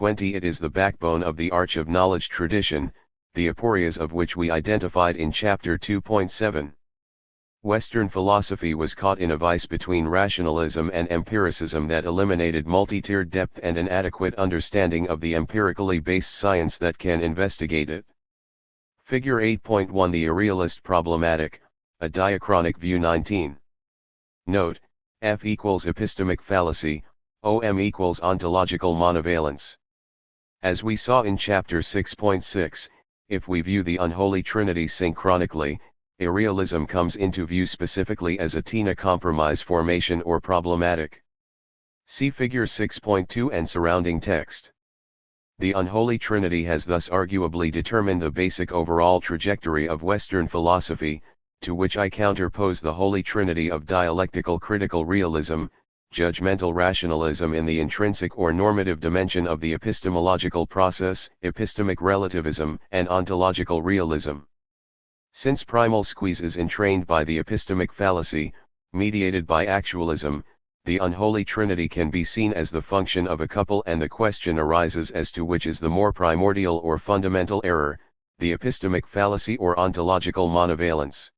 It is the backbone of the arch of knowledge tradition, the aporias of which we identified in Chapter 2.7. Western philosophy was caught in a vice between rationalism and empiricism that eliminated multi-tiered depth and an adequate understanding of the empirically based science that can investigate it. Figure 8.1 The Irrealist Problematic, a diachronic view 19. Note, F equals epistemic fallacy, OM equals ontological monovalence. As we saw in Chapter 6.6, if we view the unholy trinity synchronically, irrealism comes into view specifically as a Tina compromise formation or problematic. See Figure 6.2 and surrounding text. The unholy trinity has thus arguably determined the basic overall trajectory of Western philosophy, to which I counterpose the holy trinity of dialectical critical realism, judgmental rationalism in the intrinsic or normative dimension of the epistemological process, epistemic relativism, and ontological realism. Since primal squeeze is entrained by the epistemic fallacy, mediated by actualism, the unholy trinity can be seen as the function of a couple and the question arises as to which is the more primordial or fundamental error, the epistemic fallacy or ontological monovalence.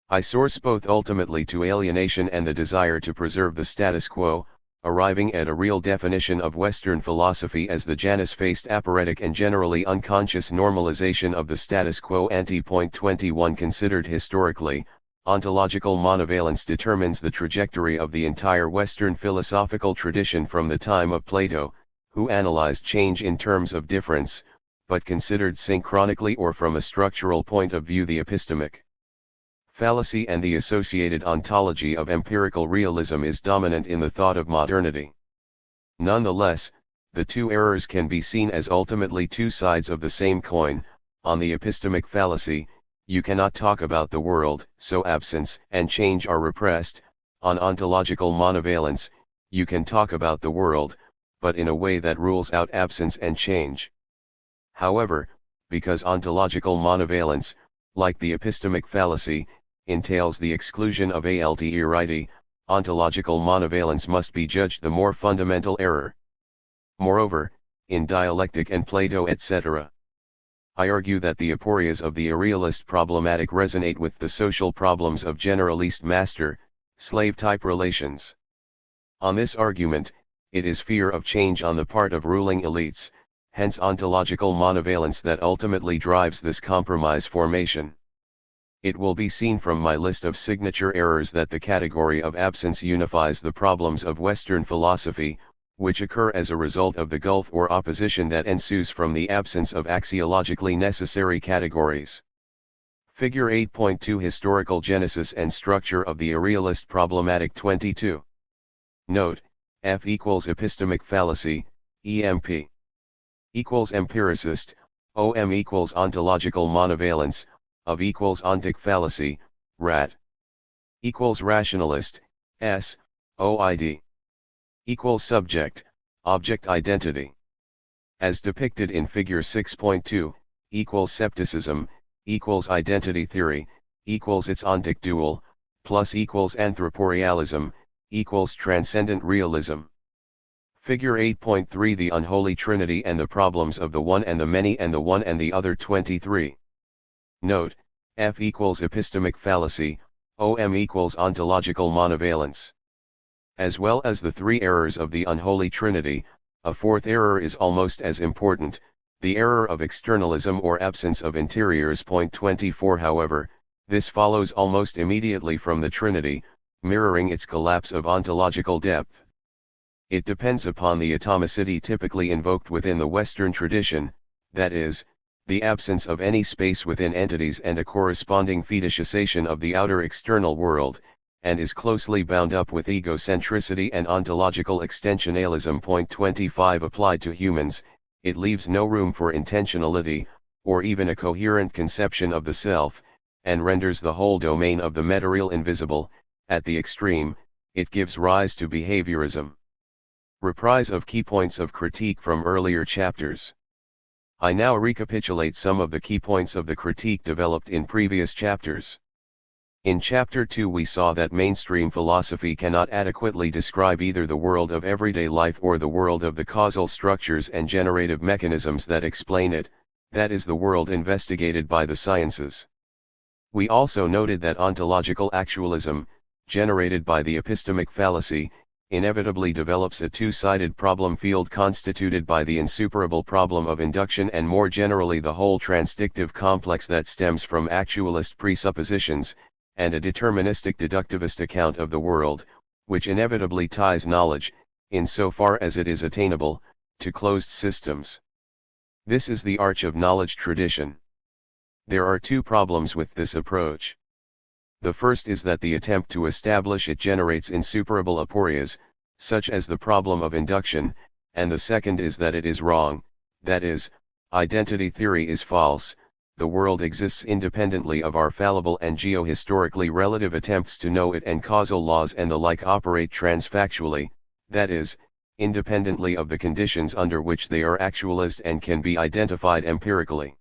I source both ultimately to alienation and the desire to preserve the status quo, arriving at a real definition of Western philosophy as the Janus-faced aporetic and generally unconscious normalization of the status quo ante. Point 21 Considered historically, ontological monovalence determines the trajectory of the entire Western philosophical tradition from the time of Plato, who analyzed change in terms of difference, but considered synchronically or from a structural point of view the epistemic fallacy and the associated ontology of empirical realism is dominant in the thought of modernity. Nonetheless, the two errors can be seen as ultimately two sides of the same coin. On the epistemic fallacy, you cannot talk about the world, so absence and change are repressed. On ontological monovalence, you can talk about the world, but in a way that rules out absence and change. However, because ontological monovalence, like the epistemic fallacy, entails the exclusion of alterity, ontological monovalence must be judged the more fundamental error. Moreover, in dialectic and Plato etc., I argue that the aporias of the irrealist problematic resonate with the social problems of generalist master-slave type relations. On this argument, it is fear of change on the part of ruling elites, hence ontological monovalence that ultimately drives this compromise formation. It will be seen from my list of signature errors that the category of absence unifies the problems of Western philosophy, which occur as a result of the gulf or opposition that ensues from the absence of axiologically necessary categories. Figure 8.2 Historical genesis and structure of the irrealist problematic 22. Note, F equals epistemic fallacy, EMP. Equals empiricist, OM equals ontological monovalence, of equals ontic fallacy, RAT. Equals rationalist, S, OID. Equals subject, object identity. As depicted in Figure 6.2, equals scepticism, equals identity theory, equals its ontic dual, plus equals anthroporealism, equals transcendent realism. Figure 8.3 The unholy trinity and the problems of the one and the many and the one and the other 23. Note, F equals epistemic fallacy, OM equals ontological monovalence. As well as the three errors of the unholy trinity, a fourth error is almost as important, The error of externalism or absence of interiors. Point 24. However, this follows almost immediately from the Trinity, mirroring its collapse of ontological depth. It depends upon the atomicity typically invoked within the Western tradition, that is, the absence of any space within entities and a corresponding fetishization of the outer external world, and is closely bound up with egocentricity and ontological extensionalism. Point 25. Applied to humans, it leaves no room for intentionality, or even a coherent conception of the self, and renders the whole domain of the material invisible. At the extreme, it gives rise to behaviorism. Reprise of key points of critique from earlier chapters. I now recapitulate some of the key points of the critique developed in previous chapters. In Chapter 2 we saw that mainstream philosophy cannot adequately describe either the world of everyday life or the world of the causal structures and generative mechanisms that explain it, that is the world investigated by the sciences. We also noted that ontological actualism, generated by the epistemic fallacy, inevitably develops a two-sided problem field constituted by the insuperable problem of induction and more generally the whole transdictive complex that stems from actualist presuppositions, and a deterministic deductivist account of the world, which inevitably ties knowledge, insofar as it is attainable, to closed systems. This is the arch of knowledge tradition. There are two problems with this approach. The first is that the attempt to establish it generates insuperable aporias, such as the problem of induction, and the second is that it is wrong, that is, identity theory is false. The world exists independently of our fallible and geohistorically relative attempts to know it, and causal laws and the like operate transfactually, that is, independently of the conditions under which they are actualized and can be identified empirically.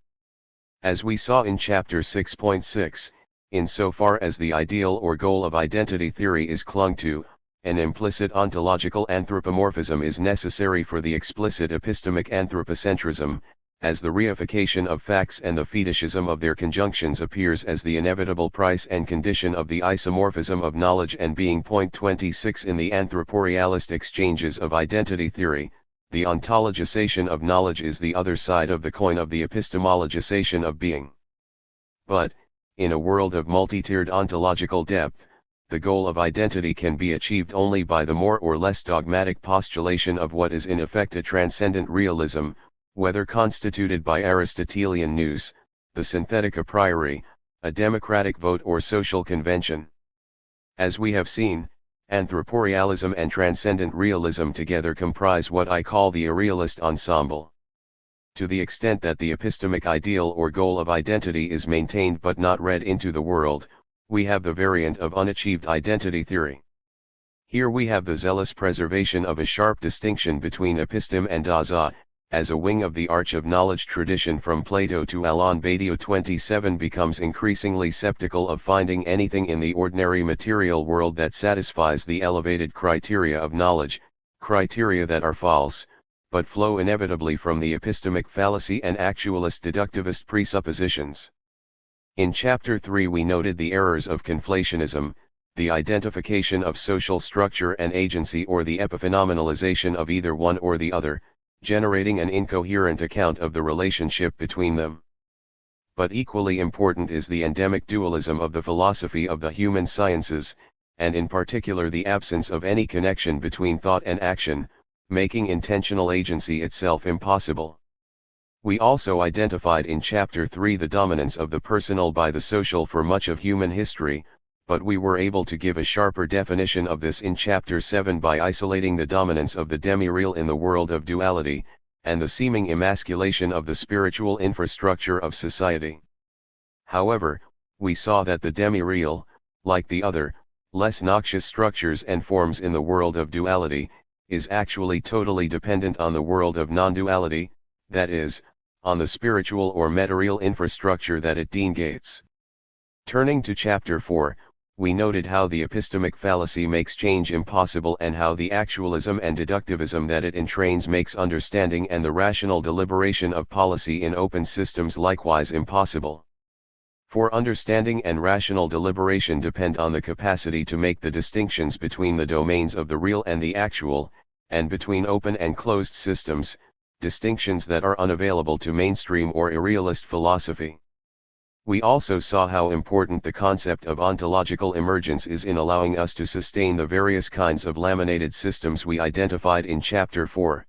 As we saw in Chapter 6.6, insofar as the ideal or goal of identity theory is clung to, an implicit ontological anthropomorphism is necessary for the explicit epistemic anthropocentrism, as the reification of facts and the fetishism of their conjunctions appears as the inevitable price and condition of the isomorphism of knowledge and being. Point 26. In the anthroporealist exchanges of identity theory, the ontologization of knowledge is the other side of the coin of the epistemologization of being. But, in a world of multi-tiered ontological depth, the goal of identity can be achieved only by the more or less dogmatic postulation of what is in effect a transcendent realism, whether constituted by Aristotelian nous, the synthetic a priori, a democratic vote or social convention. As we have seen, anthroporealism and transcendent realism together comprise what I call the irrealist ensemble. To the extent that the epistemic ideal or goal of identity is maintained but not read into the world, we have the variant of unachieved identity theory. Here we have the zealous preservation of a sharp distinction between episteme and daza, as a wing of the arch of knowledge tradition from Plato to Alon Badio 27 becomes increasingly skeptical of finding anything in the ordinary material world that satisfies the elevated criteria of knowledge, criteria that are false, but flow inevitably from the epistemic fallacy and actualist deductivist presuppositions. In Chapter 3 we noted the errors of conflationism, the identification of social structure and agency or the epiphenomenalization of either one or the other, generating an incoherent account of the relationship between them. But equally important is the endemic dualism of the philosophy of the human sciences, and in particular the absence of any connection between thought and action, making intentional agency itself impossible. We also identified in Chapter 3 the dominance of the personal by the social for much of human history, but we were able to give a sharper definition of this in Chapter 7 by isolating the dominance of the demi-real in the world of duality, and the seeming emasculation of the spiritual infrastructure of society. However, we saw that the demi-real, like the other, less noxious structures and forms in the world of duality, is actually totally dependent on the world of non-duality, that is, on the spiritual or material infrastructure that it negates. Turning to Chapter 4, we noted how the epistemic fallacy makes change impossible and how the actualism and deductivism that it entrains makes understanding and the rational deliberation of policy in open systems likewise impossible. For understanding and rational deliberation depend on the capacity to make the distinctions between the domains of the real and the actual, and between open and closed systems, distinctions that are unavailable to mainstream or irrealist philosophy. We also saw how important the concept of ontological emergence is in allowing us to sustain the various kinds of laminated systems we identified in Chapter 4.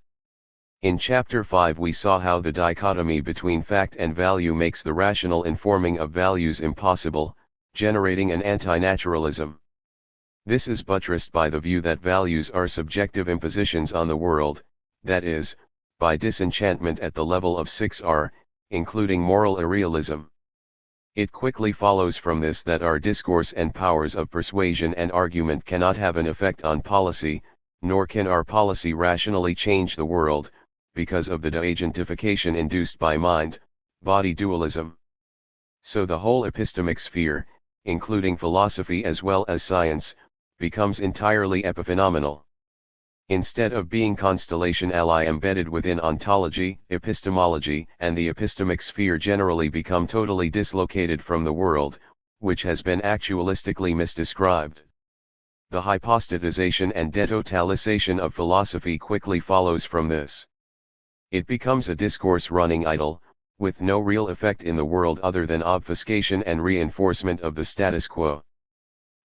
In Chapter 5 we saw how the dichotomy between fact and value makes the rational informing of values impossible, generating an anti-naturalism. This is buttressed by the view that values are subjective impositions on the world, that is, by disenchantment at the level of 6R, including moral irrealism. It quickly follows from this that our discourse and powers of persuasion and argument cannot have an effect on policy, nor can our policy rationally change the world, because of the de-agentification induced by mind-body dualism. So the whole epistemic sphere, including philosophy as well as science, becomes entirely epiphenomenal. Instead of being constellation ally embedded within ontology, epistemology, and the epistemic sphere generally become totally dislocated from the world, which has been actualistically misdescribed. The hypostatization and detotalization of philosophy quickly follows from this. It becomes a discourse running idle, with no real effect in the world other than obfuscation and reinforcement of the status quo.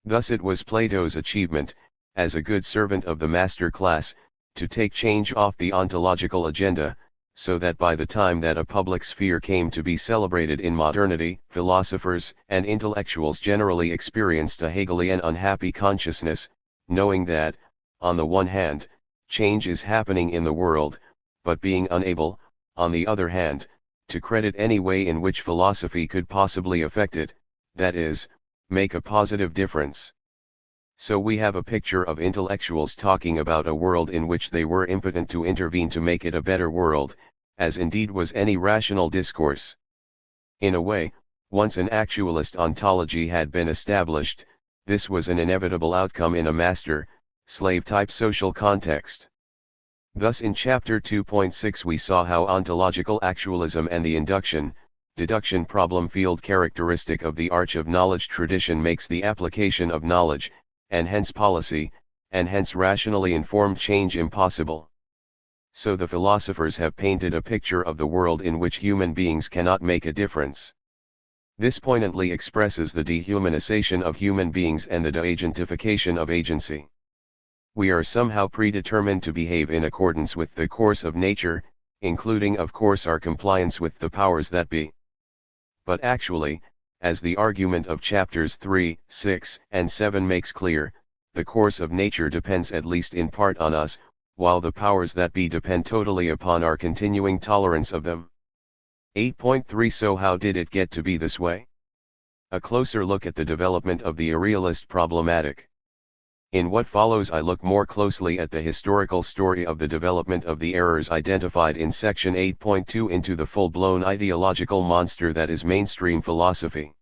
Thus it was Plato's achievement, as a good servant of the master class, to take change off the ontological agenda, so that by the time that a public sphere came to be celebrated in modernity, philosophers and intellectuals generally experienced a Hegelian unhappy consciousness, knowing that, on the one hand, change is happening in the world, but being unable, on the other hand, to credit any way in which philosophy could possibly affect it, that is, make a positive difference. So we have a picture of intellectuals talking about a world in which they were impotent to intervene to make it a better world, as indeed was any rational discourse. In a way, once an actualist ontology had been established, this was an inevitable outcome in a master-slave type social context. Thus in Chapter 2.6 we saw how ontological actualism and the induction-deduction problem field characteristic of the arch of knowledge tradition makes the application of knowledge, and hence policy, and hence rationally informed change impossible. So the philosophers have painted a picture of the world in which human beings cannot make a difference. This poignantly expresses the dehumanization of human beings and the de-agentification of agency. We are somehow predetermined to behave in accordance with the course of nature, including of course our compliance with the powers that be. But actually, as the argument of chapters 3, 6, and 7 makes clear, the course of nature depends at least in part on us, while the powers that be depend totally upon our continuing tolerance of them. 8.3 So how did it get to be this way? A closer look at the development of the irrealist problematic. In what follows I look more closely at the historical story of the development of the errors identified in section 8.2 into the full-blown ideological monster that is mainstream philosophy.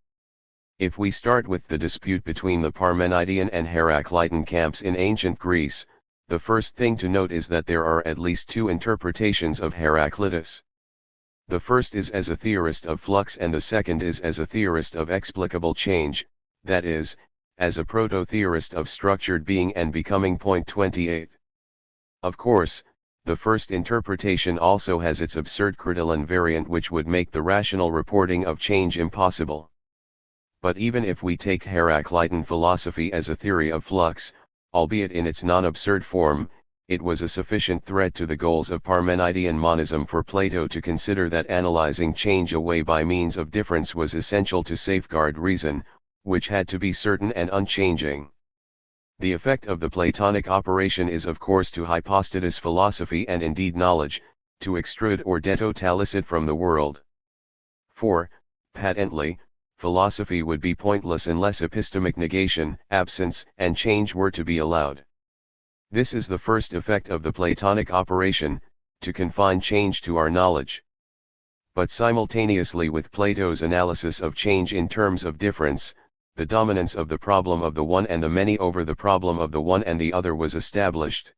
If we start with the dispute between the Parmenidean and Heraclitean camps in ancient Greece, the first thing to note is that there are at least two interpretations of Heraclitus. The first is as a theorist of flux and the second is as a theorist of explicable change, that is, as a proto-theorist of structured being and becoming. 28. Of course, the first interpretation also has its absurd Critylline variant which would make the rational reporting of change impossible. But even if we take Heraclitean philosophy as a theory of flux, albeit in its non-absurd form, it was a sufficient threat to the goals of Parmenidean monism for Plato to consider that analyzing change away by means of difference was essential to safeguard reason, which had to be certain and unchanging. The effect of the Platonic operation is of course to hypostatize philosophy and indeed knowledge, to extrude or detotalize it from the world. For, patently, philosophy would be pointless unless epistemic negation, absence, and change were to be allowed. This is the first effect of the Platonic operation, to confine change to our knowledge. But simultaneously with Plato's analysis of change in terms of difference, the dominance of the problem of the one and the many over the problem of the one and the other was established.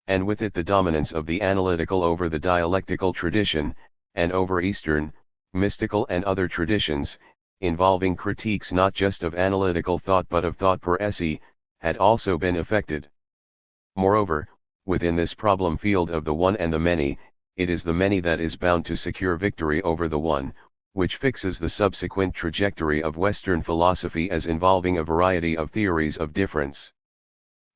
And with it the dominance of the analytical over the dialectical tradition, and over Eastern, mystical and other traditions, involving critiques not just of analytical thought but of thought per se, had also been effected. Moreover, within this problem field of the one and the many, it is the many that is bound to secure victory over the one, which fixes the subsequent trajectory of Western philosophy as involving a variety of theories of difference.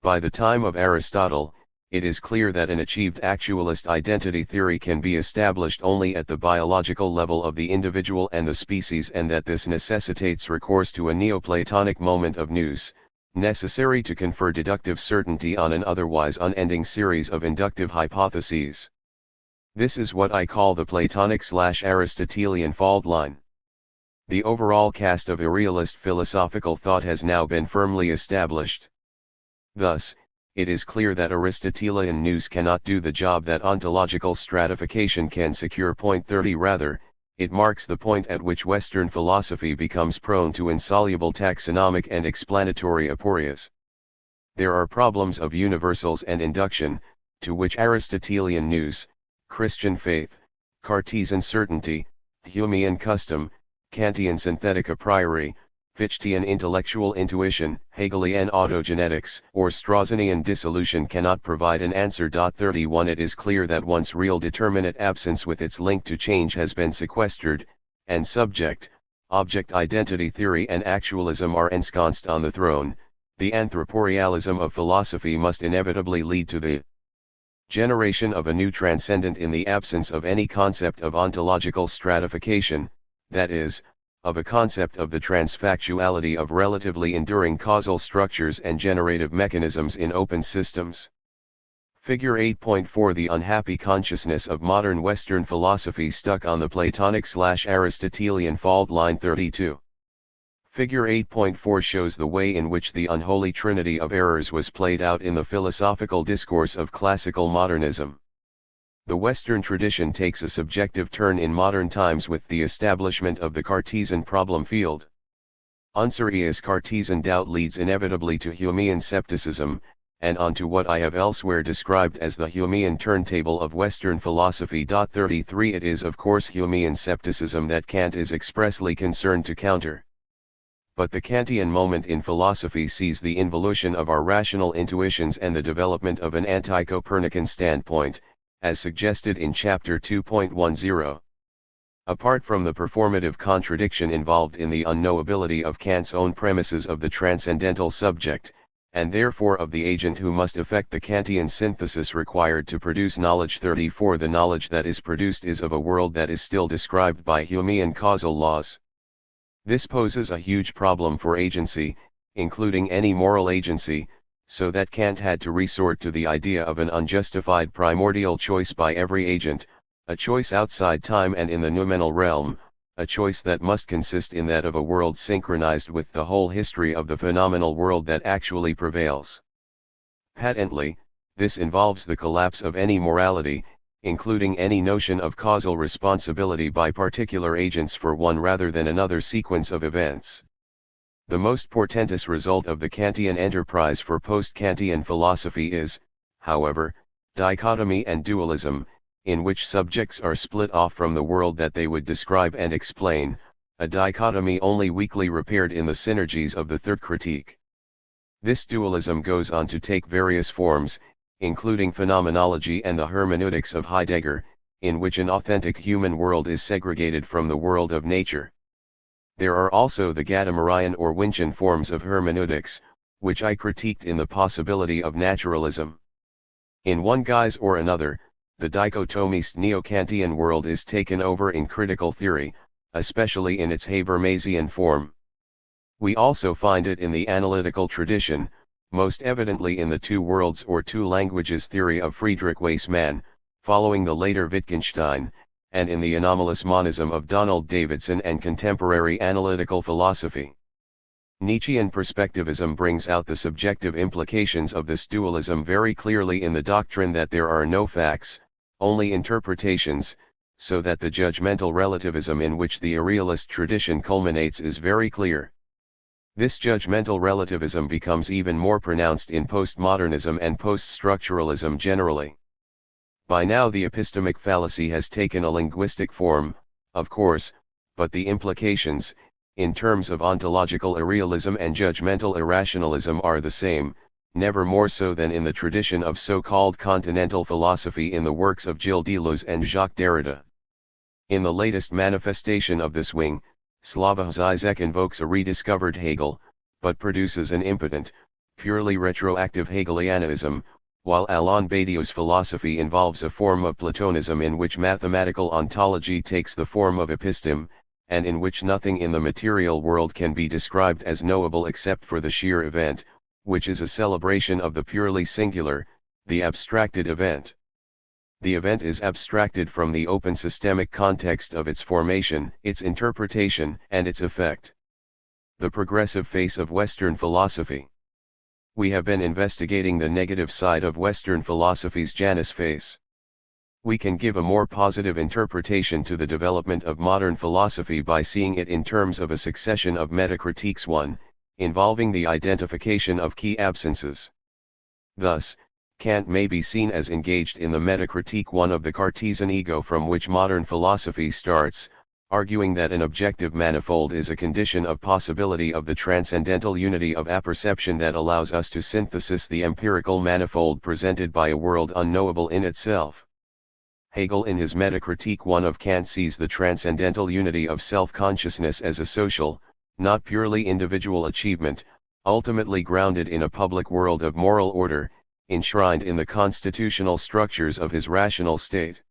By the time of Aristotle, it is clear that an achieved actualist identity theory can be established only at the biological level of the individual and the species, and that this necessitates recourse to a Neoplatonic moment of nous, necessary to confer deductive certainty on an otherwise unending series of inductive hypotheses. This is what I call the Platonic/Aristotelian fault line. The overall cast of irrealist philosophical thought has now been firmly established. Thus, it is clear that Aristotelian nous cannot do the job that ontological stratification can secure. 30 Rather, it marks the point at which Western philosophy becomes prone to insoluble taxonomic and explanatory aporias. There are problems of universals and induction, to which Aristotelian nous, Christian faith, Cartesian certainty, Humean custom, Kantian synthetic a priori, Fichtian intellectual intuition, Hegelian autogenetics, or Straussian dissolution cannot provide an answer. 31 It is clear that once real determinate absence with its link to change has been sequestered, and subject-object identity theory and actualism are ensconced on the throne, the anthroporialism of philosophy must inevitably lead to the generation of a new transcendent in the absence of any concept of ontological stratification, that is, of a concept of the transfactuality of relatively enduring causal structures and generative mechanisms in open systems. Figure 8.4 The unhappy consciousness of modern Western philosophy stuck on the Platonic/Aristotelian fault line. 32. Figure 8.4 shows the way in which the unholy trinity of errors was played out in the philosophical discourse of classical modernism. The Western tradition takes a subjective turn in modern times with the establishment of the Cartesian problem field. Unserious Cartesian doubt leads inevitably to Humean scepticism, and on to what I have elsewhere described as the Humean turntable of Western philosophy. 33 It is of course Humean scepticism that Kant is expressly concerned to counter. But the Kantian moment in philosophy sees the involution of our rational intuitions and the development of an anti-Copernican standpoint, as suggested in Chapter 2.10. Apart from the performative contradiction involved in the unknowability of Kant's own premises of the transcendental subject, and therefore of the agent who must effect the Kantian synthesis required to produce knowledge. 34 The knowledge that is produced is of a world that is still described by Humean causal laws. This poses a huge problem for agency, including any moral agency, so that Kant had to resort to the idea of an unjustified primordial choice by every agent, a choice outside time and in the noumenal realm, a choice that must consist in that of a world synchronized with the whole history of the phenomenal world that actually prevails. Patently, this involves the collapse of any morality, including any notion of causal responsibility by particular agents for one rather than another sequence of events. The most portentous result of the Kantian enterprise for post-Kantian philosophy is, however, dichotomy and dualism, in which subjects are split off from the world that they would describe and explain, a dichotomy only weakly repaired in the synergies of the third critique. This dualism goes on to take various forms, including phenomenology and the hermeneutics of Heidegger, in which an authentic human world is segregated from the world of nature. There are also the Gadamerian or Winchian forms of hermeneutics, which I critiqued in The Possibility of Naturalism. In one guise or another, the dichotomist neo-Kantian world is taken over in critical theory, especially in its Habermasian form. We also find it in the analytical tradition, most evidently in the two worlds or two languages theory of Friedrich Waismann, following the later Wittgenstein, and in the anomalous monism of Donald Davidson and contemporary analytical philosophy. Nietzschean perspectivism brings out the subjective implications of this dualism very clearly in the doctrine that there are no facts, only interpretations, so that the judgmental relativism in which the irrealist tradition culminates is very clear. This judgmental relativism becomes even more pronounced in postmodernism and poststructuralism generally. By now the epistemic fallacy has taken a linguistic form, of course, but the implications, in terms of ontological irrealism and judgmental irrationalism, are the same, never more so than in the tradition of so-called continental philosophy in the works of Gilles Deleuze and Jacques Derrida. In the latest manifestation of this wing, Slavoj Žižek invokes a rediscovered Hegel, but produces an impotent, purely retroactive Hegelianism, while Alain Badiou's philosophy involves a form of Platonism in which mathematical ontology takes the form of episteme, and in which nothing in the material world can be described as knowable except for the sheer event, which is a celebration of the purely singular, the abstracted event. The event is abstracted from the open systemic context of its formation, its interpretation, and its effect. The progressive face of Western philosophy. We have been investigating the negative side of Western philosophy's Janus face. We can give a more positive interpretation to the development of modern philosophy by seeing it in terms of a succession of metacritiques, one, involving the identification of key absences. Thus, Kant may be seen as engaged in the metacritique one of the Cartesian ego from which modern philosophy starts, arguing that an objective manifold is a condition of possibility of the transcendental unity of apperception that allows us to synthesis the empirical manifold presented by a world unknowable in itself. Hegel in his Metacritique 1 of Kant sees the transcendental unity of self-consciousness as a social, not purely individual achievement, ultimately grounded in a public world of moral order, enshrined in the constitutional structures of his rational state.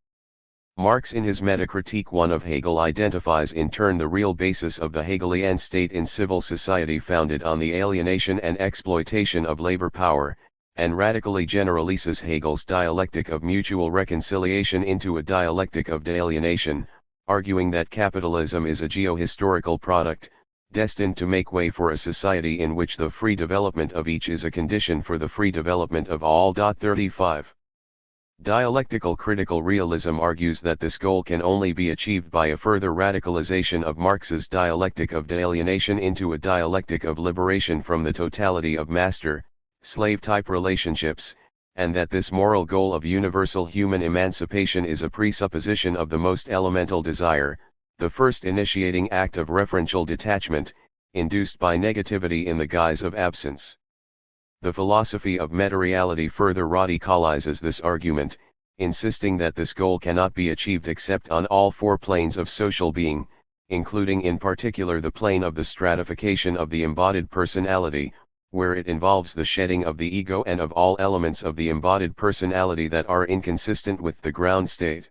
Marx in his Metacritique 1 of Hegel identifies in turn the real basis of the Hegelian state in civil society founded on the alienation and exploitation of labor power, and radically generalizes Hegel's dialectic of mutual reconciliation into a dialectic of de-alienation, arguing that capitalism is a geo-historical product, destined to make way for a society in which the free development of each is a condition for the free development of all. 35. Dialectical critical realism argues that this goal can only be achieved by a further radicalization of Marx's dialectic of de-alienation into a dialectic of liberation from the totality of master-slave-type relationships, and that this moral goal of universal human emancipation is a presupposition of the most elemental desire, the first initiating act of referential detachment, induced by negativity in the guise of absence. The philosophy of meta-reality further radicalizes this argument, insisting that this goal cannot be achieved except on all four planes of social being, including in particular the plane of the stratification of the embodied personality, where it involves the shedding of the ego and of all elements of the embodied personality that are inconsistent with the ground state.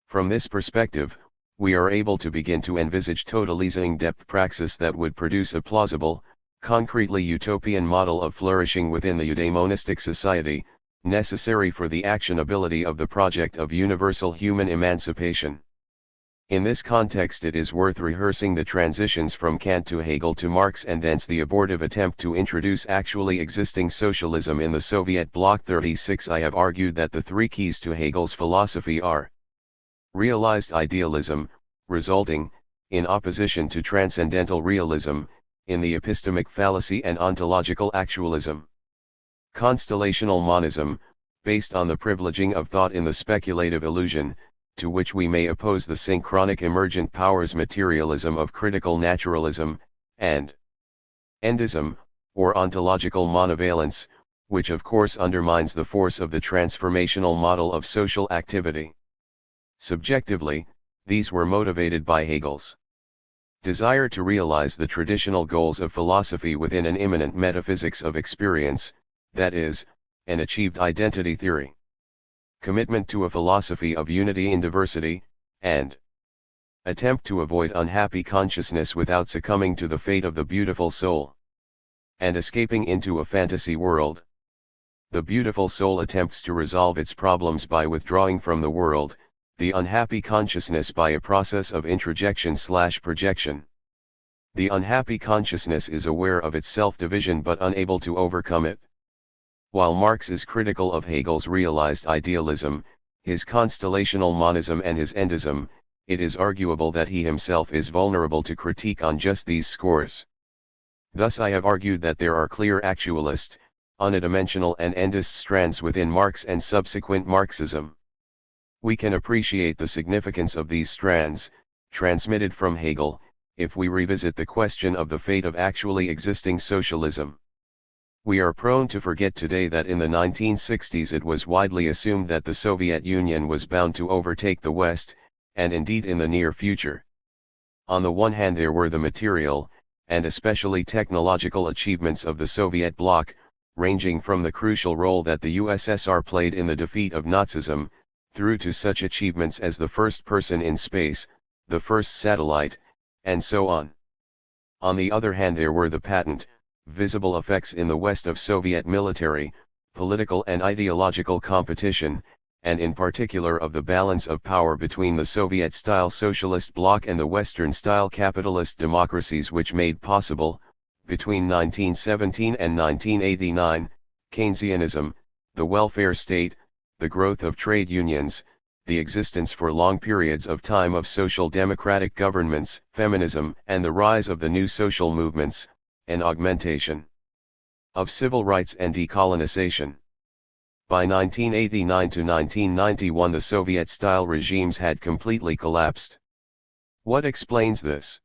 From this perspective, we are able to begin to envisage totalizing depth praxis that would produce a plausible, concretely utopian model of flourishing within the eudaimonistic society, necessary for the actionability of the project of universal human emancipation. In this context it is worth rehearsing the transitions from Kant to Hegel to Marx and thence the abortive attempt to introduce actually existing socialism in the Soviet bloc. 36. I have argued that the three keys to Hegel's philosophy are realized idealism, resulting, in opposition to transcendental realism, in the epistemic fallacy and ontological actualism. Constellational monism, based on the privileging of thought in the speculative illusion, to which we may oppose the synchronic emergent powers materialism of critical naturalism, and endism, or ontological monovalence, which of course undermines the force of the transformational model of social activity. Subjectively, these were motivated by Hegel's desire to realize the traditional goals of philosophy within an immanent metaphysics of experience, that is, an achieved identity theory. Commitment to a philosophy of unity in diversity, and attempt to avoid unhappy consciousness without succumbing to the fate of the beautiful soul, and escaping into a fantasy world. The beautiful soul attempts to resolve its problems by withdrawing from the world, the unhappy consciousness by a process of introjection/projection. The unhappy consciousness is aware of its self-division but unable to overcome it. While Marx is critical of Hegel's realized idealism, his constellational monism and his endism, it is arguable that he himself is vulnerable to critique on just these scores. Thus I have argued that there are clear actualist, unidimensional and endist strands within Marx and subsequent Marxism. We can appreciate the significance of these strands, transmitted from Hegel, if we revisit the question of the fate of actually existing socialism. We are prone to forget today that in the 1960s it was widely assumed that the Soviet Union was bound to overtake the West, and indeed in the near future. On the one hand there were the material, and especially technological achievements of the Soviet bloc, ranging from the crucial role that the USSR played in the defeat of Nazism, through to such achievements as the first person in space, the first satellite, and so on. On the other hand there were the patent, visible effects in the West of Soviet military, political and ideological competition, and in particular of the balance of power between the Soviet-style socialist bloc and the Western-style capitalist democracies, which made possible, between 1917 and 1989, Keynesianism, the welfare state, the growth of trade unions, the existence for long periods of time of social democratic governments, feminism, and the rise of the new social movements, an augmentation of civil rights and decolonization. By 1989 to 1991 the Soviet-style regimes had completely collapsed. What explains this?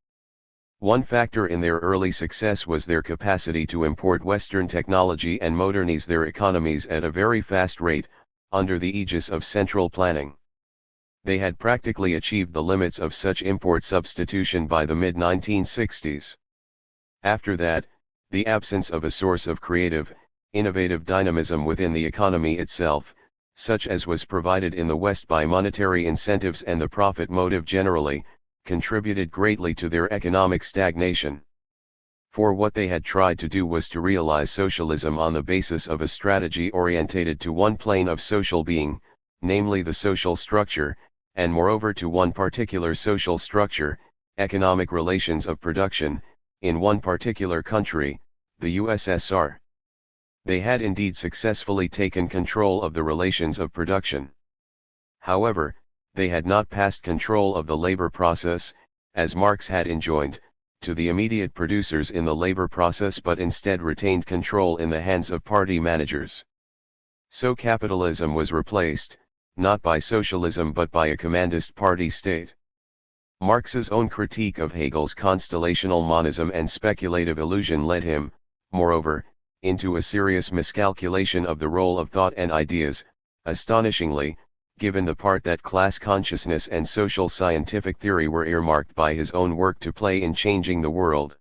One factor in their early success was their capacity to import Western technology and modernize their economies at a very fast rate, under the aegis of central planning. They had practically achieved the limits of such import substitution by the mid-1960s. After that, the absence of a source of creative, innovative dynamism within the economy itself, such as was provided in the West by monetary incentives and the profit motive generally, contributed greatly to their economic stagnation. For what they had tried to do was to realize socialism on the basis of a strategy orientated to one plane of social being, namely the social structure, and moreover to one particular social structure, economic relations of production, in one particular country, the USSR. They had indeed successfully taken control of the relations of production. However, they had not passed control of the labor process, as Marx had enjoined, to the immediate producers in the labor process, but instead retained control in the hands of party managers. So capitalism was replaced, not by socialism but by a commandist party state. Marx's own critique of Hegel's constellational monism and speculative illusion led him, moreover, into a serious miscalculation of the role of thought and ideas, astonishingly, given the part that class consciousness and social scientific theory were earmarked by his own work to play in changing the world.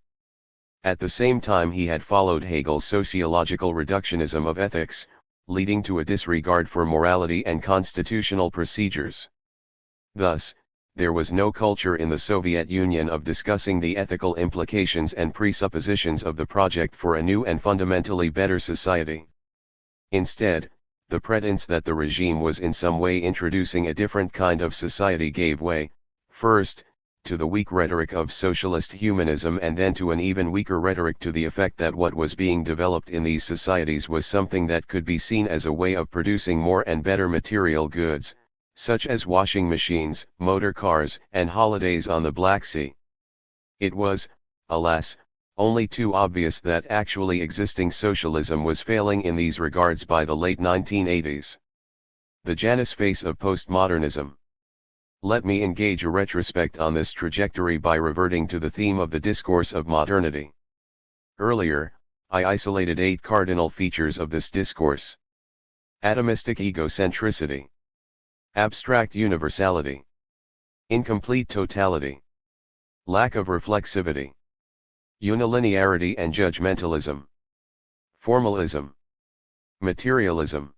At the same time he had followed Hegel's sociological reductionism of ethics, leading to a disregard for morality and constitutional procedures. Thus, there was no culture in the Soviet Union of discussing the ethical implications and presuppositions of the project for a new and fundamentally better society. Instead, the pretense that the regime was in some way introducing a different kind of society gave way, first, to the weak rhetoric of socialist humanism and then to an even weaker rhetoric to the effect that what was being developed in these societies was something that could be seen as a way of producing more and better material goods, such as washing machines, motor cars, and holidays on the Black Sea. It was, alas, only too obvious that actually existing socialism was failing in these regards by the late 1980s. The Janus face of postmodernism. Let me engage a retrospect on this trajectory by reverting to the theme of the discourse of modernity. Earlier, I isolated 8 cardinal features of this discourse. Atomistic egocentricity. Abstract universality. Incomplete totality. Lack of reflexivity. Unilinearity and judgmentalism. Formalism. Materialism.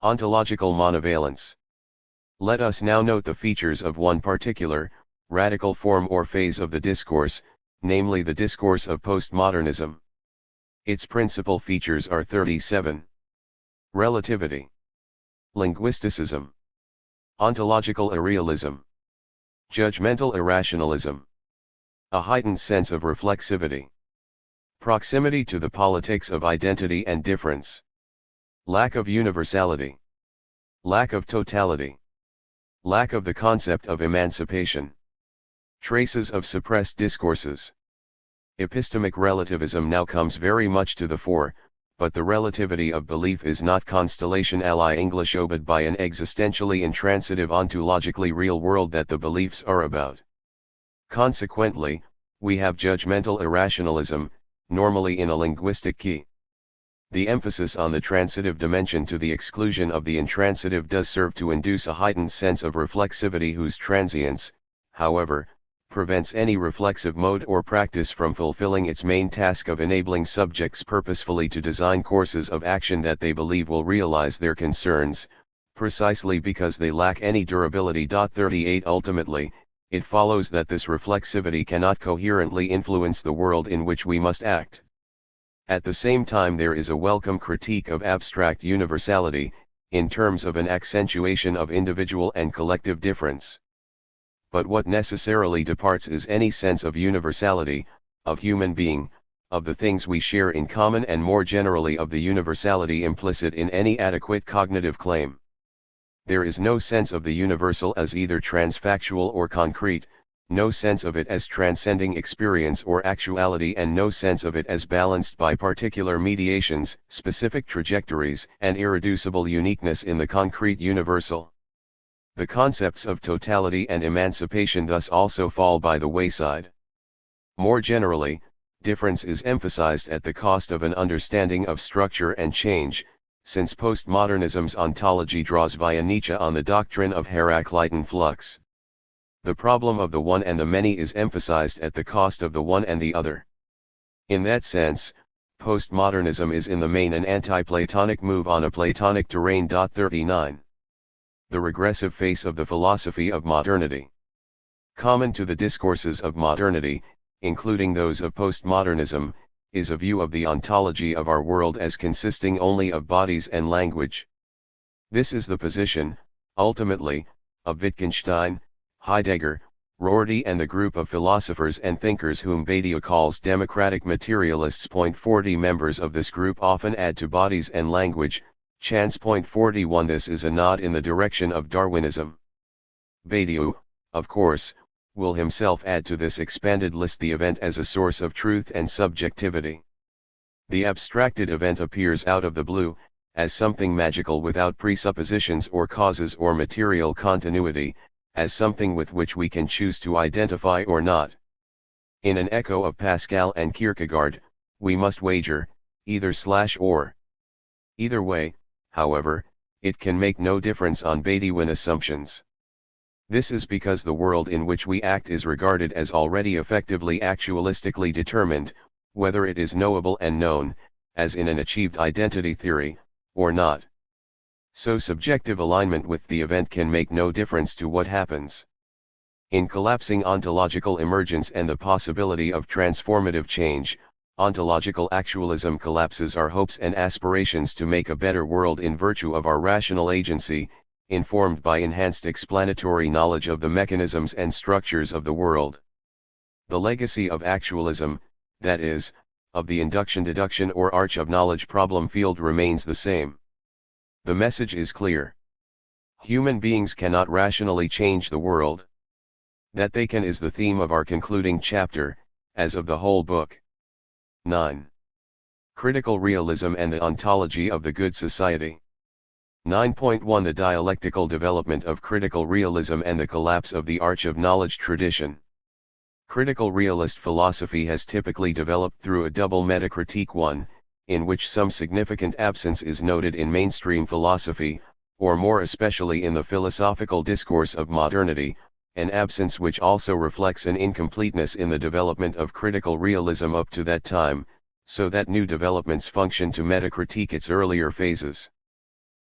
Ontological monovalence. Let us now note the features of one particular, radical form or phase of the discourse, namely the discourse of postmodernism. Its principal features are 37. Relativity. Linguisticism. Ontological irrealism. Judgmental irrationalism. A heightened sense of reflexivity. Proximity to the politics of identity and difference. Lack of universality. Lack of totality. Lack of the concept of emancipation. Traces of suppressed discourses. Epistemic relativism now comes very much to the fore, but the relativity of belief is not constellation ally English obeyed by an existentially intransitive ontologically real world that the beliefs are about. Consequently, we have judgmental irrationalism, normally in a linguistic key. The emphasis on the transitive dimension to the exclusion of the intransitive does serve to induce a heightened sense of reflexivity whose transience, however, prevents any reflexive mode or practice from fulfilling its main task of enabling subjects purposefully to design courses of action that they believe will realize their concerns, precisely because they lack any durability. 38 Ultimately, it follows that this reflexivity cannot coherently influence the world in which we must act. At the same time, there is a welcome critique of abstract universality, in terms of an accentuation of individual and collective difference. But what necessarily departs is any sense of universality, of human being, of the things we share in common, and more generally of the universality implicit in any adequate cognitive claim. There is no sense of the universal as either transfactual or concrete, no sense of it as transcending experience or actuality, and no sense of it as balanced by particular mediations, specific trajectories, and irreducible uniqueness in the concrete universal. The concepts of totality and emancipation thus also fall by the wayside. More generally, difference is emphasized at the cost of an understanding of structure and change, since postmodernism's ontology draws via Nietzsche on the doctrine of Heraclitean flux. The problem of the one and the many is emphasized at the cost of the one and the other. In that sense, postmodernism is in the main an anti-Platonic move on a Platonic terrain. 39. The regressive face of the philosophy of modernity. Common to the discourses of modernity, including those of postmodernism, is a view of the ontology of our world as consisting only of bodies and language. This is the position, ultimately, of Wittgenstein, Heidegger, Rorty, and the group of philosophers and thinkers whom Badiou calls democratic materialists. 40 Members of this group often add to bodies and language, chance. 41 This is a nod in the direction of Darwinism. Badiou, of course, will himself add to this expanded list the event as a source of truth and subjectivity. The abstracted event appears out of the blue, as something magical without presuppositions or causes or material continuity, as something with which we can choose to identify or not. In an echo of Pascal and Kierkegaard, we must wager, either/or. Either way, however, it can make no difference on Badiouian assumptions. This is because the world in which we act is regarded as already effectively actualistically determined, whether it is knowable and known, as in an achieved identity theory, or not. So subjective alignment with the event can make no difference to what happens. In collapsing ontological emergence and the possibility of transformative change, ontological actualism collapses our hopes and aspirations to make a better world in virtue of our rational agency, informed by enhanced explanatory knowledge of the mechanisms and structures of the world. The legacy of actualism, that is, of the induction-deduction or arch of knowledge problem field, remains the same. The message is clear. Human beings cannot rationally change the world. That they can is the theme of our concluding chapter, as of the whole book. 9. Critical realism and the ontology of the good society. 9.1 The dialectical development of critical realism and the collapse of the arch of knowledge tradition. Critical realist philosophy has typically developed through a double metacritique: one, in which some significant absence is noted in mainstream philosophy, or more especially in the philosophical discourse of modernity, an absence which also reflects an incompleteness in the development of critical realism up to that time, so that new developments function to metacritique its earlier phases.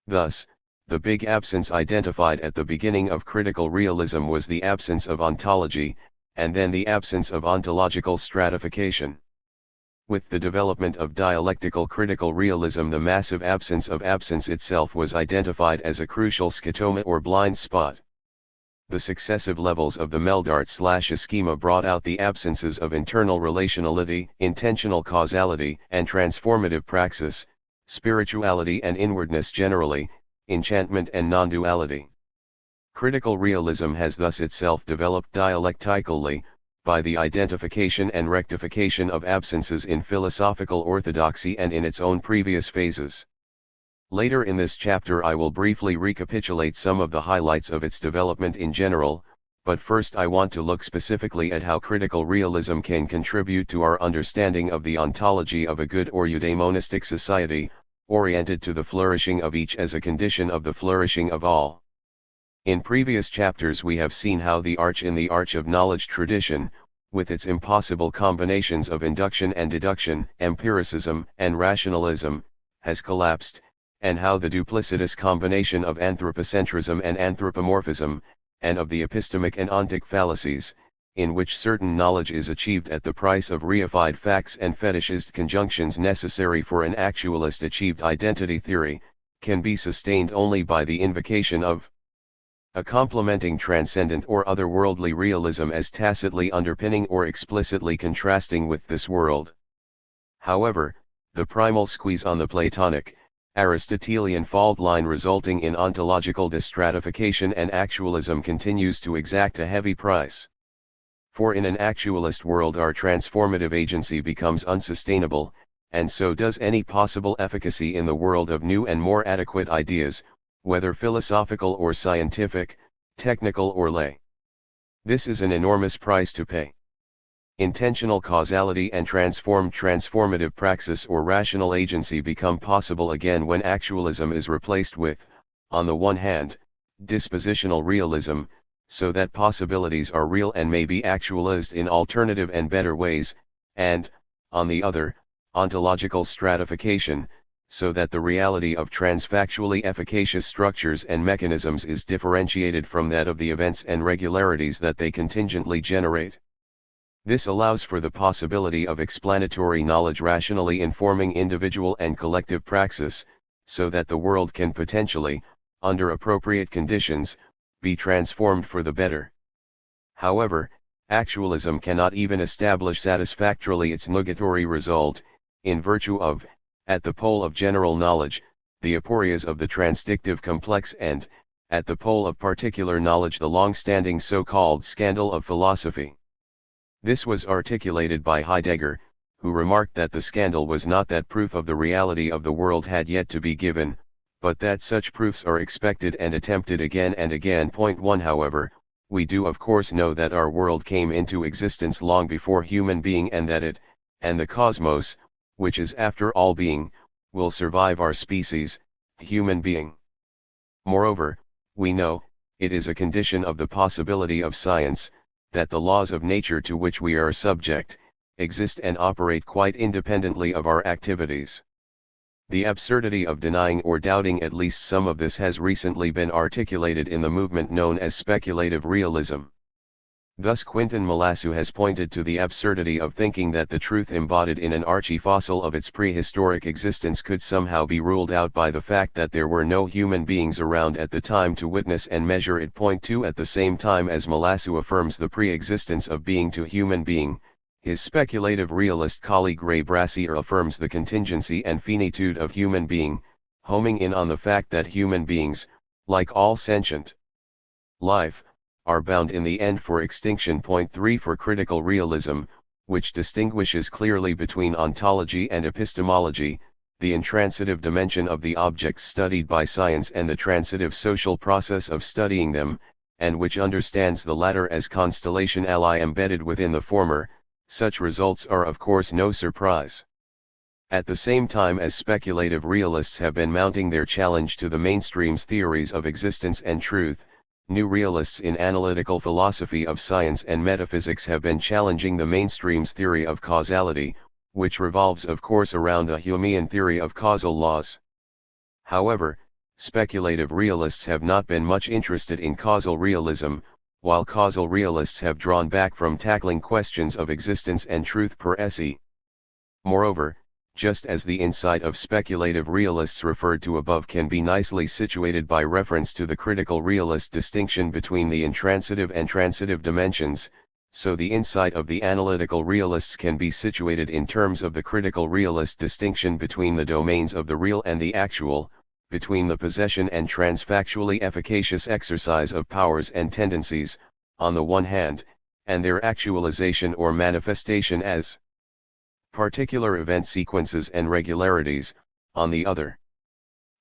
Thus, the big absence identified at the beginning of critical realism was the absence of ontology, and then the absence of ontological stratification. With the development of dialectical critical realism, the massive absence of absence itself was identified as a crucial scotoma or blind spot. The successive levels of the Meldart/schema brought out the absences of internal relationality, intentional causality, and transformative praxis, spirituality and inwardness generally, enchantment and non-duality. Critical realism has thus itself developed dialectically, by the identification and rectification of absences in philosophical orthodoxy and in its own previous phases. Later in this chapter I will briefly recapitulate some of the highlights of its development in general, but first I want to look specifically at how critical realism can contribute to our understanding of the ontology of a good or eudaimonistic society, oriented to the flourishing of each as a condition of the flourishing of all. In previous chapters we have seen how the arch in the arch of knowledge tradition, with its impossible combinations of induction and deduction, empiricism and rationalism, has collapsed, and how the duplicitous combination of anthropocentrism and anthropomorphism, and of the epistemic and ontic fallacies, in which certain knowledge is achieved at the price of reified facts and fetishist conjunctions necessary for an actualist achieved identity theory, can be sustained only by the invocation of a complementing transcendent or otherworldly realism as tacitly underpinning or explicitly contrasting with this world. However, the primal squeeze on the Platonic, Aristotelian fault line resulting in ontological distratification and actualism continues to exact a heavy price. For in an actualist world our transformative agency becomes unsustainable, and so does any possible efficacy in the world of new and more adequate ideas, whether philosophical or scientific, technical or lay. This is an enormous price to pay. Intentional causality and transformative praxis or rational agency become possible again when actualism is replaced with, on the one hand, dispositional realism, so that possibilities are real and may be actualized in alternative and better ways, and, on the other, ontological stratification, so that the reality of transfactually efficacious structures and mechanisms is differentiated from that of the events and regularities that they contingently generate. This allows for the possibility of explanatory knowledge rationally informing individual and collective praxis, so that the world can potentially, under appropriate conditions, be transformed for the better. However, actualism cannot even establish satisfactorily its nugatory result, in virtue of, at the pole of general knowledge, the aporias of the transdictive complex and, at the pole of particular knowledge the long-standing so-called scandal of philosophy. This was articulated by Heidegger, who remarked that the scandal was not that proof of the reality of the world had yet to be given, but that such proofs are expected and attempted again and again. 1 However, we do of course know that our world came into existence long before human being and that it, and the cosmos, which is after all being, will survive our species, human being. Moreover, we know, it is a condition of the possibility of science, that the laws of nature to which we are subject, exist and operate quite independently of our activities. The absurdity of denying or doubting at least some of this has recently been articulated in the movement known as speculative realism. Thus Quintin Melassu has pointed to the absurdity of thinking that the truth embodied in an archie-fossil of its prehistoric existence could somehow be ruled out by the fact that there were no human beings around at the time to witness and measure it. 2 At the same time as Melassu affirms the pre-existence of being to human being, his speculative realist colleague Ray Brassier affirms the contingency and finitude of human being, homing in on the fact that human beings, like all sentient life, are bound in the end for extinction. 3 For critical realism, which distinguishes clearly between ontology and epistemology, the intransitive dimension of the objects studied by science and the transitive social process of studying them, and which understands the latter as constellation ally embedded within the former, such results are of course no surprise. At the same time as speculative realists have been mounting their challenge to the mainstream's theories of existence and truth, new realists in analytical philosophy of science and metaphysics have been challenging the mainstream's theory of causality, which revolves of course around the Humean theory of causal laws. However, speculative realists have not been much interested in causal realism, while causal realists have drawn back from tackling questions of existence and truth per se. Moreover, just as the insight of speculative realists referred to above can be nicely situated by reference to the critical realist distinction between the intransitive and transitive dimensions, so the insight of the analytical realists can be situated in terms of the critical realist distinction between the domains of the real and the actual, between the possession and transfactually efficacious exercise of powers and tendencies, on the one hand, and their actualization or manifestation as particular event sequences and regularities, on the other.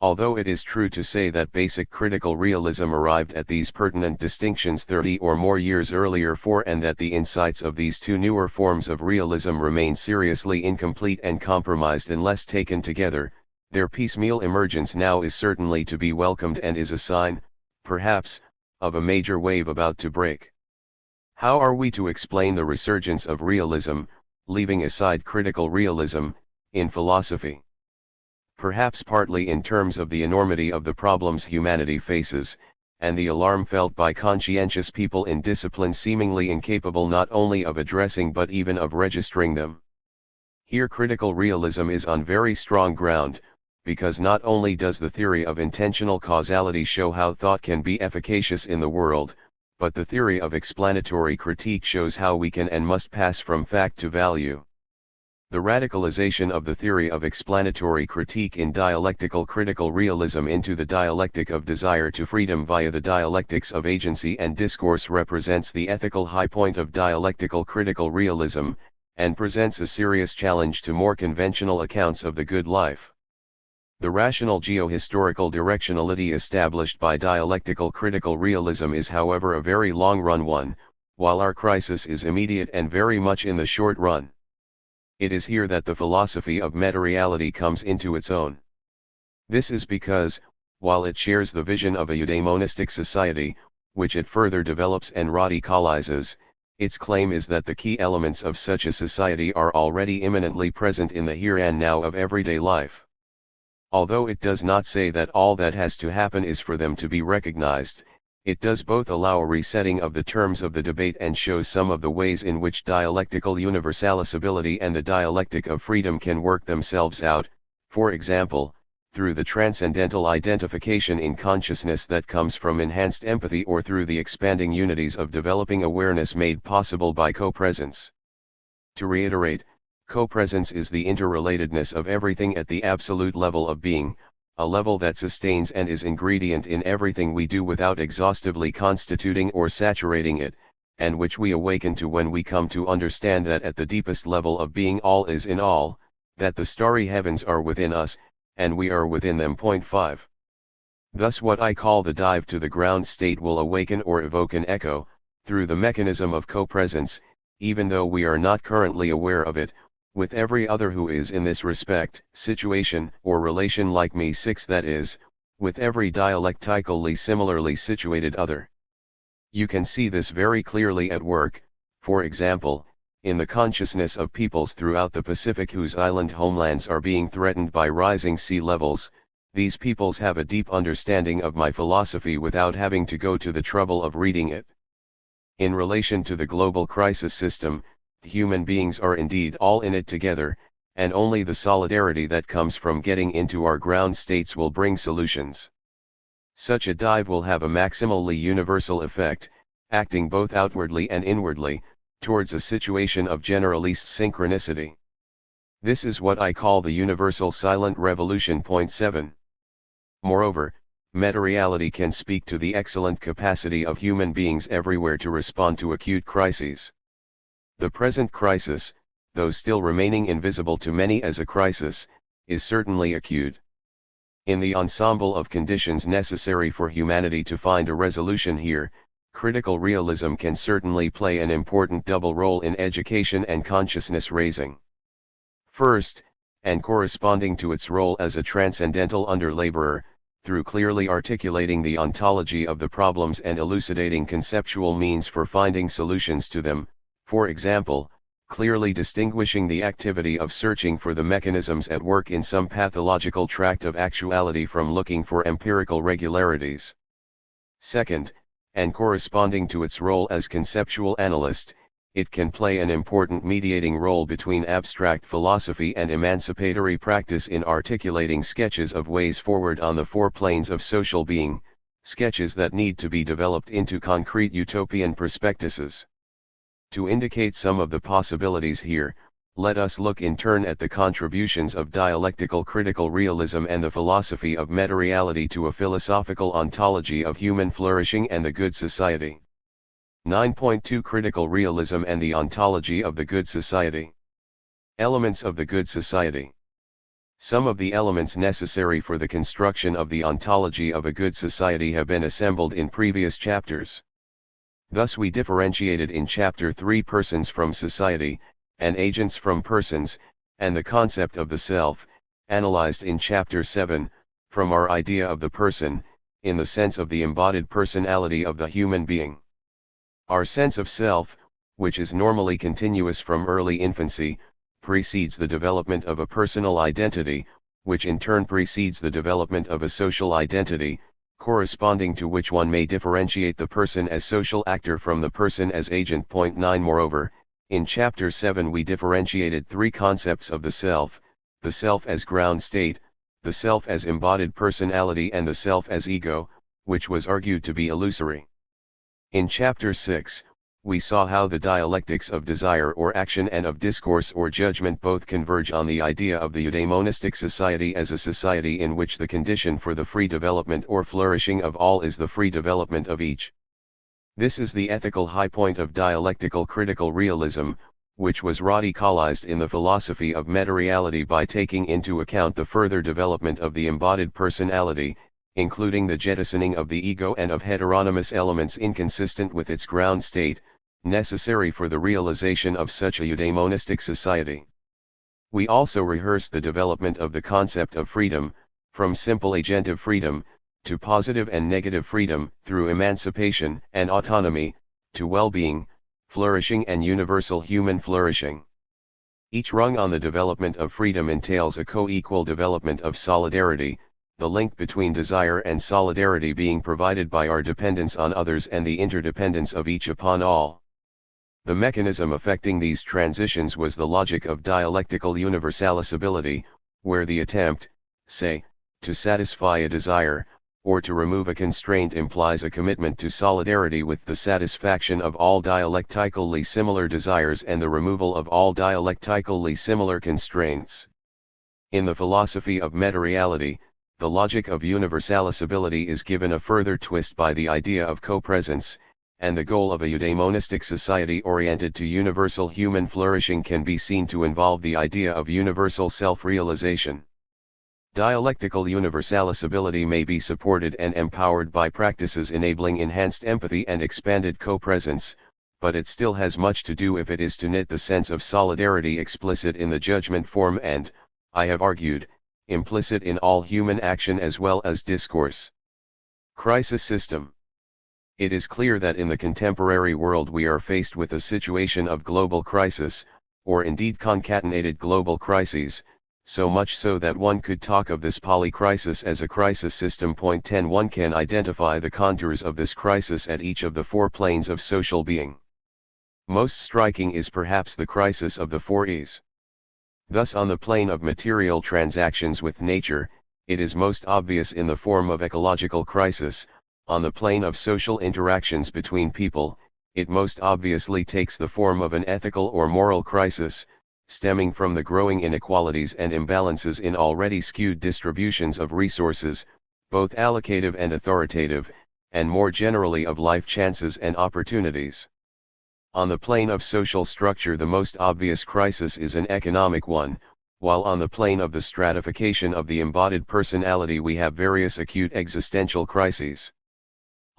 Although it is true to say that basic critical realism arrived at these pertinent distinctions 30 or more years earlier and that the insights of these two newer forms of realism remain seriously incomplete and compromised unless taken together, their piecemeal emergence now is certainly to be welcomed and is a sign, perhaps, of a major wave about to break. How are we to explain the resurgence of realism, leaving aside critical realism, in philosophy? Perhaps partly in terms of the enormity of the problems humanity faces, and the alarm felt by conscientious people in disciplines seemingly incapable not only of addressing but even of registering them. Here critical realism is on very strong ground, because not only does the theory of intentional causality show how thought can be efficacious in the world, but the theory of explanatory critique shows how we can and must pass from fact to value. The radicalization of the theory of explanatory critique in dialectical critical realism into the dialectic of desire to freedom via the dialectics of agency and discourse represents the ethical high point of dialectical critical realism, and presents a serious challenge to more conventional accounts of the good life. The rational geohistorical directionality established by dialectical critical realism is however a very long-run one, while our crisis is immediate and very much in the short run. It is here that the philosophy of meta-reality comes into its own. This is because, while it shares the vision of a eudaimonistic society, which it further develops and radicalizes, its claim is that the key elements of such a society are already immanently present in the here and now of everyday life. Although it does not say that all that has to happen is for them to be recognized, it does both allow a resetting of the terms of the debate and shows some of the ways in which dialectical universalizability and the dialectic of freedom can work themselves out, for example, through the transcendental identification in consciousness that comes from enhanced empathy or through the expanding unities of developing awareness made possible by co-presence. To reiterate, co-presence is the interrelatedness of everything at the absolute level of being, a level that sustains and is ingredient in everything we do without exhaustively constituting or saturating it, and which we awaken to when we come to understand that at the deepest level of being all is in all, that the starry heavens are within us, and we are within them. 5. Thus what I call the dive to the ground state will awaken or evoke an echo, through the mechanism of co-presence, even though we are not currently aware of it, with every other who is in this respect, situation, or relation like me. 6. That is, with every dialectically similarly situated other. You can see this very clearly at work, for example, in the consciousness of peoples throughout the Pacific whose island homelands are being threatened by rising sea levels. These peoples have a deep understanding of my philosophy without having to go to the trouble of reading it. In relation to the global crisis system, human beings are indeed all in it together, and only the solidarity that comes from getting into our ground states will bring solutions. Such a dive will have a maximally universal effect, acting both outwardly and inwardly, towards a situation of generalist synchronicity. This is what I call the universal silent revolution. 7. Moreover, meta-reality can speak to the excellent capacity of human beings everywhere to respond to acute crises. The present crisis, though still remaining invisible to many as a crisis, is certainly acute. In the ensemble of conditions necessary for humanity to find a resolution here, critical realism can certainly play an important double role in education and consciousness raising. First, and corresponding to its role as a transcendental underlaborer, through clearly articulating the ontology of the problems and elucidating conceptual means for finding solutions to them, for example, clearly distinguishing the activity of searching for the mechanisms at work in some pathological tract of actuality from looking for empirical regularities. Second, and corresponding to its role as conceptual analyst, it can play an important mediating role between abstract philosophy and emancipatory practice in articulating sketches of ways forward on the four planes of social being, sketches that need to be developed into concrete utopian prospectuses. To indicate some of the possibilities here, let us look in turn at the contributions of dialectical critical realism and the philosophy of meta-reality to a philosophical ontology of human flourishing and the good society. 9.2 Critical realism and the ontology of the good society. Elements of the good society. Some of the elements necessary for the construction of the ontology of a good society have been assembled in previous chapters. Thus we differentiated in Chapter 3 persons from society, and agents from persons, and the concept of the self, analyzed in Chapter 7, from our idea of the person, in the sense of the embodied personality of the human being. Our sense of self, which is normally continuous from early infancy, precedes the development of a personal identity, which in turn precedes the development of a social identity, corresponding to which one may differentiate the person as social actor from the person as agent. 9 Moreover, in Chapter 7 we differentiated three concepts of the self as ground state, the self as embodied personality, and the self as ego, which was argued to be illusory. In Chapter 6, we saw how the dialectics of desire or action and of discourse or judgment both converge on the idea of the eudaimonistic society as a society in which the condition for the free development or flourishing of all is the free development of each. This is the ethical high point of dialectical critical realism, which was radicalized in the philosophy of meta-reality by taking into account the further development of the embodied personality, including the jettisoning of the ego and of heteronymous elements inconsistent with its ground state, necessary for the realization of such a eudaimonistic society. We also rehearsed the development of the concept of freedom, from simple agentive freedom, to positive and negative freedom, through emancipation and autonomy, to well-being, flourishing and universal human flourishing. Each rung on the development of freedom entails a co-equal development of solidarity, the link between desire and solidarity being provided by our dependence on others and the interdependence of each upon all. The mechanism affecting these transitions was the logic of dialectical universalizability, where the attempt, say, to satisfy a desire, or to remove a constraint implies a commitment to solidarity with the satisfaction of all dialectically similar desires and the removal of all dialectically similar constraints. In the philosophy of meta-reality, the logic of universalizability is given a further twist by the idea of co-presence, and the goal of a eudaimonistic society oriented to universal human flourishing can be seen to involve the idea of universal self-realization. Dialectical universalizability may be supported and empowered by practices enabling enhanced empathy and expanded co-presence, but it still has much to do if it is to knit the sense of solidarity explicit in the judgment form and, I have argued, implicit in all human action as well as discourse. Crisis system. It is clear that in the contemporary world we are faced with a situation of global crisis, or indeed concatenated global crises, so much so that one could talk of this polycrisis as a crisis system. 10 One can identify the contours of this crisis at each of the four planes of social being. Most striking is perhaps the crisis of the four E's. Thus on the plane of material transactions with nature, it is most obvious in the form of ecological crisis. On the plane of social interactions between people, it most obviously takes the form of an ethical or moral crisis, stemming from the growing inequalities and imbalances in already skewed distributions of resources, both allocative and authoritative, and more generally of life chances and opportunities. On the plane of social structure the most obvious crisis is an economic one, while on the plane of the stratification of the embodied personality we have various acute existential crises.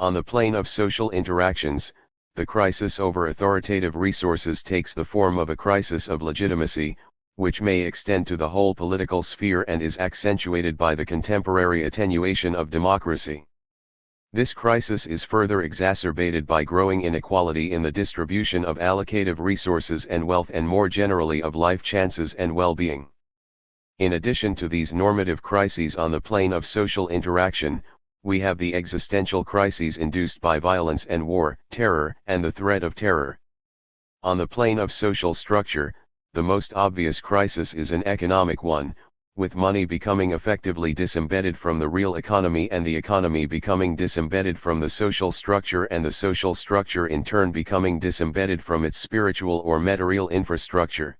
On the plane of social interactions, the crisis over authoritative resources takes the form of a crisis of legitimacy, which may extend to the whole political sphere and is accentuated by the contemporary attenuation of democracy. This crisis is further exacerbated by growing inequality in the distribution of allocative resources and wealth and more generally of life chances and well-being. In addition to these normative crises on the plane of social interaction, we have the existential crises induced by violence and war, terror, and the threat of terror. On the plane of social structure, the most obvious crisis is an economic one, with money becoming effectively disembedded from the real economy and the economy becoming disembedded from the social structure and the social structure in turn becoming disembedded from its spiritual or material infrastructure.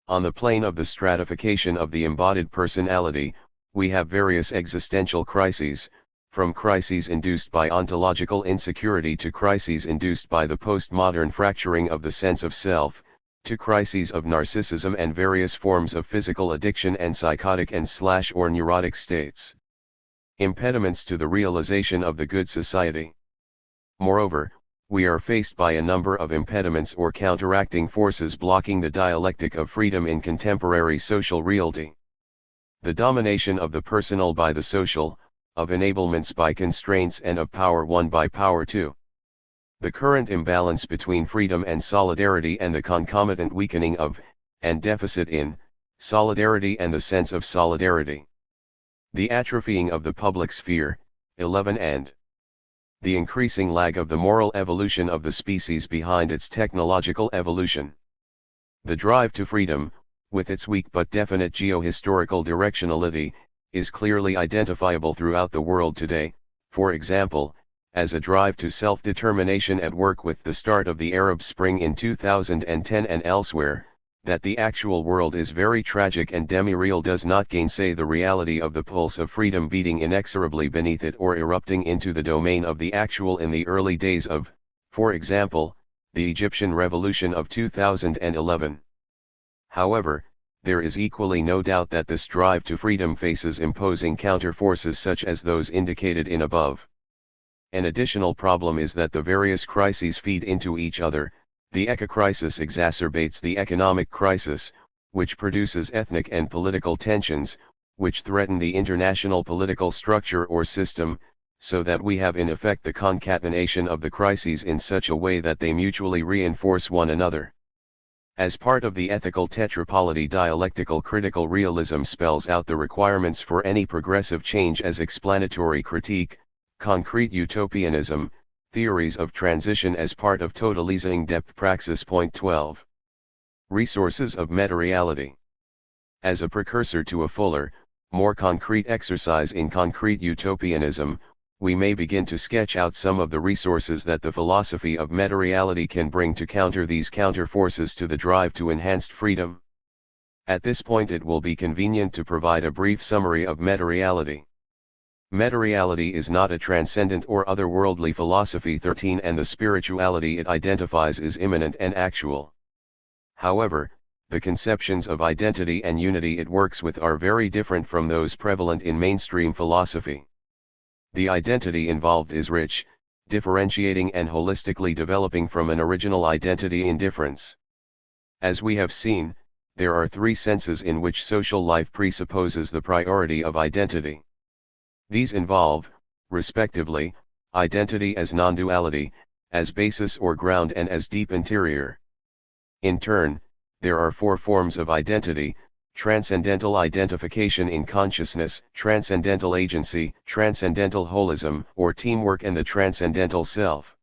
On the plane of the stratification of the embodied personality, we have various existential crises, from crises induced by ontological insecurity to crises induced by the postmodern fracturing of the sense of self, to crises of narcissism and various forms of physical addiction and psychotic and/or neurotic states. Impediments to the realization of the good society. Moreover, we are faced by a number of impediments or counteracting forces blocking the dialectic of freedom in contemporary social reality. The domination of the personal by the social, of enablements by constraints and of power won by power too. The current imbalance between freedom and solidarity and the concomitant weakening of, and deficit in, solidarity and the sense of solidarity. The atrophying of the public sphere, 11 and the increasing lag of the moral evolution of the species behind its technological evolution. The drive to freedom, with its weak but definite geo-historical directionality, is clearly identifiable throughout the world today, for example, as a drive to self-determination at work with the start of the Arab Spring in 2010 and elsewhere. That the actual world is very tragic and demi-real does not gainsay the reality of the pulse of freedom beating inexorably beneath it or erupting into the domain of the actual in the early days of, for example, the Egyptian Revolution of 2011. However, there is equally no doubt that this drive to freedom faces imposing counter-forces such as those indicated in above. An additional problem is that the various crises feed into each other. The eco-crisis exacerbates the economic crisis, which produces ethnic and political tensions, which threaten the international political structure or system, so that we have in effect the concatenation of the crises in such a way that they mutually reinforce one another. As part of the ethical tetrapolity, dialectical critical realism spells out the requirements for any progressive change as explanatory critique, concrete utopianism, theories of transition as part of totalizing depth praxis. Point 12. Resources of meta-reality. As a precursor to a fuller, more concrete exercise in concrete utopianism, we may begin to sketch out some of the resources that the philosophy of meta-reality can bring to counter these counter-forces to the drive to enhanced freedom. At this point it will be convenient to provide a brief summary of meta-reality. Meta-reality is not a transcendent or otherworldly philosophy. 13 And the spirituality it identifies is immanent and actual. However, the conceptions of identity and unity it works with are very different from those prevalent in mainstream philosophy. The identity involved is rich, differentiating and holistically developing from an original identity in difference. As we have seen, there are three senses in which social life presupposes the priority of identity. These involve, respectively, identity as non-duality, as basis or ground and as deep interior. In turn, there are four forms of identity: transcendental identification in consciousness, transcendental agency, transcendental holism or teamwork, and the transcendental self.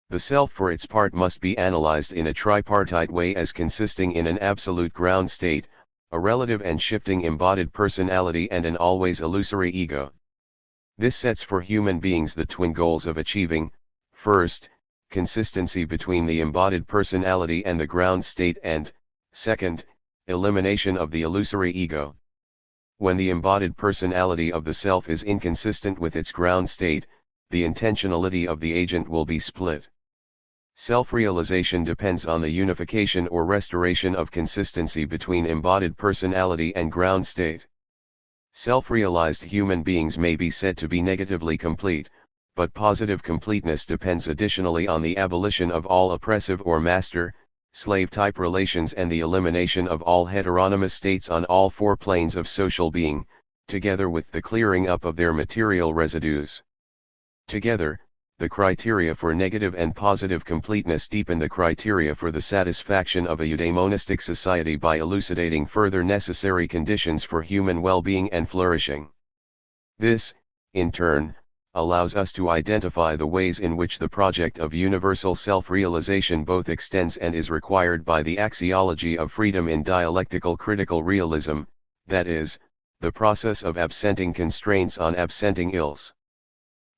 The self for its part must be analyzed in a tripartite way as consisting in an absolute ground state, a relative and shifting embodied personality, and an always illusory ego. This sets for human beings the twin goals of achieving, first, consistency between the embodied personality and the ground state, and, second, elimination of the illusory ego. When the embodied personality of the self is inconsistent with its ground state, the intentionality of the agent will be split. Self-realization depends on the unification or restoration of consistency between embodied personality and ground state. Self-realized human beings may be said to be negatively complete, but positive completeness depends additionally on the abolition of all oppressive or master-slave-type relations and the elimination of all heteronymous states on all four planes of social being, together with the clearing up of their material residues. Together, the criteria for negative and positive completeness deepen the criteria for the satisfaction of a eudaimonistic society by elucidating further necessary conditions for human well-being and flourishing. This, in turn, allows us to identify the ways in which the project of universal self-realization both extends and is required by the axiology of freedom in dialectical critical realism, that is, the process of absenting constraints on absenting ills.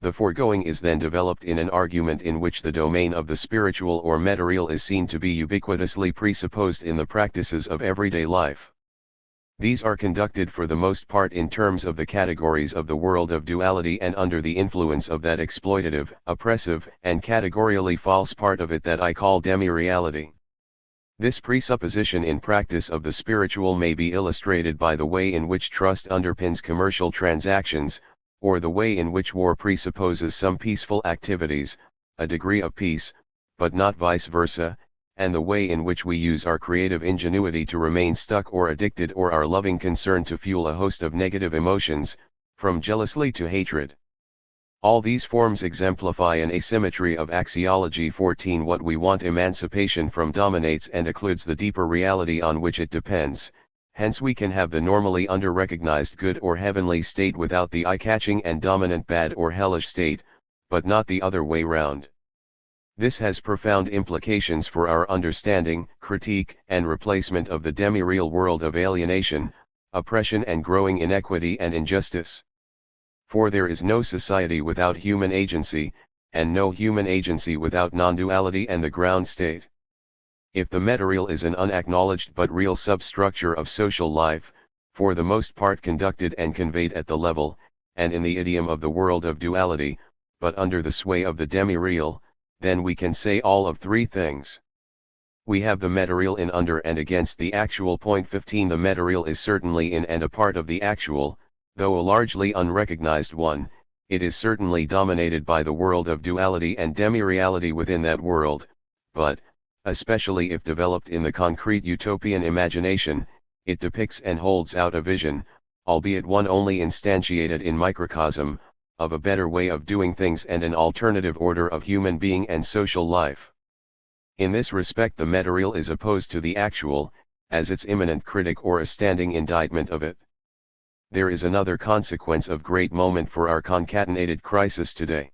The foregoing is then developed in an argument in which the domain of the spiritual or meta-real is seen to be ubiquitously presupposed in the practices of everyday life. These are conducted for the most part in terms of the categories of the world of duality and under the influence of that exploitative, oppressive, and categorially false part of it that I call demi-reality. This presupposition in practice of the spiritual may be illustrated by the way in which trust underpins commercial transactions, or the way in which war presupposes some peaceful activities, a degree of peace, but not vice versa, and the way in which we use our creative ingenuity to remain stuck or addicted, or our loving concern to fuel a host of negative emotions, from jealousy to hatred. All these forms exemplify an asymmetry of axiology. 14 What we want emancipation from dominates and occludes the deeper reality on which it depends, hence we can have the normally under-recognized good or heavenly state without the eye-catching and dominant bad or hellish state, but not the other way round. This has profound implications for our understanding, critique, and replacement of the demi-real world of alienation, oppression and growing inequity and injustice. For there is no society without human agency, and no human agency without non-duality and the ground state. If the metareal is an unacknowledged but real substructure of social life, for the most part conducted and conveyed at the level, and in the idiom of the world of duality, but under the sway of the demi-real, then we can say all of three things. We have the metareal in, under, and against the actual. 15 The metareal is certainly in and a part of the actual, though a largely unrecognized one. It is certainly dominated by the world of duality and demi-reality within that world, but, especially if developed in the concrete utopian imagination, it depicts and holds out a vision, albeit one only instantiated in microcosm, of a better way of doing things and an alternative order of human being and social life. In this respect the metareal is opposed to the actual, as its imminent critic or a standing indictment of it. There is another consequence of great moment for our concatenated crisis today.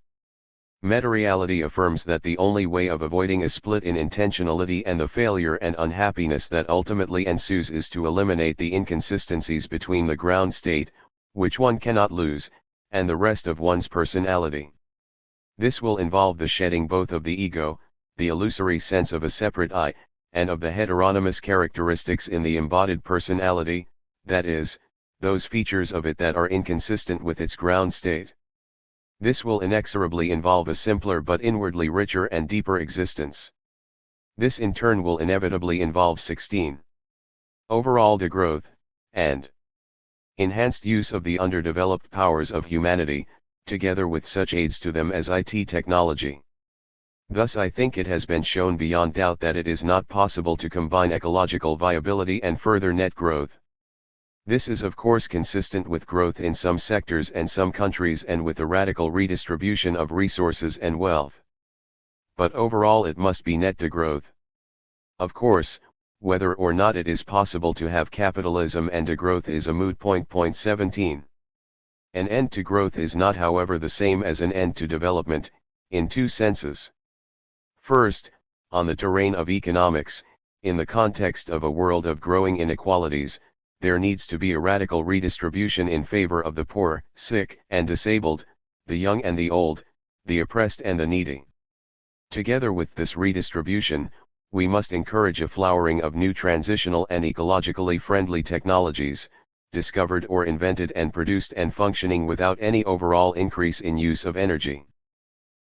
Metareality affirms that the only way of avoiding a split in intentionality and the failure and unhappiness that ultimately ensues is to eliminate the inconsistencies between the ground state, which one cannot lose, and the rest of one's personality. This will involve the shedding both of the ego, the illusory sense of a separate I, and of the heteronymous characteristics in the embodied personality, that is, those features of it that are inconsistent with its ground state. This will inexorably involve a simpler but inwardly richer and deeper existence. This in turn will inevitably involve 16. Overall degrowth, and enhanced use of the underdeveloped powers of humanity, together with such aids to them as IT technology. Thus I think it has been shown beyond doubt that it is not possible to combine ecological viability and further net growth. This is of course consistent with growth in some sectors and some countries and with a radical redistribution of resources and wealth. But overall it must be net degrowth. Of course, whether or not it is possible to have capitalism and degrowth is a moot point. 17. An end to growth is not however the same as an end to development, in two senses. First, on the terrain of economics, in the context of a world of growing inequalities, there needs to be a radical redistribution in favor of the poor, sick and disabled, the young and the old, the oppressed and the needy. Together with this redistribution, we must encourage a flowering of new transitional and ecologically friendly technologies, discovered or invented and produced and functioning without any overall increase in use of energy.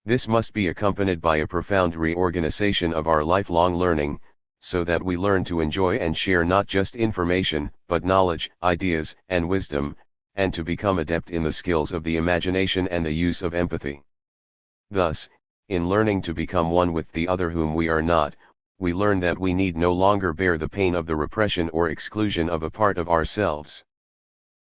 This must be accompanied by a profound reorganization of our lifelong learning, so that we learn to enjoy and share not just information, but knowledge, ideas, and wisdom, and to become adept in the skills of the imagination and the use of empathy. Thus, in learning to become one with the other whom we are not, we learn that we need no longer bear the pain of the repression or exclusion of a part of ourselves.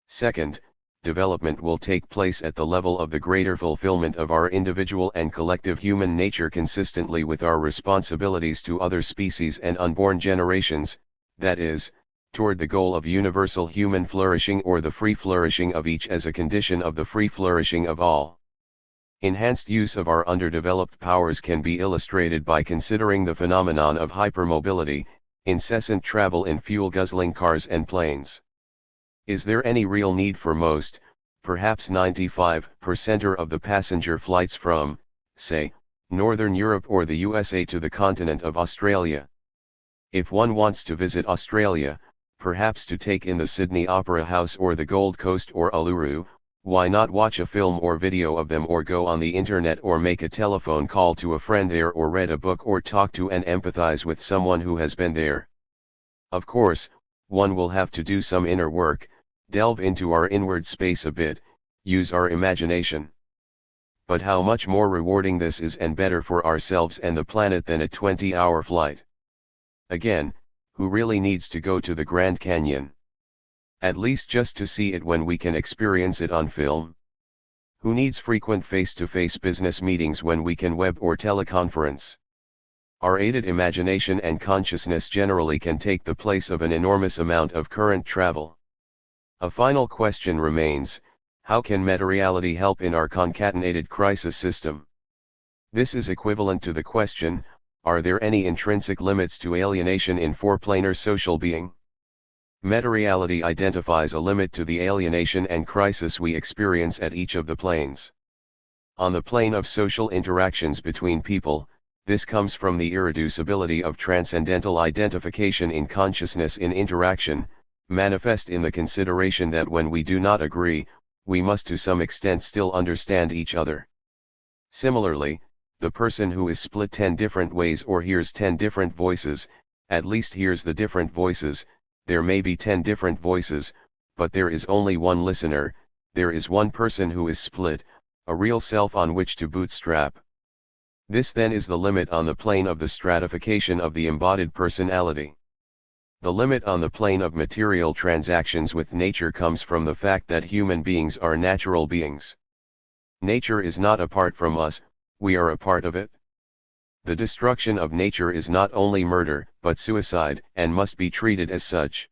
Second, development will take place at the level of the greater fulfillment of our individual and collective human nature consistently with our responsibilities to other species and unborn generations, that is, toward the goal of universal human flourishing or the free flourishing of each as a condition of the free flourishing of all. Enhanced use of our underdeveloped powers can be illustrated by considering the phenomenon of hypermobility, incessant travel in fuel-guzzling cars and planes. Is there any real need for most, perhaps 95% of the passenger flights from, say, Northern Europe or the USA to the continent of Australia? If one wants to visit Australia, perhaps to take in the Sydney Opera House or the Gold Coast or Uluru, Why not watch a film or video of them, or go on the internet, or make a telephone call to a friend there, or read a book, or talk to and empathize with someone who has been there? Of course, one will have to do some inner work, delve into our inward space a bit, use our imagination. But how much more rewarding this is, and better for ourselves and the planet, than a 20-hour flight. Again, who really needs to go to the Grand Canyon? At least just to see it when we can experience it on film? Who needs frequent face-to-face business meetings when we can web or teleconference? Our aided imagination and consciousness generally can take the place of an enormous amount of current travel. A final question remains: how can meta-reality help in our concatenated crisis system? This is equivalent to the question, are there any intrinsic limits to alienation in four-planar social being? Meta-reality identifies a limit to the alienation and crisis we experience at each of the planes. On the plane of social interactions between people, this comes from the irreducibility of transcendental identification in consciousness in interaction, manifest in the consideration that when we do not agree, we must to some extent still understand each other. Similarly, the person who is split 10 different ways or hears 10 different voices, at least hears the different voices. There may be 10 different voices, but there is only one listener. There is one person who is split, a real self on which to bootstrap. This then is the limit on the plane of the stratification of the embodied personality. The limit on the plane of material transactions with nature comes from the fact that human beings are natural beings. Nature is not apart from us, we are a part of it. The destruction of nature is not only murder, but suicide, and must be treated as such.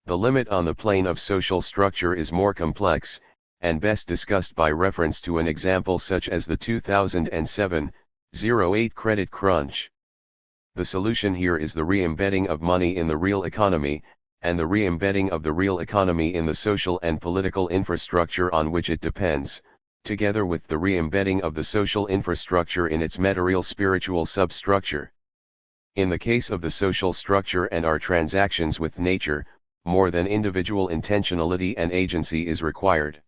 The limit on the plane of social structure is more complex, and best discussed by reference to an example such as the 2007-08 credit crunch. The solution here is the re-embedding of money in the real economy, and the re-embedding of the real economy in the social and political infrastructure on which it depends, together with the re-embedding of the social infrastructure in its material spiritual substructure. In the case of the social structure and our transactions with nature, more than individual intentionality and agency is required.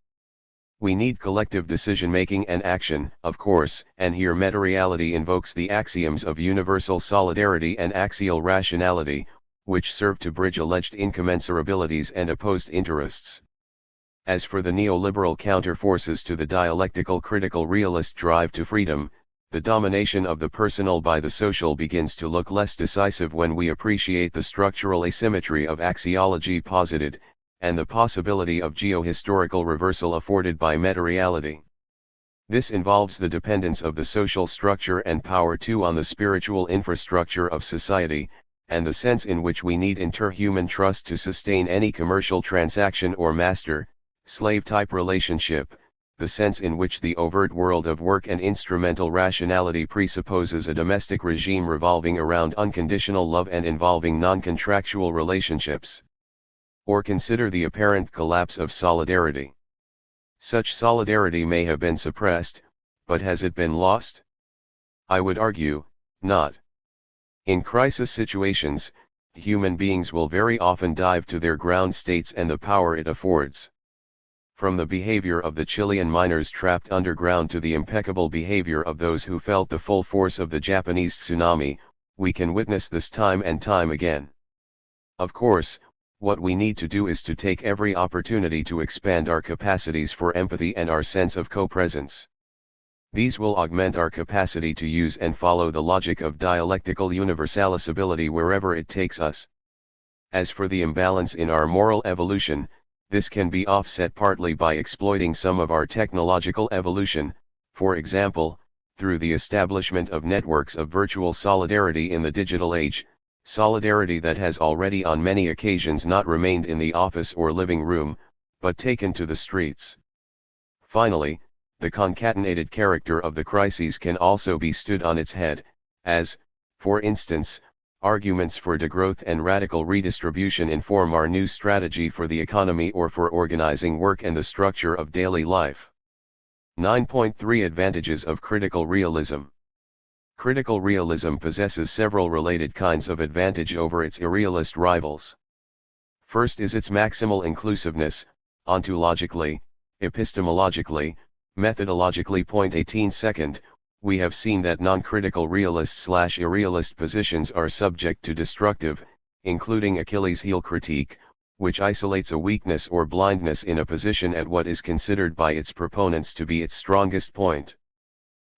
We need collective decision-making and action, of course, and here meta-reality invokes the axioms of universal solidarity and axial rationality, which serve to bridge alleged incommensurabilities and opposed interests. As for the neoliberal counterforces to the dialectical critical realist drive to freedom, the domination of the personal by the social begins to look less decisive when we appreciate the structural asymmetry of axiology posited, and the possibility of geohistorical reversal afforded by meta-reality. This involves the dependence of the social structure and power too on the spiritual infrastructure of society, and the sense in which we need interhuman trust to sustain any commercial transaction or master-slave-type relationship, the sense in which the overt world of work and instrumental rationality presupposes a domestic regime revolving around unconditional love and involving non-contractual relationships. Or consider the apparent collapse of solidarity. Such solidarity may have been suppressed, but has it been lost? I would argue, not. In crisis situations, human beings will very often dive to their ground states and the power it affords. From the behavior of the Chilean miners trapped underground to the impeccable behavior of those who felt the full force of the Japanese tsunami, we can witness this time and time again. Of course, what we need to do is to take every opportunity to expand our capacities for empathy and our sense of co-presence. These will augment our capacity to use and follow the logic of dialectical universalisability wherever it takes us. As for the imbalance in our moral evolution, this can be offset partly by exploiting some of our technological evolution, for example, through the establishment of networks of virtual solidarity in the digital age, solidarity that has already on many occasions not remained in the office or living room, but taken to the streets. Finally, the concatenated character of the crises can also be stood on its head, as, for instance, arguments for degrowth and radical redistribution inform our new strategy for the economy or for organizing work and the structure of daily life. 9.3 Advantages of critical realism. Critical realism possesses several related kinds of advantage over its irrealist rivals. First is its maximal inclusiveness. Ontologically, Epistemologically, methodologically. 18 Second, we have seen that non-critical realist/irrealist positions are subject to destructive, including Achilles' heel critique, which isolates a weakness or blindness in a position at what is considered by its proponents to be its strongest point.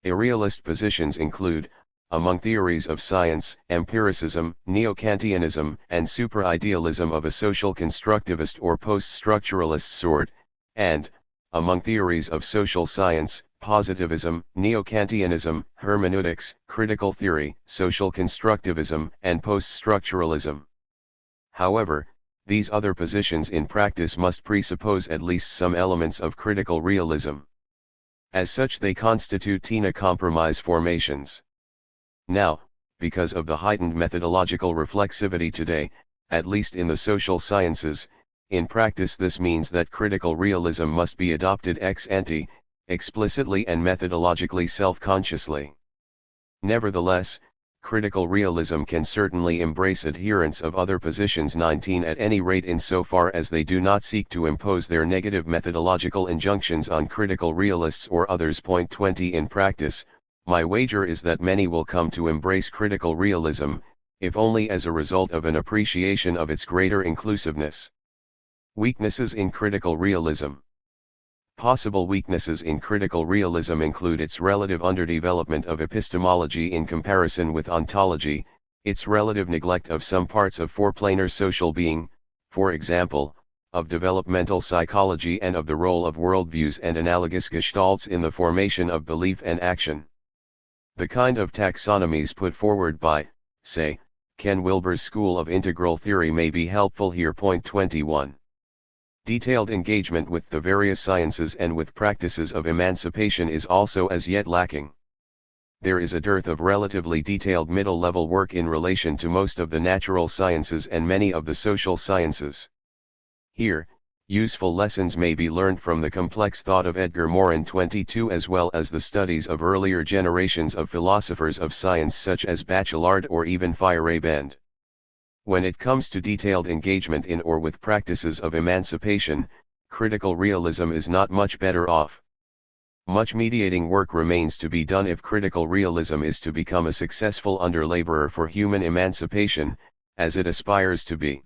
Irrealist positions include, among theories of science, empiricism, neo-Kantianism, and super-idealism of a social constructivist or post-structuralist sort, and, among theories of social science, positivism, neo-Kantianism, hermeneutics, critical theory, social constructivism, and post-structuralism. However, these other positions in practice must presuppose at least some elements of critical realism. As such, they constitute TINA compromise formations. Now, because of the heightened methodological reflexivity today, at least in the social sciences, in practice this means that critical realism must be adopted ex ante, explicitly and methodologically self-consciously. Nevertheless, critical realism can certainly embrace adherents of other positions 19 at any rate insofar as they do not seek to impose their negative methodological injunctions on critical realists or others. 20 In practice, my wager is that many will come to embrace critical realism, if only as a result of an appreciation of its greater inclusiveness. Weaknesses in critical realism. Possible weaknesses in critical realism include its relative underdevelopment of epistemology in comparison with ontology, its relative neglect of some parts of foreplanar social being, for example, of developmental psychology and of the role of worldviews and analogous gestalts in the formation of belief and action. The kind of taxonomies put forward by, say, Ken Wilber's School of Integral Theory may be helpful here. 21. Detailed engagement with the various sciences and with practices of emancipation is also as yet lacking. There is a dearth of relatively detailed middle-level work in relation to most of the natural sciences and many of the social sciences. Here, useful lessons may be learned from the complex thought of Edgar Morin 22 as well as the studies of earlier generations of philosophers of science such as Bachelard or even Feyerabend. When it comes to detailed engagement in or with practices of emancipation, critical realism is not much better off. Much mediating work remains to be done if critical realism is to become a successful underlaborer for human emancipation, as it aspires to be.